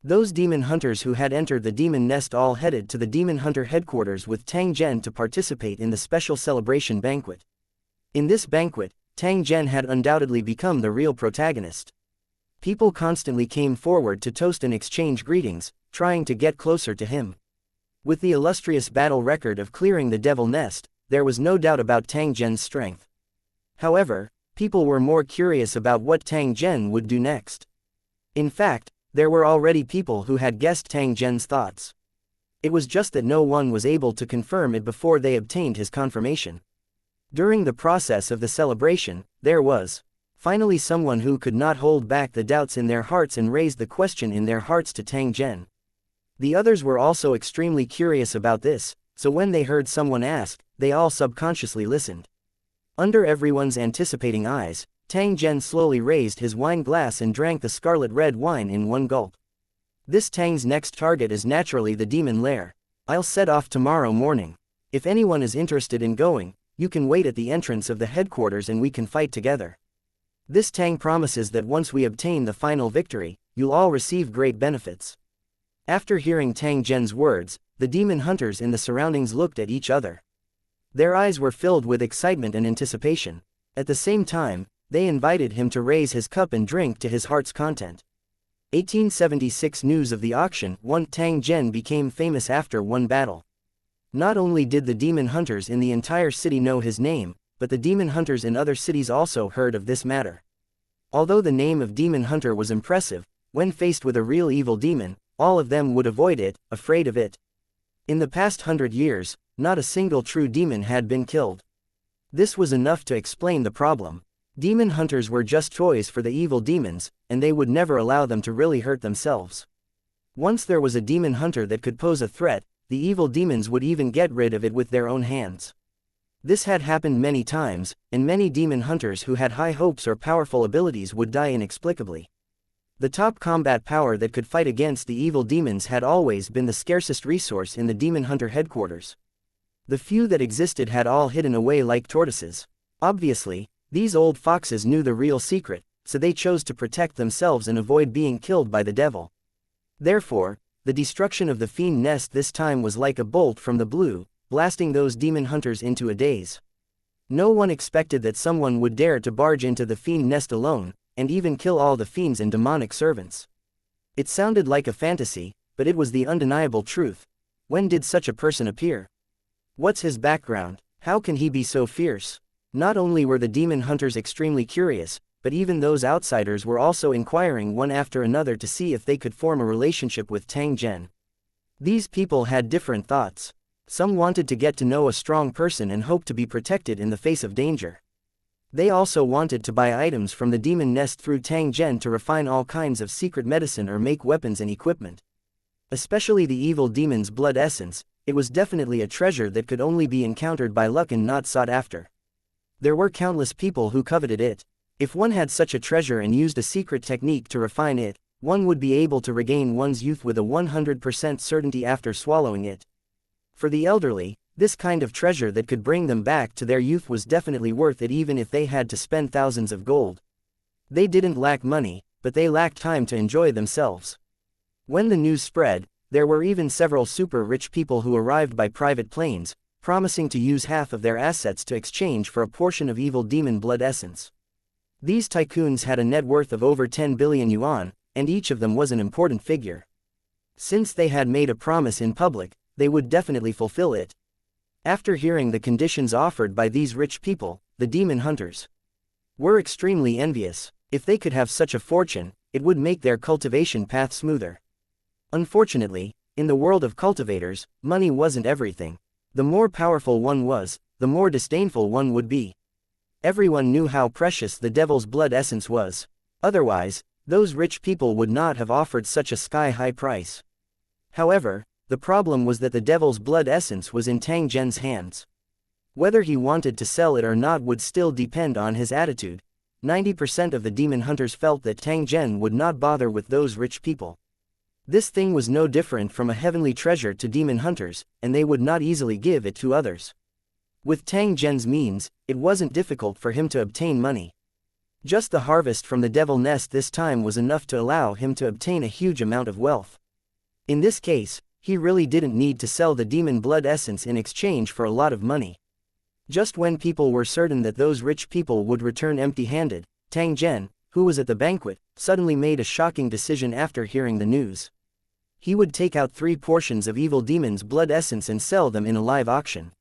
Those demon hunters who had entered the demon nest all headed to the demon hunter headquarters with Tang Zhen to participate in the special celebration banquet. In this banquet, Tang Zhen had undoubtedly become the real protagonist. People constantly came forward to toast and exchange greetings, trying to get closer to him. With the illustrious battle record of clearing the devil nest, there was no doubt about Tang Zhen's strength. However, people were more curious about what Tang Zhen would do next. In fact, there were already people who had guessed Tang Zhen's thoughts. It was just that no one was able to confirm it before they obtained his confirmation. During the process of the celebration, there was finally someone who could not hold back the doubts in their hearts and raised the question in their hearts to Tang Zhen. The others were also extremely curious about this, so when they heard someone ask, they all subconsciously listened. Under everyone's anticipating eyes, Tang Zhen slowly raised his wine glass and drank the scarlet red wine in one gulp. This Tang's next target is naturally the demon lair. I'll set off tomorrow morning. If anyone is interested in going, you can wait at the entrance of the headquarters and we can fight together. This Tang promises that once we obtain the final victory, you'll all receive great benefits. After hearing Tang Zhen's words, the demon hunters in the surroundings looked at each other. Their eyes were filled with excitement and anticipation. At the same time, they invited him to raise his cup and drink to his heart's content. 1876 news of the auction. 1 Tang Zhen became famous after one battle. Not only did the demon hunters in the entire city know his name, but the demon hunters in other cities also heard of this matter. Although the name of demon hunter was impressive, when faced with a real evil demon, all of them would avoid it, afraid of it. In the past 100 years, not a single true demon had been killed. This was enough to explain the problem. Demon hunters were just toys for the evil demons, and they would never allow them to really hurt themselves. Once there was a demon hunter that could pose a threat, the evil demons would even get rid of it with their own hands. This had happened many times, and many demon hunters who had high hopes or powerful abilities would die inexplicably. The top combat power that could fight against the evil demons had always been the scarcest resource in the demon hunter headquarters. The few that existed had all hidden away like tortoises. Obviously, these old foxes knew the real secret, so they chose to protect themselves and avoid being killed by the devil. Therefore, the destruction of the fiend nest this time was like a bolt from the blue, blasting those demon hunters into a daze. No one expected that someone would dare to barge into the fiend nest alone, and even kill all the fiends and demonic servants. It sounded like a fantasy, but it was the undeniable truth. When did such a person appear? What's his background? How can he be so fierce? Not only were the demon hunters extremely curious, but even those outsiders were also inquiring one after another to see if they could form a relationship with Tang Zhen. These people had different thoughts. Some wanted to get to know a strong person and hope to be protected in the face of danger. They also wanted to buy items from the demon nest through Tang Zhen to refine all kinds of secret medicine or make weapons and equipment. Especially the evil demon's blood essence, it was definitely a treasure that could only be encountered by luck and not sought after. There were countless people who coveted it. If one had such a treasure and used a secret technique to refine it, one would be able to regain one's youth with a 100% certainty after swallowing it. For the elderly, this kind of treasure that could bring them back to their youth was definitely worth it even if they had to spend thousands of gold. They didn't lack money, but they lacked time to enjoy themselves. When the news spread, there were even several super rich people who arrived by private planes, promising to use half of their assets to exchange for a portion of evil demon blood essence. These tycoons had a net worth of over 10 billion yuan, and each of them was an important figure. Since they had made a promise in public, they would definitely fulfill it. After hearing the conditions offered by these rich people, the demon hunters were extremely envious. If they could have such a fortune, it would make their cultivation path smoother. Unfortunately, in the world of cultivators, money wasn't everything. The more powerful one was, the more disdainful one would be. Everyone knew how precious the devil's blood essence was. Otherwise, those rich people would not have offered such a sky-high price. However, the problem was that the devil's blood essence was in Tang Zhen's hands. Whether he wanted to sell it or not would still depend on his attitude. 90% of the demon hunters felt that Tang Zhen would not bother with those rich people. This thing was no different from a heavenly treasure to demon hunters, and they would not easily give it to others. With Tang Zhen's means, it wasn't difficult for him to obtain money. Just the harvest from the devil nest this time was enough to allow him to obtain a huge amount of wealth. In this case, he really didn't need to sell the demon blood essence in exchange for a lot of money. Just when people were certain that those rich people would return empty-handed, Tang Zhen, who was at the banquet, suddenly made a shocking decision after hearing the news. He would take out 3 portions of evil demon's blood essence and sell them in a live auction.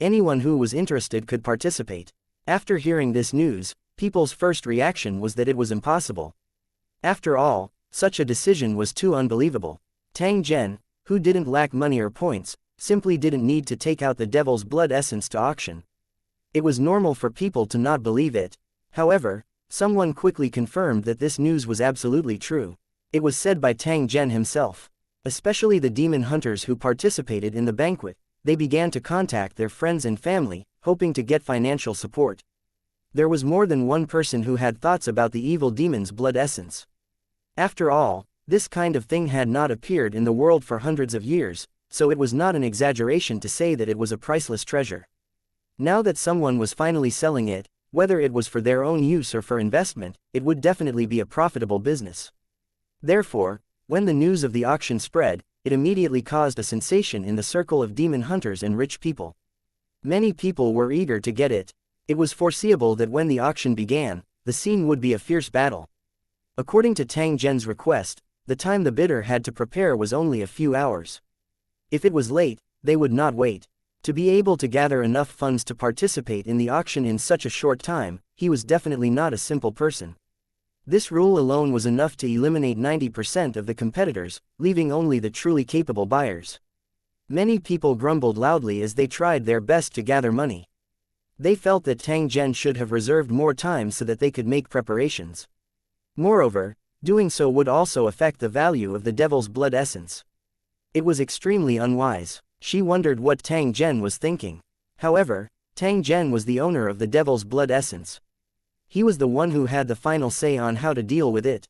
Anyone who was interested could participate. After hearing this news, people's first reaction was that it was impossible. After all, such a decision was too unbelievable. Tang Zhen, who didn't lack money or points, simply didn't need to take out the devil's blood essence to auction. It was normal for people to not believe it. However, someone quickly confirmed that this news was absolutely true. It was said by Tang Zhen himself. Especially the demon hunters who participated in the banquet, they began to contact their friends and family, hoping to get financial support. There was more than one person who had thoughts about the evil demon's blood essence. After all, this kind of thing had not appeared in the world for hundreds of years, so it was not an exaggeration to say that it was a priceless treasure. Now that someone was finally selling it, whether it was for their own use or for investment, it would definitely be a profitable business. Therefore, when the news of the auction spread, it immediately caused a sensation in the circle of demon hunters and rich people. Many people were eager to get it. It was foreseeable that when the auction began, the scene would be a fierce battle. According to Tang Zhen's request, the time the bidder had to prepare was only a few hours. If it was late, they would not wait. To be able to gather enough funds to participate in the auction in such a short time, he was definitely not a simple person. This rule alone was enough to eliminate 90% of the competitors, leaving only the truly capable buyers. Many people grumbled loudly as they tried their best to gather money. They felt that Tang Zhen should have reserved more time so that they could make preparations. Moreover, doing so would also affect the value of the devil's blood essence. It was extremely unwise. She wondered what Tang Zhen was thinking. However, Tang Zhen was the owner of the devil's blood essence. He was the one who had the final say on how to deal with it.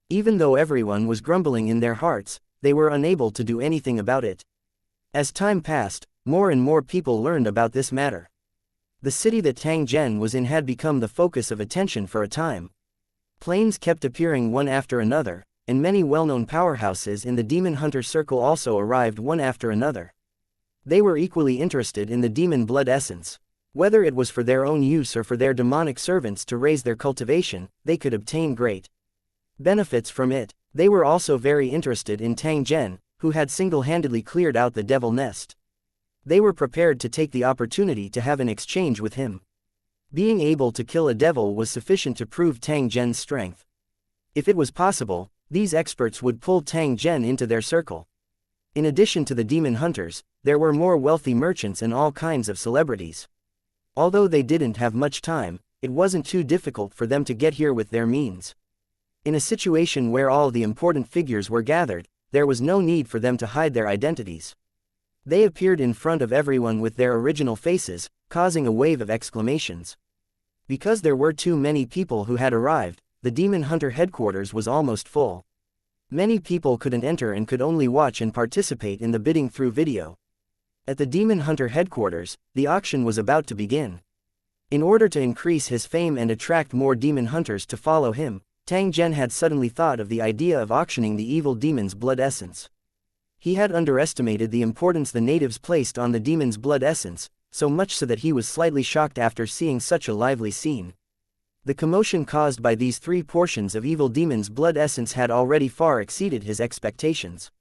Even though everyone was grumbling in their hearts, they were unable to do anything about it. As time passed, more and more people learned about this matter. The city that Tang Zhen was in had become the focus of attention for a time. Planes kept appearing one after another, and many well-known powerhouses in the demon hunter circle also arrived one after another. They were equally interested in the demon blood essence. Whether it was for their own use or for their demonic servants to raise their cultivation, they could obtain great benefits from it. They were also very interested in Tang Zhen, who had single-handedly cleared out the devil nest. They were prepared to take the opportunity to have an exchange with him. Being able to kill a devil was sufficient to prove Tang Zhen's strength. If it was possible, these experts would pull Tang Zhen into their circle. In addition to the demon hunters, there were more wealthy merchants and all kinds of celebrities. Although they didn't have much time, it wasn't too difficult for them to get here with their means. In a situation where all the important figures were gathered, there was no need for them to hide their identities. They appeared in front of everyone with their original faces, causing a wave of exclamations. Because there were too many people who had arrived, the demon hunter headquarters was almost full. Many people couldn't enter and could only watch and participate in the bidding through video. At the demon hunter headquarters, the auction was about to begin. In order to increase his fame and attract more demon hunters to follow him, Tang Zhen had suddenly thought of the idea of auctioning the evil demon's blood essence. He had underestimated the importance the natives placed on the demon's blood essence, so much so that he was slightly shocked after seeing such a lively scene. The commotion caused by these 3 portions of evil demon's blood essence had already far exceeded his expectations.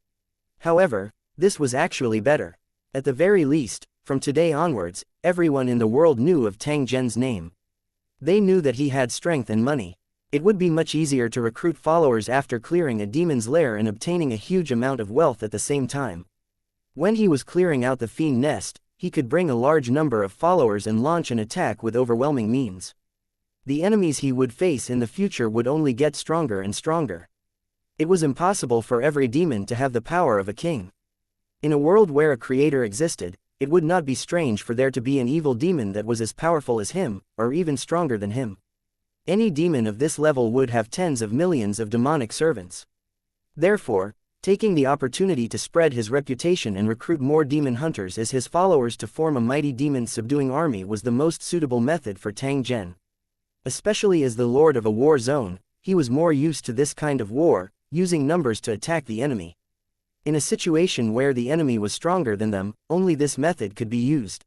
However, this was actually better. At the very least, from today onwards, everyone in the world knew of Tang Zhen's name. They knew that he had strength and money. It would be much easier to recruit followers after clearing a demon's lair and obtaining a huge amount of wealth at the same time. When he was clearing out the fiend nest, he could bring a large number of followers and launch an attack with overwhelming means. The enemies he would face in the future would only get stronger and stronger. It was impossible for every demon to have the power of a king. In a world where a creator existed, it would not be strange for there to be an evil demon that was as powerful as him, or even stronger than him. Any demon of this level would have tens of millions of demonic servants. Therefore, taking the opportunity to spread his reputation and recruit more demon hunters as his followers to form a mighty demon-subduing army was the most suitable method for Tang Zhen. Especially as the lord of a war zone, he was more used to this kind of war, using numbers to attack the enemy. In a situation where the enemy was stronger than them, only this method could be used.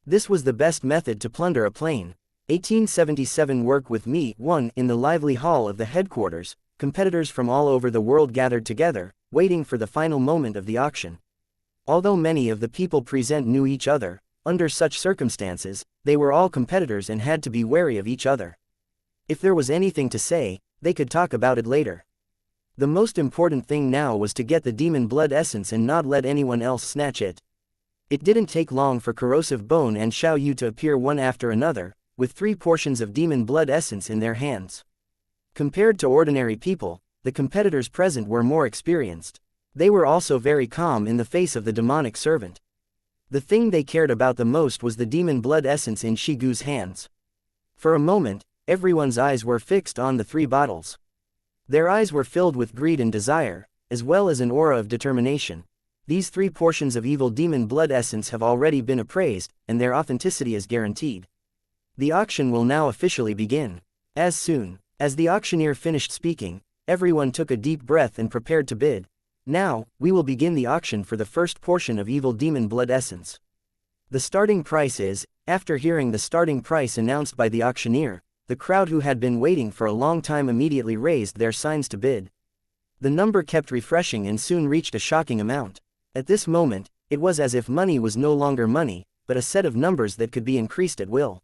This was the best method to plunder a plane. 1877 Work with me. 1. In the lively hall of the headquarters, competitors from all over the world gathered together, waiting for the final moment of the auction. Although many of the people present knew each other, under such circumstances, they were all competitors and had to be wary of each other. If there was anything to say, they could talk about it later. The most important thing now was to get the demon blood essence and not let anyone else snatch it. It didn't take long for Corrosive Bone and Xiao Yu to appear one after another, with 3 portions of demon blood essence in their hands. Compared to ordinary people, the competitors present were more experienced. They were also very calm in the face of the demonic servant. The thing they cared about the most was the demon blood essence in Shigu's hands. For a moment, everyone's eyes were fixed on the 3 bottles. Their eyes were filled with greed and desire, as well as an aura of determination. These 3 portions of evil demon blood essence have already been appraised, and their authenticity is guaranteed. The auction will now officially begin. As soon as the auctioneer finished speaking, everyone took a deep breath and prepared to bid. Now, we will begin the auction for the first portion of evil demon blood essence. The starting price is. After hearing the starting price announced by the auctioneer, the crowd who had been waiting for a long time immediately raised their signs to bid. The number kept refreshing and soon reached a shocking amount. At this moment, it was as if money was no longer money, but a set of numbers that could be increased at will.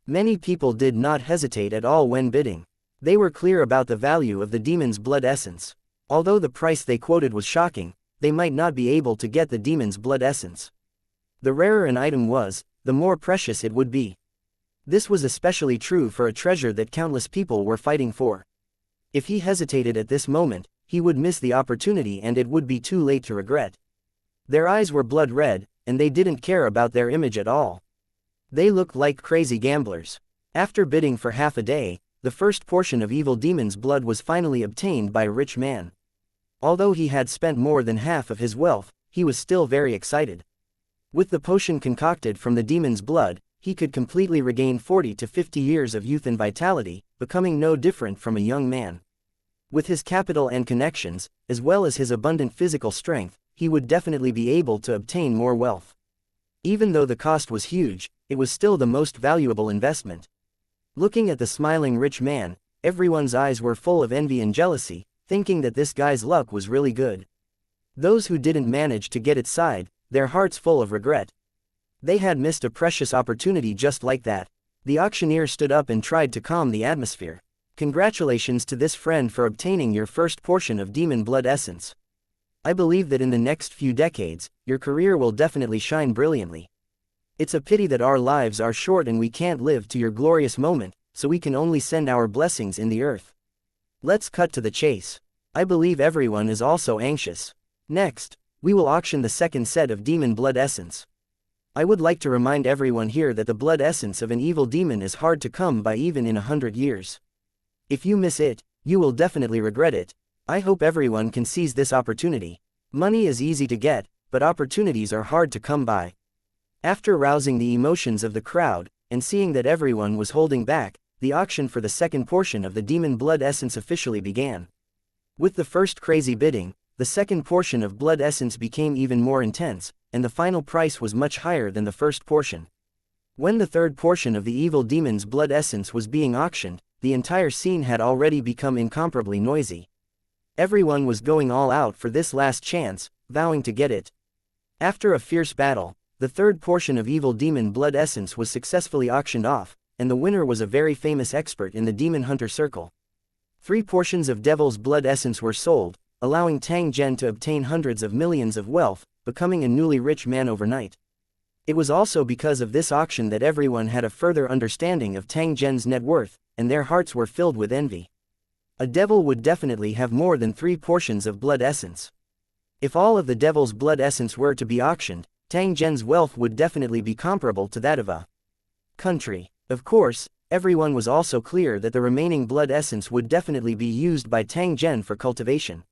Many people did not hesitate at all when bidding. They were clear about the value of the demon's blood essence. Although the price they quoted was shocking, they might not be able to get the demon's blood essence. The rarer an item was, the more precious it would be. This was especially true for a treasure that countless people were fighting for. If he hesitated at this moment, he would miss the opportunity and it would be too late to regret. Their eyes were blood red, and they didn't care about their image at all. They looked like crazy gamblers. After bidding for half a day, the first portion of evil demon's blood was finally obtained by a rich man. Although he had spent more than half of his wealth, he was still very excited. With the potion concocted from the demon's blood, he could completely regain 40 to 50 years of youth and vitality, becoming no different from a young man. With his capital and connections, as well as his abundant physical strength, he would definitely be able to obtain more wealth. Even though the cost was huge, it was still the most valuable investment. Looking at the smiling rich man, everyone's eyes were full of envy and jealousy, thinking that this guy's luck was really good. Those who didn't manage to get its side, their hearts full of regret. They had missed a precious opportunity just like that. The auctioneer stood up and tried to calm the atmosphere. Congratulations to this friend for obtaining your first portion of demon blood essence. I believe that in the next few decades, your career will definitely shine brilliantly. It's a pity that our lives are short and we can't live to your glorious moment, so we can only send our blessings in the earth. Let's cut to the chase. I believe everyone is also anxious. Next, we will auction the second set of demon blood essence. I would like to remind everyone here that the blood essence of an evil demon is hard to come by even in 100 years. If you miss it, you will definitely regret it. I hope everyone can seize this opportunity. Money is easy to get, but opportunities are hard to come by. After rousing the emotions of the crowd, and seeing that everyone was holding back, the auction for the second portion of the demon blood essence officially began. With the first crazy bidding, the second portion of blood essence became even more intense, and the final price was much higher than the first portion. When the third portion of the evil demon's blood essence was being auctioned, the entire scene had already become incomparably noisy. Everyone was going all out for this last chance, vowing to get it. After a fierce battle, the third portion of evil demon blood essence was successfully auctioned off, and the winner was a very famous expert in the demon hunter circle. 3 portions of devil's blood essence were sold, allowing Tang Zhen to obtain hundreds of millions of wealth, becoming a newly rich man overnight. It was also because of this auction that everyone had a further understanding of Tang Zhen's net worth, and their hearts were filled with envy. A devil would definitely have more than 3 portions of blood essence. If all of the devil's blood essence were to be auctioned, Tang Zhen's wealth would definitely be comparable to that of a country. Of course, everyone was also clear that the remaining blood essence would definitely be used by Tang Zhen for cultivation.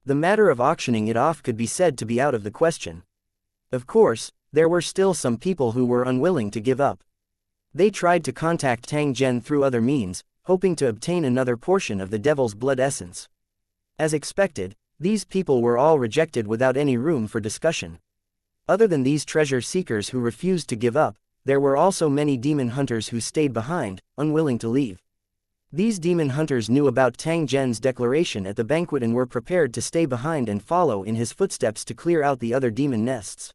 The matter of auctioning it off could be said to be out of the question. Of course, there were still some people who were unwilling to give up. They tried to contact Tang Zhen through other means, hoping to obtain another portion of the devil's blood essence. As expected, these people were all rejected without any room for discussion. Other than these treasure seekers who refused to give up, there were also many demon hunters who stayed behind, unwilling to leave. These demon hunters knew about Tang Zhen's declaration at the banquet and were prepared to stay behind and follow in his footsteps to clear out the other demon nests.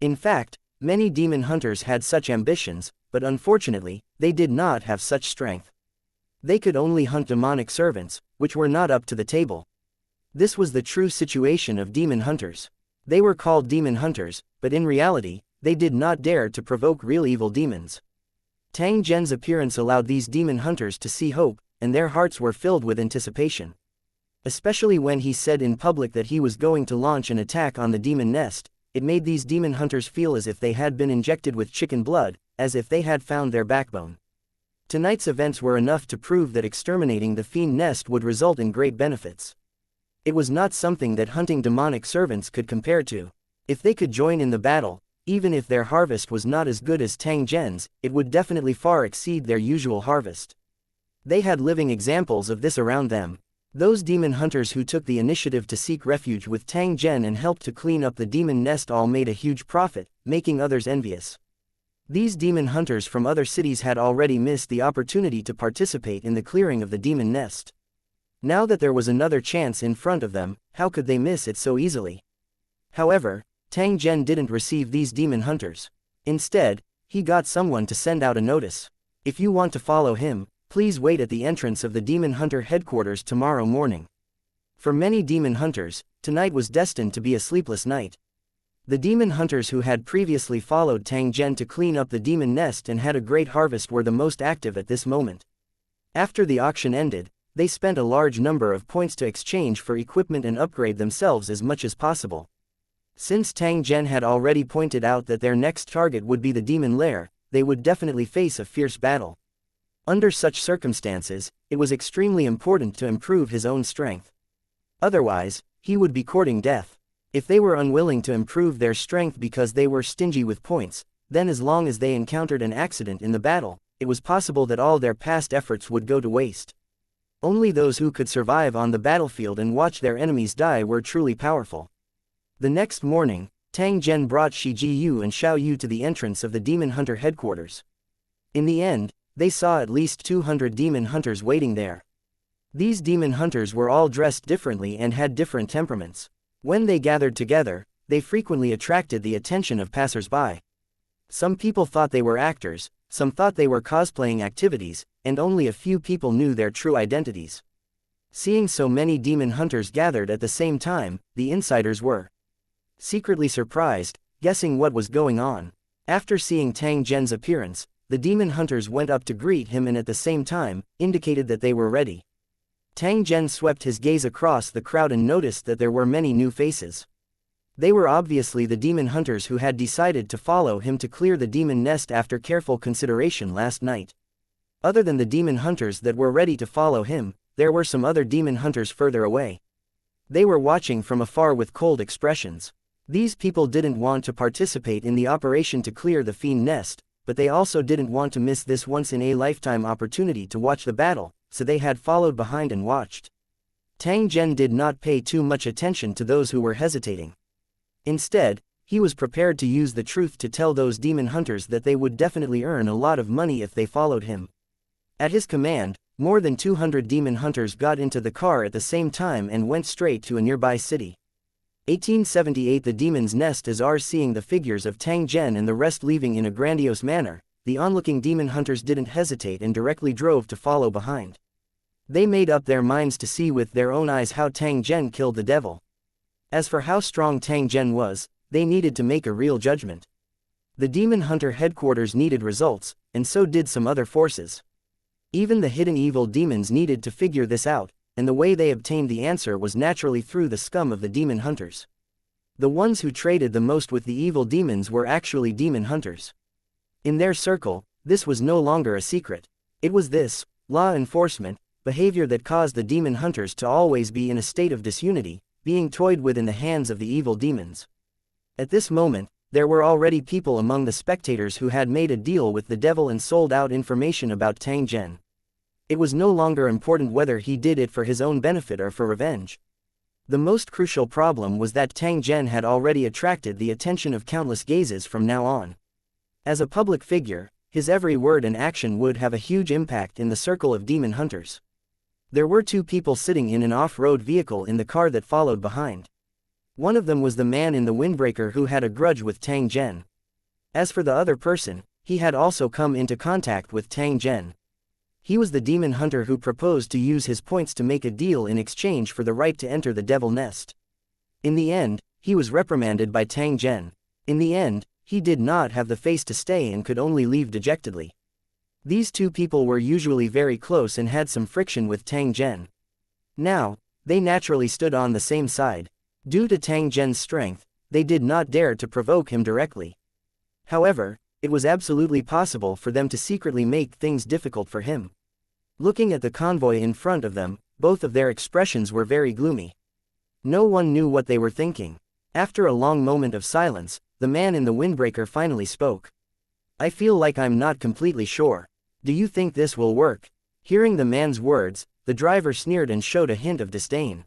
In fact, many demon hunters had such ambitions, but unfortunately, they did not have such strength. They could only hunt demonic servants, which were not up to the table. This was the true situation of demon hunters. They were called demon hunters, but in reality, they did not dare to provoke real evil demons. Tang Zhen's appearance allowed these demon hunters to see hope, and their hearts were filled with anticipation. Especially when he said in public that he was going to launch an attack on the demon nest, it made these demon hunters feel as if they had been injected with chicken blood, as if they had found their backbone. Tonight's events were enough to prove that exterminating the fiend nest would result in great benefits. It was not something that hunting demonic servants could compare to. If they could join in the battle, even if their harvest was not as good as Tang Zhen's, it would definitely far exceed their usual harvest. They had living examples of this around them. Those demon hunters who took the initiative to seek refuge with Tang Zhen and helped to clean up the demon nest all made a huge profit, making others envious. These demon hunters from other cities had already missed the opportunity to participate in the clearing of the demon nest. Now that there was another chance in front of them, how could they miss it so easily? However, Tang Zhen didn't receive these demon hunters. Instead, he got someone to send out a notice. If you want to follow him, please wait at the entrance of the demon hunter headquarters tomorrow morning. For many demon hunters, tonight was destined to be a sleepless night. The demon hunters who had previously followed Tang Zhen to clean up the demon nest and had a great harvest were the most active at this moment. After the auction ended, they spent a large number of points to exchange for equipment and upgrade themselves as much as possible. Since Tang Zhen had already pointed out that their next target would be the demon lair, they would definitely face a fierce battle. Under such circumstances, it was extremely important to improve his own strength. Otherwise, he would be courting death. If they were unwilling to improve their strength because they were stingy with points, then as long as they encountered an accident in the battle, it was possible that all their past efforts would go to waste. Only those who could survive on the battlefield and watch their enemies die were truly powerful. The next morning, Tang Zhen brought Shi Jiyu and Xiao Yu to the entrance of the demon hunter headquarters. In the end, they saw at least 200 demon hunters waiting there. These demon hunters were all dressed differently and had different temperaments. When they gathered together, they frequently attracted the attention of passers-by. Some people thought they were actors, some thought they were cosplaying activities, and only a few people knew their true identities. Seeing so many demon hunters gathered at the same time, the insiders were secretly surprised, guessing what was going on. After seeing Tang Zhen's appearance, the demon hunters went up to greet him and at the same time, indicated that they were ready. Tang Zhen swept his gaze across the crowd and noticed that there were many new faces. They were obviously the demon hunters who had decided to follow him to clear the demon nest after careful consideration last night. Other than the demon hunters that were ready to follow him, there were some other demon hunters further away. They were watching from afar with cold expressions. These people didn't want to participate in the operation to clear the fiend nest, but they also didn't want to miss this once-in-a-lifetime opportunity to watch the battle, so they had followed behind and watched. Tang Zhen did not pay too much attention to those who were hesitating. Instead, he was prepared to use the truth to tell those demon hunters that they would definitely earn a lot of money if they followed him. At his command, more than 200 demon hunters got into the car at the same time and went straight to a nearby city. 1878 The demon's nest. As are seeing the figures of Tang Zhen and the rest leaving in a grandiose manner, the onlooking demon hunters didn't hesitate and directly drove to follow behind. They made up their minds to see with their own eyes how Tang Zhen killed the devil. As for how strong Tang Zhen was, they needed to make a real judgment. The demon hunter headquarters needed results, and so did some other forces. Even the hidden evil demons needed to figure this out, and the way they obtained the answer was naturally through the scum of the demon hunters. The ones who traded the most with the evil demons were actually demon hunters. In their circle, this was no longer a secret. It was this law enforcement behavior that caused the demon hunters to always be in a state of disunity, being toyed with in the hands of the evil demons. At this moment, there were already people among the spectators who had made a deal with the devil and sold out information about Tang Zhen. It was no longer important whether he did it for his own benefit or for revenge. The most crucial problem was that Tang Zhen had already attracted the attention of countless gazes from now on. As a public figure, his every word and action would have a huge impact in the circle of demon hunters. There were two people sitting in an off-road vehicle in the car that followed behind. One of them was the man in the windbreaker who had a grudge with Tang Zhen. As for the other person, he had also come into contact with Tang Zhen. He was the demon hunter who proposed to use his points to make a deal in exchange for the right to enter the devil nest. In the end, he was reprimanded by Tang Zhen. In the end, he did not have the face to stay and could only leave dejectedly. These two people were usually very close and had some friction with Tang Zhen. Now, they naturally stood on the same side. Due to Tang Zhen's strength, they did not dare to provoke him directly. However, it was absolutely possible for them to secretly make things difficult for him. Looking at the convoy in front of them, both of their expressions were very gloomy. No one knew what they were thinking. After a long moment of silence, the man in the windbreaker finally spoke. "I feel like I'm not completely sure. Do you think this will work?" Hearing the man's words, the driver sneered and showed a hint of disdain.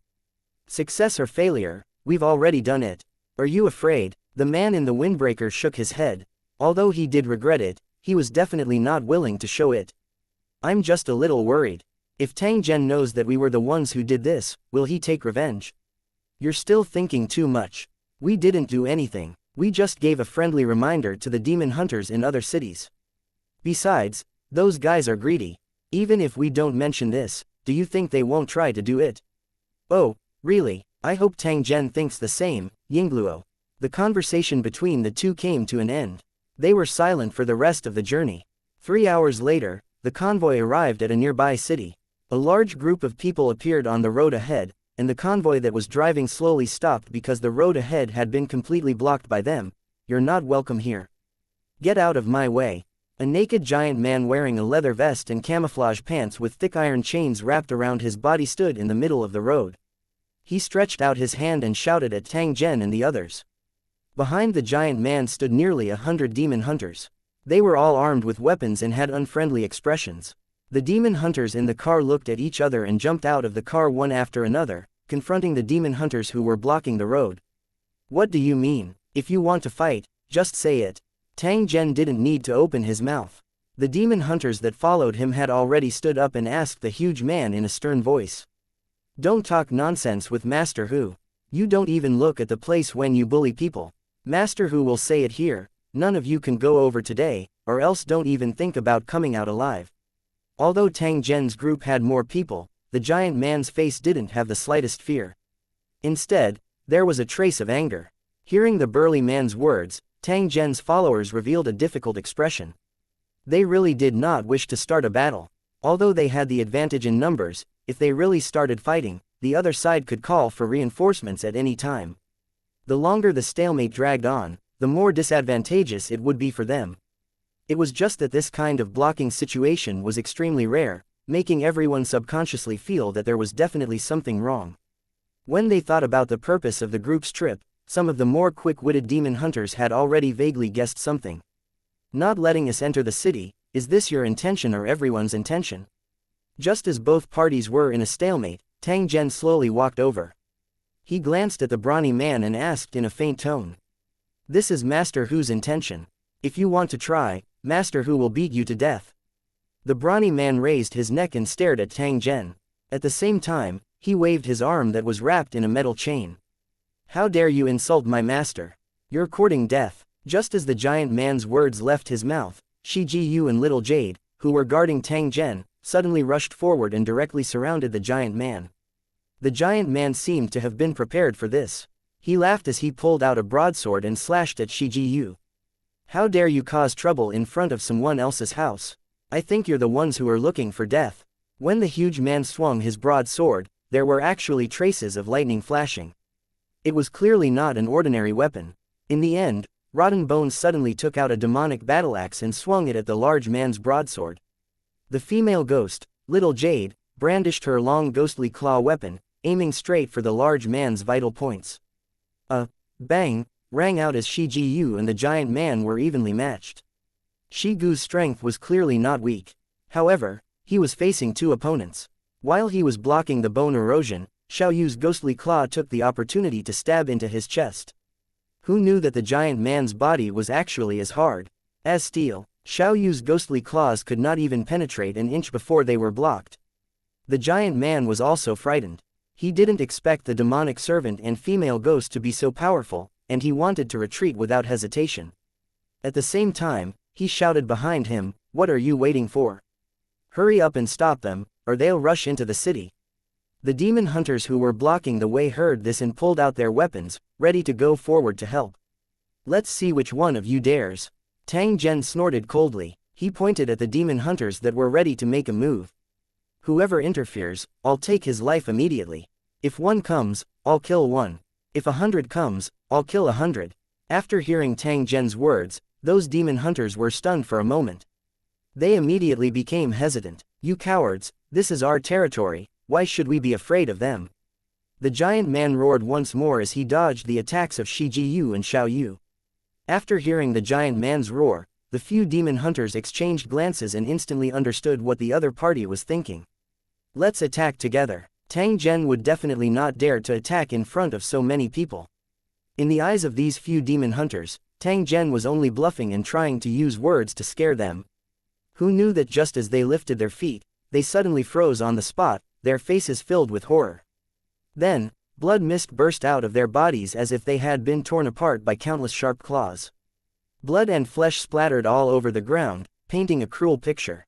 "Success or failure, we've already done it. Are you afraid?" The man in the windbreaker shook his head. Although he did regret it, he was definitely not willing to show it. "I'm just a little worried. If Tang Zhen knows that we were the ones who did this, will he take revenge?" "You're still thinking too much. We didn't do anything. We just gave a friendly reminder to the demon hunters in other cities. Besides, those guys are greedy. Even if we don't mention this, do you think they won't try to do it?" "Oh, really? I hope Tang Zhen thinks the same." Yingluo. The conversation between the two came to an end. They were silent for the rest of the journey. 3 hours later, the convoy arrived at a nearby city. A large group of people appeared on the road ahead, and the convoy that was driving slowly stopped because the road ahead had been completely blocked by them. "You're not welcome here. Get out of my way." A naked giant man wearing a leather vest and camouflage pants with thick iron chains wrapped around his body stood in the middle of the road. He stretched out his hand and shouted at Tang Zhen and the others. Behind the giant man stood nearly 100 demon hunters. They were all armed with weapons and had unfriendly expressions. The demon hunters in the car looked at each other and jumped out of the car one after another, confronting the demon hunters who were blocking the road. What do you mean? If you want to fight, just say it. Tang Zhen didn't need to open his mouth. The demon hunters that followed him had already stood up and asked the huge man in a stern voice. Don't talk nonsense with Master Hu. You don't even look at the place when you bully people. Master Hu will say it here, none of you can go over today, or else don't even think about coming out alive. Although Tang Zhen's group had more people, the giant man's face didn't have the slightest fear. Instead, there was a trace of anger. Hearing the burly man's words, Tang Zhen's followers revealed a difficult expression. They really did not wish to start a battle. Although they had the advantage in numbers, if they really started fighting, the other side could call for reinforcements at any time. The longer the stalemate dragged on, the more disadvantageous it would be for them. It was just that this kind of blocking situation was extremely rare, making everyone subconsciously feel that there was definitely something wrong. When they thought about the purpose of the group's trip, some of the more quick-witted demon hunters had already vaguely guessed something. Not letting us enter the city, is this your intention or everyone's intention? Just as both parties were in a stalemate, Tang Zhen slowly walked over. He glanced at the brawny man and asked in a faint tone. This is Master Hu's intention. If you want to try, Master Hu will beat you to death. The brawny man raised his neck and stared at Tang Zhen. At the same time, he waved his arm that was wrapped in a metal chain. How dare you insult my master? You're courting death. Just as the giant man's words left his mouth, Shi Jiyu and Little Jade, who were guarding Tang Zhen, suddenly rushed forward and directly surrounded the giant man. The giant man seemed to have been prepared for this. He laughed as he pulled out a broadsword and slashed at Shi Jiyu. How dare you cause trouble in front of someone else's house? I think you're the ones who are looking for death. When the huge man swung his broadsword, there were actually traces of lightning flashing. It was clearly not an ordinary weapon. In the end, Rotten Bones suddenly took out a demonic battle axe and swung it at the large man's broadsword. The female ghost, Little Jade, brandished her long ghostly claw weapon, aiming straight for the large man's vital points. A bang rang out as Shi Jiyu and the giant man were evenly matched. Shi Gu's strength was clearly not weak. However, he was facing two opponents. While he was blocking the bone erosion, Xiao Yu's ghostly claw took the opportunity to stab into his chest. Who knew that the giant man's body was actually as hard as steel? Xiao Yu's ghostly claws could not even penetrate an inch before they were blocked. The giant man was also frightened. He didn't expect the demonic servant and female ghost to be so powerful, and he wanted to retreat without hesitation. At the same time, he shouted behind him, "What are you waiting for? Hurry up and stop them, or they'll rush into the city." The demon hunters who were blocking the way heard this and pulled out their weapons, ready to go forward to help. Let's see which one of you dares. Tang Zhen snorted coldly. He pointed at the demon hunters that were ready to make a move. Whoever interferes, I'll take his life immediately. If one comes, I'll kill one. If 100 comes, I'll kill 100. After hearing Tang Zhen's words, those demon hunters were stunned for a moment. They immediately became hesitant. You cowards, this is our territory, why should we be afraid of them? The giant man roared once more as he dodged the attacks of Shi Jiyu and Xiao Yu. After hearing the giant man's roar, the few demon hunters exchanged glances and instantly understood what the other party was thinking. Let's attack together. Tang Zhen would definitely not dare to attack in front of so many people. In the eyes of these few demon hunters, Tang Zhen was only bluffing and trying to use words to scare them. Who knew that just as they lifted their feet, they suddenly froze on the spot, their faces filled with horror. Then, blood mist burst out of their bodies as if they had been torn apart by countless sharp claws. Blood and flesh splattered all over the ground, painting a cruel picture.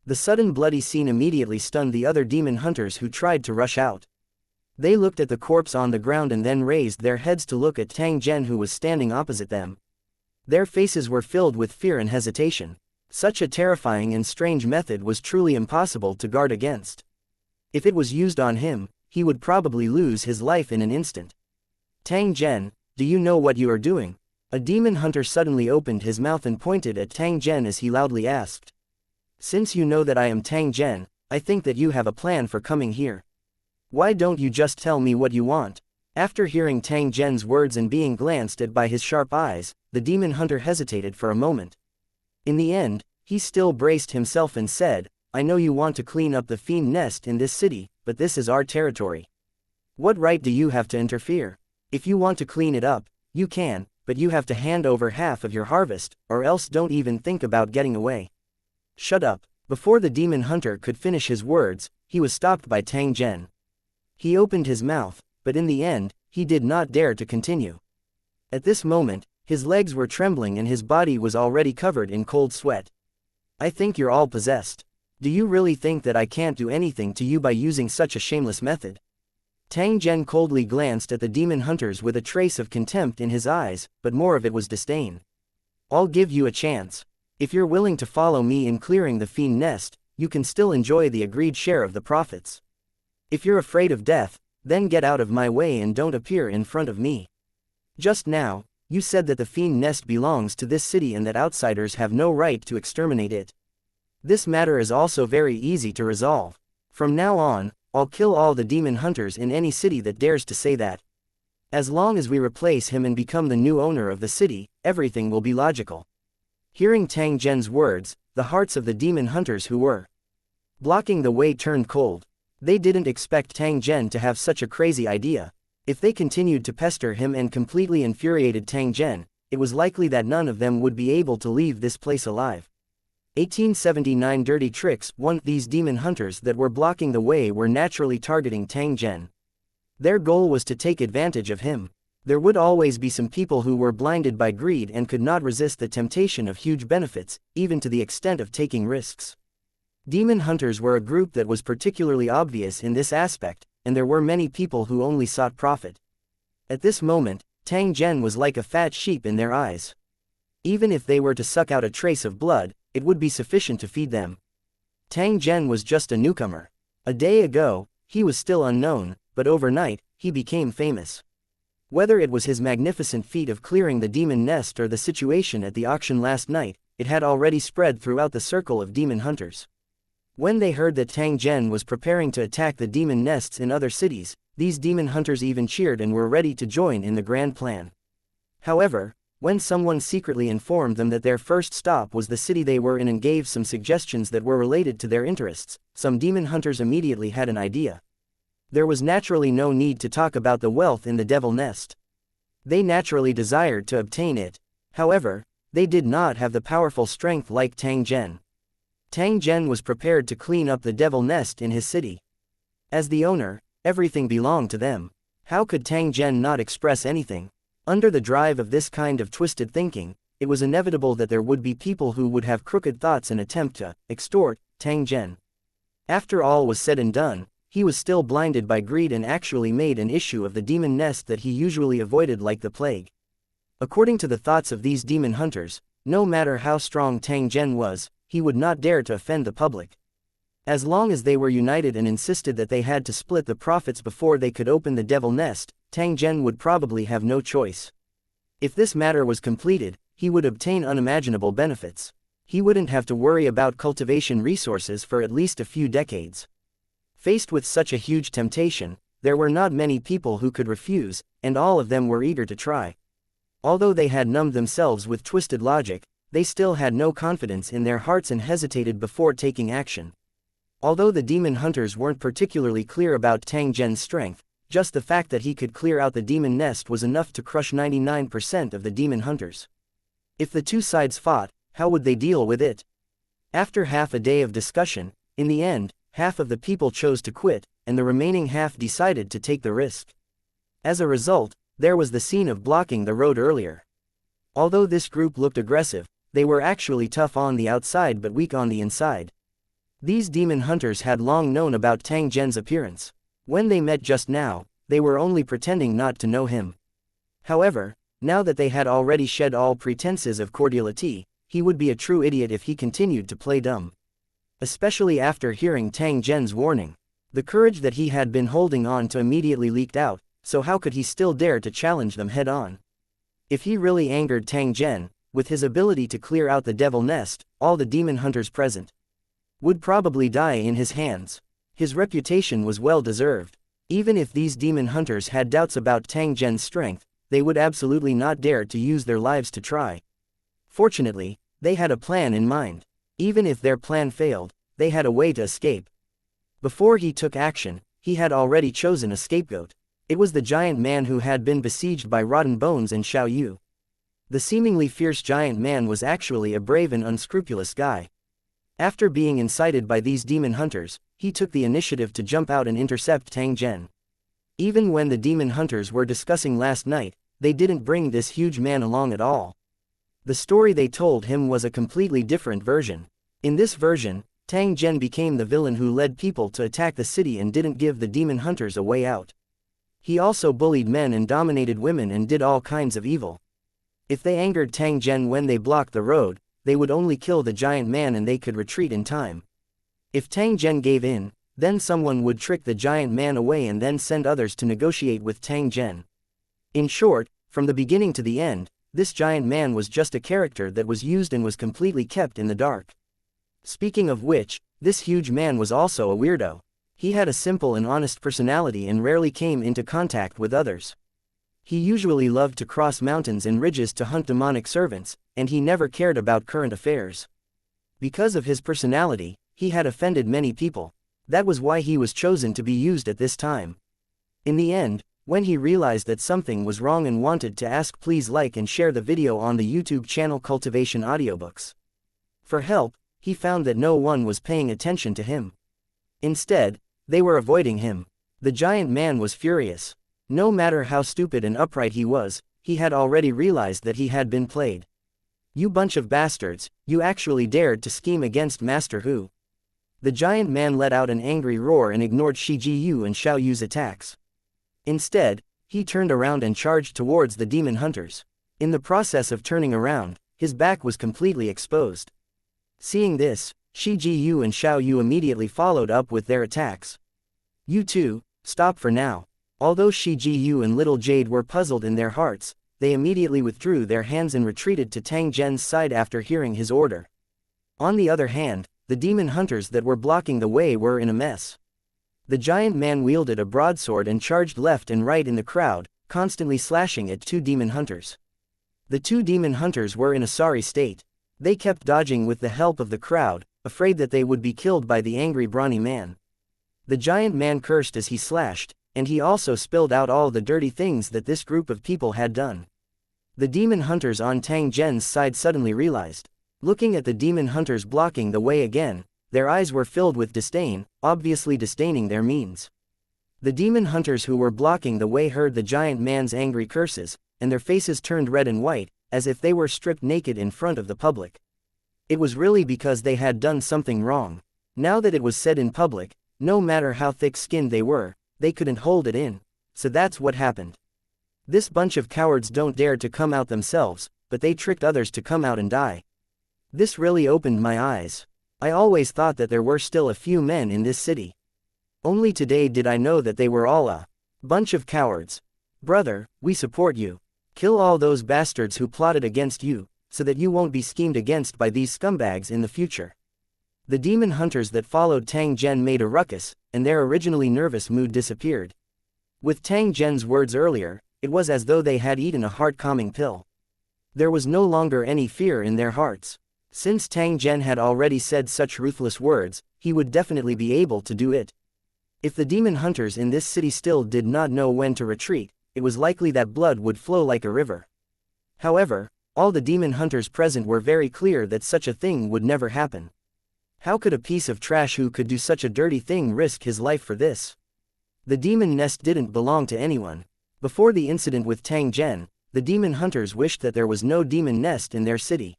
The sudden bloody scene immediately stunned the other demon hunters who tried to rush out. They looked at the corpse on the ground and then raised their heads to look at Tang Zhen who was standing opposite them. Their faces were filled with fear and hesitation. Such a terrifying and strange method was truly impossible to guard against. If it was used on him, he would probably lose his life in an instant. Tang Zhen, do you know what you are doing? A demon hunter suddenly opened his mouth and pointed at Tang Zhen as he loudly asked. Since you know that I am Tang Zhen, I think that you have a plan for coming here. Why don't you just tell me what you want? After hearing Tang Zhen's words and being glanced at by his sharp eyes, the demon hunter hesitated for a moment. In the end, he still braced himself and said, I know you want to clean up the fiend nest in this city, but this is our territory. What right do you have to interfere? If you want to clean it up, you can, but you have to hand over half of your harvest, or else don't even think about getting away. Shut up. Before the demon hunter could finish his words, he was stopped by Tang Zhen. He opened his mouth, but in the end, he did not dare to continue. At this moment, his legs were trembling and his body was already covered in cold sweat. I think you're all possessed. Do you really think that I can't do anything to you by using such a shameless method? Tang Zhen coldly glanced at the demon hunters with a trace of contempt in his eyes, but more of it was disdain. I'll give you a chance. If you're willing to follow me in clearing the fiend nest, you can still enjoy the agreed share of the profits. If you're afraid of death, then get out of my way and don't appear in front of me. Just now, you said that the fiend nest belongs to this city and that outsiders have no right to exterminate it. This matter is also very easy to resolve. From now on, I'll kill all the demon hunters in any city that dares to say that. As long as we replace him and become the new owner of the city, everything will be logical. Hearing Tang Zhen's words, the hearts of the demon hunters who were blocking the way turned cold. They didn't expect Tang Zhen to have such a crazy idea. If they continued to pester him and completely infuriated Tang Zhen, it was likely that none of them would be able to leave this place alive. 1879 Dirty Tricks 1. These demon hunters that were blocking the way were naturally targeting Tang Zhen. Their goal was to take advantage of him. There would always be some people who were blinded by greed and could not resist the temptation of huge benefits, even to the extent of taking risks. Demon hunters were a group that was particularly obvious in this aspect, and there were many people who only sought profit. At this moment, Tang Zhen was like a fat sheep in their eyes. Even if they were to suck out a trace of blood, it would be sufficient to feed them. Tang Zhen was just a newcomer. A day ago, he was still unknown, but overnight, he became famous. Whether it was his magnificent feat of clearing the demon nest or the situation at the auction last night, it had already spread throughout the circle of demon hunters. When they heard that Tang Zhen was preparing to attack the demon nests in other cities, these demon hunters even cheered and were ready to join in the grand plan. However, when someone secretly informed them that their first stop was the city they were in and gave some suggestions that were related to their interests, some demon hunters immediately had an idea. There was naturally no need to talk about the wealth in the devil nest. They naturally desired to obtain it. However, they did not have the powerful strength like Tang Zhen. Tang Zhen was prepared to clean up the devil nest in his city. As the owner, everything belonged to them. How could Tang Zhen not express anything? Under the drive of this kind of twisted thinking, it was inevitable that there would be people who would have crooked thoughts and attempt to extort Tang Zhen. After all was said and done, he was still blinded by greed and actually made an issue of the demon nest that he usually avoided like the plague. According to the thoughts of these demon hunters, no matter how strong Tang Zhen was, he would not dare to offend the public. As long as they were united and insisted that they had to split the profits before they could open the devil nest, Tang Zhen would probably have no choice. If this matter was completed, he would obtain unimaginable benefits. He wouldn't have to worry about cultivation resources for at least a few decades. Faced with such a huge temptation, there were not many people who could refuse, and all of them were eager to try. Although they had numbed themselves with twisted logic, they still had no confidence in their hearts and hesitated before taking action. Although the demon hunters weren't particularly clear about Tang Zhen's strength, just the fact that he could clear out the demon nest was enough to crush 99% of the demon hunters. If the two sides fought, how would they deal with it? After half a day of discussion, in the end, half of the people chose to quit, and the remaining half decided to take the risk. As a result, there was the scene of blocking the road earlier. Although this group looked aggressive, they were actually tough on the outside but weak on the inside. These demon hunters had long known about Tang Zhen's appearance. When they met just now, they were only pretending not to know him. However, now that they had already shed all pretenses of cordiality, he would be a true idiot if he continued to play dumb. Especially after hearing Tang Zhen's warning. The courage that he had been holding on to immediately leaked out, so how could he still dare to challenge them head-on? If he really angered Tang Zhen, with his ability to clear out the devil nest, all the demon hunters present would probably die in his hands. His reputation was well deserved. Even if these demon hunters had doubts about Tang Zhen's strength, they would absolutely not dare to use their lives to try. Fortunately, they had a plan in mind. Even if their plan failed, they had a way to escape. Before he took action, he had already chosen a scapegoat. It was the giant man who had been besieged by rotten bones and Xiaoyu. The seemingly fierce giant man was actually a brave and unscrupulous guy. After being incited by these demon hunters, he took the initiative to jump out and intercept Tang Zhen. Even when the demon hunters were discussing last night, they didn't bring this huge man along at all. The story they told him was a completely different version. In this version, Tang Zhen became the villain who led people to attack the city and didn't give the demon hunters a way out. He also bullied men and dominated women and did all kinds of evil. If they angered Tang Zhen when they blocked the road, they would only kill the giant man and they could retreat in time. If Tang Zhen gave in, then someone would trick the giant man away and then send others to negotiate with Tang Zhen. In short, from the beginning to the end, this giant man was just a character that was used and was completely kept in the dark. Speaking of which, this huge man was also a weirdo. He had a simple and honest personality and rarely came into contact with others. He usually loved to cross mountains and ridges to hunt demonic servants, and he never cared about current affairs. Because of his personality, he had offended many people. That was why he was chosen to be used at this time. In the end, when he realized that something was wrong and wanted to ask, please like and share the video on the YouTube channel Cultivation Audiobooks. For help, he found that no one was paying attention to him. Instead, they were avoiding him. The giant man was furious. No matter how stupid and upright he was, he had already realized that he had been played. You bunch of bastards, you actually dared to scheme against Master Hu. The giant man let out an angry roar and ignored Shi Jiyu and Xiaoyu's attacks. Instead, he turned around and charged towards the demon hunters. In the process of turning around, his back was completely exposed. Seeing this, Shi Jiyu and Xiaoyu immediately followed up with their attacks. You two, stop for now. Although Shi Jiyu and Little Jade were puzzled in their hearts, they immediately withdrew their hands and retreated to Tang Zhen's side after hearing his order. On the other hand, the demon hunters that were blocking the way were in a mess. The giant man wielded a broadsword and charged left and right in the crowd, constantly slashing at two demon hunters. The two demon hunters were in a sorry state. They kept dodging with the help of the crowd, afraid that they would be killed by the angry brawny man. The giant man cursed as he slashed, and he also spilled out all the dirty things that this group of people had done. The demon hunters on Tang Zhen's side suddenly realized. Looking at the demon hunters blocking the way again, their eyes were filled with disdain, obviously disdaining their means. The demon hunters who were blocking the way heard the giant man's angry curses, and their faces turned red and white, as if they were stripped naked in front of the public. It was really because they had done something wrong. Now that it was said in public, no matter how thick-skinned they were, they couldn't hold it in. So that's what happened. This bunch of cowards don't dare to come out themselves, but they tricked others to come out and die. This really opened my eyes. I always thought that there were still a few men in this city. Only today did I know that they were all a bunch of cowards. Brother, we support you. Kill all those bastards who plotted against you, so that you won't be schemed against by these scumbags in the future. The demon hunters that followed Tang Zhen made a ruckus, and their originally nervous mood disappeared. With Tang Zhen's words earlier, it was as though they had eaten a heart-calming pill. There was no longer any fear in their hearts. Since Tang Zhen had already said such ruthless words, he would definitely be able to do it. If the demon hunters in this city still did not know when to retreat, it was likely that blood would flow like a river. However, all the demon hunters present were very clear that such a thing would never happen. How could a piece of trash who could do such a dirty thing risk his life for this? The demon nest didn't belong to anyone. Before the incident with Tang Zhen, the demon hunters wished that there was no demon nest in their city.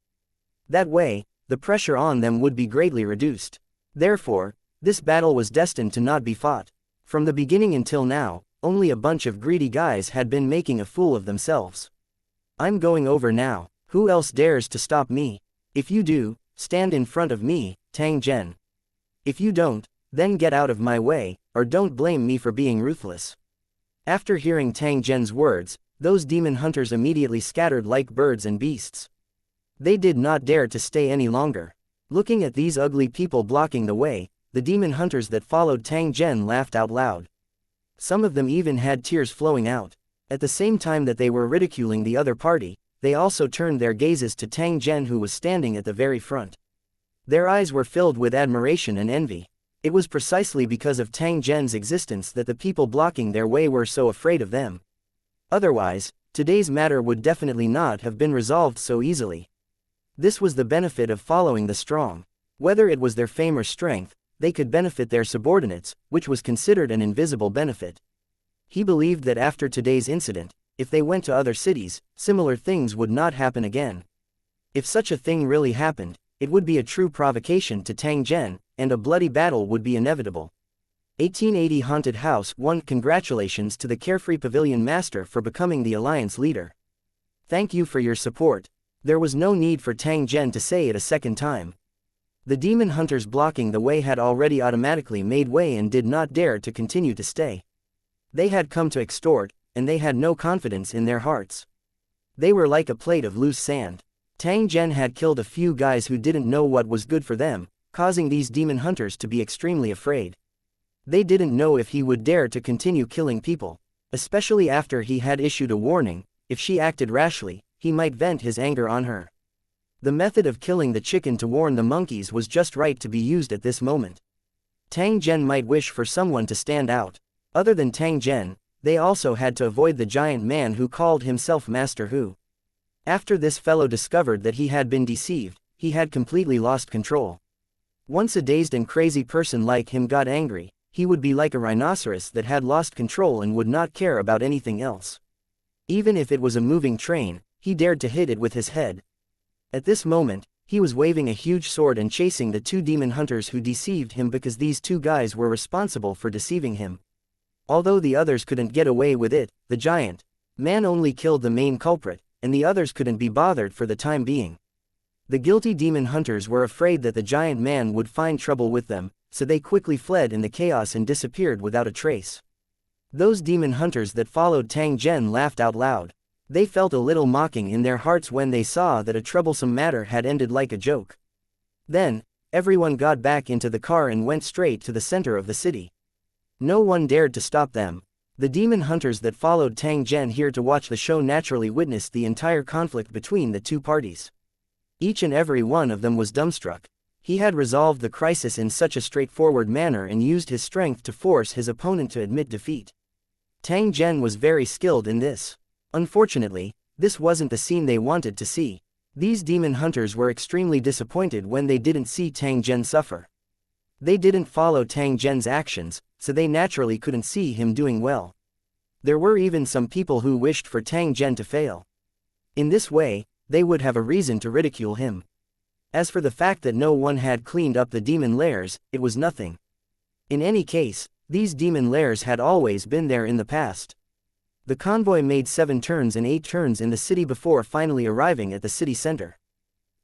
That way, the pressure on them would be greatly reduced. Therefore, this battle was destined to not be fought. From the beginning until now, only a bunch of greedy guys had been making a fool of themselves. I'm going over now. Who else dares to stop me? If you do, stand in front of me, Tang Zhen. If you don't, then get out of my way, or don't blame me for being ruthless. After hearing Tang Zhen's words, those demon hunters immediately scattered like birds and beasts. They did not dare to stay any longer. Looking at these ugly people blocking the way, the demon hunters that followed Tang Zhen laughed out loud. Some of them even had tears flowing out. At the same time that they were ridiculing the other party, they also turned their gazes to Tang Zhen, who was standing at the very front. Their eyes were filled with admiration and envy. It was precisely because of Tang Zhen's existence that the people blocking their way were so afraid of them. Otherwise, today's matter would definitely not have been resolved so easily. This was the benefit of following the strong. Whether it was their fame or strength, they could benefit their subordinates, which was considered an invisible benefit. He believed that after today's incident, if they went to other cities, similar things would not happen again. If such a thing really happened, it would be a true provocation to Tang Zhen, and a bloody battle would be inevitable. 1880 Haunted House 1. Congratulations to the Carefree Pavilion Master for becoming the Alliance leader. Thank you for your support. There was no need for Tang Zhen to say it a second time. The demon hunters blocking the way had already automatically made way and did not dare to continue to stay. They had come to extort, and they had no confidence in their hearts. They were like a plate of loose sand. Tang Zhen had killed a few guys who didn't know what was good for them, causing these demon hunters to be extremely afraid. They didn't know if he would dare to continue killing people, especially after he had issued a warning. If she acted rashly, he might vent his anger on her. The method of killing the chicken to warn the monkeys was just right to be used at this moment. Tang Zhen might wish for someone to stand out. Other than Tang Zhen, they also had to avoid the giant man who called himself Master Hu. After this fellow discovered that he had been deceived, he had completely lost control. Once a dazed and crazy person like him got angry, he would be like a rhinoceros that had lost control and would not care about anything else. Even if it was a moving train, he dared to hit it with his head. At this moment, he was waving a huge sword and chasing the two demon hunters who deceived him because these two guys were responsible for deceiving him. Although the others couldn't get away with it, the giant man only killed the main culprit, and the others couldn't be bothered for the time being. The guilty demon hunters were afraid that the giant man would find trouble with them, so they quickly fled in the chaos and disappeared without a trace. Those demon hunters that followed Tang Zhen laughed out loud. They felt a little mocking in their hearts when they saw that a troublesome matter had ended like a joke. Then, everyone got back into the car and went straight to the center of the city. No one dared to stop them. The demon hunters that followed Tang Zhen here to watch the show naturally witnessed the entire conflict between the two parties. Each and every one of them was dumbstruck. He had resolved the crisis in such a straightforward manner and used his strength to force his opponent to admit defeat. Tang Zhen was very skilled in this. Unfortunately, this wasn't the scene they wanted to see. These demon hunters were extremely disappointed when they didn't see Tang Zhen suffer. They didn't follow Tang Zhen's actions, so they naturally couldn't see him doing well. There were even some people who wished for Tang Zhen to fail. In this way, they would have a reason to ridicule him. As for the fact that no one had cleaned up the demon lairs, it was nothing. In any case, these demon lairs had always been there in the past. The convoy made 7 turns and 8 turns in the city before finally arriving at the city center.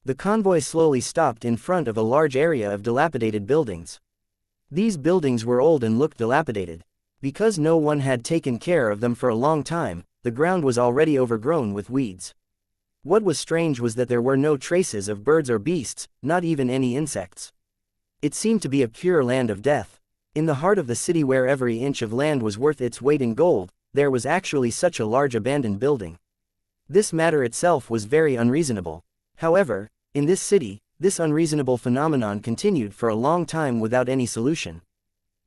The convoy slowly stopped in front of a large area of dilapidated buildings. These buildings were old and looked dilapidated. Because no one had taken care of them for a long time, the ground was already overgrown with weeds. What was strange was that there were no traces of birds or beasts, not even any insects. It seemed to be a pure land of death. In the heart of the city where every inch of land was worth its weight in gold, there was actually such a large abandoned building. This matter itself was very unreasonable. However, in this city, this unreasonable phenomenon continued for a long time without any solution.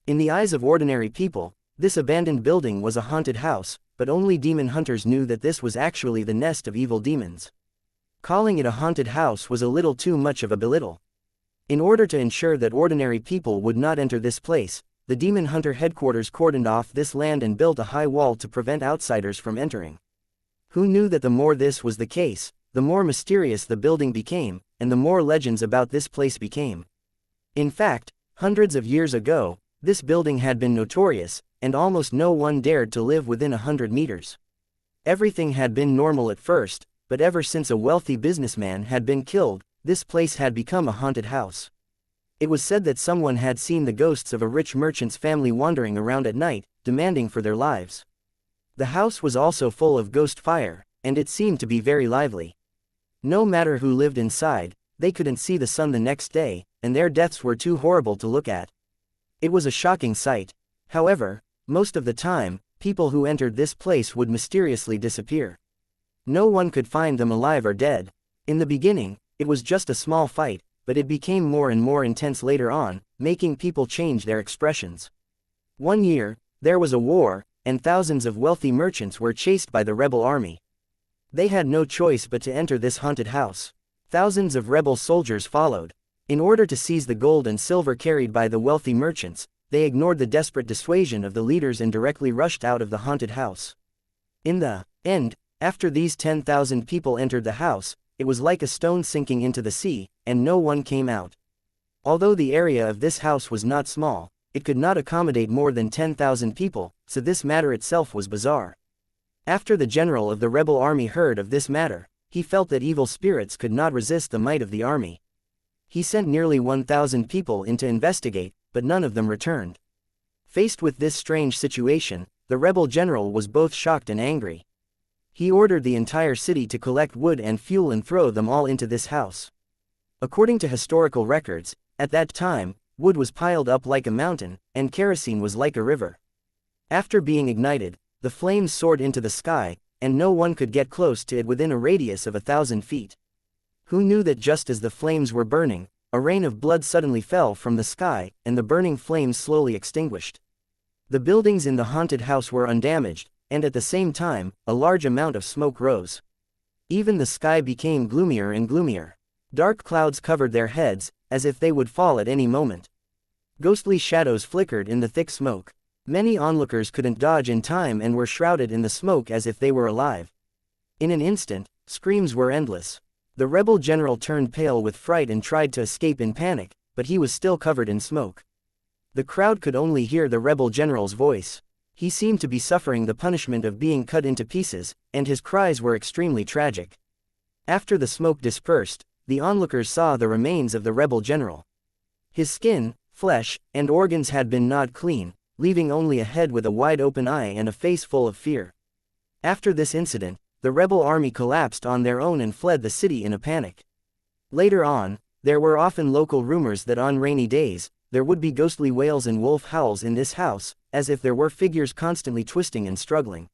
In the eyes of ordinary people, this abandoned building was a haunted house, but only demon hunters knew that this was actually the nest of evil demons. Calling it a haunted house was a little too much of a belittle. In order to ensure that ordinary people would not enter this place, the demon hunter headquarters cordoned off this land and built a high wall to prevent outsiders from entering. Who knew that the more this was the case, the more mysterious the building became, and the more legends about this place became. In fact, hundreds of years ago, this building had been notorious, and almost no one dared to live within 100 meters. Everything had been normal at first, but ever since a wealthy businessman had been killed, this place had become a haunted house. It was said that someone had seen the ghosts of a rich merchant's family wandering around at night, demanding for their lives. The house was also full of ghost fire, and it seemed to be very lively. No matter who lived inside, they couldn't see the sun the next day, and their deaths were too horrible to look at. It was a shocking sight. However, most of the time, people who entered this place would mysteriously disappear. No one could find them alive or dead. In the beginning, it was just a small fight, but it became more and more intense later on, making people change their expressions. One year, there was a war, and thousands of wealthy merchants were chased by the rebel army. They had no choice but to enter this haunted house. Thousands of rebel soldiers followed. In order to seize the gold and silver carried by the wealthy merchants, they ignored the desperate dissuasion of the leaders and directly rushed out of the haunted house. In the end, after these 10,000 people entered the house, it was like a stone sinking into the sea, and no one came out. Although the area of this house was not small, it could not accommodate more than 10,000 people, so this matter itself was bizarre. After the general of the rebel army heard of this matter, he felt that evil spirits could not resist the might of the army. He sent nearly 1,000 people in to investigate, but none of them returned. Faced with this strange situation, the rebel general was both shocked and angry. He ordered the entire city to collect wood and fuel and throw them all into this house. According to historical records, at that time, wood was piled up like a mountain, and kerosene was like a river. After being ignited, the flames soared into the sky, and no one could get close to it within a radius of 1,000 feet. Who knew that just as the flames were burning, a rain of blood suddenly fell from the sky, and the burning flames slowly extinguished. The buildings in the haunted house were undamaged, and at the same time, a large amount of smoke rose. Even the sky became gloomier and gloomier. Dark clouds covered their heads, as if they would fall at any moment. Ghostly shadows flickered in the thick smoke. Many onlookers couldn't dodge in time and were shrouded in the smoke as if they were alive. In an instant, screams were endless. The rebel general turned pale with fright and tried to escape in panic, but he was still covered in smoke. The crowd could only hear the rebel general's voice. He seemed to be suffering the punishment of being cut into pieces, and his cries were extremely tragic. After the smoke dispersed, the onlookers saw the remains of the rebel general. His skin, flesh, and organs had been gnawed clean, leaving only a head with a wide-open eye and a face full of fear. After this incident, the rebel army collapsed on their own and fled the city in a panic. Later on, there were often local rumors that on rainy days, there would be ghostly wails and wolf howls in this house, as if there were figures constantly twisting and struggling.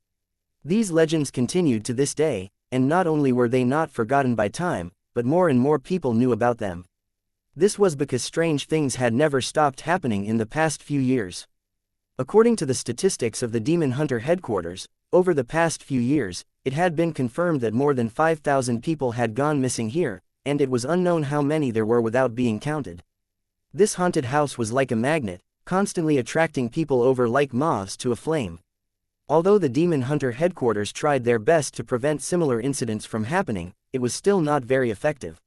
These legends continued to this day, and not only were they not forgotten by time, but more and more people knew about them. This was because strange things had never stopped happening in the past few years. According to the statistics of the Demon Hunter headquarters, over the past few years, it had been confirmed that more than 5,000 people had gone missing here, and it was unknown how many there were without being counted. This haunted house was like a magnet, constantly attracting people over like moths to a flame. Although the Demon Hunter headquarters tried their best to prevent similar incidents from happening, it was still not very effective.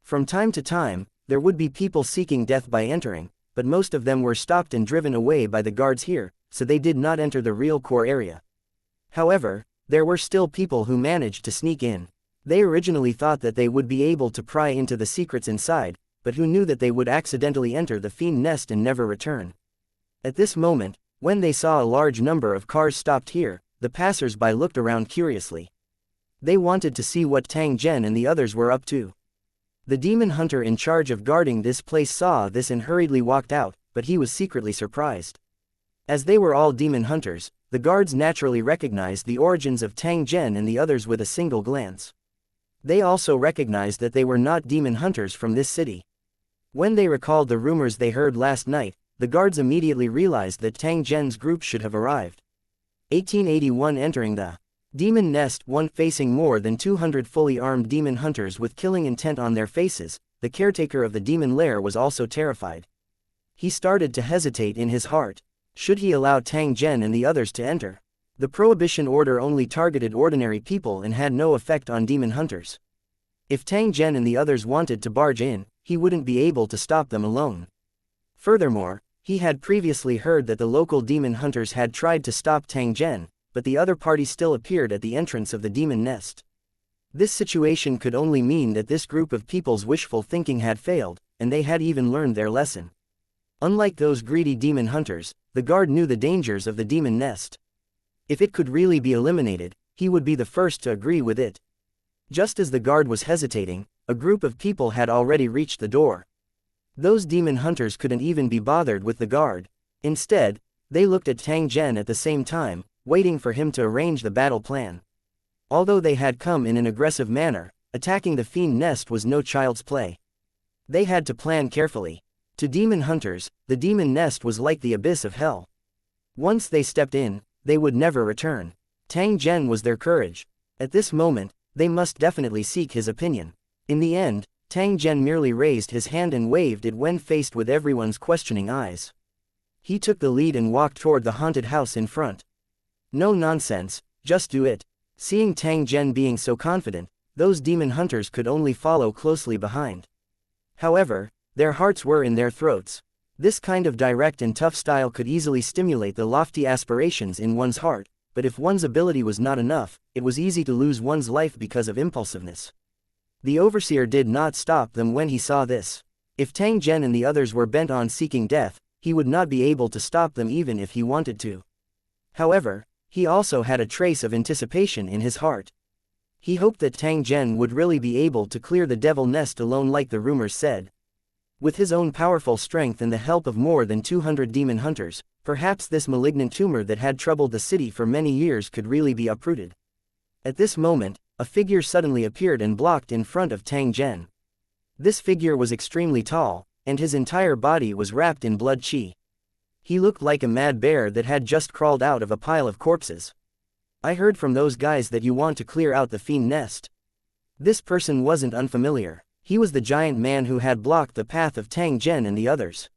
From time to time, there would be people seeking death by entering, but most of them were stopped and driven away by the guards here, so they did not enter the real core area. However, there were still people who managed to sneak in. They originally thought that they would be able to pry into the secrets inside, but who knew that they would accidentally enter the fiend nest and never return. At this moment, when they saw a large number of cars stopped here, the passers-by looked around curiously. They wanted to see what Tang Zhen and the others were up to. The demon hunter in charge of guarding this place saw this and hurriedly walked out, but he was secretly surprised. As they were all demon hunters, the guards naturally recognized the origins of Tang Zhen and the others with a single glance. They also recognized that they were not demon hunters from this city. When they recalled the rumors they heard last night, the guards immediately realized that Tang Zhen's group should have arrived. 1881 entering the demon nest, one facing more than 200 fully armed demon hunters with killing intent on their faces, the caretaker of the demon lair was also terrified. He started to hesitate in his heart. Should he allow Tang Zhen and the others to enter? The prohibition order only targeted ordinary people and had no effect on demon hunters. If Tang Zhen and the others wanted to barge in, he wouldn't be able to stop them alone. Furthermore, he had previously heard that the local demon hunters had tried to stop Tang Zhen, but the other party still appeared at the entrance of the demon nest. This situation could only mean that this group of people's wishful thinking had failed, and they had even learned their lesson. Unlike those greedy demon hunters, the guard knew the dangers of the demon nest. If it could really be eliminated, he would be the first to agree with it. Just as the guard was hesitating, a group of people had already reached the door. Those demon hunters couldn't even be bothered with the guard. Instead, they looked at Tang Zhen at the same time, waiting for him to arrange the battle plan. Although they had come in an aggressive manner, attacking the fiend nest was no child's play. They had to plan carefully. To demon hunters, the demon nest was like the abyss of hell. Once they stepped in, they would never return. Tang Zhen was their courage. At this moment, they must definitely seek his opinion. In the end, Tang Zhen merely raised his hand and waved it when faced with everyone's questioning eyes. He took the lead and walked toward the haunted house in front. No nonsense, just do it. Seeing Tang Zhen being so confident, those demon hunters could only follow closely behind. However, their hearts were in their throats. This kind of direct and tough style could easily stimulate the lofty aspirations in one's heart, but if one's ability was not enough, it was easy to lose one's life because of impulsiveness. The overseer did not stop them when he saw this. If Tang Zhen and the others were bent on seeking death, he would not be able to stop them even if he wanted to. However, he also had a trace of anticipation in his heart. He hoped that Tang Zhen would really be able to clear the devil nest alone like the rumors said. With his own powerful strength and the help of more than 200 demon hunters, perhaps this malignant tumor that had troubled the city for many years could really be uprooted. At this moment, a figure suddenly appeared and blocked in front of Tang Zhen. This figure was extremely tall, and his entire body was wrapped in blood qi. He looked like a mad bear that had just crawled out of a pile of corpses. I heard from those guys that you want to clear out the fiend nest. This person wasn't unfamiliar. He was the giant man who had blocked the path of Tang Zhen and the others.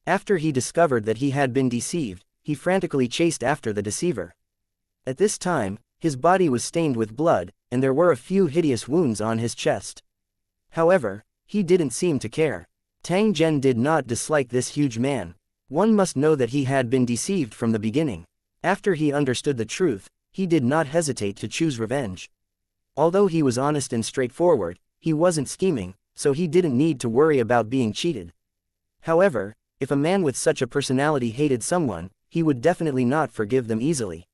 After he discovered that he had been deceived, he frantically chased after the deceiver. At this time, his body was stained with blood, and there were a few hideous wounds on his chest. However, he didn't seem to care. Tang Zhen did not dislike this huge man. One must know that he had been deceived from the beginning. After he understood the truth, he did not hesitate to choose revenge. Although he was honest and straightforward, he wasn't scheming, so he didn't need to worry about being cheated. However, if a man with such a personality hated someone, he would definitely not forgive them easily.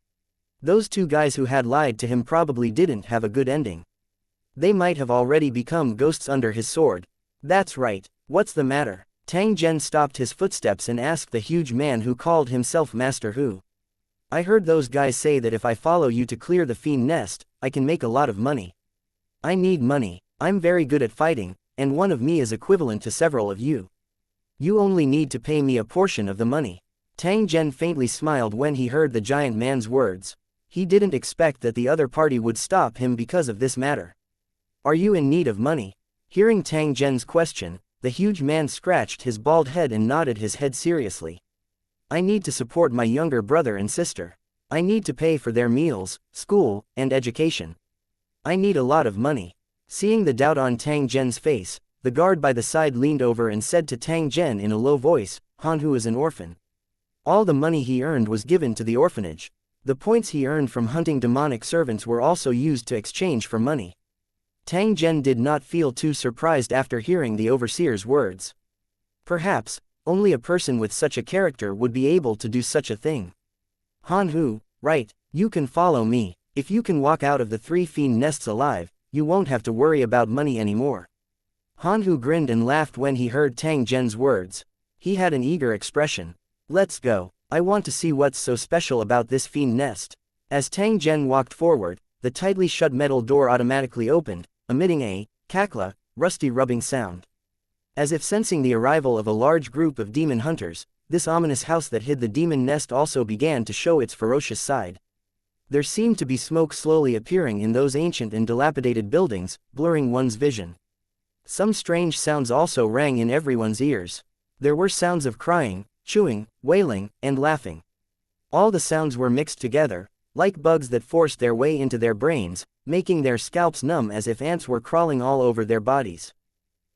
Those two guys who had lied to him probably didn't have a good ending. They might have already become ghosts under his sword. That's right, what's the matter? Tang Zhen stopped his footsteps and asked the huge man who called himself Master Hu. I heard those guys say that if I follow you to clear the fiend nest, I can make a lot of money. I need money. I'm very good at fighting, and one of me is equivalent to several of you. You only need to pay me a portion of the money. Tang Zhen faintly smiled when he heard the giant man's words. He didn't expect that the other party would stop him because of this matter. Are you in need of money? Hearing Tang Zhen's question, the huge man scratched his bald head and nodded his head seriously. I need to support my younger brother and sister. I need to pay for their meals, school, and education. I need a lot of money. Seeing the doubt on Tang Zhen's face, the guard by the side leaned over and said to Tang Zhen in a low voice, Han Hu is an orphan. All the money he earned was given to the orphanage. The points he earned from hunting demonic servants were also used to exchange for money. Tang Zhen did not feel too surprised after hearing the overseer's words. Perhaps, only a person with such a character would be able to do such a thing. Han Hu, right, you can follow me. If you can walk out of the 3 fiend nests alive, you won't have to worry about money anymore. Han Hu grinned and laughed when he heard Tang Zhen's words. He had an eager expression. Let's go. I want to see what's so special about this fiend nest. As Tang Zhen walked forward, the tightly shut metal door automatically opened, emitting a kakla, rusty rubbing sound. As if sensing the arrival of a large group of demon hunters, this ominous house that hid the demon nest also began to show its ferocious side. There seemed to be smoke slowly appearing in those ancient and dilapidated buildings, blurring one's vision. Some strange sounds also rang in everyone's ears. There were sounds of crying, chewing, wailing, and laughing. All the sounds were mixed together, like bugs that forced their way into their brains, making their scalps numb as if ants were crawling all over their bodies.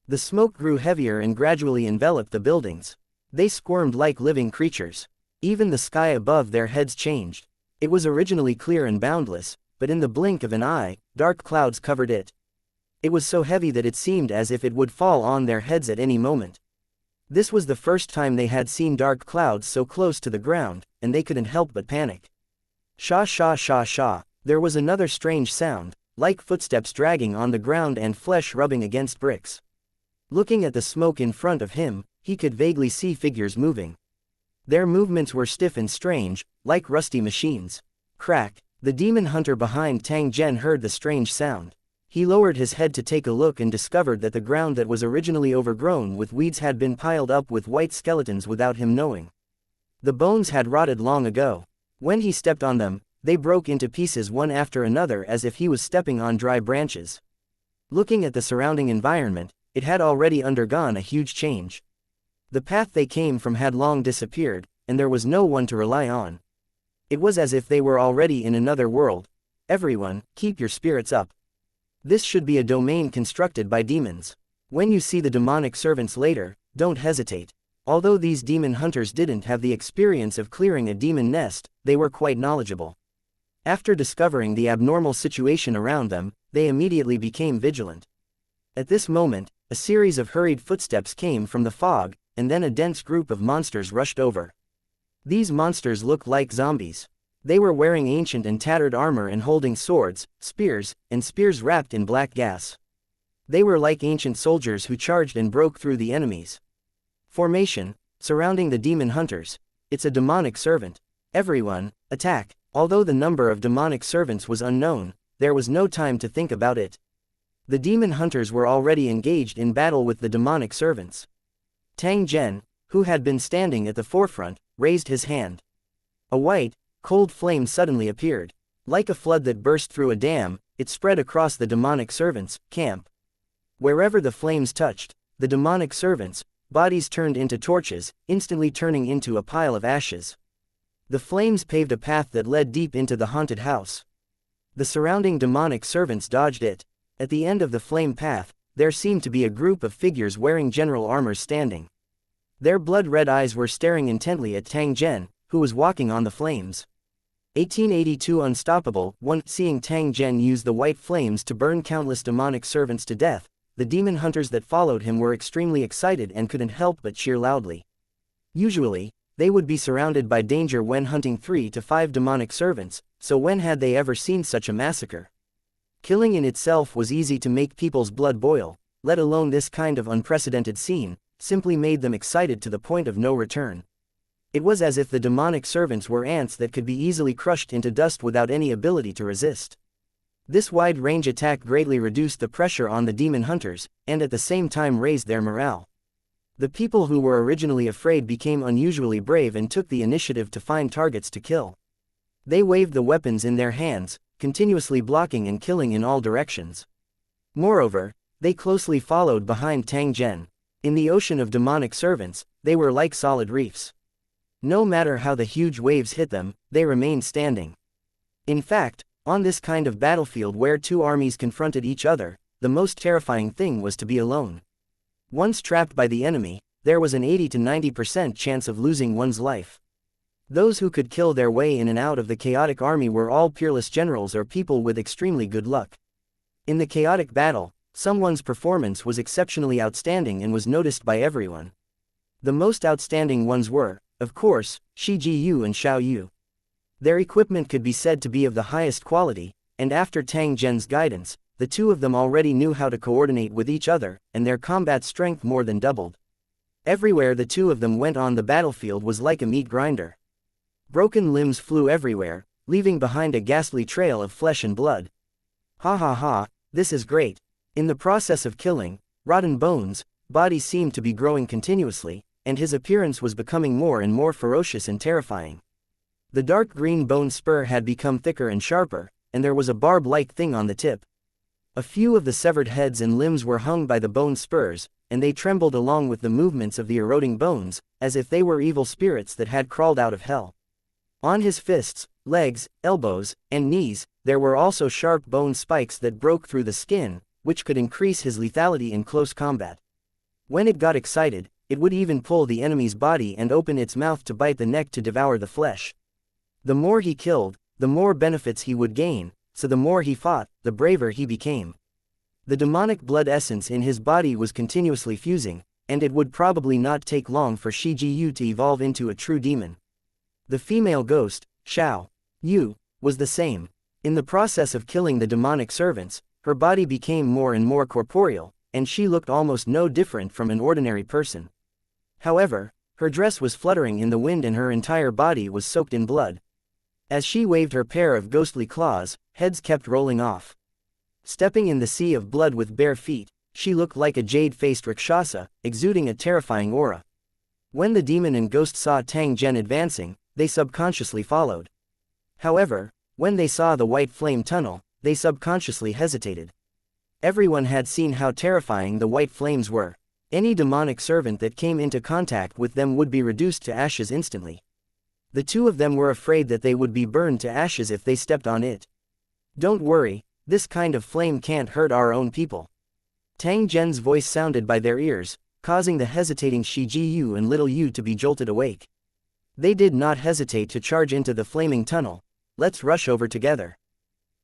The smoke grew heavier and gradually enveloped the buildings. They squirmed like living creatures. Even the sky above their heads changed. It was originally clear and boundless, but in the blink of an eye, dark clouds covered it. It was so heavy that it seemed as if it would fall on their heads at any moment. This was the first time they had seen dark clouds so close to the ground, and they couldn't help but panic. Sha sha sha sha, there was another strange sound, like footsteps dragging on the ground and flesh rubbing against bricks. Looking at the smoke in front of him, he could vaguely see figures moving. Their movements were stiff and strange, like rusty machines. Crack, the demon hunter behind Tang Zhen heard the strange sound. He lowered his head to take a look and discovered that the ground that was originally overgrown with weeds had been piled up with white skeletons without him knowing. The bones had rotted long ago. When he stepped on them, they broke into pieces one after another as if he was stepping on dry branches. Looking at the surrounding environment, it had already undergone a huge change. The path they came from had long disappeared, and there was no one to rely on. It was as if they were already in another world. Everyone, keep your spirits up. This should be a domain constructed by demons. When you see the demonic servants later, don't hesitate. Although these demon hunters didn't have the experience of clearing a demon nest, they were quite knowledgeable. After discovering the abnormal situation around them, they immediately became vigilant. At this moment, a series of hurried footsteps came from the fog, and then a dense group of monsters rushed over. These monsters looked like zombies. They were wearing ancient and tattered armor and holding swords, spears, and spears wrapped in black gas. They were like ancient soldiers who charged and broke through the enemies. Formation, surrounding the demon hunters. It's a demonic servant. Everyone, attack. Although the number of demonic servants was unknown, there was no time to think about it. The demon hunters were already engaged in battle with the demonic servants. Tang Zhen, who had been standing at the forefront, raised his hand. A white, cold flame suddenly appeared. Like a flood that burst through a dam, it spread across the demonic servants' camp. Wherever the flames touched, the demonic servants' bodies turned into torches, instantly turning into a pile of ashes. The flames paved a path that led deep into the haunted house. The surrounding demonic servants dodged it. At the end of the flame path, there seemed to be a group of figures wearing general armor standing. Their blood-red eyes were staring intently at Tang Zhen, who was walking on the flames. 1882 Unstoppable 1. Seeing Tang Zhen use the white flames to burn countless demonic servants to death, the demon hunters that followed him were extremely excited and couldn't help but cheer loudly. Usually, they would be surrounded by danger when hunting 3 to 5 demonic servants, so when had they ever seen such a massacre? Killing in itself was easy to make people's blood boil, let alone this kind of unprecedented scene, simply made them excited to the point of no return. It was as if the demonic servants were ants that could be easily crushed into dust without any ability to resist. This wide-range attack greatly reduced the pressure on the demon hunters, and at the same time raised their morale. The people who were originally afraid became unusually brave and took the initiative to find targets to kill. They waved the weapons in their hands, continuously blocking and killing in all directions. Moreover, they closely followed behind Tang Zhen. In the ocean of demonic servants, they were like solid reefs. No matter how the huge waves hit them, they remained standing. In fact, on this kind of battlefield where two armies confronted each other, the most terrifying thing was to be alone. Once trapped by the enemy, there was an 80 to 90% chance of losing one's life. Those who could kill their way in and out of the chaotic army were all peerless generals or people with extremely good luck. In the chaotic battle, someone's performance was exceptionally outstanding and was noticed by everyone. The most outstanding ones were, of course, Shi Jiyu and Xiao Yu. Their equipment could be said to be of the highest quality, and after Tang Zhen's guidance, the two of them already knew how to coordinate with each other, and their combat strength more than doubled. Everywhere the two of them went on the battlefield was like a meat grinder. Broken limbs flew everywhere, leaving behind a ghastly trail of flesh and blood. Ha ha ha, this is great. In the process of killing, rotten bones, bodies seemed to be growing continuously, and his appearance was becoming more and more ferocious and terrifying. The dark green bone spur had become thicker and sharper, and there was a barb-like thing on the tip. A few of the severed heads and limbs were hung by the bone spurs, and they trembled along with the movements of the eroding bones, as if they were evil spirits that had crawled out of hell. On his fists, legs, elbows, and knees, there were also sharp bone spikes that broke through the skin, which could increase his lethality in close combat. When it got excited, it would even pull the enemy's body and open its mouth to bite the neck to devour the flesh. The more he killed, the more benefits he would gain, so the more he fought, the braver he became. The demonic blood essence in his body was continuously fusing, and it would probably not take long for Shi Jiyu to evolve into a true demon. The female ghost, Xiao Yu, was the same. In the process of killing the demonic servants, her body became more and more corporeal, and she looked almost no different from an ordinary person. However, her dress was fluttering in the wind and her entire body was soaked in blood. As she waved her pair of ghostly claws, heads kept rolling off. Stepping in the sea of blood with bare feet, she looked like a jade-faced rakshasa, exuding a terrifying aura. When the demon and ghost saw Tang Zhen advancing, they subconsciously followed. However, when they saw the white flame tunnel, they subconsciously hesitated. Everyone had seen how terrifying the white flames were. Any demonic servant that came into contact with them would be reduced to ashes instantly. The two of them were afraid that they would be burned to ashes if they stepped on it. "Don't worry, this kind of flame can't hurt our own people." Tang Zhen's voice sounded by their ears, causing the hesitating Shi Ji Yu and Little Yu to be jolted awake. They did not hesitate to charge into the flaming tunnel. "Let's rush over together.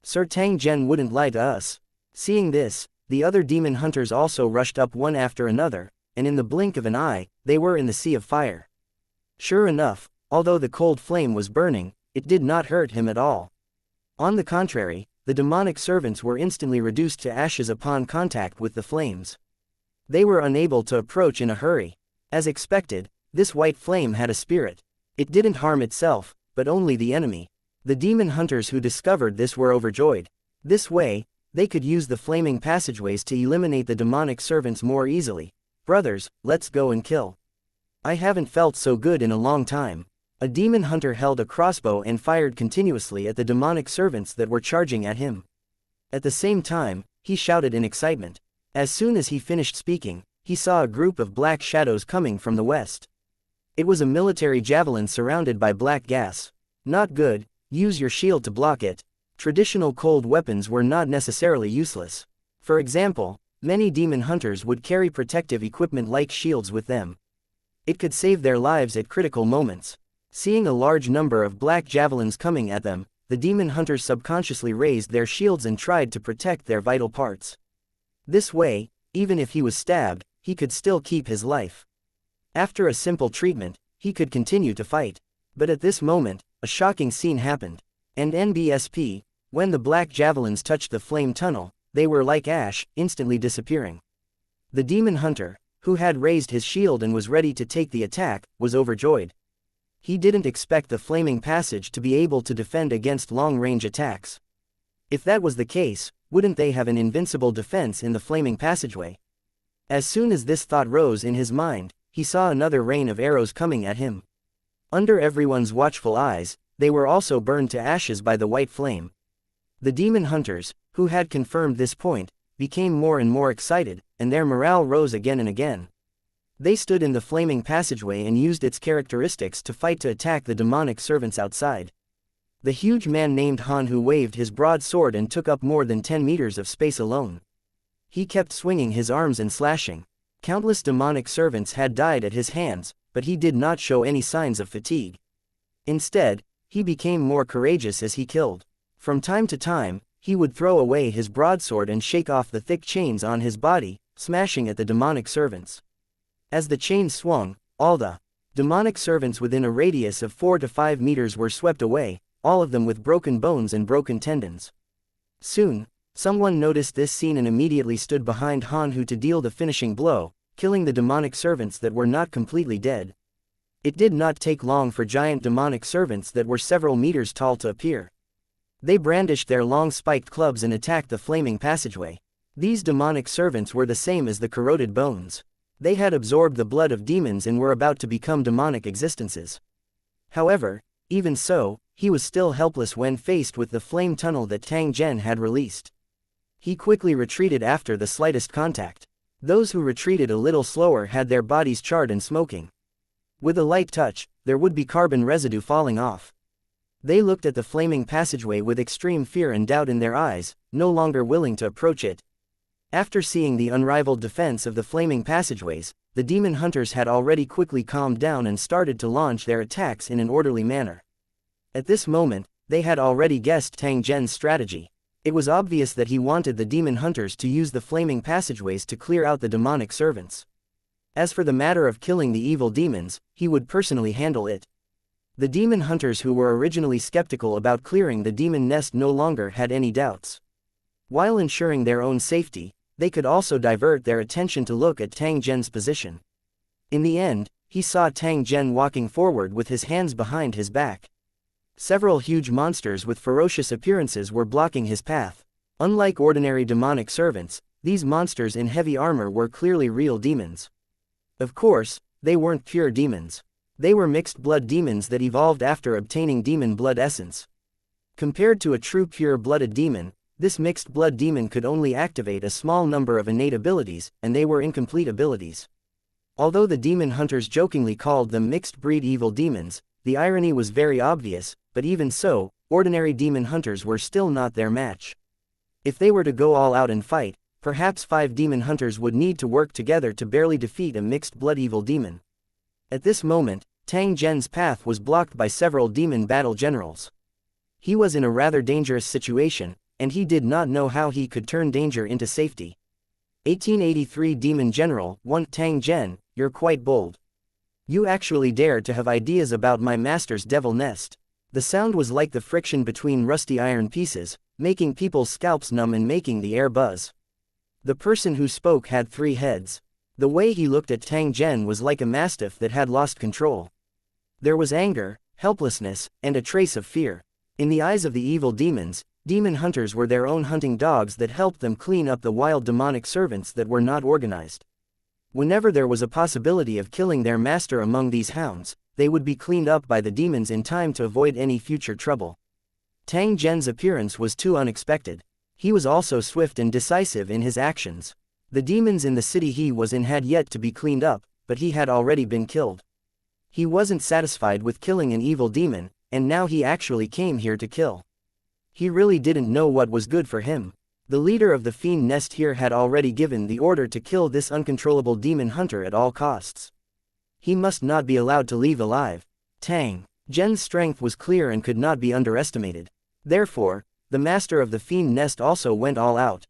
Sir Tang Zhen wouldn't lie to us." Seeing this, the other demon hunters also rushed up one after another, and in the blink of an eye, they were in the sea of fire. Sure enough, although the cold flame was burning, it did not hurt him at all. On the contrary, the demonic servants were instantly reduced to ashes upon contact with the flames. They were unable to approach in a hurry. As expected, this white flame had a spirit. It didn't harm itself, but only the enemy. The demon hunters who discovered this were overjoyed. This way, they could use the flaming passageways to eliminate the demonic servants more easily. "Brothers, let's go and kill. I haven't felt so good in a long time." A demon hunter held a crossbow and fired continuously at the demonic servants that were charging at him. At the same time, he shouted in excitement. As soon as he finished speaking, he saw a group of black shadows coming from the west. It was a military javelin surrounded by black gas. "Not good, use your shield to block it." Traditional cold weapons were not necessarily useless. For example, many demon hunters would carry protective equipment like shields with them. It could save their lives at critical moments. Seeing a large number of black javelins coming at them, the demon hunters subconsciously raised their shields and tried to protect their vital parts. This way, even if he was stabbed, he could still keep his life. After a simple treatment, he could continue to fight. But at this moment, a shocking scene happened. And NBSP, when the black javelins touched the flame tunnel, they were like ash, instantly disappearing. The demon hunter, who had raised his shield and was ready to take the attack, was overjoyed. He didn't expect the flaming passage to be able to defend against long-range attacks. If that was the case, wouldn't they have an invincible defense in the flaming passageway? As soon as this thought rose in his mind, he saw another rain of arrows coming at him. Under everyone's watchful eyes, they were also burned to ashes by the white flame. The demon hunters, who had confirmed this point, became more and more excited, and their morale rose again and again. They stood in the flaming passageway and used its characteristics to fight to attack the demonic servants outside. The huge man named Han who waved his broad sword and took up more than 10 meters of space alone. He kept swinging his arms and slashing. Countless demonic servants had died at his hands, but he did not show any signs of fatigue. Instead, he became more courageous as he killed. From time to time, he would throw away his broadsword and shake off the thick chains on his body, smashing at the demonic servants. As the chains swung, all the demonic servants within a radius of 4 to 5 meters were swept away, all of them with broken bones and broken tendons. Soon, someone noticed this scene and immediately stood behind Hanhu to deal the finishing blow, killing the demonic servants that were not completely dead. It did not take long for giant demonic servants that were several meters tall to appear. They brandished their long spiked clubs and attacked the flaming passageway. These demonic servants were the same as the corroded bones. They had absorbed the blood of demons and were about to become demonic existences. However, even so, he was still helpless when faced with the flame tunnel that Tang Zhen had released. He quickly retreated after the slightest contact. Those who retreated a little slower had their bodies charred and smoking. With a light touch, there would be carbon residue falling off. They looked at the flaming passageway with extreme fear and doubt in their eyes, no longer willing to approach it. After seeing the unrivaled defense of the flaming passageways, the demon hunters had already quickly calmed down and started to launch their attacks in an orderly manner. At this moment, they had already guessed Tang Zhen's strategy. It was obvious that he wanted the demon hunters to use the flaming passageways to clear out the demonic servants. As for the matter of killing the evil demons, he would personally handle it. The demon hunters who were originally skeptical about clearing the demon nest no longer had any doubts. While ensuring their own safety, they could also divert their attention to look at Tang Zhen's position. In the end, he saw Tang Zhen walking forward with his hands behind his back. Several huge monsters with ferocious appearances were blocking his path. Unlike ordinary demonic servants, these monsters in heavy armor were clearly real demons. Of course, they weren't pure demons. They were mixed blood demons that evolved after obtaining demon blood essence. Compared to a true pure-blooded demon, this mixed blood demon could only activate a small number of innate abilities, and they were incomplete abilities. Although the demon hunters jokingly called them mixed-breed evil demons, the irony was very obvious, but even so, ordinary demon hunters were still not their match. If they were to go all out and fight, perhaps 5 demon hunters would need to work together to barely defeat a mixed-blood evil demon. At this moment, Tang Zhen's path was blocked by several demon battle generals. He was in a rather dangerous situation, and he did not know how he could turn danger into safety. 1883 Demon General, 1 Tang Zhen, you're quite bold. You actually dare to have ideas about my master's devil nest. The sound was like the friction between rusty iron pieces, making people's scalps numb and making the air buzz. The person who spoke had 3 heads. The way he looked at Tang Zhen was like a mastiff that had lost control. There was anger, helplessness, and a trace of fear. In the eyes of the evil demons, demon hunters were their own hunting dogs that helped them clean up the wild demonic servants that were not organized. Whenever there was a possibility of killing their master among these hounds, they would be cleaned up by the demons in time to avoid any future trouble. Tang Zhen's appearance was too unexpected. He was also swift and decisive in his actions. The demons in the city he was in had yet to be cleaned up, but he had already been killed. He wasn't satisfied with killing an evil demon, and now he actually came here to kill. He really didn't know what was good for him. The leader of the fiend nest here had already given the order to kill this uncontrollable demon hunter at all costs. He must not be allowed to leave alive. Tang Zhen's strength was clear and could not be underestimated. Therefore, the master of the fiend nest also went all out.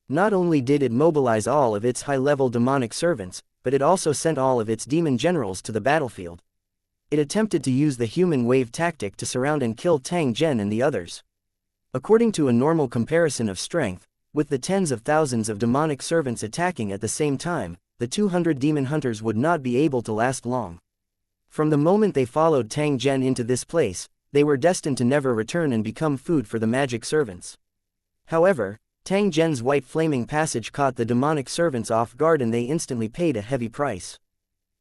Not only did it mobilize all of its high-level demonic servants, but it also sent all of its demon generals to the battlefield. It attempted to use the human wave tactic to surround and kill Tang Zhen and the others. According to a normal comparison of strength, with the tens of thousands of demonic servants attacking at the same time, the 200 demon hunters would not be able to last long. From the moment they followed Tang Zhen into this place, they were destined to never return and become food for the magic servants. However, Tang Zhen's white flaming passage caught the demonic servants off guard and they instantly paid a heavy price.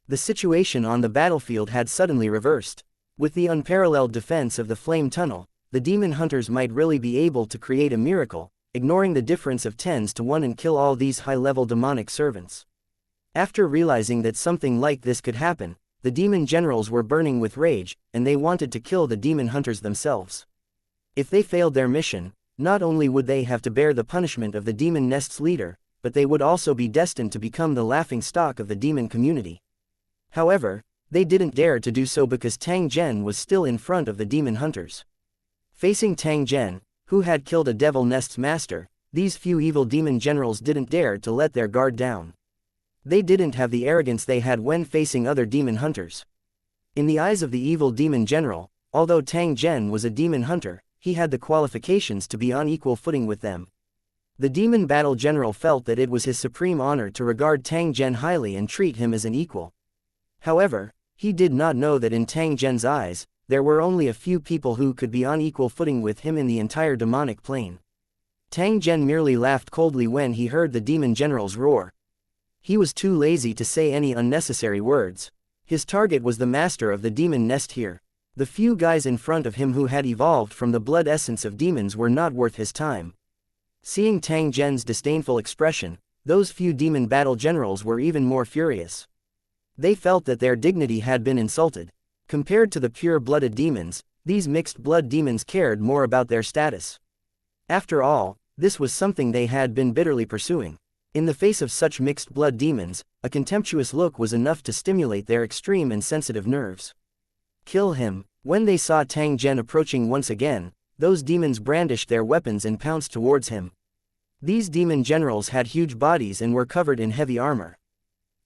The situation on the battlefield had suddenly reversed. With the unparalleled defense of the flame tunnel, the demon hunters might really be able to create a miracle, ignoring the difference of 10s to 1 and kill all these high-level demonic servants. After realizing that something like this could happen, the demon generals were burning with rage, and they wanted to kill the demon hunters themselves. If they failed their mission, not only would they have to bear the punishment of the demon nest's leader, but they would also be destined to become the laughingstock of the demon community. However, they didn't dare to do so because Tang Zhen was still in front of the demon hunters. Facing Tang Zhen, who had killed a devil nest's master, these few evil demon generals didn't dare to let their guard down. They didn't have the arrogance they had when facing other demon hunters. In the eyes of the evil demon general, although Tang Zhen was a demon hunter, he had the qualifications to be on equal footing with them. The demon battle general felt that it was his supreme honor to regard Tang Zhen highly and treat him as an equal. However, he did not know that in Tang Zhen's eyes, there were only a few people who could be on equal footing with him in the entire demonic plane. Tang Zhen merely laughed coldly when he heard the demon general's roar. He was too lazy to say any unnecessary words. His target was the master of the demon nest here. The few guys in front of him who had evolved from the blood essence of demons were not worth his time. Seeing Tang Zhen's disdainful expression, those few demon battle generals were even more furious. They felt that their dignity had been insulted. Compared to the pure-blooded demons, these mixed-blood demons cared more about their status. After all, this was something they had been bitterly pursuing. In the face of such mixed-blood demons, a contemptuous look was enough to stimulate their extreme and sensitive nerves. Kill him. When they saw Tang Zhen approaching once again, those demons brandished their weapons and pounced towards him. These demon generals had huge bodies and were covered in heavy armor.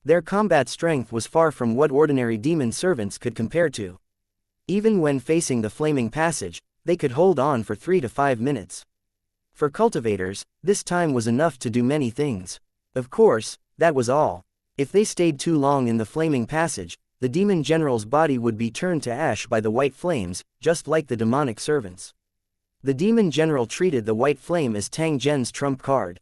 Their combat strength was far from what ordinary demon servants could compare to. Even when facing the flaming passage, they could hold on for 3 to 5 minutes. For cultivators, this time was enough to do many things. Of course, that was all. If they stayed too long in the flaming passage, the demon general's body would be turned to ash by the white flames, just like the demonic servants. The demon general treated the white flame as Tang Zhen's trump card.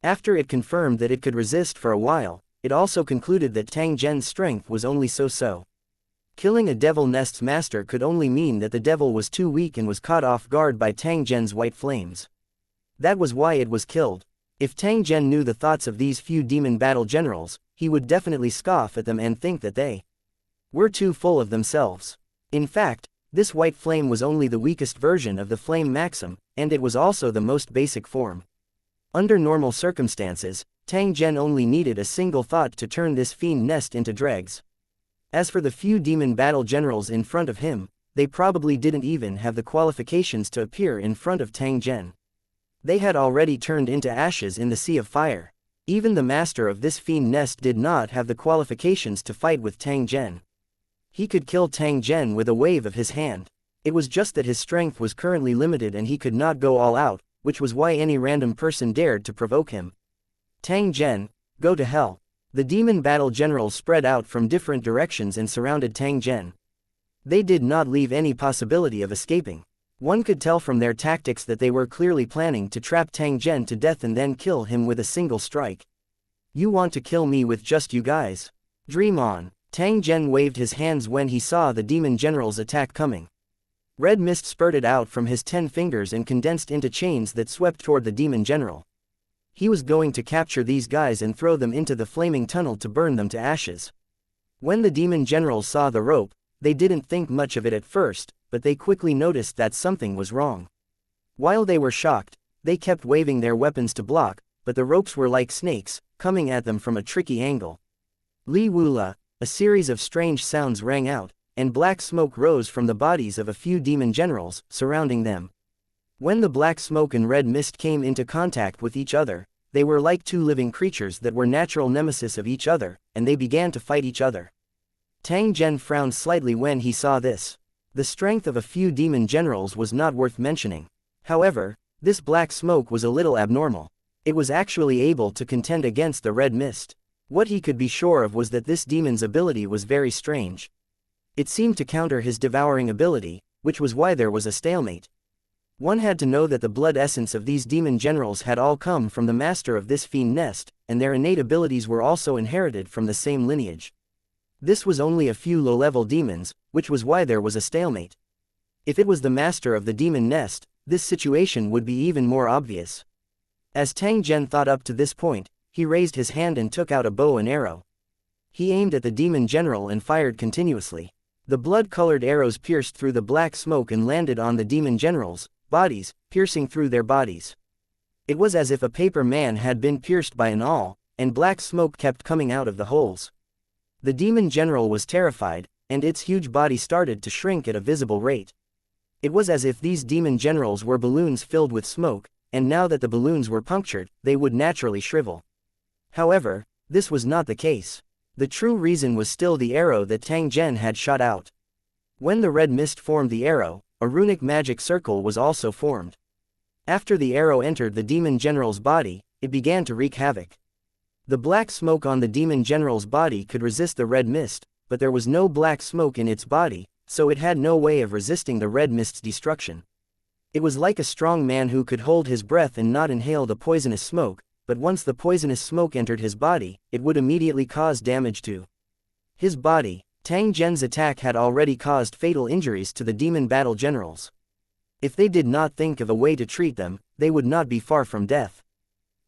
After it confirmed that it could resist for a while, it also concluded that Tang Zhen's strength was only so-so. Killing a devil nest's master could only mean that the devil was too weak and was caught off guard by Tang Zhen's white flames. That was why it was killed. If Tang Zhen knew the thoughts of these few demon battle generals, he would definitely scoff at them and think that they were too full of themselves. In fact, this white flame was only the weakest version of the flame maxim, and it was also the most basic form. Under normal circumstances, Tang Zhen only needed a single thought to turn this fiend nest into dregs. As for the few demon battle generals in front of him, they probably didn't even have the qualifications to appear in front of Tang Zhen. They had already turned into ashes in the sea of fire. Even the master of this fiend nest did not have the qualifications to fight with Tang Zhen. He could kill Tang Zhen with a wave of his hand. It was just that his strength was currently limited and he could not go all out, which was why any random person dared to provoke him. Tang Zhen, go to hell. The demon battle generals spread out from different directions and surrounded Tang Zhen. They did not leave any possibility of escaping. One could tell from their tactics that they were clearly planning to trap Tang Zhen to death and then kill him with a single strike. You want to kill me with just you guys? Dream on. Tang Zhen waved his hands when he saw the demon general's attack coming. Red mist spurted out from his 10 fingers and condensed into chains that swept toward the demon general. He was going to capture these guys and throw them into the flaming tunnel to burn them to ashes. When the demon generals saw the rope, they didn't think much of it at first, but they quickly noticed that something was wrong. While they were shocked, they kept waving their weapons to block, but the ropes were like snakes, coming at them from a tricky angle. Li Wula, a series of strange sounds rang out, and black smoke rose from the bodies of a few demon generals, surrounding them. When the black smoke and red mist came into contact with each other, they were like two living creatures that were natural nemesis of each other, and they began to fight each other. Tang Zhen frowned slightly when he saw this. The strength of a few demon generals was not worth mentioning. However, this black smoke was a little abnormal. It was actually able to contend against the red mist. What he could be sure of was that this demon's ability was very strange. It seemed to counter his devouring ability, which was why there was a stalemate. One had to know that the blood essence of these demon generals had all come from the master of this fiend nest, and their innate abilities were also inherited from the same lineage. This was only a few low-level demons, which was why there was a stalemate. If it was the master of the demon nest, this situation would be even more obvious. As Tang Zhen thought up to this point, he raised his hand and took out a bow and arrow. He aimed at the demon general and fired continuously. The blood-colored arrows pierced through the black smoke and landed on the demon generals' bodies, piercing through their bodies. It was as if a paper man had been pierced by an awl, and black smoke kept coming out of the holes. The demon general was terrified, and its huge body started to shrink at a visible rate. It was as if these demon generals were balloons filled with smoke, and now that the balloons were punctured, they would naturally shrivel. However, this was not the case. The true reason was still the arrow that Tang Zhen had shot out. When the red mist formed the arrow, a runic magic circle was also formed. After the arrow entered the demon general's body, it began to wreak havoc. The black smoke on the demon general's body could resist the red mist, but there was no black smoke in its body, so it had no way of resisting the red mist's destruction. It was like a strong man who could hold his breath and not inhale the poisonous smoke, but once the poisonous smoke entered his body, it would immediately cause damage to his body. Tang Zhen's attack had already caused fatal injuries to the demon battle generals. If they did not think of a way to treat them, they would not be far from death.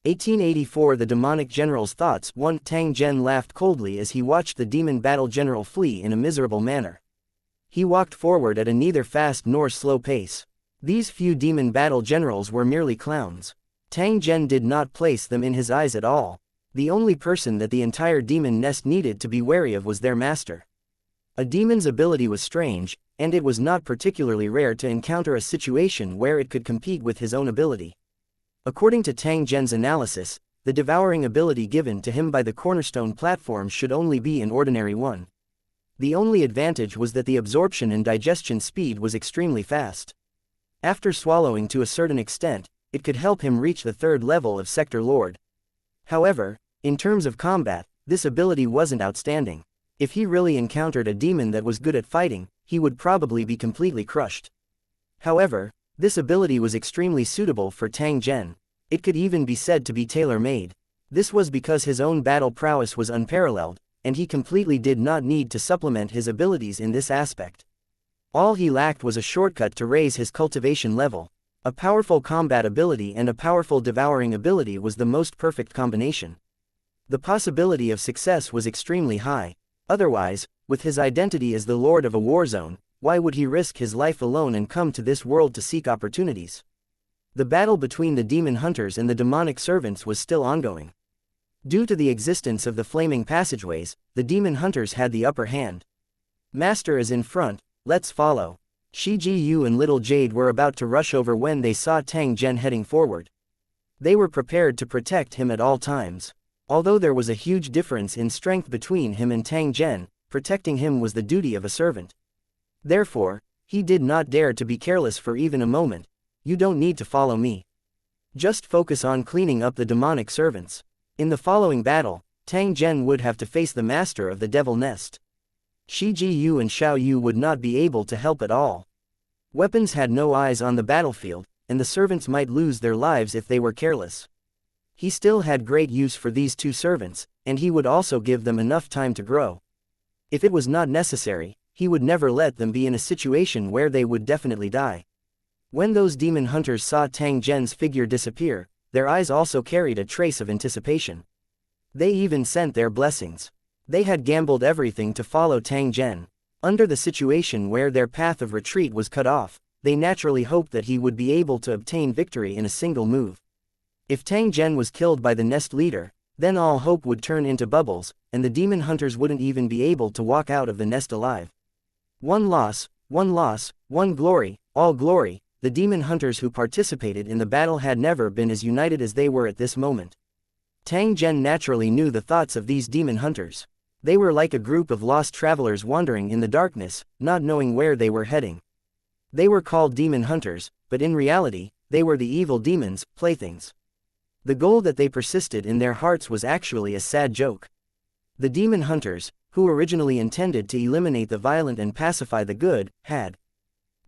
1884 The demonic general's thoughts. 1 Tang Zhen laughed coldly as he watched the demon battle general flee in a miserable manner. He walked forward at a neither fast nor slow pace. These few demon battle generals were merely clowns. Tang Zhen did not place them in his eyes at all. The only person that the entire demon nest needed to be wary of was their master. A demon's ability was strange, and it was not particularly rare to encounter a situation where it could compete with his own ability. According to Tang Zhen's analysis, the devouring ability given to him by the cornerstone platform should only be an ordinary one. The only advantage was that the absorption and digestion speed was extremely fast. After swallowing to a certain extent, it could help him reach the third level of Sector Lord. However, in terms of combat, this ability wasn't outstanding. If he really encountered a demon that was good at fighting, he would probably be completely crushed. However, This ability was extremely suitable for Tang Zhen. It could even be said to be tailor-made. This was because his own battle prowess was unparalleled, and he completely did not need to supplement his abilities in this aspect. All he lacked was a shortcut to raise his cultivation level. A powerful combat ability and a powerful devouring ability was the most perfect combination. The possibility of success was extremely high. Otherwise, with his identity as the lord of a war zone, why would he risk his life alone and come to this world to seek opportunities? The battle between the demon hunters and the demonic servants was still ongoing. Due to the existence of the flaming passageways, the demon hunters had the upper hand. Master is in front, let's follow. Shi Ji Yu and Little Jade were about to rush over when they saw Tang Zhen heading forward. They were prepared to protect him at all times. Although there was a huge difference in strength between him and Tang Zhen, protecting him was the duty of a servant. Therefore, he did not dare to be careless for even a moment. You don't need to follow me. Just focus on cleaning up the demonic servants. In the following battle, Tang Zhen would have to face the master of the devil nest. Shi Ji Yu and Xiao Yu would not be able to help at all. Weapons had no eyes on the battlefield, and the servants might lose their lives if they were careless. He still had great use for these two servants, and he would also give them enough time to grow. If it was not necessary, he would never let them be in a situation where they would definitely die. When those demon hunters saw Tang Zhen's figure disappear, their eyes also carried a trace of anticipation. They even sent their blessings. They had gambled everything to follow Tang Zhen. Under the situation where their path of retreat was cut off, they naturally hoped that he would be able to obtain victory in a single move. If Tang Zhen was killed by the nest leader, then all hope would turn into bubbles, and the demon hunters wouldn't even be able to walk out of the nest alive. One loss, one glory, all glory. The demon hunters who participated in the battle had never been as united as they were at this moment. Tang Zhen naturally knew the thoughts of these demon hunters. They were like a group of lost travelers wandering in the darkness, not knowing where they were heading. They were called demon hunters, but in reality, they were the evil demons' playthings. The goal that they persisted in their hearts was actually a sad joke. The demon hunters, who originally intended to eliminate the violent and pacify the good, had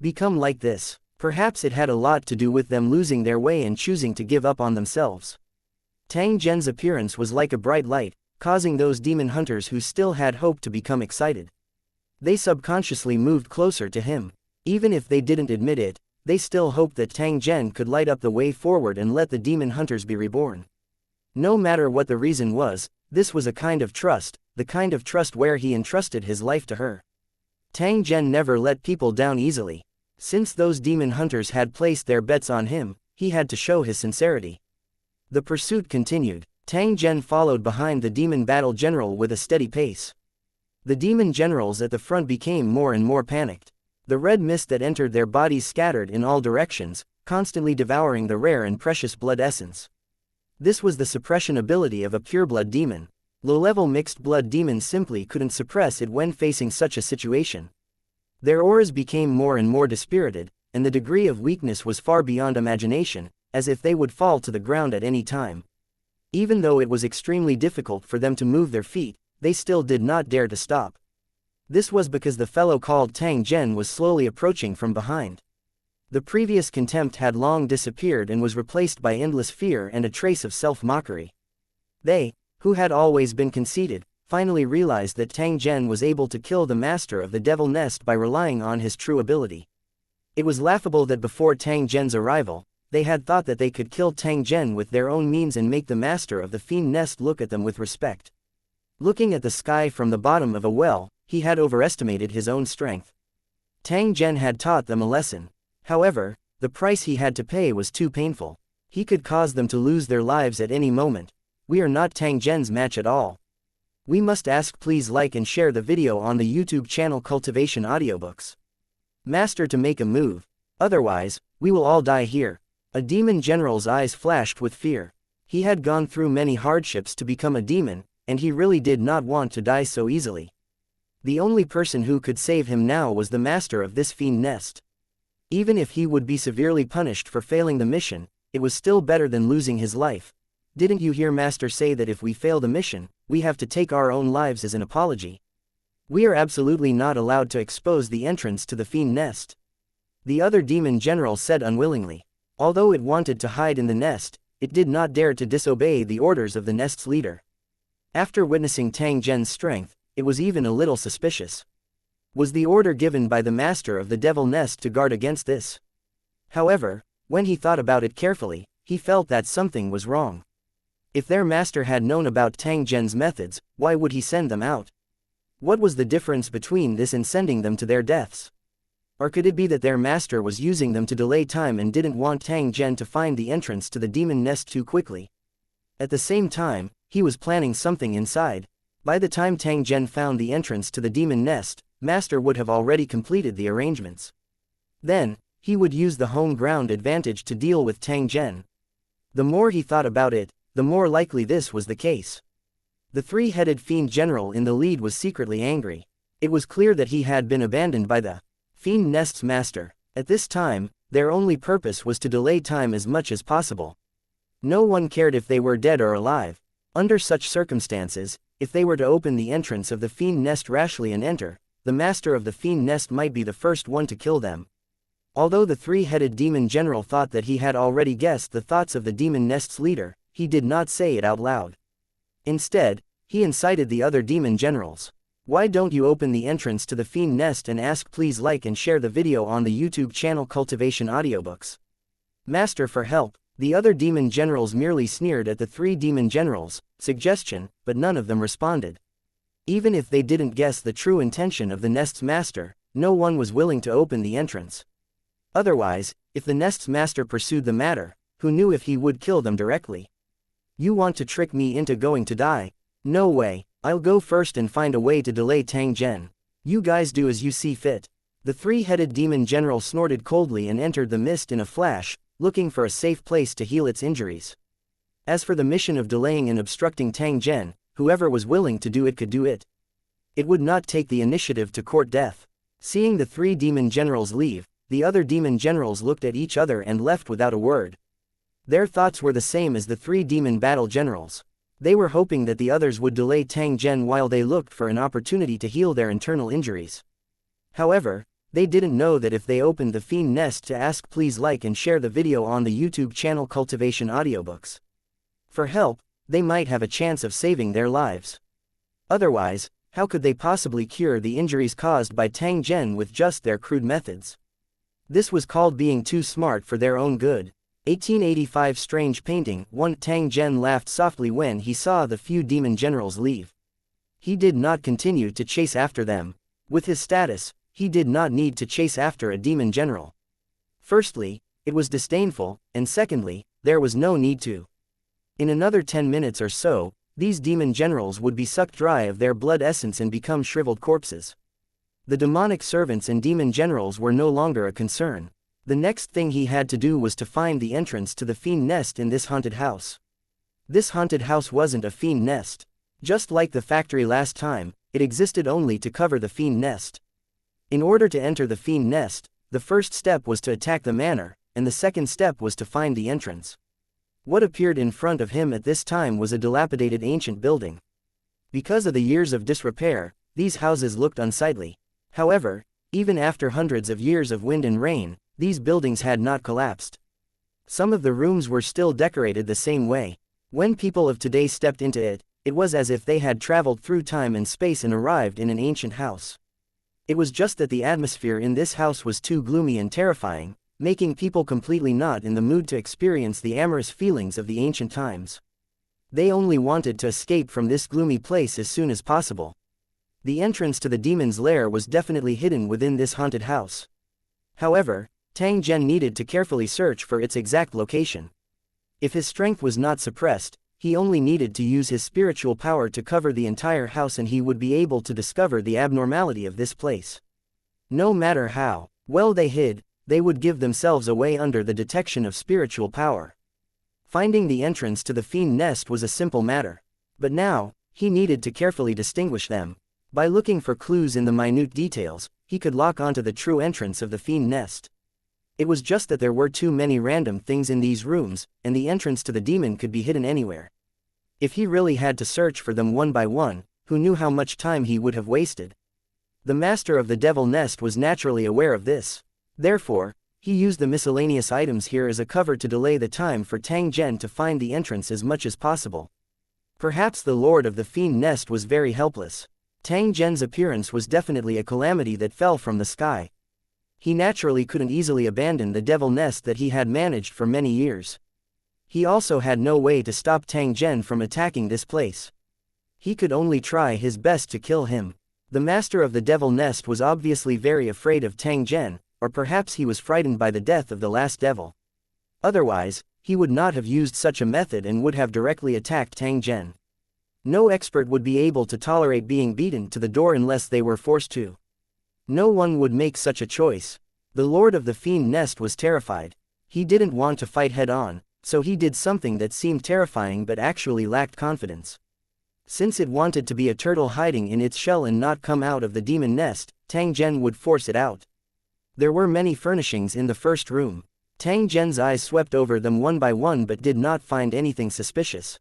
become like this. Perhaps it had a lot to do with them losing their way and choosing to give up on themselves. Tang Zhen's appearance was like a bright light, causing those demon hunters who still had hope to become excited. They subconsciously moved closer to him. Even if they didn't admit it, they still hoped that Tang Zhen could light up the way forward and let the demon hunters be reborn. No matter what the reason was, this was a kind of trust, the kind of trust where he entrusted his life to her. Tang Zhen never let people down easily. Since those demon hunters had placed their bets on him, he had to show his sincerity. The pursuit continued. Tang Zhen followed behind the demon battle general with a steady pace. The demon generals at the front became more and more panicked. The red mist that entered their bodies scattered in all directions, constantly devouring the rare and precious blood essence. This was the suppression ability of a pureblood demon. Low-level mixed blood demons simply couldn't suppress it when facing such a situation. Their auras became more and more dispirited, and the degree of weakness was far beyond imagination, as if they would fall to the ground at any time. Even though it was extremely difficult for them to move their feet, they still did not dare to stop. This was because the fellow called Tang Zhen was slowly approaching from behind. The previous contempt had long disappeared and was replaced by endless fear and a trace of self-mockery. They, who had always been conceited, finally realized that Tang Zhen was able to kill the master of the devil nest by relying on his true ability. It was laughable that before Tang Zhen's arrival, they had thought that they could kill Tang Zhen with their own means and make the master of the fiend nest look at them with respect. Looking at the sky from the bottom of a well, he had overestimated his own strength. Tang Zhen had taught them a lesson. However, the price he had to pay was too painful. He could cause them to lose their lives at any moment. We are not Tang Zhen's match at all. We must ask, please like and share the video on the YouTube channel Cultivation Audiobooks. Master to make a move. Otherwise, we will all die here. A demon general's eyes flashed with fear. He had gone through many hardships to become a demon, and he really did not want to die so easily. The only person who could save him now was the master of this fiend nest. Even if he would be severely punished for failing the mission, it was still better than losing his life. Didn't you hear Master say that if we fail the mission, we have to take our own lives as an apology? We are absolutely not allowed to expose the entrance to the fiend nest. The other demon general said unwillingly. Although it wanted to hide in the nest, it did not dare to disobey the orders of the nest's leader. After witnessing Tang Zhen's strength, it was even a little suspicious. Was the order given by the master of the devil nest to guard against this? However, when he thought about it carefully, he felt that something was wrong. If their master had known about Tang Zhen's methods, why would he send them out? What was the difference between this and sending them to their deaths? Or could it be that their master was using them to delay time and didn't want Tang Zhen to find the entrance to the demon nest too quickly? At the same time, he was planning something inside. By the time Tang Zhen found the entrance to the demon nest, master would have already completed the arrangements. Then, he would use the home ground advantage to deal with Tang Zhen. The more he thought about it, the more likely this was the case. The three-headed fiend general in the lead was secretly angry. It was clear that he had been abandoned by the fiend nest's master. At this time, their only purpose was to delay time as much as possible. No one cared if they were dead or alive. Under such circumstances, if they were to open the entrance of the fiend nest rashly and enter, the master of the fiend nest might be the first one to kill them. Although the three-headed demon general thought that he had already guessed the thoughts of the demon nest's leader, he did not say it out loud. Instead, he incited the other demon generals. Why don't you open the entrance to the fiend nest and ask? Please like and share the video on the YouTube channel Cultivation Audiobooks. Master for help. The other demon generals merely sneered at the three demon generals' suggestion, but none of them responded. Even if they didn't guess the true intention of the nest's master, no one was willing to open the entrance. Otherwise, if the nest's master pursued the matter, who knew if he would kill them directly? You want to trick me into going to die? No way, I'll go first and find a way to delay Tang Zhen. You guys do as you see fit. The three-headed demon general snorted coldly and entered the mist in a flash, looking for a safe place to heal its injuries. As for the mission of delaying and obstructing Tang Zhen, whoever was willing to do it could do it. It would not take the initiative to court death. Seeing the three demon generals leave, the other demon generals looked at each other and left without a word. Their thoughts were the same as the three demon battle generals. They were hoping that the others would delay Tang Zhen while they looked for an opportunity to heal their internal injuries. However, they didn't know that if they opened the fiend nest to ask, please like and share the video on the YouTube channel Cultivation Audiobooks for help, they might have a chance of saving their lives. Otherwise, how could they possibly cure the injuries caused by Tang Zhen with just their crude methods? This was called being too smart for their own good. 1885 Strange painting. 1 Tang Zhen laughed softly when he saw the few demon generals leave. He did not continue to chase after them. With his status, he did not need to chase after a demon general. Firstly, it was disdainful, and secondly, there was no need to. In another 10 minutes or so, these demon generals would be sucked dry of their blood essence and become shriveled corpses. The demonic servants and demon generals were no longer a concern. The next thing he had to do was to find the entrance to the fiend nest in this haunted house. This haunted house wasn't a fiend nest. Just like the factory last time, it existed only to cover the fiend nest. In order to enter the fiend nest, the first step was to attack the manor, and the second step was to find the entrance. What appeared in front of him at this time was a dilapidated ancient building. Because of the years of disrepair, these houses looked unsightly. However, even after hundreds of years of wind and rain, these buildings had not collapsed. Some of the rooms were still decorated the same way. When people of today stepped into it, it was as if they had traveled through time and space and arrived in an ancient house. It was just that the atmosphere in this house was too gloomy and terrifying, making people completely not in the mood to experience the amorous feelings of the ancient times. They only wanted to escape from this gloomy place as soon as possible. The entrance to the demon's lair was definitely hidden within this haunted house. However, Tang Zhen needed to carefully search for its exact location. If his strength was not suppressed, he only needed to use his spiritual power to cover the entire house and he would be able to discover the abnormality of this place. No matter how well they hid, they would give themselves away under the detection of spiritual power. Finding the entrance to the fiend nest was a simple matter. But now, he needed to carefully distinguish them. By looking for clues in the minute details, he could lock onto the true entrance of the fiend nest. It was just that there were too many random things in these rooms, and the entrance to the demon could be hidden anywhere. If he really had to search for them one by one, who knew how much time he would have wasted? The master of the devil nest was naturally aware of this. Therefore, he used the miscellaneous items here as a cover to delay the time for Tang Zhen to find the entrance as much as possible. Perhaps the Lord of the Fiend Nest was very helpless. Tang Zhen's appearance was definitely a calamity that fell from the sky. He naturally couldn't easily abandon the devil nest that he had managed for many years. He also had no way to stop Tang Zhen from attacking this place. He could only try his best to kill him. The master of the devil nest was obviously very afraid of Tang Zhen, or perhaps he was frightened by the death of the last devil. Otherwise, he would not have used such a method and would have directly attacked Tang Zhen. No expert would be able to tolerate being beaten to the door unless they were forced to. No one would make such a choice. The Lord of the Fiend Nest was terrified. He didn't want to fight head-on, so he did something that seemed terrifying but actually lacked confidence. Since it wanted to be a turtle hiding in its shell and not come out of the demon nest, Tang Zhen would force it out. There were many furnishings in the first room. Tang Zhen's eyes swept over them one by one but did not find anything suspicious.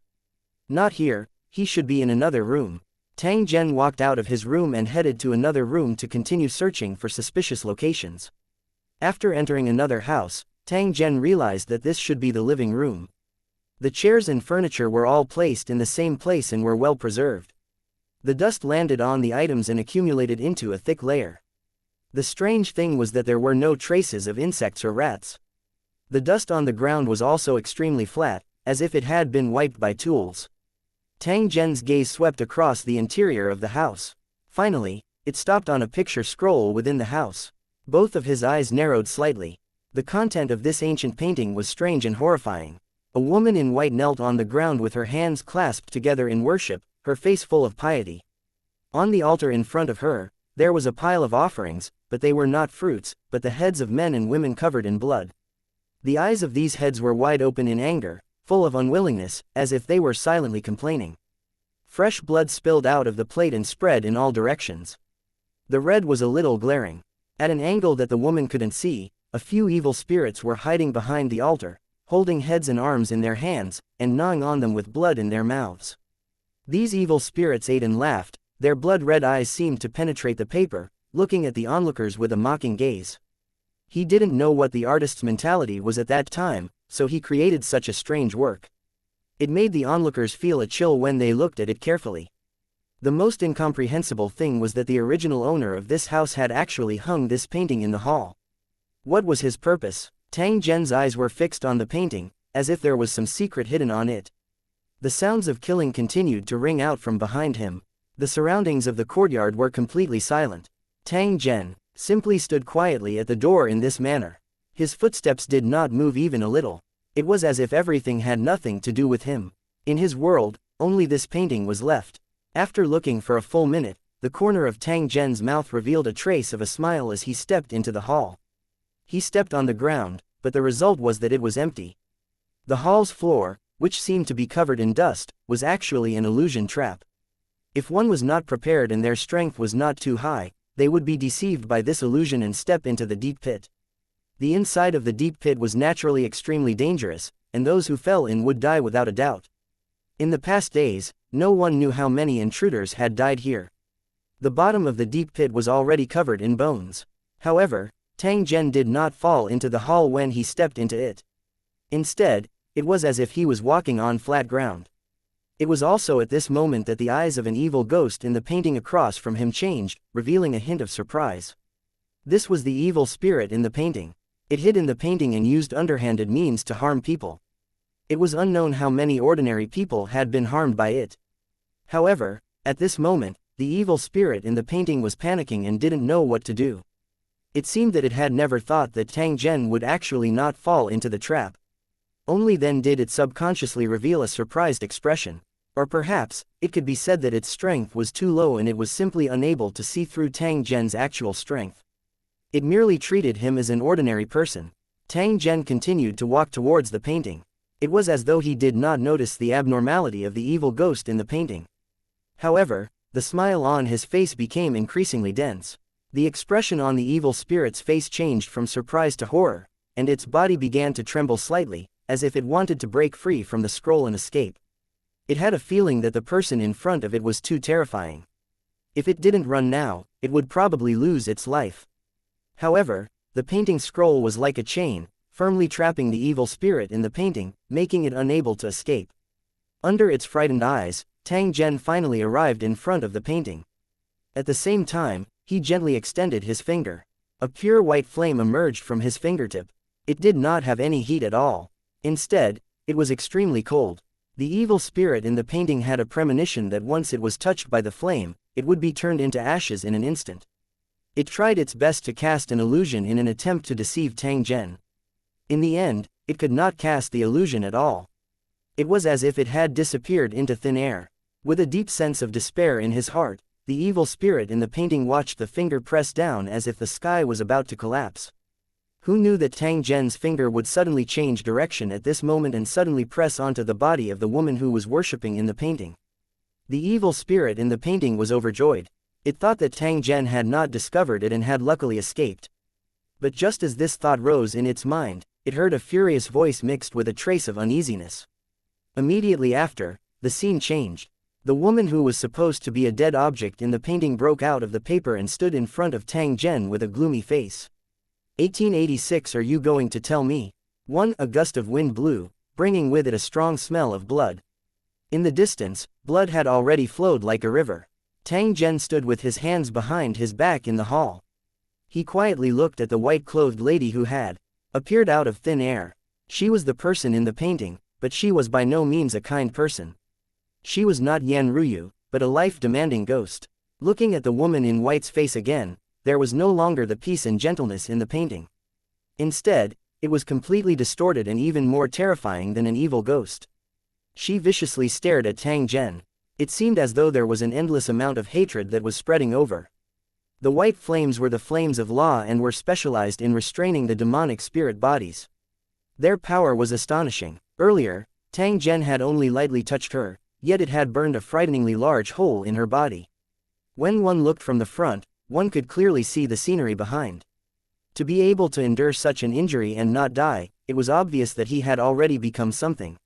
Not here, he should be in another room. Tang Zhen walked out of his room and headed to another room to continue searching for suspicious locations. After entering another house, Tang Zhen realized that this should be the living room. The chairs and furniture were all placed in the same place and were well preserved. The dust landed on the items and accumulated into a thick layer. The strange thing was that there were no traces of insects or rats. The dust on the ground was also extremely flat, as if it had been wiped by tools. Tang Zhen's gaze swept across the interior of the house. Finally, it stopped on a picture scroll within the house. Both of his eyes narrowed slightly. The content of this ancient painting was strange and horrifying. A woman in white knelt on the ground with her hands clasped together in worship, her face full of piety. On the altar in front of her, there was a pile of offerings, but they were not fruits, but the heads of men and women covered in blood. The eyes of these heads were wide open in anger, full of unwillingness, as if they were silently complaining. Fresh blood spilled out of the plate and spread in all directions. The red was a little glaring. At an angle that the woman couldn't see, a few evil spirits were hiding behind the altar, holding heads and arms in their hands, and gnawing on them with blood in their mouths. These evil spirits ate and laughed, their blood-red eyes seemed to penetrate the paper, looking at the onlookers with a mocking gaze. He didn't know what the artist's mentality was at that time, so he created such a strange work. It made the onlookers feel a chill when they looked at it carefully. The most incomprehensible thing was that the original owner of this house had actually hung this painting in the hall. What was his purpose? Tang Zhen's eyes were fixed on the painting, as if there was some secret hidden on it. The sounds of killing continued to ring out from behind him. The surroundings of the courtyard were completely silent. Tang Zhen simply stood quietly at the door in this manner. His footsteps did not move even a little. It was as if everything had nothing to do with him. In his world, only this painting was left. After looking for a full minute, the corner of Tang Zhen's mouth revealed a trace of a smile as he stepped into the hall. He stepped on the ground, but the result was that it was empty. The hall's floor, which seemed to be covered in dust, was actually an illusion trap. If one was not prepared and their strength was not too high, they would be deceived by this illusion and step into the deep pit. The inside of the deep pit was naturally extremely dangerous, and those who fell in would die without a doubt. In the past days, no one knew how many intruders had died here. The bottom of the deep pit was already covered in bones. However, Tang Zhen did not fall into the hall when he stepped into it. Instead, it was as if he was walking on flat ground. It was also at this moment that the eyes of an evil ghost in the painting across from him changed, revealing a hint of surprise. This was the evil spirit in the painting. It hid in the painting and used underhanded means to harm people. It was unknown how many ordinary people had been harmed by it. However, at this moment, the evil spirit in the painting was panicking and didn't know what to do. It seemed that it had never thought that Tang Zhen would actually not fall into the trap. Only then did it subconsciously reveal a surprised expression. Or perhaps, it could be said that its strength was too low and it was simply unable to see through Tang Zhen's actual strength. It merely treated him as an ordinary person. Tang Zhen continued to walk towards the painting. It was as though he did not notice the abnormality of the evil ghost in the painting. However, the smile on his face became increasingly dense. The expression on the evil spirit's face changed from surprise to horror, and its body began to tremble slightly, as if it wanted to break free from the scroll and escape. It had a feeling that the person in front of it was too terrifying. If it didn't run now, it would probably lose its life. However, The painting scroll was like a chain, firmly trapping the evil spirit in the painting, making it unable to escape. Under its frightened eyes, Tang Zhen finally arrived in front of the painting. At the same time, he gently extended his finger. A pure white flame emerged from his fingertip. It did not have any heat at all. Instead, it was extremely cold. The evil spirit in the painting had a premonition that once it was touched by the flame, it would be turned into ashes in an instant. It tried its best to cast an illusion in an attempt to deceive Tang Zhen. In the end, it could not cast the illusion at all. It was as if it had disappeared into thin air. With a deep sense of despair in his heart, the evil spirit in the painting watched the finger press down as if the sky was about to collapse. Who knew that Tang Zhen's finger would suddenly change direction at this moment and suddenly press onto the body of the woman who was worshipping in the painting? The evil spirit in the painting was overjoyed. It thought that Tang Zhen had not discovered it and had luckily escaped. But just as this thought rose in its mind, it heard a furious voice mixed with a trace of uneasiness. Immediately after, the scene changed. The woman who was supposed to be a dead object in the painting broke out of the paper and stood in front of Tang Zhen with a gloomy face. 1886. Are you going to tell me? A gust of wind blew, bringing with it a strong smell of blood. In the distance, blood had already flowed like a river. Tang Zhen stood with his hands behind his back in the hall. He quietly looked at the white-clothed lady who had appeared out of thin air. She was the person in the painting, but she was by no means a kind person. She was not Yan Ruyu, but a life-demanding ghost. Looking at the woman in white's face again, there was no longer the peace and gentleness in the painting. Instead, it was completely distorted and even more terrifying than an evil ghost. She viciously stared at Tang Zhen. It seemed as though there was an endless amount of hatred that was spreading over. The white flames were the flames of law and were specialized in restraining the demonic spirit bodies. Their power was astonishing. Earlier, Tang Zhen had only lightly touched her, yet it had burned a frighteningly large hole in her body. When one looked from the front, one could clearly see the scenery behind. To be able to endure such an injury and not die, it was obvious that he had already become something.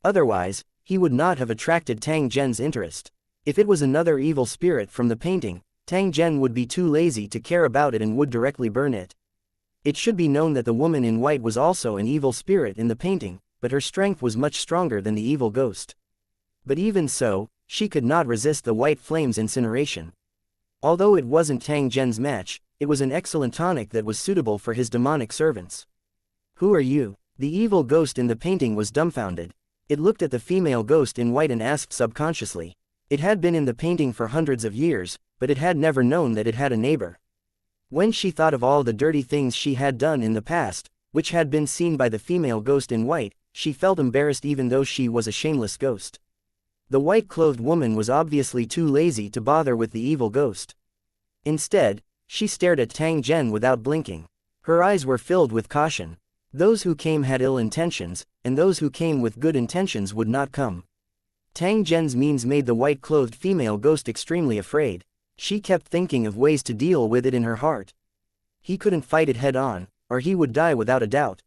Otherwise, he would not have attracted Tang Zhen's interest. If it was another evil spirit from the painting, Tang Zhen would be too lazy to care about it and would directly burn it. It should be known that the woman in white was also an evil spirit in the painting, but her strength was much stronger than the evil ghost. But even so, she could not resist the white flame's incineration. Although it wasn't Tang Zhen's match, it was an excellent tonic that was suitable for his demonic servants. Who are you? The evil ghost in the painting was dumbfounded. It looked at the female ghost in white and asked subconsciously. It had been in the painting for hundreds of years, but it had never known that it had a neighbor. When she thought of all the dirty things she had done in the past, which had been seen by the female ghost in white, she felt embarrassed even though she was a shameless ghost. The white-clothed woman was obviously too lazy to bother with the evil ghost. Instead, she stared at Tang Zhen without blinking. Her eyes were filled with caution. Those who came had ill intentions, and those who came with good intentions would not come. Tang Zhen's means made the white-clothed female ghost extremely afraid. She kept thinking of ways to deal with it in her heart. He couldn't fight it head-on, or he would die without a doubt.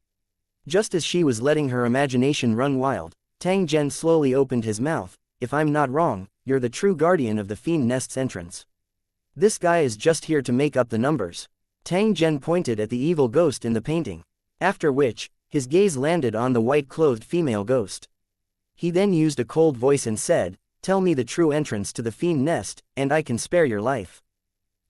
Just as she was letting her imagination run wild, Tang Zhen slowly opened his mouth. If I'm not wrong, you're the true guardian of the fiend nest's entrance. This guy is just here to make up the numbers. Tang Zhen pointed at the evil ghost in the painting. After which, his gaze landed on the white-clothed female ghost. He then used a cold voice and said, "Tell me the true entrance to the fiend nest, and I can spare your life.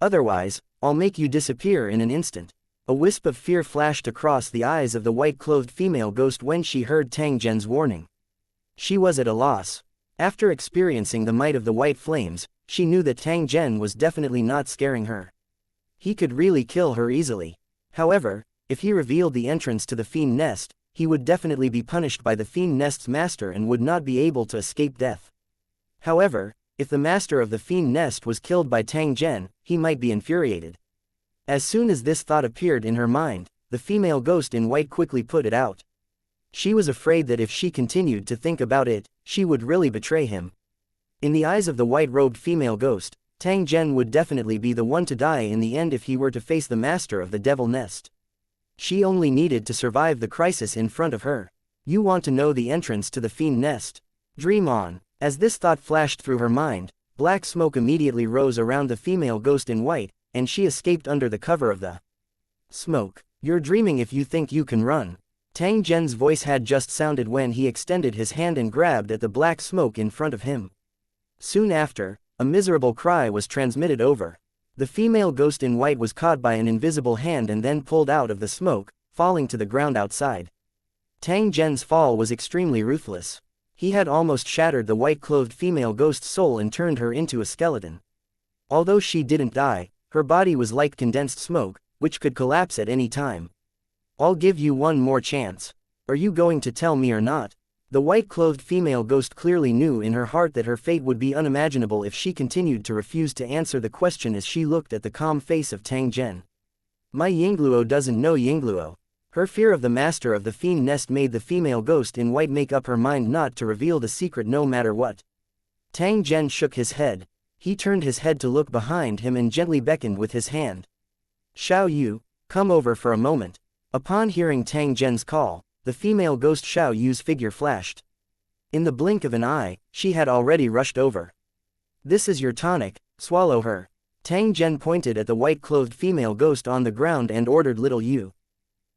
Otherwise, I'll make you disappear in an instant." A wisp of fear flashed across the eyes of the white-clothed female ghost when she heard Tang Zhen's warning. She was at a loss. After experiencing the might of the white flames, she knew that Tang Zhen was definitely not scaring her. He could really kill her easily. However, if he revealed the entrance to the fiend nest, he would definitely be punished by the fiend nest's master and would not be able to escape death. However, if the master of the fiend nest was killed by Tang Zhen, he might be infuriated. As soon as this thought appeared in her mind, the female ghost in white quickly put it out. She was afraid that if she continued to think about it, she would really betray him. In the eyes of the white-robed female ghost, Tang Zhen would definitely be the one to die in the end if he were to face the master of the devil nest. She only needed to survive the crisis in front of her. You want to know the entrance to the fiend nest? Dream on. As this thought flashed through her mind, black smoke immediately rose around the female ghost in white, and she escaped under the cover of the Smoke. You're dreaming if you think you can run. Tang Zhen's voice had just sounded when he extended his hand and grabbed at the black smoke in front of him. Soon after, a miserable cry was transmitted over. The female ghost in white was caught by an invisible hand and then pulled out of the smoke, falling to the ground outside. Tang Zhen's fall was extremely ruthless. He had almost shattered the white-clothed female ghost's soul and turned her into a skeleton. Although she didn't die, her body was like condensed smoke, which could collapse at any time. I'll give you one more chance. Are you going to tell me or not? The white-clothed female ghost clearly knew in her heart that her fate would be unimaginable if she continued to refuse to answer the question as she looked at the calm face of Tang Zhen. My Yingluo doesn't know Yingluo. Her fear of the master of the fiend nest made the female ghost in white make up her mind not to reveal the secret no matter what. Tang Zhen shook his head. He turned his head to look behind him and gently beckoned with his hand. Xiao Yu, come over for a moment. Upon hearing Tang Zhen's call, the female ghost Xiao Yu's figure flashed. In the blink of an eye, she had already rushed over. This is your tonic, swallow her. Tang Zhen pointed at the white-clothed female ghost on the ground and ordered little Yu.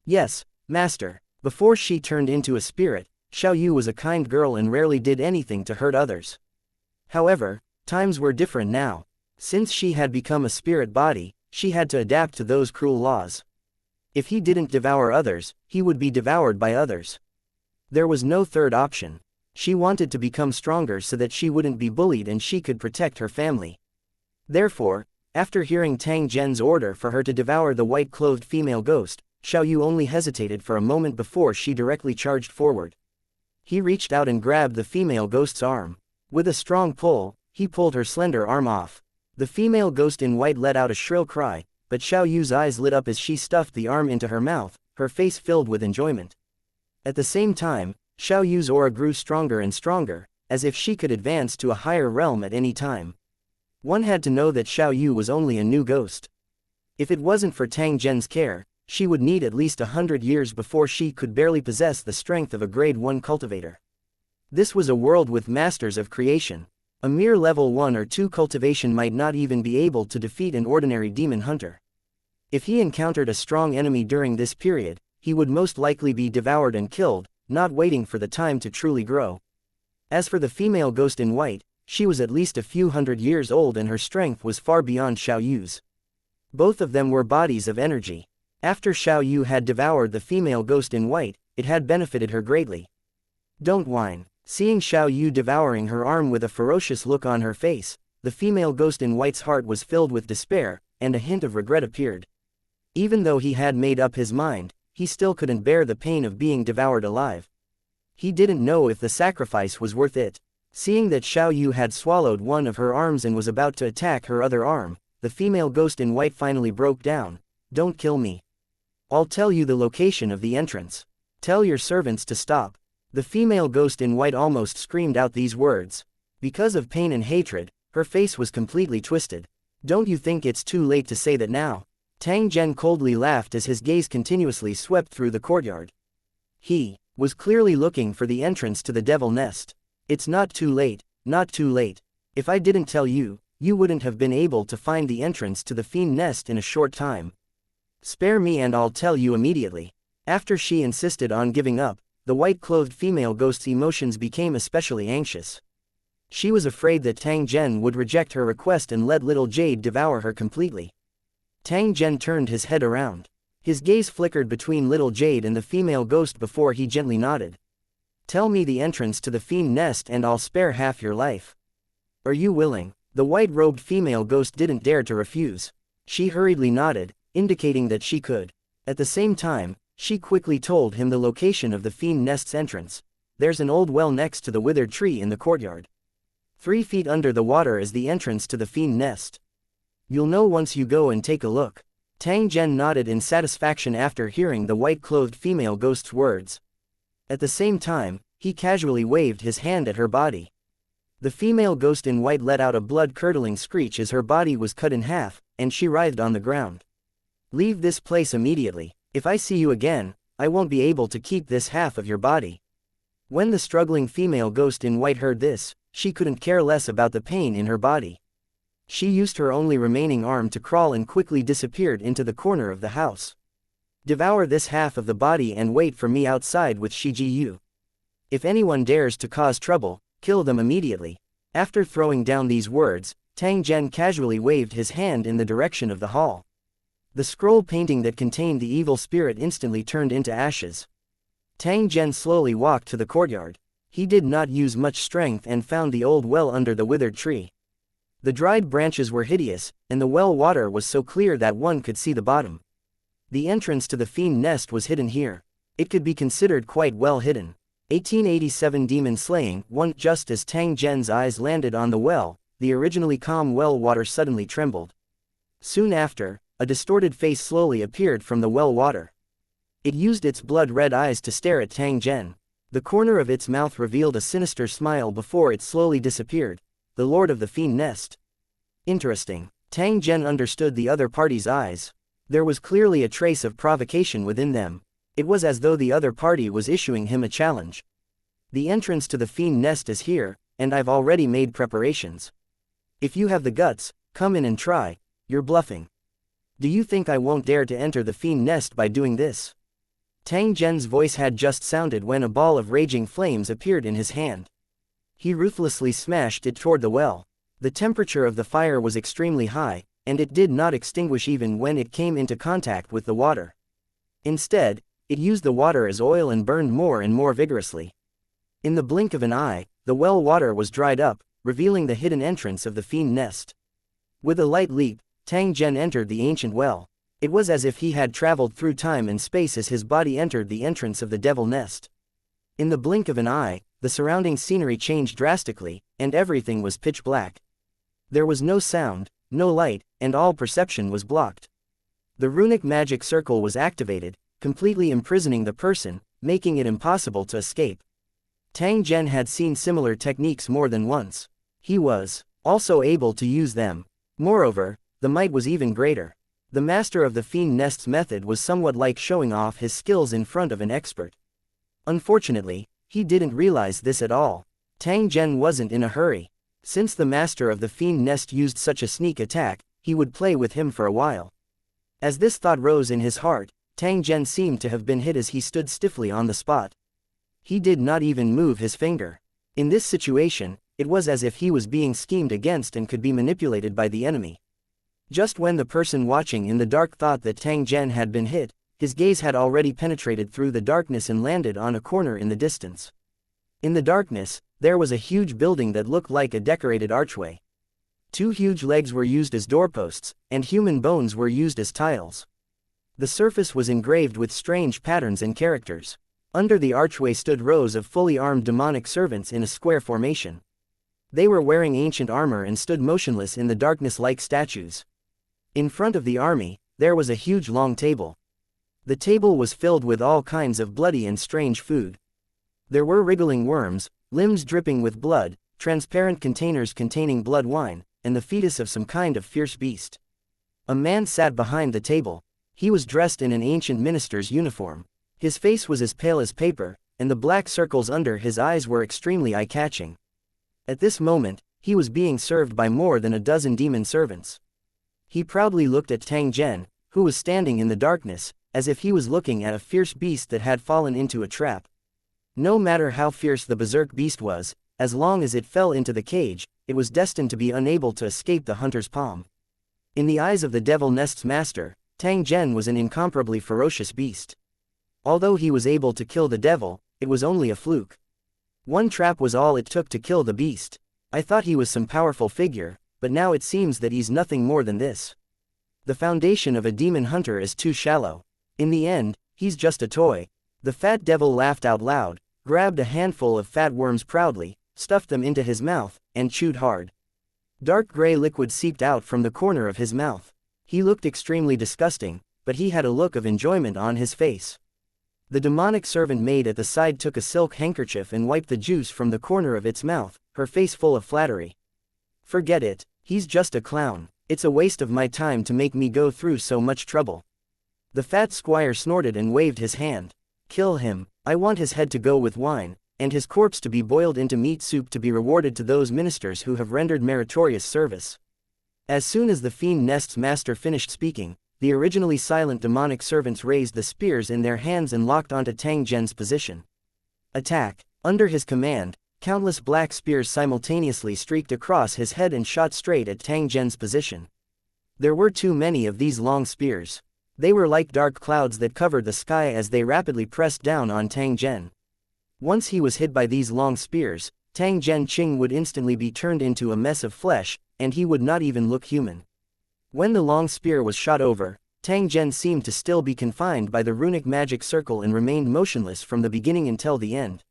Yes, master. Before she turned into a spirit, Xiao Yu was a kind girl and rarely did anything to hurt others. However, times were different now. Since she had become a spirit body, she had to adapt to those cruel laws. If he didn't devour others, he would be devoured by others. There was no third option. She wanted to become stronger so that she wouldn't be bullied and she could protect her family. Therefore, after hearing Tang Zhen's order for her to devour the white-clothed female ghost, Xiao Yu only hesitated for a moment before she directly charged forward. He reached out and grabbed the female ghost's arm. With a strong pull, he pulled her slender arm off. The female ghost in white let out a shrill cry, but Xiao Yu's eyes lit up as she stuffed the arm into her mouth, her face filled with enjoyment. At the same time, Xiao Yu's aura grew stronger and stronger, as if she could advance to a higher realm at any time. One had to know that Xiao Yu was only a new ghost. If it wasn't for Tang Zhen's care, she would need at least 100 years before she could barely possess the strength of a grade 1 cultivator. This was a world with masters of creation. A mere level 1 or 2 cultivation might not even be able to defeat an ordinary demon hunter. If he encountered a strong enemy during this period, he would most likely be devoured and killed, not waiting for the time to truly grow. As for the female ghost in white, she was at least a few hundred years old and her strength was far beyond Xiao Yu's. Both of them were bodies of energy. After Xiao Yu had devoured the female ghost in white, it had benefited her greatly. Don't whine. Seeing Xiao Yu devouring her arm with a ferocious look on her face, the female ghost in white's heart was filled with despair, and a hint of regret appeared. Even though he had made up his mind, he still couldn't bear the pain of being devoured alive. He didn't know if the sacrifice was worth it. Seeing that Xiao Yu had swallowed one of her arms and was about to attack her other arm, the female ghost in white finally broke down. Don't kill me. I'll tell you the location of the entrance. Tell your servants to stop. The female ghost in white almost screamed out these words. Because of pain and hatred, her face was completely twisted. Don't you think it's too late to say that now? Tang Zhen coldly laughed as his gaze continuously swept through the courtyard. He was clearly looking for the entrance to the devil nest. It's not too late, not too late. If I didn't tell you, you wouldn't have been able to find the entrance to the fiend nest in a short time. Spare me and I'll tell you immediately. After she insisted on giving up, the white-clothed female ghost's emotions became especially anxious. She was afraid that Tang Zhen would reject her request and let little Jade devour her completely. Tang Zhen turned his head around. His gaze flickered between little Jade and the female ghost before he gently nodded. Tell me the entrance to the fiend nest and I'll spare half your life. Are you willing? The white-robed female ghost didn't dare to refuse. She hurriedly nodded, indicating that she could. At the same time, she quickly told him the location of the fiend nest's entrance. There's an old well next to the withered tree in the courtyard. 3 feet under the water is the entrance to the fiend nest. You'll know once you go and take a look. Tang Zhen nodded in satisfaction after hearing the white-clothed female ghost's words. At the same time, he casually waved his hand at her body. The female ghost in white let out a blood-curdling screech as her body was cut in half, and she writhed on the ground. Leave this place immediately. If I see you again, I won't be able to keep this half of your body. When the struggling female ghost in white heard this, she couldn't care less about the pain in her body. She used her only remaining arm to crawl and quickly disappeared into the corner of the house. Devour this half of the body and wait for me outside with Shiji. If anyone dares to cause trouble, kill them immediately." After throwing down these words, Tang Zhen casually waved his hand in the direction of the hall. The scroll painting that contained the evil spirit instantly turned into ashes. Tang Zhen slowly walked to the courtyard. He did not use much strength and found the old well under the withered tree. The dried branches were hideous, and the well water was so clear that one could see the bottom. The entrance to the fiend nest was hidden here. It could be considered quite well hidden. 1887 Demon Slaying 1. Just as Tang Zhen's eyes landed on the well, the originally calm well water suddenly trembled. Soon after, a distorted face slowly appeared from the well water. It used its blood-red eyes to stare at Tang Zhen. The corner of its mouth revealed a sinister smile before it slowly disappeared. The Lord of the Fiend Nest. Interesting. Tang Zhen understood the other party's eyes. There was clearly a trace of provocation within them. It was as though the other party was issuing him a challenge. "The entrance to the fiend nest is here, and I've already made preparations. If you have the guts, come in and try. You're bluffing. Do you think I won't dare to enter the fiend nest by doing this?" Tang Zhen's voice had just sounded when a ball of raging flames appeared in his hand. He ruthlessly smashed it toward the well. The temperature of the fire was extremely high, and it did not extinguish even when it came into contact with the water. Instead, it used the water as oil and burned more and more vigorously. In the blink of an eye, the well water was dried up, revealing the hidden entrance of the fiend nest. With a light leap, Tang Zhen entered the ancient well. It was as if he had traveled through time and space as his body entered the entrance of the devil nest. In the blink of an eye, the surrounding scenery changed drastically, and everything was pitch black. There was no sound, no light, and all perception was blocked. The runic magic circle was activated, completely imprisoning the person, making it impossible to escape. Tang Zhen had seen similar techniques more than once. He was also able to use them. Moreover, the might was even greater. The master of the fiend nest's method was somewhat like showing off his skills in front of an expert. Unfortunately, he didn't realize this at all. Tang Zhen wasn't in a hurry. Since the master of the fiend nest used such a sneak attack, he would play with him for a while. As this thought rose in his heart, Tang Zhen seemed to have been hit as he stood stiffly on the spot. He did not even move his finger. In this situation, it was as if he was being schemed against and could be manipulated by the enemy. Just when the person watching in the dark thought that Tang Zhen had been hit, his gaze had already penetrated through the darkness and landed on a corner in the distance. In the darkness, there was a huge building that looked like a decorated archway. Two huge legs were used as doorposts, and human bones were used as tiles. The surface was engraved with strange patterns and characters. Under the archway stood rows of fully armed demonic servants in a square formation. They were wearing ancient armor and stood motionless in the darkness like statues. In front of the army, there was a huge long table. The table was filled with all kinds of bloody and strange food. There were wriggling worms, limbs dripping with blood, transparent containers containing blood wine, and the fetus of some kind of fierce beast. A man sat behind the table. He was dressed in an ancient minister's uniform. His face was as pale as paper, and the black circles under his eyes were extremely eye-catching. At this moment, he was being served by more than a dozen demon servants. He proudly looked at Tang Zhen, who was standing in the darkness, as if he was looking at a fierce beast that had fallen into a trap. No matter how fierce the berserk beast was, as long as it fell into the cage, it was destined to be unable to escape the hunter's palm. In the eyes of the devil nest's master, Tang Zhen was an incomparably ferocious beast. Although he was able to kill the devil, it was only a fluke. One trap was all it took to kill the beast. I thought he was some powerful figure, but now it seems that he's nothing more than this. The foundation of a demon hunter is too shallow. In the end, he's just a toy. The fat devil laughed out loud, grabbed a handful of fat worms proudly, stuffed them into his mouth, and chewed hard. Dark gray liquid seeped out from the corner of his mouth. He looked extremely disgusting, but he had a look of enjoyment on his face. The demonic servant maid at the side took a silk handkerchief and wiped the juice from the corner of its mouth, her face full of flattery. "Forget it, he's just a clown. It's a waste of my time to make me go through so much trouble." The fat squire snorted and waved his hand. "Kill him. I want his head to go with wine, and his corpse to be boiled into meat soup to be rewarded to those ministers who have rendered meritorious service." As soon as the fiend nest's master finished speaking, the originally silent demonic servants raised the spears in their hands and locked onto Tang Zhen's position. Attack! Under his command, countless black spears simultaneously streaked across his head and shot straight at Tang Zhen's position. There were too many of these long spears. They were like dark clouds that covered the sky as they rapidly pressed down on Tang Zhen. Once he was hit by these long spears, Tang Zhen would instantly be turned into a mess of flesh, and he would not even look human. When the long spear was shot over, Tang Zhen seemed to still be confined by the runic magic circle and remained motionless from the beginning until the end.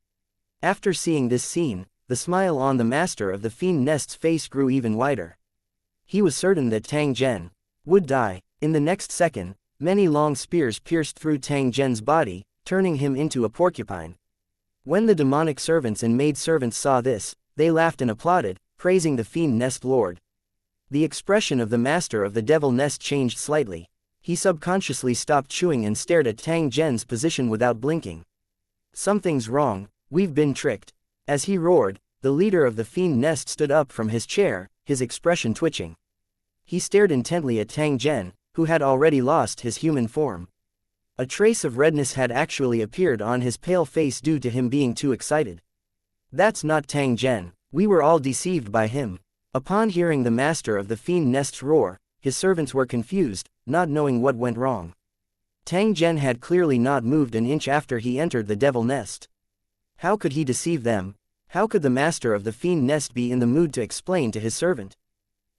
After seeing this scene, the smile on the master of the fiend nest's face grew even wider. He was certain that Tang Zhen would die. In the next second, many long spears pierced through Tang Zhen's body, turning him into a porcupine. When the demonic servants and maidservants saw this, they laughed and applauded, praising the fiend nest lord. The expression of the master of the devil nest changed slightly. He subconsciously stopped chewing and stared at Tang Zhen's position without blinking. Something's wrong, we've been tricked. As he roared, the leader of the fiend nest stood up from his chair, his expression twitching. He stared intently at Tang Zhen, who had already lost his human form. A trace of redness had actually appeared on his pale face due to him being too excited. That's not Tang Zhen, we were all deceived by him. Upon hearing the master of the fiend nest's roar, his servants were confused, not knowing what went wrong. Tang Zhen had clearly not moved an inch after he entered the devil nest. How could he deceive them? How could the master of the fiend nest be in the mood to explain to his servant?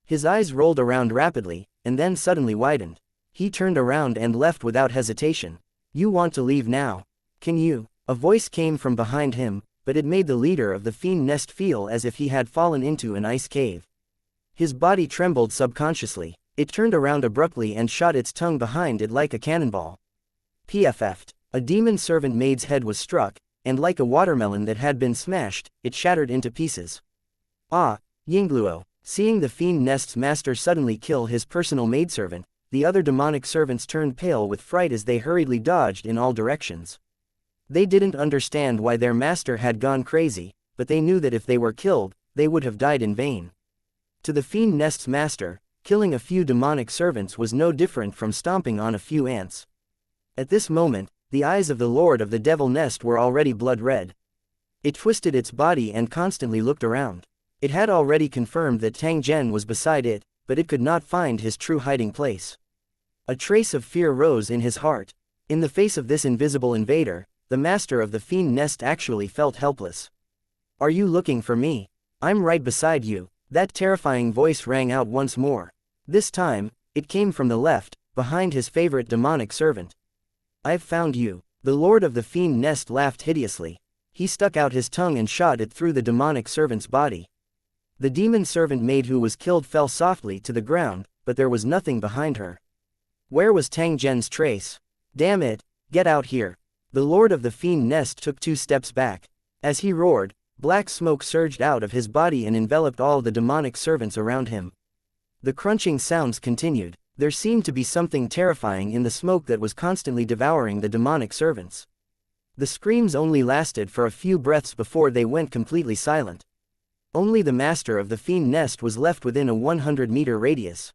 His eyes rolled around rapidly, and then suddenly widened. He turned around and left without hesitation. You want to leave now? Can you? A voice came from behind him, but it made the leader of the fiend nest feel as if he had fallen into an ice cave. His body trembled subconsciously. It turned around abruptly and shot its tongue behind it like a cannonball. PFF'd. A demon servant maid's head was struck, and like a watermelon that had been smashed, it shattered into pieces. Ah, Yingluo. Seeing the fiend nest's master suddenly kill his personal maidservant, the other demonic servants turned pale with fright as they hurriedly dodged in all directions. They didn't understand why their master had gone crazy, but they knew that if they were killed, they would have died in vain. To the fiend nest's master, killing a few demonic servants was no different from stomping on a few ants. At this moment, the eyes of the lord of the devil nest were already blood red. It twisted its body and constantly looked around. It had already confirmed that Tang Zhen was beside it, but it could not find his true hiding place. A trace of fear rose in his heart. In the face of this invisible invader, the master of the fiend nest actually felt helpless. Are you looking for me? I'm right beside you. That terrifying voice rang out once more. This time, it came from the left, behind his favorite demonic servant. I've found you. The lord of the fiend nest laughed hideously. He stuck out his tongue and shot it through the demonic servant's body. The demon servant maid who was killed fell softly to the ground, but there was nothing behind her. Where was Tang Zhen's trace? Damn it, get out here. The lord of the fiend nest took 2 steps back. As he roared, black smoke surged out of his body and enveloped all the demonic servants around him. The crunching sounds continued. There seemed to be something terrifying in the smoke that was constantly devouring the demonic servants. The screams only lasted for a few breaths before they went completely silent. Only the master of the fiend nest was left within a 100-meter radius.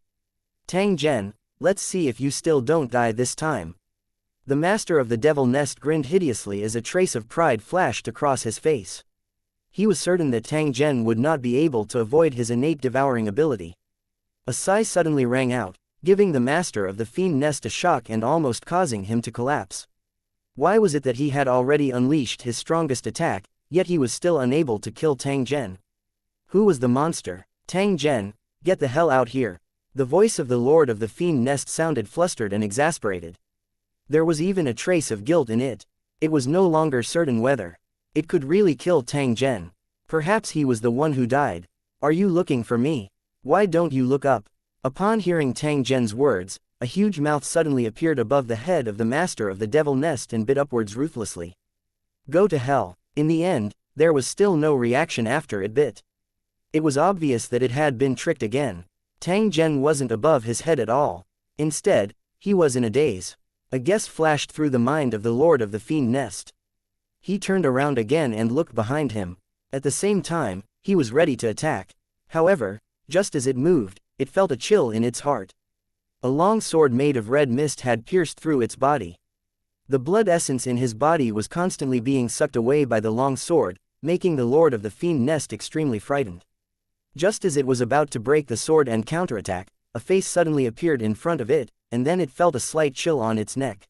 Tang Zhen, let's see if you still don't die this time. The master of the devil nest grinned hideously as a trace of pride flashed across his face. He was certain that Tang Zhen would not be able to avoid his innate devouring ability. A sigh suddenly rang out, giving the master of the fiend nest a shock and almost causing him to collapse. Why was it that he had already unleashed his strongest attack, yet he was still unable to kill Tang Zhen? Who was the monster? Tang Zhen, get the hell out here. The voice of the lord of the fiend nest sounded flustered and exasperated. There was even a trace of guilt in it. It was no longer certain whether it could really kill Tang Zhen. Perhaps he was the one who died. Are you looking for me? Why don't you look up? Upon hearing Tang Zhen's words, a huge mouth suddenly appeared above the head of the master of the devil nest and bit upwards ruthlessly. Go to hell. In the end, there was still no reaction after it bit. It was obvious that it had been tricked again. Tang Zhen wasn't above his head at all. Instead, he was in a daze. A guess flashed through the mind of the lord of the fiend nest. He turned around again and looked behind him. At the same time, he was ready to attack. However, just as it moved, it felt a chill in its heart. A long sword made of red mist had pierced through its body. The blood essence in his body was constantly being sucked away by the long sword, making the lord of the fiend nest extremely frightened. Just as it was about to break the sword and counterattack, a face suddenly appeared in front of it, and then it felt a slight chill on its neck.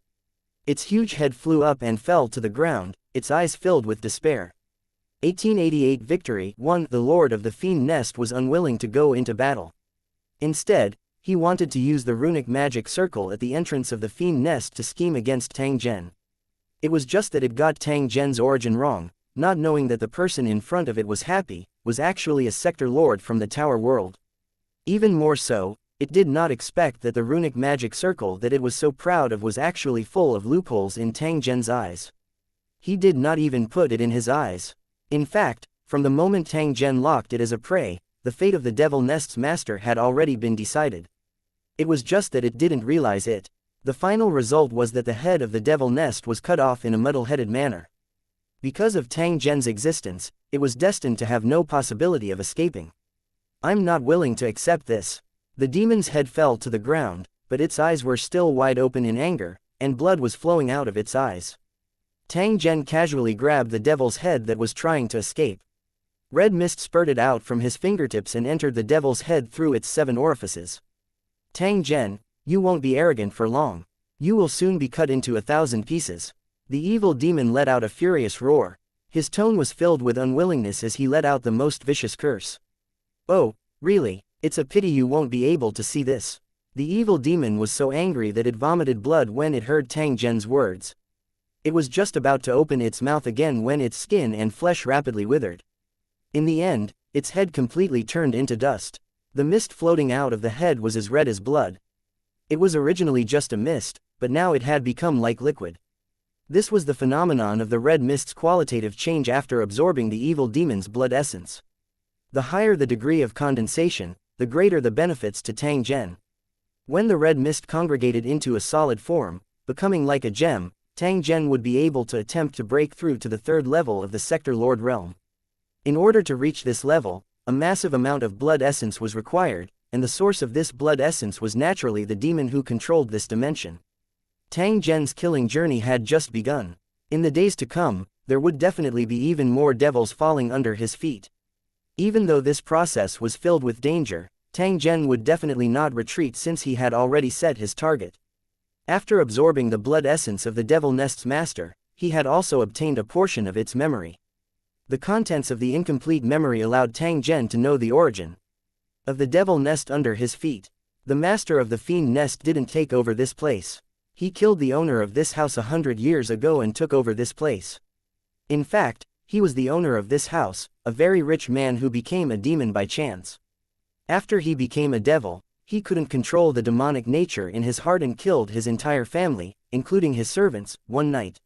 Its huge head flew up and fell to the ground, its eyes filled with despair. 1888 Victory 1. The lord of the fiend nest was unwilling to go into battle. Instead, he wanted to use the runic magic circle at the entrance of the fiend nest to scheme against Tang Zhen. It was just that it got Tang Zhen's origin wrong, not knowing that the person in front of it was actually a sector lord from the Tower World. Even more so, it did not expect that the runic magic circle that it was so proud of was actually full of loopholes in Tang Zhen's eyes. He did not even put it in his eyes. In fact, from the moment Tang Zhen locked it as a prey, the fate of the Devil Nest's master had already been decided. It was just that it didn't realize it. The final result was that the head of the Devil Nest was cut off in a muddle-headed manner. Because of Tang Zhen's existence, it was destined to have no possibility of escaping. I'm not willing to accept this. The demon's head fell to the ground, but its eyes were still wide open in anger, and blood was flowing out of its eyes. Tang Zhen casually grabbed the devil's head that was trying to escape. Red mist spurted out from his fingertips and entered the devil's head through its 7 orifices. Tang Zhen, you won't be arrogant for long. You will soon be cut into 1,000 pieces. The evil demon let out a furious roar. His tone was filled with unwillingness as he let out the most vicious curse. Oh, really, it's a pity you won't be able to see this. The evil demon was so angry that it vomited blood when it heard Tang Zhen's words. It was just about to open its mouth again when its skin and flesh rapidly withered. In the end, its head completely turned into dust. The mist floating out of the head was as red as blood. It was originally just a mist, but now it had become like liquid. This was the phenomenon of the red mist's qualitative change after absorbing the evil demon's blood essence. The higher the degree of condensation, the greater the benefits to Tang Zhen. When the red mist congregated into a solid form, becoming like a gem, Tang Zhen would be able to attempt to break through to the 3rd level of the Sector Lord realm. In order to reach this level, a massive amount of blood essence was required, and the source of this blood essence was naturally the demon who controlled this dimension. Tang Zhen's killing journey had just begun. In the days to come, there would definitely be even more devils falling under his feet. Even though this process was filled with danger, Tang Zhen would definitely not retreat since he had already set his target. After absorbing the blood essence of the Devil Nest's master, he had also obtained a portion of its memory. The contents of the incomplete memory allowed Tang Zhen to know the origin of the Devil Nest under his feet. The master of the Fiend Nest didn't take over this place. He killed the owner of this house 100 years ago and took over this place. In fact, he was the owner of this house, a very rich man who became a demon by chance. After he became a devil, he couldn't control the demonic nature in his heart and killed his entire family, including his servants, one night.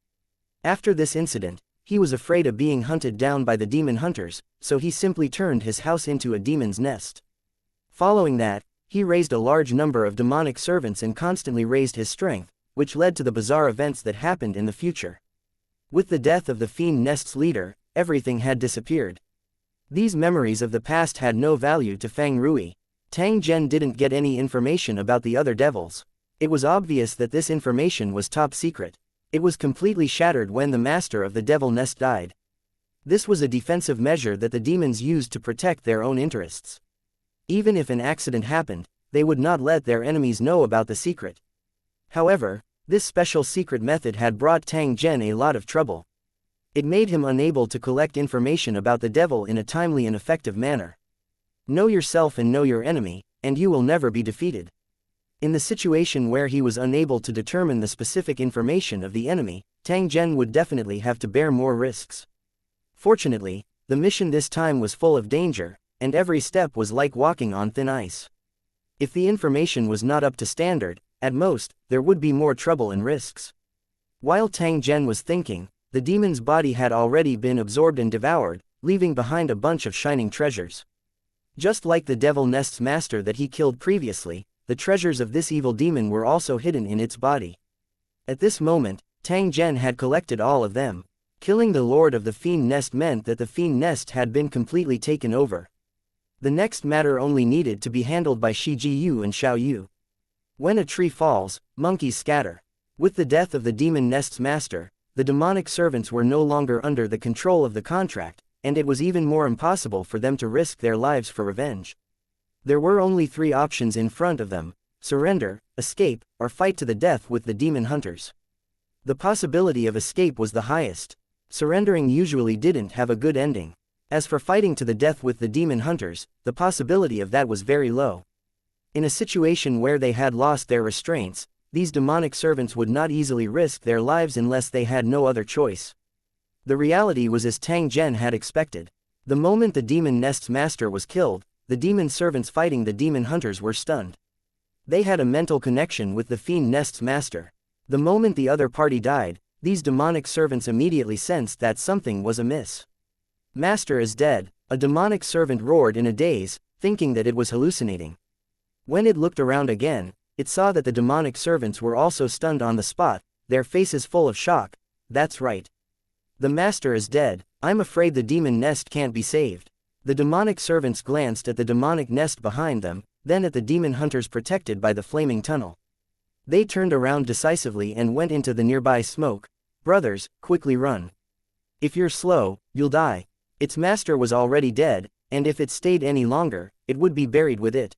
After this incident, he was afraid of being hunted down by the demon hunters, so he simply turned his house into a demon's nest. Following that, he raised a large number of demonic servants and constantly raised his strength, which led to the bizarre events that happened in the future. With the death of the Fiend Nest's leader, everything had disappeared. These memories of the past had no value to Fang Rui. Tang Zhen didn't get any information about the other devils. It was obvious that this information was top secret. It was completely shattered when the master of the Devil Nest died. This was a defensive measure that the demons used to protect their own interests. Even if an accident happened, they would not let their enemies know about the secret. However, this special secret method had brought Tang Zhen a lot of trouble. It made him unable to collect information about the devil in a timely and effective manner. Know yourself and know your enemy, and you will never be defeated. In the situation where he was unable to determine the specific information of the enemy, Tang Zhen would definitely have to bear more risks. Fortunately, the mission this time was full of danger, and every step was like walking on thin ice. If the information was not up to standard, at most, there would be more trouble and risks. While Tang Zhen was thinking, the demon's body had already been absorbed and devoured, leaving behind a bunch of shining treasures. Just like the Devil Nest's master that he killed previously, the treasures of this evil demon were also hidden in its body. At this moment, Tang Zhen had collected all of them. Killing the Lord of the Fiend Nest meant that the Fiend Nest had been completely taken over. The next matter only needed to be handled by Shi Ji Yu and Xiao Yu. When a tree falls, monkeys scatter. With the death of the demon nest's master, the demonic servants were no longer under the control of the contract, and it was even more impossible for them to risk their lives for revenge. There were only 3 options in front of them: surrender, escape, or fight to the death with the demon hunters. The possibility of escape was the highest. Surrendering usually didn't have a good ending. As for fighting to the death with the demon hunters, the possibility of that was very low. In a situation where they had lost their restraints, these demonic servants would not easily risk their lives unless they had no other choice. The reality was as Tang Zhen had expected. The moment the demon nest's master was killed, the demon servants fighting the demon hunters were stunned. They had a mental connection with the fiend nest's master. The moment the other party died, these demonic servants immediately sensed that something was amiss. "Master is dead," a demonic servant roared in a daze, thinking that it was hallucinating. When it looked around again, it saw that the demonic servants were also stunned on the spot, their faces full of shock. "That's right. The master is dead. I'm afraid the demon nest can't be saved." The demonic servants glanced at the demonic nest behind them, then at the demon hunters protected by the flaming tunnel. They turned around decisively and went into the nearby smoke. "Brothers, quickly run. If you're slow, you'll die. Its master was already dead, and if it stayed any longer, it would be buried with it.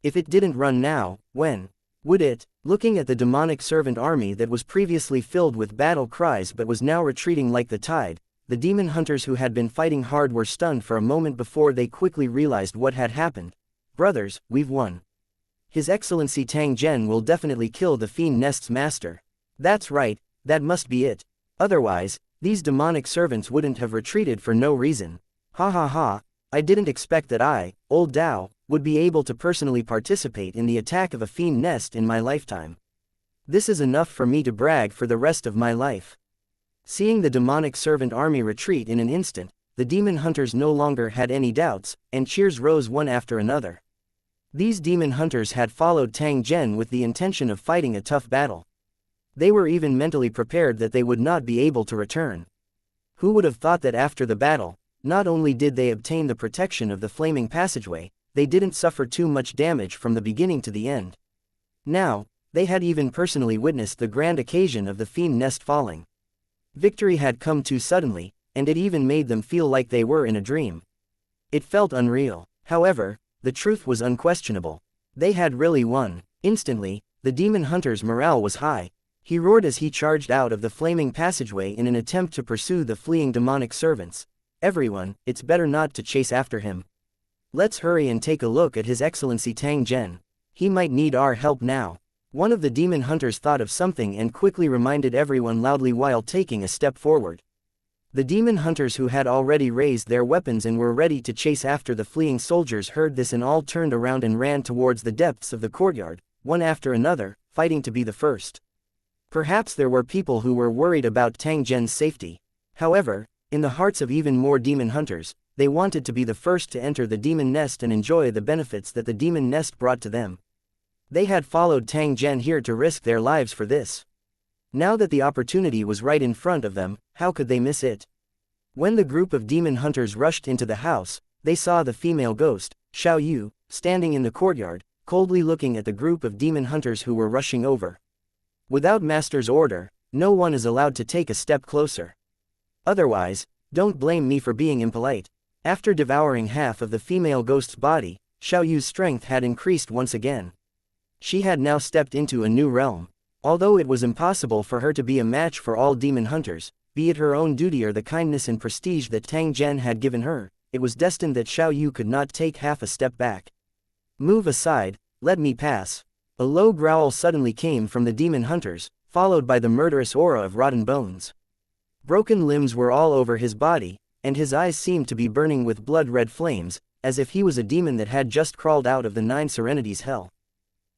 If it didn't run now, when would it?" Looking at the demonic servant army that was previously filled with battle cries but was now retreating like the tide, the demon hunters who had been fighting hard were stunned for a moment before they quickly realized what had happened. "Brothers, we've won. His Excellency Tang Zhen will definitely kill the fiend nest's master." "That's right, that must be it. Otherwise, these demonic servants wouldn't have retreated for no reason. Ha ha ha, I didn't expect that I, old Dao, would be able to personally participate in the attack of a fiend nest in my lifetime. This is enough for me to brag for the rest of my life." Seeing the demonic servant army retreat in an instant, the demon hunters no longer had any doubts, and cheers rose one after another. These demon hunters had followed Tang Zhen with the intention of fighting a tough battle. They were even mentally prepared that they would not be able to return. Who would have thought that after the battle, not only did they obtain the protection of the flaming passageway, they didn't suffer too much damage from the beginning to the end. Now, they had even personally witnessed the grand occasion of the fiend nest falling. Victory had come too suddenly, and it even made them feel like they were in a dream. It felt unreal. However, the truth was unquestionable. They had really won. Instantly, the demon hunter's morale was high. He roared as he charged out of the flaming passageway in an attempt to pursue the fleeing demonic servants. "Everyone, it's better not to chase after him. Let's hurry and take a look at His Excellency Tang Zhen. He might need our help now." One of the demon hunters thought of something and quickly reminded everyone loudly while taking a step forward. The demon hunters who had already raised their weapons and were ready to chase after the fleeing soldiers heard this and all turned around and ran towards the depths of the courtyard, one after another, fighting to be the first. Perhaps there were people who were worried about Tang Zhen's safety. However, in the hearts of even more demon hunters, they wanted to be the first to enter the demon nest and enjoy the benefits that the demon nest brought to them. They had followed Tang Zhen here to risk their lives for this. Now that the opportunity was right in front of them, how could they miss it? When the group of demon hunters rushed into the house, they saw the female ghost, Xiaoyu, standing in the courtyard, coldly looking at the group of demon hunters who were rushing over. Without master's order, no one is allowed to take a step closer. Otherwise, don't blame me for being impolite. After devouring half of the female ghost's body, Xiaoyu's strength had increased once again. She had now stepped into a new realm. Although it was impossible for her to be a match for all demon hunters, be it her own duty or the kindness and prestige that Tang Zhen had given her, it was destined that Xiaoyu could not take half a step back. "Move aside, let me pass." A low growl suddenly came from the demon hunters, followed by the murderous aura of rotten bones. Broken limbs were all over his body, and his eyes seemed to be burning with blood-red flames, as if he was a demon that had just crawled out of the Nine Serenities hell.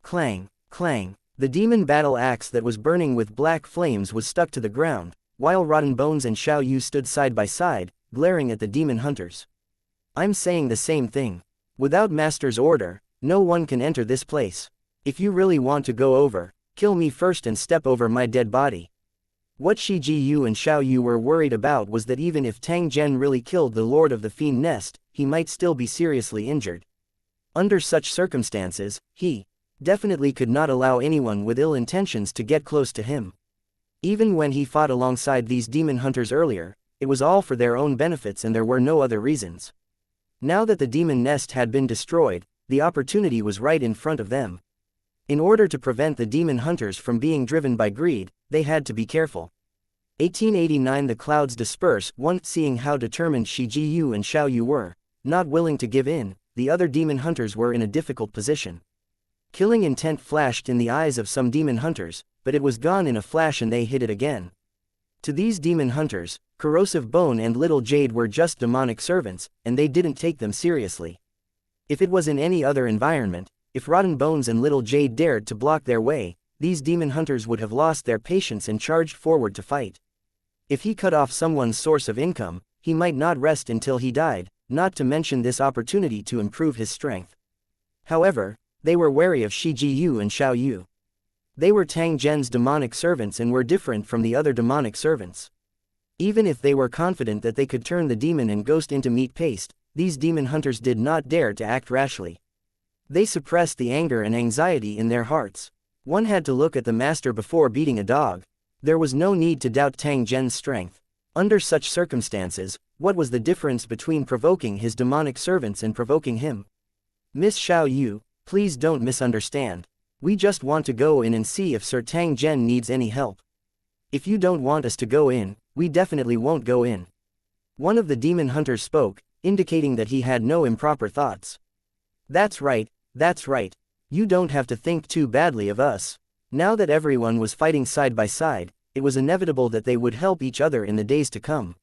Clang, clang. The demon battle axe that was burning with black flames was stuck to the ground, while Rotten Bones and Xiaoyu stood side by side, glaring at the demon hunters. "I'm saying the same thing. Without master's order, no one can enter this place. If you really want to go over, kill me first and step over my dead body." What Shijiyu and Xiaoyu were worried about was that even if Tang Zhen really killed the Lord of the Fiend Nest, he might still be seriously injured. Under such circumstances, he definitely could not allow anyone with ill intentions to get close to him. Even when he fought alongside these demon hunters earlier, it was all for their own benefits and there were no other reasons. Now that the demon nest had been destroyed, the opportunity was right in front of them. In order to prevent the demon hunters from being driven by greed, they had to be careful. 1889 The clouds disperse. Once seeing how determined Shi Jiyu and Xiao Yu were, not willing to give in, the other demon hunters were in a difficult position. Killing intent flashed in the eyes of some demon hunters, but it was gone in a flash and they hid it again. To these demon hunters, corrosive bone and little jade were just demonic servants, and they didn't take them seriously. If it was in any other environment, if rotten bones and little jade dared to block their way, these demon hunters would have lost their patience and charged forward to fight. If he cut off someone's source of income, he might not rest until he died, not to mention this opportunity to improve his strength. However, they were wary of Shi Jiyu and Xiao Yu. They were Tang Zhen's demonic servants and were different from the other demonic servants. Even if they were confident that they could turn the demon and ghost into meat paste, these demon hunters did not dare to act rashly. They suppressed the anger and anxiety in their hearts. One had to look at the master before beating a dog. There was no need to doubt Tang Zhen's strength. Under such circumstances, what was the difference between provoking his demonic servants and provoking him? Miss Xiao Yu, please don't misunderstand. We just want to go in and see if Sir Tang Zhen needs any help. If you don't want us to go in, we definitely won't go in. One of the demon hunters spoke, indicating that he had no improper thoughts. That's right, that's right. You don't have to think too badly of us. Now that everyone was fighting side by side, it was inevitable that they would help each other in the days to come.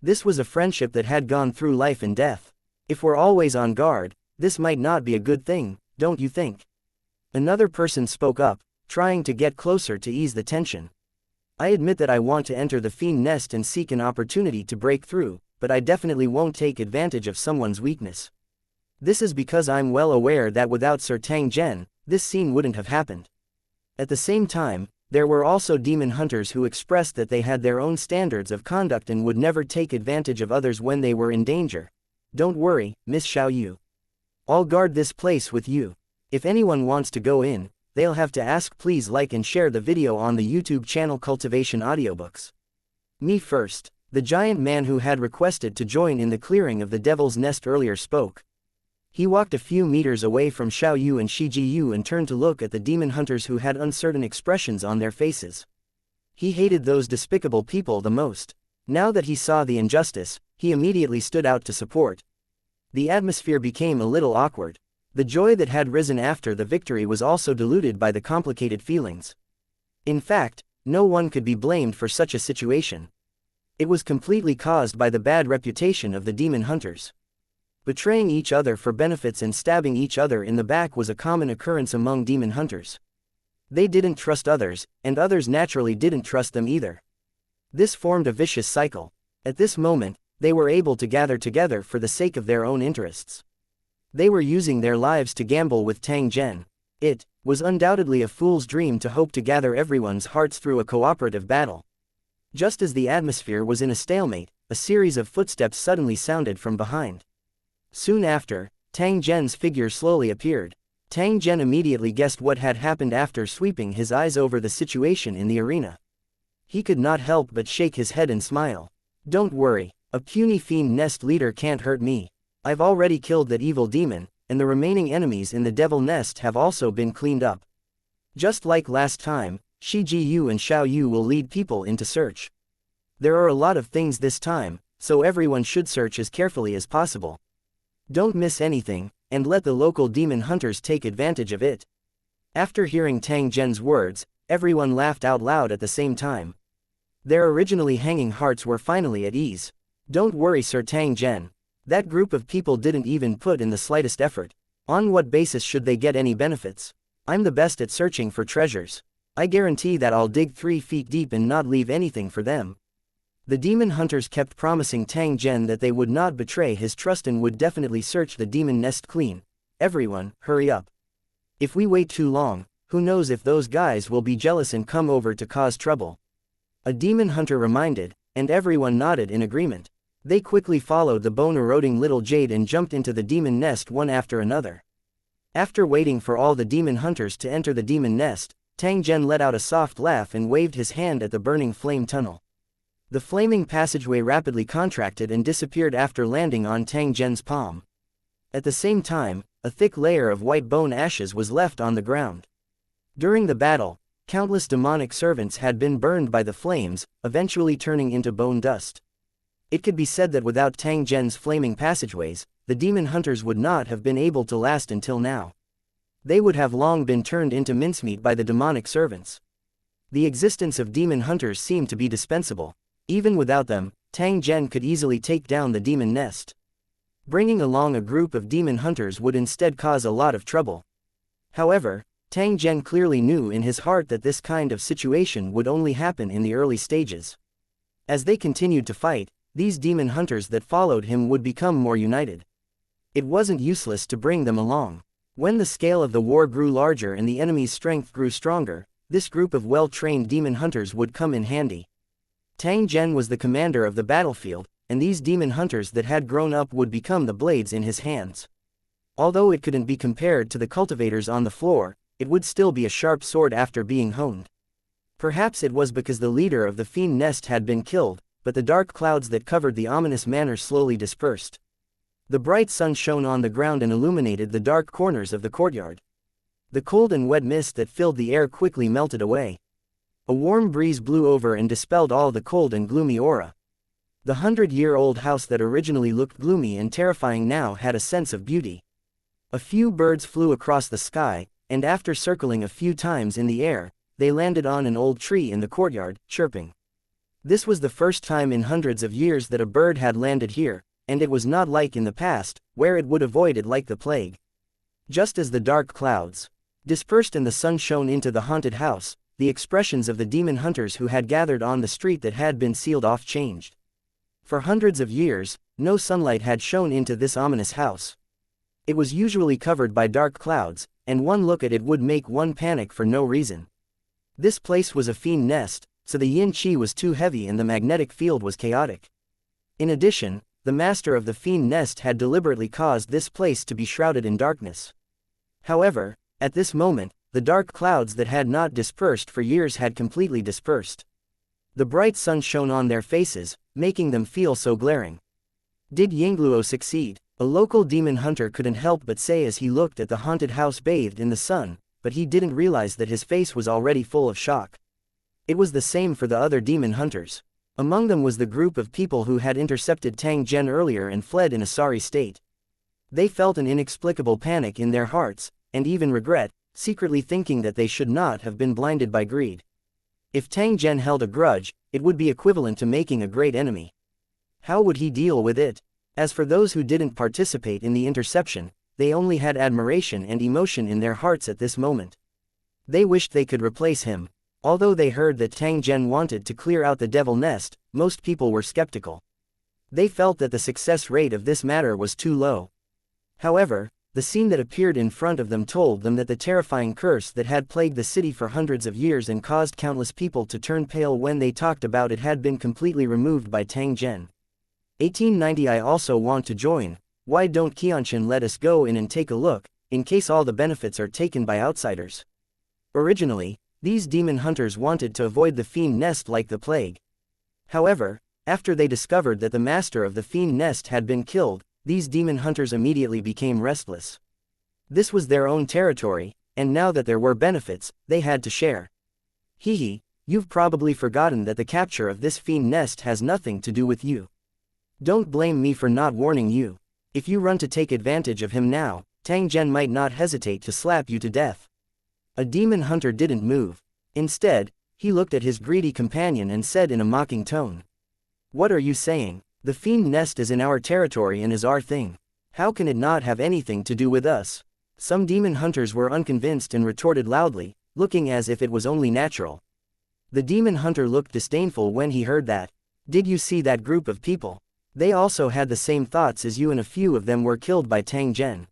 This was a friendship that had gone through life and death. If we're always on guard, this might not be a good thing, don't you think? Another person spoke up, trying to get closer to ease the tension. I admit that I want to enter the fiend nest and seek an opportunity to break through, but I definitely won't take advantage of someone's weakness. This is because I'm well aware that without Sir Tang Zhen, this scene wouldn't have happened. At the same time, there were also demon hunters who expressed that they had their own standards of conduct and would never take advantage of others when they were in danger. Don't worry, Miss Xiao Yu. I'll guard this place with you. If anyone wants to go in, they'll have to ask. Please like and share the video on the YouTube channel Cultivation Audiobooks. Me first. The giant man who had requested to join in the clearing of the devil's nest earlier spoke. He walked a few meters away from Xiao Yu and Shi Jiyu and turned to look at the demon hunters who had uncertain expressions on their faces. He hated those despicable people the most. Now that he saw the injustice, he immediately stood out to support. The atmosphere became a little awkward. The joy that had risen after the victory was also diluted by the complicated feelings. In fact, no one could be blamed for such a situation. It was completely caused by the bad reputation of the demon hunters. Betraying each other for benefits and stabbing each other in the back was a common occurrence among demon hunters. They didn't trust others, and others naturally didn't trust them either. This formed a vicious cycle. At this moment, they were able to gather together for the sake of their own interests. They were using their lives to gamble with Tang Zhen. It was undoubtedly a fool's dream to hope to gather everyone's hearts through a cooperative battle. Just as the atmosphere was in a stalemate, a series of footsteps suddenly sounded from behind. Soon after, Tang Zhen's figure slowly appeared. Tang Zhen immediately guessed what had happened after sweeping his eyes over the situation in the arena. He could not help but shake his head and smile. Don't worry, a puny fiend nest leader can't hurt me. I've already killed that evil demon, and the remaining enemies in the devil nest have also been cleaned up. Just like last time, Shi Jiyu and Xiao Yu will lead people into search. There are a lot of things this time, so everyone should search as carefully as possible. Don't miss anything, and let the local demon hunters take advantage of it. After hearing Tang Zhen's words, everyone laughed out loud at the same time. Their originally hanging hearts were finally at ease. Don't worry, Sir Tang Zhen. That group of people didn't even put in the slightest effort. On what basis should they get any benefits? I'm the best at searching for treasures. I guarantee that I'll dig 3 feet deep and not leave anything for them. The demon hunters kept promising Tang Zhen that they would not betray his trust and would definitely search the demon nest clean. Everyone, hurry up. If we wait too long, who knows if those guys will be jealous and come over to cause trouble. A demon hunter reminded, and everyone nodded in agreement. They quickly followed the bone-eroding little jade and jumped into the demon nest one after another. After waiting for all the demon hunters to enter the demon nest, Tang Zhen let out a soft laugh and waved his hand at the burning flame tunnel. The flaming passageway rapidly contracted and disappeared after landing on Tang Zhen's palm. At the same time, a thick layer of white bone ashes was left on the ground. During the battle, countless demonic servants had been burned by the flames, eventually turning into bone dust. It could be said that without Tang Zhen's flaming passageways, the demon hunters would not have been able to last until now. They would have long been turned into mincemeat by the demonic servants. The existence of demon hunters seemed to be dispensable. Even without them, Tang Zhen could easily take down the demon nest. Bringing along a group of demon hunters would instead cause a lot of trouble. However, Tang Zhen clearly knew in his heart that this kind of situation would only happen in the early stages. As they continued to fight, these demon hunters that followed him would become more united. It wasn't useless to bring them along. When the scale of the war grew larger and the enemy's strength grew stronger, this group of well-trained demon hunters would come in handy. Tang Zhen was the commander of the battlefield, and these demon hunters that had grown up would become the blades in his hands. Although it couldn't be compared to the cultivators on the floor, it would still be a sharp sword after being honed. Perhaps it was because the leader of the fiend nest had been killed, but the dark clouds that covered the ominous manor slowly dispersed. The bright sun shone on the ground and illuminated the dark corners of the courtyard. The cold and wet mist that filled the air quickly melted away. A warm breeze blew over and dispelled all the cold and gloomy aura. The 100-year-old house that originally looked gloomy and terrifying now had a sense of beauty. A few birds flew across the sky, and after circling a few times in the air, they landed on an old tree in the courtyard, chirping. This was the first time in hundreds of years that a bird had landed here, and it was not like in the past, where it would avoid it like the plague. Just as the dark clouds dispersed and the sun shone into the haunted house, the expressions of the demon hunters who had gathered on the street that had been sealed off changed. For hundreds of years, no sunlight had shone into this ominous house. It was usually covered by dark clouds, and one look at it would make one panic for no reason. This place was a fiend nest, so the yin qi was too heavy and the magnetic field was chaotic. In addition, the master of the fiend nest had deliberately caused this place to be shrouded in darkness. However, at this moment, the dark clouds that had not dispersed for years had completely dispersed. The bright sun shone on their faces, making them feel so glaring. Did Yangluo succeed? A local demon hunter couldn't help but say as he looked at the haunted house bathed in the sun, but he didn't realize that his face was already full of shock. It was the same for the other demon hunters. Among them was the group of people who had intercepted Tang Zhen earlier and fled in a sorry state. They felt an inexplicable panic in their hearts, and even regret, secretly thinking that they should not have been blinded by greed. If Tang Zhen held a grudge, it would be equivalent to making a great enemy. How would he deal with it? As for those who didn't participate in the interception, they only had admiration and emotion in their hearts at this moment. They wished they could replace him. Although they heard that Tang Zhen wanted to clear out the devil nest, most people were skeptical. They felt that the success rate of this matter was too low. However, the scene that appeared in front of them told them that the terrifying curse that had plagued the city for hundreds of years and caused countless people to turn pale when they talked about it had been completely removed by Tang Zhen. 1890 I also want to join. Why don't xianxia let us go in and take a look, in case all the benefits are taken by outsiders? Originally, these demon hunters wanted to avoid the fiend nest like the plague. However, after they discovered that the master of the fiend nest had been killed, these demon hunters immediately became restless. This was their own territory, and now that there were benefits, they had to share. Hehe, you've probably forgotten that the capture of this fiend nest has nothing to do with you. Don't blame me for not warning you. If you run to take advantage of him now, Tang Zhen might not hesitate to slap you to death. A demon hunter didn't move. Instead, he looked at his greedy companion and said in a mocking tone. What are you saying? The fiend nest is in our territory and is our thing. How can it not have anything to do with us? Some demon hunters were unconvinced and retorted loudly, looking as if it was only natural. The demon hunter looked disdainful when he heard that. Did you see that group of people? They also had the same thoughts as you and a few of them were killed by Tang Zhen.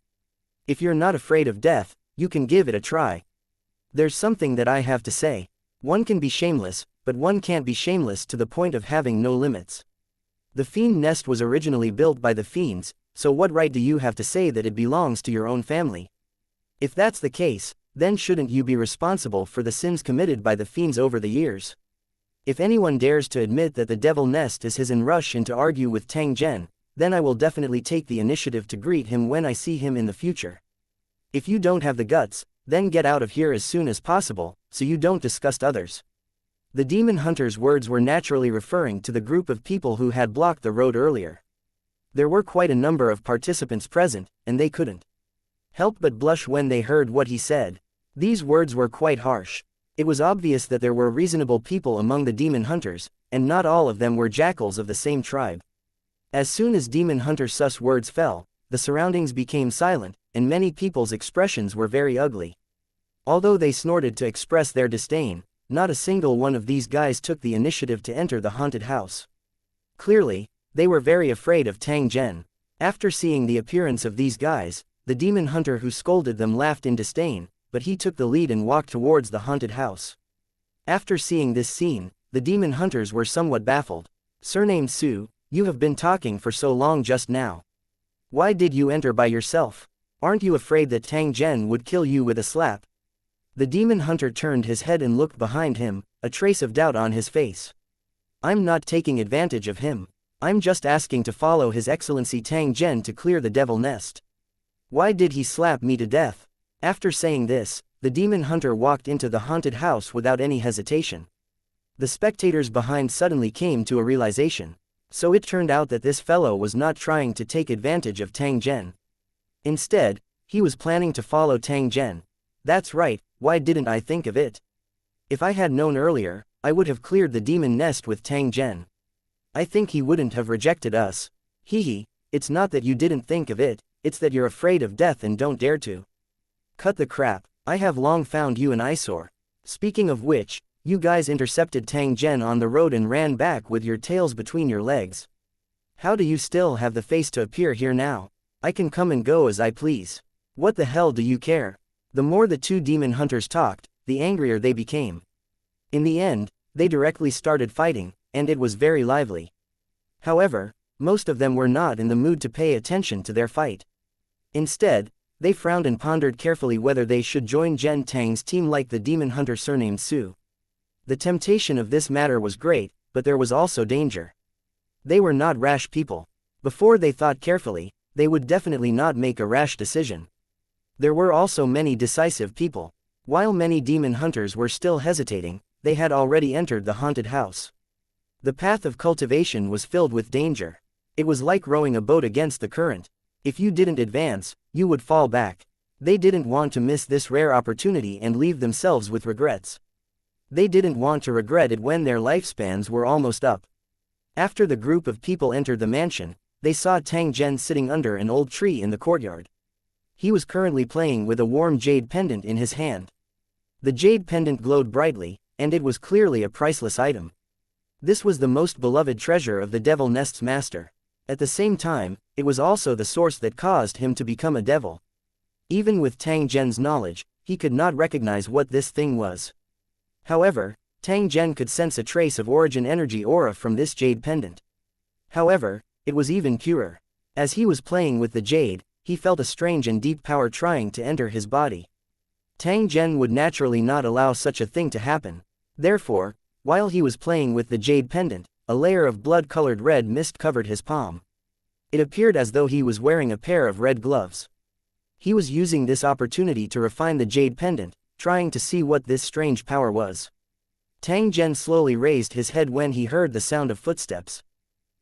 If you're not afraid of death, you can give it a try. There's something that I have to say. One can be shameless, but one can't be shameless to the point of having no limits. The fiend nest was originally built by the fiends, so what right do you have to say that it belongs to your own family? If that's the case, then shouldn't you be responsible for the sins committed by the fiends over the years? If anyone dares to admit that the devil nest is his and rush in to argue with Tang Zhen, then I will definitely take the initiative to greet him when I see him in the future. If you don't have the guts, then get out of here as soon as possible, so you don't disgust others. The demon hunter's words were naturally referring to the group of people who had blocked the road earlier. There were quite a number of participants present, and they couldn't help but blush when they heard what he said. These words were quite harsh. It was obvious that there were reasonable people among the demon hunters, and not all of them were jackals of the same tribe. As soon as demon hunter Sus words fell, the surroundings became silent, and many people's expressions were very ugly. Although they snorted to express their disdain, not a single one of these guys took the initiative to enter the haunted house. Clearly, they were very afraid of Tang Zhen. After seeing the appearance of these guys, the demon hunter who scolded them laughed in disdain, but he took the lead and walked towards the haunted house. After seeing this scene, the demon hunters were somewhat baffled. Surnamed Su, you have been talking for so long just now. Why did you enter by yourself? Aren't you afraid that Tang Zhen would kill you with a slap? The demon hunter turned his head and looked behind him, a trace of doubt on his face. I'm not taking advantage of him. I'm just asking to follow His Excellency Tang Zhen to clear the devil nest. Why did he slap me to death? After saying this, the demon hunter walked into the haunted house without any hesitation. The spectators behind suddenly came to a realization. So it turned out that this fellow was not trying to take advantage of Tang Zhen. Instead, he was planning to follow Tang Zhen. That's right, why didn't I think of it? If I had known earlier, I would have cleared the demon nest with Tang Zhen. I think he wouldn't have rejected us. Hehe, it's not that you didn't think of it, it's that you're afraid of death and don't dare to. Cut the crap, I have long found you an eyesore. Speaking of which, you guys intercepted Tang Zhen on the road and ran back with your tails between your legs. How do you still have the face to appear here now? I can come and go as I please. What the hell do you care? The more the two demon hunters talked, the angrier they became. In the end, they directly started fighting, and it was very lively. However, most of them were not in the mood to pay attention to their fight. Instead, they frowned and pondered carefully whether they should join Zhen Tang's team like the demon hunter surnamed Su. The temptation of this matter was great, but there was also danger. They were not rash people. Before they thought carefully, they would definitely not make a rash decision. There were also many decisive people. While many demon hunters were still hesitating, they had already entered the haunted house. The path of cultivation was filled with danger. It was like rowing a boat against the current. If you didn't advance, you would fall back. They didn't want to miss this rare opportunity and leave themselves with regrets. They didn't want to regret it when their lifespans were almost up. After the group of people entered the mansion, they saw Tang Zhen sitting under an old tree in the courtyard. He was currently playing with a warm jade pendant in his hand. The jade pendant glowed brightly, and it was clearly a priceless item. This was the most beloved treasure of the devil nest's master. At the same time, it was also the source that caused him to become a devil. Even with Tang Zhen's knowledge, he could not recognize what this thing was. However, Tang Zhen could sense a trace of origin energy aura from this jade pendant. However, it was even purer. As he was playing with the jade, he felt a strange and deep power trying to enter his body. Tang Zhen would naturally not allow such a thing to happen. Therefore, while he was playing with the jade pendant, a layer of blood-colored red mist covered his palm. It appeared as though he was wearing a pair of red gloves. He was using this opportunity to refine the jade pendant, trying to see what this strange power was. Tang Zhen slowly raised his head when he heard the sound of footsteps.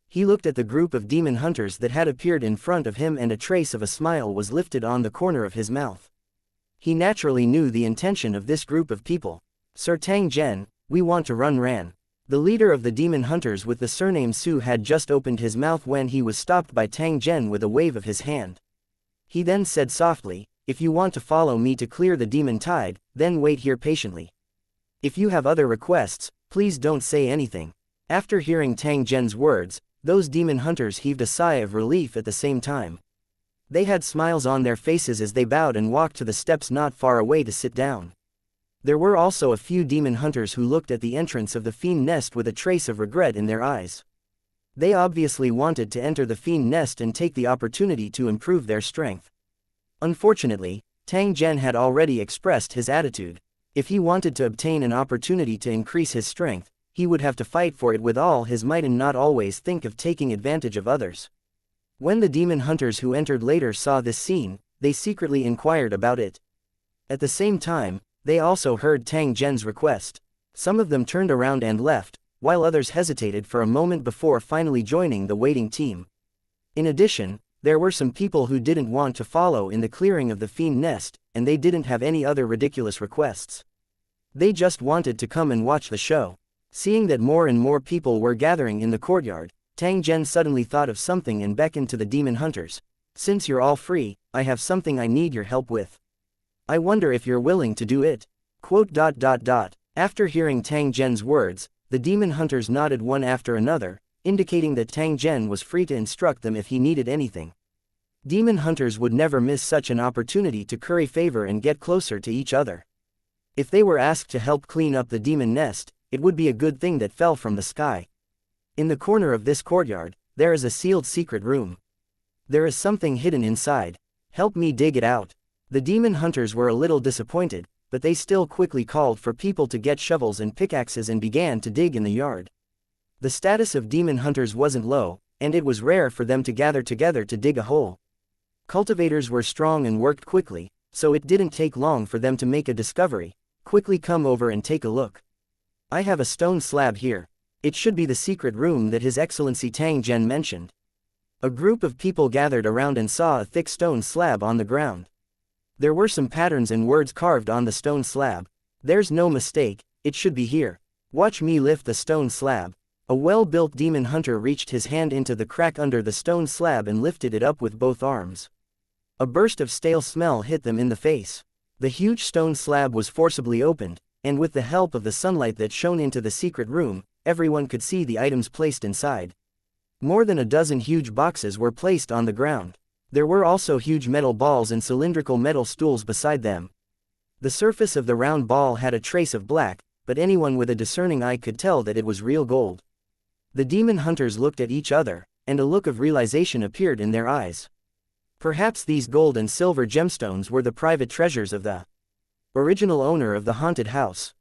He looked at the group of demon hunters that had appeared in front of him, and a trace of a smile was lifted on the corner of his mouth. He naturally knew the intention of this group of people. Sir Tang Zhen, we want to run. The leader of the demon hunters with the surname Su had just opened his mouth when he was stopped by Tang Zhen with a wave of his hand. He then said softly, if you want to follow me to clear the demon tide, then wait here patiently. If you have other requests, please don't say anything. After hearing Tang Zhen's words, those demon hunters heaved a sigh of relief at the same time. They had smiles on their faces as they bowed and walked to the steps not far away to sit down. There were also a few demon hunters who looked at the entrance of the fiend nest with a trace of regret in their eyes. They obviously wanted to enter the fiend nest and take the opportunity to improve their strength. Unfortunately, Tang Zhen had already expressed his attitude. If he wanted to obtain an opportunity to increase his strength, he would have to fight for it with all his might and not always think of taking advantage of others. When the demon hunters who entered later saw this scene, they secretly inquired about it. At the same time, they also heard Tang Zhen's request. Some of them turned around and left, while others hesitated for a moment before finally joining the waiting team. In addition, there were some people who didn't want to follow in the clearing of the fiend nest, and they didn't have any other ridiculous requests. They just wanted to come and watch the show. Seeing that more and more people were gathering in the courtyard, Tang Zhen suddenly thought of something and beckoned to the demon hunters. Since you're all free, I have something I need your help with. I wonder if you're willing to do it. After hearing Tang Zhen's words, the demon hunters nodded one after another, indicating that Tang Zhen was free to instruct them if he needed anything. Demon hunters would never miss such an opportunity to curry favor and get closer to each other. If they were asked to help clean up the demon nest, it would be a good thing that fell from the sky. In the corner of this courtyard, there is a sealed secret room. There is something hidden inside. Help me dig it out. The demon hunters were a little disappointed, but they still quickly called for people to get shovels and pickaxes and began to dig in the yard. The status of demon hunters wasn't low, and it was rare for them to gather together to dig a hole. Cultivators were strong and worked quickly, so it didn't take long for them to make a discovery. Quickly come over and take a look. I have a stone slab here. It should be the secret room that His Excellency Tang Zhen mentioned. A group of people gathered around and saw a thick stone slab on the ground. There were some patterns and words carved on the stone slab. There's no mistake, it should be here. Watch me lift the stone slab. A well-built demon hunter reached his hand into the crack under the stone slab and lifted it up with both arms. A burst of stale smell hit them in the face. The huge stone slab was forcibly opened, and with the help of the sunlight that shone into the secret room, everyone could see the items placed inside. More than a dozen huge boxes were placed on the ground. There were also huge metal balls and cylindrical metal stools beside them. The surface of the round ball had a trace of black, but anyone with a discerning eye could tell that it was real gold. The demon hunters looked at each other, and a look of realization appeared in their eyes. Perhaps these gold and silver gemstones were the private treasures of the original owner of the haunted house.